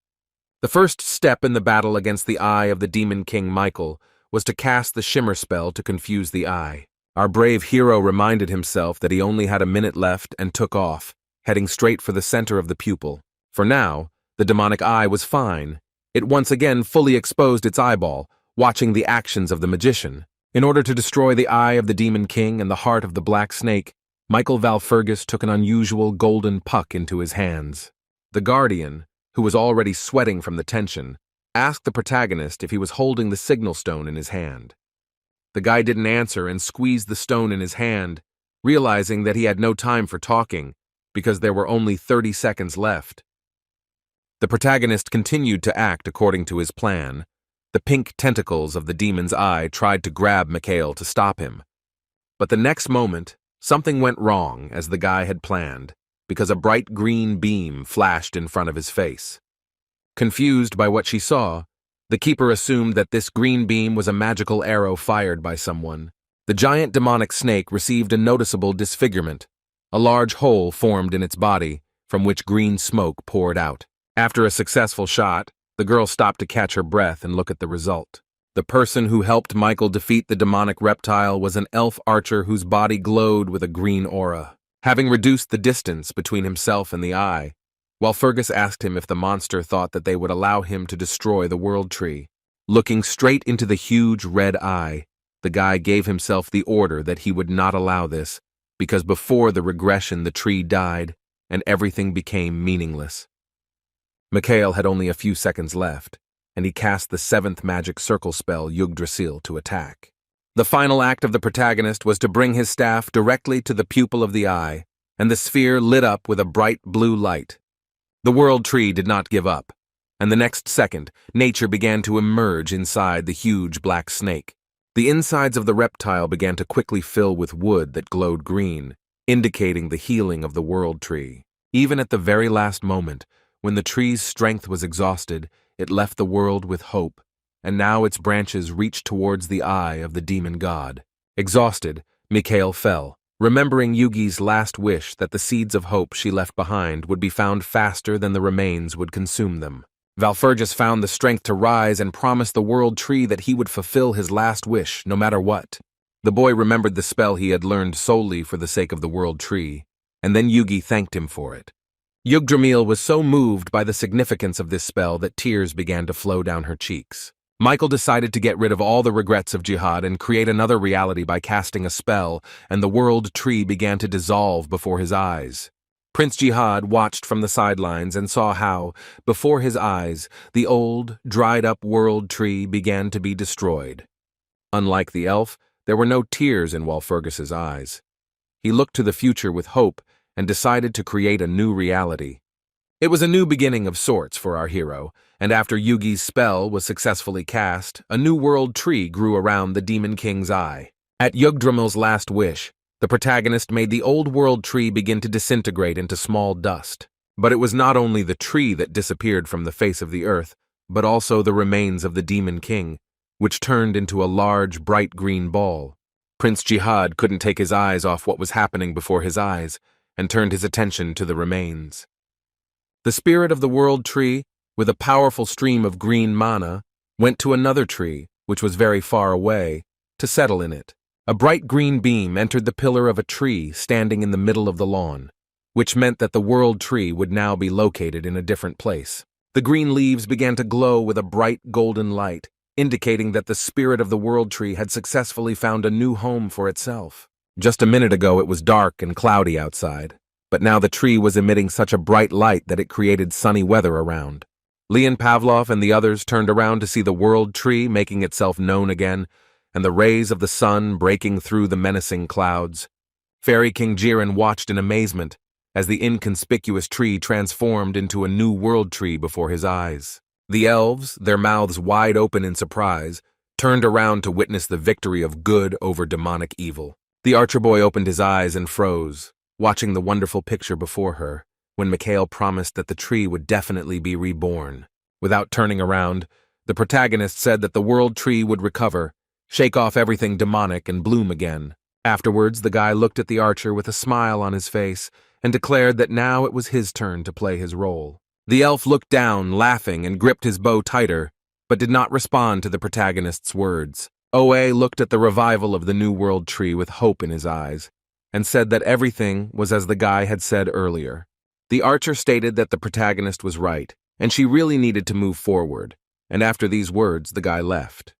The first step in the battle against the eye of the demon king Michael was to cast the shimmer spell to confuse the eye. Our brave hero reminded himself that he only had a minute left and took off, heading straight for the center of the pupil. For now, the demonic eye was fine. It once again fully exposed its eyeball, watching the actions of the magician. In order to destroy the eye of the demon king and the heart of the black snake, Michael Valfurgis took an unusual golden puck into his hands. The guardian, who was already sweating from the tension, asked the protagonist if he was holding the signal stone in his hand. The guy didn't answer and squeezed the stone in his hand, realizing that he had no time for talking because there were only 30 seconds left. The protagonist continued to act according to his plan. The pink tentacles of the demon's eye tried to grab Mikhail to stop him. But the next moment, something went wrong as the guy had planned, because a bright green beam flashed in front of his face. Confused by what she saw, the keeper assumed that this green beam was a magical arrow fired by someone. The giant demonic snake received a noticeable disfigurement. A large hole formed in its body, from which green smoke poured out. After a successful shot, the girl stopped to catch her breath and look at the result. The person who helped Michael defeat the demonic reptile was an elf archer whose body glowed with a green aura. Having reduced the distance between himself and the eye, Valfurgis asked him if the monster thought that they would allow him to destroy the world tree. Looking straight into the huge red eye, the guy gave himself the order that he would not allow this, because before the regression the tree died, and everything became meaningless. Mikhail had only a few seconds left, and he cast the 7th magic circle spell Yggdrasil to attack. The final act of the protagonist was to bring his staff directly to the pupil of the eye, and the sphere lit up with a bright blue light. The world tree did not give up, and the next second, nature began to emerge inside the huge black snake. The insides of the reptile began to quickly fill with wood that glowed green, indicating the healing of the world tree. Even at the very last moment, when the tree's strength was exhausted, it left the world with hope, and now its branches reached towards the eye of the demon god. Exhausted, Mikhail fell, remembering Yugi's last wish that the seeds of hope she left behind would be found faster than the remains would consume them. Valfurgis found the strength to rise and promised the world tree that he would fulfill his last wish, no matter what. The boy remembered the spell he had learned solely for the sake of the world tree, and then Yugi thanked him for it. Yggdrasil was so moved by the significance of this spell that tears began to flow down her cheeks. Michael decided to get rid of all the regrets of Jihad and create another reality by casting a spell, and the world tree began to dissolve before his eyes. Prince Jihad watched from the sidelines and saw how, before his eyes, the old, dried-up world tree began to be destroyed. Unlike the elf, there were no tears in Walpurgis's eyes. He looked to the future with hope and decided to create a new reality. It was a new beginning of sorts for our hero, and after Yugi's spell was successfully cast, a new world tree grew around the Demon King's eye. At Yggdrasil's last wish, the protagonist made the old world tree begin to disintegrate into small dust. But it was not only the tree that disappeared from the face of the earth, but also the remains of the Demon King, which turned into a large, bright green ball. Prince Jihad couldn't take his eyes off what was happening before his eyes, and turned his attention to the remains. The spirit of the world tree, with a powerful stream of green mana, went to another tree, which was very far away, to settle in it. A bright green beam entered the pillar of a tree standing in the middle of the lawn, which meant that the world tree would now be located in a different place. The green leaves began to glow with a bright golden light, indicating that the spirit of the world tree had successfully found a new home for itself. Just a minute ago it was dark and cloudy outside, but now the tree was emitting such a bright light that it created sunny weather around. Leon Pavlov and the others turned around to see the world tree making itself known again, and the rays of the sun breaking through the menacing clouds. Fairy King Jiren watched in amazement as the inconspicuous tree transformed into a new world tree before his eyes. The elves, their mouths wide open in surprise, turned around to witness the victory of good over demonic evil. The archer boy opened his eyes and froze, watching the wonderful picture before her, when Mikhail promised that the tree would definitely be reborn. Without turning around, the protagonist said that the world tree would recover, shake off everything demonic, and bloom again. Afterwards, the guy looked at the archer with a smile on his face and declared that now it was his turn to play his role. The elf looked down, laughing, and gripped his bow tighter, but did not respond to the protagonist's words. Oe looked at the revival of the new world tree with hope in his eyes, and said that everything was as the guy had said earlier. The archer stated that the protagonist was right, and she really needed to move forward, and after these words the guy left.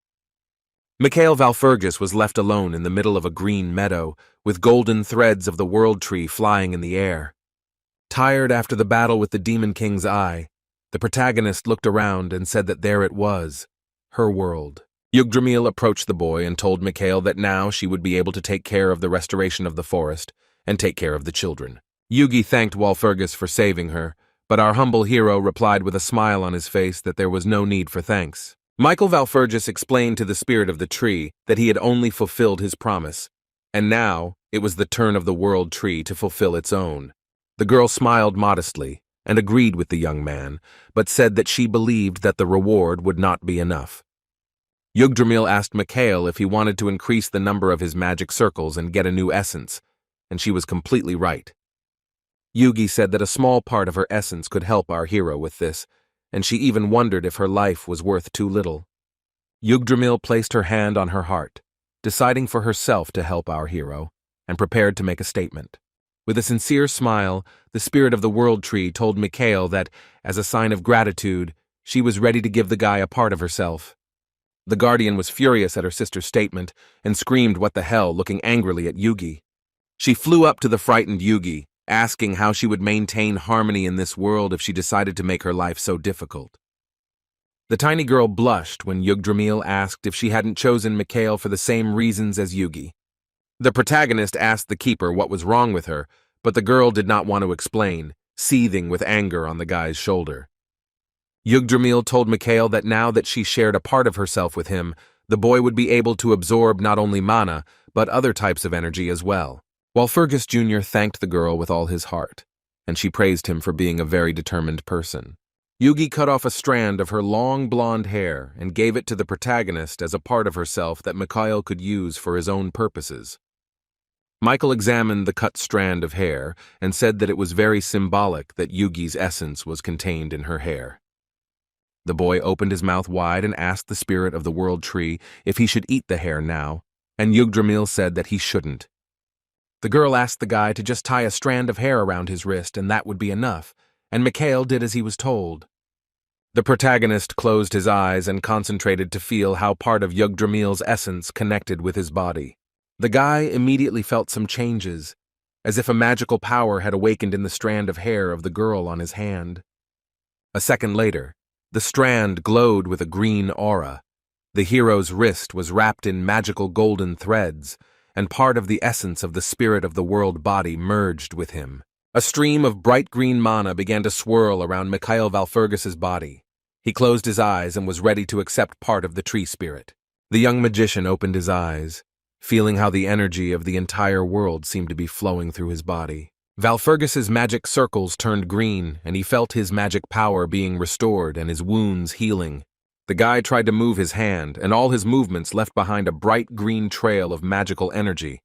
Mikhail Valfurgis was left alone in the middle of a green meadow, with golden threads of the world tree flying in the air. Tired after the battle with the Demon King's eye, the protagonist looked around and said that there it was, her world. Yggdrasil approached the boy and told Mikhail that now she would be able to take care of the restoration of the forest and take care of the children. Yugi thanked Walpurgis for saving her, but our humble hero replied with a smile on his face that there was no need for thanks. Michael Valfurgis explained to the spirit of the tree that he had only fulfilled his promise, and now it was the turn of the world tree to fulfill its own. The girl smiled modestly and agreed with the young man, but said that she believed that the reward would not be enough. Yggdrasil asked Mikhail if he wanted to increase the number of his magic circles and get a new essence, and she was completely right. Yugi said that a small part of her essence could help our hero with this, and she even wondered if her life was worth too little. Yggdrasil placed her hand on her heart, deciding for herself to help our hero, and prepared to make a statement. With a sincere smile, the spirit of the world tree told Mikhail that, as a sign of gratitude, she was ready to give the guy a part of herself. The guardian was furious at her sister's statement and screamed what the hell, looking angrily at Yugi. She flew up to the frightened Yugi, asking how she would maintain harmony in this world if she decided to make her life so difficult. The tiny girl blushed when Yggdrasil asked if she hadn't chosen Mikhail for the same reasons as Yugi. The protagonist asked the keeper what was wrong with her, but the girl did not want to explain, seething with anger on the guy's shoulder. Yggdrasil told Mikhail that now that she shared a part of herself with him, the boy would be able to absorb not only mana, but other types of energy as well. Walpurgis Jr. thanked the girl with all his heart, and she praised him for being a very determined person. Yugi cut off a strand of her long blonde hair and gave it to the protagonist as a part of herself that Mikhail could use for his own purposes. Michael examined the cut strand of hair and said that it was very symbolic that Yugi's essence was contained in her hair. The boy opened his mouth wide and asked the spirit of the world tree if he should eat the hair now, and Yggdrasil said that he shouldn't. The girl asked the guy to just tie a strand of hair around his wrist and that would be enough, and Mikhail did as he was told. The protagonist closed his eyes and concentrated to feel how part of Yggdrasil's essence connected with his body. The guy immediately felt some changes, as if a magical power had awakened in the strand of hair of the girl on his hand. A second later, the strand glowed with a green aura. The hero's wrist was wrapped in magical golden threads, and part of the essence of the spirit of the world body merged with him. A stream of bright green mana began to swirl around Mikhail Valfurgis's body. He closed his eyes and was ready to accept part of the tree spirit. The young magician opened his eyes, feeling how the energy of the entire world seemed to be flowing through his body. Valfurgis's magic circles turned green, and he felt his magic power being restored and his wounds healing. The guy tried to move his hand, and all his movements left behind a bright green trail of magical energy.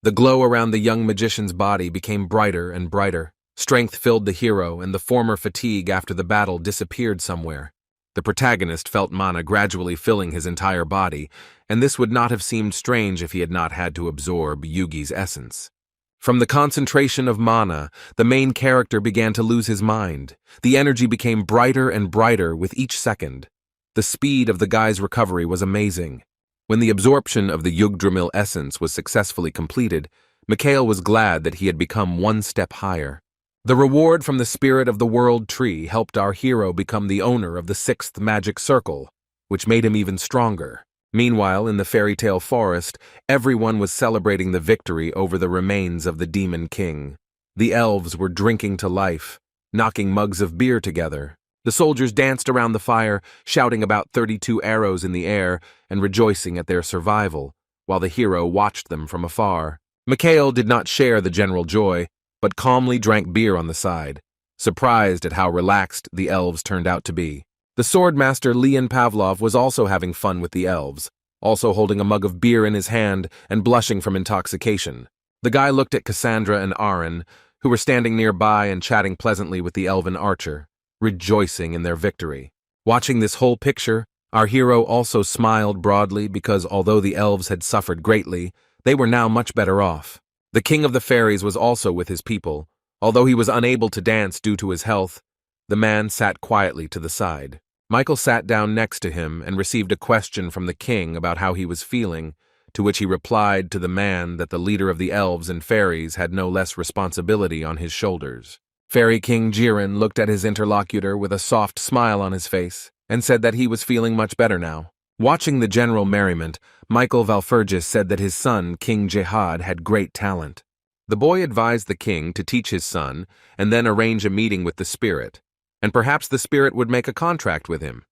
The glow around the young magician's body became brighter and brighter, Strength filled the hero, and the former fatigue after the battle disappeared somewhere. The protagonist felt mana gradually filling his entire body, and this would not have seemed strange if he had not had to absorb Yugi's essence. From the concentration of mana, the main character began to lose his mind. The energy became brighter and brighter with each second. The speed of the guy's recovery was amazing. When the absorption of the Yggdrasil essence was successfully completed, Mikhail was glad that he had become one step higher. The reward from the spirit of the world tree helped our hero become the owner of the 6th magic circle, which made him even stronger. Meanwhile, in the fairy tale forest, everyone was celebrating the victory over the remains of the demon king. The elves were drinking to life, knocking mugs of beer together. The soldiers danced around the fire, shouting about 32 arrows in the air and rejoicing at their survival, while the hero watched them from afar. Mikhail did not share the general joy, but calmly drank beer on the side, surprised at how relaxed the elves turned out to be. The swordmaster Leon Pavlov was also having fun with the elves, also holding a mug of beer in his hand and blushing from intoxication. The guy looked at Cassandra and Aaron, who were standing nearby and chatting pleasantly with the elven archer, rejoicing in their victory. Watching this whole picture, our hero also smiled broadly because although the elves had suffered greatly, they were now much better off. The king of the fairies was also with his people. Although he was unable to dance due to his health, the man sat quietly to the side. Michael sat down next to him and received a question from the king about how he was feeling, to which he replied to the man that the leader of the elves and fairies had no less responsibility on his shoulders. Fairy King Jiren looked at his interlocutor with a soft smile on his face and said that he was feeling much better now. Watching the general merriment, Michael Valfurgis said that his son, King Jihad, had great talent. The boy advised the king to teach his son and then arrange a meeting with the spirit, and perhaps the spirit would make a contract with him.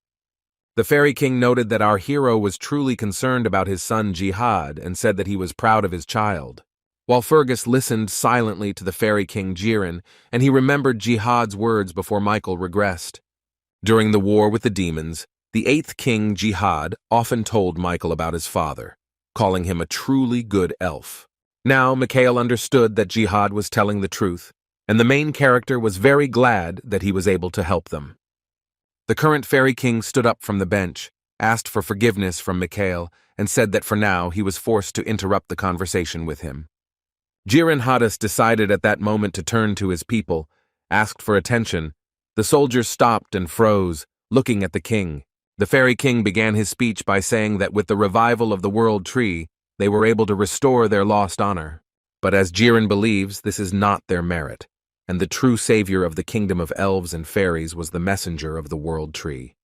The Fairy King noted that our hero was truly concerned about his son Jihad and said that he was proud of his child. While Fergus listened silently to the Fairy King Jiren, and he remembered Jihad's words before Michael regressed. During the war with the demons, the 8th King Jihad often told Michael about his father, calling him a truly good elf. Now Mikhail understood that Jihad was telling the truth, and the main character was very glad that he was able to help them. The current Fairy King stood up from the bench, asked for forgiveness from Mikhail, and said that for now he was forced to interrupt the conversation with him. Jiren Hadas decided at that moment to turn to his people, asked for attention. The soldiers stopped and froze, looking at the king. The Fairy King began his speech by saying that with the revival of the World Tree, they were able to restore their lost honor. But as Jiren believes, this is not their merit, and the true savior of the kingdom of elves and fairies was the messenger of the World Tree.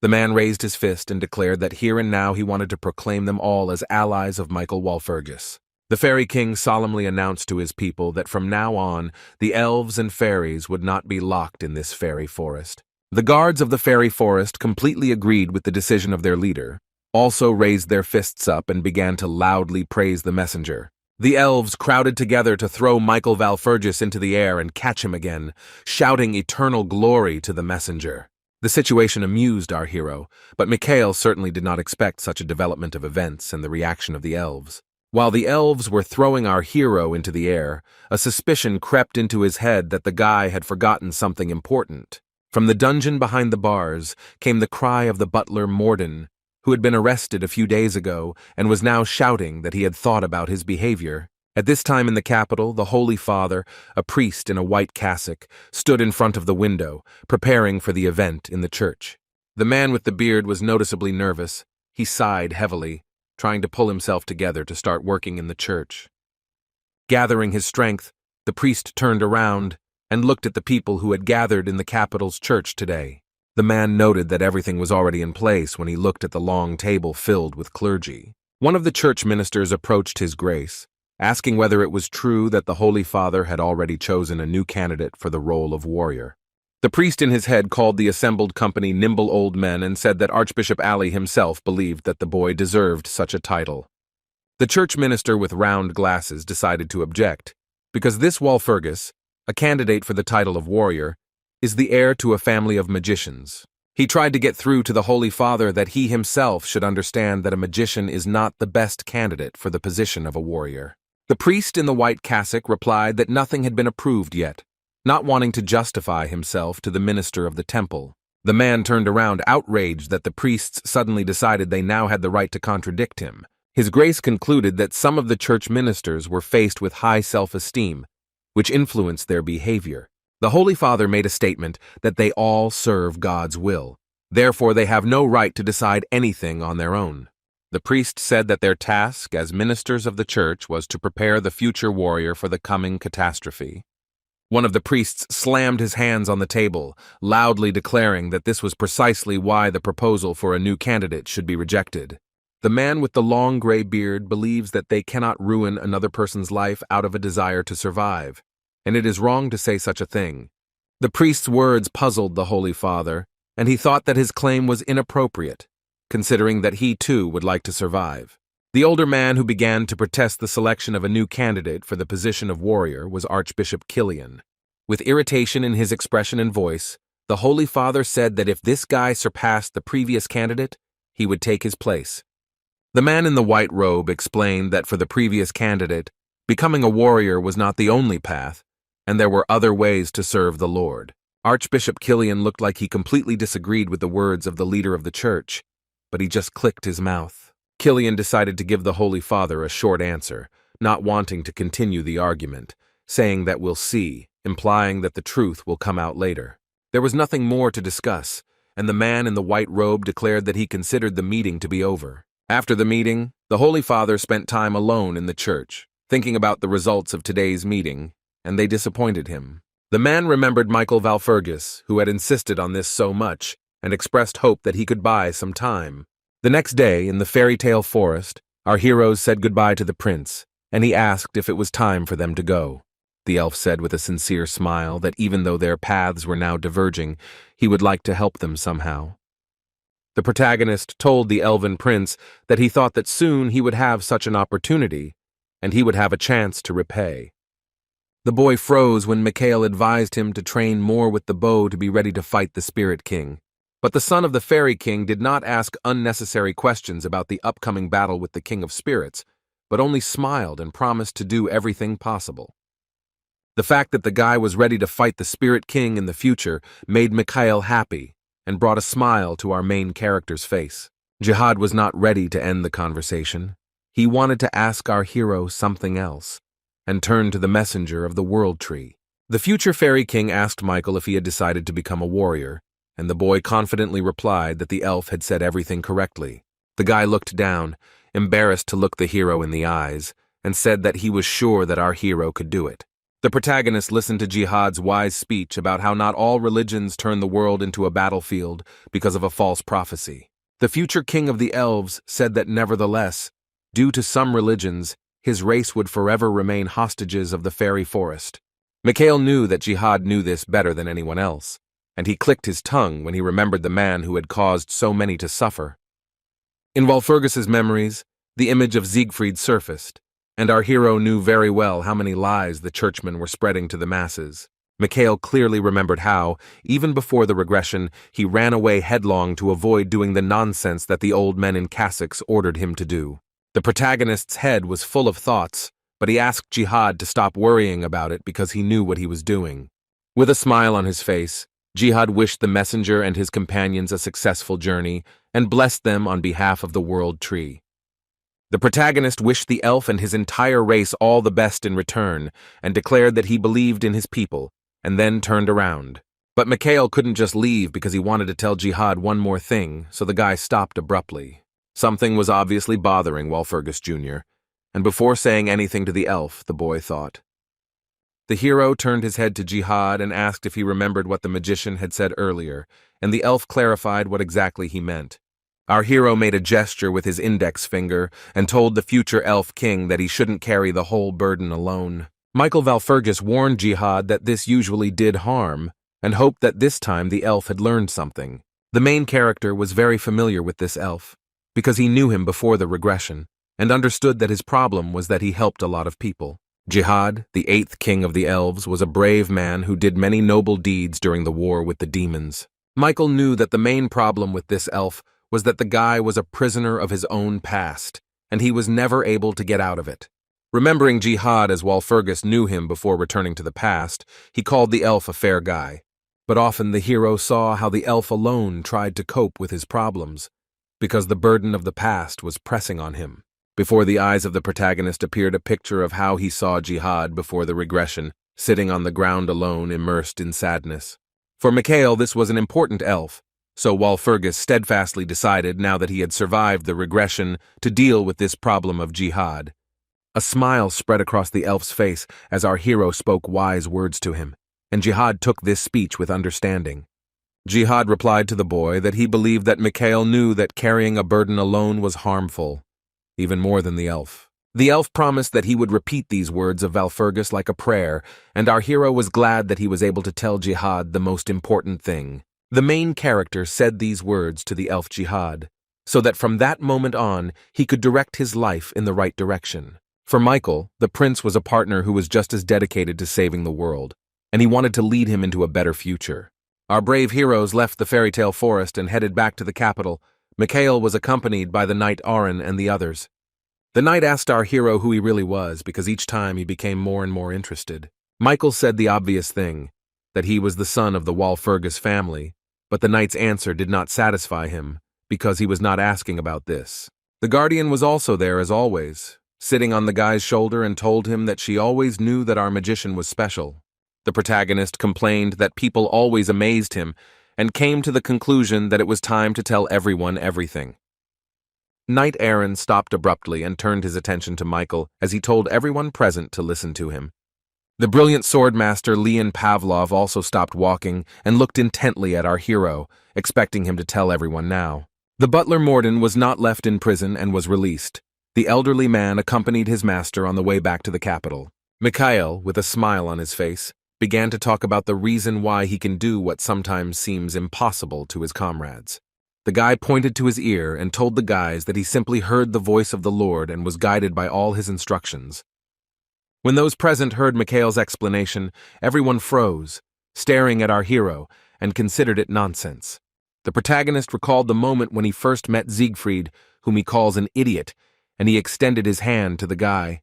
The man raised his fist and declared that here and now he wanted to proclaim them all as allies of Michael Walpurgis. The Fairy King solemnly announced to his people that from now on, the elves and fairies would not be locked in this fairy forest. The guards of the fairy forest completely agreed with the decision of their leader, also raised their fists up and began to loudly praise the messenger. The elves crowded together to throw Michael Valfurgis into the air and catch him again, shouting eternal glory to the messenger. The situation amused our hero, but Mikhail certainly did not expect such a development of events and the reaction of the elves. While the elves were throwing our hero into the air, a suspicion crept into his head that the guy had forgotten something important. From the dungeon behind the bars came the cry of the butler Morden, who had been arrested a few days ago and was now shouting that he had thought about his behavior. At this time in the capital, the Holy Father, a priest in a white cassock, stood in front of the window, preparing for the event in the church. The man with the beard was noticeably nervous. He sighed heavily, trying to pull himself together to start working in the church. Gathering his strength, the priest turned around and looked at the people who had gathered in the capital's church today. The man noted that everything was already in place when he looked at the long table filled with clergy. One of the church ministers approached His Grace, asking whether it was true that the Holy Father had already chosen a new candidate for the role of warrior. The priest in his head called the assembled company nimble old men and said that Archbishop Ali himself believed that the boy deserved such a title. The church minister with round glasses decided to object, because this Walpurgis, a candidate for the title of warrior, is the heir to a family of magicians. He tried to get through to the Holy Father that he himself should understand that a magician is not the best candidate for the position of a warrior. The priest in the white cassock replied that nothing had been approved yet, not wanting to justify himself to the minister of the temple. The man turned around, outraged that the priests suddenly decided they now had the right to contradict him. His Grace concluded that some of the church ministers were faced with high self-esteem, which influenced their behavior. The Holy Father made a statement that they all serve God's will. Therefore, they have no right to decide anything on their own. The priest said that their task as ministers of the church was to prepare the future warrior for the coming catastrophe. One of the priests slammed his hands on the table, loudly declaring that this was precisely why the proposal for a new candidate should be rejected. The man with the long gray beard believes that they cannot ruin another person's life out of a desire to survive, and it is wrong to say such a thing. The priest's words puzzled the Holy Father, and he thought that his claim was inappropriate, considering that he too would like to survive. The older man who began to protest the selection of a new candidate for the position of warrior was Archbishop Killian. With irritation in his expression and voice, the Holy Father said that if this guy surpassed the previous candidate, he would take his place. The man in the white robe explained that for the previous candidate, becoming a warrior was not the only path, and there were other ways to serve the Lord. Archbishop Killian looked like he completely disagreed with the words of the leader of the church, but he just clicked his mouth. Killian decided to give the Holy Father a short answer, not wanting to continue the argument, saying that we'll see, implying that the truth will come out later. There was nothing more to discuss, and the man in the white robe declared that he considered the meeting to be over. After the meeting, the Holy Father spent time alone in the church, thinking about the results of today's meeting, and they disappointed him. The man remembered Michael Valfurgis, who had insisted on this so much, and expressed hope that he could buy some time. The next day, in the fairy tale forest, our heroes said goodbye to the prince, and he asked if it was time for them to go. The elf said with a sincere smile that even though their paths were now diverging, he would like to help them somehow. The protagonist told the elven prince that he thought that soon he would have such an opportunity, and he would have a chance to repay. The boy froze when Mikhail advised him to train more with the bow to be ready to fight the Spirit King. But the son of the Fairy King did not ask unnecessary questions about the upcoming battle with the King of Spirits, but only smiled and promised to do everything possible. The fact that the guy was ready to fight the Spirit King in the future made Mikhail happy and brought a smile to our main character's face. Jihad was not ready to end the conversation. He wanted to ask our hero something else, and turned to the messenger of the World Tree. The future Fairy King asked Michael if he had decided to become a warrior, and the boy confidently replied that the elf had said everything correctly. The guy looked down, embarrassed to look the hero in the eyes, and said that he was sure that our hero could do it. The protagonist listened to Jihad's wise speech about how not all religions turn the world into a battlefield because of a false prophecy. The future king of the elves said that nevertheless, due to some religions, his race would forever remain hostages of the fairy forest. Mikhail knew that Jihad knew this better than anyone else, and he clicked his tongue when he remembered the man who had caused so many to suffer. In Walpurgis's memories, the image of Siegfried surfaced, and our hero knew very well how many lies the churchmen were spreading to the masses. Mikhail clearly remembered how, even before the regression, he ran away headlong to avoid doing the nonsense that the old men in cassocks ordered him to do. The protagonist's head was full of thoughts, but he asked Jihad to stop worrying about it because he knew what he was doing. With a smile on his face, Jihad wished the messenger and his companions a successful journey and blessed them on behalf of the World Tree. The protagonist wished the elf and his entire race all the best in return and declared that he believed in his people, and then turned around. But Mikhail couldn't just leave because he wanted to tell Jihad one more thing, so the guy stopped abruptly. Something was obviously bothering Walpurgis Jr., and before saying anything to the elf, the boy thought. The hero turned his head to Jihad and asked if he remembered what the magician had said earlier, and the elf clarified what exactly he meant. Our hero made a gesture with his index finger and told the future elf king that he shouldn't carry the whole burden alone. Michael Valfurgis warned Jihad that this usually did harm, and hoped that this time the elf had learned something. The main character was very familiar with this elf, because he knew him before the regression, and understood that his problem was that he helped a lot of people. Jihad, the 8th king of the elves, was a brave man who did many noble deeds during the war with the demons. Michael knew that the main problem with this elf was that the guy was a prisoner of his own past, and he was never able to get out of it. Remembering Jihad as Walpurgis knew him before returning to the past, he called the elf a fair guy. But often the hero saw how the elf alone tried to cope with his problems, because the burden of the past was pressing on him. Before the eyes of the protagonist appeared a picture of how he saw Jihad before the regression, sitting on the ground alone, immersed in sadness. For Mikhail, this was an important elf, so Walpurgis steadfastly decided, now that he had survived the regression, to deal with this problem of Jihad. A smile spread across the elf's face as our hero spoke wise words to him, and Jihad took this speech with understanding. Jihad replied to the boy that he believed that Mikhail knew that carrying a burden alone was harmful, even more than the elf. The elf promised that he would repeat these words of Walpurgis like a prayer, and our hero was glad that he was able to tell Jihad the most important thing. The main character said these words to the elf Jihad, so that from that moment on he could direct his life in the right direction. For Michael, the prince was a partner who was just as dedicated to saving the world, and he wanted to lead him into a better future. Our brave heroes left the fairy tale forest and headed back to the capital. Mikhail was accompanied by the knight Aron and the others. The knight asked our hero who he really was, because each time he became more and more interested. Michael said the obvious thing, that he was the son of the Walpurgis family, but the knight's answer did not satisfy him, because he was not asking about this. The guardian was also there as always, sitting on the guy's shoulder, and told him that she always knew that our magician was special. The protagonist complained that people always amazed him, and came to the conclusion that it was time to tell everyone everything. Knight Aron stopped abruptly and turned his attention to Michael as he told everyone present to listen to him. The brilliant swordmaster Leon Pavlov also stopped walking and looked intently at our hero, expecting him to tell everyone now. The butler Morden was not left in prison and was released. The elderly man accompanied his master on the way back to the capital. Mikhail, with a smile on his face, began to talk about the reason why he can do what sometimes seems impossible to his comrades. The guy pointed to his ear and told the guys that he simply heard the voice of the Lord and was guided by all his instructions. When those present heard Mikhail's explanation, everyone froze, staring at our hero, and considered it nonsense. The protagonist recalled the moment when he first met Siegfried, whom he calls an idiot, and he extended his hand to the guy.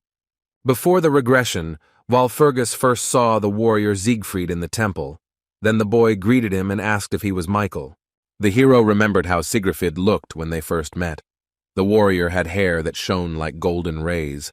Before the regression, Walpurgis first saw the warrior Siegfried in the temple. Then the boy greeted him and asked if he was Michael. The hero remembered how Siegfried looked when they first met. The warrior had hair that shone like golden rays.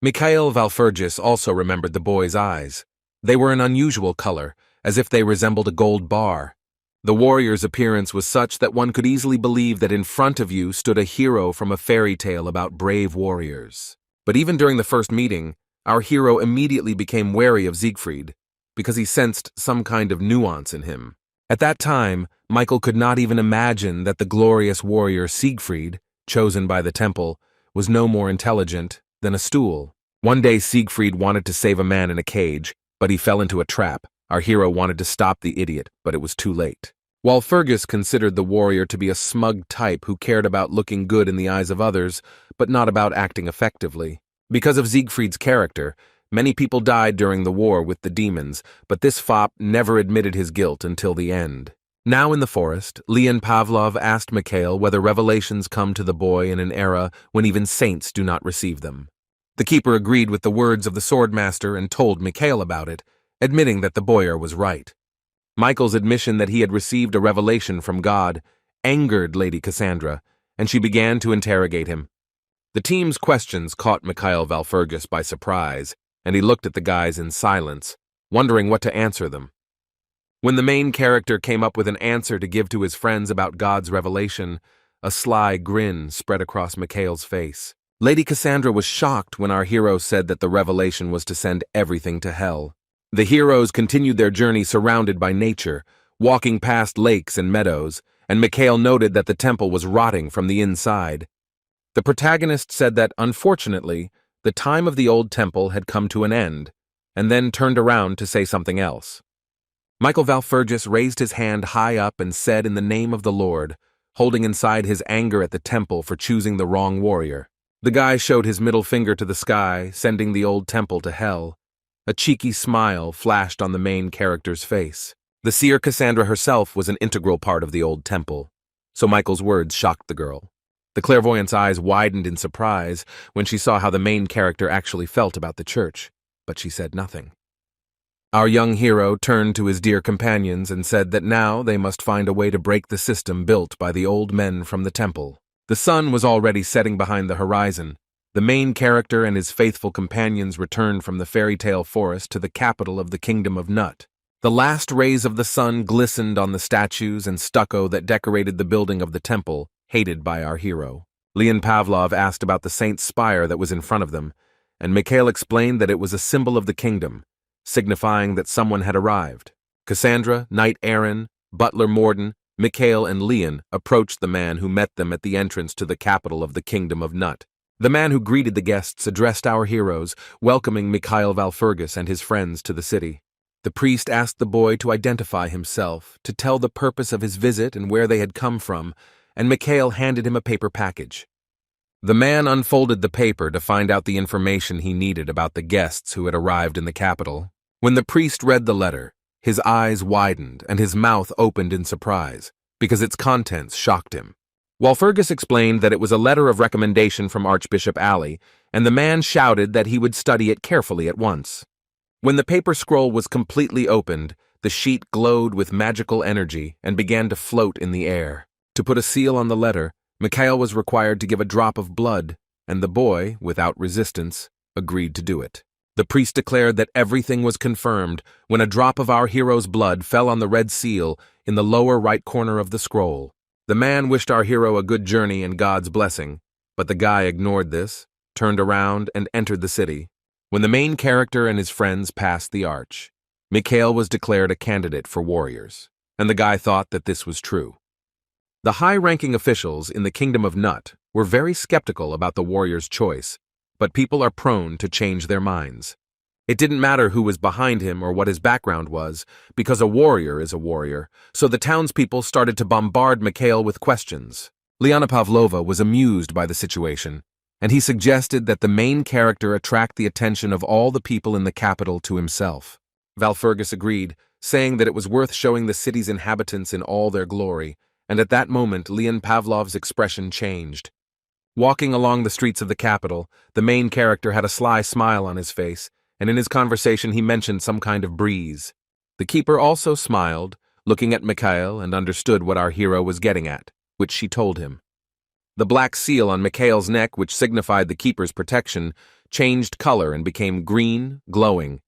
Mikhail Walpurgis also remembered the boy's eyes. They were an unusual color, as if they resembled a gold bar. The warrior's appearance was such that one could easily believe that in front of you stood a hero from a fairy tale about brave warriors. But even during the first meeting, our hero immediately became wary of Siegfried, because he sensed some kind of nuance in him. At that time, Michael could not even imagine that the glorious warrior Siegfried, chosen by the temple, was no more intelligent than a stool. One day Siegfried wanted to save a man in a cage, but he fell into a trap. Our hero wanted to stop the idiot, but it was too late. Walpurgis considered the warrior to be a smug type who cared about looking good in the eyes of others, but not about acting effectively. Because of Siegfried's character, many people died during the war with the demons, but this fop never admitted his guilt until the end. Now in the forest, Leon Pavlov asked Mikhail whether revelations come to the boy in an era when even saints do not receive them. The keeper agreed with the words of the swordmaster and told Mikhail about it, admitting that the boyar was right. Michael's admission that he had received a revelation from God angered Lady Cassandra, and she began to interrogate him. The team's questions caught Mikhail Walpurgis by surprise, and he looked at the guys in silence, wondering what to answer them. When the main character came up with an answer to give to his friends about God's revelation, a sly grin spread across Mikhail's face. Lady Cassandra was shocked when our hero said that the revelation was to send everything to hell. The heroes continued their journey surrounded by nature, walking past lakes and meadows, and Mikhail noted that the temple was rotting from the inside. The protagonist said that, unfortunately, the time of the old temple had come to an end, and then turned around to say something else. Michael Walpurgis raised his hand high up and said in the name of the Lord, holding inside his anger at the temple for choosing the wrong warrior. The guy showed his middle finger to the sky, sending the old temple to hell. A cheeky smile flashed on the main character's face. The seer Cassandra herself was an integral part of the old temple, so Michael's words shocked the girl. The clairvoyant's eyes widened in surprise when she saw how the main character actually felt about the church, but she said nothing. Our young hero turned to his dear companions and said that now they must find a way to break the system built by the old men from the temple. The sun was already setting behind the horizon. The main character and his faithful companions returned from the fairy tale forest to the capital of the kingdom of Nut. The last rays of the sun glistened on the statues and stucco that decorated the building of the temple, hated by our hero. Leon Pavlov asked about the saint's spire that was in front of them, and Mikhail explained that it was a symbol of the kingdom, signifying that someone had arrived. Cassandra, Knight Aaron, Butler Morden, Mikhail, and Leon approached the man who met them at the entrance to the capital of the kingdom of Nut. The man who greeted the guests addressed our heroes, welcoming Mikhail Valfurgis and his friends to the city. The priest asked the boy to identify himself, to tell the purpose of his visit and where they had come from, and Mikhail handed him a paper package. The man unfolded the paper to find out the information he needed about the guests who had arrived in the capital. When the priest read the letter, his eyes widened and his mouth opened in surprise, because its contents shocked him. Walfurgis explained that it was a letter of recommendation from Archbishop Ali, and the man shouted that he would study it carefully at once. When the paper scroll was completely opened, the sheet glowed with magical energy and began to float in the air. To put a seal on the letter, Mikhail was required to give a drop of blood, and the boy, without resistance, agreed to do it. The priest declared that everything was confirmed when a drop of our hero's blood fell on the red seal in the lower right corner of the scroll. The man wished our hero a good journey and God's blessing, but the guy ignored this, turned around, and entered the city. When the main character and his friends passed the arch, Mikhail was declared a candidate for warriors, and the guy thought that this was true. The high-ranking officials in the Kingdom of Nut were very skeptical about the warrior's choice, but people are prone to change their minds. It didn't matter who was behind him or what his background was, because a warrior is a warrior, so the townspeople started to bombard Mikhail with questions. Liana Pavlova was amused by the situation, and he suggested that the main character attract the attention of all the people in the capital to himself. Valfurgis agreed, saying that it was worth showing the city's inhabitants in all their glory, and at that moment Leon Pavlov's expression changed. Walking along the streets of the capital, the main character had a sly smile on his face, and in his conversation he mentioned some kind of breeze. The keeper also smiled, looking at Mikhail, and understood what our hero was getting at, which she told him. The black seal on Mikhail's neck, which signified the keeper's protection, changed color and became green, glowing.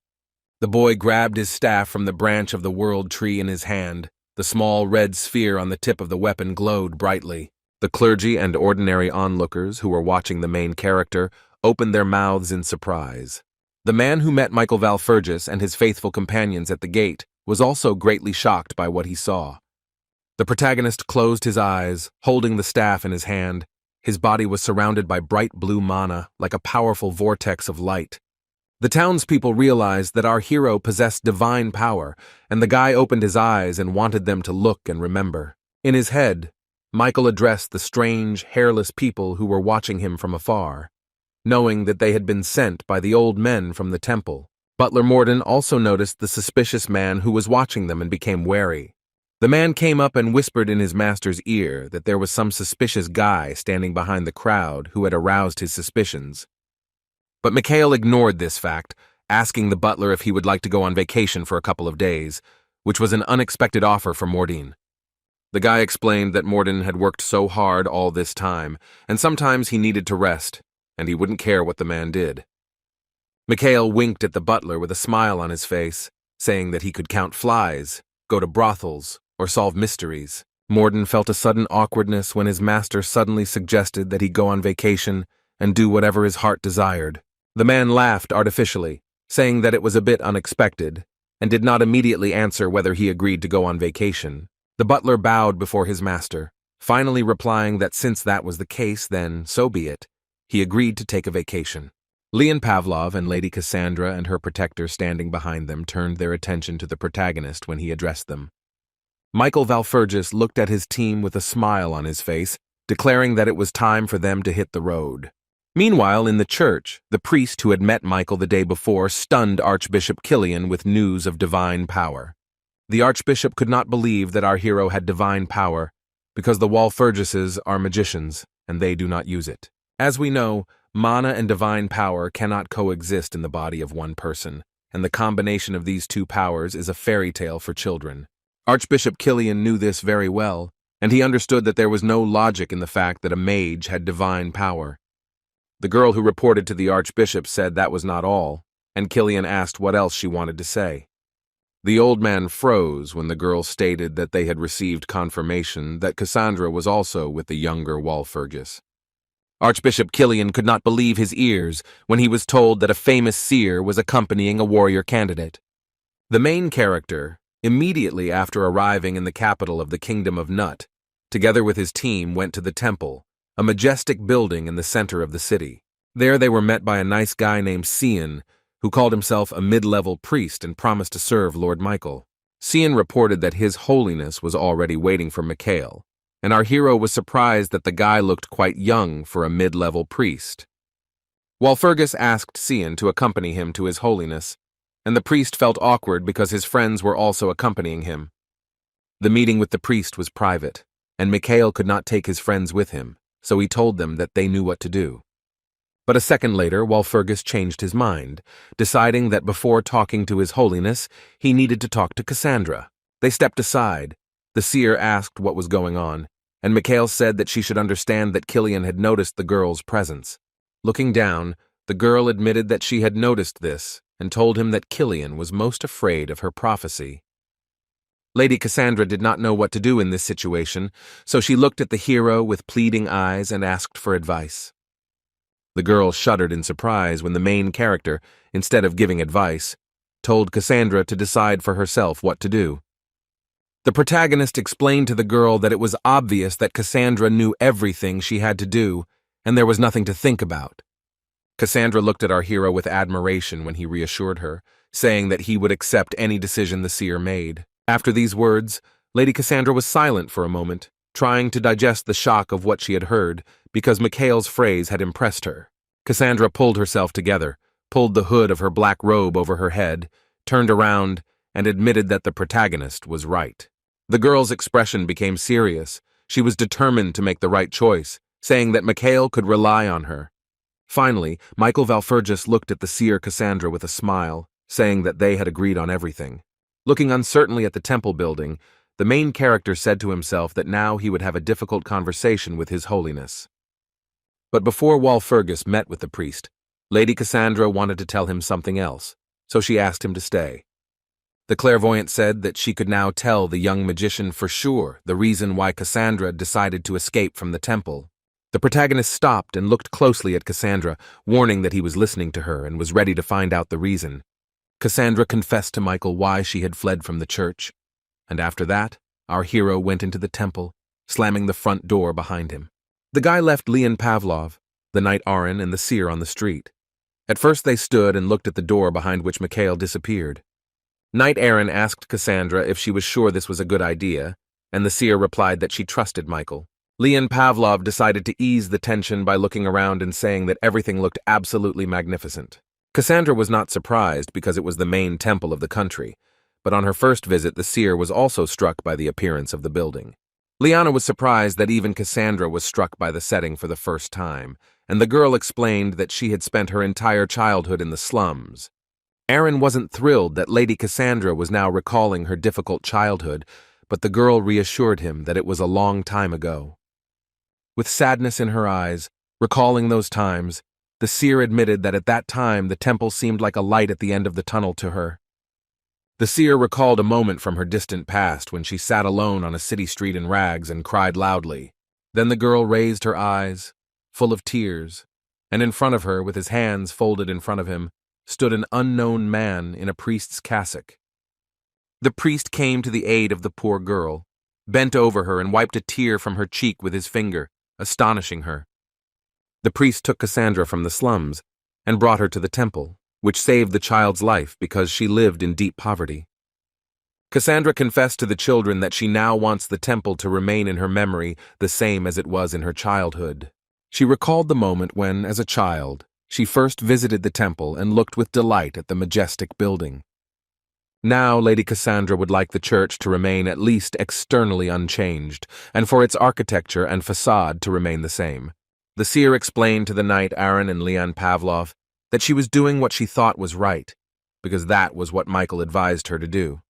The boy grabbed his staff from the branch of the world tree in his hand. The small red sphere on the tip of the weapon glowed brightly. The clergy and ordinary onlookers who were watching the main character opened their mouths in surprise. The man who met Michael Valfurgis and his faithful companions at the gate was also greatly shocked by what he saw. The protagonist closed his eyes, holding the staff in his hand. His body was surrounded by bright blue mana, like a powerful vortex of light. The townspeople realized that our hero possessed divine power, and the guy opened his eyes and wanted them to look and remember. In his head, Michael addressed the strange, hairless people who were watching him from afar, knowing that they had been sent by the old men from the temple. Butler Morden also noticed the suspicious man who was watching them and became wary. The man came up and whispered in his master's ear that there was some suspicious guy standing behind the crowd who had aroused his suspicions. But Mikhail ignored this fact, asking the butler if he would like to go on vacation for a couple of days, which was an unexpected offer for Morden. The guy explained that Morden had worked so hard all this time, and sometimes he needed to rest, and he wouldn't care what the man did. Mikhail winked at the butler with a smile on his face, saying that he could count flies, go to brothels, or solve mysteries. Morden felt a sudden awkwardness when his master suddenly suggested that he go on vacation and do whatever his heart desired. The man laughed artificially, saying that it was a bit unexpected, and did not immediately answer whether he agreed to go on vacation. The butler bowed before his master, finally replying that since that was the case, then so be it. He agreed to take a vacation. Leon Pavlov and Lady Cassandra and her protector standing behind them turned their attention to the protagonist when he addressed them. Michael Valfurgis looked at his team with a smile on his face, declaring that it was time for them to hit the road. Meanwhile, in the church, the priest who had met Michael the day before stunned Archbishop Killian with news of divine power. The Archbishop could not believe that our hero had divine power, because the Walfurgises are magicians, and they do not use it. As we know, mana and divine power cannot coexist in the body of one person, and the combination of these two powers is a fairy tale for children. Archbishop Killian knew this very well, and he understood that there was no logic in the fact that a mage had divine power. The girl who reported to the archbishop said that was not all, and Killian asked what else she wanted to say. The old man froze when the girl stated that they had received confirmation that Cassandra was also with the younger Walpurgis. Archbishop Killian could not believe his ears when he was told that a famous seer was accompanying a warrior candidate. The main character, immediately after arriving in the capital of the Kingdom of Nut, together with his team went to the temple, a majestic building in the center of the city. There they were met by a nice guy named Cian, who called himself a mid-level priest and promised to serve Lord Michael. Cian reported that His Holiness was already waiting for Mikhail, and our hero was surprised that the guy looked quite young for a mid-level priest. Walpurgis asked Cian to accompany him to His Holiness, and the priest felt awkward because his friends were also accompanying him. The meeting with the priest was private, and Mikhail could not take his friends with him, so he told them that they knew what to do. But a second later, Walpurgis changed his mind, deciding that before talking to His Holiness, he needed to talk to Cassandra. They stepped aside. The seer asked what was going on, and Mikhail said that she should understand that Killian had noticed the girl's presence. Looking down, the girl admitted that she had noticed this and told him that Killian was most afraid of her prophecy. Lady Cassandra did not know what to do in this situation, so she looked at the hero with pleading eyes and asked for advice. The girl shuddered in surprise when the main character, instead of giving advice, told Cassandra to decide for herself what to do. The protagonist explained to the girl that it was obvious that Cassandra knew everything she had to do, and there was nothing to think about. Cassandra looked at our hero with admiration when he reassured her, saying that he would accept any decision the seer made. After these words, Lady Cassandra was silent for a moment, trying to digest the shock of what she had heard, because Mikhail's phrase had impressed her. Cassandra pulled herself together, pulled the hood of her black robe over her head, turned around, and admitted that the protagonist was right. The girl's expression became serious. She was determined to make the right choice, saying that Mikhail could rely on her. Finally, Michael Walpurgis looked at the seer Cassandra with a smile, saying that they had agreed on everything. Looking uncertainly at the temple building, the main character said to himself that now he would have a difficult conversation with His Holiness. But before Walpurgis met with the priest, Lady Cassandra wanted to tell him something else, so she asked him to stay. The clairvoyant said that she could now tell the young magician for sure the reason why Cassandra decided to escape from the temple. The protagonist stopped and looked closely at Cassandra, warning that he was listening to her and was ready to find out the reason. Cassandra confessed to Michael why she had fled from the church, and after that, our hero went into the temple, slamming the front door behind him. The guy left Leon Pavlov, the knight Aaron, and the seer on the street. At first they stood and looked at the door behind which Mikhail disappeared. Knight Aaron asked Cassandra if she was sure this was a good idea, and the seer replied that she trusted Michael. Leon Pavlov decided to ease the tension by looking around and saying that everything looked absolutely magnificent. Cassandra was not surprised because it was the main temple of the country, but on her first visit the seer was also struck by the appearance of the building. Liana was surprised that even Cassandra was struck by the setting for the first time, and the girl explained that she had spent her entire childhood in the slums. Aaron wasn't thrilled that Lady Cassandra was now recalling her difficult childhood, but the girl reassured him that it was a long time ago. With sadness in her eyes, recalling those times, the seer admitted that at that time the temple seemed like a light at the end of the tunnel to her. The seer recalled a moment from her distant past when she sat alone on a city street in rags and cried loudly. Then the girl raised her eyes, full of tears, and in front of her, with his hands folded in front of him, stood an unknown man in a priest's cassock. The priest came to the aid of the poor girl, bent over her and wiped a tear from her cheek with his finger, astonishing her. The priest took Cassandra from the slums and brought her to the temple, which saved the child's life because she lived in deep poverty. Cassandra confessed to the children that she now wants the temple to remain in her memory the same as it was in her childhood. She recalled the moment when, as a child, she first visited the temple and looked with delight at the majestic building. Now Lady Cassandra would like the church to remain at least externally unchanged, and for its architecture and facade to remain the same. The seer explained to the knight Aaron and Leon Pavlov that she was doing what she thought was right, because that was what Michael advised her to do.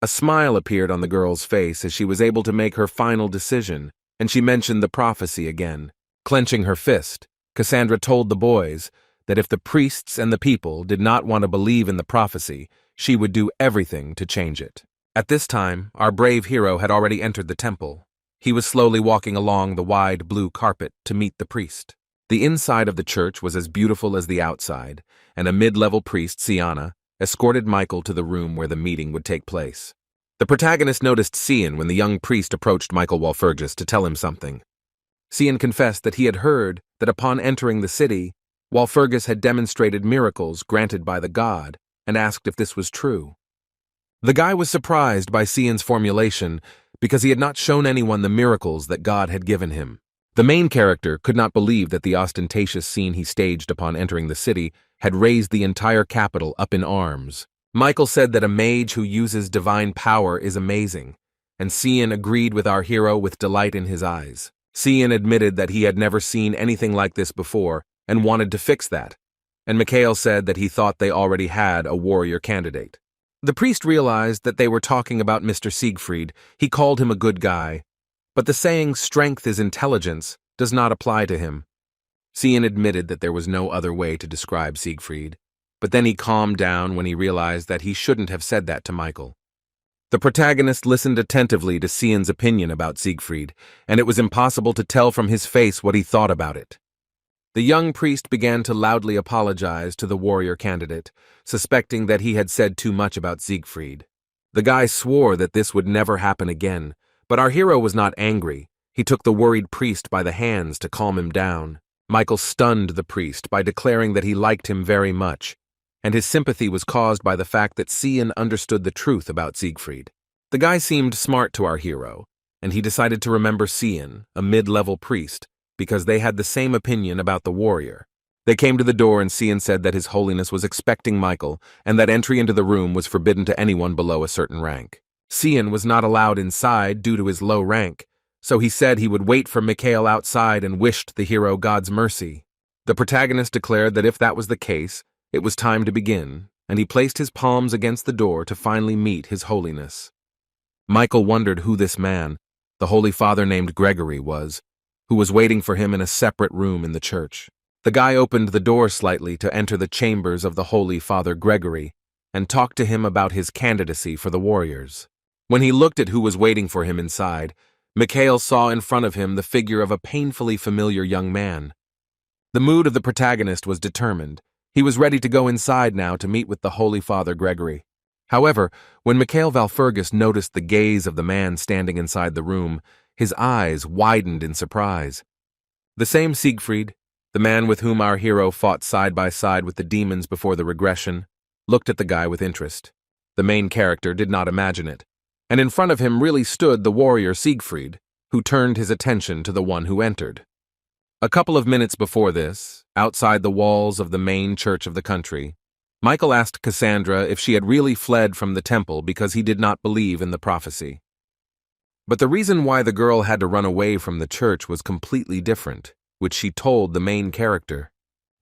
A smile appeared on the girl's face as she was able to make her final decision, and she mentioned the prophecy again. Clenching her fist, Cassandra told the boys that if the priests and the people did not want to believe in the prophecy, she would do everything to change it. At this time, our brave hero had already entered the temple. He was slowly walking along the wide blue carpet to meet the priest. The inside of the church was as beautiful as the outside, and a mid-level priest, Sienna, escorted Michael to the room where the meeting would take place. The protagonist noticed Cian when the young priest approached Michael Walpurgis to tell him something. Cian confessed that he had heard that upon entering the city, Walpurgis had demonstrated miracles granted by the god and asked if this was true. The guy was surprised by Cian's formulation because he had not shown anyone the miracles that God had given him. The main character could not believe that the ostentatious scene he staged upon entering the city had raised the entire capital up in arms. Michael said that a mage who uses divine power is amazing, and Cian agreed with our hero with delight in his eyes. Cian admitted that he had never seen anything like this before and wanted to fix that, and Mikhail said that he thought they already had a warrior candidate. The priest realized that they were talking about Mr. Siegfried. He called him a good guy, but the saying strength is intelligence does not apply to him. Cian admitted that there was no other way to describe Siegfried, but then he calmed down when he realized that he shouldn't have said that to Michael. The protagonist listened attentively to Cian's opinion about Siegfried, and it was impossible to tell from his face what he thought about it. The young priest began to loudly apologize to the warrior candidate, suspecting that he had said too much about Siegfried. The guy swore that this would never happen again, but our hero was not angry. He took the worried priest by the hands to calm him down. Michael stunned the priest by declaring that he liked him very much, and his sympathy was caused by the fact that Cian understood the truth about Siegfried. The guy seemed smart to our hero, and he decided to remember Cian, a mid-level priest, because they had the same opinion about the warrior. They came to the door and Cian said that His Holiness was expecting Michael and that entry into the room was forbidden to anyone below a certain rank. Cian was not allowed inside due to his low rank, so he said he would wait for Mikhail outside and wished the hero God's mercy. The protagonist declared that if that was the case, it was time to begin, and he placed his palms against the door to finally meet His Holiness. Michael wondered who this man, the Holy Father named Gregory, was, who was waiting for him in a separate room in the church. The guy opened the door slightly to enter the chambers of the Holy Father Gregory and talked to him about his candidacy for the warriors. When he looked at who was waiting for him inside, Mikhail saw in front of him the figure of a painfully familiar young man. The mood of the protagonist was determined. He was ready to go inside now to meet with the Holy Father Gregory. However, when Mikhail Walpurgis noticed the gaze of the man standing inside the room, his eyes widened in surprise. The same Siegfried, the man with whom our hero fought side by side with the demons before the regression, looked at the guy with interest. The main character did not imagine it, and in front of him really stood the warrior Siegfried, who turned his attention to the one who entered. A couple of minutes before this, outside the walls of the main church of the country, Michael asked Cassandra if she had really fled from the temple because he did not believe in the prophecy. But the reason why the girl had to run away from the church was completely different, which she told the main character.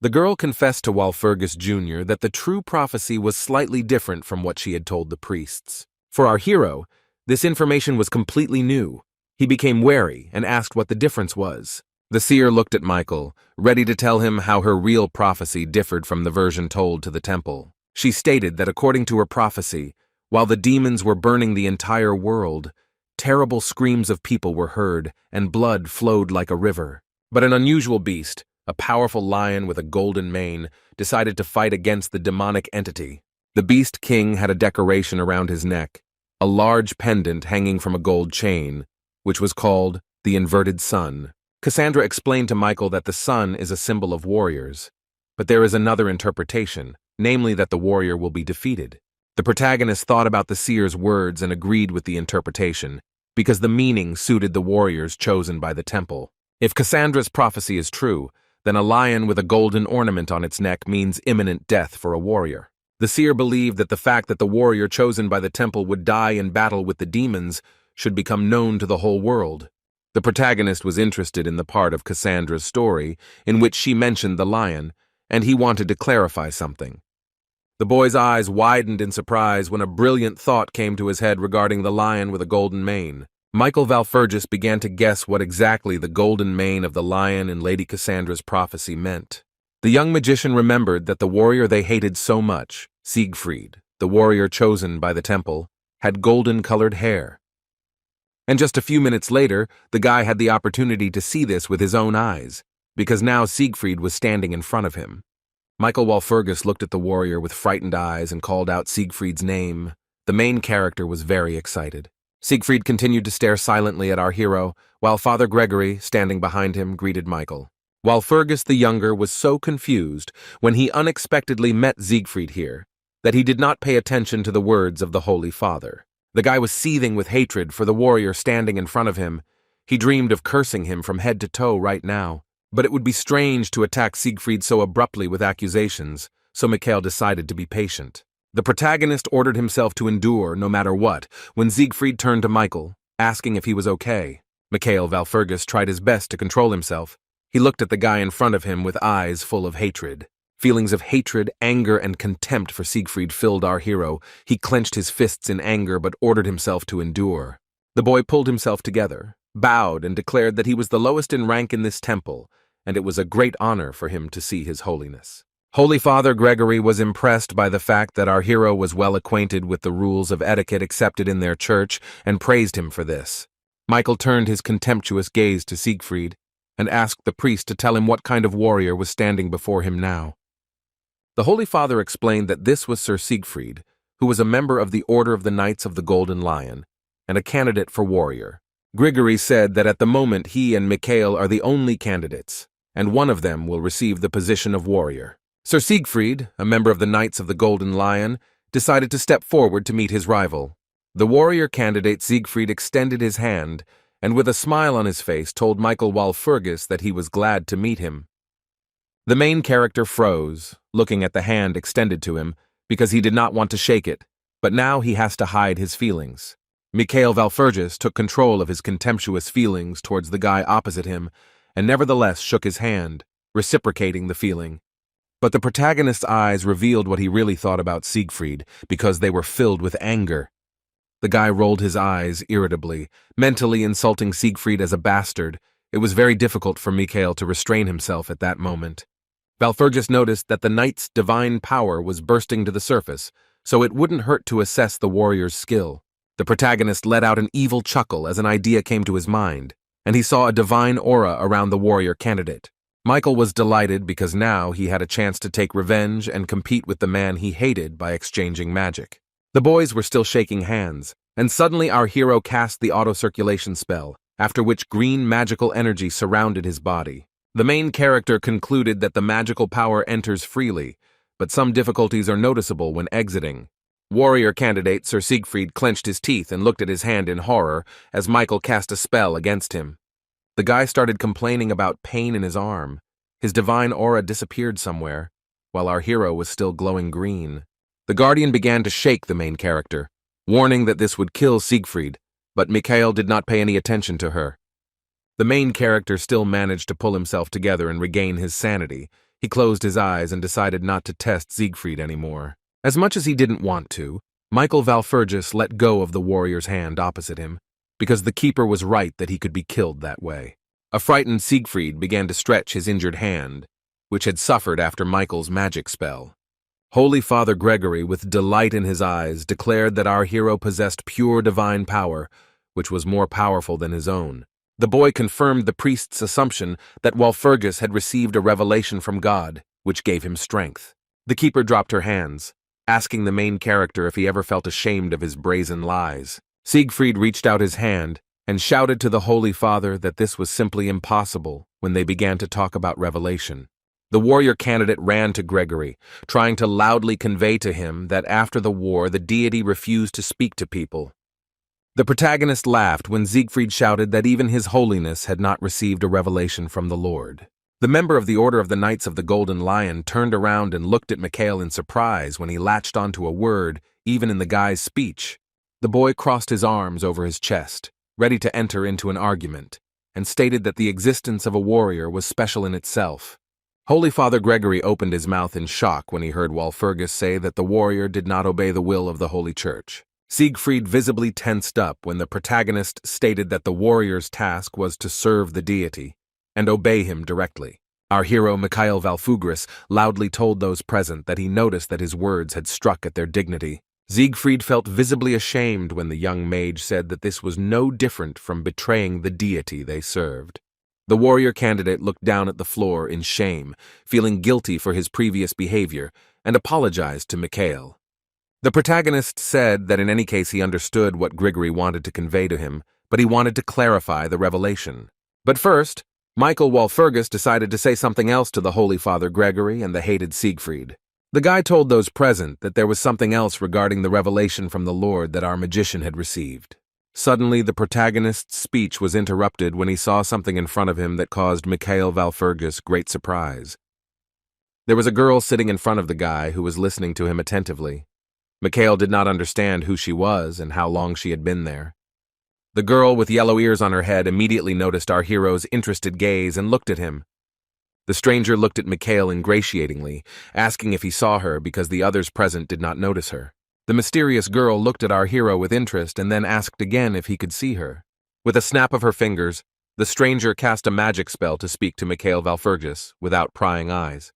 The girl confessed to Walpurgis Jr. that the true prophecy was slightly different from what she had told the priests. For our hero, this information was completely new. He became wary and asked what the difference was. The seer looked at Michael, ready to tell him how her real prophecy differed from the version told to the temple. She stated that according to her prophecy, while the demons were burning the entire world, terrible screams of people were heard, and blood flowed like a river. But an unusual beast, a powerful lion with a golden mane, decided to fight against the demonic entity. The Beast King had a decoration around his neck, a large pendant hanging from a gold chain, which was called the inverted sun. Cassandra explained to Michael that the sun is a symbol of warriors, but there is another interpretation, namely that the warrior will be defeated. The protagonist thought about the seer's words and agreed with the interpretation, because the meaning suited the warriors chosen by the temple. If Cassandra's prophecy is true, then a lion with a golden ornament on its neck means imminent death for a warrior. The seer believed that the fact that the warrior chosen by the temple would die in battle with the demons should become known to the whole world. The protagonist was interested in the part of Cassandra's story in which she mentioned the lion, and he wanted to clarify something. The boy's eyes widened in surprise when a brilliant thought came to his head regarding the lion with a golden mane. Michael Valfergus began to guess what exactly the golden mane of the lion in Lady Cassandra's prophecy meant. The young magician remembered that the warrior they hated so much, Siegfried, the warrior chosen by the temple, had golden-colored hair. And just a few minutes later, the guy had the opportunity to see this with his own eyes, because now Siegfried was standing in front of him. Michael Walpurgis looked at the warrior with frightened eyes and called out Siegfried's name. The main character was very excited. Siegfried continued to stare silently at our hero, while Father Gregory, standing behind him, greeted Michael. Walpurgis the younger was so confused when he unexpectedly met Siegfried here that he did not pay attention to the words of the Holy Father. The guy was seething with hatred for the warrior standing in front of him. He dreamed of cursing him from head to toe right now. But it would be strange to attack Siegfried so abruptly with accusations, so Mikhail decided to be patient. The protagonist ordered himself to endure no matter what when Siegfried turned to Michael, asking if he was okay. Mikhail Valfergus tried his best to control himself. He looked at the guy in front of him with eyes full of hatred. Feelings of hatred, anger, and contempt for Siegfried filled our hero. He clenched his fists in anger but ordered himself to endure. The boy pulled himself together, bowed, and declared that he was the lowest in rank in this temple, and it was a great honor for him to see His Holiness. Holy Father Gregory was impressed by the fact that our hero was well acquainted with the rules of etiquette accepted in their church and praised him for this. Michael turned his contemptuous gaze to Siegfried and asked the priest to tell him what kind of warrior was standing before him now. The Holy Father explained that this was Sir Siegfried, who was a member of the Order of the Knights of the Golden Lion and a candidate for warrior. Grigory said that at the moment he and Mikhail are the only candidates, and one of them will receive the position of warrior. Sir Siegfried, a member of the Knights of the Golden Lion, decided to step forward to meet his rival. The warrior candidate Siegfried extended his hand and with a smile on his face told Michael Walpurgis that he was glad to meet him. The main character froze, looking at the hand extended to him, because he did not want to shake it, but now he has to hide his feelings. Mikhail Valfergus took control of his contemptuous feelings towards the guy opposite him, and nevertheless shook his hand, reciprocating the feeling. But the protagonist's eyes revealed what he really thought about Siegfried, because they were filled with anger. The guy rolled his eyes irritably, mentally insulting Siegfried as a bastard. It was very difficult for Mikhail to restrain himself at that moment. Valfergus noticed that the knight's divine power was bursting to the surface, so it wouldn't hurt to assess the warrior's skill. The protagonist let out an evil chuckle as an idea came to his mind, and he saw a divine aura around the warrior candidate. Michael was delighted because now he had a chance to take revenge and compete with the man he hated by exchanging magic. The boys were still shaking hands, and suddenly our hero cast the auto-circulation spell, after which green magical energy surrounded his body. The main character concluded that the magical power enters freely, but some difficulties are noticeable when exiting. Warrior candidate Sir Siegfried clenched his teeth and looked at his hand in horror as Michael cast a spell against him. The guy started complaining about pain in his arm. His divine aura disappeared somewhere, while our hero was still glowing green. The guardian began to shake the main character, warning that this would kill Siegfried, but Mikhail did not pay any attention to her. The main character still managed to pull himself together and regain his sanity. He closed his eyes and decided not to test Siegfried anymore. As much as he didn't want to, Michael Valfergus let go of the warrior's hand opposite him, because the keeper was right that he could be killed that way. A frightened Siegfried began to stretch his injured hand, which had suffered after Michael's magic spell. Holy Father Gregory, with delight in his eyes, declared that our hero possessed pure divine power, which was more powerful than his own. The boy confirmed the priest's assumption that Walpurgis had received a revelation from God, which gave him strength. The keeper dropped her hands, asking the main character if he ever felt ashamed of his brazen lies. Siegfried reached out his hand and shouted to the Holy Father that this was simply impossible when they began to talk about revelation. The warrior candidate ran to Gregory, trying to loudly convey to him that after the war the deity refused to speak to people. The protagonist laughed when Siegfried shouted that even His Holiness had not received a revelation from the Lord. The member of the Order of the Knights of the Golden Lion turned around and looked at Mikhail in surprise when he latched onto a word, even in the guy's speech. The boy crossed his arms over his chest, ready to enter into an argument, and stated that the existence of a warrior was special in itself. Holy Father Gregory opened his mouth in shock when he heard Walpurgis say that the warrior did not obey the will of the Holy Church. Siegfried visibly tensed up when the protagonist stated that the warrior's task was to serve the deity and obey him directly. Our hero, Mikhail Valfugris, loudly told those present that he noticed that his words had struck at their dignity. Siegfried felt visibly ashamed when the young mage said that this was no different from betraying the deity they served. The warrior candidate looked down at the floor in shame, feeling guilty for his previous behavior, and apologized to Mikhail. The protagonist said that in any case he understood what Grigory wanted to convey to him, but he wanted to clarify the revelation. But first, Michael Walpurgis decided to say something else to the Holy Father Gregory and the hated Siegfried. The guy told those present that there was something else regarding the revelation from the Lord that our magician had received. Suddenly, the protagonist's speech was interrupted when he saw something in front of him that caused Mikhail Valfurgis great surprise. There was a girl sitting in front of the guy who was listening to him attentively. Mikhail did not understand who she was and how long she had been there. The girl with yellow ears on her head immediately noticed our hero's interested gaze and looked at him. The stranger looked at Mikhail ingratiatingly, asking if he saw her because the others present did not notice her. The mysterious girl looked at our hero with interest and then asked again if he could see her. With a snap of her fingers, the stranger cast a magic spell to speak to Mikhail Valfurgis without prying eyes.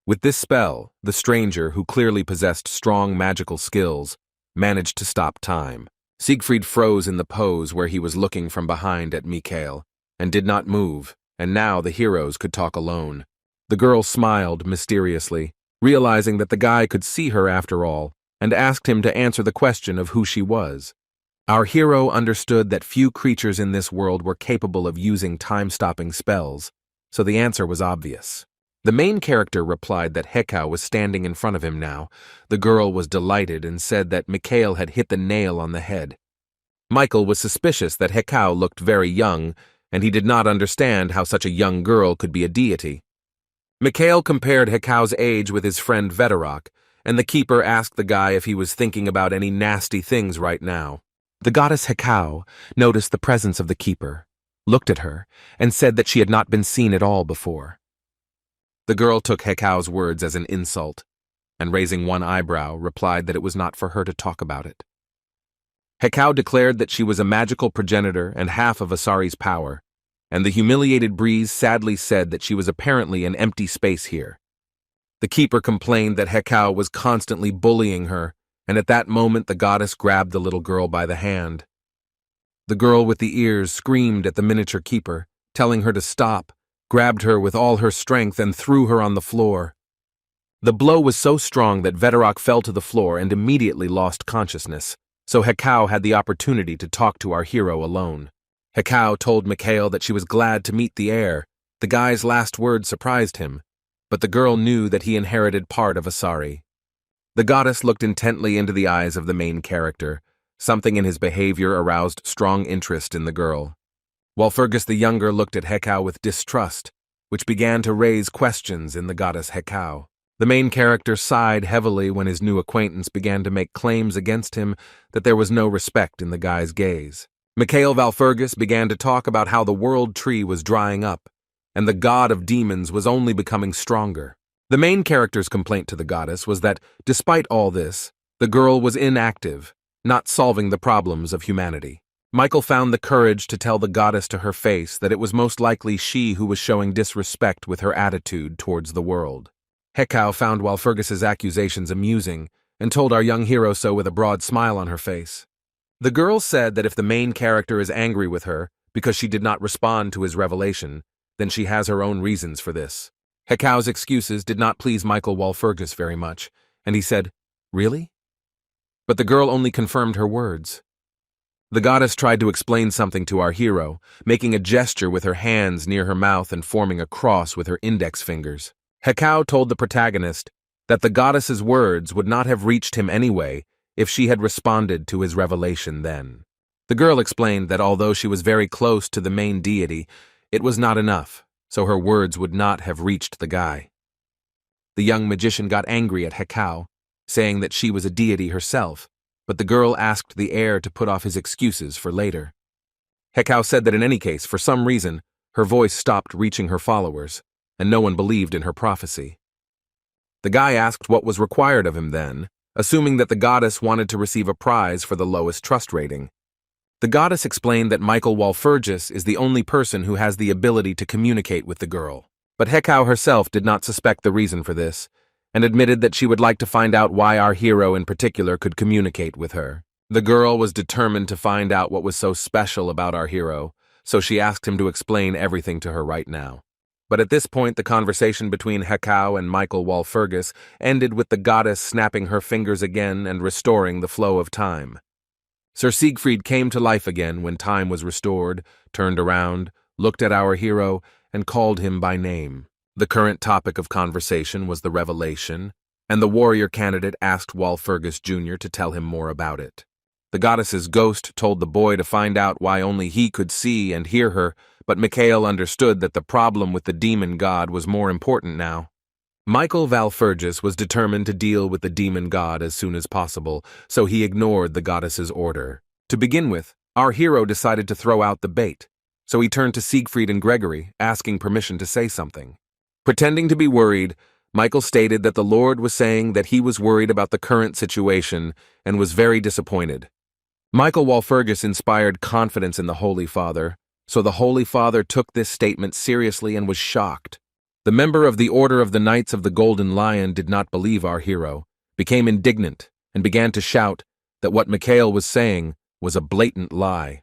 With this spell, the stranger, who clearly possessed strong magical skills, managed to stop time. Siegfried froze in the pose where he was looking from behind at Mikhail, and did not move, and now the heroes could talk alone. The girl smiled mysteriously, realizing that the guy could see her after all, and asked him to answer the question of who she was. Our hero understood that few creatures in this world were capable of using time-stopping spells, so the answer was obvious. The main character replied that Hekau was standing in front of him now. The girl was delighted and said that Mikhail had hit the nail on the head. Michael was suspicious that Hekau looked very young, and he did not understand how such a young girl could be a deity. Mikhail compared Hekau's age with his friend Vedorok, and the keeper asked the guy if he was thinking about any nasty things right now. The goddess Hekau noticed the presence of the keeper, looked at her, and said that she had not been seen at all before. The girl took Hekau's words as an insult, and raising one eyebrow, replied that it was not for her to talk about it. Hekau declared that she was a magical progenitor and half of Asari's power, and the humiliated breeze sadly said that she was apparently an empty space here. The keeper complained that Hekau was constantly bullying her, and at that moment the goddess grabbed the little girl by the hand. The girl with the ears screamed at the miniature keeper, telling her to stop, grabbed her with all her strength and threw her on the floor. The blow was so strong that Vedorok fell to the floor and immediately lost consciousness, so Hekau had the opportunity to talk to our hero alone. Hekau told Mikhail that she was glad to meet the heir. The guy's last words surprised him, but the girl knew that he inherited part of Asari. The goddess looked intently into the eyes of the main character. Something in his behavior aroused strong interest in the girl. Walpurgis the Younger looked at Hekau with distrust, which began to raise questions in the goddess Hekau. The main character sighed heavily when his new acquaintance began to make claims against him that there was no respect in the guy's gaze. Mikhail Valfurgis began to talk about how the world tree was drying up, and the god of demons was only becoming stronger. The main character's complaint to the goddess was that, despite all this, the girl was inactive, not solving the problems of humanity. Michael found the courage to tell the goddess to her face that it was most likely she who was showing disrespect with her attitude towards the world. Hekau found Walpurgis's accusations amusing and told our young hero so with a broad smile on her face. The girl said that if the main character is angry with her because she did not respond to his revelation, then she has her own reasons for this. Hekau's excuses did not please Michael Walpurgis very much, and he said, "Really?" But the girl only confirmed her words. The goddess tried to explain something to our hero, making a gesture with her hands near her mouth and forming a cross with her index fingers. Hekau told the protagonist that the goddess's words would not have reached him anyway if she had responded to his revelation then. The girl explained that although she was very close to the main deity, it was not enough, so her words would not have reached the guy. The young magician got angry at Hekau, saying that she was a deity herself, but the girl asked the heir to put off his excuses for later. Hekau said that in any case, for some reason, her voice stopped reaching her followers, and no one believed in her prophecy. The guy asked what was required of him then, assuming that the goddess wanted to receive a prize for the lowest trust rating. The goddess explained that Michael Walpurgis is the only person who has the ability to communicate with the girl. But Hekau herself did not suspect the reason for this, and admitted that she would like to find out why our hero in particular could communicate with her. The girl was determined to find out what was so special about our hero, so she asked him to explain everything to her right now. But at this point, the conversation between Hekau and Michael Walpurgis ended with the goddess snapping her fingers again and restoring the flow of time. Sir Siegfried came to life again when time was restored, turned around, looked at our hero, and called him by name. The current topic of conversation was the revelation, and the warrior candidate asked Walpurgis Jr. to tell him more about it. The goddess's ghost told the boy to find out why only he could see and hear her, but Mikhail understood that the problem with the demon god was more important now. Michael Walpurgis was determined to deal with the demon god as soon as possible, so he ignored the goddess's order. To begin with, our hero decided to throw out the bait, so he turned to Siegfried and Gregory, asking permission to say something. Pretending to be worried, Michael stated that the Lord was saying that he was worried about the current situation and was very disappointed. Michael Walpurgis inspired confidence in the Holy Father, so the Holy Father took this statement seriously and was shocked. The member of the Order of the Knights of the Golden Lion did not believe our hero, became indignant, and began to shout that what Mikhail was saying was a blatant lie.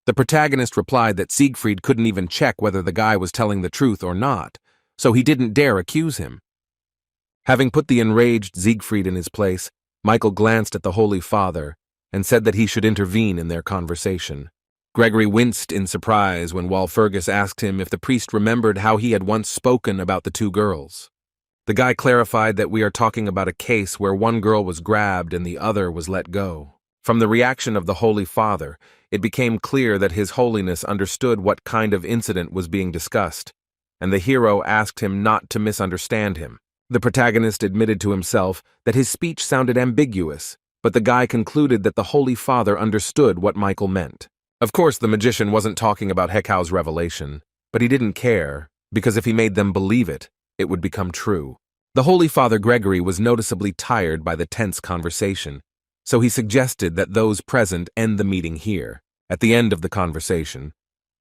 The protagonist replied that Siegfried couldn't even check whether the guy was telling the truth or not, so he didn't dare accuse him. Having put the enraged Siegfried in his place, Michael glanced at the Holy Father and said that he should intervene in their conversation. Gregory winced in surprise when Walpurgis asked him if the priest remembered how he had once spoken about the two girls. The guy clarified that we are talking about a case where one girl was grabbed and the other was let go. From the reaction of the Holy Father, it became clear that His Holiness understood what kind of incident was being discussed, and the hero asked him not to misunderstand him. The protagonist admitted to himself that his speech sounded ambiguous, but the guy concluded that the Holy Father understood what Michael meant. Of course, the magician wasn't talking about Hekau's revelation, but he didn't care, because if he made them believe it, it would become true. The Holy Father Gregory was noticeably tired by the tense conversation, so he suggested that those present end the meeting here. At the end of the conversation,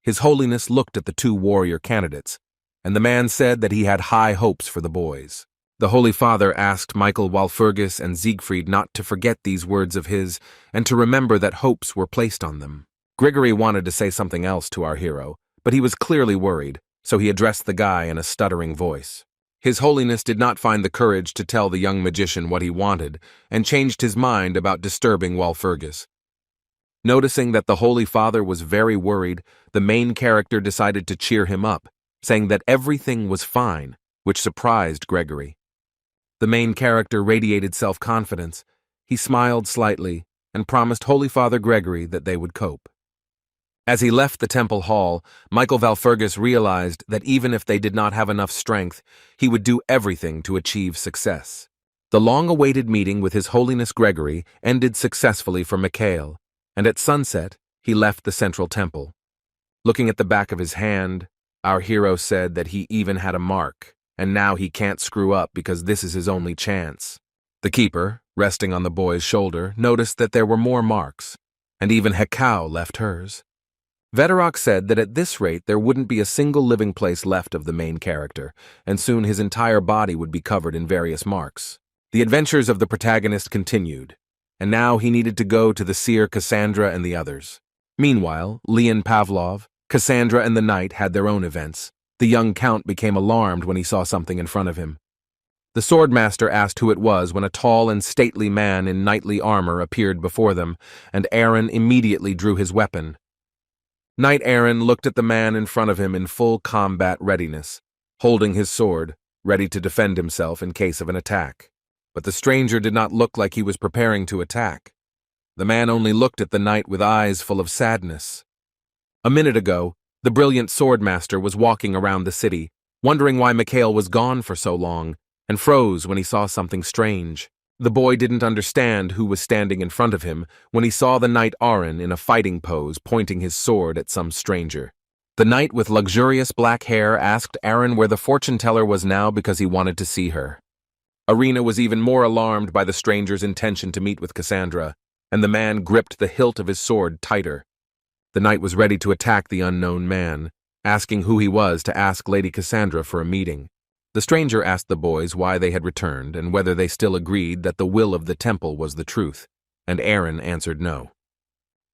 His Holiness looked at the two warrior candidates, and the man said that he had high hopes for the boys. The Holy Father asked Michael Walpurgis and Siegfried not to forget these words of his and to remember that hopes were placed on them. Gregory wanted to say something else to our hero, but he was clearly worried, so he addressed the guy in a stuttering voice. His Holiness did not find the courage to tell the young magician what he wanted and changed his mind about disturbing Walpurgis. Noticing that the Holy Father was very worried, the main character decided to cheer him up, saying that everything was fine, which surprised Gregory. The main character radiated self-confidence. He smiled slightly and promised Holy Father Gregory that they would cope. As he left the temple hall, Michael Walpurgis realized that even if they did not have enough strength, he would do everything to achieve success. The long-awaited meeting with His Holiness Gregory ended successfully for Mikhail, and at sunset, he left the central temple. Looking at the back of his hand, our hero said that he even had a mark, and now he can't screw up because this is his only chance. The keeper, resting on the boy's shoulder, noticed that there were more marks, and even Hekau left hers. Veterok said that at this rate there wouldn't be a single living place left of the main character, and soon his entire body would be covered in various marks. The adventures of the protagonist continued, and now he needed to go to the seer Cassandra and the others. Meanwhile, Leon Pavlov, Cassandra and the knight had their own events. The young count became alarmed when he saw something in front of him. The swordmaster asked who it was when a tall and stately man in knightly armor appeared before them, and Aaron immediately drew his weapon. Knight Aaron looked at the man in front of him in full combat readiness, holding his sword, ready to defend himself in case of an attack. But the stranger did not look like he was preparing to attack. The man only looked at the knight with eyes full of sadness. A minute ago, the brilliant swordmaster was walking around the city, wondering why Mikhail was gone for so long, and froze when he saw something strange. The boy didn't understand who was standing in front of him when he saw the knight Arin in a fighting pose pointing his sword at some stranger. The knight with luxurious black hair asked Arin where the fortune teller was now because he wanted to see her. Arina was even more alarmed by the stranger's intention to meet with Cassandra, and the man gripped the hilt of his sword tighter. The knight was ready to attack the unknown man, asking who he was to ask Lady Cassandra for a meeting. The stranger asked the boys why they had returned and whether they still agreed that the will of the temple was the truth, and Arin answered no.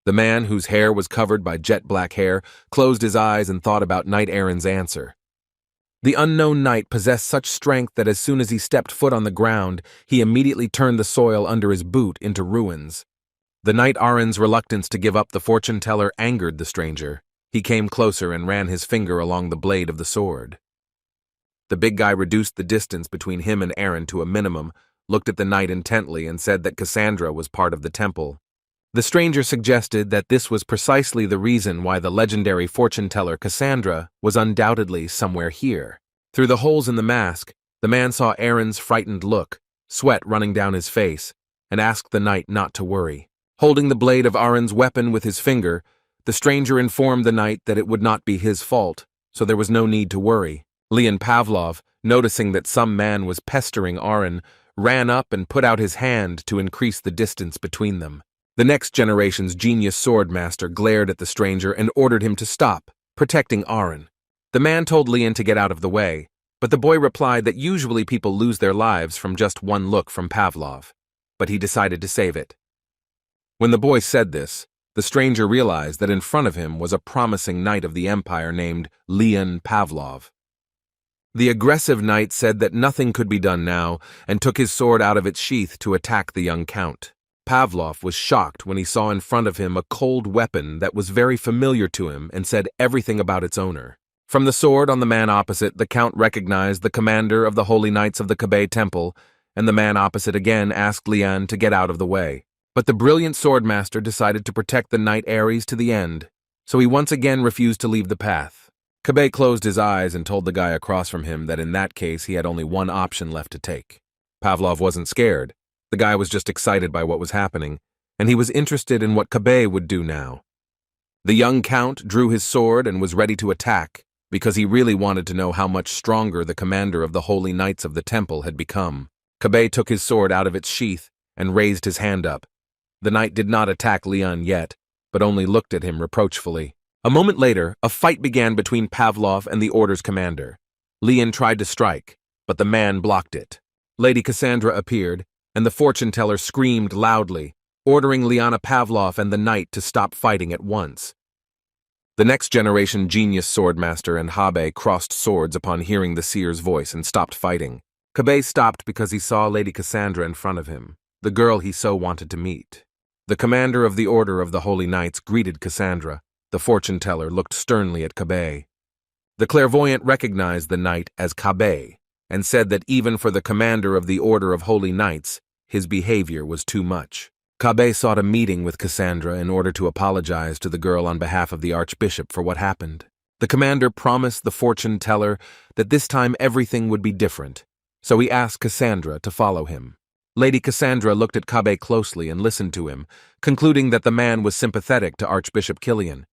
The man, whose hair was covered by jet black hair, closed his eyes and thought about Knight Arin's answer. The unknown knight possessed such strength that as soon as he stepped foot on the ground, he immediately turned the soil under his boot into ruins. The knight Arin's reluctance to give up the fortune teller angered the stranger. He came closer and ran his finger along the blade of the sword. The big guy reduced the distance between him and Arin to a minimum, looked at the knight intently, and said that Cassandra was part of the temple. The stranger suggested that this was precisely the reason why the legendary fortune teller Cassandra was undoubtedly somewhere here. Through the holes in the mask, the man saw Arin's frightened look, sweat running down his face, and asked the knight not to worry. Holding the blade of Arin's weapon with his finger, the stranger informed the knight that it would not be his fault, so there was no need to worry. Leon Pavlov, noticing that some man was pestering Arin, ran up and put out his hand to increase the distance between them. The next generation's genius swordmaster glared at the stranger and ordered him to stop, protecting Arin. The man told Leon to get out of the way, but the boy replied that usually people lose their lives from just one look from Pavlov, but he decided to save it. When the boy said this, the stranger realized that in front of him was a promising knight of the empire named Leon Pavlov. The aggressive knight said that nothing could be done now and took his sword out of its sheath to attack the young count. Pavlov was shocked when he saw in front of him a cold weapon that was very familiar to him and said everything about its owner. From the sword on the man opposite, the count recognized the commander of the Holy Knights of the Kabay Temple, and the man opposite again asked Lian to get out of the way. But the brilliant swordmaster decided to protect the knight Ares to the end, so he once again refused to leave the path. Kabay closed his eyes and told the guy across from him that in that case he had only one option left to take. Pavlov wasn't scared. The guy was just excited by what was happening, and he was interested in what Kabay would do now. The young count drew his sword and was ready to attack, because he really wanted to know how much stronger the commander of the Holy Knights of the Temple had become. Kabay took his sword out of its sheath and raised his hand up. The knight did not attack Leon yet, but only looked at him reproachfully. A moment later, a fight began between Pavlov and the Order's commander. Leon tried to strike, but the man blocked it. Lady Cassandra appeared, and the fortune teller screamed loudly, ordering Liana Pavlov and the knight to stop fighting at once. The next generation genius swordmaster and Habe crossed swords upon hearing the seer's voice and stopped fighting. Kabay stopped because he saw Lady Cassandra in front of him, the girl he so wanted to meet. The commander of the Order of the Holy Knights greeted Cassandra. The fortune teller looked sternly at Kabay. The clairvoyant recognized the knight as Kabay and said that even for the commander of the Order of Holy Knights, his behavior was too much. Kabay sought a meeting with Cassandra in order to apologize to the girl on behalf of the Archbishop for what happened. The commander promised the fortune teller that this time everything would be different, so he asked Cassandra to follow him. Lady Cassandra looked at Kabay closely and listened to him, concluding that the man was sympathetic to Archbishop Killian.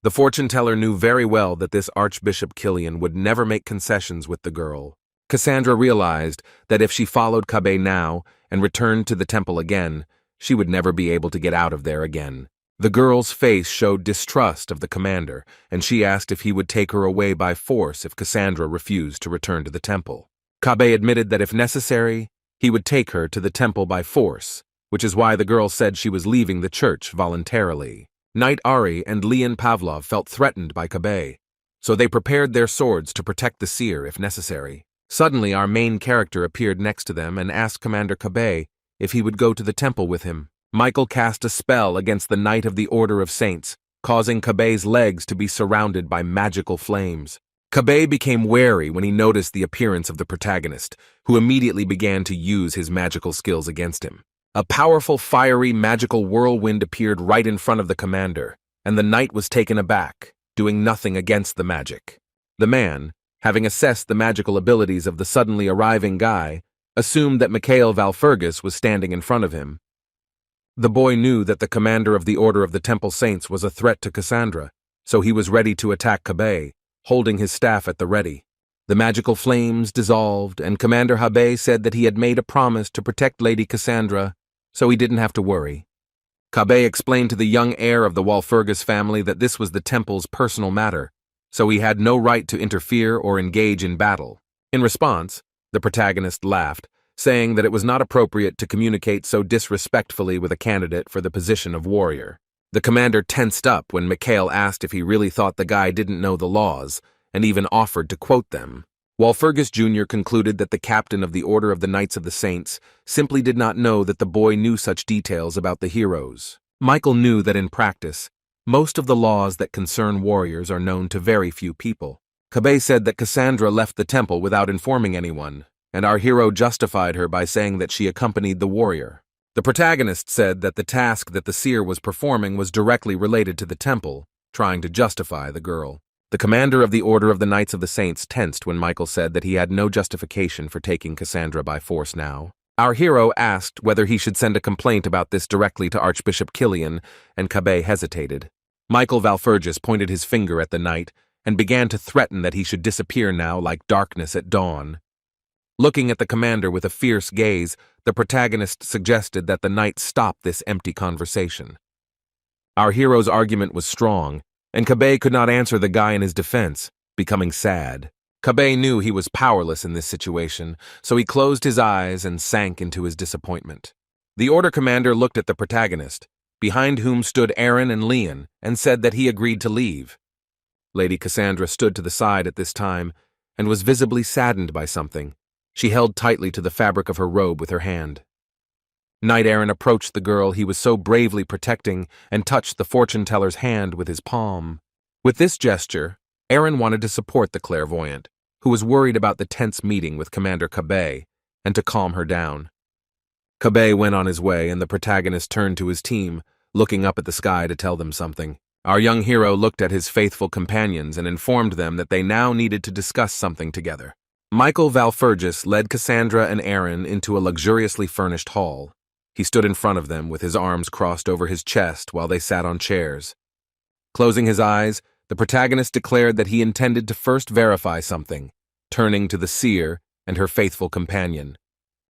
The fortune teller knew very well that this Archbishop Killian would never make concessions with the girl. Cassandra realized that if she followed Kabay now and returned to the temple again, she would never be able to get out of there again. The girl's face showed distrust of the commander, and she asked if he would take her away by force if Cassandra refused to return to the temple. Kabay admitted that if necessary, he would take her to the temple by force, which is why the girl said she was leaving the church voluntarily. Knight Ari and Leon Pavlov felt threatened by Kabay, so they prepared their swords to protect the seer if necessary. Suddenly, our main character appeared next to them and asked Commander Kabay if he would go to the temple with him. Michael cast a spell against the Knight of the Order of Saints, causing Kabay's legs to be surrounded by magical flames. Kabay became wary when he noticed the appearance of the protagonist, who immediately began to use his magical skills against him. A powerful, fiery, magical whirlwind appeared right in front of the commander, and the knight was taken aback, doing nothing against the magic. The man, having assessed the magical abilities of the suddenly arriving guy, assumed that Mikhail Valfergus was standing in front of him. The boy knew that the commander of the Order of the Temple Saints was a threat to Cassandra, so he was ready to attack Habe, holding his staff at the ready. The magical flames dissolved, and Commander Habe said that he had made a promise to protect Lady Cassandra, so he didn't have to worry. Habe explained to the young heir of the Walpurgis family that this was the temple's personal matter, so he had no right to interfere or engage in battle. In response, the protagonist laughed, saying that it was not appropriate to communicate so disrespectfully with a candidate for the position of warrior. The commander tensed up when Mikhail asked if he really thought the guy didn't know the laws, and even offered to quote them. Walpurgis Jr. concluded that the captain of the Order of the Knights of the Saints simply did not know that the boy knew such details about the heroes. Michael knew that in practice, most of the laws that concern warriors are known to very few people. Kabe said that Cassandra left the temple without informing anyone, and our hero justified her by saying that she accompanied the warrior. The protagonist said that the task that the seer was performing was directly related to the temple, trying to justify the girl. The commander of the Order of the Knights of the Saints tensed when Michael said that he had no justification for taking Cassandra by force now. Our hero asked whether he should send a complaint about this directly to Archbishop Killian, and Kabe hesitated. Michael Valfergus pointed his finger at the knight and began to threaten that he should disappear now like darkness at dawn. Looking at the commander with a fierce gaze, the protagonist suggested that the knight stop this empty conversation. Our hero's argument was strong, and Kabe could not answer the guy in his defense, becoming sad. Kabe knew he was powerless in this situation, so he closed his eyes and sank into his disappointment. The order commander looked at the protagonist, behind whom stood Aaron and Leon, and said that he agreed to leave. Lady Cassandra stood to the side at this time and was visibly saddened by something. She held tightly to the fabric of her robe with her hand. Knight Aaron approached the girl he was so bravely protecting and touched the fortune-teller's hand with his palm. With this gesture, Aaron wanted to support the clairvoyant, who was worried about the tense meeting with Commander Kabe, and to calm her down. Kabe went on his way, and the protagonist turned to his team, looking up at the sky to tell them something. Our young hero looked at his faithful companions and informed them that they now needed to discuss something together. Michael Valfergus led Cassandra and Aaron into a luxuriously furnished hall. He stood in front of them with his arms crossed over his chest while they sat on chairs. Closing his eyes, the protagonist declared that he intended to first verify something, turning to the seer and her faithful companion.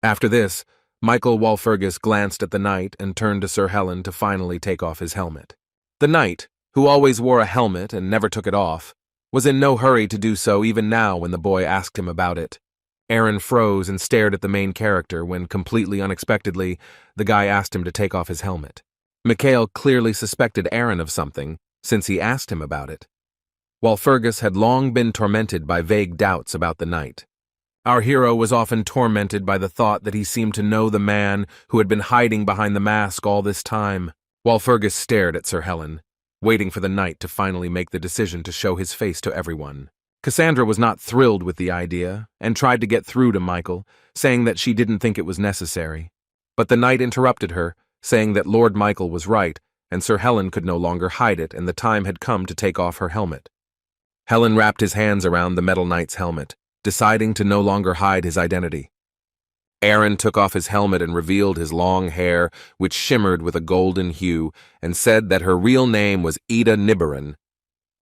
After this, Michael Walpurgis glanced at the knight and turned to Sir Helen to finally take off his helmet. The knight, who always wore a helmet and never took it off, was in no hurry to do so even now when the boy asked him about it. Aaron froze and stared at the main character when, completely unexpectedly, the guy asked him to take off his helmet. Mikhail clearly suspected Aaron of something, since he asked him about it. Walpurgis had long been tormented by vague doubts about the knight. Our hero was often tormented by the thought that he seemed to know the man who had been hiding behind the mask all this time. Walpurgis stared at Sir Helen, waiting for the knight to finally make the decision to show his face to everyone. Cassandra was not thrilled with the idea and tried to get through to Michael, saying that she didn't think it was necessary. But the knight interrupted her, saying that Lord Michael was right and Sir Helen could no longer hide it and the time had come to take off her helmet. Helen wrapped his hands around the metal knight's helmet, deciding to no longer hide his identity. Aaron took off his helmet and revealed his long hair, which shimmered with a golden hue, and said that her real name was Ida Nibirin.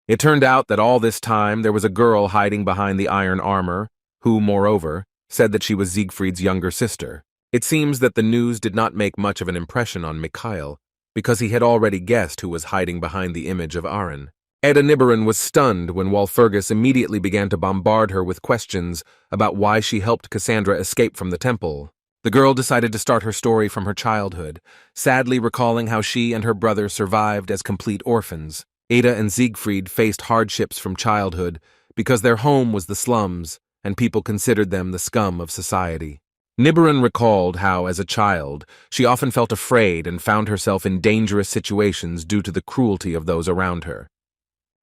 It turned out that all this time there was a girl hiding behind the iron armor, who, moreover, said that she was Siegfried's younger sister. It seems that the news did not make much of an impression on Mikhail, because he had already guessed who was hiding behind the image of Aaron. Ida Nibirin was stunned when Walpurgis immediately began to bombard her with questions about why she helped Cassandra escape from the temple. The girl decided to start her story from her childhood, sadly recalling how she and her brother survived as complete orphans. Ada and Siegfried faced hardships from childhood because their home was the slums and people considered them the scum of society. Nibirin recalled how, as a child, she often felt afraid and found herself in dangerous situations due to the cruelty of those around her.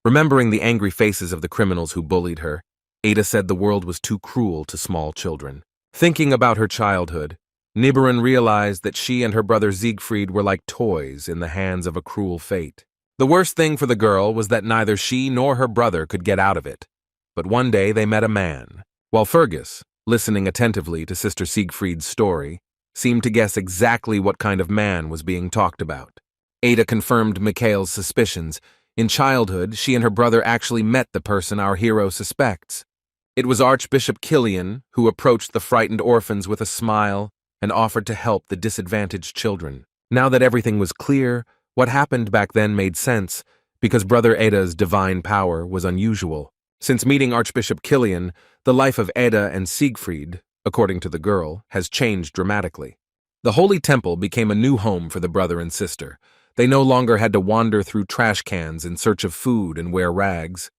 Remembering the angry faces of the criminals who bullied her, Ada said the world was too cruel to small children. Thinking about her childhood, Nibirin realized that she and her brother Siegfried were like toys in the hands of a cruel fate. The worst thing for the girl was that neither she nor her brother could get out of it. But one day they met a man. Walpurgis, listening attentively to Sister Siegfried's story, seemed to guess exactly what kind of man was being talked about. Ada confirmed Mikhail's suspicions. In childhood, she and her brother actually met the person our hero suspects. It was Archbishop Killian who approached the frightened orphans with a smile and offered to help the disadvantaged children. Now that everything was clear, what happened back then made sense, because Brother Ada's divine power was unusual. Since meeting Archbishop Killian, the life of Ada and Siegfried, according to the girl, has changed dramatically. The Holy Temple became a new home for the brother and sister. They no longer had to wander through trash cans in search of food and wear rags.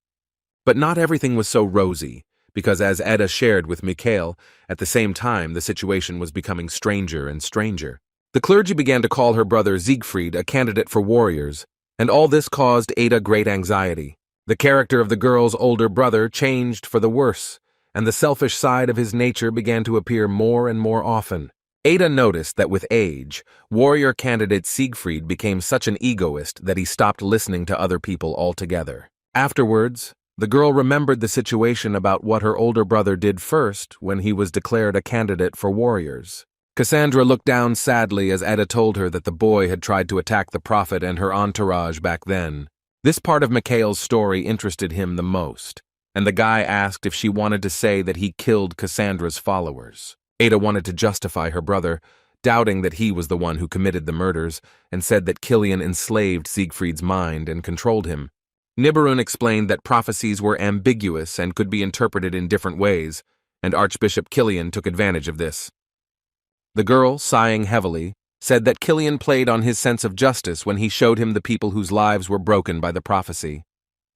But not everything was so rosy, because as Ada shared with Mikhail, at the same time the situation was becoming stranger and stranger. The clergy began to call her brother Siegfried a candidate for warriors, and all this caused Ada great anxiety. The character of the girl's older brother changed for the worse, and the selfish side of his nature began to appear more and more often. Ada noticed that with age, warrior candidate Siegfried became such an egoist that he stopped listening to other people altogether. Afterwards, the girl remembered the situation about what her older brother did first when he was declared a candidate for warriors. Cassandra looked down sadly as Ada told her that the boy had tried to attack the prophet and her entourage back then. This part of Mikhail's story interested him the most, and the guy asked if she wanted to say that he killed Cassandra's followers. Ada wanted to justify her brother, doubting that he was the one who committed the murders, and said that Killian enslaved Siegfried's mind and controlled him. Nibiruun explained that prophecies were ambiguous and could be interpreted in different ways, and Archbishop Killian took advantage of this. The girl, sighing heavily, said that Killian played on his sense of justice when he showed him the people whose lives were broken by the prophecy.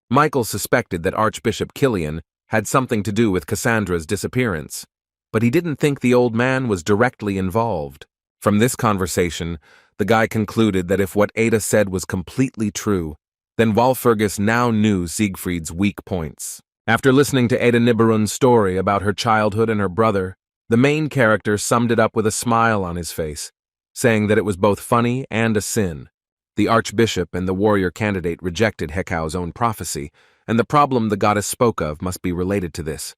Michael suspected that Archbishop Killian had something to do with Cassandra's disappearance, but he didn't think the old man was directly involved. From this conversation, the guy concluded that if what Ada said was completely true, then Walpurgis now knew Siegfried's weak points. After listening to Ada Nibiruun's story about her childhood and her brother, the main character summed it up with a smile on his face, saying that it was both funny and a sin. The archbishop and the warrior candidate rejected Hekao's own prophecy, and the problem the goddess spoke of must be related to this.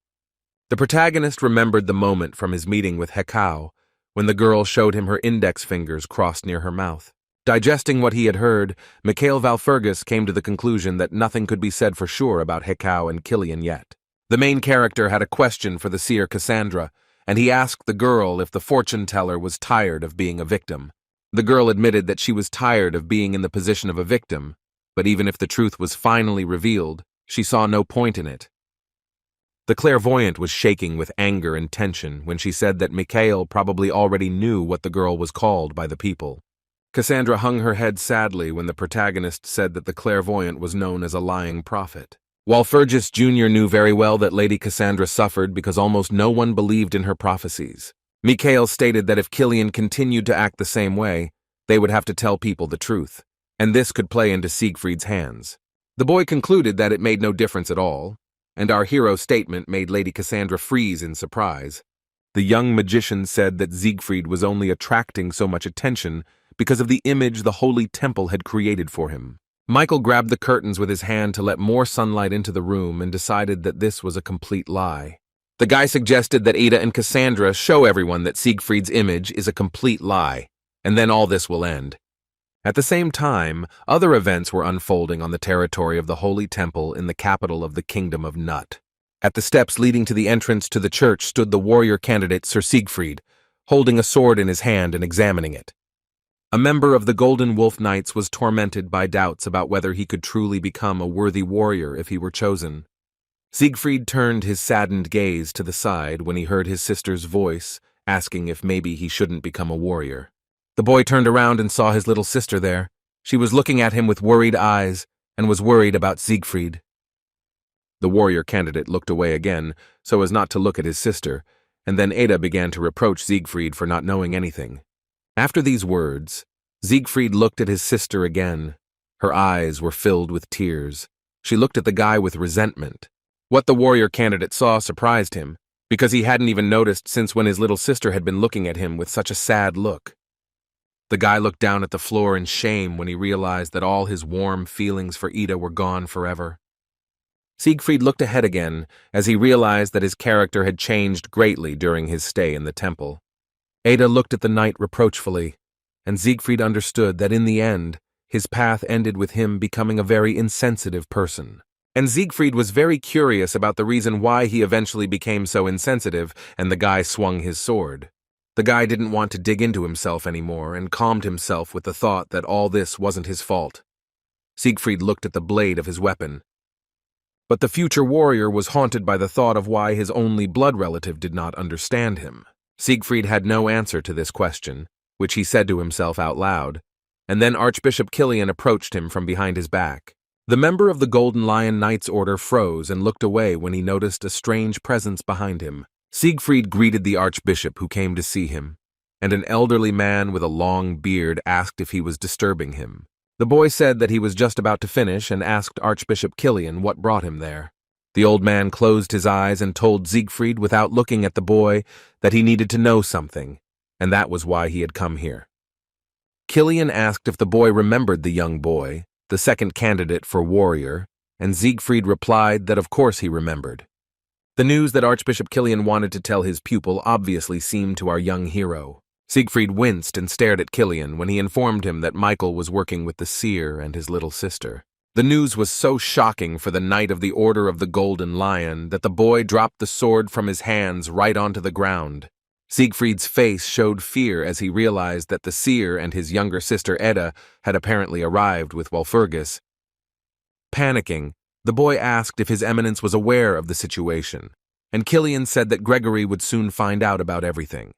The protagonist remembered the moment from his meeting with Hekao, when the girl showed him her index fingers crossed near her mouth. Digesting what he had heard, Mikhail Walpurgis came to the conclusion that nothing could be said for sure about Hekao and Killian yet. The main character had a question for the seer Cassandra, and he asked the girl if the fortune-teller was tired of being a victim. The girl admitted that she was tired of being in the position of a victim, but even if the truth was finally revealed, she saw no point in it. The clairvoyant was shaking with anger and tension when she said that Mikhail probably already knew what the girl was called by the people. Cassandra hung her head sadly when the protagonist said that the clairvoyant was known as a lying prophet. Walpurgis Jr. knew very well that Lady Cassandra suffered because almost no one believed in her prophecies. Mikhail stated that if Killian continued to act the same way, they would have to tell people the truth, and this could play into Siegfried's hands. The boy concluded that it made no difference at all, and our hero's statement made Lady Cassandra freeze in surprise. The young magician said that Siegfried was only attracting so much attention because of the image the Holy Temple had created for him. Michael grabbed the curtains with his hand to let more sunlight into the room and decided that this was a complete lie. The guy suggested that Ada and Cassandra show everyone that Siegfried's image is a complete lie, and then all this will end. At the same time, other events were unfolding on the territory of the Holy Temple in the capital of the Kingdom of Nut. At the steps leading to the entrance to the church stood the warrior candidate Sir Siegfried, holding a sword in his hand and examining it. A member of the Golden Wolf Knights was tormented by doubts about whether he could truly become a worthy warrior if he were chosen. Siegfried turned his saddened gaze to the side when he heard his sister's voice, asking if maybe he shouldn't become a warrior. The boy turned around and saw his little sister there. She was looking at him with worried eyes and was worried about Siegfried. The warrior candidate looked away again, so as not to look at his sister, and then Ada began to reproach Siegfried for not knowing anything. After these words, Siegfried looked at his sister again. Her eyes were filled with tears. She looked at the guy with resentment. What the warrior candidate saw surprised him, because he hadn't even noticed since when his little sister had been looking at him with such a sad look. The guy looked down at the floor in shame when he realized that all his warm feelings for Ada were gone forever. Siegfried looked ahead again as he realized that his character had changed greatly during his stay in the temple. Ada looked at the knight reproachfully, and Siegfried understood that in the end, his path ended with him becoming a very insensitive person. And Siegfried was very curious about the reason why he eventually became so insensitive, and the guy swung his sword. The guy didn't want to dig into himself anymore and calmed himself with the thought that all this wasn't his fault. Siegfried looked at the blade of his weapon. But the future warrior was haunted by the thought of why his only blood relative did not understand him. Siegfried had no answer to this question, which he said to himself out loud, and then Archbishop Killian approached him from behind his back. The member of the Golden Lion Knights Order froze and looked away when he noticed a strange presence behind him. Siegfried greeted the archbishop who came to see him, and an elderly man with a long beard asked if he was disturbing him. The boy said that he was just about to finish and asked Archbishop Killian what brought him there. The old man closed his eyes and told Siegfried without looking at the boy that he needed to know something, and that was why he had come here. Killian asked if the boy remembered the young boy, the second candidate for warrior, and Siegfried replied that of course he remembered. The news that Archbishop Killian wanted to tell his pupil obviously seemed to our young hero. Siegfried winced and stared at Killian when he informed him that Michael was working with the seer and his little sister. The news was so shocking for the Knight of the Order of the Golden Lion that the boy dropped the sword from his hands right onto the ground. Siegfried's face showed fear as he realized that the seer and his younger sister Edda had apparently arrived with Walpurgis. Panicking, the boy asked if His Eminence was aware of the situation, and Killian said that Gregory would soon find out about everything.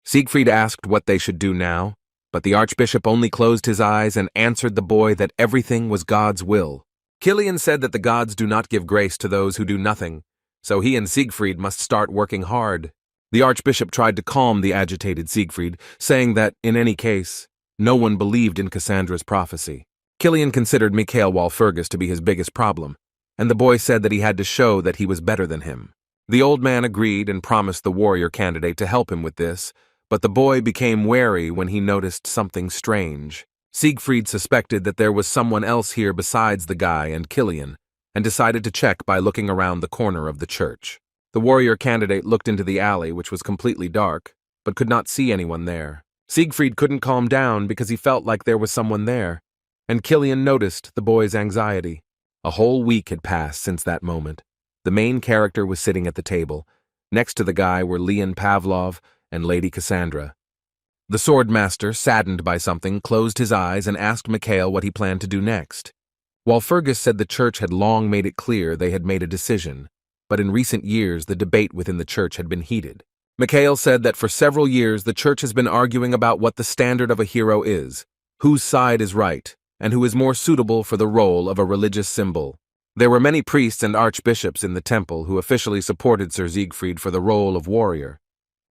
Siegfried asked what they should do now, but the archbishop only closed his eyes and answered the boy that everything was God's will. Killian said that the gods do not give grace to those who do nothing, so he and Siegfried must start working hard. The archbishop tried to calm the agitated Siegfried, saying that, in any case, no one believed in Cassandra's prophecy. Killian considered Mikhail Walpurgis to be his biggest problem, and the boy said that he had to show that he was better than him. The old man agreed and promised the warrior candidate to help him with this, but the boy became wary when he noticed something strange. Siegfried suspected that there was someone else here besides the guy and Killian, and decided to check by looking around the corner of the church. The warrior candidate looked into the alley, which was completely dark, but could not see anyone there. Siegfried couldn't calm down because he felt like there was someone there, and Killian noticed the boy's anxiety. A whole week had passed since that moment. The main character was sitting at the table. Next to the guy were Leon Pavlov and Lady Cassandra. The swordmaster, saddened by something, closed his eyes and asked Mikhail what he planned to do next. Walpurgis said the church had long made it clear they had made a decision, but in recent years the debate within the church had been heated. Mikhail said that for several years the church has been arguing about what the standard of a hero is, whose side is right, and who is more suitable for the role of a religious symbol. There were many priests and archbishops in the temple who officially supported Sir Siegfried for the role of warrior.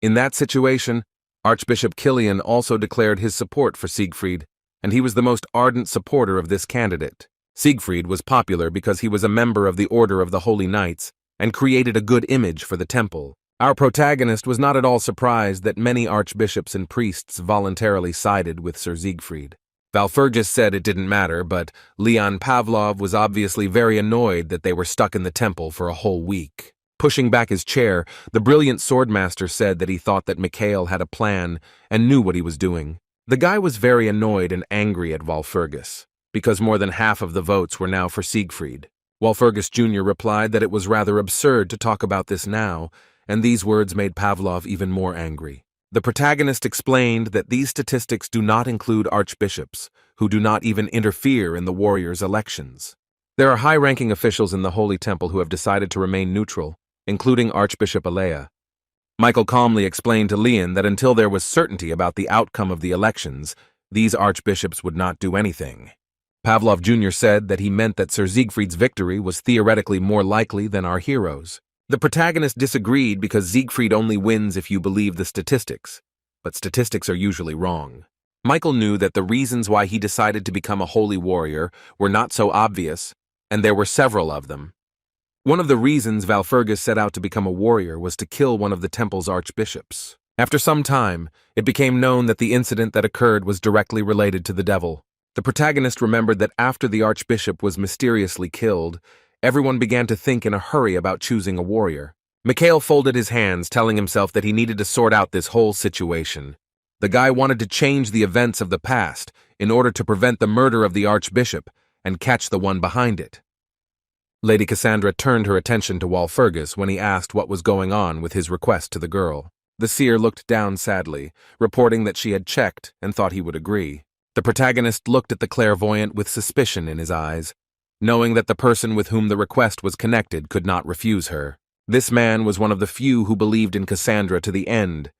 In that situation, Archbishop Killian also declared his support for Siegfried, and he was the most ardent supporter of this candidate. Siegfried was popular because he was a member of the Order of the Holy Knights and created a good image for the temple. Our protagonist was not at all surprised that many archbishops and priests voluntarily sided with Sir Siegfried. Walpurgis said it didn't matter, but Leon Pavlov was obviously very annoyed that they were stuck in the temple for a whole week. Pushing back his chair, the brilliant swordmaster said that he thought that Mikhail had a plan and knew what he was doing. The guy was very annoyed and angry at Walpurgis, because more than half of the votes were now for Siegfried. Walpurgis Jr. replied that it was rather absurd to talk about this now, and these words made Pavlov even more angry. The protagonist explained that these statistics do not include archbishops, who do not even interfere in the warriors' elections. There are high-ranking officials in the Holy Temple who have decided to remain neutral, including Archbishop Alea. Michael calmly explained to Leon that until there was certainty about the outcome of the elections, these archbishops would not do anything. Pavlov Jr. said that he meant that Sir Siegfried's victory was theoretically more likely than our hero's. The protagonist disagreed because Siegfried only wins if you believe the statistics, but statistics are usually wrong. Michael knew that the reasons why he decided to become a holy warrior were not so obvious, and there were several of them. One of the reasons Walpurgis set out to become a warrior was to kill one of the temple's archbishops. After some time, it became known that the incident that occurred was directly related to the devil. The protagonist remembered that after the archbishop was mysteriously killed, Everyone began to think in a hurry about choosing a warrior. Mikhail folded his hands, telling himself that he needed to sort out this whole situation. The guy wanted to change the events of the past in order to prevent the murder of the archbishop and catch the one behind it. Lady Cassandra turned her attention to Walpurgis when he asked what was going on with his request to the girl. The seer looked down sadly, reporting that she had checked and thought he would agree. The protagonist looked at the clairvoyant with suspicion in his eyes, knowing that the person with whom the request was connected could not refuse her. This man was one of the few who believed in Cassandra to the end,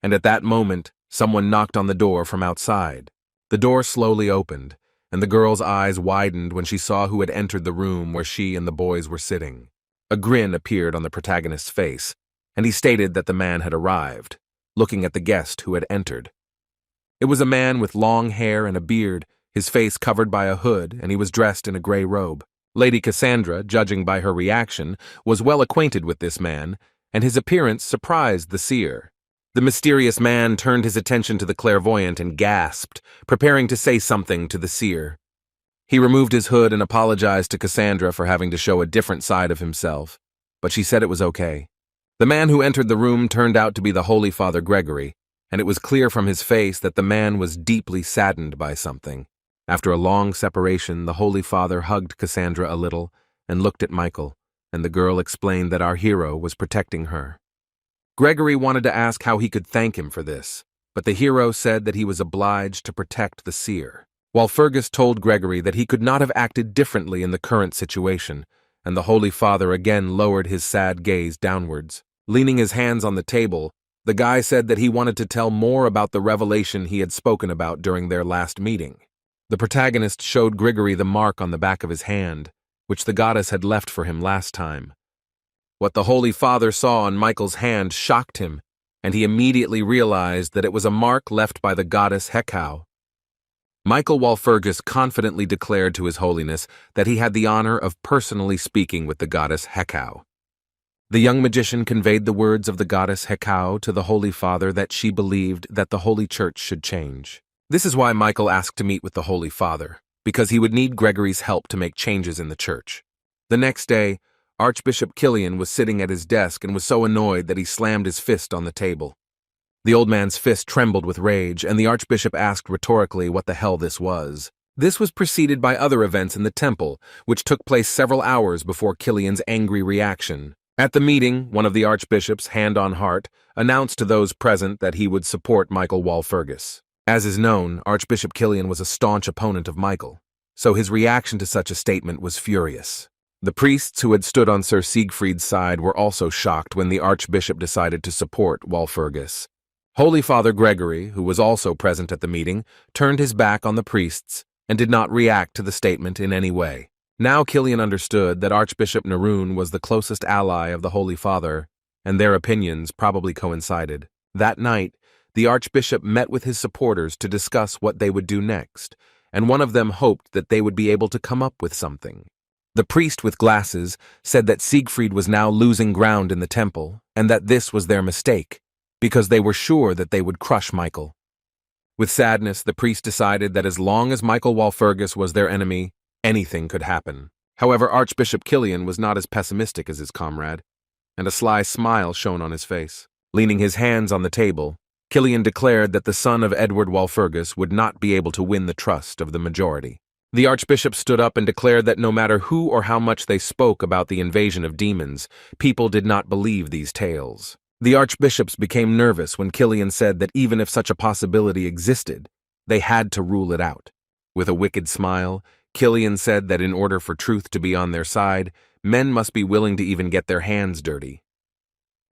and at that moment, someone knocked on the door from outside. The door slowly opened, and the girl's eyes widened when she saw who had entered the room where she and the boys were sitting. A grin appeared on the protagonist's face, and he stated that the man had arrived, looking at the guest who had entered. It was a man with long hair and a beard, his face covered by a hood, and he was dressed in a gray robe. Lady Cassandra, judging by her reaction, was well acquainted with this man, and his appearance surprised the seer. The mysterious man turned his attention to the clairvoyant and gasped, preparing to say something to the seer. He removed his hood and apologized to Cassandra for having to show a different side of himself, but she said it was okay. The man who entered the room turned out to be the Holy Father Gregory, and it was clear from his face that the man was deeply saddened by something. After a long separation, the Holy Father hugged Cassandra a little and looked at Michael, and the girl explained that our hero was protecting her. Gregory wanted to ask how he could thank him for this, but the hero said that he was obliged to protect the seer. Walpurgis told Gregory that he could not have acted differently in the current situation, and the Holy Father again lowered his sad gaze downwards. Leaning his hands on the table, the guy said that he wanted to tell more about the revelation he had spoken about during their last meeting. The protagonist showed Gregory the mark on the back of his hand, which the goddess had left for him last time. What the Holy Father saw on Michael's hand shocked him, and he immediately realized that it was a mark left by the goddess Hekau. Michael Walpurgis confidently declared to His Holiness that he had the honor of personally speaking with the goddess Hekau. The young magician conveyed the words of the goddess Hekau to the Holy Father that she believed that the Holy Church should change. This is why Michael asked to meet with the Holy Father, because he would need Gregory's help to make changes in the church. The next day, Archbishop Killian was sitting at his desk and was so annoyed that he slammed his fist on the table. The old man's fist trembled with rage, and the archbishop asked rhetorically what the hell this was. This was preceded by other events in the temple, which took place several hours before Killian's angry reaction. At the meeting, one of the archbishops, hand on heart, announced to those present that he would support Michael Walpurgis. As is known, Archbishop Killian was a staunch opponent of Michael, so his reaction to such a statement was furious. The priests who had stood on Sir Siegfried's side were also shocked when the archbishop decided to support Walpurgis. Holy Father Gregory, who was also present at the meeting, turned his back on the priests and did not react to the statement in any way. Now Killian understood that Archbishop Neroon was the closest ally of the Holy Father, and their opinions probably coincided. That night, the archbishop met with his supporters to discuss what they would do next, and one of them hoped that they would be able to come up with something. The priest with glasses said that Siegfried was now losing ground in the temple, and that this was their mistake, because they were sure that they would crush Michael. With sadness, the priest decided that as long as Michael Walpurgis was their enemy, anything could happen. However, Archbishop Killian was not as pessimistic as his comrade, and a sly smile shone on his face. Leaning his hands on the table, Killian declared that the son of Edward Walpurgis would not be able to win the trust of the majority. The archbishop stood up and declared that no matter who or how much they spoke about the invasion of demons, people did not believe these tales. The archbishops became nervous when Killian said that even if such a possibility existed, they had to rule it out. With a wicked smile, Killian said that in order for truth to be on their side, men must be willing to even get their hands dirty.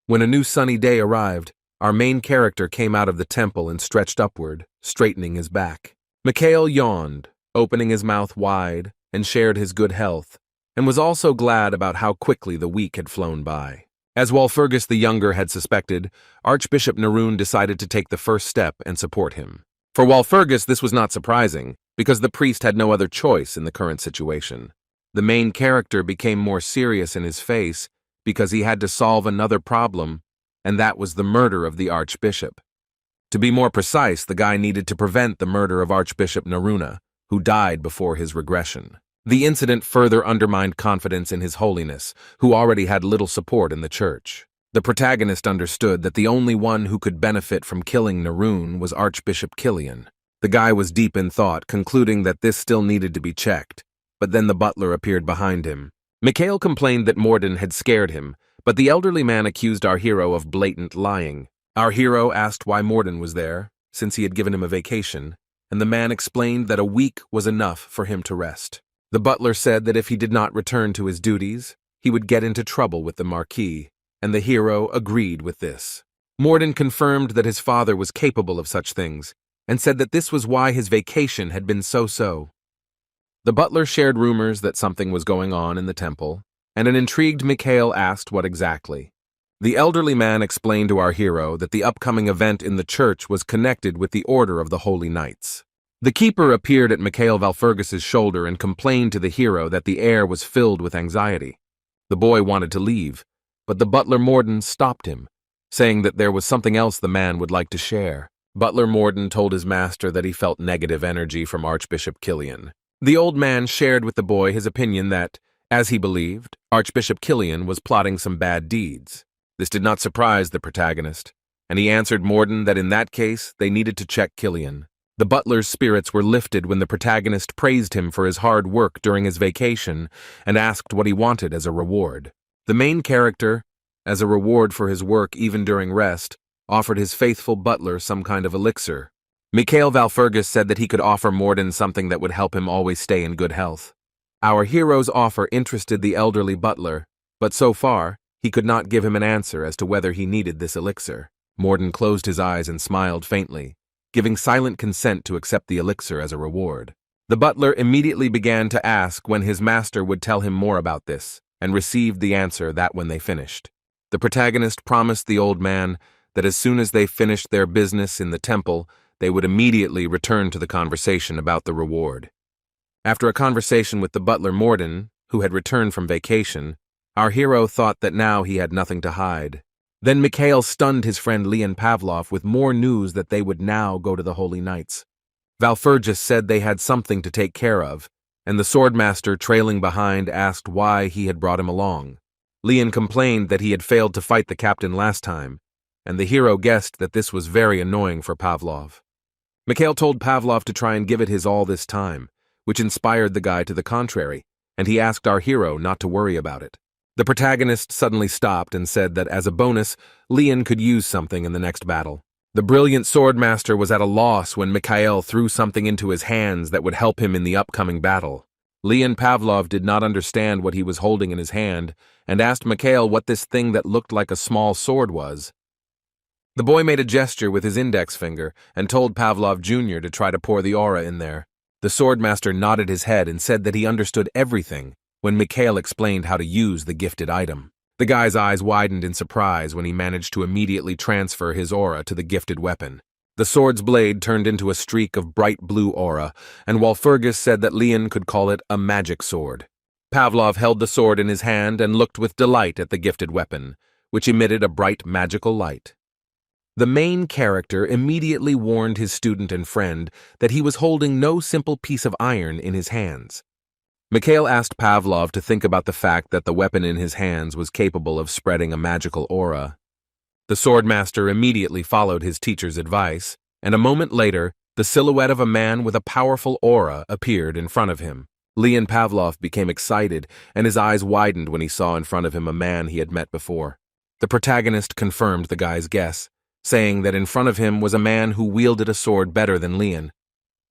When a new sunny day arrived, our main character came out of the temple and stretched upward, straightening his back. Mikhail yawned, opening his mouth wide, and shared his good health, and was also glad about how quickly the week had flown by. As Walpurgis the Younger had suspected, Archbishop Neroon decided to take the first step and support him. For Walpurgis, this was not surprising, because the priest had no other choice in the current situation. The main character became more serious in his face because he had to solve another problem, and that was the murder of the archbishop. To be more precise, the guy needed to prevent the murder of Archbishop Neroon, who died before his regression. The incident further undermined confidence in His Holiness, who already had little support in the church. The protagonist understood that the only one who could benefit from killing Naroon was Archbishop Killian. The guy was deep in thought, concluding that this still needed to be checked, but then the butler appeared behind him. Mikhail complained that Morden had scared him, but the elderly man accused our hero of blatant lying. Our hero asked why Morden was there, since he had given him a vacation, and the man explained that a week was enough for him to rest. The butler said that if he did not return to his duties, he would get into trouble with the Marquis, and the hero agreed with this. Morden confirmed that his father was capable of such things, and said that this was why his vacation had been so-so. The butler shared rumors that something was going on in the temple, and an intrigued Mikhail asked what exactly. The elderly man explained to our hero that the upcoming event in the church was connected with the Order of the Holy Knights. The keeper appeared at Mikhail Valfergus's shoulder and complained to the hero that the air was filled with anxiety. The boy wanted to leave, but the butler Morden stopped him, saying that there was something else the man would like to share. Butler Morden told his master that he felt negative energy from Archbishop Killian. The old man shared with the boy his opinion that, as he believed, Archbishop Killian was plotting some bad deeds. This did not surprise the protagonist, and he answered Morden that in that case they needed to check Killian. The butler's spirits were lifted when the protagonist praised him for his hard work during his vacation and asked what he wanted as a reward. The main character, as a reward for his work even during rest, offered his faithful butler some kind of elixir. Mikhail Valfergus said that he could offer Morden something that would help him always stay in good health. Our hero's offer interested the elderly butler, but so far, he could not give him an answer as to whether he needed this elixir. Morden closed his eyes and smiled faintly, giving silent consent to accept the elixir as a reward. The butler immediately began to ask when his master would tell him more about this, and received the answer that when they finished. The protagonist promised the old man that as soon as they finished their business in the temple, they would immediately return to the conversation about the reward. After a conversation with the butler Morden, who had returned from vacation, our hero thought that now he had nothing to hide. Then Mikhail stunned his friend Leon Pavlov with more news that they would now go to the Holy Knights. Valfergus said they had something to take care of, and the swordmaster trailing behind asked why he had brought him along. Leon complained that he had failed to fight the captain last time, and the hero guessed that this was very annoying for Pavlov. Mikhail told Pavlov to try and give it his all this time, which inspired the guy to the contrary, and he asked our hero not to worry about it. The protagonist suddenly stopped and said that as a bonus, Leon could use something in the next battle. The brilliant swordmaster was at a loss when Mikhail threw something into his hands that would help him in the upcoming battle. Leon Pavlov did not understand what he was holding in his hand and asked Mikhail what this thing that looked like a small sword was. The boy made a gesture with his index finger and told Pavlov Jr. to try to pour the aura in there. The swordmaster nodded his head and said that he understood everything when Mikhail explained how to use the gifted item. The guy's eyes widened in surprise when he managed to immediately transfer his aura to the gifted weapon. The sword's blade turned into a streak of bright blue aura, and Walpurgis said that Leon could call it a magic sword. Pavlov held the sword in his hand and looked with delight at the gifted weapon, which emitted a bright magical light. The main character immediately warned his student and friend that he was holding no simple piece of iron in his hands. Mikhail asked Pavlov to think about the fact that the weapon in his hands was capable of spreading a magical aura. The swordmaster immediately followed his teacher's advice, and a moment later, the silhouette of a man with a powerful aura appeared in front of him. Leon Pavlov became excited, and his eyes widened when he saw in front of him a man he had met before. The protagonist confirmed the guy's guess, saying that in front of him was a man who wielded a sword better than Leon.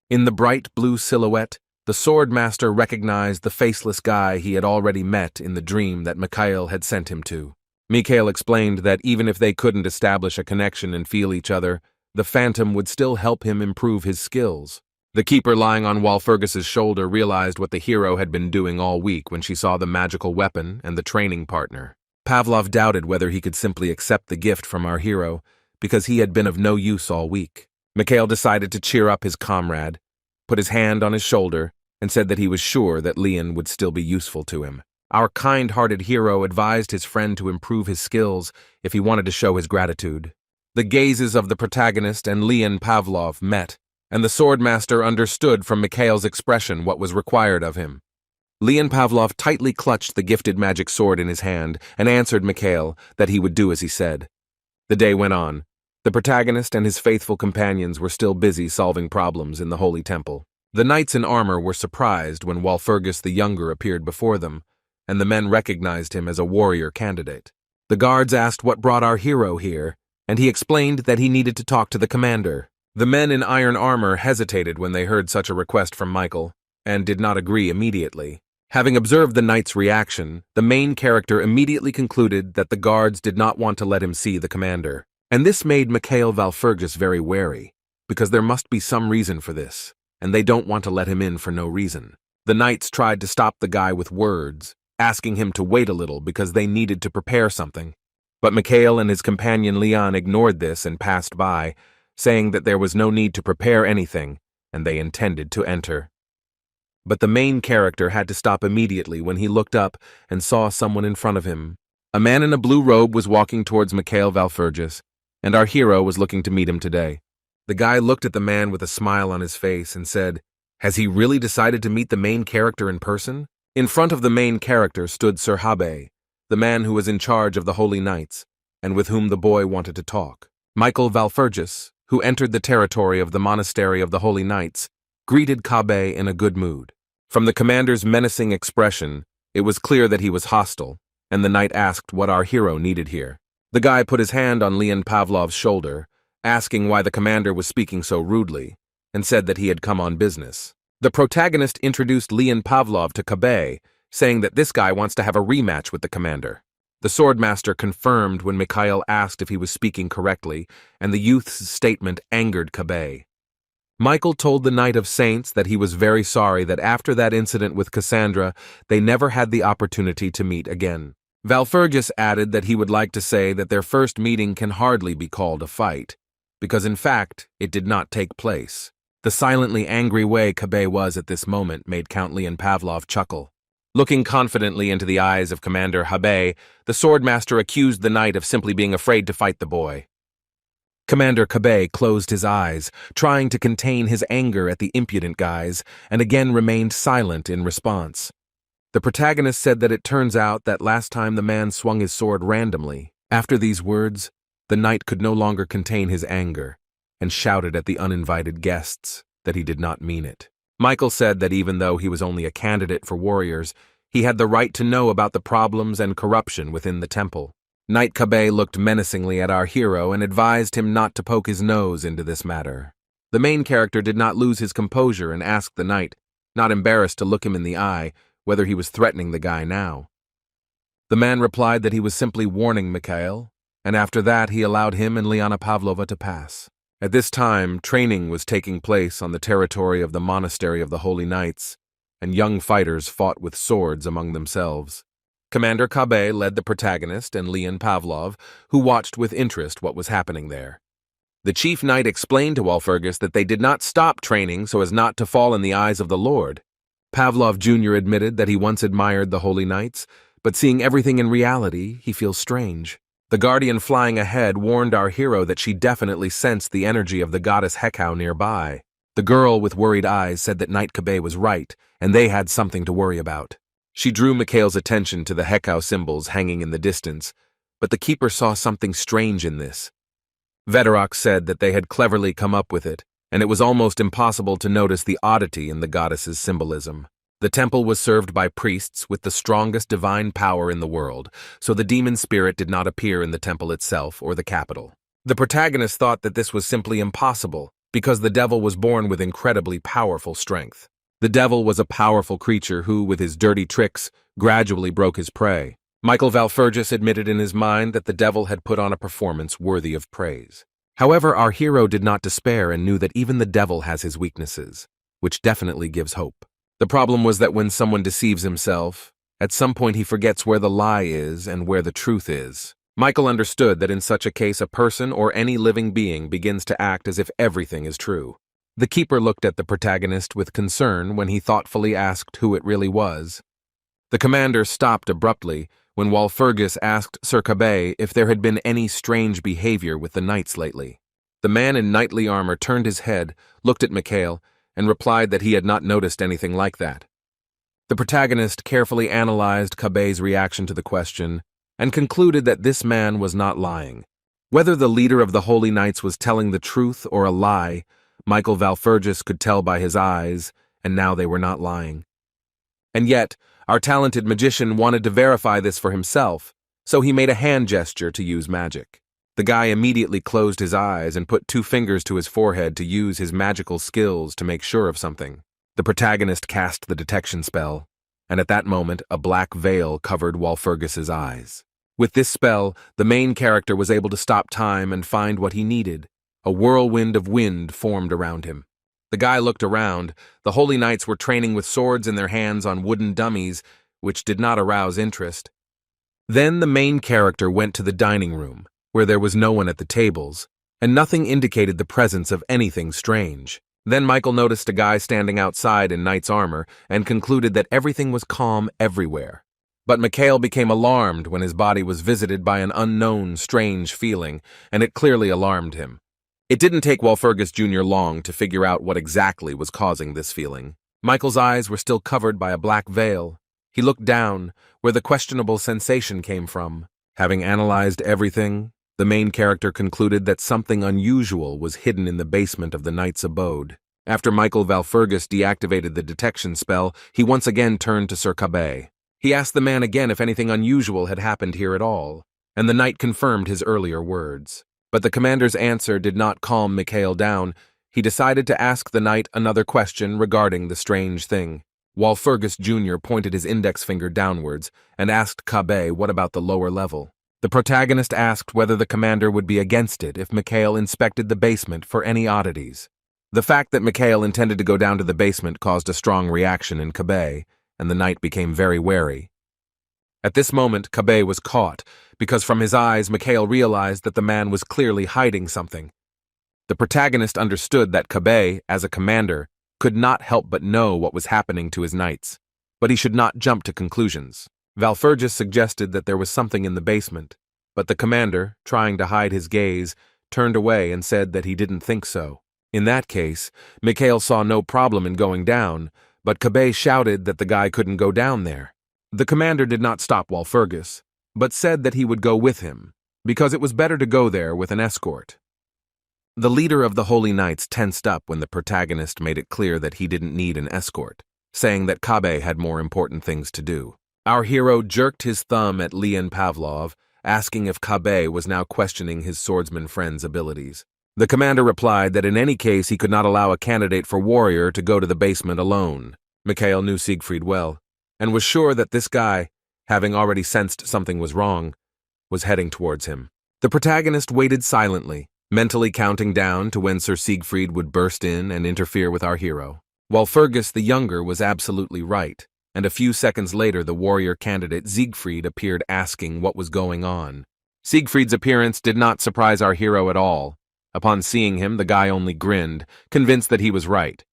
In the bright blue silhouette, the swordmaster recognized the faceless guy he had already met in the dream that Mikhail had sent him to. Mikhail explained that even if they couldn't establish a connection and feel each other, the phantom would still help him improve his skills. The keeper lying on Walpurgis's shoulder realized what the hero had been doing all week when she saw the magical weapon and the training partner. Pavlov doubted whether he could simply accept the gift from our hero, because he had been of no use all week. Mikhail decided to cheer up his comrade, put his hand on his shoulder, and said that he was sure that Leon would still be useful to him. Our kind-hearted hero advised his friend to improve his skills if he wanted to show his gratitude. The gazes of the protagonist and Leon Pavlov met, and the swordmaster understood from Mikhail's expression what was required of him. Leon Pavlov tightly clutched the gifted magic sword in his hand and answered Mikhail that he would do as he said. The day went on. The protagonist and his faithful companions were still busy solving problems in the Holy Temple. The knights in armor were surprised when Walpurgis the Younger appeared before them, and the men recognized him as a warrior candidate. The guards asked what brought our hero here, and he explained that he needed to talk to the commander. The men in iron armor hesitated when they heard such a request from Michael, and did not agree immediately. Having observed the knight's reaction, the main character immediately concluded that the guards did not want to let him see the commander. And this made Mikhail Walpurgis very wary, because there must be some reason for this, and they don't want to let him in for no reason. The knights tried to stop the guy with words, asking him to wait a little because they needed to prepare something. But Mikhail and his companion Leon ignored this and passed by, saying that there was no need to prepare anything, and they intended to enter. But the main character had to stop immediately when he looked up and saw someone in front of him. A man in a blue robe was walking towards Mikhail Walpurgis, and our hero was looking to meet him today. The guy looked at the man with a smile on his face and said, "Has he really decided to meet the main character in person?" In front of the main character stood Sir Habe, the man who was in charge of the Holy Knights, and with whom the boy wanted to talk. Michael Walpurgis, who entered the territory of the Monastery of the Holy Knights, greeted Kabe in a good mood. From the commander's menacing expression, it was clear that he was hostile, and the knight asked what our hero needed here. The guy put his hand on Leon Pavlov's shoulder, asking why the commander was speaking so rudely, and said that he had come on business. The protagonist introduced Leon Pavlov to Kabe, saying that this guy wants to have a rematch with the commander. The swordmaster confirmed when Mikhail asked if he was speaking correctly, and the youth's statement angered Kabe. Michael told the Knight of Saints that he was very sorry that after that incident with Cassandra, they never had the opportunity to meet again. Walpurgis added that he would like to say that their first meeting can hardly be called a fight, because in fact, it did not take place. The silently angry way Kabe was at this moment made Count Leon Pavlov chuckle. Looking confidently into the eyes of Commander Habe, the swordmaster accused the knight of simply being afraid to fight the boy. Commander Kabe closed his eyes, trying to contain his anger at the impudent guys, and again remained silent in response. The protagonist said that it turns out that last time the man swung his sword randomly. After these words, the knight could no longer contain his anger, and shouted at the uninvited guests that he did not mean it. Michael said that even though he was only a candidate for warriors, he had the right to know about the problems and corruption within the temple. Knight Kabe looked menacingly at our hero and advised him not to poke his nose into this matter. The main character did not lose his composure and asked the knight, not embarrassed to look him in the eye, whether he was threatening the guy now. The man replied that he was simply warning Mikhail, and after that he allowed him and Liana Pavlova to pass. At this time, training was taking place on the territory of the Monastery of the Holy Knights, and young fighters fought with swords among themselves. Commander Kabe led the protagonist and Leon Pavlov, who watched with interest what was happening there. The chief knight explained to Walpurgis that they did not stop training so as not to fall in the eyes of the Lord. Pavlov Jr. admitted that he once admired the Holy Knights, but seeing everything in reality, he feels strange. The guardian flying ahead warned our hero that she definitely sensed the energy of the goddess Hekau nearby. The girl with worried eyes said that Knight Kabe was right, and they had something to worry about. She drew Mikhail's attention to the Hekau symbols hanging in the distance, but the keeper saw something strange in this. Vedorok said that they had cleverly come up with it, and it was almost impossible to notice the oddity in the goddess's symbolism. The temple was served by priests with the strongest divine power in the world, so the demon spirit did not appear in the temple itself or the capital. The protagonist thought that this was simply impossible, because the devil was born with incredibly powerful strength. The devil was a powerful creature who, with his dirty tricks, gradually broke his prey. Michael Walpurgis admitted in his mind that the devil had put on a performance worthy of praise. However, our hero did not despair and knew that even the devil has his weaknesses, which definitely gives hope. The problem was that when someone deceives himself, at some point he forgets where the lie is and where the truth is. Michael understood that in such a case a person or any living being begins to act as if everything is true. The keeper looked at the protagonist with concern when he thoughtfully asked who it really was. The commander stopped abruptly when Walpurgis asked Sir Kabe if there had been any strange behavior with the knights lately. The man in knightly armor turned his head, looked at Mikhail, and replied that he had not noticed anything like that. The protagonist carefully analyzed Kabe's reaction to the question and concluded that this man was not lying. Whether the leader of the Holy Knights was telling the truth or a lie, Michael Valfurgis could tell by his eyes, and now they were not lying. And yet, our talented magician wanted to verify this for himself, so he made a hand gesture to use magic. The guy immediately closed his eyes and put 2 fingers to his forehead to use his magical skills to make sure of something. The protagonist cast the detection spell, and at that moment a black veil covered Walpurgis's eyes. With this spell, the main character was able to stop time and find what he needed. A whirlwind of wind formed around him. The guy looked around. The Holy Knights were training with swords in their hands on wooden dummies, which did not arouse interest. Then the main character went to the dining room, where there was no one at the tables, and nothing indicated the presence of anything strange. Then Michael noticed a guy standing outside in knight's armor and concluded that everything was calm everywhere. But Mikhail became alarmed when his body was visited by an unknown, strange feeling, and it clearly alarmed him. It didn't take Walpurgis Jr. long to figure out what exactly was causing this feeling. Michael's eyes were still covered by a black veil. He looked down, where the questionable sensation came from. Having analyzed everything, the main character concluded that something unusual was hidden in the basement of the knight's abode. After Michael Valfurgis deactivated the detection spell, he once again turned to Sir Cabe. He asked the man again if anything unusual had happened here at all, and the knight confirmed his earlier words. But the commander's answer did not calm Mikhail down. He decided to ask the knight another question regarding the strange thing. Walpurgis Jr. pointed his index finger downwards and asked Cabe what about the lower level. The protagonist asked whether the commander would be against it if Mikhail inspected the basement for any oddities. The fact that Mikhail intended to go down to the basement caused a strong reaction in Cabe, and the knight became very wary. At this moment, Cabe was caught, because from his eyes Mikhail realized that the man was clearly hiding something. The protagonist understood that Cabe, as a commander, could not help but know what was happening to his knights, but he should not jump to conclusions. Valfurgis suggested that there was something in the basement, but the commander, trying to hide his gaze, turned away and said that he didn't think so. In that case, Mikhail saw no problem in going down, but Cabe shouted that the guy couldn't go down there. The commander did not stop Walpurgis, but said that he would go with him, because it was better to go there with an escort. The leader of the Holy Knights tensed up when the protagonist made it clear that he didn't need an escort, saying that Cabe had more important things to do. Our hero jerked his thumb at Leon Pavlov, asking if Cabe was now questioning his swordsman friend's abilities. The commander replied that in any case he could not allow a candidate for warrior to go to the basement alone. Mikhail knew Siegfried well, and was sure that this guy, having already sensed something was wrong, was heading towards him. The protagonist waited silently, mentally counting down to when Sir Siegfried would burst in and interfere with our hero. Walpurgis the younger was absolutely right, and a few seconds later the warrior candidate Siegfried appeared asking what was going on. Siegfried's appearance did not surprise our hero at all. Upon seeing him, the guy only grinned, convinced that he was right.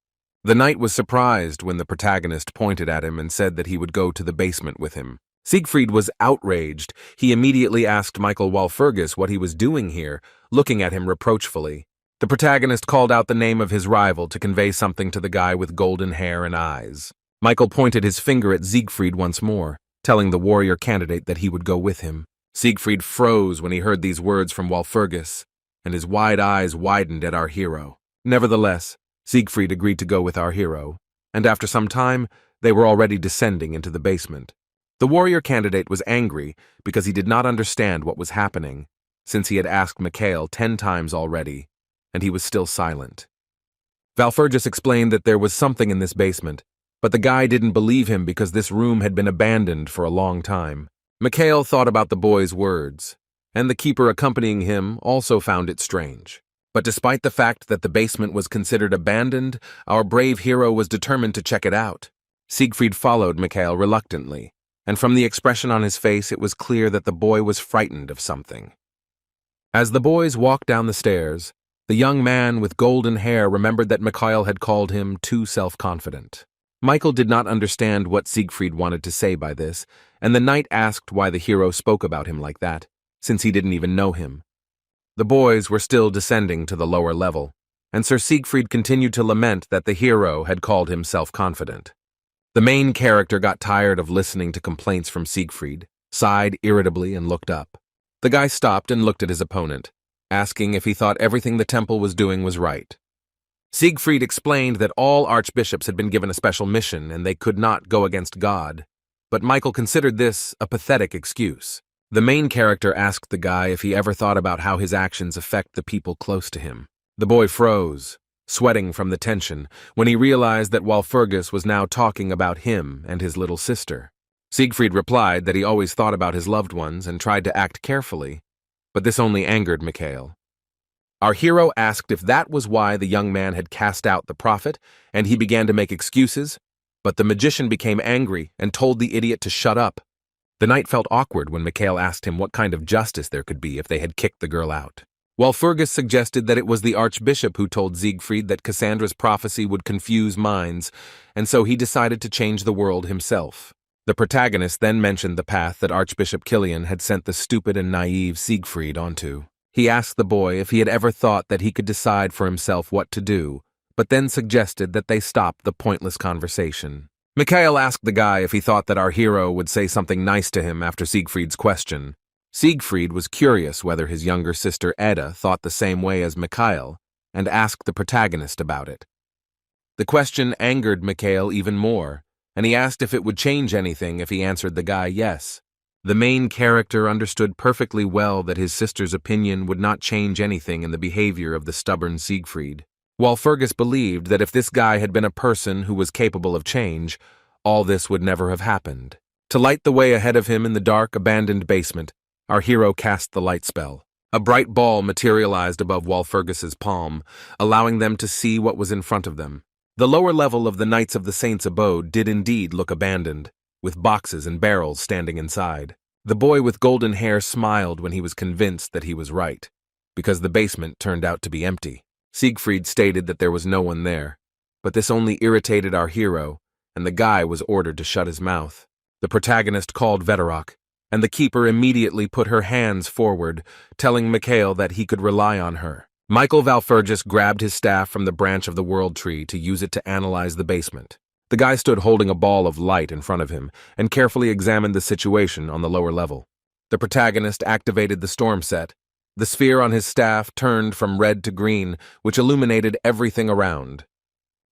The knight was surprised when the protagonist pointed at him and said that he would go to the basement with him. Siegfried was outraged. He immediately asked Michael Walpurgis what he was doing here, looking at him reproachfully. The protagonist called out the name of his rival to convey something to the guy with golden hair and eyes. Michael pointed his finger at Siegfried once more, telling the warrior candidate that he would go with him. Siegfried froze when he heard these words from Walpurgis, and his wide eyes widened at our hero. Nevertheless, Siegfried agreed to go with our hero, and after some time, they were already descending into the basement. The warrior candidate was angry because he did not understand what was happening, since he had asked Mikhail 10 times already, and he was still silent. Valfurgis explained that there was something in this basement, but the guy didn't believe him because this room had been abandoned for a long time. Mikhail thought about the boy's words, and the keeper accompanying him also found it strange. But despite the fact that the basement was considered abandoned, our brave hero was determined to check it out. Siegfried followed Mikhail reluctantly, and from the expression on his face it was clear that the boy was frightened of something. As the boys walked down the stairs, the young man with golden hair remembered that Mikhail had called him too self-confident. Michael did not understand what Siegfried wanted to say by this, and the knight asked why the hero spoke about him like that, since he didn't even know him. The boys were still descending to the lower level, and Sir Siegfried continued to lament that the hero had called him self-confident. The main character got tired of listening to complaints from Siegfried, sighed irritably, and looked up. The guy stopped and looked at his opponent, asking if he thought everything the temple was doing was right. Siegfried explained that all archbishops had been given a special mission and they could not go against God, but Michael considered this a pathetic excuse. The main character asked the guy if he ever thought about how his actions affect the people close to him. The boy froze, sweating from the tension, when he realized that Walpurgis was now talking about him and his little sister. Siegfried replied that he always thought about his loved ones and tried to act carefully, but this only angered Mikhail. Our hero asked if that was why the young man had cast out the prophet, and he began to make excuses, but the magician became angry and told the idiot to shut up. The knight felt awkward when Mikhail asked him what kind of justice there could be if they had kicked the girl out. Walpurgis suggested that it was the archbishop who told Siegfried that Cassandra's prophecy would confuse minds, and so he decided to change the world himself. The protagonist then mentioned the path that Archbishop Kilian had sent the stupid and naive Siegfried onto. He asked the boy if he had ever thought that he could decide for himself what to do, but then suggested that they stop the pointless conversation. Mikhail asked the guy if he thought that our hero would say something nice to him after Siegfried's question. Siegfried was curious whether his younger sister Edda thought the same way as Mikhail, and asked the protagonist about it. The question angered Mikhail even more, and he asked if it would change anything if he answered the guy yes. The main character understood perfectly well that his sister's opinion would not change anything in the behavior of the stubborn Siegfried. Walpurgis believed that if this guy had been a person who was capable of change, all this would never have happened. To light the way ahead of him in the dark, abandoned basement, our hero cast the light spell. A bright ball materialized above Walpurgis's palm, allowing them to see what was in front of them. The lower level of the Knights of the Saints' abode did indeed look abandoned, with boxes and barrels standing inside. The boy with golden hair smiled when he was convinced that he was right, because the basement turned out to be empty. Siegfried stated that there was no one there, but this only irritated our hero, and the guy was ordered to shut his mouth. The protagonist called Veterok, and the keeper immediately put her hands forward, telling Mikhail that he could rely on her. Michael Walpurgis grabbed his staff from the branch of the world tree to use it to analyze the basement. The guy stood holding a ball of light in front of him and carefully examined the situation on the lower level. The protagonist activated the storm set. The sphere on his staff turned from red to green, which illuminated everything around.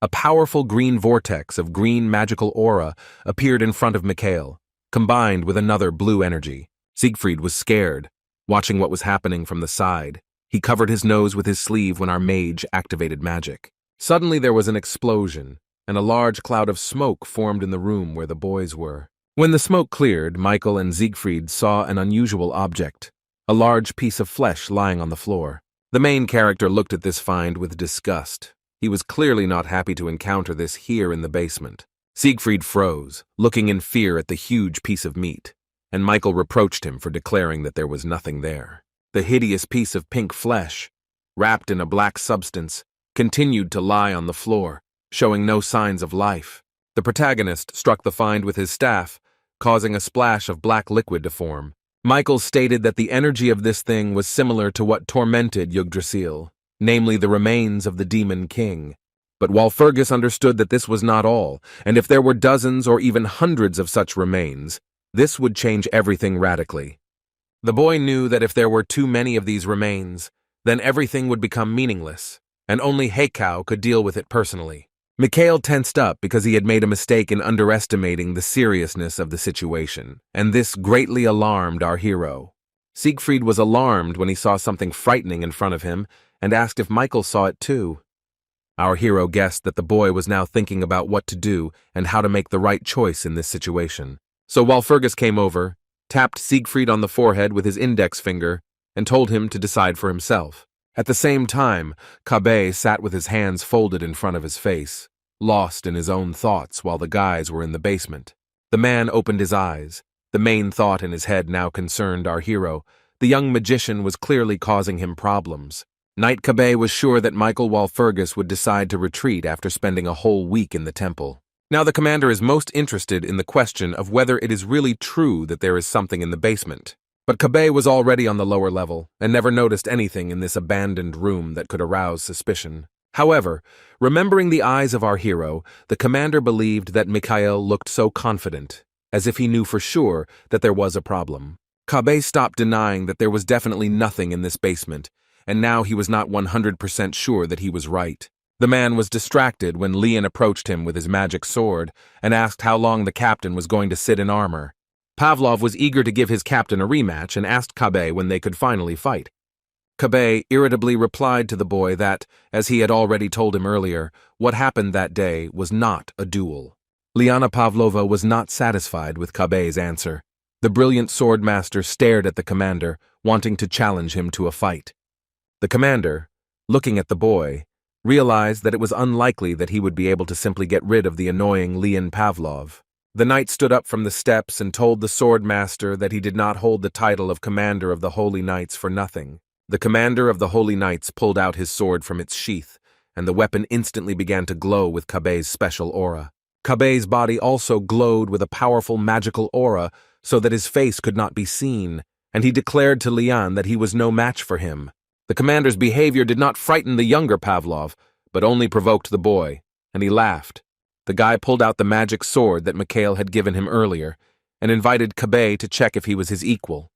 A powerful green vortex of green magical aura appeared in front of Mikhail, combined with another blue energy. Siegfried was scared, watching what was happening from the side. He covered his nose with his sleeve when our mage activated magic. Suddenly there was an explosion, and a large cloud of smoke formed in the room where the boys were. When the smoke cleared, Michael and Siegfried saw an unusual object, a large piece of flesh lying on the floor. The main character looked at this find with disgust. He was clearly not happy to encounter this here in the basement. Siegfried froze, looking in fear at the huge piece of meat, and Michael reproached him for declaring that there was nothing there. The hideous piece of pink flesh, wrapped in a black substance, continued to lie on the floor, showing no signs of life. The protagonist struck the find with his staff, causing a splash of black liquid to form. Michael stated that the energy of this thing was similar to what tormented Yggdrasil, namely the remains of the demon king. But Walpurgis understood that this was not all, and if there were dozens or even hundreds of such remains, this would change everything radically. The boy knew that if there were too many of these remains, then everything would become meaningless, and only Heikau could deal with it personally. Mikhail tensed up because he had made a mistake in underestimating the seriousness of the situation, and this greatly alarmed our hero. Siegfried was alarmed when he saw something frightening in front of him and asked if Michael saw it too. Our hero guessed that the boy was now thinking about what to do and how to make the right choice in this situation. So Walpurgis came over, tapped Siegfried on the forehead with his index finger, and told him to decide for himself. At the same time, Kabe sat with his hands folded in front of his face, lost in his own thoughts while the guys were in the basement. The man opened his eyes. The main thought in his head now concerned our hero. The young magician was clearly causing him problems. Knight Kabe was sure that Michael Walpurgis would decide to retreat after spending a whole week in the temple. Now the commander is most interested in the question of whether it is really true that there is something in the basement. But Kabe was already on the lower level and never noticed anything in this abandoned room that could arouse suspicion. However, remembering the eyes of our hero, the commander believed that Mikhail looked so confident, as if he knew for sure that there was a problem. Kabe stopped denying that there was definitely nothing in this basement, and now he was not 100% sure that he was right. The man was distracted when Leon approached him with his magic sword and asked how long the captain was going to sit in armor. Pavlov was eager to give his captain a rematch and asked Kabe when they could finally fight. Kabe irritably replied to the boy that, as he had already told him earlier, what happened that day was not a duel. Liana Pavlova was not satisfied with Kabe's answer. The brilliant swordmaster stared at the commander, wanting to challenge him to a fight. The commander, looking at the boy, realized that it was unlikely that he would be able to simply get rid of the annoying Leon Pavlov. The knight stood up from the steps and told the swordmaster that he did not hold the title of Commander of the Holy Knights for nothing. The commander of the Holy Knights pulled out his sword from its sheath, and the weapon instantly began to glow with Kabe's special aura. Kabe's body also glowed with a powerful magical aura so that his face could not be seen, and he declared to Lian that he was no match for him. The commander's behavior did not frighten the younger Pavlov, but only provoked the boy, and he laughed. The guy pulled out the magic sword that Mikhail had given him earlier, and invited Kabe to check if he was his equal.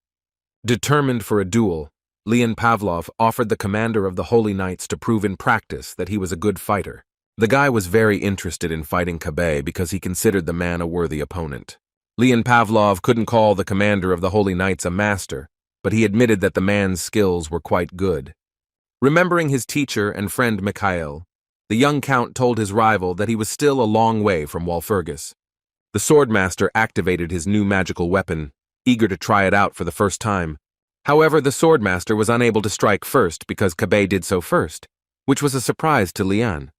Determined for a duel, Leon Pavlov offered the commander of the Holy Knights to prove in practice that he was a good fighter. The guy was very interested in fighting Kabe because he considered the man a worthy opponent. Leon Pavlov couldn't call the commander of the Holy Knights a master, but he admitted that the man's skills were quite good. Remembering his teacher and friend Mikhail, the young count told his rival that he was still a long way from Walpurgis. The swordmaster activated his new magical weapon, eager to try it out for the first time. However, the swordmaster was unable to strike first because Kabe did so first, which was a surprise to Lian.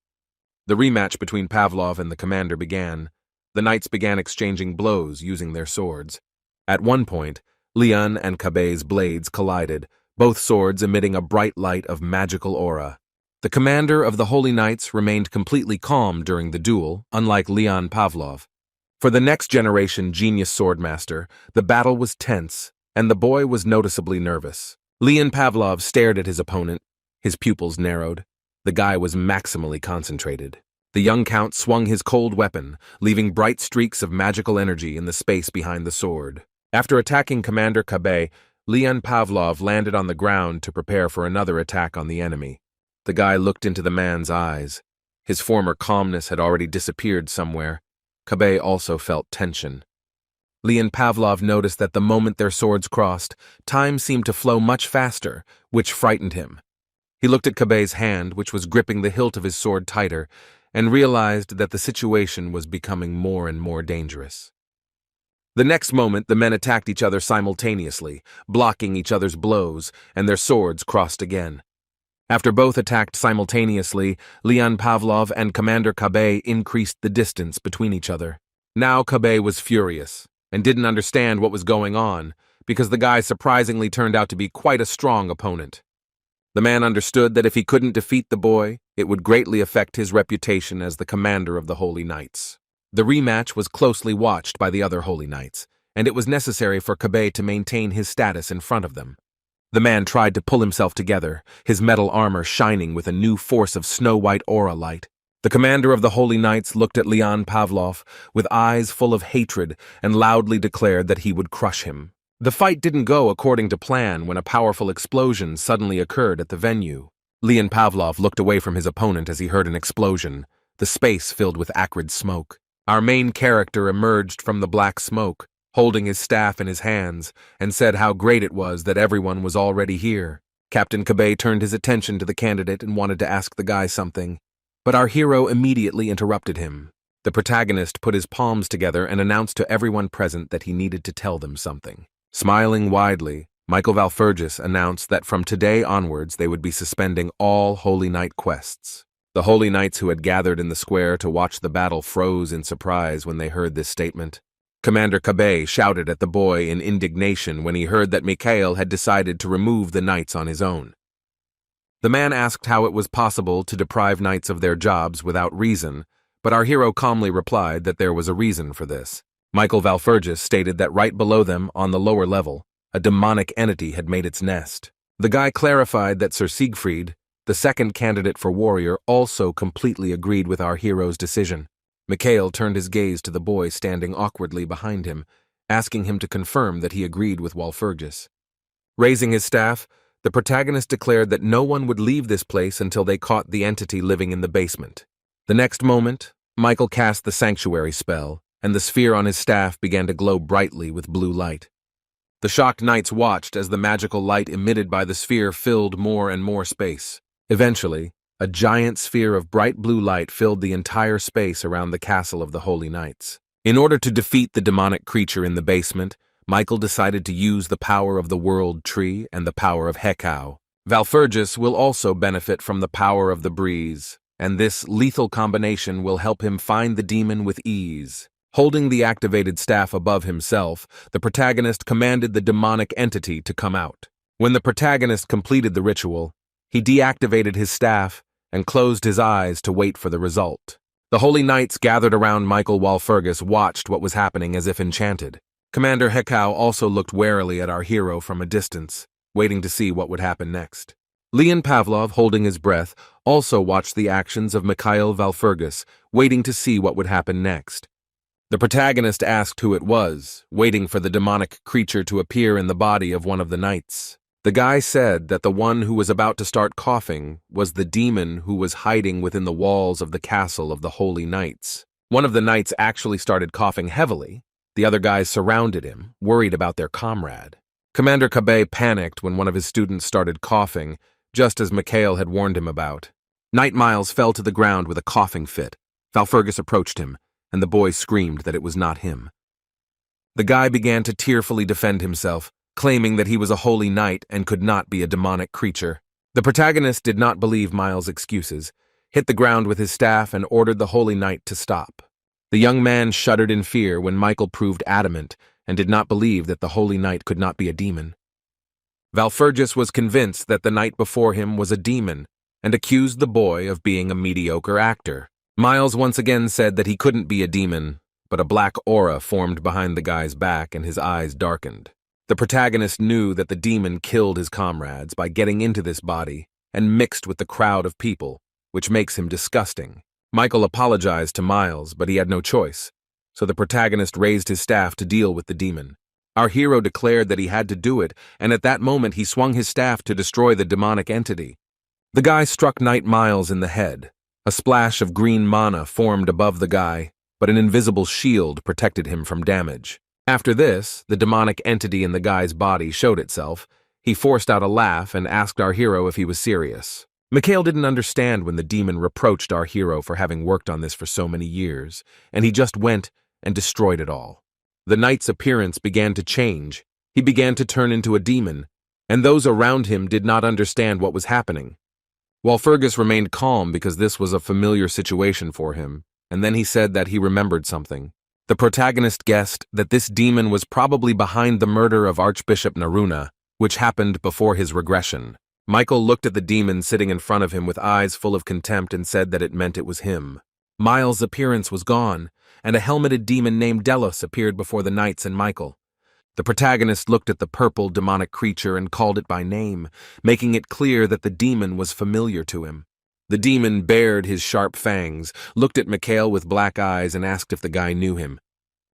The rematch between Pavlov and the commander began. The knights began exchanging blows using their swords. At one point, Lian and Kabe's blades collided, both swords emitting a bright light of magical aura. The commander of the Holy Knights remained completely calm during the duel, unlike Leon Pavlov. For the next generation genius swordmaster, the battle was tense, and the boy was noticeably nervous. Leon Pavlov stared at his opponent, his pupils narrowed. The guy was maximally concentrated. The young count swung his cold weapon, leaving bright streaks of magical energy in the space behind the sword. After attacking Commander Kabe, Leon Pavlov landed on the ground to prepare for another attack on the enemy. The guy looked into the man's eyes. His former calmness had already disappeared somewhere. Kabe also felt tension. Leon Pavlov noticed that the moment their swords crossed, time seemed to flow much faster, which frightened him. He looked at Kabe's hand, which was gripping the hilt of his sword tighter, and realized that the situation was becoming more and more dangerous. The next moment, the men attacked each other simultaneously, blocking each other's blows, and their swords crossed again. After both attacked simultaneously, Leon Pavlov and Commander Kabe increased the distance between each other. Now Kabe was furious and didn't understand what was going on, because the guy surprisingly turned out to be quite a strong opponent. The man understood that if he couldn't defeat the boy, it would greatly affect his reputation as the commander of the Holy Knights. The rematch was closely watched by the other Holy Knights, and it was necessary for Kabe to maintain his status in front of them. The man tried to pull himself together, his metal armor shining with a new force of snow-white aura light. The commander of the Holy Knights looked at Leon Pavlov with eyes full of hatred and loudly declared that he would crush him. The fight didn't go according to plan when a powerful explosion suddenly occurred at the venue. Leon Pavlov looked away from his opponent as he heard an explosion, the space filled with acrid smoke. Our main character emerged from the black smoke, holding his staff in his hands, and said how great it was that everyone was already here. Captain Kabe turned his attention to the candidate and wanted to ask the guy something, but our hero immediately interrupted him. The protagonist put his palms together and announced to everyone present that he needed to tell them something. Smiling widely, Michael Walpurgis announced that from today onwards they would be suspending all Holy Knight quests. The Holy Knights who had gathered in the square to watch the battle froze in surprise when they heard this statement. Commander Kabe shouted at the boy in indignation when he heard that Mikhail had decided to remove the knights on his own. The man asked how it was possible to deprive knights of their jobs without reason, but our hero calmly replied that there was a reason for this. Michael Walpurgis stated that right below them, on the lower level, a demonic entity had made its nest. The guy clarified that Sir Siegfried, The second candidate for warrior also completely agreed with our hero's decision. Mikhail turned his gaze to the boy standing awkwardly behind him, asking him to confirm that he agreed with Walpurgis. Raising his staff, the protagonist declared that no one would leave this place until they caught the entity living in the basement. The next moment, Michael cast the sanctuary spell, and the sphere on his staff began to glow brightly with blue light. The shocked knights watched as the magical light emitted by the sphere filled more and more space. Eventually, a giant sphere of bright blue light filled the entire space around the castle of the Holy Knights. In order to defeat the demonic creature in the basement, Michael decided to use the power of the World Tree and the power of Hekau. Walpurgis will also benefit from the power of the breeze, and this lethal combination will help him find the demon with ease. Holding the activated staff above himself, the protagonist commanded the demonic entity to come out. When the protagonist completed the ritual, he deactivated his staff and closed his eyes to wait for the result. The Holy Knights gathered around Michael Walpurgis watched what was happening as if enchanted. Commander Hekau also looked warily at our hero from a distance, waiting to see what would happen next. Leon Pavlov, holding his breath, also watched the actions of Mikhail Walpurgis, waiting to see what would happen next. The protagonist asked who it was, waiting for the demonic creature to appear in the body of one of the knights. The guy said that the one who was about to start coughing was the demon who was hiding within the walls of the castle of the Holy Knights. One of the knights actually started coughing heavily. The other guys surrounded him, worried about their comrade. Commander Kabe panicked when one of his students started coughing, just as Mikhail had warned him about. Knight Miles fell to the ground with a coughing fit. Walpurgis approached him, and the boy screamed that it was not him. The guy began to tearfully defend himself, claiming that he was a holy knight and could not be a demonic creature. The protagonist did not believe Miles' excuses, hit the ground with his staff and ordered the holy knight to stop. The young man shuddered in fear when Michael proved adamant and did not believe that the holy knight could not be a demon. Walpurgis was convinced that the knight before him was a demon and accused the boy of being a mediocre actor. Miles once again said that he couldn't be a demon, but a black aura formed behind the guy's back and his eyes darkened. The protagonist knew that the demon killed his comrades by getting into this body and mixed with the crowd of people, which makes him disgusting. Michael apologized to Miles, but he had no choice, so the protagonist raised his staff to deal with the demon. Our hero declared that he had to do it, and at that moment he swung his staff to destroy the demonic entity. The guy struck Knight Miles in the head. A splash of green mana formed above the guy, but an invisible shield protected him from damage. After this, the demonic entity in the guy's body showed itself. He forced out a laugh and asked our hero if he was serious. Mikhail didn't understand when the demon reproached our hero for having worked on this for so many years, and he just went and destroyed it all. The knight's appearance began to change. He began to turn into a demon, and those around him did not understand what was happening. Walpurgis remained calm because this was a familiar situation for him, and then he said that he remembered something. The protagonist guessed that this demon was probably behind the murder of Archbishop Naruna, which happened before his regression. Michael looked at the demon sitting in front of him with eyes full of contempt and said that it meant it was him. Miles' appearance was gone, and a helmeted demon named Delos appeared before the knights and Michael. The protagonist looked at the purple demonic creature and called it by name, making it clear that the demon was familiar to him. The demon bared his sharp fangs, looked at Mikhail with black eyes and asked if the guy knew him.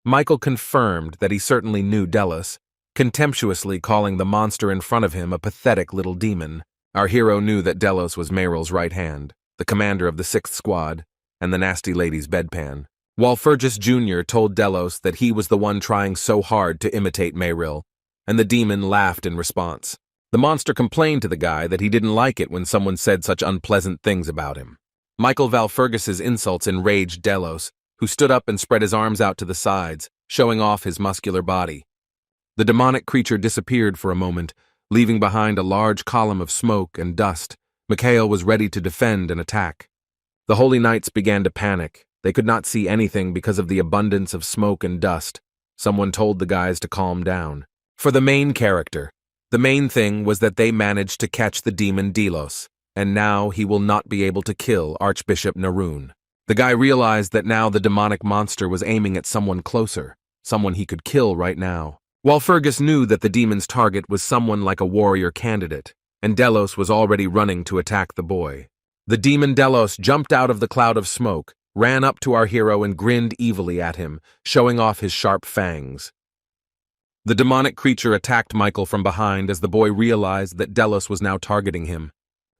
Michael confirmed that he certainly knew Delos, contemptuously calling the monster in front of him a pathetic little demon. Our hero knew that Delos was Meril's right hand, the commander of the 6th Squad, and the nasty lady's bedpan. Walpurgis Jr. told Delos that he was the one trying so hard to imitate Meril, and the demon laughed in response. The monster complained to the guy that he didn't like it when someone said such unpleasant things about him. Michael Walpurgis's insults enraged Delos, who stood up and spread his arms out to the sides, showing off his muscular body. The demonic creature disappeared for a moment, leaving behind a large column of smoke and dust. Mikhail was ready to defend and attack. The Holy Knights began to panic. They could not see anything because of the abundance of smoke and dust. Someone told the guys to calm down. For the main character, the main thing was that they managed to catch the demon Delos, and now he will not be able to kill Archbishop Narun. The guy realized that now the demonic monster was aiming at someone closer, someone he could kill right now. Walpurgis knew that the demon's target was someone like a warrior candidate. and Delos was already running to attack the boy. The demon Delos jumped out of the cloud of smoke, ran up to our hero and grinned evilly at him, showing off his sharp fangs. The demonic creature attacked Michael from behind as the boy realized that Delos was now targeting him.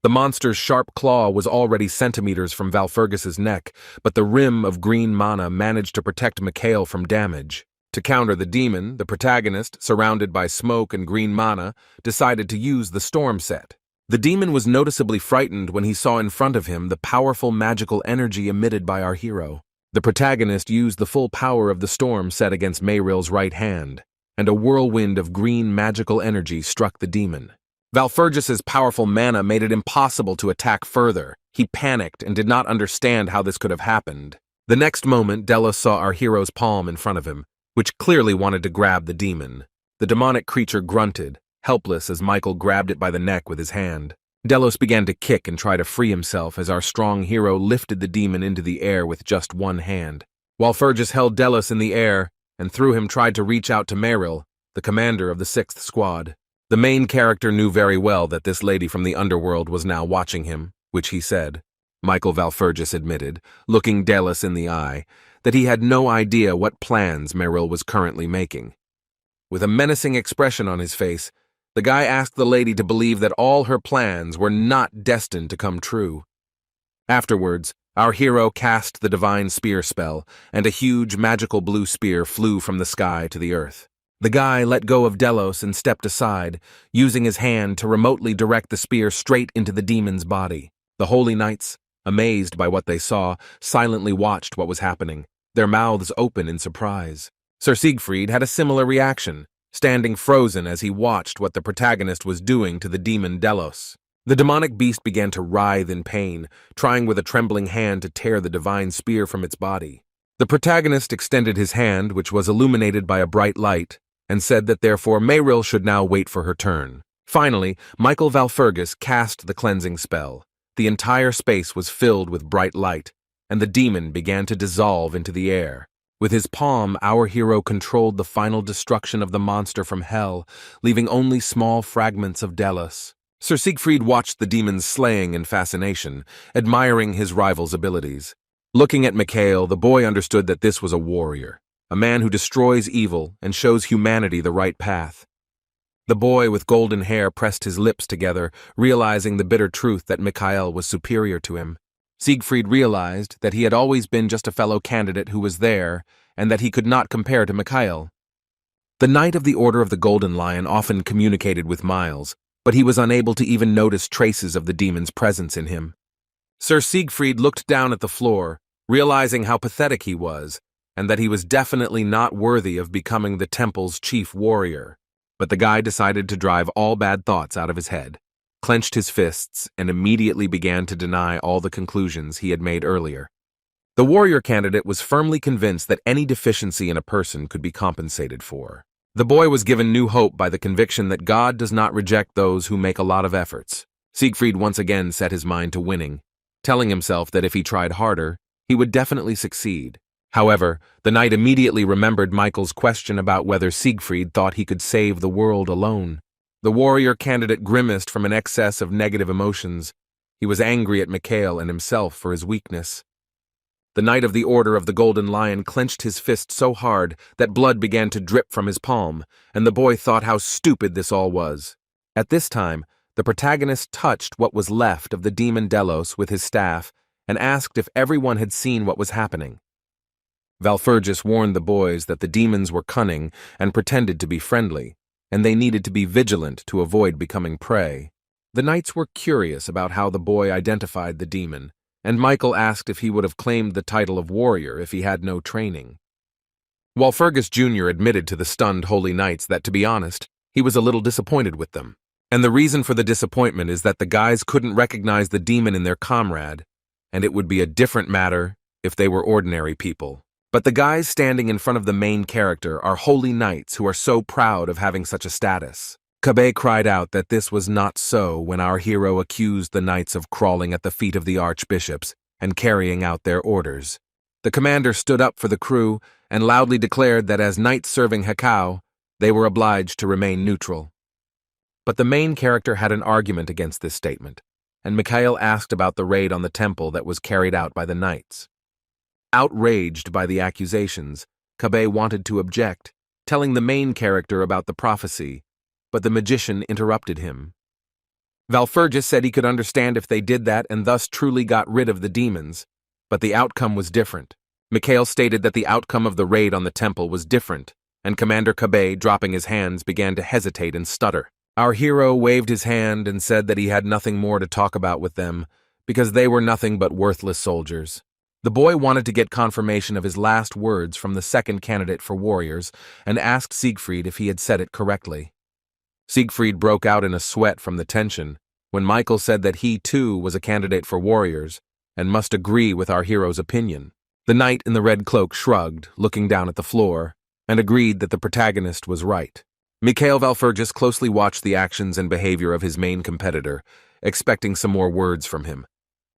The monster's sharp claw was already centimeters from Valfergus's neck, but the rim of green mana managed to protect Mikhail from damage. To counter the demon, the protagonist, surrounded by smoke and green mana, decided to use the storm set. The demon was noticeably frightened when he saw in front of him the powerful magical energy emitted by our hero. The protagonist used the full power of the storm set against Mayril's right hand, and a whirlwind of green magical energy struck the demon. Valfergus's powerful mana made it impossible to attack further. He panicked and did not understand how this could have happened. The next moment, Delos saw our hero's palm in front of him, which clearly wanted to grab the demon. The demonic creature grunted, helpless as Michael grabbed it by the neck with his hand. Delos began to kick and try to free himself as our strong hero lifted the demon into the air with just one hand. While Fergus held Delos in the air and through him tried to reach out to Mayril, the commander of the 6th Squad. The main character knew very well that this lady from the underworld was now watching him, which he said. Michael Valfergus admitted, looking Delos in the eye, that he had no idea what plans Mayril was currently making. With a menacing expression on his face, the guy asked the lady to believe that all her plans were not destined to come true. Afterwards, our hero cast the divine spear spell, and a huge magical blue spear flew from the sky to the earth. The guy let go of Delos and stepped aside, using his hand to remotely direct the spear straight into the demon's body. The Holy Knights, amazed by what they saw, silently watched what was happening, their mouths open in surprise. Sir Siegfried had a similar reaction, standing frozen as he watched what the protagonist was doing to the demon Delos. The demonic beast began to writhe in pain, trying with a trembling hand to tear the divine spear from its body. The protagonist extended his hand, which was illuminated by a bright light, and said that therefore Mayril should now wait for her turn. Finally, Michael Valfergus cast the cleansing spell. The entire space was filled with bright light, and the demon began to dissolve into the air. With his palm, our hero controlled the final destruction of the monster from hell, leaving only small fragments of Delos. Sir Siegfried watched the demon's slaying in fascination, admiring his rival's abilities. Looking at Mikhail, the boy understood that this was a warrior, a man who destroys evil and shows humanity the right path. The boy with golden hair pressed his lips together, realizing the bitter truth that Mikhail was superior to him. Siegfried realized that he had always been just a fellow candidate who was there, and that he could not compare to Mikhail. The Knight of the Order of the Golden Lion often communicated with Miles, but he was unable to even notice traces of the demon's presence in him. Sir Siegfried looked down at the floor, realizing how pathetic he was, and that he was definitely not worthy of becoming the temple's chief warrior. But the guy decided to drive all bad thoughts out of his head, clenched his fists, and immediately began to deny all the conclusions he had made earlier. The warrior candidate was firmly convinced that any deficiency in a person could be compensated for. The boy was given new hope by the conviction that God does not reject those who make a lot of efforts. Siegfried once again set his mind to winning, telling himself that if he tried harder, he would definitely succeed. However, the knight immediately remembered Michael's question about whether Siegfried thought he could save the world alone. The warrior candidate grimaced from an excess of negative emotions. He was angry at Mikhail and himself for his weakness. The Knight of the Order of the Golden Lion clenched his fist so hard that blood began to drip from his palm, and the boy thought how stupid this all was. At this time, the protagonist touched what was left of the demon Delos with his staff and asked if everyone had seen what was happening. Valfergus warned the boys that the demons were cunning and pretended to be friendly, and they needed to be vigilant to avoid becoming prey. The knights were curious about how the boy identified the demon, and Michael asked if he would have claimed the title of warrior if he had no training. While Fergus Jr. admitted to the stunned holy knights that, to be honest, he was a little disappointed with them. And the reason for the disappointment is that the guys couldn't recognize the demon in their comrade, and it would be a different matter if they were ordinary people. But the guys standing in front of the main character are holy knights who are so proud of having such a status. Kabe cried out that this was not so when our hero accused the knights of crawling at the feet of the archbishops and carrying out their orders. The commander stood up for the crew and loudly declared that as knights serving Hakao, they were obliged to remain neutral. But the main character had an argument against this statement, and Mikhail asked about the raid on the temple that was carried out by the knights. Outraged by the accusations, Kabe wanted to object, telling the main character about the prophecy, but the magician interrupted him. Valfurgis said he could understand if they did that and thus truly got rid of the demons, but the outcome was different. Mikhail stated that the outcome of the raid on the temple was different, and Commander Kabe, dropping his hands, began to hesitate and stutter. Our hero waved his hand and said that he had nothing more to talk about with them, because they were nothing but worthless soldiers. The boy wanted to get confirmation of his last words from the second candidate for warriors and asked Siegfried if he had said it correctly. Siegfried broke out in a sweat from the tension when Michael said that he too was a candidate for warriors and must agree with our hero's opinion. The knight in the red cloak shrugged, looking down at the floor, and agreed that the protagonist was right. Mikhail Valfurgis closely watched the actions and behavior of his main competitor, expecting some more words from him.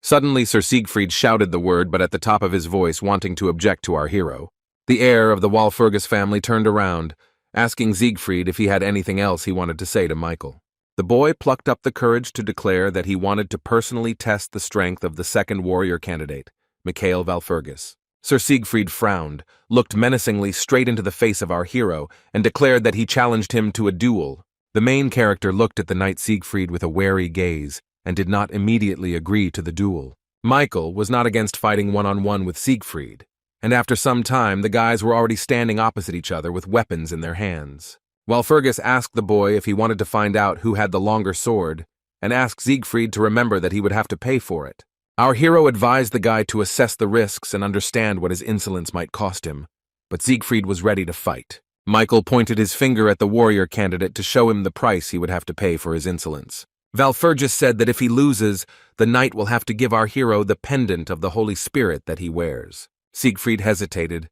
Suddenly Sir Siegfried shouted the word, but at the top of his voice, wanting to object to our hero. The heir of the Walpurgis family turned around, asking Siegfried if he had anything else he wanted to say to Michael. The boy plucked up the courage to declare that he wanted to personally test the strength of the second warrior candidate, Mikhail Valfurgis. Sir Siegfried frowned, looked menacingly straight into the face of our hero, and declared that he challenged him to a duel. The main character looked at the knight Siegfried with a wary gaze, and did not immediately agree to the duel. Michael was not against fighting one-on-one with Siegfried, and after some time the guys were already standing opposite each other with weapons in their hands. Walpurgis asked the boy if he wanted to find out who had the longer sword, and asked Siegfried to remember that he would have to pay for it. Our hero advised the guy to assess the risks and understand what his insolence might cost him, but Siegfried was ready to fight. Michael pointed his finger at the warrior candidate to show him the price he would have to pay for his insolence. Valfurgis said that if he loses, the knight will have to give our hero the pendant of the Holy Spirit that he wears. Siegfried hesitated,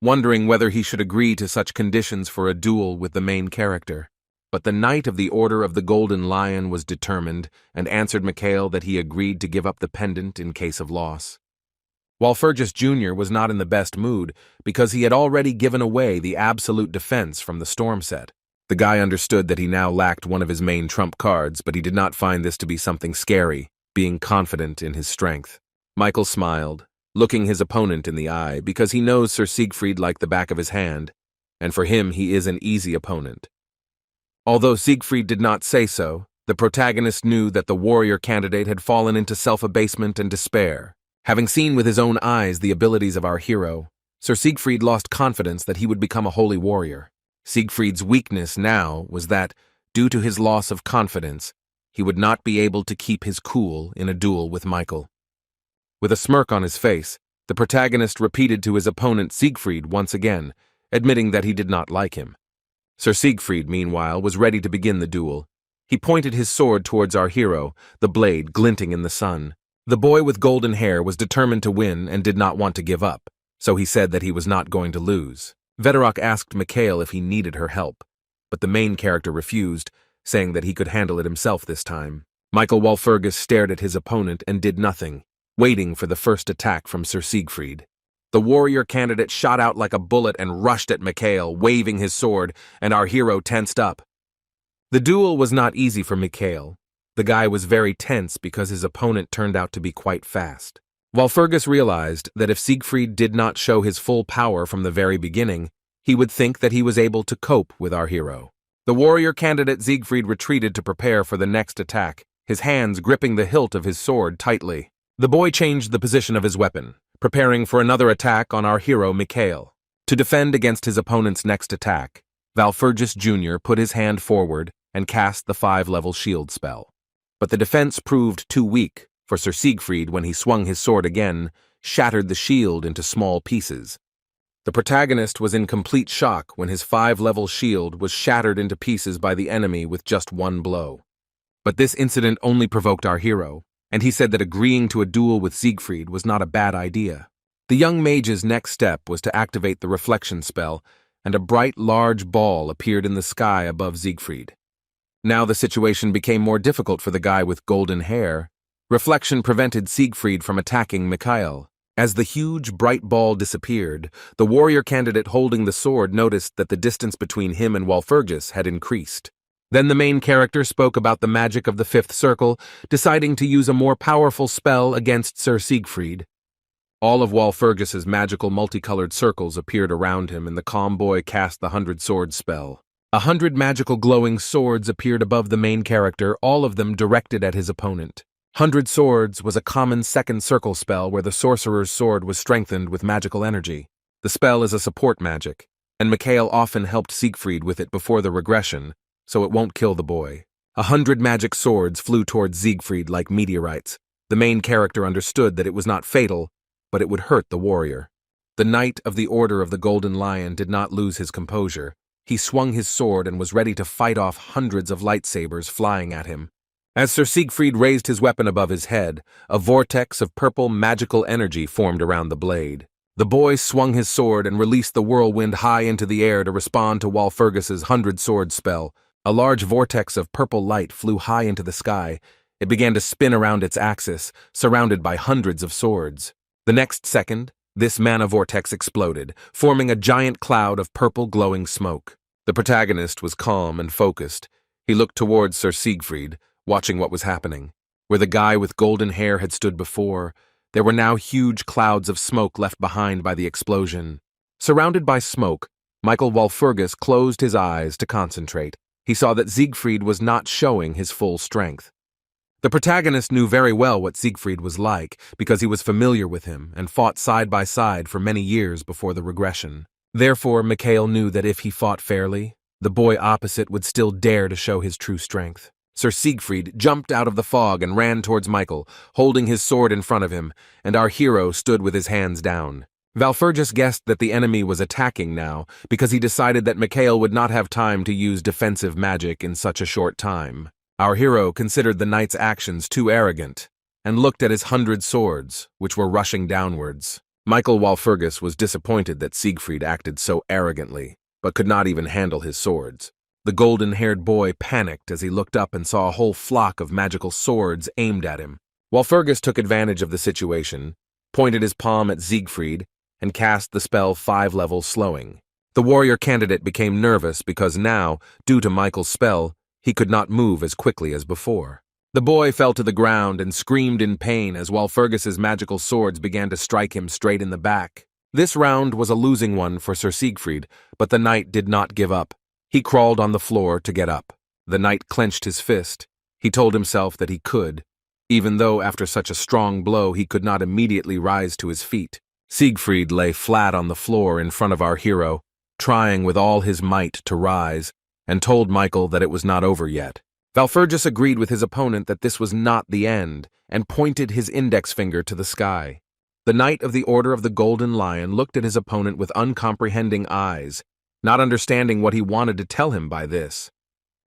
wondering whether he should agree to such conditions for a duel with the main character. But the knight of the Order of the Golden Lion was determined and answered Mikhail that he agreed to give up the pendant in case of loss. Walpurgis Jr. was not in the best mood because he had already given away the absolute defense from the storm set. The guy understood that he now lacked one of his main trump cards, but he did not find this to be something scary, being confident in his strength. Michael smiled, looking his opponent in the eye, because he knows Sir Siegfried like the back of his hand, and for him he is an easy opponent. Although Siegfried did not say so, the protagonist knew that the warrior candidate had fallen into self-abasement and despair. Having seen with his own eyes the abilities of our hero, Sir Siegfried lost confidence that he would become a holy warrior. Siegfried's weakness now was that, due to his loss of confidence, he would not be able to keep his cool in a duel with Michael. With a smirk on his face, the protagonist repeated to his opponent Siegfried once again, admitting that he did not like him. Sir Siegfried, meanwhile, was ready to begin the duel. He pointed his sword towards our hero, the blade glinting in the sun. The boy with golden hair was determined to win and did not want to give up, so he said that he was not going to lose. Vedorok asked Mikhail if he needed her help, but the main character refused, saying that he could handle it himself this time. Michael Walpurgis stared at his opponent and did nothing, waiting for the first attack from Sir Siegfried. The warrior candidate shot out like a bullet and rushed at Mikhail, waving his sword, and our hero tensed up. The duel was not easy for Mikhail. The guy was very tense because his opponent turned out to be quite fast. Walpurgis realized that if Siegfried did not show his full power from the very beginning, he would think that he was able to cope with our hero. The warrior candidate Siegfried retreated to prepare for the next attack, his hands gripping the hilt of his sword tightly. The boy changed the position of his weapon, preparing for another attack on our hero Mikhail. To defend against his opponent's next attack, Valfurgis Jr. put his hand forward and cast the 5-level shield spell. But the defense proved too weak, for Sir Siegfried, when he swung his sword again, shattered the shield into small pieces. The protagonist was in complete shock when his 5-level shield was shattered into pieces by the enemy with just one blow. But this incident only provoked our hero, and he said that agreeing to a duel with Siegfried was not a bad idea. The young mage's next step was to activate the reflection spell, and a bright, large ball appeared in the sky above Siegfried. Now the situation became more difficult for the guy with golden hair. Reflection prevented Siegfried from attacking Mikhail. As the huge, bright ball disappeared, the warrior candidate holding the sword noticed that the distance between him and Walpurgis had increased. Then the main character spoke about the magic of the fifth circle, deciding to use a more powerful spell against Sir Siegfried. All of Walpurgis's magical multicolored circles appeared around him, and the calm boy cast the 100-sword spell. 100 magical glowing swords appeared above the main character, all of them directed at his opponent. 100 Swords was a common second circle spell where the sorcerer's sword was strengthened with magical energy. The spell is a support magic, and Mikhail often helped Siegfried with it before the regression, so it won't kill the boy. 100 magic swords flew towards Siegfried like meteorites. The main character understood that it was not fatal, but it would hurt the warrior. The Knight of the Order of the Golden Lion did not lose his composure. He swung his sword and was ready to fight off hundreds of lightsabers flying at him. As Sir Siegfried raised his weapon above his head, a vortex of purple magical energy formed around the blade. The boy swung his sword and released the whirlwind high into the air to respond to Walpurgis's 100-sword spell. A large vortex of purple light flew high into the sky. It began to spin around its axis, surrounded by hundreds of swords. The next second, this mana vortex exploded, forming a giant cloud of purple glowing smoke. The protagonist was calm and focused. He looked towards Sir Siegfried, watching what was happening. Where the guy with golden hair had stood before, there were now huge clouds of smoke left behind by the explosion. Surrounded by smoke, Michael Walpurgis closed his eyes to concentrate. He saw that Siegfried was not showing his full strength. The protagonist knew very well what Siegfried was like because he was familiar with him and fought side by side for many years before the regression. Therefore, Mikhail knew that if he fought fairly, the boy opposite would still dare to show his true strength. Sir Siegfried jumped out of the fog and ran towards Michael, holding his sword in front of him, and our hero stood with his hands down. Walpurgis guessed that the enemy was attacking now because he decided that Mikhail would not have time to use defensive magic in such a short time. Our hero considered the knight's actions too arrogant and looked at his 100 swords, which were rushing downwards. Michael Walpurgis was disappointed that Siegfried acted so arrogantly, but could not even handle his swords. The golden-haired boy panicked as he looked up and saw a whole flock of magical swords aimed at him. Walpurgis took advantage of the situation, pointed his palm at Siegfried, and cast the spell 5 levels slowing. The warrior candidate became nervous because now, due to Michael's spell, he could not move as quickly as before. The boy fell to the ground and screamed in pain as Walpurgis's magical swords began to strike him straight in the back. This round was a losing one for Sir Siegfried, but the knight did not give up. He crawled on the floor to get up. The knight clenched his fist. He told himself that he could, even though after such a strong blow he could not immediately rise to his feet. Siegfried lay flat on the floor in front of our hero, trying with all his might to rise, and told Michael that it was not over yet. Walpurgis agreed with his opponent that this was not the end, and pointed his index finger to the sky. The Knight of the Order of the Golden Lion looked at his opponent with uncomprehending eyes, not understanding what he wanted to tell him by this.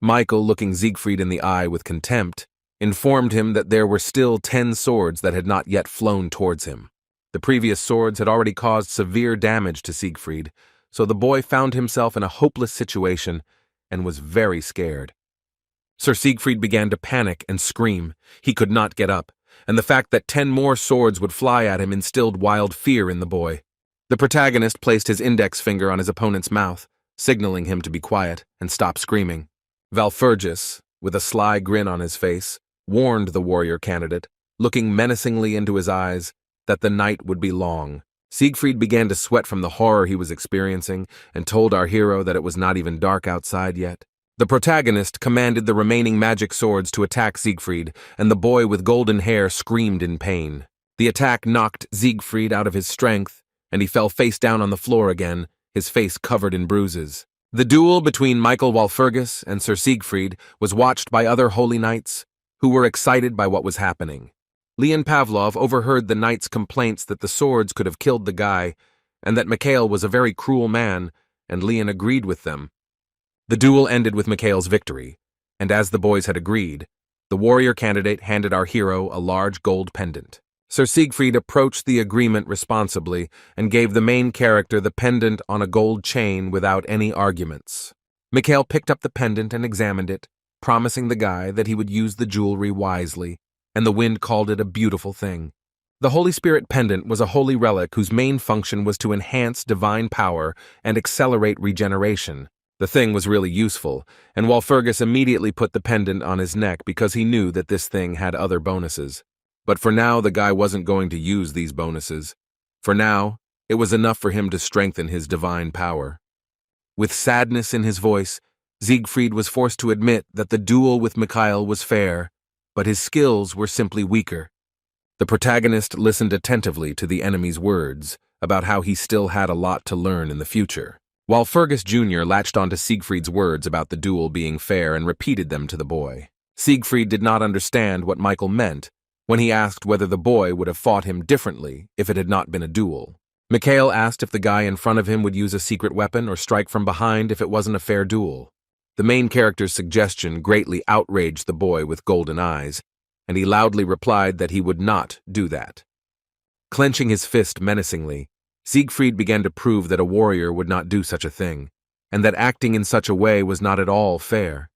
Michael, looking Siegfried in the eye with contempt, informed him that there were still 10 swords that had not yet flown towards him. The previous swords had already caused severe damage to Siegfried, so the boy found himself in a hopeless situation and was very scared. Sir Siegfried began to panic and scream. He could not get up, and the fact that 10 more swords would fly at him instilled wild fear in the boy. The protagonist placed his index finger on his opponent's mouth, signaling him to be quiet and stop screaming. Walpurgis, with a sly grin on his face, warned the warrior candidate, looking menacingly into his eyes, that the night would be long. Siegfried began to sweat from the horror he was experiencing and told our hero that it was not even dark outside yet. The protagonist commanded the remaining magic swords to attack Siegfried, and the boy with golden hair screamed in pain. The attack knocked Siegfried out of his strength, and he fell face down on the floor again, his face covered in bruises. The duel between Michael Walpurgis and Sir Siegfried was watched by other holy knights, who were excited by what was happening. Leon Pavlov overheard the knight's complaints that the swords could have killed the guy, and that Mikhail was a very cruel man, and Leon agreed with them. The duel ended with Mikhail's victory, and as the boys had agreed, the warrior candidate handed our hero a large gold pendant. Sir Siegfried approached the agreement responsibly and gave the main character the pendant on a gold chain without any arguments. Mikhail picked up the pendant and examined it, promising the guy that he would use the jewelry wisely, and the wind called it a beautiful thing. The Holy Spirit pendant was a holy relic whose main function was to enhance divine power and accelerate regeneration. The thing was really useful, and Walpurgis immediately put the pendant on his neck because he knew that this thing had other bonuses. But for now, the guy wasn't going to use these bonuses. For now, it was enough for him to strengthen his divine power. With sadness in his voice, Siegfried was forced to admit that the duel with Mikhail was fair, but his skills were simply weaker. The protagonist listened attentively to the enemy's words about how he still had a lot to learn in the future. Walpurgis Jr. latched onto Siegfried's words about the duel being fair and repeated them to the boy. Siegfried did not understand what Michael meant when he asked whether the boy would have fought him differently if it had not been a duel. Mikhail asked if the guy in front of him would use a secret weapon or strike from behind if it wasn't a fair duel. The main character's suggestion greatly outraged the boy with golden eyes, and he loudly replied that he would not do that. Clenching his fist menacingly, Siegfried began to prove that a warrior would not do such a thing, and that acting in such a way was not at all fair.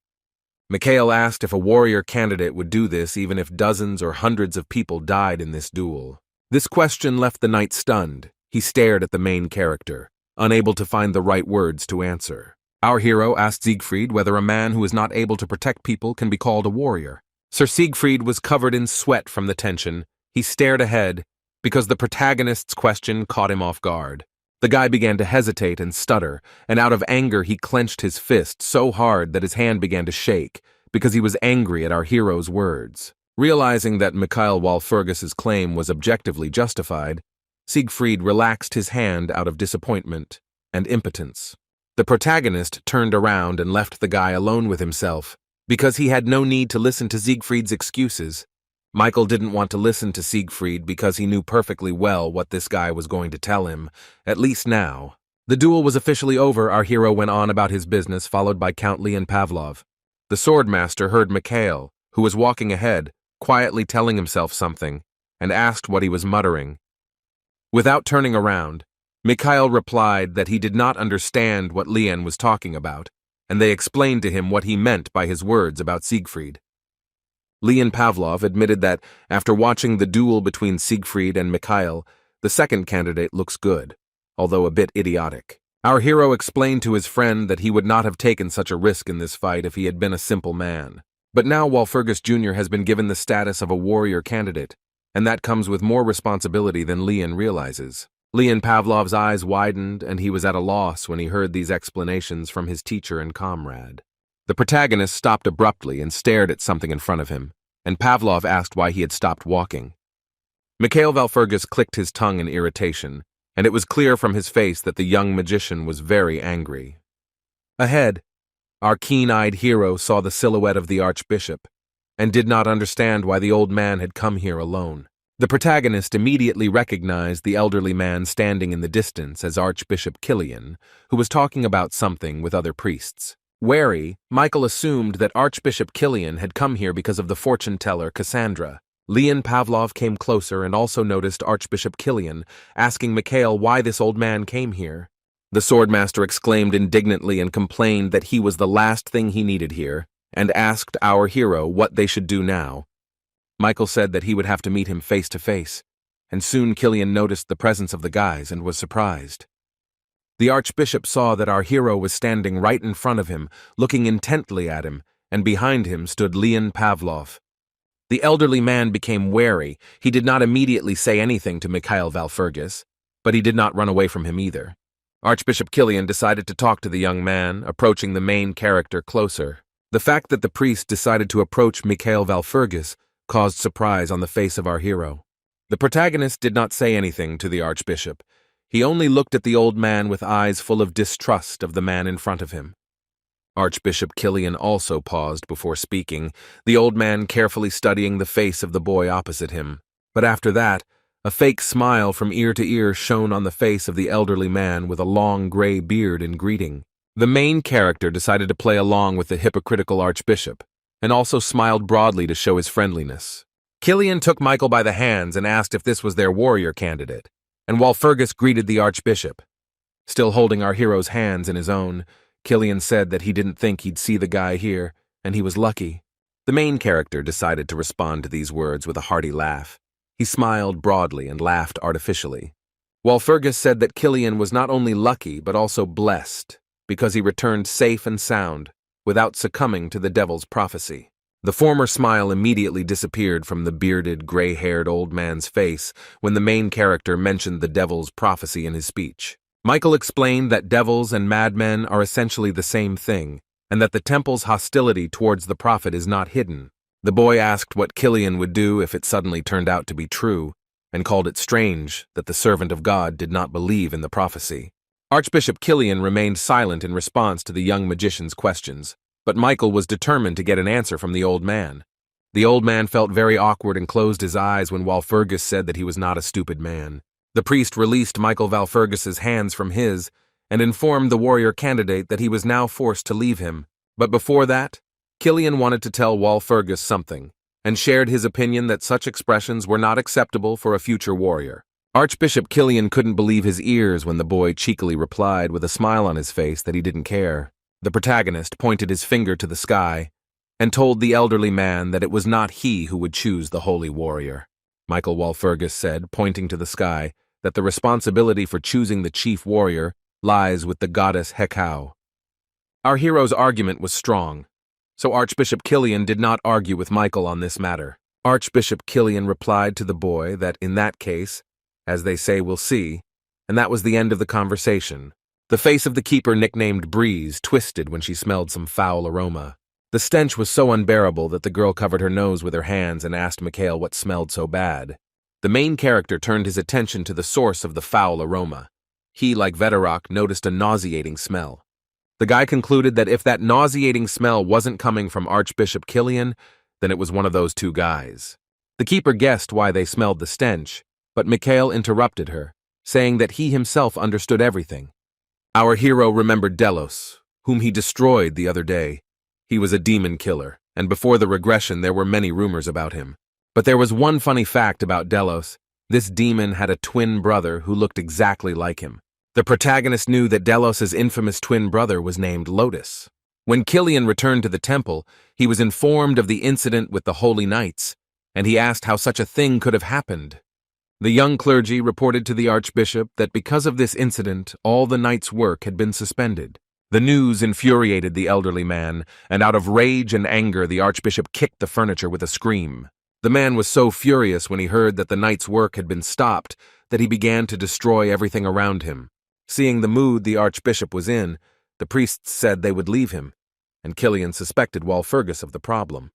Mikhail asked if a warrior candidate would do this even if dozens or hundreds of people died in this duel. This question left the knight stunned. He stared at the main character, unable to find the right words to answer. Our hero asked Siegfried whether a man who is not able to protect people can be called a warrior. Sir Siegfried was covered in sweat from the tension. He stared ahead because the protagonist's question caught him off guard. The guy began to hesitate and stutter, and out of anger he clenched his fist so hard that his hand began to shake because he was angry at our hero's words. Realizing that Mikhail Walpurgis's claim was objectively justified, Siegfried relaxed his hand out of disappointment and impotence. The protagonist turned around and left the guy alone with himself because he had no need to listen to Siegfried's excuses. Michael didn't want to listen to Siegfried because he knew perfectly well what this guy was going to tell him, at least now. The duel was officially over. Our hero went on about his business, followed by Count Leon Pavlov. The swordmaster heard Mikhail, who was walking ahead, quietly telling himself something, and asked what he was muttering. Without turning around, Mikhail replied that he did not understand what Leon was talking about, and they explained to him what he meant by his words about Siegfried. Leon Pavlov admitted that, after watching the duel between Siegfried and Mikhail, the second candidate looks good, although a bit idiotic. Our hero explained to his friend that he would not have taken such a risk in this fight if he had been a simple man. But now Walpurgis Jr. has been given the status of a warrior candidate, and that comes with more responsibility than Leon realizes. Leon Pavlov's eyes widened, and he was at a loss when he heard these explanations from his teacher and comrade. The protagonist stopped abruptly and stared at something in front of him, and Pavlov asked why he had stopped walking. Mikhail Walpurgis clicked his tongue in irritation, and it was clear from his face that the young magician was very angry. Ahead, our keen-eyed hero saw the silhouette of the archbishop, and did not understand why the old man had come here alone. The protagonist immediately recognized the elderly man standing in the distance as Archbishop Kilian, who was talking about something with other priests. Wary, Michael assumed that Archbishop Kilian had come here because of the fortune-teller Cassandra. Leon Pavlov came closer and also noticed Archbishop Kilian, asking Mikhail why this old man came here. The swordmaster exclaimed indignantly and complained that he was the last thing he needed here, and asked our hero what they should do now. Michael said that he would have to meet him face to face, and soon Kilian noticed the presence of the guys and was surprised. The archbishop saw that our hero was standing right in front of him, looking intently at him, and behind him stood Leon Pavlov. The elderly man became wary. He did not immediately say anything to Mikhail Walpurgis, but he did not run away from him either. Archbishop Kilian decided to talk to the young man, approaching the main character closer. The fact that the priest decided to approach Mikhail Walpurgis caused surprise on the face of our hero. The protagonist did not say anything to the archbishop. He only looked at the old man with eyes full of distrust of the man in front of him. Archbishop Kilian also paused before speaking, the old man carefully studying the face of the boy opposite him. But after that, a fake smile from ear to ear shone on the face of the elderly man with a long gray beard in greeting. The main character decided to play along with the hypocritical archbishop, and also smiled broadly to show his friendliness. Kilian took Michael by the hands and asked if this was their warrior candidate, and Walpurgis greeted the archbishop. Still holding our hero's hands in his own, Kilian said that he didn't think he'd see the guy here, and he was lucky. The main character decided to respond to these words with a hearty laugh. He smiled broadly and laughed artificially. Walpurgis said that Kilian was not only lucky but also blessed, because he returned safe and sound, without succumbing to the devil's prophecy. The former smile immediately disappeared from the bearded, gray-haired old man's face when the main character mentioned the devil's prophecy in his speech. Michael explained that devils and madmen are essentially the same thing, and that the temple's hostility towards the prophet is not hidden. The boy asked what Killian would do if it suddenly turned out to be true, and called it strange that the servant of God did not believe in the prophecy. Archbishop Killian remained silent in response to the young magician's questions, but Michael was determined to get an answer from the old man. The old man felt very awkward and closed his eyes when Walpurgis said that he was not a stupid man. The priest released Michael Walpurgis's hands from his and informed the warrior candidate that he was now forced to leave him. But before that, Killian wanted to tell Walpurgis something, and shared his opinion that such expressions were not acceptable for a future warrior. Archbishop Killian couldn't believe his ears when the boy cheekily replied with a smile on his face that he didn't care. The protagonist pointed his finger to the sky and told the elderly man that it was not he who would choose the holy warrior. Michael Walpurgis said, pointing to the sky, that the responsibility for choosing the chief warrior lies with the goddess Hekau. Our hero's argument was strong, so Archbishop Killian did not argue with Michael on this matter. Archbishop Killian replied to the boy that in that case, as they say, we'll see, and that was the end of the conversation. The face of the keeper nicknamed Breeze twisted when she smelled some foul aroma. The stench was so unbearable that the girl covered her nose with her hands and asked Mikhail what smelled so bad. The main character turned his attention to the source of the foul aroma. He, like Veterok, noticed a nauseating smell. The guy concluded that if that nauseating smell wasn't coming from Archbishop Killian, then it was one of those two guys. The keeper guessed why they smelled the stench, but Mikhail interrupted her, saying that he himself understood everything. Our hero remembered Delos, whom he destroyed the other day. He was a demon killer, and before the regression there were many rumors about him. But there was one funny fact about Delos. This demon had a twin brother who looked exactly like him. The protagonist knew that Delos' infamous twin brother was named Lotus. When Killian returned to the temple, he was informed of the incident with the Holy Knights, and he asked how such a thing could have happened. The young clergy reported to the archbishop that because of this incident, all the knights' work had been suspended. The news infuriated the elderly man, and out of rage and anger the archbishop kicked the furniture with a scream. The man was so furious when he heard that the knights' work had been stopped that he began to destroy everything around him. Seeing the mood the archbishop was in, the priests said they would leave him, and Killian suspected Walpurgis of the problem.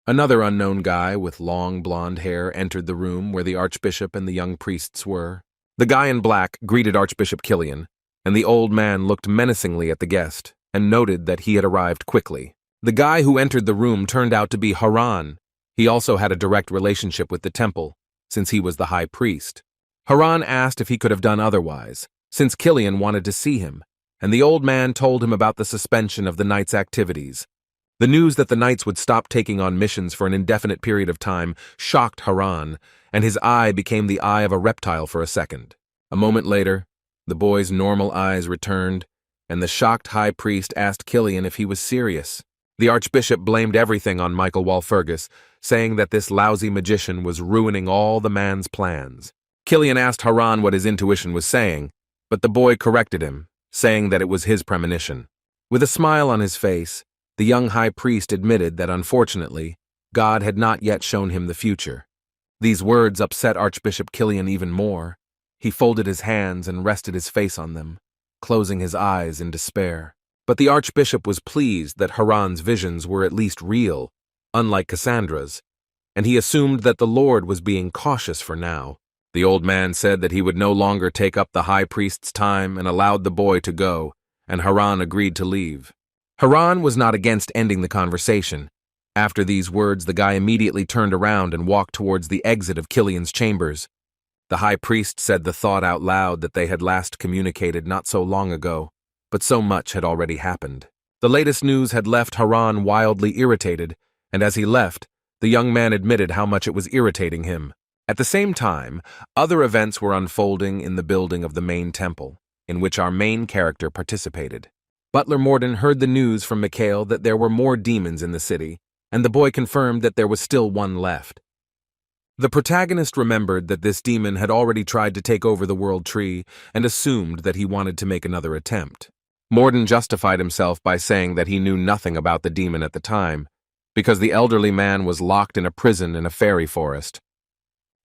Another unknown guy with long blonde hair entered the room where the archbishop and the young priests were. The guy in black greeted Archbishop Killian, and the old man looked menacingly at the guest and noted that he had arrived quickly. The guy who entered the room turned out to be Haran. He also had a direct relationship with the temple, since he was the high priest. Haran asked if he could have done otherwise, since Killian wanted to see him, and the old man told him about the suspension of the knights' activities. The news that the knights would stop taking on missions for an indefinite period of time shocked Haran, and his eye became the eye of a reptile for a second. A moment later, the boy's normal eyes returned, and the shocked high priest asked Killian if he was serious. The archbishop blamed everything on Michael Walpurgis, saying that this lousy magician was ruining all the man's plans. Killian asked Haran what his intuition was saying, but the boy corrected him, saying that it was his premonition. With a smile on his face, the young high priest admitted that, unfortunately, God had not yet shown him the future. These words upset Archbishop Killian even more. He folded his hands and rested his face on them, closing his eyes in despair. But the archbishop was pleased that Haran's visions were at least real, unlike Cassandra's, and he assumed that the Lord was being cautious for now. The old man said that he would no longer take up the high priest's time and allowed the boy to go, and Haran agreed to leave. Haran was not against ending the conversation. After these words, the guy immediately turned around and walked towards the exit of Killian's chambers. The high priest said the thought out loud that they had last communicated not so long ago, but so much had already happened. The latest news had left Haran wildly irritated, and as he left, the young man admitted how much it was irritating him. At the same time, other events were unfolding in the building of the main temple, in which our main character participated. Butler Morden heard the news from Mikhail that there were more demons in the city, and the boy confirmed that there was still one left. The protagonist remembered that this demon had already tried to take over the World Tree and assumed that he wanted to make another attempt. Morden justified himself by saying that he knew nothing about the demon at the time, because the elderly man was locked in a prison in a fairy forest.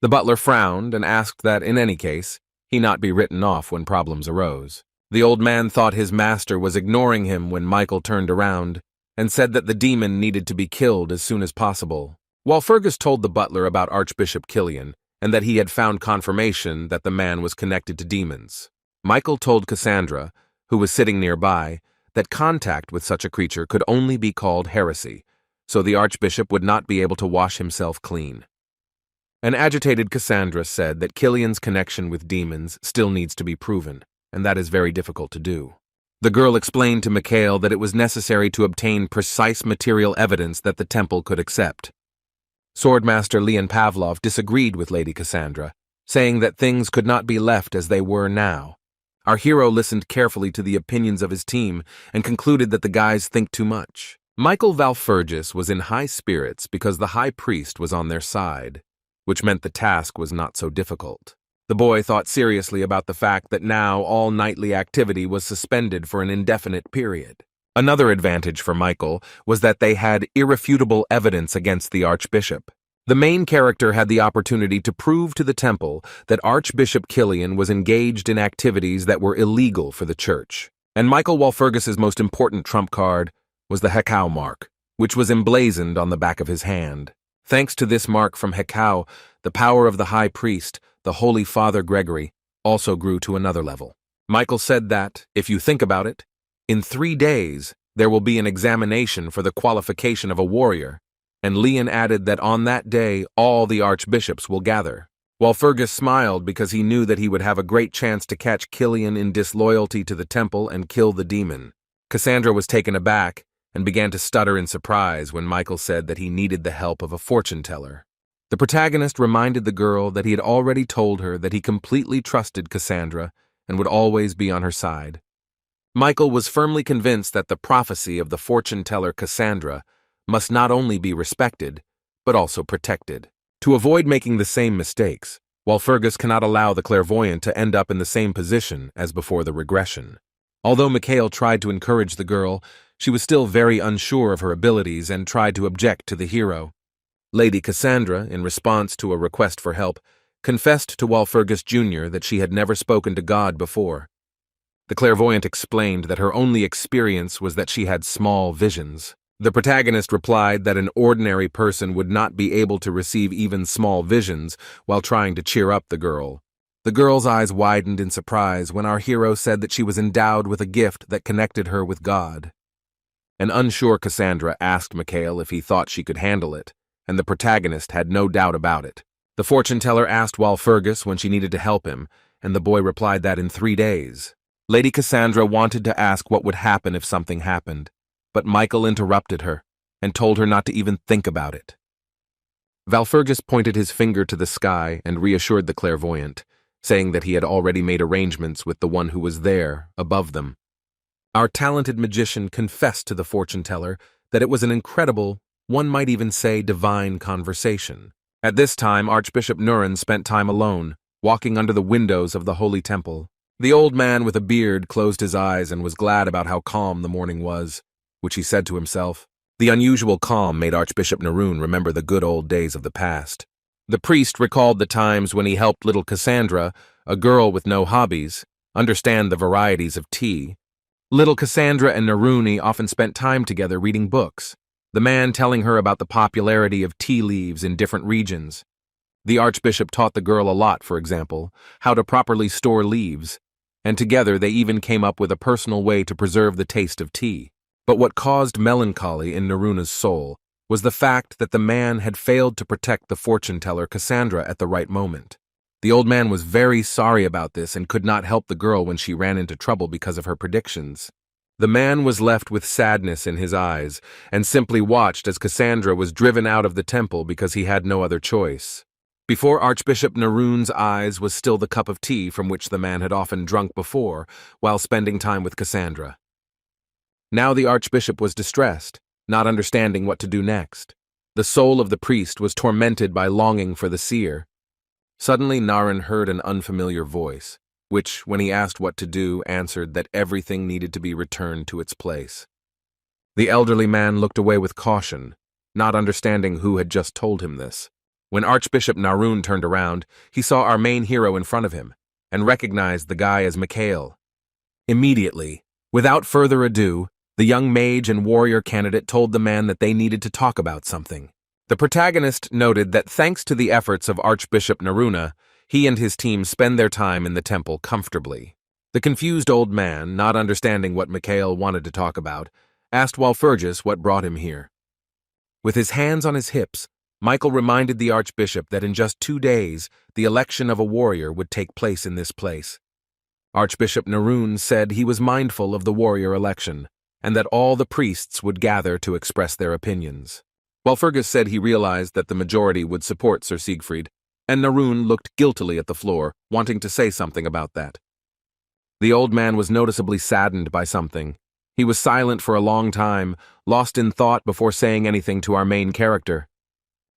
The butler frowned and asked that, in any case, he not be written off when problems arose. The old man thought his master was ignoring him when Michael turned around and said that the demon needed to be killed as soon as possible. Walpurgis told the butler about Archbishop Killian and that he had found confirmation that the man was connected to demons. Michael told Cassandra, who was sitting nearby, that contact with such a creature could only be called heresy, so the archbishop would not be able to wash himself clean. An agitated Cassandra said that Killian's connection with demons still needs to be proven, and that is very difficult to do. The girl explained to Mikhail that it was necessary to obtain precise material evidence that the temple could accept. Swordmaster Leon Pavlov disagreed with Lady Cassandra, saying that things could not be left as they were now. Our hero listened carefully to the opinions of his team and concluded that the guys think too much. Michael Walpurgis was in high spirits because the high priest was on their side, which meant the task was not so difficult. The boy thought seriously about the fact that now all nightly activity was suspended for an indefinite period. Another advantage for Michael was that they had irrefutable evidence against the archbishop. The main character had the opportunity to prove to the temple that Archbishop Killian was engaged in activities that were illegal for the church. And Michael Walpurgis's most important trump card was the Hekau mark, which was emblazoned on the back of his hand. Thanks to this mark from Hekau, the power of the high priest, the Holy Father Gregory, also grew to another level. Michael said that, if you think about it, in 3 days there will be an examination for the qualification of a warrior, and Leon added that on that day all the archbishops will gather. Walpurgis smiled because he knew that he would have a great chance to catch Killian in disloyalty to the temple and kill the demon. Cassandra was taken aback and began to stutter in surprise when Michael said that he needed the help of a fortune teller. The protagonist reminded the girl that he had already told her that he completely trusted Cassandra and would always be on her side. Michael was firmly convinced that the prophecy of the fortune teller Cassandra must not only be respected, but also protected. To avoid making the same mistakes, Walpurgis cannot allow the clairvoyant to end up in the same position as before the regression. Although Mikhail tried to encourage the girl, she was still very unsure of her abilities and tried to object to the hero. Lady Cassandra, in response to a request for help, confessed to Walpurgis Jr. that she had never spoken to God before. The clairvoyant explained that her only experience was that she had small visions. The protagonist replied that an ordinary person would not be able to receive even small visions while trying to cheer up the girl. The girl's eyes widened in surprise when our hero said that she was endowed with a gift that connected her with God. An unsure Cassandra asked Mikhail if he thought she could handle it, and the protagonist had no doubt about it. The fortune teller asked Walpurgis when she needed to help him, and the boy replied that in 3 days. Lady Cassandra wanted to ask what would happen if something happened, but Michael interrupted her and told her not to even think about it. Walpurgis pointed his finger to the sky and reassured the clairvoyant, saying that he had already made arrangements with the one who was there, above them. Our talented magician confessed to the fortune teller that it was an incredible, one might even say divine conversation. At this time, Archbishop Nurin spent time alone, walking under the windows of the holy temple. The old man with a beard closed his eyes and was glad about how calm the morning was, which he said to himself. The unusual calm made Archbishop Nurin remember the good old days of the past. The priest recalled the times when he helped little Cassandra, a girl with no hobbies, understand the varieties of tea. Little Cassandra and Nurin often spent time together reading books, the man telling her about the popularity of tea leaves in different regions. The archbishop taught the girl a lot, for example, how to properly store leaves, and together they even came up with a personal way to preserve the taste of tea. But what caused melancholy in Naruna's soul was the fact that the man had failed to protect the fortune teller Cassandra at the right moment. The old man was very sorry about this and could not help the girl when she ran into trouble because of her predictions. The man was left with sadness in his eyes and simply watched as Cassandra was driven out of the temple because he had no other choice. Before Archbishop Naruna's eyes was still the cup of tea from which the man had often drunk before while spending time with Cassandra. Now the archbishop was distressed, not understanding what to do next. The soul of the priest was tormented by longing for the seer. Suddenly Narin heard an unfamiliar voice, which, when he asked what to do, answered that everything needed to be returned to its place. The elderly man looked away with caution, not understanding who had just told him this. When Archbishop Narun turned around, he saw our main hero in front of him, and recognized the guy as Mikhail. Immediately, without further ado, the young mage and warrior candidate told the man that they needed to talk about something. The protagonist noted that thanks to the efforts of Archbishop Naruna, he and his team spend their time in the temple comfortably. The confused old man, not understanding what Mikhail wanted to talk about, asked Walpurgis what brought him here. With his hands on his hips, Michael reminded the archbishop that in just 2 days, the election of a warrior would take place in this place. Archbishop Narun said he was mindful of the warrior election, and that all the priests would gather to express their opinions. Walpurgis said he realized that the majority would support Sir Siegfried, and Narun looked guiltily at the floor, wanting to say something about that. The old man was noticeably saddened by something. He was silent for a long time, lost in thought before saying anything to our main character.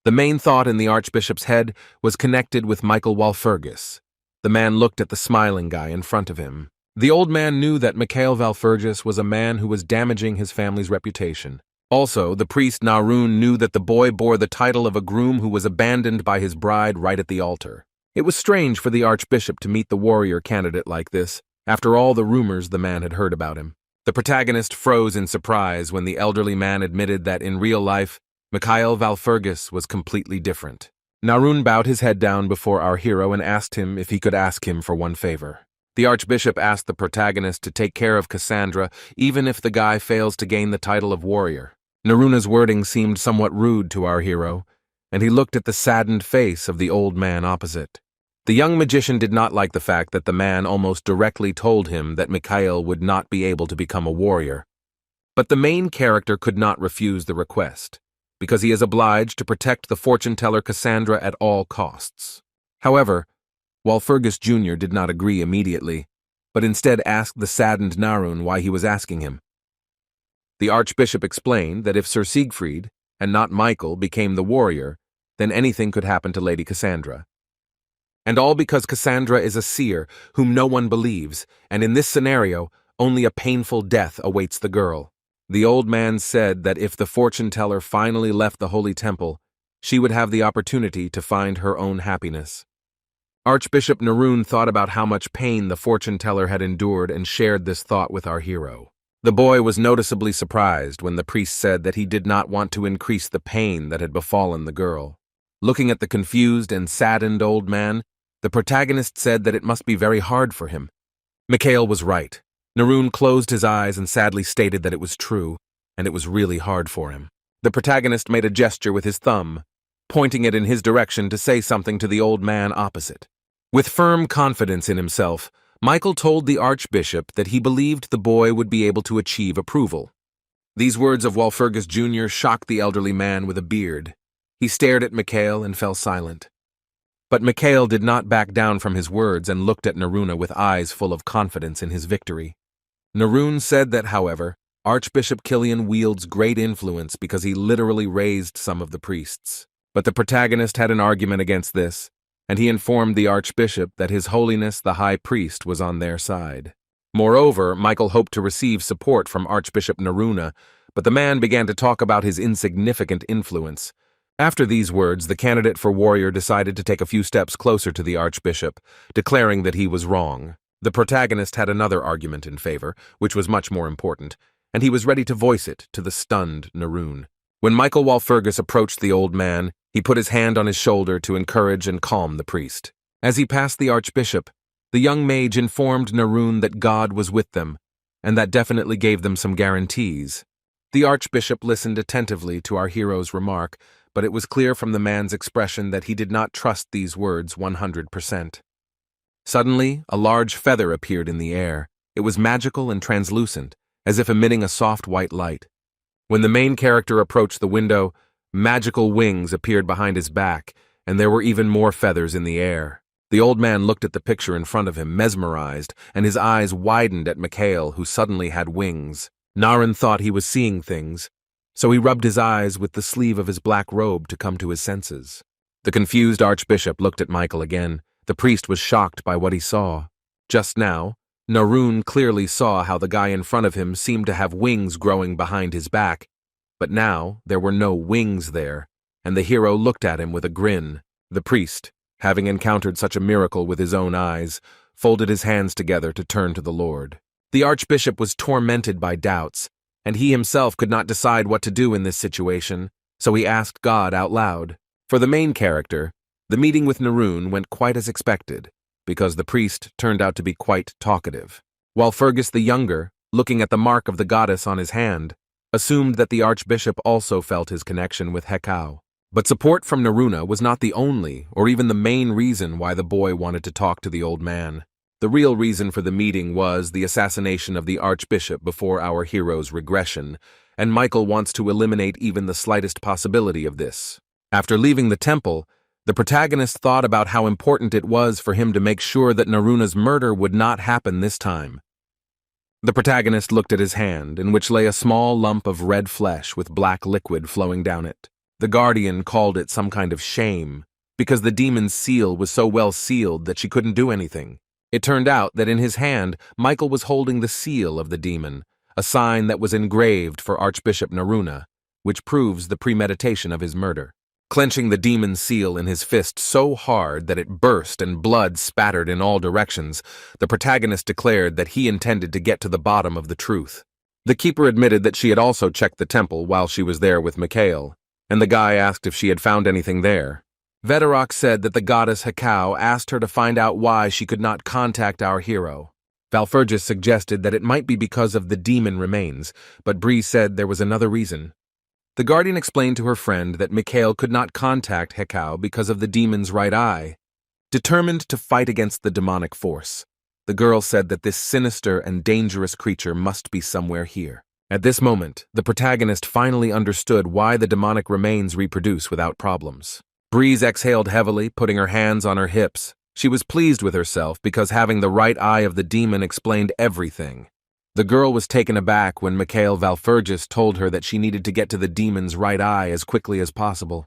The main thought in the archbishop's head was connected with Michael Walpurgis. The man looked at the smiling guy in front of him. The old man knew that Mikhail Walpurgis was a man who was damaging his family's reputation. Also, the priest Narun knew that the boy bore the title of a groom who was abandoned by his bride right at the altar. It was strange for the archbishop to meet the warrior candidate like this, after all the rumors the man had heard about him. The protagonist froze in surprise when the elderly man admitted that in real life, Mikhail Walpurgis was completely different. Narun bowed his head down before our hero and asked him if he could ask him for one favor. The archbishop asked the protagonist to take care of Cassandra even if the guy fails to gain the title of warrior. Naruna's wording seemed somewhat rude to our hero, and he looked at the saddened face of the old man opposite. The young magician did not like the fact that the man almost directly told him that Mikhail would not be able to become a warrior. But the main character could not refuse the request, because he is obliged to protect the fortune-teller Cassandra at all costs. However, Walpurgis Jr. did not agree immediately, but instead asked the saddened Narun why he was asking him. The archbishop explained that if Sir Siegfried, and not Michael, became the warrior, then anything could happen to Lady Cassandra. And all because Cassandra is a seer whom no one believes, and in this scenario, only a painful death awaits the girl. The old man said that if the fortune-teller finally left the holy temple, she would have the opportunity to find her own happiness. Archbishop Narun thought about how much pain the fortune-teller had endured and shared this thought with our hero. The boy was noticeably surprised when the priest said that he did not want to increase the pain that had befallen the girl. Looking at the confused and saddened old man, the protagonist said that it must be very hard for him. Mikhail was right. Narun closed his eyes and sadly stated that it was true, and it was really hard for him. The protagonist made a gesture with his thumb, pointing it in his direction to say something to the old man opposite. With firm confidence in himself, Michael told the archbishop that he believed the boy would be able to achieve approval. These words of Walpurgis Jr. shocked the elderly man with a beard. He stared at Mikhail and fell silent. But Mikhail did not back down from his words and looked at Naruna with eyes full of confidence in his victory. Narun said that, however, Archbishop Killian wields great influence because he literally raised some of the priests. But the protagonist had an argument against this, and he informed the archbishop that His Holiness the High Priest was on their side. Moreover, Michael hoped to receive support from Archbishop Naruna, but the man began to talk about his insignificant influence. After these words, the candidate for warrior decided to take a few steps closer to the archbishop, declaring that he was wrong. The protagonist had another argument in favor, which was much more important, and he was ready to voice it to the stunned Narun. When Michael Walpurgis approached the old man, he put his hand on his shoulder to encourage and calm the priest. As he passed the archbishop, the young mage informed Narun that God was with them, and that definitely gave them some guarantees. The archbishop listened attentively to our hero's remark, but it was clear from the man's expression that he did not trust these words 100%. Suddenly, a large feather appeared in the air. It was magical and translucent, as if emitting a soft white light. When the main character approached the window, magical wings appeared behind his back, and there were even more feathers in the air. The old man looked at the picture in front of him, mesmerized, and his eyes widened at Mikhail, who suddenly had wings. Narun thought he was seeing things, so he rubbed his eyes with the sleeve of his black robe to come to his senses. The confused archbishop looked at Michael again. The priest was shocked by what he saw. Just now, Narun clearly saw how the guy in front of him seemed to have wings growing behind his back, but now there were no wings there, and the hero looked at him with a grin. The priest, having encountered such a miracle with his own eyes, folded his hands together to turn to the Lord. The archbishop was tormented by doubts, and he himself could not decide what to do in this situation, so he asked God out loud. For the main character, the meeting with Narun went quite as expected, because the priest turned out to be quite talkative, while Fergus the Younger, looking at the mark of the goddess on his hand, assumed that the archbishop also felt his connection with Hekau. But support from Naruna was not the only or even the main reason why the boy wanted to talk to the old man. The real reason for the meeting was the assassination of the archbishop before our hero's regression, and Michael wants to eliminate even the slightest possibility of this. After leaving the temple, the protagonist thought about how important it was for him to make sure that Naruna's murder would not happen this time. The protagonist looked at his hand, in which lay a small lump of red flesh with black liquid flowing down it. The guardian called it some kind of shame, because the demon's seal was so well sealed that she couldn't do anything. It turned out that in his hand, Michael was holding the seal of the demon, a sign that was engraved for Archbishop Naruna, which proves the premeditation of his murder. Clenching the demon's seal in his fist so hard that it burst and blood spattered in all directions, the protagonist declared that he intended to get to the bottom of the truth. The keeper admitted that she had also checked the temple while she was there with Mikhail, and the guy asked if she had found anything there. Vedorok said that the goddess Hekau asked her to find out why she could not contact our hero. Valfergus suggested that it might be because of the demon remains, but Bree said there was another reason. The guardian explained to her friend that Mikhail could not contact Hekau because of the demon's right eye. Determined to fight against the demonic force, the girl said that this sinister and dangerous creature must be somewhere here. At this moment, the protagonist finally understood why the demonic remains reproduce without problems. Breeze exhaled heavily, putting her hands on her hips. She was pleased with herself because having the right eye of the demon explained everything. The girl was taken aback when Mikhail Valfergus told her that she needed to get to the demon's right eye as quickly as possible.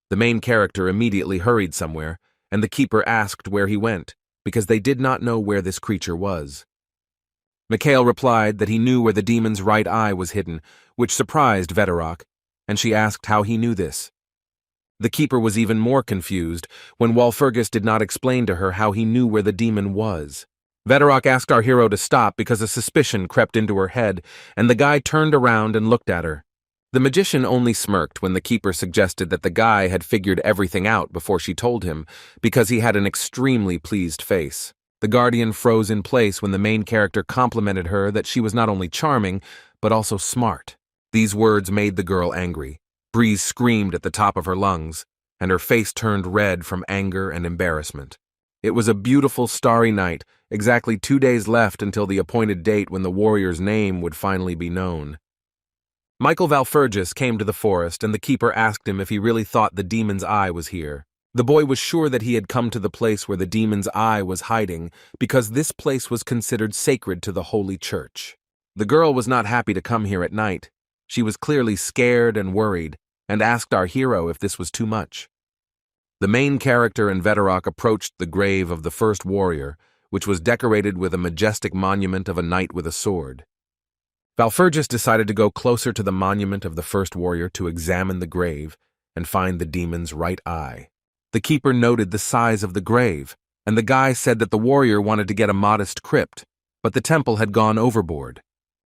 The main character immediately hurried somewhere, and the keeper asked where he went, because they did not know where this creature was. Mikhail replied that he knew where the demon's right eye was hidden, which surprised Vedorok, and she asked how he knew this. The keeper was even more confused when Walpurgis did not explain to her how he knew where the demon was. Vedorok asked our hero to stop because a suspicion crept into her head, and the guy turned around and looked at her. The magician only smirked when the keeper suggested that the guy had figured everything out before she told him, because he had an extremely pleased face. The guardian froze in place when the main character complimented her that she was not only charming, but also smart. These words made the girl angry. Breeze screamed at the top of her lungs, and her face turned red from anger and embarrassment. It was a beautiful starry night, exactly 2 days left until the appointed date when the warrior's name would finally be known. Michael Valfergus came to the forest, and the keeper asked him if he really thought the demon's eye was here. The boy was sure that he had come to the place where the demon's eye was hiding, because this place was considered sacred to the Holy Church. The girl was not happy to come here at night. She was clearly scared and worried, and asked our hero if this was too much. The main character and Vedorok approached the grave of the first warrior, which was decorated with a majestic monument of a knight with a sword. Valfergus decided to go closer to the monument of the first warrior to examine the grave and find the demon's right eye. The keeper noted the size of the grave, and the guy said that the warrior wanted to get a modest crypt, but the temple had gone overboard.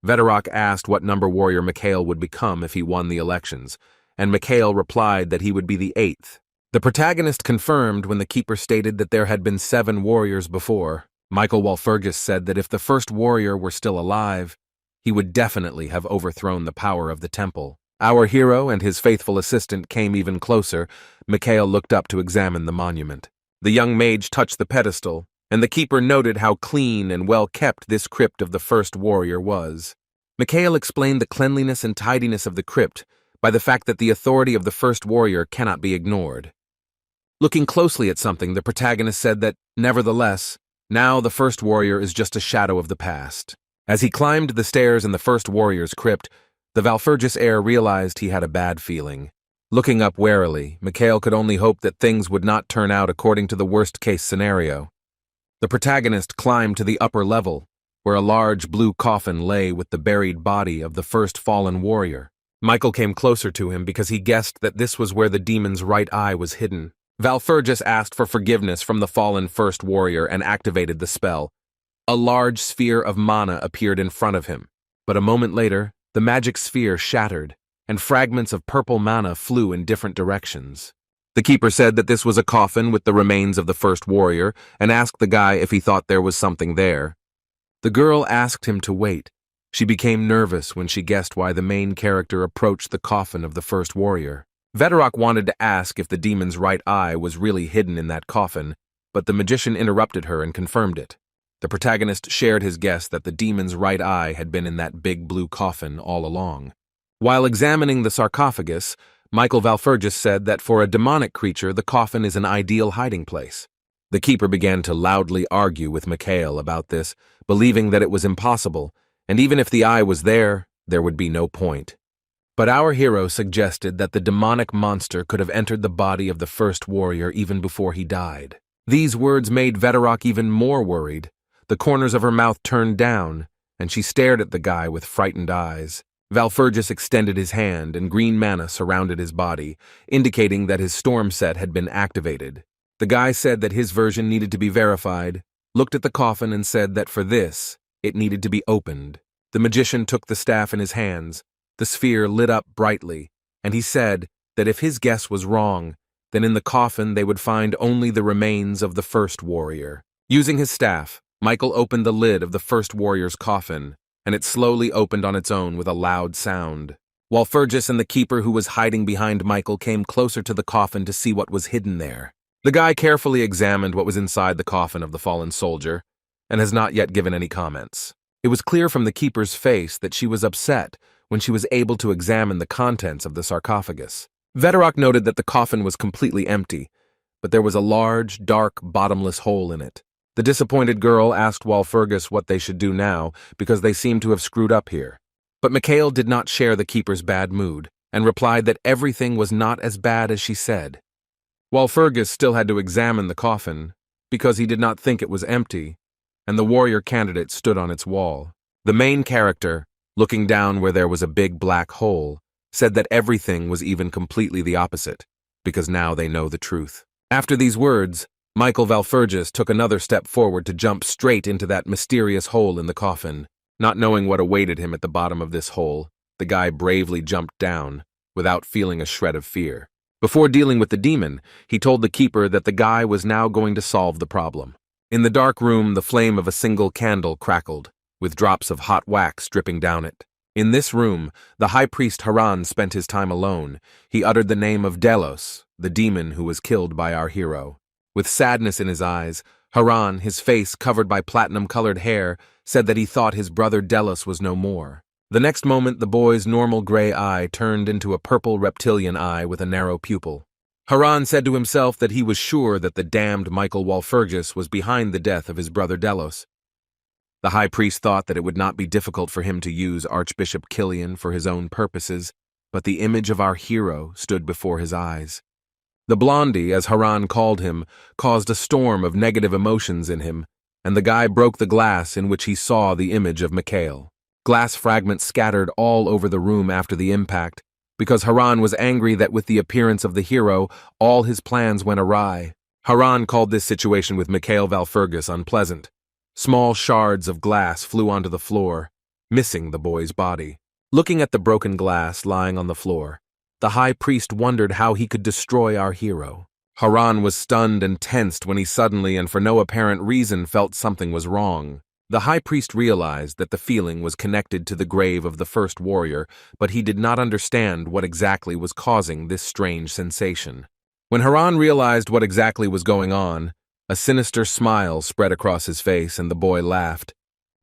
Vedorok asked what number warrior Mikhail would become if he won the elections, and Mikhail replied that he would be the 8th. The protagonist confirmed when the keeper stated that there had been 7 warriors before. Michael Walpurgis said that if the first warrior were still alive, he would definitely have overthrown the power of the temple. Our hero and his faithful assistant came even closer. Mikhail looked up to examine the monument. The young mage touched the pedestal, and the keeper noted how clean and well-kept this crypt of the first warrior was. Mikhail explained the cleanliness and tidiness of the crypt by the fact that the authority of the first warrior cannot be ignored. Looking closely at something, the protagonist said that, nevertheless, now the first warrior is just a shadow of the past. As he climbed the stairs in the first warrior's crypt, the Valfergus heir realized he had a bad feeling. Looking up warily, Mikhail could only hope that things would not turn out according to the worst-case scenario. The protagonist climbed to the upper level, where a large blue coffin lay with the buried body of the first fallen warrior. Michael came closer to him because he guessed that this was where the demon's right eye was hidden. Valfurgis asked for forgiveness from the fallen first warrior and activated the spell. A large sphere of mana appeared in front of him, but a moment later, the magic sphere shattered, and fragments of purple mana flew in different directions. The keeper said that this was a coffin with the remains of the first warrior and asked the guy if he thought there was something there. The girl asked him to wait. She became nervous when she guessed why the main character approached the coffin of the first warrior. Vedorok wanted to ask if the demon's right eye was really hidden in that coffin, but the magician interrupted her and confirmed it. The protagonist shared his guess that the demon's right eye had been in that big blue coffin all along. While examining the sarcophagus, Michael Valfurgis said that for a demonic creature, the coffin is an ideal hiding place. The keeper began to loudly argue with Mikhail about this, believing that it was impossible, and even if the eye was there would be no point. But our hero suggested that the demonic monster could have entered the body of the first warrior even before he died. These words made Vedorok even more worried. The corners of her mouth turned down, and she stared at the guy with frightened eyes. Valfurgis extended his hand, and green mana surrounded his body, indicating that his storm set had been activated. The guy said that his version needed to be verified, looked at the coffin and said that for this, it needed to be opened. The magician took the staff in his hands. The sphere lit up brightly, and he said that if his guess was wrong, then in the coffin they would find only the remains of the first warrior. Using his staff, Michael opened the lid of the first warrior's coffin, and it slowly opened on its own with a loud sound. Valfurgis and the keeper who was hiding behind Michael came closer to the coffin to see what was hidden there. The guy carefully examined what was inside the coffin of the fallen soldier, and has not yet given any comments. It was clear from the keeper's face that she was upset when she was able to examine the contents of the sarcophagus. Vedorok noted that the coffin was completely empty, but there was a large, dark, bottomless hole in it. The disappointed girl asked Valfurgis what they should do now because they seemed to have screwed up here. But Mikhail did not share the keeper's bad mood and replied that everything was not as bad as she said. Valfurgis still had to examine the coffin because he did not think it was empty, and the warrior candidate stood on its wall. The main character, looking down where there was a big black hole, said that everything was even completely the opposite, because now they know the truth. After these words, Michael Valfurgis took another step forward to jump straight into that mysterious hole in the coffin. Not knowing what awaited him at the bottom of this hole, the guy bravely jumped down, without feeling a shred of fear. Before dealing with the demon, he told the keeper that the guy was now going to solve the problem. In the dark room, the flame of a single candle crackled, with drops of hot wax dripping down it. In this room, the high priest Haran spent his time alone. He uttered the name of Delos, the demon who was killed by our hero. With sadness in his eyes, Haran, his face covered by platinum-colored hair, said that he thought his brother Delos was no more. The next moment, the boy's normal gray eye turned into a purple reptilian eye with a narrow pupil. Haran said to himself that he was sure that the damned Michael Valfurgis was behind the death of his brother Delos. The high priest thought that it would not be difficult for him to use Archbishop Killian for his own purposes, but the image of our hero stood before his eyes. The blondie, as Haran called him, caused a storm of negative emotions in him, and the guy broke the glass in which he saw the image of Mikhail. Glass fragments scattered all over the room after the impact, because Haran was angry that with the appearance of the hero, all his plans went awry. Haran called this situation with Mikhail Valfurgis unpleasant. Small shards of glass flew onto the floor, missing the boy's body. Looking at the broken glass lying on the floor, the high priest wondered how he could destroy our hero. Haran was stunned and tensed when he suddenly and for no apparent reason felt something was wrong. The high priest realized that the feeling was connected to the grave of the first warrior, but he did not understand what exactly was causing this strange sensation. When Haran realized what exactly was going on, a sinister smile spread across his face and the boy laughed.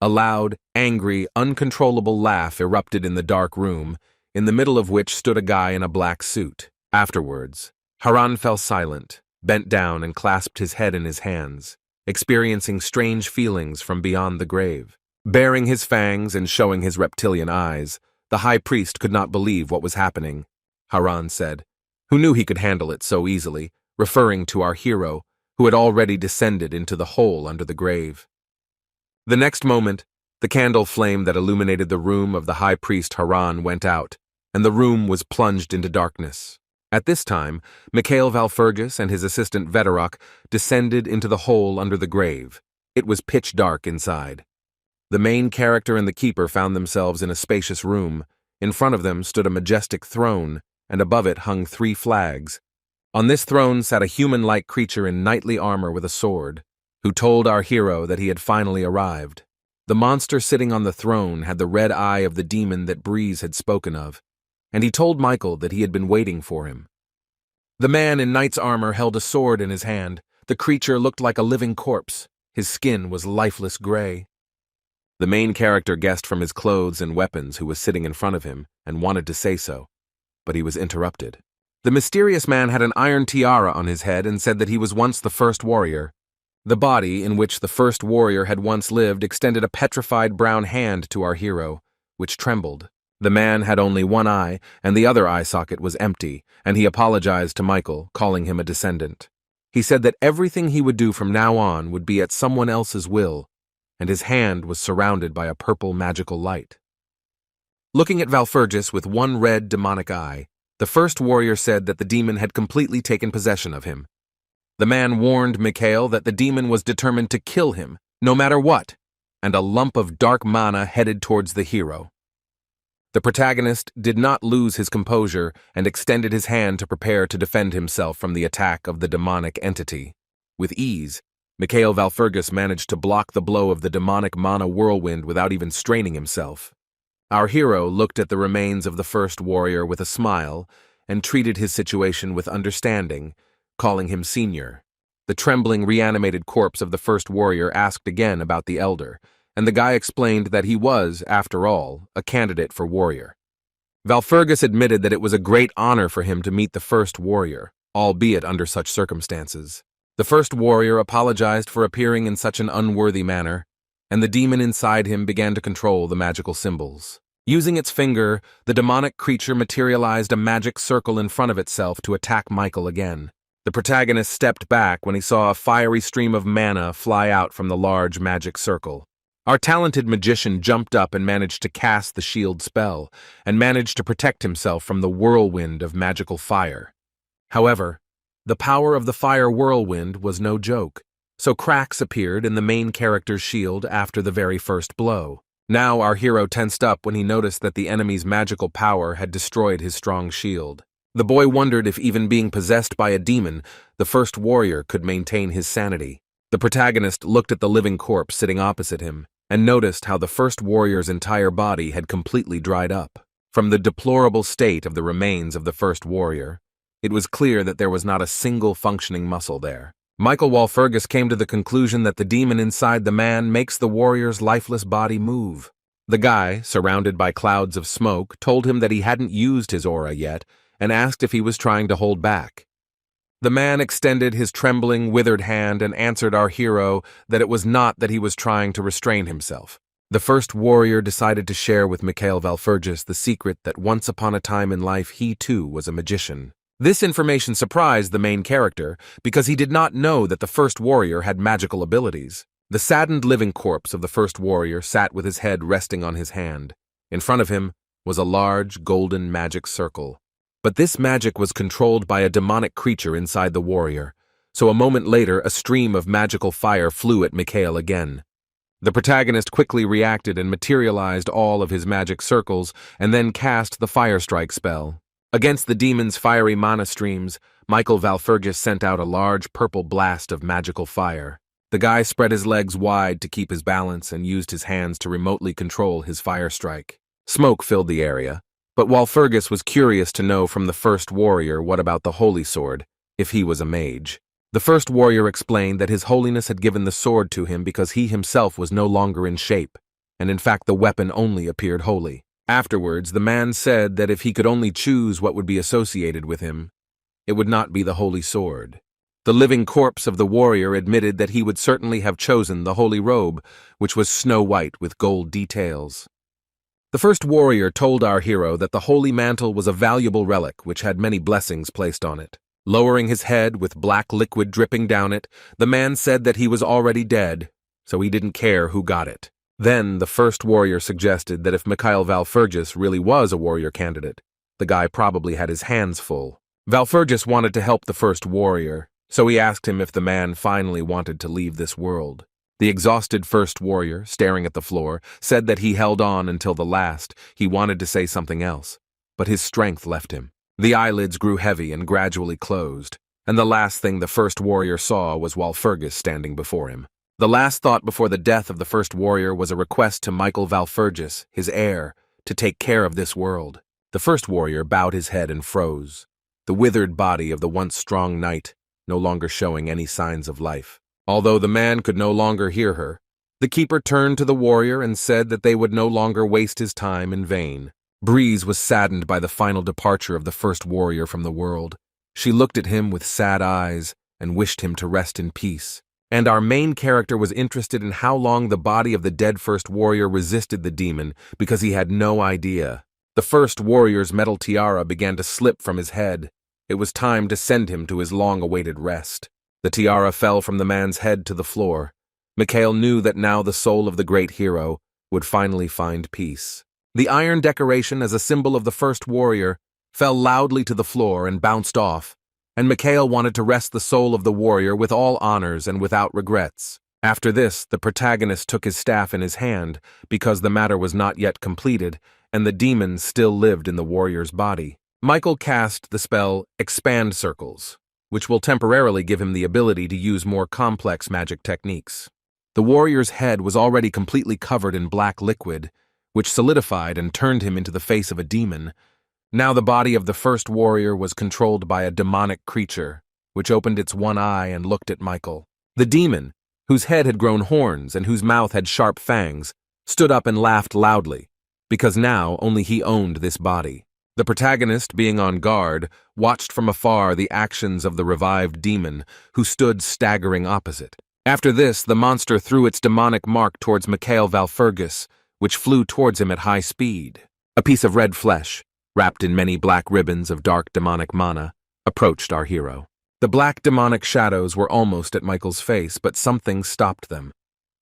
A loud, angry, uncontrollable laugh erupted in the dark room, in the middle of which stood a guy in a black suit. Afterwards, Haran fell silent, bent down and clasped his head in his hands, experiencing strange feelings from beyond the grave. Baring his fangs and showing his reptilian eyes, the high priest could not believe what was happening. Haran said, who knew he could handle it so easily, referring to our hero, who had already descended into the hole under the grave. The next moment, the candle flame that illuminated the room of the high priest Haran went out, and the room was plunged into darkness. At this time, Mikhail Valfurgis and his assistant Vedorok descended into the hole under the grave. It was pitch dark inside. The main character and the keeper found themselves in a spacious room. In front of them stood a majestic throne, and above it hung 3 flags. On this throne sat a human-like creature in knightly armor with a sword, who told our hero that he had finally arrived. The monster sitting on the throne had the red eye of the demon that Breeze had spoken of, and he told Michael that he had been waiting for him. The man in knight's armor held a sword in his hand. The creature looked like a living corpse. His skin was lifeless gray. The main character guessed from his clothes and weapons who was sitting in front of him and wanted to say so, but he was interrupted. The mysterious man had an iron tiara on his head and said that he was once the first warrior. The body in which the first warrior had once lived extended a petrified brown hand to our hero, which trembled. The man had only one eye, and the other eye socket was empty, and he apologized to Michael, calling him a descendant. He said that everything he would do from now on would be at someone else's will, and his hand was surrounded by a purple magical light. Looking at Valfurgis with one red demonic eye, the first warrior said that the demon had completely taken possession of him. The man warned Mikhail that the demon was determined to kill him, no matter what, and a lump of dark mana headed towards the hero. The protagonist did not lose his composure and extended his hand to prepare to defend himself from the attack of the demonic entity. With ease, Mikhail Valfurgis managed to block the blow of the demonic mana whirlwind without even straining himself. Our hero looked at the remains of the first warrior with a smile and treated his situation with understanding, calling him senior. The trembling, reanimated corpse of the first warrior asked again about the elder, and the guy explained that he was, after all, a candidate for warrior. Valfurgis admitted that it was a great honor for him to meet the first warrior, albeit under such circumstances. The first warrior apologized for appearing in such an unworthy manner, and the demon inside him began to control the magical symbols. Using its finger, the demonic creature materialized a magic circle in front of itself to attack Michael again. The protagonist stepped back when he saw a fiery stream of mana fly out from the large magic circle. Our talented magician jumped up and managed to cast the shield spell, and managed to protect himself from the whirlwind of magical fire. However, the power of the fire whirlwind was no joke, so cracks appeared in the main character's shield after the very first blow. Now our hero tensed up when he noticed that the enemy's magical power had destroyed his strong shield. The boy wondered if even being possessed by a demon, the first warrior could maintain his sanity. The protagonist looked at the living corpse sitting opposite him, and noticed how the first warrior's entire body had completely dried up. From the deplorable state of the remains of the first warrior, it was clear that there was not a single functioning muscle there. Michael Valfurgis came to the conclusion that the demon inside the man makes the warrior's lifeless body move. The guy, surrounded by clouds of smoke, told him that he hadn't used his aura yet, and asked if he was trying to hold back. The man extended his trembling, withered hand and answered our hero that it was not that he was trying to restrain himself. The first warrior decided to share with Mikhail Valfurgis the secret that once upon a time in life he too was a magician. This information surprised the main character because he did not know that the first warrior had magical abilities. The saddened living corpse of the first warrior sat with his head resting on his hand. In front of him was a large golden magic circle. But this magic was controlled by a demonic creature inside the warrior, so a moment later a stream of magical fire flew at Mikhail again. The protagonist quickly reacted and materialized all of his magic circles and then cast the fire strike spell. Against the demon's fiery mana streams, Michael Valfurgis sent out a large purple blast of magical fire. The guy spread his legs wide to keep his balance and used his hands to remotely control his fire strike. Smoke filled the area, but Valfurgis was curious to know from the first warrior what about the holy sword, if he was a mage. The first warrior explained that his holiness had given the sword to him because he himself was no longer in shape, and in fact the weapon only appeared holy. Afterwards, the man said that if he could only choose what would be associated with him, it would not be the holy sword. The living corpse of the warrior admitted that he would certainly have chosen the holy robe, which was snow white with gold details. The first warrior told our hero that the holy mantle was a valuable relic which had many blessings placed on it. Lowering his head with black liquid dripping down it, the man said that he was already dead, so he didn't care who got it. Then the first warrior suggested that if Mikhail Valfurgis really was a warrior candidate, the guy probably had his hands full. Valfurgis wanted to help the first warrior, so he asked him if the man finally wanted to leave this world. The exhausted first warrior, staring at the floor, said that he held on until the last. He wanted to say something else, but his strength left him. The eyelids grew heavy and gradually closed, and the last thing the first warrior saw was Walpurgis standing before him. The last thought before the death of the first warrior was a request to Michael Valfurgis, his heir, to take care of this world. The first warrior bowed his head and froze, the withered body of the once strong knight no longer showing any signs of life. Although the man could no longer hear her, the keeper turned to the warrior and said that they would no longer waste his time in vain. Breeze was saddened by the final departure of the first warrior from the world. She looked at him with sad eyes and wished him to rest in peace. And our main character was interested in how long the body of the dead first warrior resisted the demon because he had no idea. The first warrior's metal tiara began to slip from his head. It was time to send him to his long-awaited rest. The tiara fell from the man's head to the floor. Mikhail knew that now the soul of the great hero would finally find peace. The iron decoration as a symbol of the first warrior fell loudly to the floor and bounced off, and Mikhail wanted to rest the soul of the warrior with all honors and without regrets. After this, the protagonist took his staff in his hand because the matter was not yet completed and the demon still lived in the warrior's body. Michael cast the spell Expand Circles, which will temporarily give him the ability to use more complex magic techniques. The warrior's head was already completely covered in black liquid, which solidified and turned him into the face of a demon. Now the body of the first warrior was controlled by a demonic creature, which opened its one eye and looked at Michael. The demon, whose head had grown horns and whose mouth had sharp fangs, stood up and laughed loudly, because now only he owned this body. The protagonist, being on guard, watched from afar the actions of the revived demon, who stood staggering opposite. After this, the monster threw its demonic mark towards Mikhail Valfurgis, which flew towards him at high speed. A piece of red flesh, wrapped in many black ribbons of dark demonic mana, approached our hero. The black demonic shadows were almost at Michael's face, but something stopped them,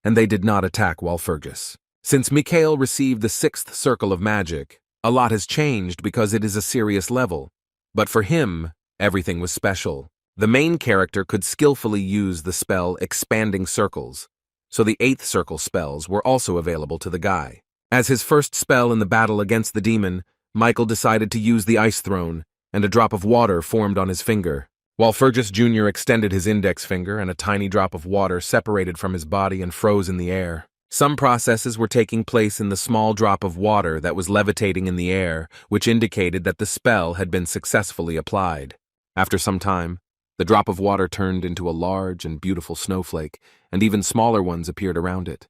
and they did not attack Walpurgis. Since Mikhail received the 6th circle of magic, a lot has changed because it is a serious level. But for him, everything was special. The main character could skillfully use the spell Expanding Circles, so the 8th circle spells were also available to the guy. As his first spell in the battle against the demon, Michael decided to use the Ice Throne, and a drop of water formed on his finger. Walpurgis Jr. extended his index finger, and a tiny drop of water separated from his body and froze in the air. Some processes were taking place in the small drop of water that was levitating in the air, which indicated that the spell had been successfully applied. After some time, the drop of water turned into a large and beautiful snowflake, and even smaller ones appeared around it.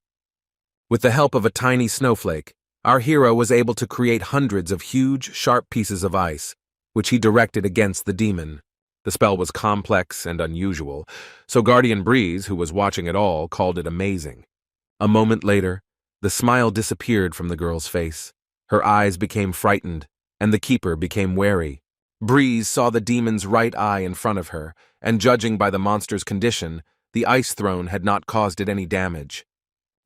With the help of a tiny snowflake, our hero was able to create hundreds of huge, sharp pieces of ice, which he directed against the demon. The spell was complex and unusual, so Guardian Breeze, who was watching it all, called it amazing. A moment later, the smile disappeared from the girl's face. Her eyes became frightened, and the keeper became wary. Breeze saw the demon's right eye in front of her, and judging by the monster's condition, the Ice Throne had not caused it any damage.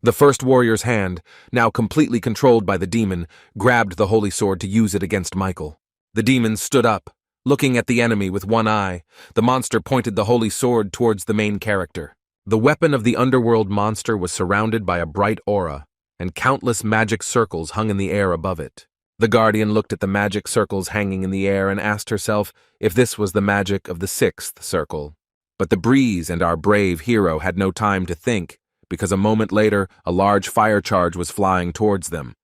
The first warrior's hand, now completely controlled by the demon, grabbed the holy sword to use it against Michael. The demon stood up, looking at the enemy with one eye. The monster pointed the holy sword towards the main character. The weapon of the underworld monster was surrounded by a bright aura, and countless magic circles hung in the air above it. The guardian looked at the magic circles hanging in the air and asked herself if this was the magic of the 6th circle. But the breeze and our brave hero had no time to think, because a moment later a large fire charge was flying towards them.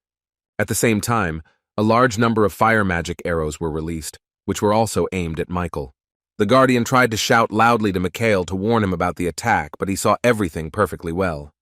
At the same time, a large number of fire magic arrows were released, which were also aimed at Michael. The guardian tried to shout loudly to Mikhail to warn him about the attack, but he saw everything perfectly well.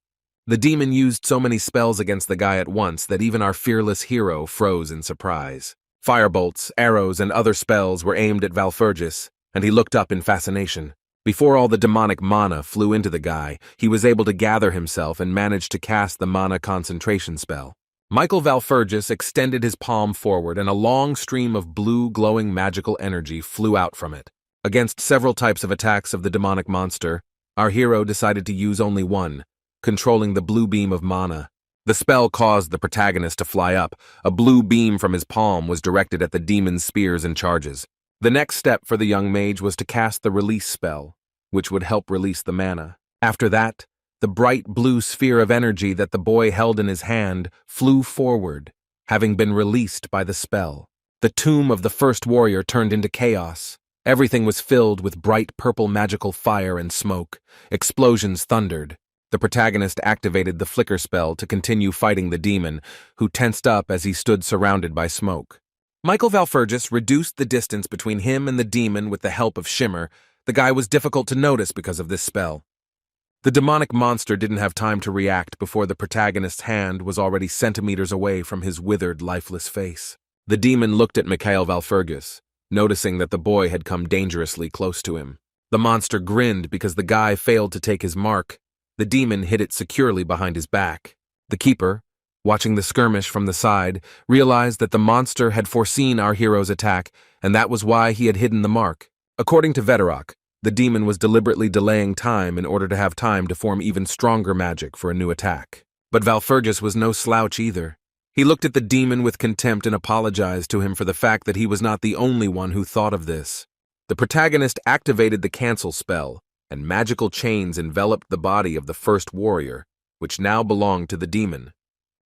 The demon used so many spells against the guy at once that even our fearless hero froze in surprise. Firebolts, arrows, and other spells were aimed at Valfurgis, and he looked up in fascination. Before all the demonic mana flew into the guy, he was able to gather himself and managed to cast the mana concentration spell. Michael Valfurgis extended his palm forward, and a long stream of blue, glowing magical energy flew out from it. Against several types of attacks of the demonic monster, our hero decided to use only one, controlling the blue beam of mana. The spell caused the protagonist to fly up. A blue beam from his palm was directed at the demon's spears and charges. The next step for the young mage was to cast the release spell, which would help release the mana. After that, the bright blue sphere of energy that the boy held in his hand flew forward, having been released by the spell. The tomb of the first warrior turned into chaos. Everything was filled with bright purple magical fire and smoke. Explosions thundered. The protagonist activated the flicker spell to continue fighting the demon, who tensed up as he stood surrounded by smoke. Michael Valfergus reduced the distance between him and the demon with the help of Shimmer. The guy was difficult to notice because of this spell. The demonic monster didn't have time to react before the protagonist's hand was already centimeters away from his withered, lifeless face. The demon looked at Mikhail Valfergus, noticing that the boy had come dangerously close to him. The monster grinned because the guy failed to take his mark. The demon hid it securely behind his back. The keeper, watching the skirmish from the side, realized that the monster had foreseen our hero's attack, and that was why he had hidden the mark. According to Veterok, the demon was deliberately delaying time in order to have time to form even stronger magic for a new attack. But Valfergus was no slouch either. He looked at the demon with contempt and apologized to him for the fact that he was not the only one who thought of this. The protagonist activated the cancel spell, and magical chains enveloped the body of the first warrior, which now belonged to the demon.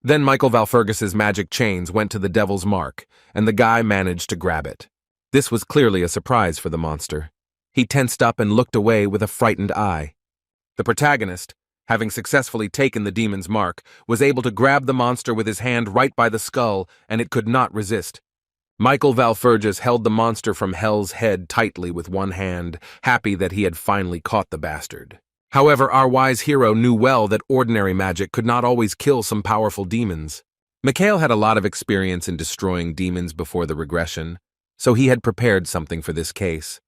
Then Michael Valfergus's magic chains went to the devil's mark, and the guy managed to grab it. This was clearly a surprise for the monster. He tensed up and looked away with a frightened eye. The protagonist, having successfully taken the demon's mark, was able to grab the monster with his hand right by the skull, and it could not resist. Michael Valfergus held the monster from Hell's head tightly with one hand, happy that he had finally caught the bastard. However, our wise hero knew well that ordinary magic could not always kill some powerful demons. Mikhail had a lot of experience in destroying demons before the regression, so he had prepared something for this case.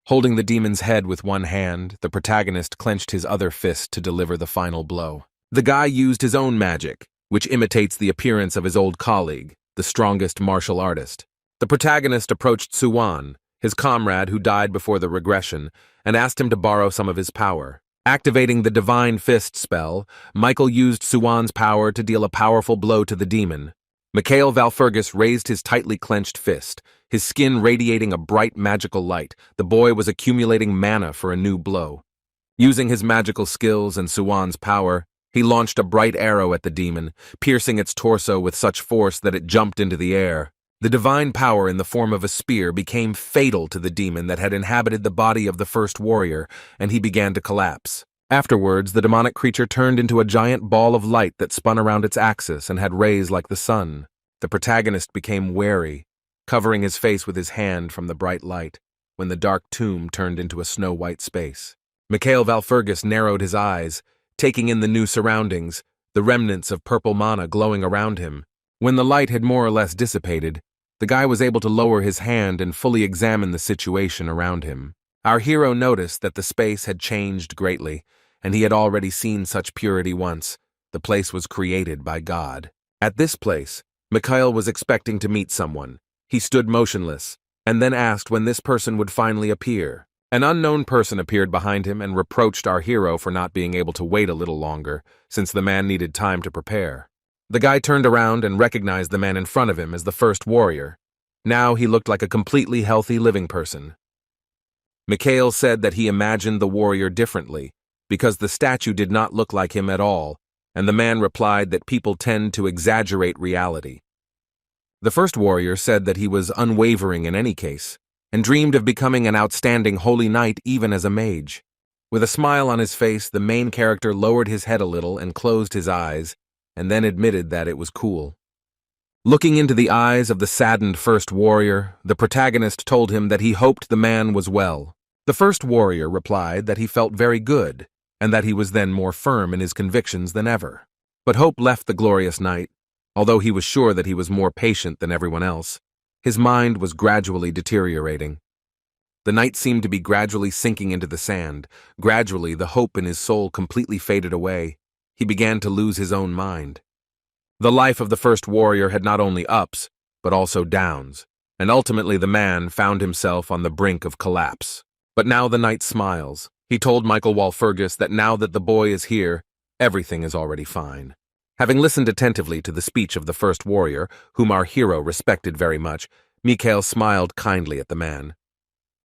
Holding the demon's head with one hand, the protagonist clenched his other fist to deliver the final blow. The guy used his own magic, which imitates the appearance of his old colleague, the strongest martial artist. The protagonist approached Suwan, his comrade who died before the regression, and asked him to borrow some of his power. Activating the Divine Fist spell, Michael used Suwan's power to deal a powerful blow to the demon. Mikhail Valfergus raised his tightly clenched fist, his skin radiating a bright magical light. The boy was accumulating mana for a new blow. Using his magical skills and Suwan's power, he launched a bright arrow at the demon, piercing its torso with such force that it jumped into the air. The divine power in the form of a spear became fatal to the demon that had inhabited the body of the first warrior, and he began to collapse. Afterwards, the demonic creature turned into a giant ball of light that spun around its axis and had rays like the sun. The protagonist became wary, covering his face with his hand from the bright light, when the dark tomb turned into a snow-white space. Mikhail Valfergus narrowed his eyes, taking in the new surroundings, the remnants of purple mana glowing around him. When the light had more or less dissipated, the guy was able to lower his hand and fully examine the situation around him. Our hero noticed that the space had changed greatly, and he had already seen such purity once. The place was created by God. At this place, Mikhail was expecting to meet someone. He stood motionless, and then asked when this person would finally appear. An unknown person appeared behind him and reproached our hero for not being able to wait a little longer, since the man needed time to prepare. The guy turned around and recognized the man in front of him as the first warrior. Now he looked like a completely healthy living person. Mikhail said that he imagined the warrior differently, because the statue did not look like him at all, and the man replied that people tend to exaggerate reality. The first warrior said that he was unwavering in any case, and dreamed of becoming an outstanding holy knight even as a mage. With a smile on his face, the main character lowered his head a little and closed his eyes, and then admitted that it was cool. Looking into the eyes of the saddened first warrior, the protagonist told him that he hoped the man was well. The first warrior replied that he felt very good, and that he was then more firm in his convictions than ever. But hope left the glorious knight. Although he was sure that he was more patient than everyone else, his mind was gradually deteriorating. The knight seemed to be gradually sinking into the sand. Gradually, the hope in his soul completely faded away. He began to lose his own mind. The life of the first warrior had not only ups, but also downs, and ultimately the man found himself on the brink of collapse. But now the knight smiles. He told Michael Walpurgis that now that the boy is here, everything is already fine. Having listened attentively to the speech of the first warrior, whom our hero respected very much, Mikhail smiled kindly at the man.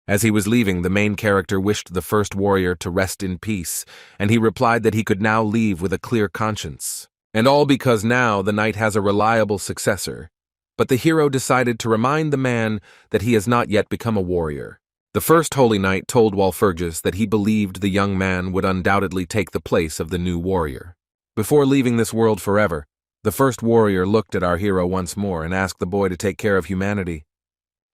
As he was leaving, the main character wished the first warrior to rest in peace, and he replied that he could now leave with a clear conscience. And all because now the knight has a reliable successor. But the hero decided to remind the man that he has not yet become a warrior. The first holy knight told Walpurgis that he believed the young man would undoubtedly take the place of the new warrior. Before leaving this world forever, the first warrior looked at our hero once more and asked the boy to take care of humanity.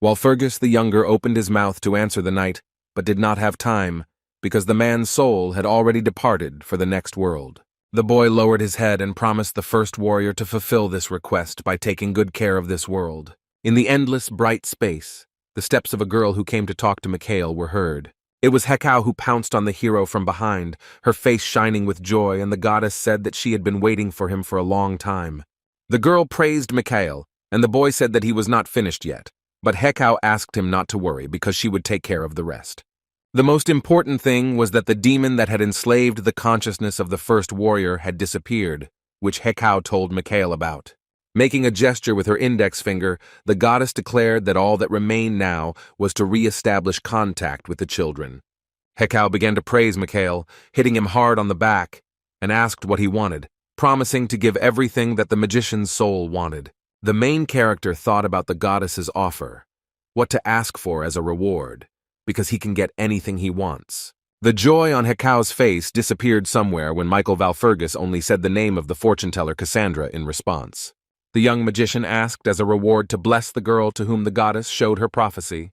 Walpurgis the younger opened his mouth to answer the knight, but did not have time, because the man's soul had already departed for the next world. The boy lowered his head and promised the first warrior to fulfill this request by taking good care of this world. In the endless, bright space, the steps of a girl who came to talk to Mikhail were heard. It was Hekau who pounced on the hero from behind, her face shining with joy, and the goddess said that she had been waiting for him for a long time. The girl praised Mikhail, and the boy said that he was not finished yet, but Hekau asked him not to worry because she would take care of the rest. The most important thing was that the demon that had enslaved the consciousness of the first warrior had disappeared, which Hekau told Mikhail about. Making a gesture with her index finger, the goddess declared that all that remained now was to re-establish contact with the children. Hekau began to praise Mikhail, hitting him hard on the back, and asked what he wanted, promising to give everything that the magician's soul wanted. The main character thought about the goddess's offer, what to ask for as a reward, because he can get anything he wants. The joy on Hekau's face disappeared somewhere when Michael Walpurgis only said the name of the fortune-teller Cassandra in response. The young magician asked as a reward to bless the girl to whom the goddess showed her prophecy.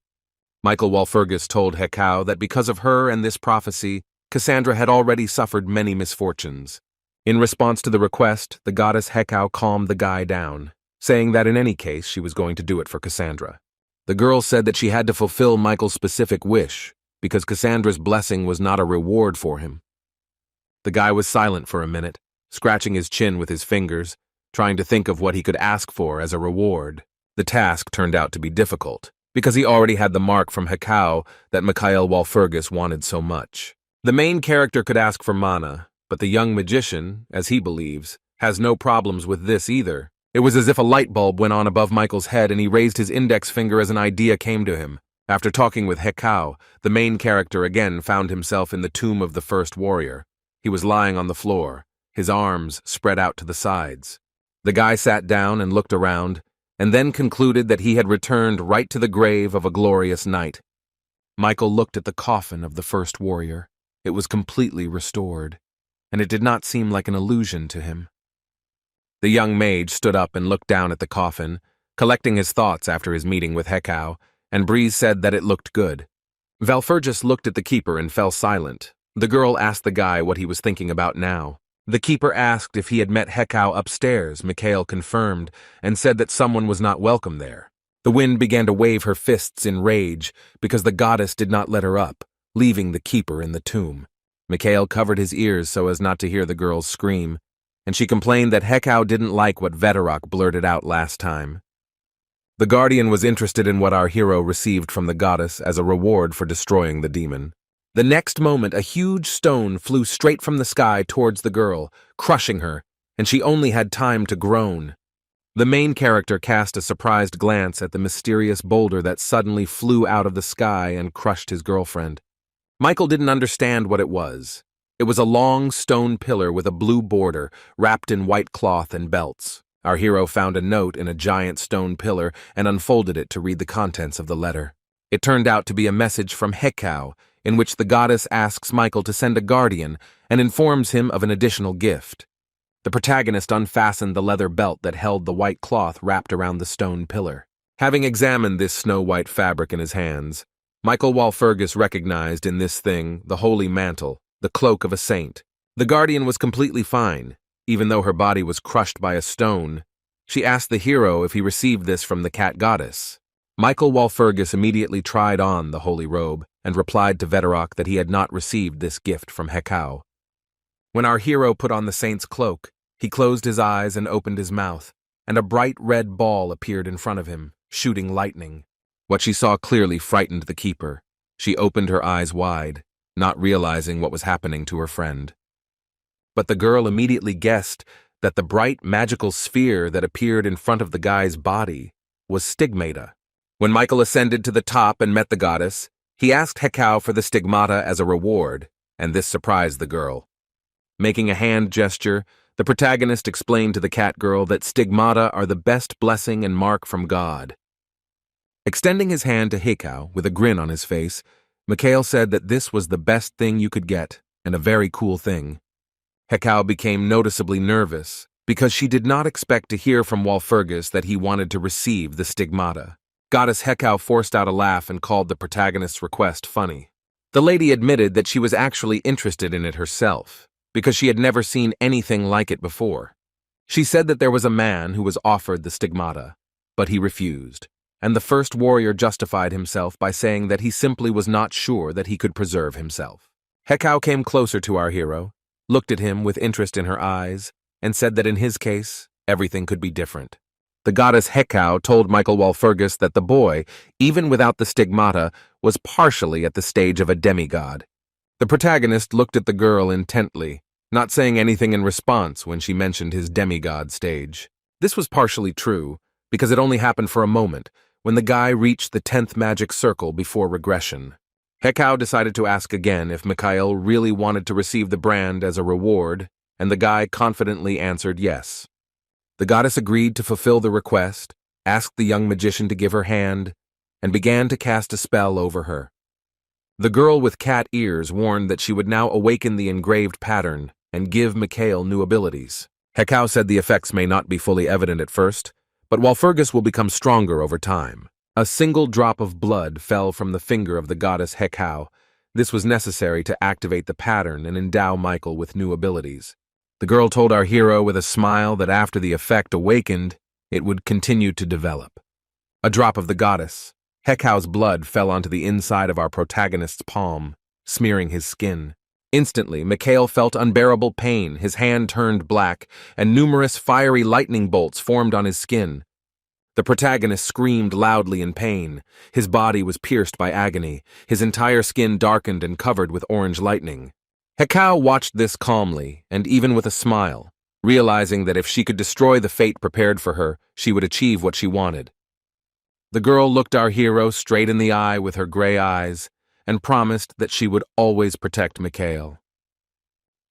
Michael Walpurgis told Hekau that because of her and this prophecy, Cassandra had already suffered many misfortunes. In response to the request, the goddess Hekau calmed the guy down, saying that in any case she was going to do it for Cassandra. The girl said that she had to fulfill Michael's specific wish, because Cassandra's blessing was not a reward for him. The guy was silent for a minute, scratching his chin with his fingers, trying to think of what he could ask for as a reward. The task turned out to be difficult, because he already had the mark from Hekau that Mikhail Walpurgis wanted so much. The main character could ask for mana, but the young magician, as he believes, has no problems with this either. It was as if a light bulb went on above Michael's head and he raised his index finger as an idea came to him. After talking with Hekau, the main character again found himself in the tomb of the first warrior. He was lying on the floor, his arms spread out to the sides. The guy sat down and looked around, and then concluded that he had returned right to the grave of a glorious knight. Michael looked at the coffin of the first warrior. It was completely restored, and it did not seem like an illusion to him. The young mage stood up and looked down at the coffin, collecting his thoughts after his meeting with Hekau, and Breeze said that it looked good. Walpurgis looked at the keeper and fell silent. The girl asked the guy what he was thinking about now. The keeper asked if he had met Hekau upstairs. Mikhail confirmed and said that someone was not welcome there. The wind began to wave her fists in rage because the goddess did not let her up, leaving the keeper in the tomb. Mikhail covered his ears so as not to hear the girl's scream, and she complained that Hekau didn't like what Veterok blurted out last time. The guardian was interested in what our hero received from the goddess as a reward for destroying the demon. The next moment, a huge stone flew straight from the sky towards the girl, crushing her, and she only had time to groan. The main character cast a surprised glance at the mysterious boulder that suddenly flew out of the sky and crushed his girlfriend. Michael didn't understand what it was. It was a long stone pillar with a blue border, wrapped in white cloth and belts. Our hero found a note in a giant stone pillar and unfolded it to read the contents of the letter. It turned out to be a message from Hekau, in which the goddess asks Michael to send a guardian and informs him of an additional gift. The protagonist unfastened the leather belt that held the white cloth wrapped around the stone pillar. Having examined this snow-white fabric in his hands, Michael Walpurgis recognized in this thing the holy mantle, the cloak of a saint. The guardian was completely fine, even though her body was crushed by a stone. She asked the hero if he received this from the cat goddess. Michael Walpurgis immediately tried on the holy robe and replied to Veterok that he had not received this gift from Hekau. When our hero put on the saint's cloak, he closed his eyes and opened his mouth, and a bright red ball appeared in front of him, shooting lightning. What she saw clearly frightened the keeper. She opened her eyes wide, not realizing what was happening to her friend. But the girl immediately guessed that the bright magical sphere that appeared in front of the guy's body was stigmata. When Michael ascended to the top and met the goddess, he asked Hekau for the stigmata as a reward, and this surprised the girl. Making a hand gesture, the protagonist explained to the cat girl that stigmata are the best blessing and mark from God. Extending his hand to Hekau with a grin on his face, Mikhail said that this was the best thing you could get, and a very cool thing. Hekau became noticeably nervous, because she did not expect to hear from Walpurgis that he wanted to receive the stigmata. Goddess Hekau forced out a laugh and called the protagonist's request funny. The lady admitted that she was actually interested in it herself, because she had never seen anything like it before. She said that there was a man who was offered the stigmata, but he refused, and the first warrior justified himself by saying that he simply was not sure that he could preserve himself. Hekau came closer to our hero, looked at him with interest in her eyes, and said that in his case, everything could be different. The goddess Hekau told Michael Walpurgis that the boy, even without the stigmata, was partially at the stage of a demigod. The protagonist looked at the girl intently, not saying anything in response when she mentioned his demigod stage. This was partially true, because it only happened for a moment, when the guy reached the 10th magic circle before regression. Hekau decided to ask again if Mikhail really wanted to receive the brand as a reward, and the guy confidently answered yes. The goddess agreed to fulfill the request, asked the young magician to give her hand, and began to cast a spell over her. The girl with cat ears warned that she would now awaken the engraved pattern and give Mikhail new abilities. Hekau said the effects may not be fully evident at first, but Walpurgis will become stronger over time. A single drop of blood fell from the finger of the goddess Hekau. This was necessary to activate the pattern and endow Michael with new abilities. The girl told our hero with a smile that after the effect awakened, it would continue to develop. A drop of the goddess. Hekau's blood fell onto the inside of our protagonist's palm, smearing his skin. Instantly, Mikhail felt unbearable pain, his hand turned black, and numerous fiery lightning bolts formed on his skin. The protagonist screamed loudly in pain. His body was pierced by agony, his entire skin darkened and covered with orange lightning. Hekau watched this calmly, and even with a smile, realizing that if she could destroy the fate prepared for her, she would achieve what she wanted. The girl looked our hero straight in the eye with her gray eyes, and promised that she would always protect Mikhail.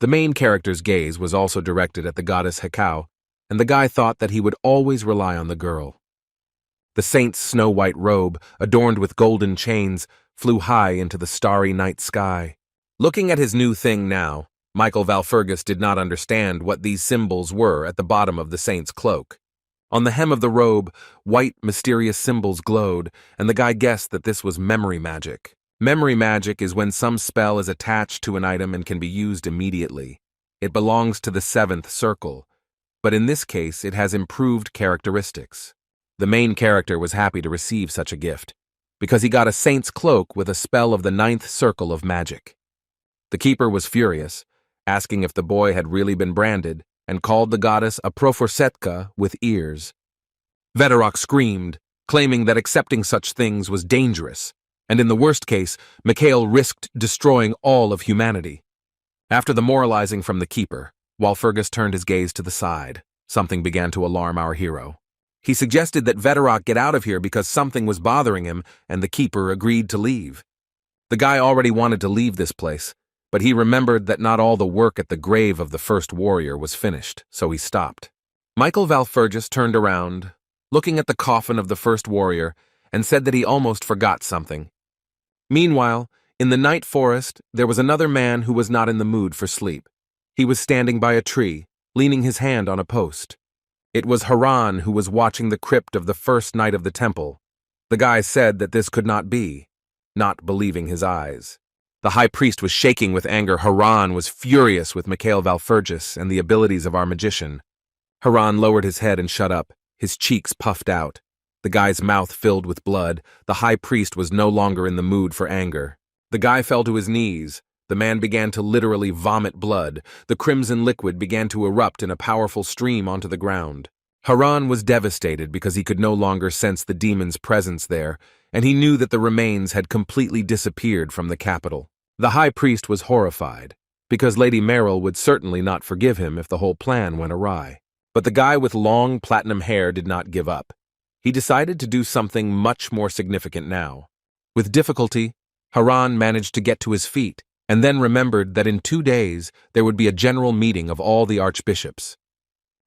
The main character's gaze was also directed at the goddess Hekau, and the guy thought that he would always rely on the girl. The saint's snow-white robe, adorned with golden chains, flew high into the starry night sky. Looking at his new thing now, Michael Walpurgis did not understand what these symbols were at the bottom of the saint's cloak. On the hem of the robe, white, mysterious symbols glowed, and the guy guessed that this was memory magic. Memory magic is when some spell is attached to an item and can be used immediately. It belongs to the 7th circle, but in this case it has improved characteristics. The main character was happy to receive such a gift, because he got a saint's cloak with a spell of the 9th circle of magic. The keeper was furious, asking if the boy had really been branded, and called the goddess a proforsetka with ears. Vedorok screamed, claiming that accepting such things was dangerous, and in the worst case, Mikhail risked destroying all of humanity. After the moralizing from the keeper, Walpurgis turned his gaze to the side. Something began to alarm our hero. He suggested that Vedorok get out of here because something was bothering him, and the keeper agreed to leave. The guy already wanted to leave this place, but he remembered that not all the work at the grave of the first warrior was finished, so he stopped. Michael Walpurgis turned around, looking at the coffin of the first warrior, and said that he almost forgot something. Meanwhile, in the night forest, there was another man who was not in the mood for sleep. He was standing by a tree, leaning his hand on a post. It was Haran who was watching the crypt of the first knight of the temple. The guy said that this could not be, not believing his eyes. The high priest was shaking with anger. Haran was furious with Mikhail Walpurgis and the abilities of our magician. Haran lowered his head and shut up, his cheeks puffed out. The guy's mouth filled with blood. The high priest was no longer in the mood for anger. The guy fell to his knees. The man began to literally vomit blood. The crimson liquid began to erupt in a powerful stream onto the ground. Haran was devastated because he could no longer sense the demon's presence there, and he knew that the remains had completely disappeared from the capital. The high priest was horrified, because Lady Merrill would certainly not forgive him if the whole plan went awry. But the guy with long platinum hair did not give up. He decided to do something much more significant now. With difficulty, Haran managed to get to his feet, and then remembered that in 2 days there would be a general meeting of all the archbishops.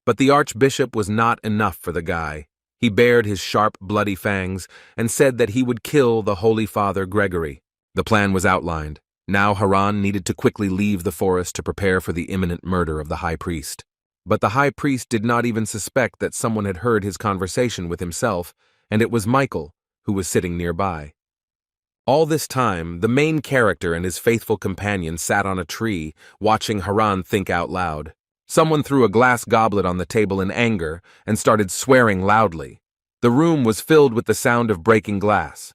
But the archbishop was not enough for the guy. He bared his sharp, bloody fangs and said that he would kill the Holy Father Gregory. The plan was outlined. Now Haran needed to quickly leave the forest to prepare for the imminent murder of the high priest. But the high priest did not even suspect that someone had heard his conversation with himself, and it was Michael, who was sitting nearby. All this time, the main character and his faithful companion sat on a tree, watching Haran think out loud. Someone threw a glass goblet on the table in anger and started swearing loudly. The room was filled with the sound of breaking glass.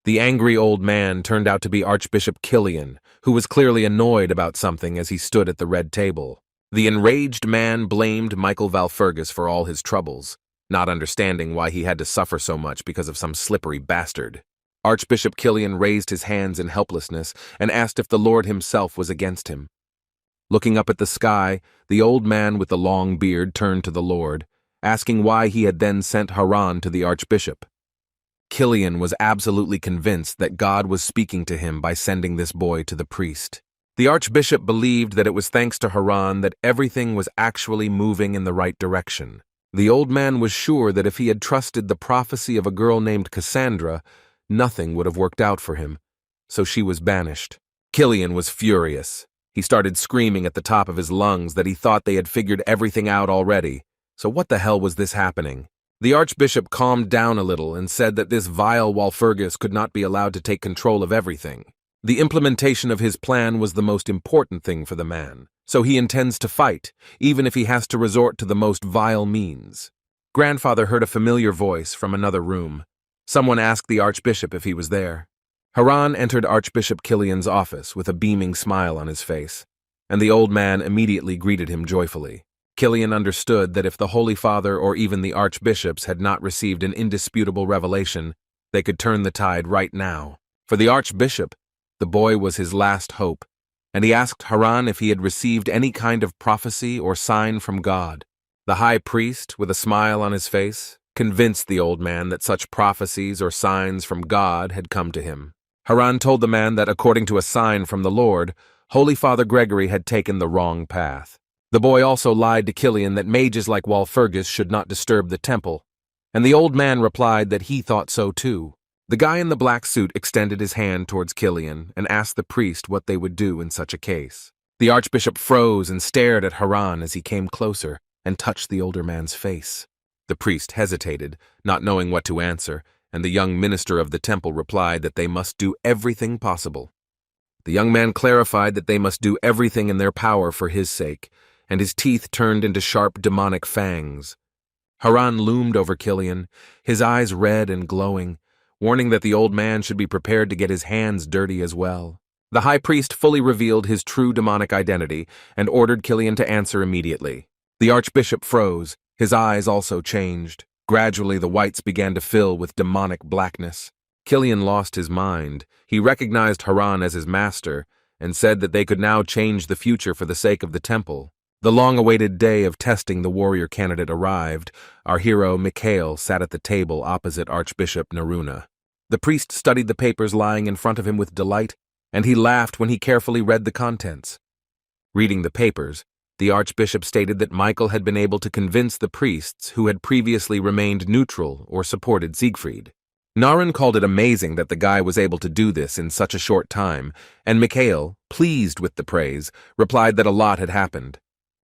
The angry old man turned out to be Archbishop Killian, who was clearly annoyed about something as he stood at the red table. The enraged man blamed Michael Valfergus for all his troubles, not understanding why he had to suffer so much because of some slippery bastard. Archbishop Killian raised his hands in helplessness and asked if the Lord himself was against him. Looking up at the sky, the old man with the long beard turned to the Lord, asking why he had then sent Haran to the archbishop. Killian was absolutely convinced that God was speaking to him by sending this boy to the priest. The archbishop believed that it was thanks to Haran that everything was actually moving in the right direction. The old man was sure that if he had trusted the prophecy of a girl named Cassandra, nothing would have worked out for him, so she was banished. Killian was furious. He started screaming at the top of his lungs that he thought they had figured everything out already. So what the hell was this happening? The archbishop calmed down a little and said that this vile Walpurgis could not be allowed to take control of everything. The implementation of his plan was the most important thing for the man, so he intends to fight, even if he has to resort to the most vile means. Grandfather heard a familiar voice from another room. Someone asked the archbishop if he was there. Haran entered Archbishop Killian's office with a beaming smile on his face, and the old man immediately greeted him joyfully. Killian understood that if the Holy Father or even the archbishops had not received an indisputable revelation, they could turn the tide right now. For the archbishop, the boy was his last hope, and he asked Haran if he had received any kind of prophecy or sign from God. The high priest, with a smile on his face, convinced the old man that such prophecies or signs from God had come to him. Haran told the man that according to a sign from the Lord, Holy Father Gregory had taken the wrong path. The boy also lied to Killian that mages like Walpurgis should not disturb the temple, and the old man replied that he thought so too. The guy in the black suit extended his hand towards Killian and asked the priest what they would do in such a case. The archbishop froze and stared at Haran as he came closer and touched the older man's face. The priest hesitated, not knowing what to answer, and the young minister of the temple replied that they must do everything possible. The young man clarified that they must do everything in their power for his sake, and his teeth turned into sharp demonic fangs. Haran loomed over Killian, his eyes red and glowing, warning that the old man should be prepared to get his hands dirty as well. The high priest fully revealed his true demonic identity and ordered Killian to answer immediately. The archbishop froze, his eyes also changed. Gradually, the whites began to fill with demonic blackness. Killian lost his mind. He recognized Haran as his master and said that they could now change the future for the sake of the temple. The long-awaited day of testing the warrior candidate arrived. Our hero, Mikhail, sat at the table opposite Archbishop Naruna. The priest studied the papers lying in front of him with delight, and he laughed when he carefully read the contents. Reading the papers, the archbishop stated that Michael had been able to convince the priests who had previously remained neutral or supported Siegfried. Narun called it amazing that the guy was able to do this in such a short time, and Mikhail, pleased with the praise, replied that a lot had happened.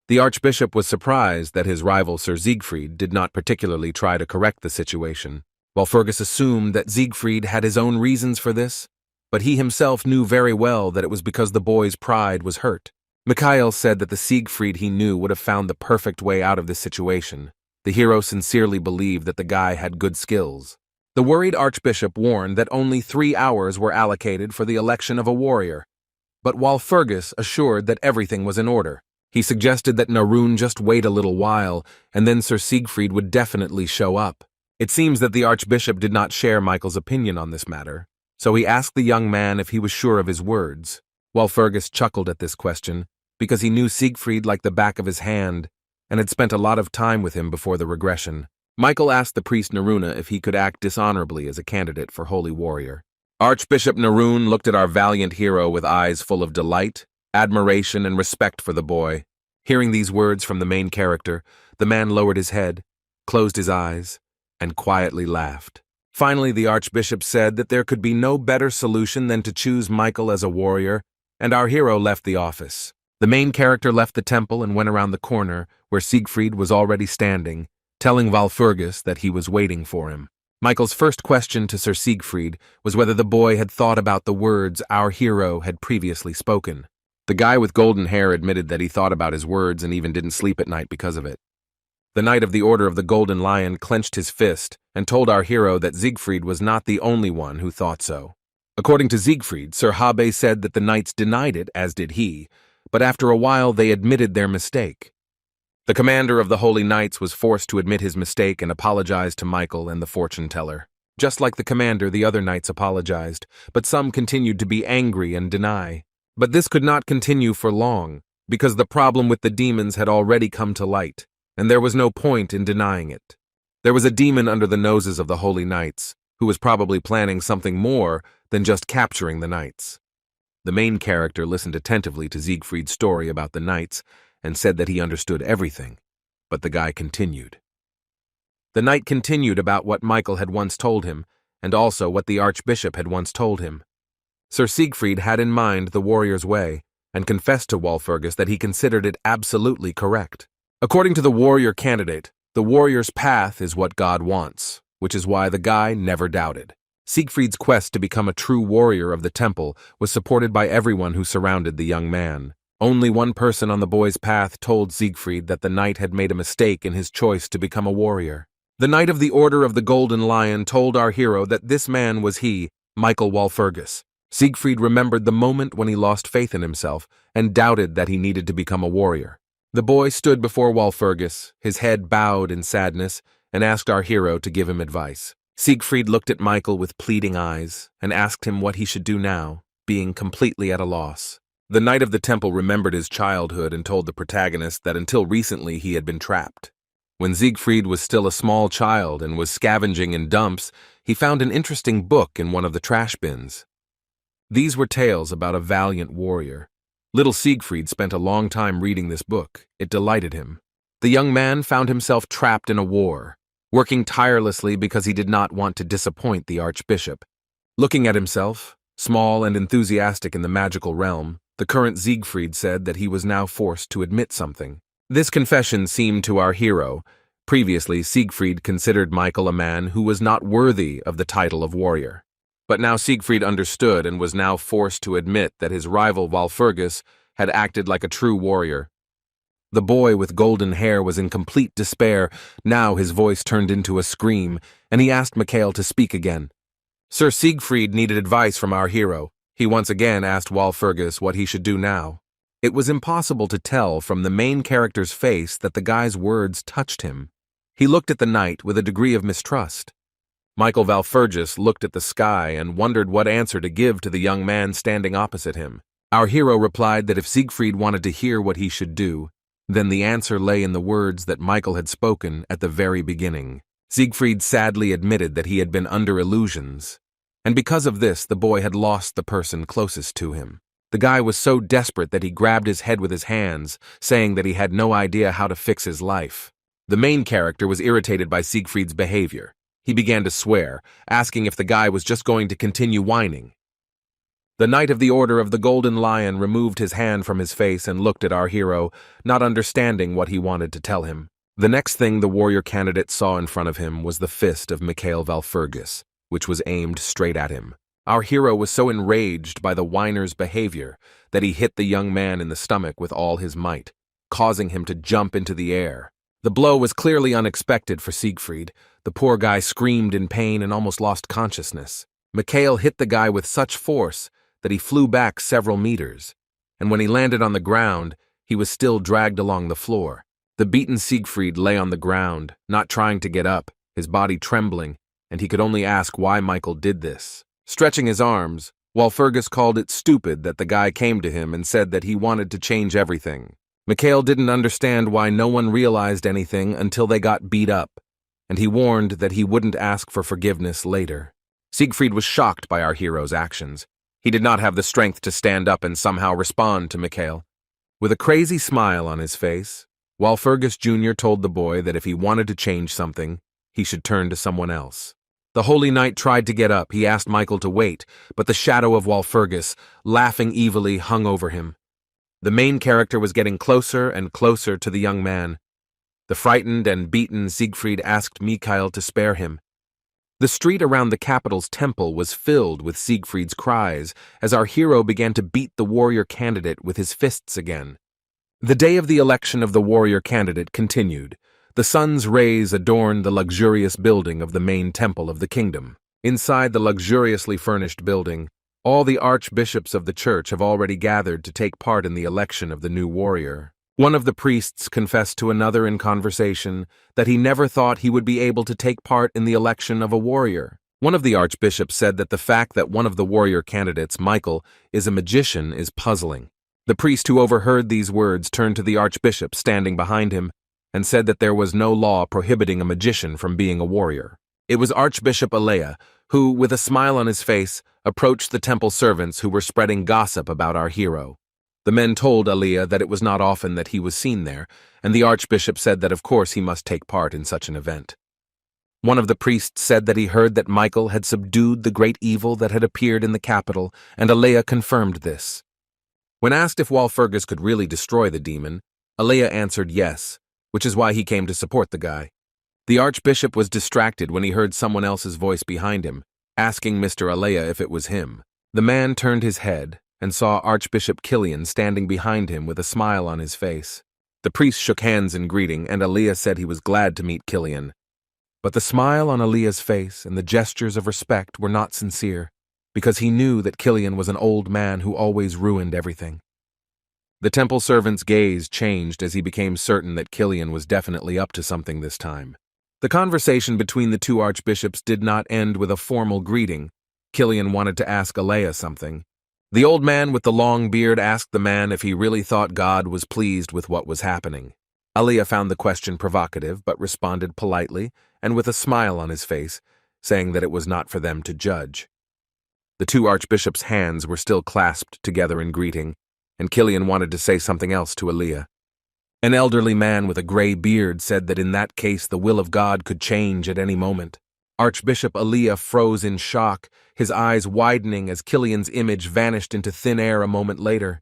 The archbishop was surprised that his rival Sir Siegfried did not particularly try to correct the situation. Walpurgis assumed that Siegfried had his own reasons for this, but he himself knew very well that it was because the boy's pride was hurt. Mikhail said that the Siegfried he knew would have found the perfect way out of this situation. The hero sincerely believed that the guy had good skills. The worried archbishop warned that only 3 hours were allocated for the election of a warrior, but Walpurgis assured that everything was in order. He suggested that Narun just wait a little while, and then Sir Siegfried would definitely show up. It seems that the archbishop did not share Michael's opinion on this matter, so he asked the young man if he was sure of his words. Walpurgis chuckled at this question, because he knew Siegfried like the back of his hand and had spent a lot of time with him before the regression. Michael asked the priest Naruna if he could act dishonorably as a candidate for Holy Warrior. Archbishop Narun looked at our valiant hero with eyes full of delight, admiration, and respect for the boy. Hearing these words from the main character, the man lowered his head, closed his eyes, and quietly laughed. Finally, the archbishop said that there could be no better solution than to choose Michael as a warrior, and our hero left the office. The main character left the temple and went around the corner where Siegfried was already standing, telling Walpurgis that he was waiting for him. Michael's first question to Sir Siegfried was whether the boy had thought about the words our hero had previously spoken. The guy with golden hair admitted that he thought about his words and even didn't sleep at night because of it. The Knight of the Order of the Golden Lion clenched his fist and told our hero that Siegfried was not the only one who thought so. According to Siegfried, Sir Habe said that the knights denied it, as did he, but after a while they admitted their mistake. The commander of the Holy Knights was forced to admit his mistake and apologize to Michael and the fortune-teller. Just like the commander, the other knights apologized, but some continued to be angry and deny. But this could not continue for long, because the problem with the demons had already come to light, and there was no point in denying it. There was a demon under the noses of the Holy Knights, who was probably planning something more than just capturing the knights. The main character listened attentively to Siegfried's story about the knights and said that he understood everything, but the guy continued. The knight continued about what Michael had once told him, and also what the archbishop had once told him. Sir Siegfried had in mind the warrior's way, and confessed to Walpurgis that he considered it absolutely correct. According to the warrior candidate, the warrior's path is what God wants, which is why the guy never doubted. Siegfried's quest to become a true warrior of the temple was supported by everyone who surrounded the young man. Only one person on the boy's path told Siegfried that the knight had made a mistake in his choice to become a warrior. The Knight of the Order of the Golden Lion told our hero that this man was he, Michael Walpurgis. Siegfried remembered the moment when he lost faith in himself and doubted that he needed to become a warrior. The boy stood before Walpurgis, his head bowed in sadness, and asked our hero to give him advice. Siegfried looked at Michael with pleading eyes and asked him what he should do now, being completely at a loss. The Knight of the Temple remembered his childhood and told the protagonist that until recently he had been trapped. When Siegfried was still a small child and was scavenging in dumps, he found an interesting book in one of the trash bins. These were tales about a valiant warrior. Little Siegfried spent a long time reading this book. It delighted him. The young man found himself trapped in a war, working tirelessly because he did not want to disappoint the archbishop. Looking at himself, small and enthusiastic in the magical realm, the current Siegfried said that he was now forced to admit something. This confession seemed to our hero. Previously, Siegfried considered Michael a man who was not worthy of the title of warrior. But now Siegfried understood and was now forced to admit that his rival Walpurgis had acted like a true warrior. The boy with golden hair was in complete despair. Now his voice turned into a scream, and he asked Mikhail to speak again. Sir Siegfried needed advice from our hero. He once again asked Walpurgis what he should do now. It was impossible to tell from the main character's face that the guy's words touched him. He looked at the knight with a degree of mistrust. Michael Walpurgis looked at the sky and wondered what answer to give to the young man standing opposite him. Our hero replied that if Siegfried wanted to hear what he should do, then the answer lay in the words that Michael had spoken at the very beginning. Siegfried sadly admitted that he had been under illusions, and because of this the boy had lost the person closest to him. The guy was so desperate that he grabbed his head with his hands, saying that he had no idea how to fix his life. The main character was irritated by Siegfried's behavior. He began to swear, asking if the guy was just going to continue whining. The Knight of the Order of the Golden Lion removed his hand from his face and looked at our hero, not understanding what he wanted to tell him. The next thing the warrior candidate saw in front of him was the fist of Mikhail Walpurgis, which was aimed straight at him. Our hero was so enraged by the whiner's behavior that he hit the young man in the stomach with all his might, causing him to jump into the air. The blow was clearly unexpected for Siegfried. The poor guy screamed in pain and almost lost consciousness. Mikhail hit the guy with such force that he flew back several meters, and when he landed on the ground, he was still dragged along the floor. The beaten Siegfried lay on the ground, not trying to get up, his body trembling, and he could only ask why Michael did this. Stretching his arms, Walpurgis called it stupid that the guy came to him and said that he wanted to change everything. Mikhail didn't understand why no one realized anything until they got beat up, and he warned that he wouldn't ask for forgiveness later. Siegfried was shocked by our hero's actions. He did not have the strength to stand up and somehow respond to Mikhail. With a crazy smile on his face, Walpurgis Jr. told the boy that if he wanted to change something, he should turn to someone else. The Holy Knight tried to get up. He asked Michael to wait, but the shadow of Walpurgis, laughing evilly, hung over him. The main character was getting closer and closer to the young man. The frightened and beaten Siegfried asked Mikhail to spare him. The street around the capital's temple was filled with Siegfried's cries as our hero began to beat the warrior candidate with his fists again. The day of the election of the warrior candidate continued. The sun's rays adorned the luxurious building of the main temple of the kingdom. Inside the luxuriously furnished building, all the archbishops of the church have already gathered to take part in the election of the new warrior. One of the priests confessed to another in conversation that he never thought he would be able to take part in the election of a warrior. One of the archbishops said that the fact that one of the warrior candidates, Michael, is a magician is puzzling. The priest who overheard these words turned to the archbishop standing behind him and said that there was no law prohibiting a magician from being a warrior. It was Archbishop Alea who, with a smile on his face, approached the temple servants who were spreading gossip about our hero. The men told Alea that it was not often that he was seen there, and the archbishop said that of course he must take part in such an event. One of the priests said that he heard that Michael had subdued the great evil that had appeared in the capital, and Alea confirmed this. When asked if Walpurgis could really destroy the demon, Alea answered yes, which is why he came to support the guy. The archbishop was distracted when he heard someone else's voice behind him, asking Mr. Alea if it was him. The man turned his head and saw Archbishop Killian standing behind him with a smile on his face. The priest shook hands in greeting, and Alea said he was glad to meet Killian. But the smile on Alea's face and the gestures of respect were not sincere, because he knew that Killian was an old man who always ruined everything. The temple servant's gaze changed as he became certain that Killian was definitely up to something this time. The conversation between the two archbishops did not end with a formal greeting. Killian wanted to ask Alea something. The old man with the long beard asked the man if he really thought God was pleased with what was happening. Alea found the question provocative, but responded politely and with a smile on his face, saying that it was not for them to judge. The two archbishops' hands were still clasped together in greeting, and Killian wanted to say something else to Alea. An elderly man with a gray beard said that in that case the will of God could change at any moment. Archbishop Alea froze in shock, his eyes widening as Killian's image vanished into thin air a moment later.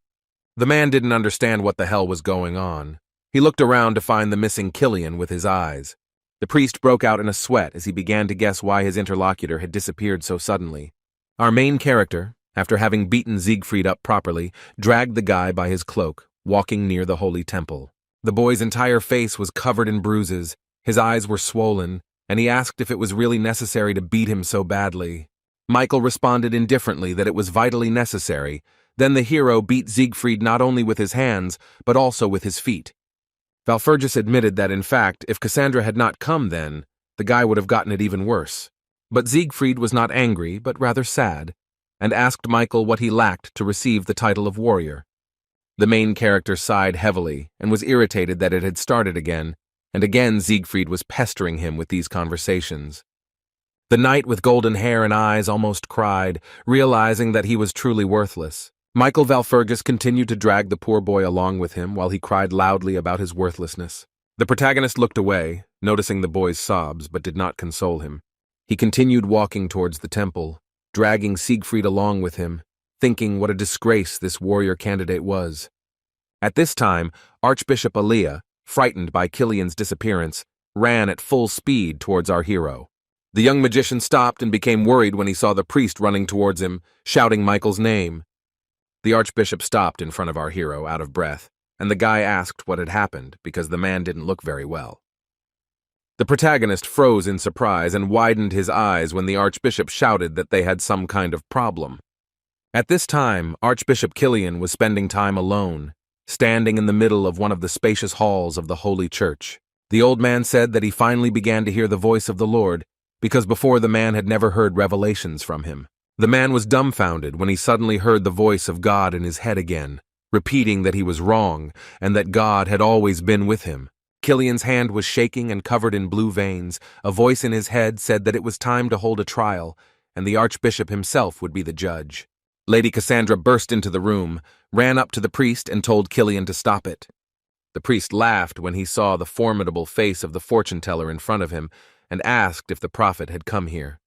The man didn't understand what the hell was going on. He looked around to find the missing Killian with his eyes. The priest broke out in a sweat as he began to guess why his interlocutor had disappeared so suddenly. Our main character, after having beaten Siegfried up properly, dragged the guy by his cloak, walking near the holy temple. The boy's entire face was covered in bruises, his eyes were swollen, and he asked if it was really necessary to beat him so badly. Michael responded indifferently that it was vitally necessary. Then the hero beat Siegfried not only with his hands, but also with his feet. Walpurgis admitted that, in fact, if Cassandra had not come then, the guy would have gotten it even worse. But Siegfried was not angry, but rather sad, and asked Michael what he lacked to receive the title of warrior. The main character sighed heavily and was irritated that it had started again, and again Siegfried was pestering him with these conversations. The knight with golden hair and eyes almost cried, realizing that he was truly worthless. Michael Walpurgis continued to drag the poor boy along with him while he cried loudly about his worthlessness. The protagonist looked away, noticing the boy's sobs, but did not console him. He continued walking towards the temple, dragging Siegfried along with him, thinking what a disgrace this warrior candidate was. At this time, Archbishop Alea, frightened by Killian's disappearance, ran at full speed towards our hero. The young magician stopped and became worried when he saw the priest running towards him, shouting Michael's name. The archbishop stopped in front of our hero, out of breath, and the guy asked what had happened because the man didn't look very well. The protagonist froze in surprise and widened his eyes when the archbishop shouted that they had some kind of problem. At this time, Archbishop Killian was spending time alone, standing in the middle of one of the spacious halls of the Holy Church. The old man said that he finally began to hear the voice of the Lord, because before the man had never heard revelations from him. The man was dumbfounded when he suddenly heard the voice of God in his head again, repeating that he was wrong and that God had always been with him. Killian's hand was shaking and covered in blue veins. A voice in his head said that it was time to hold a trial, and the archbishop himself would be the judge. Lady Cassandra burst into the room, ran up to the priest, and told Killian to stop it. The priest laughed when he saw the formidable face of the fortune-teller in front of him and asked if the prophet had come here.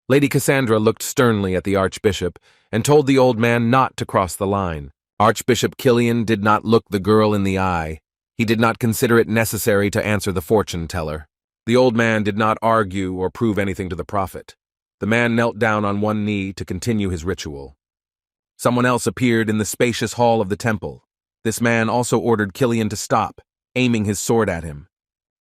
Lady Cassandra looked sternly at the archbishop and told the old man not to cross the line. Archbishop Killian did not look the girl in the eye. He did not consider it necessary to answer the fortune-teller. The old man did not argue or prove anything to the prophet. The man knelt down on one knee to continue his ritual. Someone else appeared in the spacious hall of the temple. This man also ordered Killian to stop, aiming his sword at him.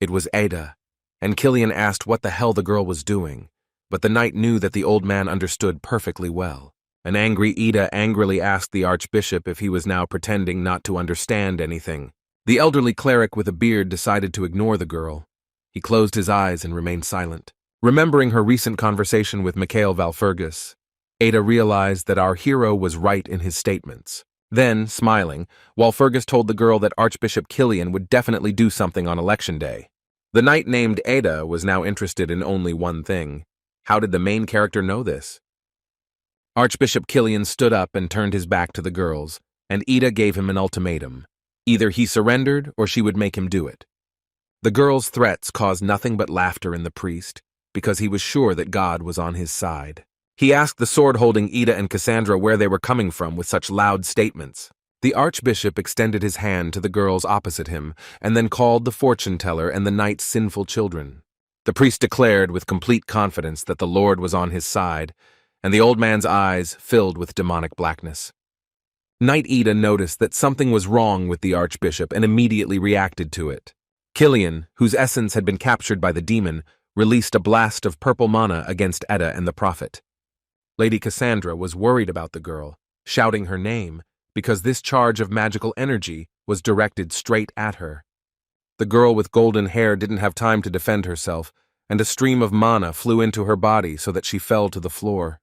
It was Ada, and Killian asked what the hell the girl was doing, but the knight knew that the old man understood perfectly well. An angry Ada angrily asked the archbishop if he was now pretending not to understand anything. The elderly cleric with a beard decided to ignore the girl. He closed his eyes and remained silent. Remembering her recent conversation with Mikhail Valfurgis, Ada realized that our hero was right in his statements. Then, smiling, Walpurgis told the girl that Archbishop Killian would definitely do something on election day. The knight named Ada was now interested in only one thing. How did the main character know this? Archbishop Killian stood up and turned his back to the girls, and Ada gave him an ultimatum. Either he surrendered or she would make him do it. The girl's threats caused nothing but laughter in the priest, because he was sure that God was on his side. He asked the sword-holding Ada and Cassandra where they were coming from with such loud statements. The archbishop extended his hand to the girls opposite him, and then called the fortune-teller and the knight's sinful children. The priest declared with complete confidence that the Lord was on his side, and the old man's eyes filled with demonic blackness. Knight Ada noticed that something was wrong with the archbishop and immediately reacted to it. Killian, whose essence had been captured by the demon, released a blast of purple mana against Ada and the prophet. Lady Cassandra was worried about the girl, shouting her name, because this charge of magical energy was directed straight at her. The girl with golden hair didn't have time to defend herself, and a stream of mana flew into her body so that she fell to the floor.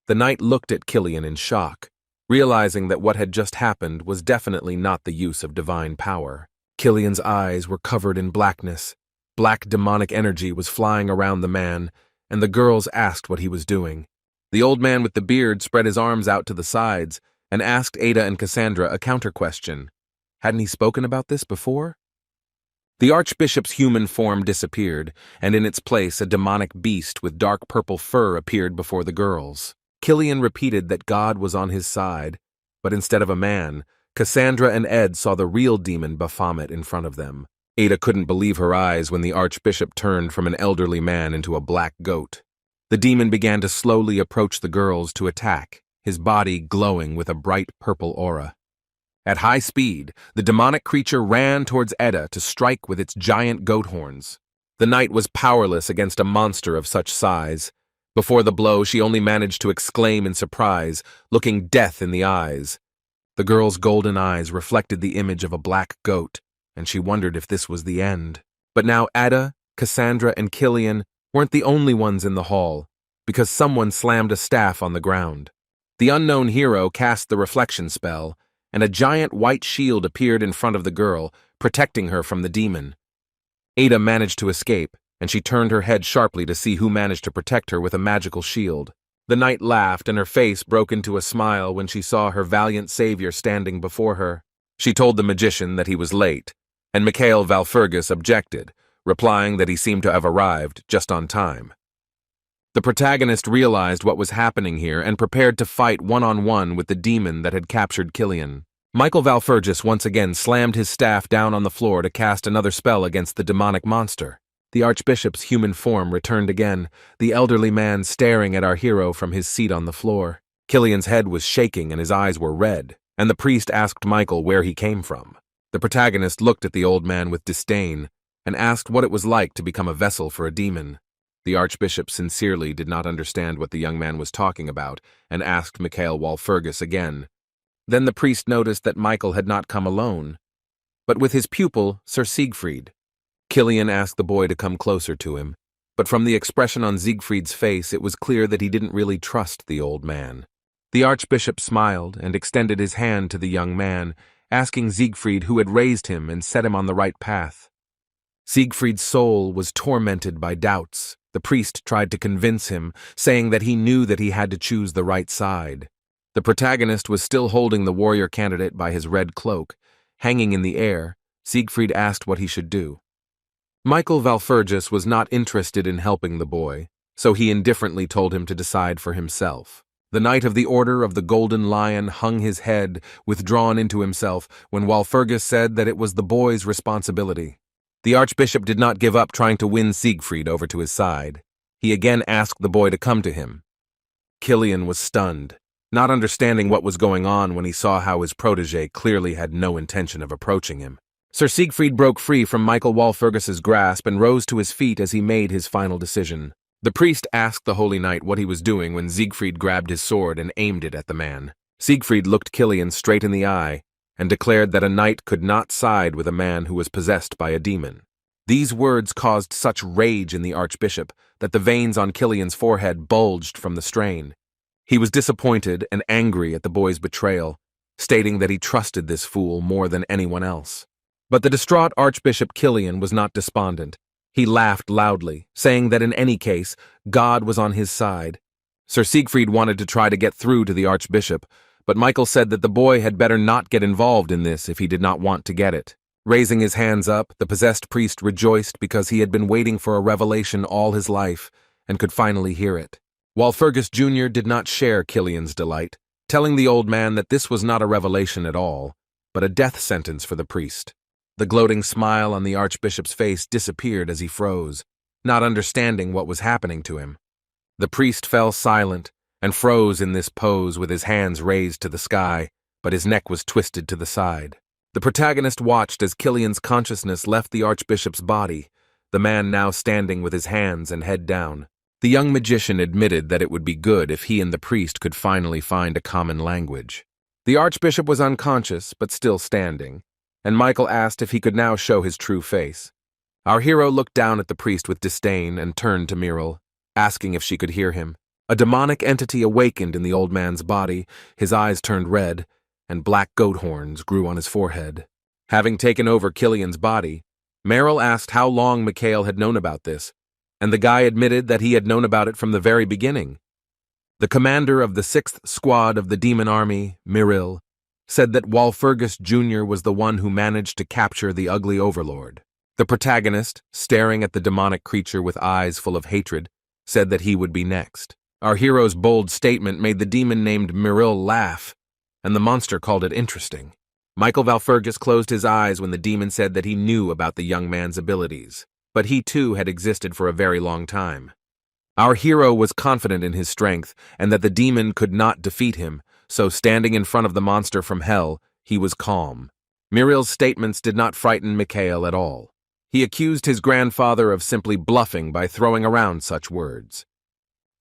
The knight looked at Killian in shock, realizing that what had just happened was definitely not the use of divine power. Killian's eyes were covered in blackness. Black demonic energy was flying around the man, and the girls asked what he was doing. The old man with the beard spread his arms out to the sides and asked Ada and Cassandra a counter-question. Hadn't he spoken about this before? The archbishop's human form disappeared, and in its place a demonic beast with dark purple fur appeared before the girls. Killian repeated that God was on his side, but instead of a man, Cassandra and Ed saw the real demon Baphomet in front of them. Ada couldn't believe her eyes when the archbishop turned from an elderly man into a black goat. The demon began to slowly approach the girls to attack, his body glowing with a bright purple aura. At high speed, the demonic creature ran towards Ada to strike with its giant goat horns. The knight was powerless against a monster of such size. Before the blow, she only managed to exclaim in surprise, looking death in the eyes. The girl's golden eyes reflected the image of a black goat, and she wondered if this was the end. But now Ada, Cassandra, and Killian weren't the only ones in the hall, because someone slammed a staff on the ground. The unknown hero cast the reflection spell, and a giant white shield appeared in front of the girl, protecting her from the demon. Ada managed to escape, and she turned her head sharply to see who managed to protect her with a magical shield. The knight laughed, and her face broke into a smile when she saw her valiant savior standing before her. She told the magician that he was late, and Mikhail Valfurgis objected, replying that he seemed to have arrived just on time. The protagonist realized what was happening here and prepared to fight one-on-one with the demon that had captured Killian. Michael Valfurgis once again slammed his staff down on the floor to cast another spell against the demonic monster. The archbishop's human form returned again, the elderly man staring at our hero from his seat on the floor. Killian's head was shaking and his eyes were red, and the priest asked Michael where he came from. The protagonist looked at the old man with disdain and asked what it was like to become a vessel for a demon. The archbishop sincerely did not understand what the young man was talking about and asked Mikhail Walpurgis again. Then the priest noticed that Michael had not come alone, but with his pupil, Sir Siegfried. Killian asked the boy to come closer to him, but from the expression on Siegfried's face it was clear that he didn't really trust the old man. The archbishop smiled and extended his hand to the young man, asking Siegfried who had raised him and set him on the right path. Siegfried's soul was tormented by doubts. The priest tried to convince him, saying that he knew that he had to choose the right side. The protagonist was still holding the warrior candidate by his red cloak. Hanging in the air, Siegfried asked what he should do. Michael Valfurgis was not interested in helping the boy, so he indifferently told him to decide for himself. The Knight of the Order of the Golden Lion hung his head, withdrawn into himself, when Walpurgis said that it was the boy's responsibility. The archbishop did not give up trying to win Siegfried over to his side. He again asked the boy to come to him. Killian was stunned, not understanding what was going on when he saw how his protégé clearly had no intention of approaching him. Sir Siegfried broke free from Michael Walpurgis's grasp and rose to his feet as he made his final decision. The priest asked the Holy Knight what he was doing when Siegfried grabbed his sword and aimed it at the man. Siegfried looked Killian straight in the eye and declared that a knight could not side with a man who was possessed by a demon. These words caused such rage in the archbishop that the veins on Killian's forehead bulged from the strain. He was disappointed and angry at the boy's betrayal, stating that he trusted this fool more than anyone else. But the distraught Archbishop Killian was not despondent. He laughed loudly, saying that in any case, God was on his side. Sir Siegfried wanted to try to get through to the archbishop, but Michael said that the boy had better not get involved in this if he did not want to get it. Raising his hands up, the possessed priest rejoiced because he had been waiting for a revelation all his life and could finally hear it. Walpurgis Jr. did not share Killian's delight, telling the old man that this was not a revelation at all, but a death sentence for the priest. The gloating smile on the archbishop's face disappeared as he froze, not understanding what was happening to him. The priest fell silent and froze in this pose with his hands raised to the sky, but his neck was twisted to the side. The protagonist watched as Killian's consciousness left the archbishop's body, the man now standing with his hands and head down. The young magician admitted that it would be good if he and the priest could finally find a common language. The archbishop was unconscious, but still standing, and Michael asked if he could now show his true face. Our hero looked down at the priest with disdain and turned to Muriel, asking if she could hear him. A demonic entity awakened in the old man's body, his eyes turned red, and black goat horns grew on his forehead. Having taken over Killian's body, Merrill asked how long Mikhail had known about this, and the guy admitted that he had known about it from the very beginning. The commander of the 6th Squad of the Demon Army, Muriel, said that Walpurgis Jr. was the one who managed to capture the ugly overlord. The protagonist, staring at the demonic creature with eyes full of hatred, said that he would be next. Our hero's bold statement made the demon named Muriel laugh, and the monster called it interesting. Michael Valfurgis closed his eyes when the demon said that he knew about the young man's abilities, but he too had existed for a very long time. Our hero was confident in his strength and that the demon could not defeat him, so standing in front of the monster from hell, he was calm. Muriel's statements did not frighten Mikhail at all. He accused his grandfather of simply bluffing by throwing around such words.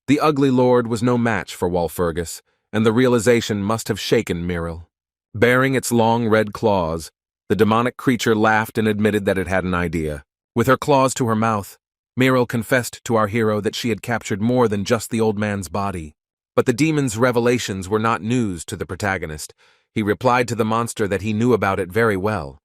The ugly lord was no match for Walpurgis, and the realization must have shaken Muriel. Bearing its long red claws, the demonic creature laughed and admitted that it had an idea. With her claws to her mouth, Muriel confessed to our hero that she had captured more than just the old man's body. But the demon's revelations were not news to the protagonist. He replied to the monster that he knew about it very well.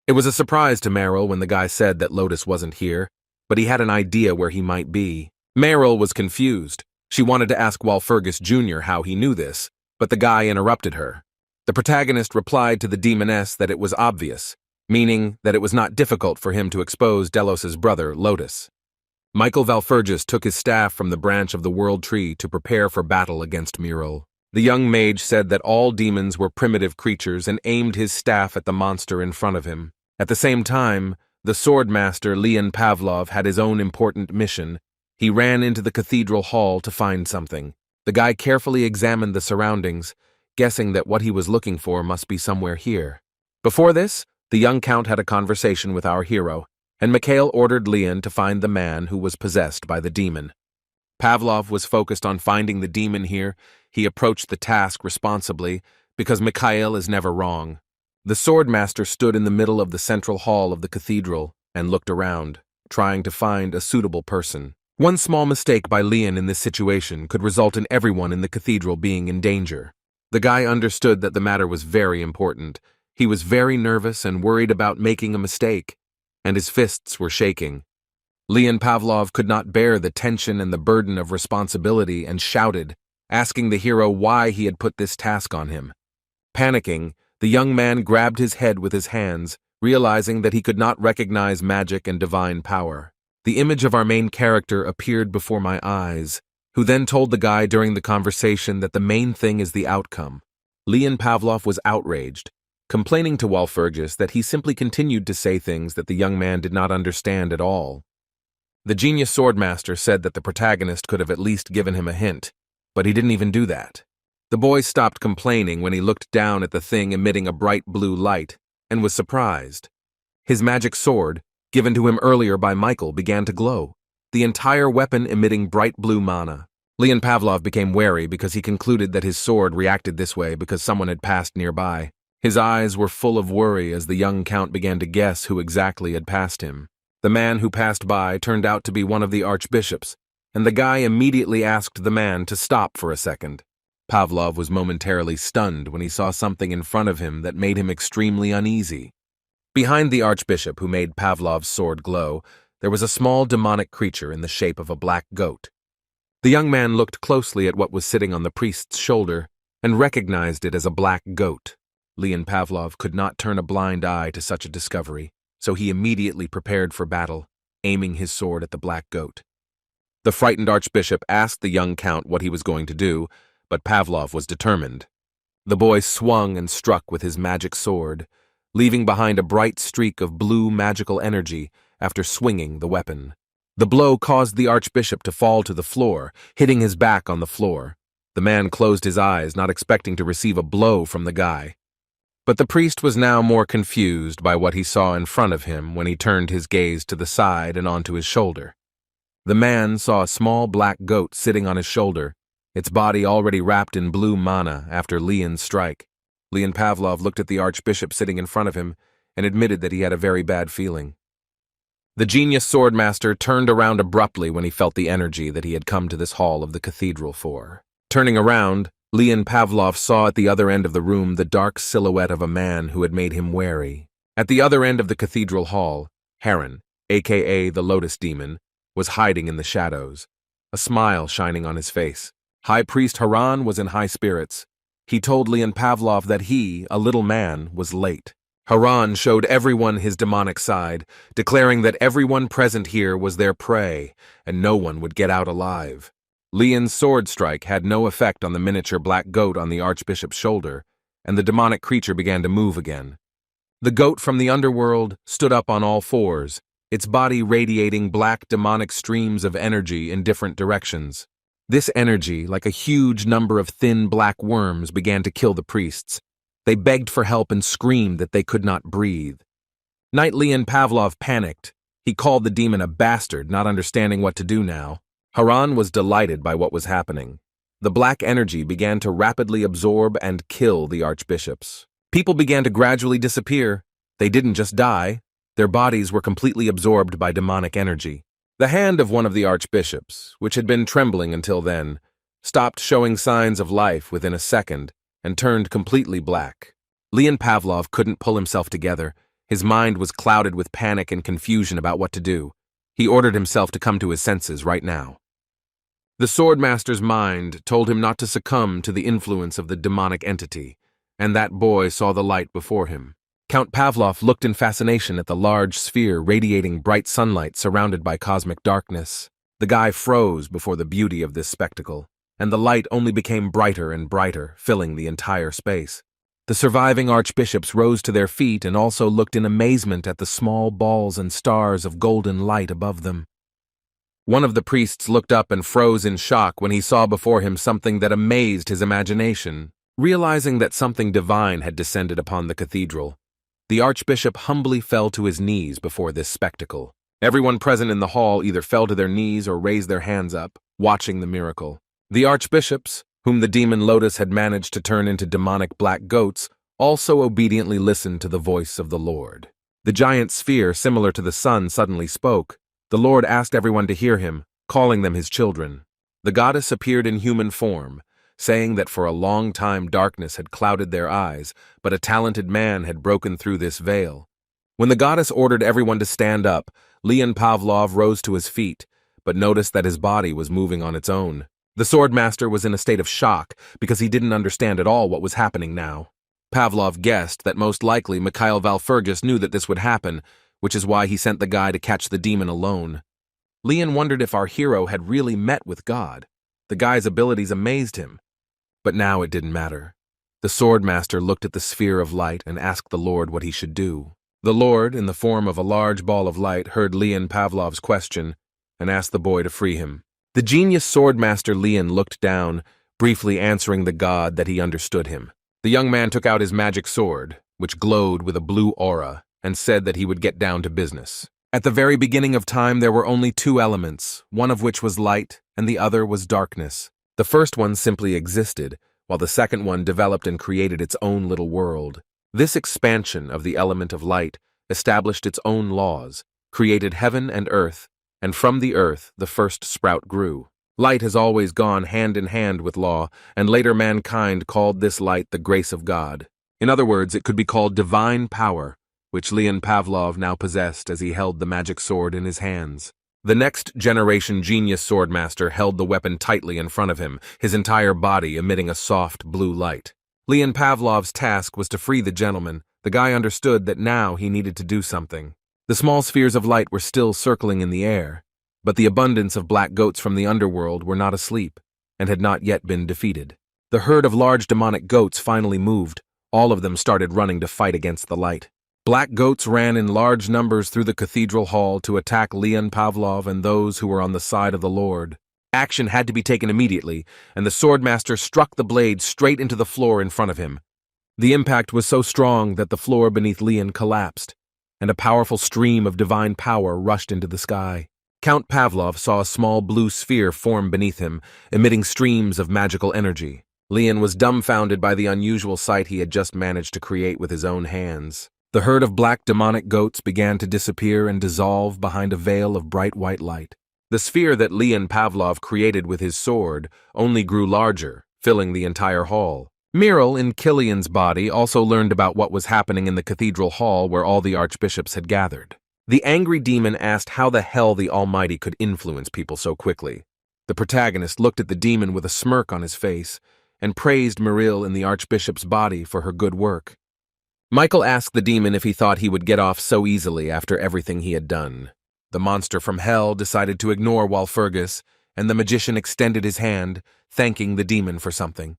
It was a surprise to Merrill when the guy said that Lotus wasn't here, but he had an idea where he might be. Merrill was confused. She wanted to ask Walpurgis Jr. how he knew this, but the guy interrupted her. The protagonist replied to the demoness that it was obvious, meaning that it was not difficult for him to expose Delos's brother, Lotus. Michael Valfurgis took his staff from the branch of the World Tree to prepare for battle against Muriel. The young mage said that all demons were primitive creatures and aimed his staff at the monster in front of him. At the same time, the swordmaster Leon Pavlov had his own important mission. He ran into the cathedral hall to find something. The guy carefully examined the surroundings, guessing that what he was looking for must be somewhere here. Before this, the young count had a conversation with our hero, and Mikhail ordered Leon to find the man who was possessed by the demon. Pavlov was focused on finding the demon here. He approached the task responsibly, because Mikhail is never wrong. The swordmaster stood in the middle of the central hall of the cathedral, and looked around, trying to find a suitable person. One small mistake by Leon in this situation could result in everyone in the cathedral being in danger. The guy understood that the matter was very important. He was very nervous and worried about making a mistake, and his fists were shaking. Leon Pavlov could not bear the tension and the burden of responsibility and shouted, asking the hero why he had put this task on him. Panicking, the young man grabbed his head with his hands, realizing that he could not recognize magic and divine power. The image of our main character appeared before my eyes, who then told the guy during the conversation that the main thing is the outcome. Leon Pavlov was outraged, complaining to Walpurgis that he simply continued to say things that the young man did not understand at all. The genius swordmaster said that the protagonist could have at least given him a hint, but he didn't even do that. The boy stopped complaining when he looked down at the thing emitting a bright blue light, and was surprised. His magic sword, given to him earlier by Michael, began to glow, the entire weapon emitting bright blue mana. Leon Pavlov became wary because he concluded that his sword reacted this way because someone had passed nearby. His eyes were full of worry as the young count began to guess who exactly had passed him. The man who passed by turned out to be one of the archbishops, and the guy immediately asked the man to stop for a second. Pavlov was momentarily stunned when he saw something in front of him that made him extremely uneasy. Behind the archbishop who made Pavlov's sword glow, there was a small demonic creature in the shape of a black goat. The young man looked closely at what was sitting on the priest's shoulder and recognized it as a black goat. Leon Pavlov could not turn a blind eye to such a discovery, so he immediately prepared for battle, aiming his sword at the black goat. The frightened archbishop asked the young count what he was going to do, but Pavlov was determined. The boy swung and struck with his magic sword, leaving behind a bright streak of blue magical energy after swinging the weapon. The blow caused the archbishop to fall to the floor, hitting his back on the floor. The man closed his eyes, not expecting to receive a blow from the guy. But the priest was now more confused by what he saw in front of him when he turned his gaze to the side and onto his shoulder. The man saw a small black goat sitting on his shoulder, its body already wrapped in blue mana after Leon's strike. Leon Pavlov looked at the archbishop sitting in front of him and admitted that he had a very bad feeling. The genius swordmaster turned around abruptly when he felt the energy that he had come to this hall of the cathedral for. Turning around, Leon Pavlov saw at the other end of the room the dark silhouette of a man who had made him wary. At the other end of the cathedral hall, Heron, aka the Lotus Demon, was hiding in the shadows, a smile shining on his face. High Priest Haran was in high spirits. He told Leon Pavlov that he, a little man, was late. Haran showed everyone his demonic side, declaring that everyone present here was their prey, and no one would get out alive. Leon's sword strike had no effect on the miniature black goat on the archbishop's shoulder, and the demonic creature began to move again. The goat from the underworld stood up on all fours, its body radiating black demonic streams of energy in different directions. This energy, like a huge number of thin black worms, began to kill the priests. They begged for help and screamed that they could not breathe. Knight Leon Pavlov panicked. He called the demon a bastard, not understanding what to do now. Haran was delighted by what was happening. The black energy began to rapidly absorb and kill the archbishops. People began to gradually disappear. They didn't just die. Their bodies were completely absorbed by demonic energy. The hand of one of the archbishops, which had been trembling until then, stopped showing signs of life within a second and turned completely black. Leon Pavlov couldn't pull himself together. His mind was clouded with panic and confusion about what to do. He ordered himself to come to his senses right now. The swordmaster's mind told him not to succumb to the influence of the demonic entity, and that boy saw the light before him. Count Pavlov looked in fascination at the large sphere radiating bright sunlight surrounded by cosmic darkness. The guy froze before the beauty of this spectacle, and the light only became brighter and brighter, filling the entire space. The surviving archbishops rose to their feet and also looked in amazement at the small balls and stars of golden light above them. One of the priests looked up and froze in shock when he saw before him something that amazed his imagination. Realizing that something divine had descended upon the cathedral, the archbishop humbly fell to his knees before this spectacle. Everyone present in the hall either fell to their knees or raised their hands up, watching the miracle. The archbishops, whom the demon Lotus had managed to turn into demonic black goats, also obediently listened to the voice of the Lord. The giant sphere, similar to the sun, suddenly spoke. The Lord asked everyone to hear him, calling them his children. The goddess appeared in human form, saying that for a long time darkness had clouded their eyes, but a talented man had broken through this veil. When the goddess ordered everyone to stand up, Leon Pavlov rose to his feet, but noticed that his body was moving on its own. The swordmaster was in a state of shock because he didn't understand at all what was happening now. Pavlov guessed that most likely Mikhail Valfurgis knew that this would happen, which is why he sent the guy to catch the demon alone. Leon wondered if our hero had really met with God. The guy's abilities amazed him. But now it didn't matter. The swordmaster looked at the sphere of light and asked the Lord what he should do. The Lord, in the form of a large ball of light, heard Leon Pavlov's question and asked the boy to free him. The genius swordmaster Leon looked down, briefly answering the god that he understood him. The young man took out his magic sword, which glowed with a blue aura, and said that he would get down to business. At the very beginning of time there were only two elements, one of which was light and the other was darkness. The first one simply existed, while the second one developed and created its own little world. This expansion of the element of light established its own laws, created heaven and earth, and from the earth the first sprout grew. Light has always gone hand in hand with law, and later mankind called this light the grace of God. In other words, it could be called divine power, which Leon Pavlov now possessed as he held the magic sword in his hands. The next generation genius swordmaster held the weapon tightly in front of him, his entire body emitting a soft blue light. Leon Pavlov's task was to free the gentleman. The guy understood that now he needed to do something. The small spheres of light were still circling in the air, but the abundance of black goats from the underworld were not asleep and had not yet been defeated. The herd of large demonic goats finally moved. All of them started running to fight against the light. Black goats ran in large numbers through the cathedral hall to attack Leon Pavlov and those who were on the side of the Lord. Action had to be taken immediately, and the swordmaster struck the blade straight into the floor in front of him. The impact was so strong that the floor beneath Leon collapsed, and a powerful stream of divine power rushed into the sky. Count Pavlov saw a small blue sphere form beneath him, emitting streams of magical energy. Leon was dumbfounded by the unusual sight he had just managed to create with his own hands. The herd of black demonic goats began to disappear and dissolve behind a veil of bright white light. The sphere that Leon Pavlov created with his sword only grew larger, filling the entire hall. Miral, in Killian's body, also learned about what was happening in the cathedral hall where all the archbishops had gathered. The angry demon asked how the hell the Almighty could influence people so quickly. The protagonist looked at the demon with a smirk on his face and praised Miral in the archbishop's body for her good work. Michael asked the demon if he thought he would get off so easily after everything he had done. The monster from hell decided to ignore Walpurgis, and the magician extended his hand, thanking the demon for something.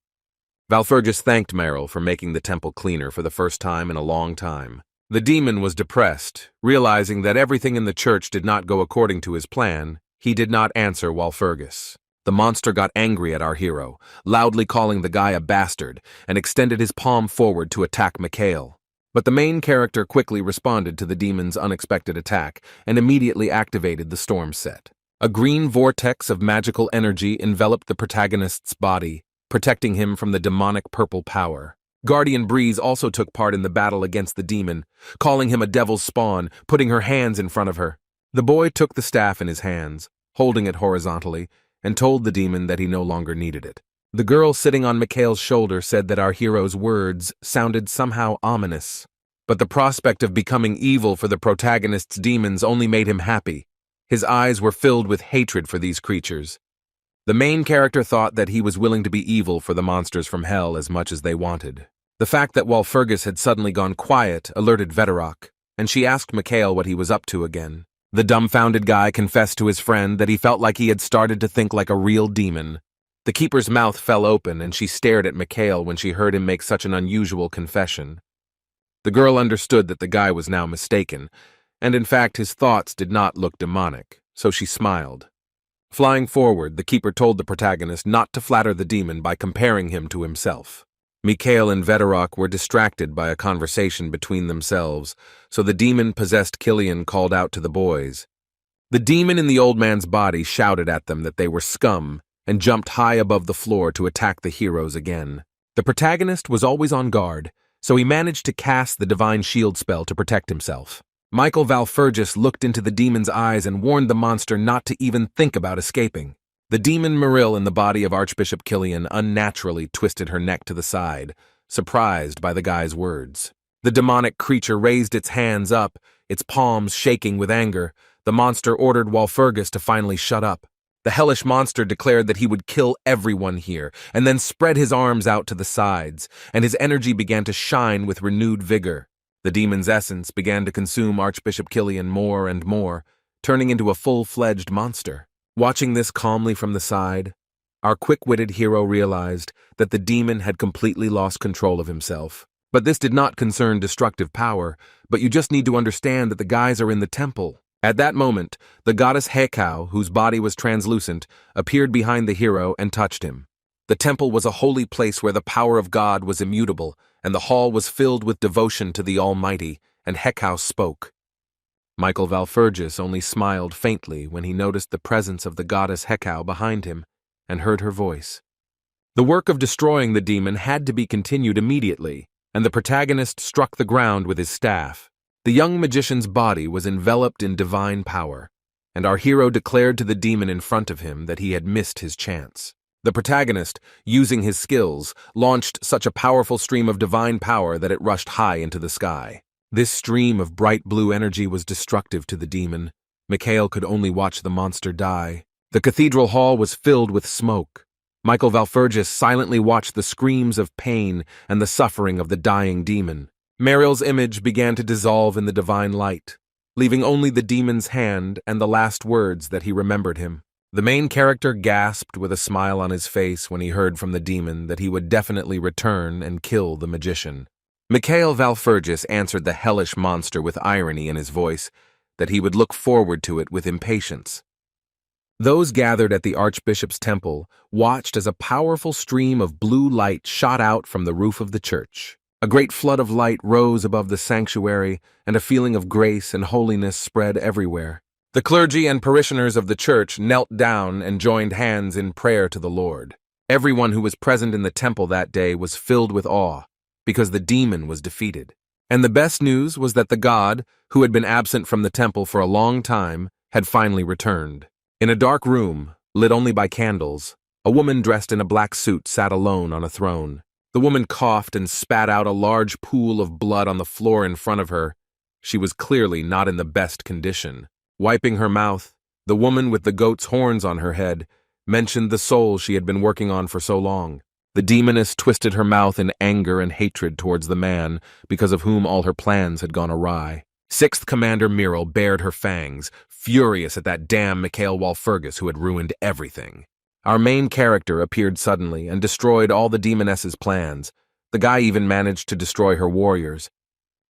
Walpurgis thanked Miral for making the temple cleaner for the first time in a long time. The demon was depressed, realizing that everything in the church did not go according to his plan. He did not answer Walpurgis. The monster got angry at our hero, loudly calling the guy a bastard, and extended his palm forward to attack Mikhail. But the main character quickly responded to the demon's unexpected attack and immediately activated the storm set. A green vortex of magical energy enveloped the protagonist's body, protecting him from the demonic purple power. Guardian Breeze also took part in the battle against the demon, calling him a devil's spawn, putting her hands in front of her. The boy took the staff in his hands, holding it horizontally, and told the demon that he no longer needed it. The girl sitting on Mikhail's shoulder said that our hero's words sounded somehow ominous, but the prospect of becoming evil for the protagonist's demons only made him happy. His eyes were filled with hatred for these creatures. The main character thought that he was willing to be evil for the monsters from hell as much as they wanted. The fact that Walpurgis had suddenly gone quiet alerted Veterok, and she asked Mikhail what he was up to again. The dumbfounded guy confessed to his friend that he felt like he had started to think like a real demon. The keeper's mouth fell open, and she stared at Mikhail when she heard him make such an unusual confession. The girl understood that the guy was now mistaken, and in fact his thoughts did not look demonic, so she smiled. Flying forward, the keeper told the protagonist not to flatter the demon by comparing him to himself. Mikhail and Veterok were distracted by a conversation between themselves, so the demon-possessed Killian called out to the boys. The demon in the old man's body shouted at them that they were scum and jumped high above the floor to attack the heroes again. The protagonist was always on guard, so he managed to cast the divine shield spell to protect himself. Michael Valfergus looked into the demon's eyes and warned the monster not to even think about escaping. The demon Merrill in the body of Archbishop Killian unnaturally twisted her neck to the side, surprised by the guy's words. The demonic creature raised its hands up, its palms shaking with anger. The monster ordered Walpurgis to finally shut up. The hellish monster declared that he would kill everyone here, and then spread his arms out to the sides, and his energy began to shine with renewed vigor. The demon's essence began to consume Archbishop Killian more and more, turning into a full-fledged monster. Watching this calmly from the side, our quick-witted hero realized that the demon had completely lost control of himself. But this did not concern destructive power, but you just need to understand that the guys are in the temple. At that moment, the goddess Hekau, whose body was translucent, appeared behind the hero and touched him. The temple was a holy place where the power of God was immutable, and the hall was filled with devotion to the Almighty, and Hekau spoke. Michael Valfergus only smiled faintly when he noticed the presence of the goddess Hekau behind him, and heard her voice. The work of destroying the demon had to be continued immediately, and the protagonist struck the ground with his staff. The young magician's body was enveloped in divine power, and our hero declared to the demon in front of him that he had missed his chance. The protagonist, using his skills, launched such a powerful stream of divine power that it rushed high into the sky. This stream of bright blue energy was destructive to the demon. Mikhail could only watch the monster die. The cathedral hall was filled with smoke. Michael Valfergus silently watched the screams of pain and the suffering of the dying demon. Merrill's image began to dissolve in the divine light, leaving only the demon's hand and the last words that he remembered him. The main character gasped with a smile on his face when he heard from the demon that he would definitely return and kill the magician. Mikhail Valfergus answered the hellish monster with irony in his voice, that he would look forward to it with impatience. Those gathered at the Archbishop's temple watched as a powerful stream of blue light shot out from the roof of the church. A great flood of light rose above the sanctuary, and a feeling of grace and holiness spread everywhere. The clergy and parishioners of the church knelt down and joined hands in prayer to the Lord. Everyone who was present in the temple that day was filled with awe, because the demon was defeated. And the best news was that the god, who had been absent from the temple for a long time, had finally returned. In a dark room, lit only by candles, a woman dressed in a black suit sat alone on a throne. The woman coughed and spat out a large pool of blood on the floor in front of her. She was clearly not in the best condition. Wiping her mouth, the woman with the goat's horns on her head mentioned the soul she had been working on for so long. The demoness twisted her mouth in anger and hatred towards the man, because of whom all her plans had gone awry. Sixth Commander Merrill bared her fangs, furious at that damn Mikhail Walpurgis who had ruined everything. Our main character appeared suddenly and destroyed all the demoness's plans. The guy even managed to destroy her warriors.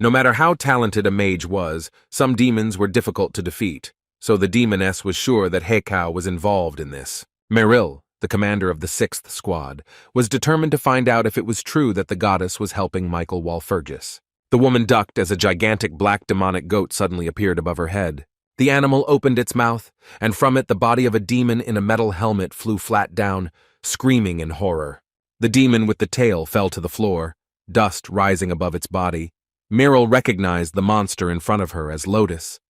No matter how talented a mage was, some demons were difficult to defeat, so the demoness was sure that Hekau was involved in this. Merrill, the commander of the 6th Squad, was determined to find out if it was true that the goddess was helping Michael Walpurgis. The woman ducked as a gigantic black demonic goat suddenly appeared above her head. The animal opened its mouth, and from it the body of a demon in a metal helmet flew flat down, screaming in horror. The demon with the tail fell to the floor, dust rising above its body. Merrill recognized the monster in front of her as Lotus.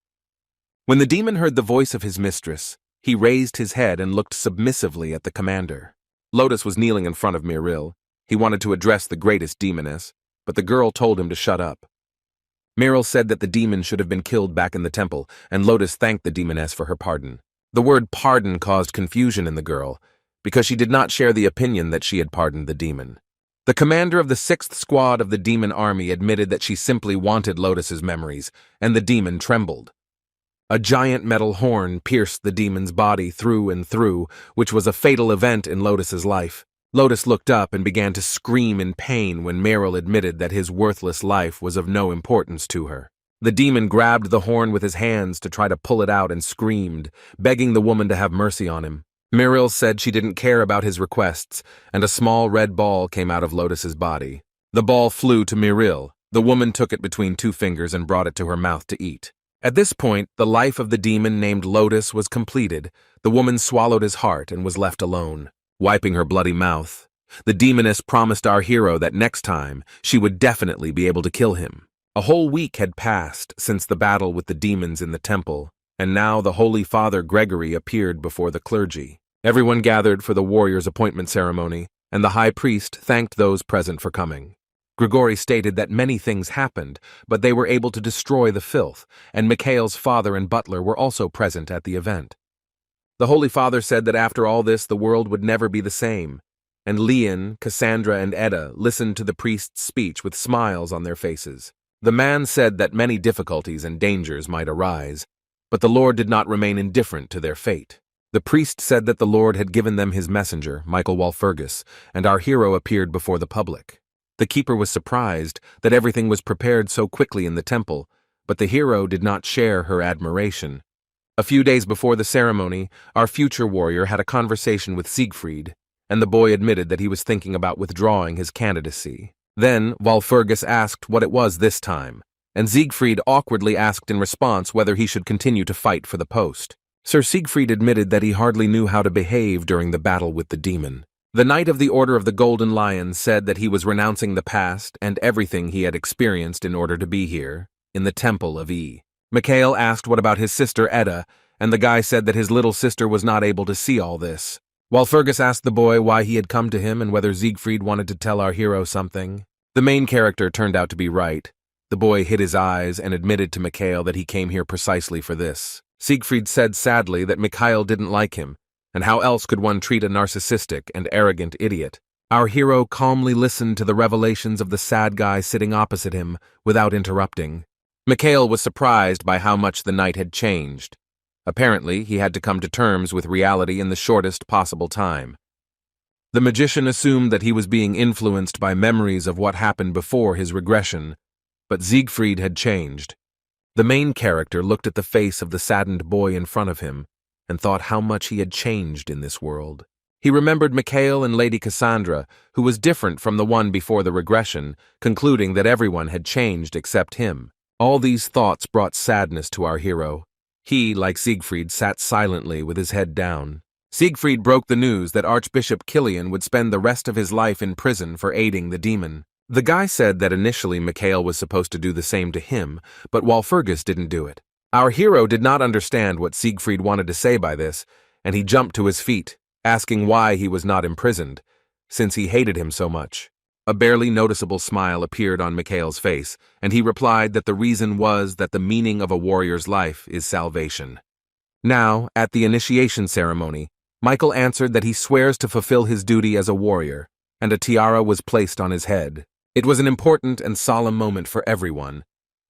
When the demon heard the voice of his mistress, he raised his head and looked submissively at the commander. Lotus was kneeling in front of Merrill. He wanted to address the greatest demoness, but the girl told him to shut up. Merrill said that the demon should have been killed back in the temple, and Lotus thanked the demoness for her pardon. The word pardon caused confusion in the girl, because she did not share the opinion that she had pardoned the demon. The commander of the 6th Squad of the demon army admitted that she simply wanted Lotus's memories, and the demon trembled. A giant metal horn pierced the demon's body through and through, which was a fatal event in Lotus's life. Lotus looked up and began to scream in pain when Merrill admitted that his worthless life was of no importance to her. The demon grabbed the horn with his hands to try to pull it out and screamed, begging the woman to have mercy on him. Merrill said she didn't care about his requests, and a small red ball came out of Lotus's body. The ball flew to Merrill. The woman took it between two fingers and brought it to her mouth to eat. At this point, the life of the demon named Lotus was completed. The woman swallowed his heart and was left alone. Wiping her bloody mouth, the demoness promised our hero that next time she would definitely be able to kill him. A whole week had passed since the battle with the demons in the temple, and now the Holy Father Gregory appeared before the clergy. Everyone gathered for the warrior's appointment ceremony, and the high priest thanked those present for coming. Grigori stated that many things happened, but they were able to destroy the filth, and Mikhail's father and butler were also present at the event. The Holy Father said that after all this the world would never be the same, and Leon, Cassandra, and Edda listened to the priest's speech with smiles on their faces. The man said that many difficulties and dangers might arise, but the Lord did not remain indifferent to their fate. The priest said that the Lord had given them his messenger, Michael Walpurgis, and our hero appeared before the public. The keeper was surprised that everything was prepared so quickly in the temple, but the hero did not share her admiration. A few days before the ceremony, our future warrior had a conversation with Siegfried, and the boy admitted that he was thinking about withdrawing his candidacy. Then Walpurgis asked what it was this time, and Siegfried awkwardly asked in response whether he should continue to fight for the post. Sir Siegfried admitted that he hardly knew how to behave during the battle with the demon. The Knight of the Order of the Golden Lion said that he was renouncing the past and everything he had experienced in order to be here, in the Temple of E. Mikhail asked what about his sister Edda, and the guy said that his little sister was not able to see all this. Walpurgis asked the boy why he had come to him and whether Siegfried wanted to tell our hero something. The main character turned out to be right. The boy hid his eyes and admitted to Mikhail that he came here precisely for this. Siegfried said sadly that Mikhail didn't like him, and how else could one treat a narcissistic and arrogant idiot? Our hero calmly listened to the revelations of the sad guy sitting opposite him without interrupting. Mikhail was surprised by how much the knight had changed. Apparently, he had to come to terms with reality in the shortest possible time. The magician assumed that he was being influenced by memories of what happened before his regression, but Siegfried had changed. The main character looked at the face of the saddened boy in front of him and thought how much he had changed in this world. He remembered Mikhail and Lady Cassandra, who was different from the one before the regression, concluding that everyone had changed except him. All these thoughts brought sadness to our hero. He, like Siegfried, sat silently with his head down. Siegfried broke the news that Archbishop Kilian would spend the rest of his life in prison for aiding the demon. The guy said that initially Mikhail was supposed to do the same to him, but Walpurgis didn't do it. Our hero did not understand what Siegfried wanted to say by this, and he jumped to his feet, asking why he was not imprisoned, since he hated him so much. A barely noticeable smile appeared on Mikhail's face, and he replied that the reason was that the meaning of a warrior's life is salvation. Now, at the initiation ceremony, Michael answered that he swears to fulfill his duty as a warrior, and a tiara was placed on his head. It was an important and solemn moment for everyone,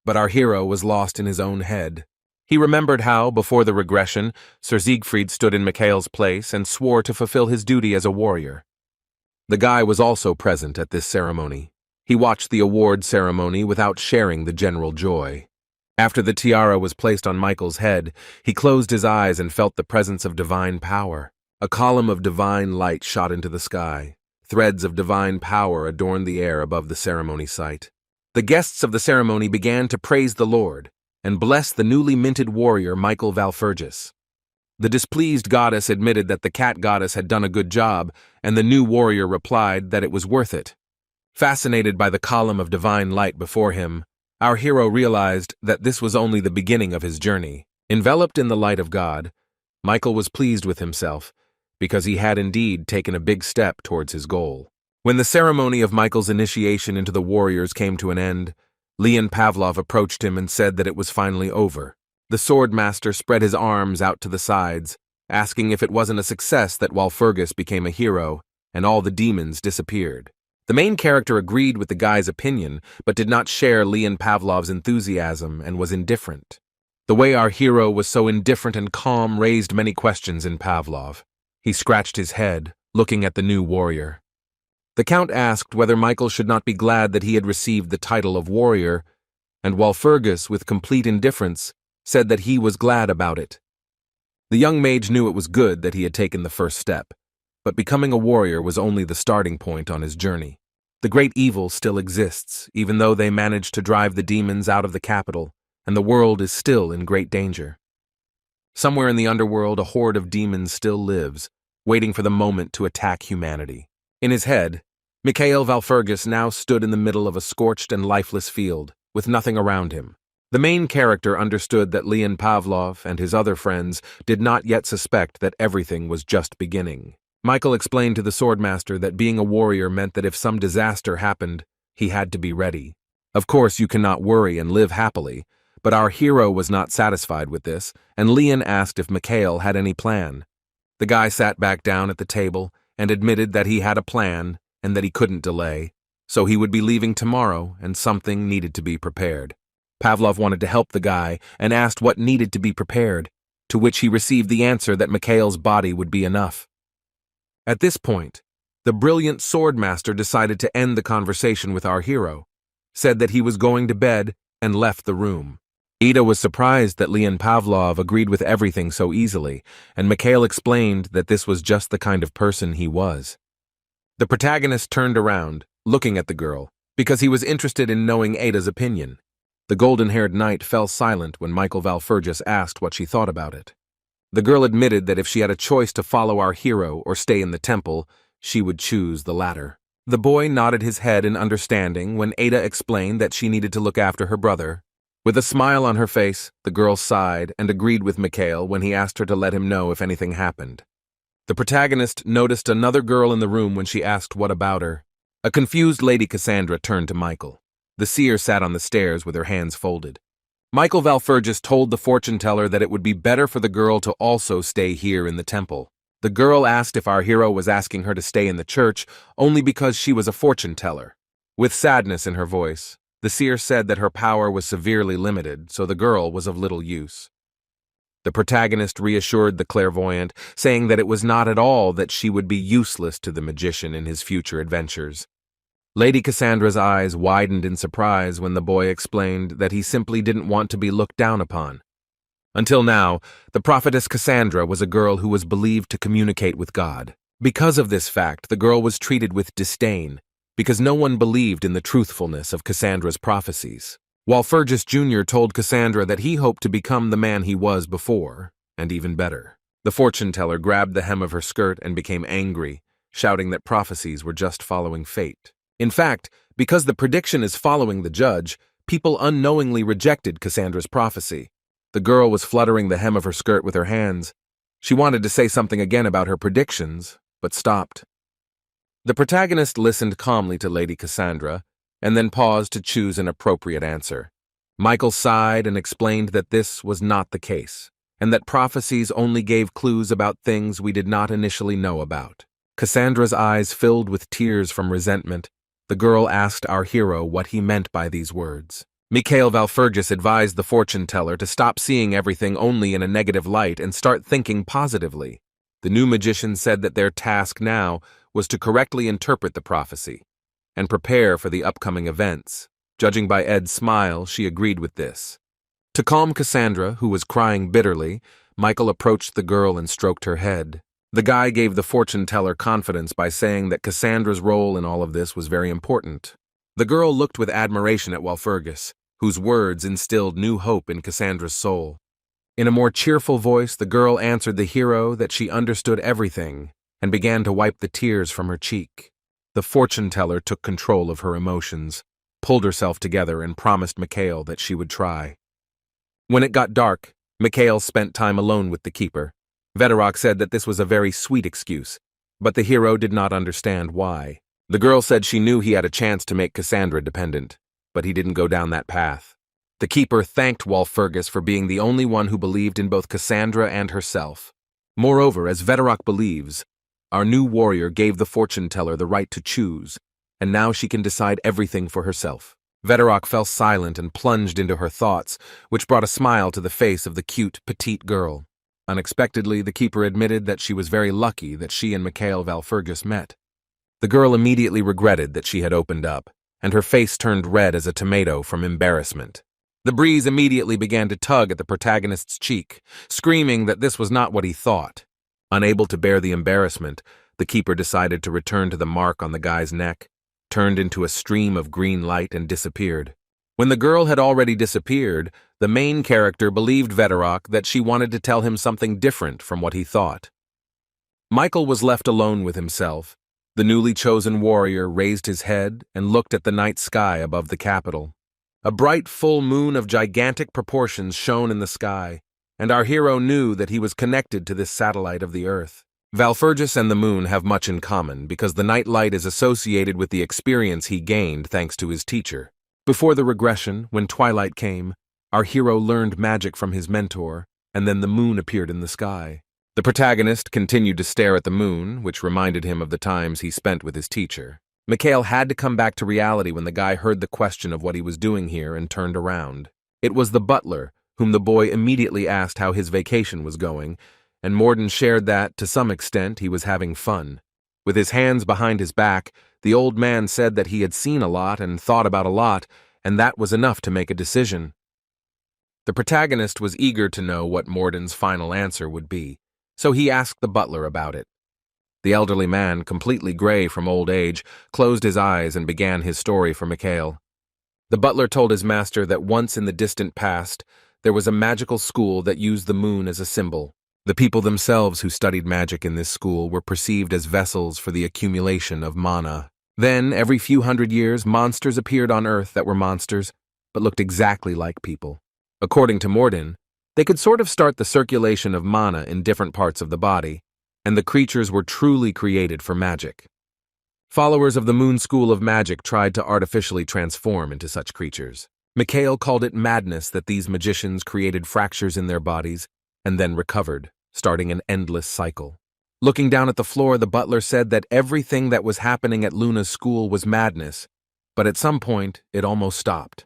but our hero was lost in his own head. He remembered how, before the regression, Sir Siegfried stood in Mikhail's place and swore to fulfill his duty as a warrior. The guy was also present at this ceremony. He watched the award ceremony without sharing the general joy. After the tiara was placed on Michael's head, he closed his eyes and felt the presence of divine power. A column of divine light shot into the sky. Threads of divine power adorned the air above the ceremony site. The guests of the ceremony began to praise the Lord and bless the newly minted warrior Michael Walpurgis. The displeased goddess admitted that the cat goddess had done a good job, and the new warrior replied that it was worth it. Fascinated by the column of divine light before him, our hero realized that this was only the beginning of his journey. Enveloped in the light of God, Michael was pleased with himself, because he had indeed taken a big step towards his goal. When the ceremony of Michael's initiation into the warriors came to an end, Leon Pavlov approached him and said that it was finally over. The sword master spread his arms out to the sides, asking if it wasn't a success that Walpurgis became a hero and all the demons disappeared. The main character agreed with the guy's opinion, but did not share Leon Pavlov's enthusiasm and was indifferent. The way our hero was so indifferent and calm raised many questions in Pavlov. He scratched his head, looking at the new warrior. The Count asked whether Michael should not be glad that he had received the title of warrior, and Walpurgis, with complete indifference, said that he was glad about it. The young mage knew it was good that he had taken the first step, but becoming a warrior was only the starting point on his journey. The great evil still exists, even though they managed to drive the demons out of the capital, and the world is still in great danger. Somewhere in the underworld, a horde of demons still lives, waiting for the moment to attack humanity. In his head, Mikhail Walpurgis now stood in the middle of a scorched and lifeless field. with nothing around him. The main character understood that Leon Pavlov and his other friends did not yet suspect that everything was just beginning. Michael explained to the swordmaster that being a warrior meant that if some disaster happened, he had to be ready. Of course, you cannot worry and live happily, but our hero was not satisfied with this, and Leon asked if Mikhail had any plan. The guy sat back down at the table and admitted that he had a plan and that he couldn't delay, so he would be leaving tomorrow and something needed to be prepared. Pavlov wanted to help the guy and asked what needed to be prepared, to which he received the answer that Mikhail's body would be enough. At this point, the brilliant swordmaster decided to end the conversation with our hero, said that he was going to bed, and left the room. Ida was surprised that Leon Pavlov agreed with everything so easily, and Mikhail explained that this was just the kind of person he was. The protagonist turned around, looking at the girl, because he was interested in knowing Ada's opinion. The golden-haired knight fell silent when Michael Valfergus asked what she thought about it. The girl admitted that if she had a choice to follow our hero or stay in the temple, she would choose the latter. The boy nodded his head in understanding when Ada explained that she needed to look after her brother. With a smile on her face, the girl sighed and agreed with Mikhail when he asked her to let him know if anything happened. The protagonist noticed another girl in the room when she asked what about her. A confused Lady Cassandra turned to Michael. The seer sat on the stairs with her hands folded. Michael Valfergus told the fortune-teller that it would be better for the girl to also stay here in the temple. The girl asked if our hero was asking her to stay in the church only because she was a fortune-teller. With sadness in her voice, the seer said that her power was severely limited, so the girl was of little use. The protagonist reassured the clairvoyant, saying that it was not at all that she would be useless to the magician in his future adventures. Lady Cassandra's eyes widened in surprise when the boy explained that he simply didn't want to be looked down upon. Until now, the prophetess Cassandra was a girl who was believed to communicate with God. Because of this fact, the girl was treated with disdain, because no one believed in the truthfulness of Cassandra's prophecies. While Fergus Jr. told Cassandra that he hoped to become the man he was before, and even better. The fortune-teller grabbed the hem of her skirt and became angry, shouting that prophecies were just following fate. In fact, because the prediction is following the judge, people unknowingly rejected Cassandra's prophecy. The girl was fluttering the hem of her skirt with her hands. She wanted to say something again about her predictions, but stopped. The protagonist listened calmly to Lady Cassandra, and then paused to choose an appropriate answer. Michael sighed and explained that this was not the case, and that prophecies only gave clues about things we did not initially know about. Cassandra's eyes filled with tears from resentment. The girl asked our hero what he meant by these words. Mikhail Valfergus advised the fortune-teller to stop seeing everything only in a negative light and start thinking positively. The new magician said that their task now was to correctly interpret the prophecy and prepare for the upcoming events. Judging by Ed's smile, she agreed with this. To calm Cassandra, who was crying bitterly, Michael approached the girl and stroked her head. The guy gave the fortune-teller confidence by saying that Cassandra's role in all of this was very important. The girl looked with admiration at Valfergus, whose words instilled new hope in Cassandra's soul. In a more cheerful voice, the girl answered the hero that she understood everything and began to wipe the tears from her cheek. The fortune-teller took control of her emotions, pulled herself together, and promised Mikhail that she would try. When it got dark, Mikhail spent time alone with the keeper. Vedorok said that this was a very sweet excuse, but the hero did not understand why. The girl said she knew he had a chance to make Cassandra dependent, but he didn't go down that path. The keeper thanked Valfergus for being the only one who believed in both Cassandra and herself. Moreover, as Vedorok believes, our new warrior gave the fortune-teller the right to choose, and now she can decide everything for herself. Vedorok fell silent and plunged into her thoughts, which brought a smile to the face of the cute, petite girl. Unexpectedly, the keeper admitted that she was very lucky that she and Mikhail Valfergus met. The girl immediately regretted that she had opened up, and her face turned red as a tomato from embarrassment. The breeze immediately began to tug at the protagonist's cheek, screaming that this was not what he thought. Unable to bear the embarrassment, the keeper decided to return to the mark on the guy's neck, turned into a stream of green light, and disappeared. When the girl had already disappeared, the main character believed Vedorok that she wanted to tell him something different from what he thought. Michael was left alone with himself. The newly chosen warrior raised his head and looked at the night sky above the capital. A bright full moon of gigantic proportions shone in the sky, and our hero knew that he was connected to this satellite of the Earth. Valfergus and the moon have much in common because the night light is associated with the experience he gained thanks to his teacher. Before the regression, when twilight came, our hero learned magic from his mentor, and then the moon appeared in the sky. The protagonist continued to stare at the moon, which reminded him of the times he spent with his teacher. Mikhail had to come back to reality when the guy heard the question of what he was doing here and turned around. It was the butler, whom the boy immediately asked how his vacation was going, and Morden shared that, to some extent, he was having fun. With his hands behind his back, the old man said that he had seen a lot and thought about a lot, and that was enough to make a decision. The protagonist was eager to know what Morden's final answer would be, so he asked the butler about it. The elderly man, completely gray from old age, closed his eyes and began his story for Mikhail. The butler told his master that once in the distant past, there was a magical school that used the moon as a symbol. The people themselves who studied magic in this school were perceived as vessels for the accumulation of mana. Then, every few hundred years, monsters appeared on Earth that were monsters, but looked exactly like people. According to Morden, they could sort of start the circulation of mana in different parts of the body, and the creatures were truly created for magic. Followers of the Moon School of Magic tried to artificially transform into such creatures. Mikhail called it madness that these magicians created fractures in their bodies and then recovered, starting an endless cycle. Looking down at the floor, the butler said that everything that was happening at Luna's school was madness, but at some point, it almost stopped.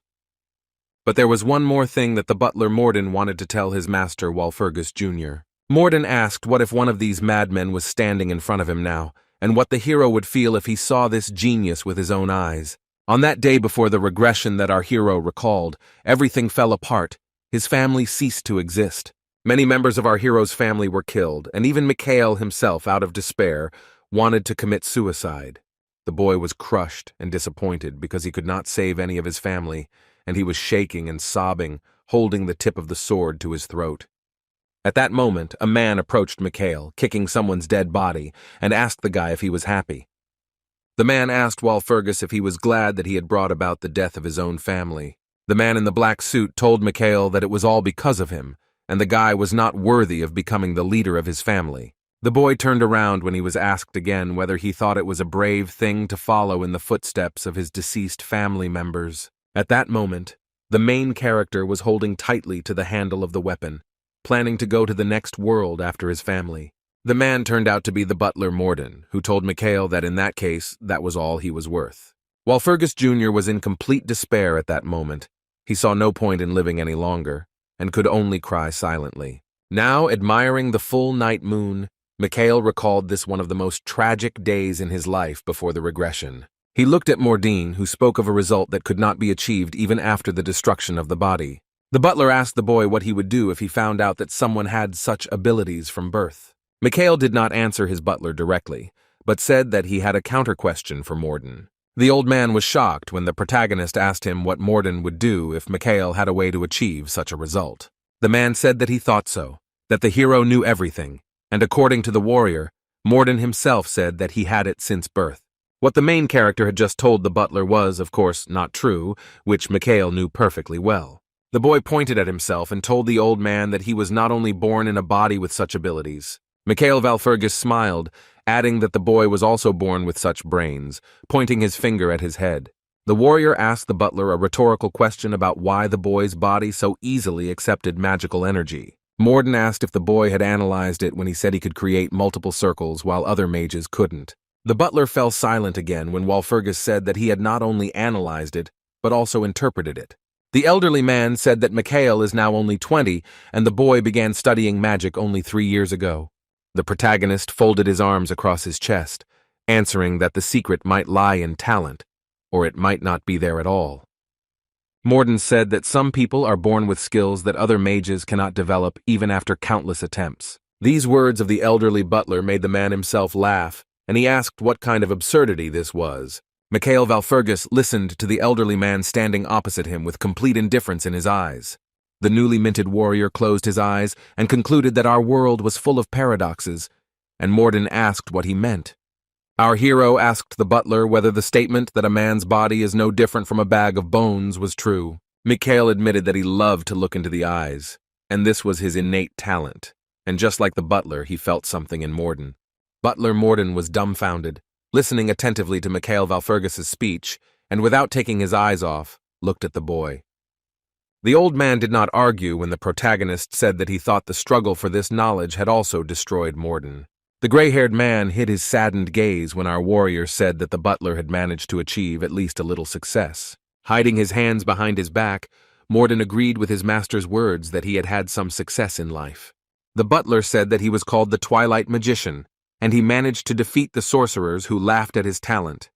But there was one more thing that the butler Morden wanted to tell his master Walpurgis Jr. Morden asked what if one of these madmen was standing in front of him now, and what the hero would feel if he saw this genius with his own eyes. On that day before the regression that our hero recalled, everything fell apart. His family ceased to exist. Many members of our hero's family were killed, and even Mikhail himself, out of despair, wanted to commit suicide. The boy was crushed and disappointed because he could not save any of his family, and he was shaking and sobbing, holding the tip of the sword to his throat. At that moment, a man approached Mikhail, kicking someone's dead body, and asked the guy if he was happy. The man asked Walpurgis if he was glad that he had brought about the death of his own family. The man in the black suit told Mikhail that it was all because of him, and the guy was not worthy of becoming the leader of his family. The boy turned around when he was asked again whether he thought it was a brave thing to follow in the footsteps of his deceased family members. At that moment, the main character was holding tightly to the handle of the weapon, planning to go to the next world after his family. The man turned out to be the butler Morden, who told Mikhail that in that case, that was all he was worth. Walpurgis Jr. was in complete despair at that moment. He saw no point in living any longer, and could only cry silently. Now, admiring the full night moon, Mikhail recalled this one of the most tragic days in his life before the regression. He looked at Morden, who spoke of a result that could not be achieved even after the destruction of the body. The butler asked the boy what he would do if he found out that someone had such abilities from birth. Mikhail did not answer his butler directly, but said that he had a counter-question for Morden. The old man was shocked when the protagonist asked him what Morden would do if Mikhail had a way to achieve such a result. The man said that he thought so, that the hero knew everything, and according to the warrior, Morden himself said that he had it since birth. What the main character had just told the butler was, of course, not true, which Mikhail knew perfectly well. The boy pointed at himself and told the old man that he was not only born in a body with such abilities. Mikhail Walpurgis smiled, adding that the boy was also born with such brains, pointing his finger at his head. The warrior asked the butler a rhetorical question about why the boy's body so easily accepted magical energy. Morden asked if the boy had analyzed it when he said he could create multiple circles while other mages couldn't. The butler fell silent again when Walpurgis said that he had not only analyzed it, but also interpreted it. The elderly man said that Mikhail is now only 20, and the boy began studying magic only 3 years ago. The protagonist folded his arms across his chest, answering that the secret might lie in talent, or it might not be there at all. Morden said that some people are born with skills that other mages cannot develop even after countless attempts. These words of the elderly butler made the man himself laugh, and he asked what kind of absurdity this was. Mikhail Walpurgis listened to the elderly man standing opposite him with complete indifference in his eyes. The newly minted warrior closed his eyes and concluded that our world was full of paradoxes, and Morden asked what he meant. Our hero asked the butler whether the statement that a man's body is no different from a bag of bones was true. Mikhail admitted that he loved to look into the eyes, and this was his innate talent. And just like the butler, he felt something in Morden. Butler Morden was dumbfounded, listening attentively to Mikhail Valfergus's speech, and without taking his eyes off, looked at the boy. The old man did not argue when the protagonist said that he thought the struggle for this knowledge had also destroyed Morden. The gray-haired man hid his saddened gaze when our warrior said that the butler had managed to achieve at least a little success. Hiding his hands behind his back, Morden agreed with his master's words that he had had some success in life. The butler said that he was called the Twilight Magician, and he managed to defeat the sorcerers who laughed at his talent.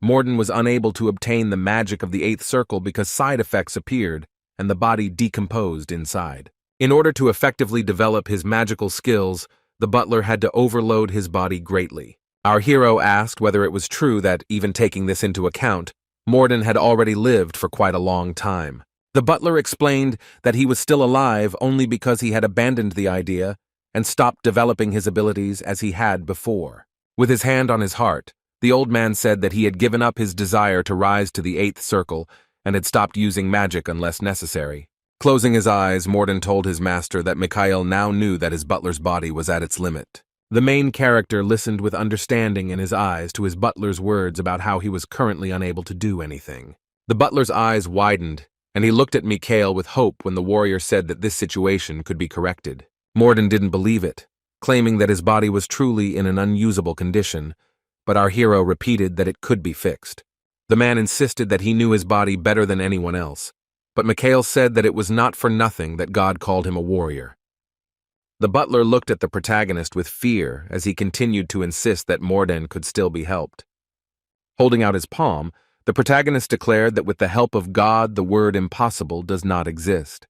Morden was unable to obtain the magic of the Eighth Circle because side effects appeared, and the body decomposed inside. In order to effectively develop his magical skills, the butler had to overload his body greatly. Our hero asked whether it was true that, even taking this into account, Morden had already lived for quite a long time. The butler explained that he was still alive only because he had abandoned the idea and stopped developing his abilities as he had before. With his hand on his heart, the old man said that he had given up his desire to rise to the Eighth Circle and had stopped using magic unless necessary. Closing his eyes, Morden told his master that Mikhail now knew that his butler's body was at its limit. The main character listened with understanding in his eyes to his butler's words about how he was currently unable to do anything. The butler's eyes widened, and he looked at Mikhail with hope when the warrior said that this situation could be corrected. Morden didn't believe it, claiming that his body was truly in an unusable condition, but our hero repeated that it could be fixed. The man insisted that he knew his body better than anyone else, but Mikhail said that it was not for nothing that God called him a warrior. The butler looked at the protagonist with fear as he continued to insist that Morden could still be helped. Holding out his palm, the protagonist declared that with the help of God, the word impossible does not exist.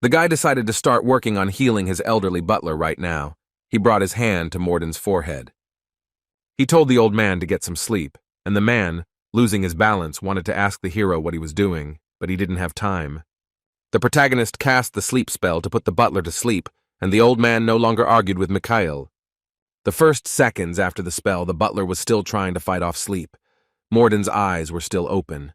The guy decided to start working on healing his elderly butler right now. He brought his hand to Morden's forehead. He told the old man to get some sleep, and the man, losing his balance, wanted to ask the hero what he was doing, but he didn't have time. The protagonist cast the sleep spell to put the butler to sleep, and the old man no longer argued with Mikhail. The first seconds after the spell, the butler was still trying to fight off sleep. Morden's eyes were still open.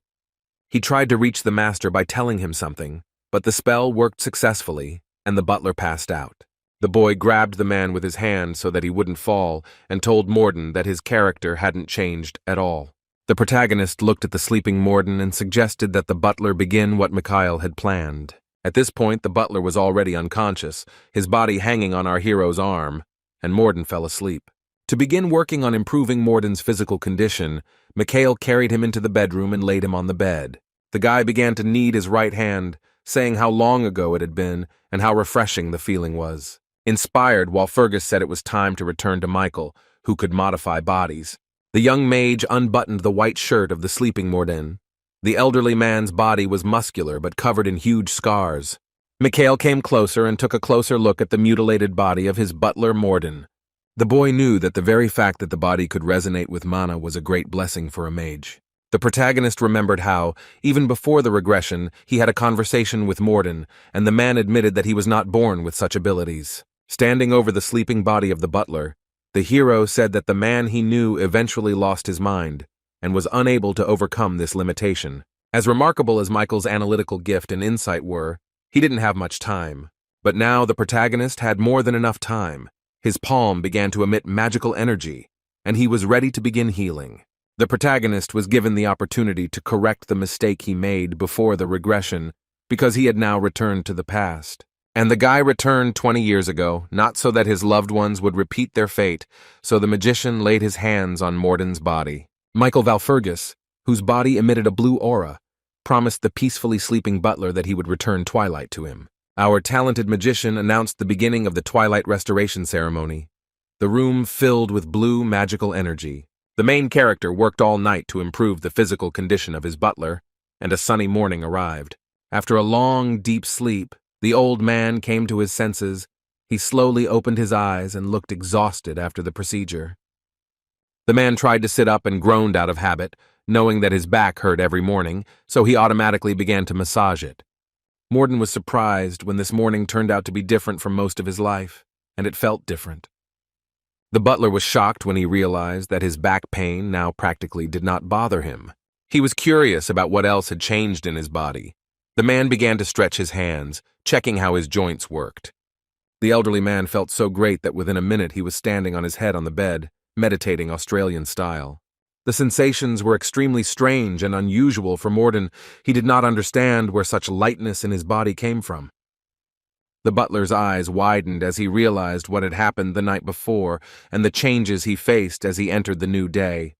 He tried to reach the master by telling him something, but the spell worked successfully, and the butler passed out. The boy grabbed the man with his hand so that he wouldn't fall and told Morden that his character hadn't changed at all. The protagonist looked at the sleeping Morden and suggested that the butler begin what Mikhail had planned. At this point, the butler was already unconscious, his body hanging on our hero's arm, and Morden fell asleep. To begin working on improving Morden's physical condition, Mikhail carried him into the bedroom and laid him on the bed. The guy began to knead his right hand, saying how long ago it had been and how refreshing the feeling was. Inspired, while Fergus said it was time to return to Michael, who could modify bodies. The young mage unbuttoned the white shirt of the sleeping Morden. The elderly man's body was muscular but covered in huge scars. Mikhail came closer and took a closer look at the mutilated body of his butler Morden. The boy knew that the very fact that the body could resonate with mana was a great blessing for a mage. The protagonist remembered how, even before the regression, he had a conversation with Morden, and the man admitted that he was not born with such abilities. Standing over the sleeping body of the butler, the hero said that the man he knew eventually lost his mind and was unable to overcome this limitation. As remarkable as Michael's analytical gift and insight were, he didn't have much time. But now the protagonist had more than enough time. His palm began to emit magical energy, and he was ready to begin healing. The protagonist was given the opportunity to correct the mistake he made before the regression because he had now returned to the past. And the guy returned 20 years ago, not so that his loved ones would repeat their fate, so the magician laid his hands on Morden's body. Michael Valfergus, whose body emitted a blue aura, promised the peacefully sleeping butler that he would return twilight to him. Our talented magician announced the beginning of the twilight restoration ceremony. The room filled with blue magical energy. The main character worked all night to improve the physical condition of his butler, and a sunny morning arrived. After a long, deep sleep, the old man came to his senses. He slowly opened his eyes and looked exhausted after the procedure. The man tried to sit up and groaned out of habit, knowing that his back hurt every morning, so he automatically began to massage it. Morden was surprised when this morning turned out to be different from most of his life, and it felt different. The butler was shocked when he realized that his back pain now practically did not bother him. He was curious about what else had changed in his body. The man began to stretch his hands, checking how his joints worked. The elderly man felt so great that within a minute he was standing on his head on the bed, meditating Australian style. The sensations were extremely strange and unusual for Morden. He did not understand where such lightness in his body came from. The butler's eyes widened as he realized what had happened the night before and the changes he faced as he entered the new day.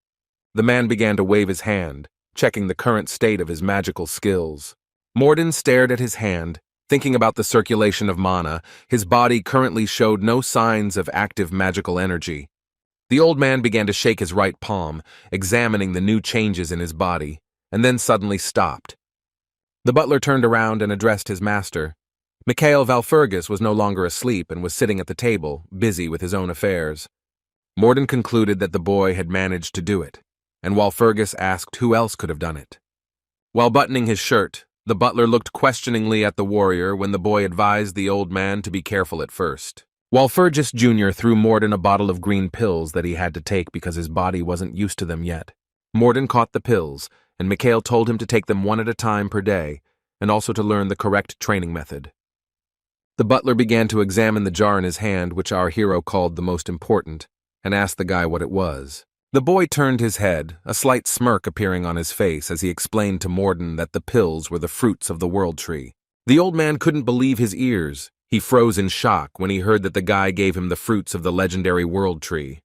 The man began to wave his hand, checking the current state of his magical skills. Morden stared at his hand, thinking about the circulation of mana. His body currently showed no signs of active magical energy. The old man began to shake his right palm, examining the new changes in his body, and then suddenly stopped. The butler turned around and addressed his master. Mikhail Valfurgis was no longer asleep and was sitting at the table, busy with his own affairs. Morden concluded that the boy had managed to do it, and Walpurgis asked who else could have done it. While buttoning his shirt, the butler looked questioningly at the warrior when the boy advised the old man to be careful at first. Walpurgis Jr. threw Morden a bottle of green pills that he had to take because his body wasn't used to them yet. Morden caught the pills, and Mikhail told him to take them one at a time per day, and also to learn the correct training method. The butler began to examine the jar in his hand, which our hero called the most important, and asked the guy what it was. The boy turned his head, a slight smirk appearing on his face as he explained to Morden that the pills were the fruits of the world tree. The old man couldn't believe his ears. He froze in shock when he heard that the guy gave him the fruits of the legendary world tree.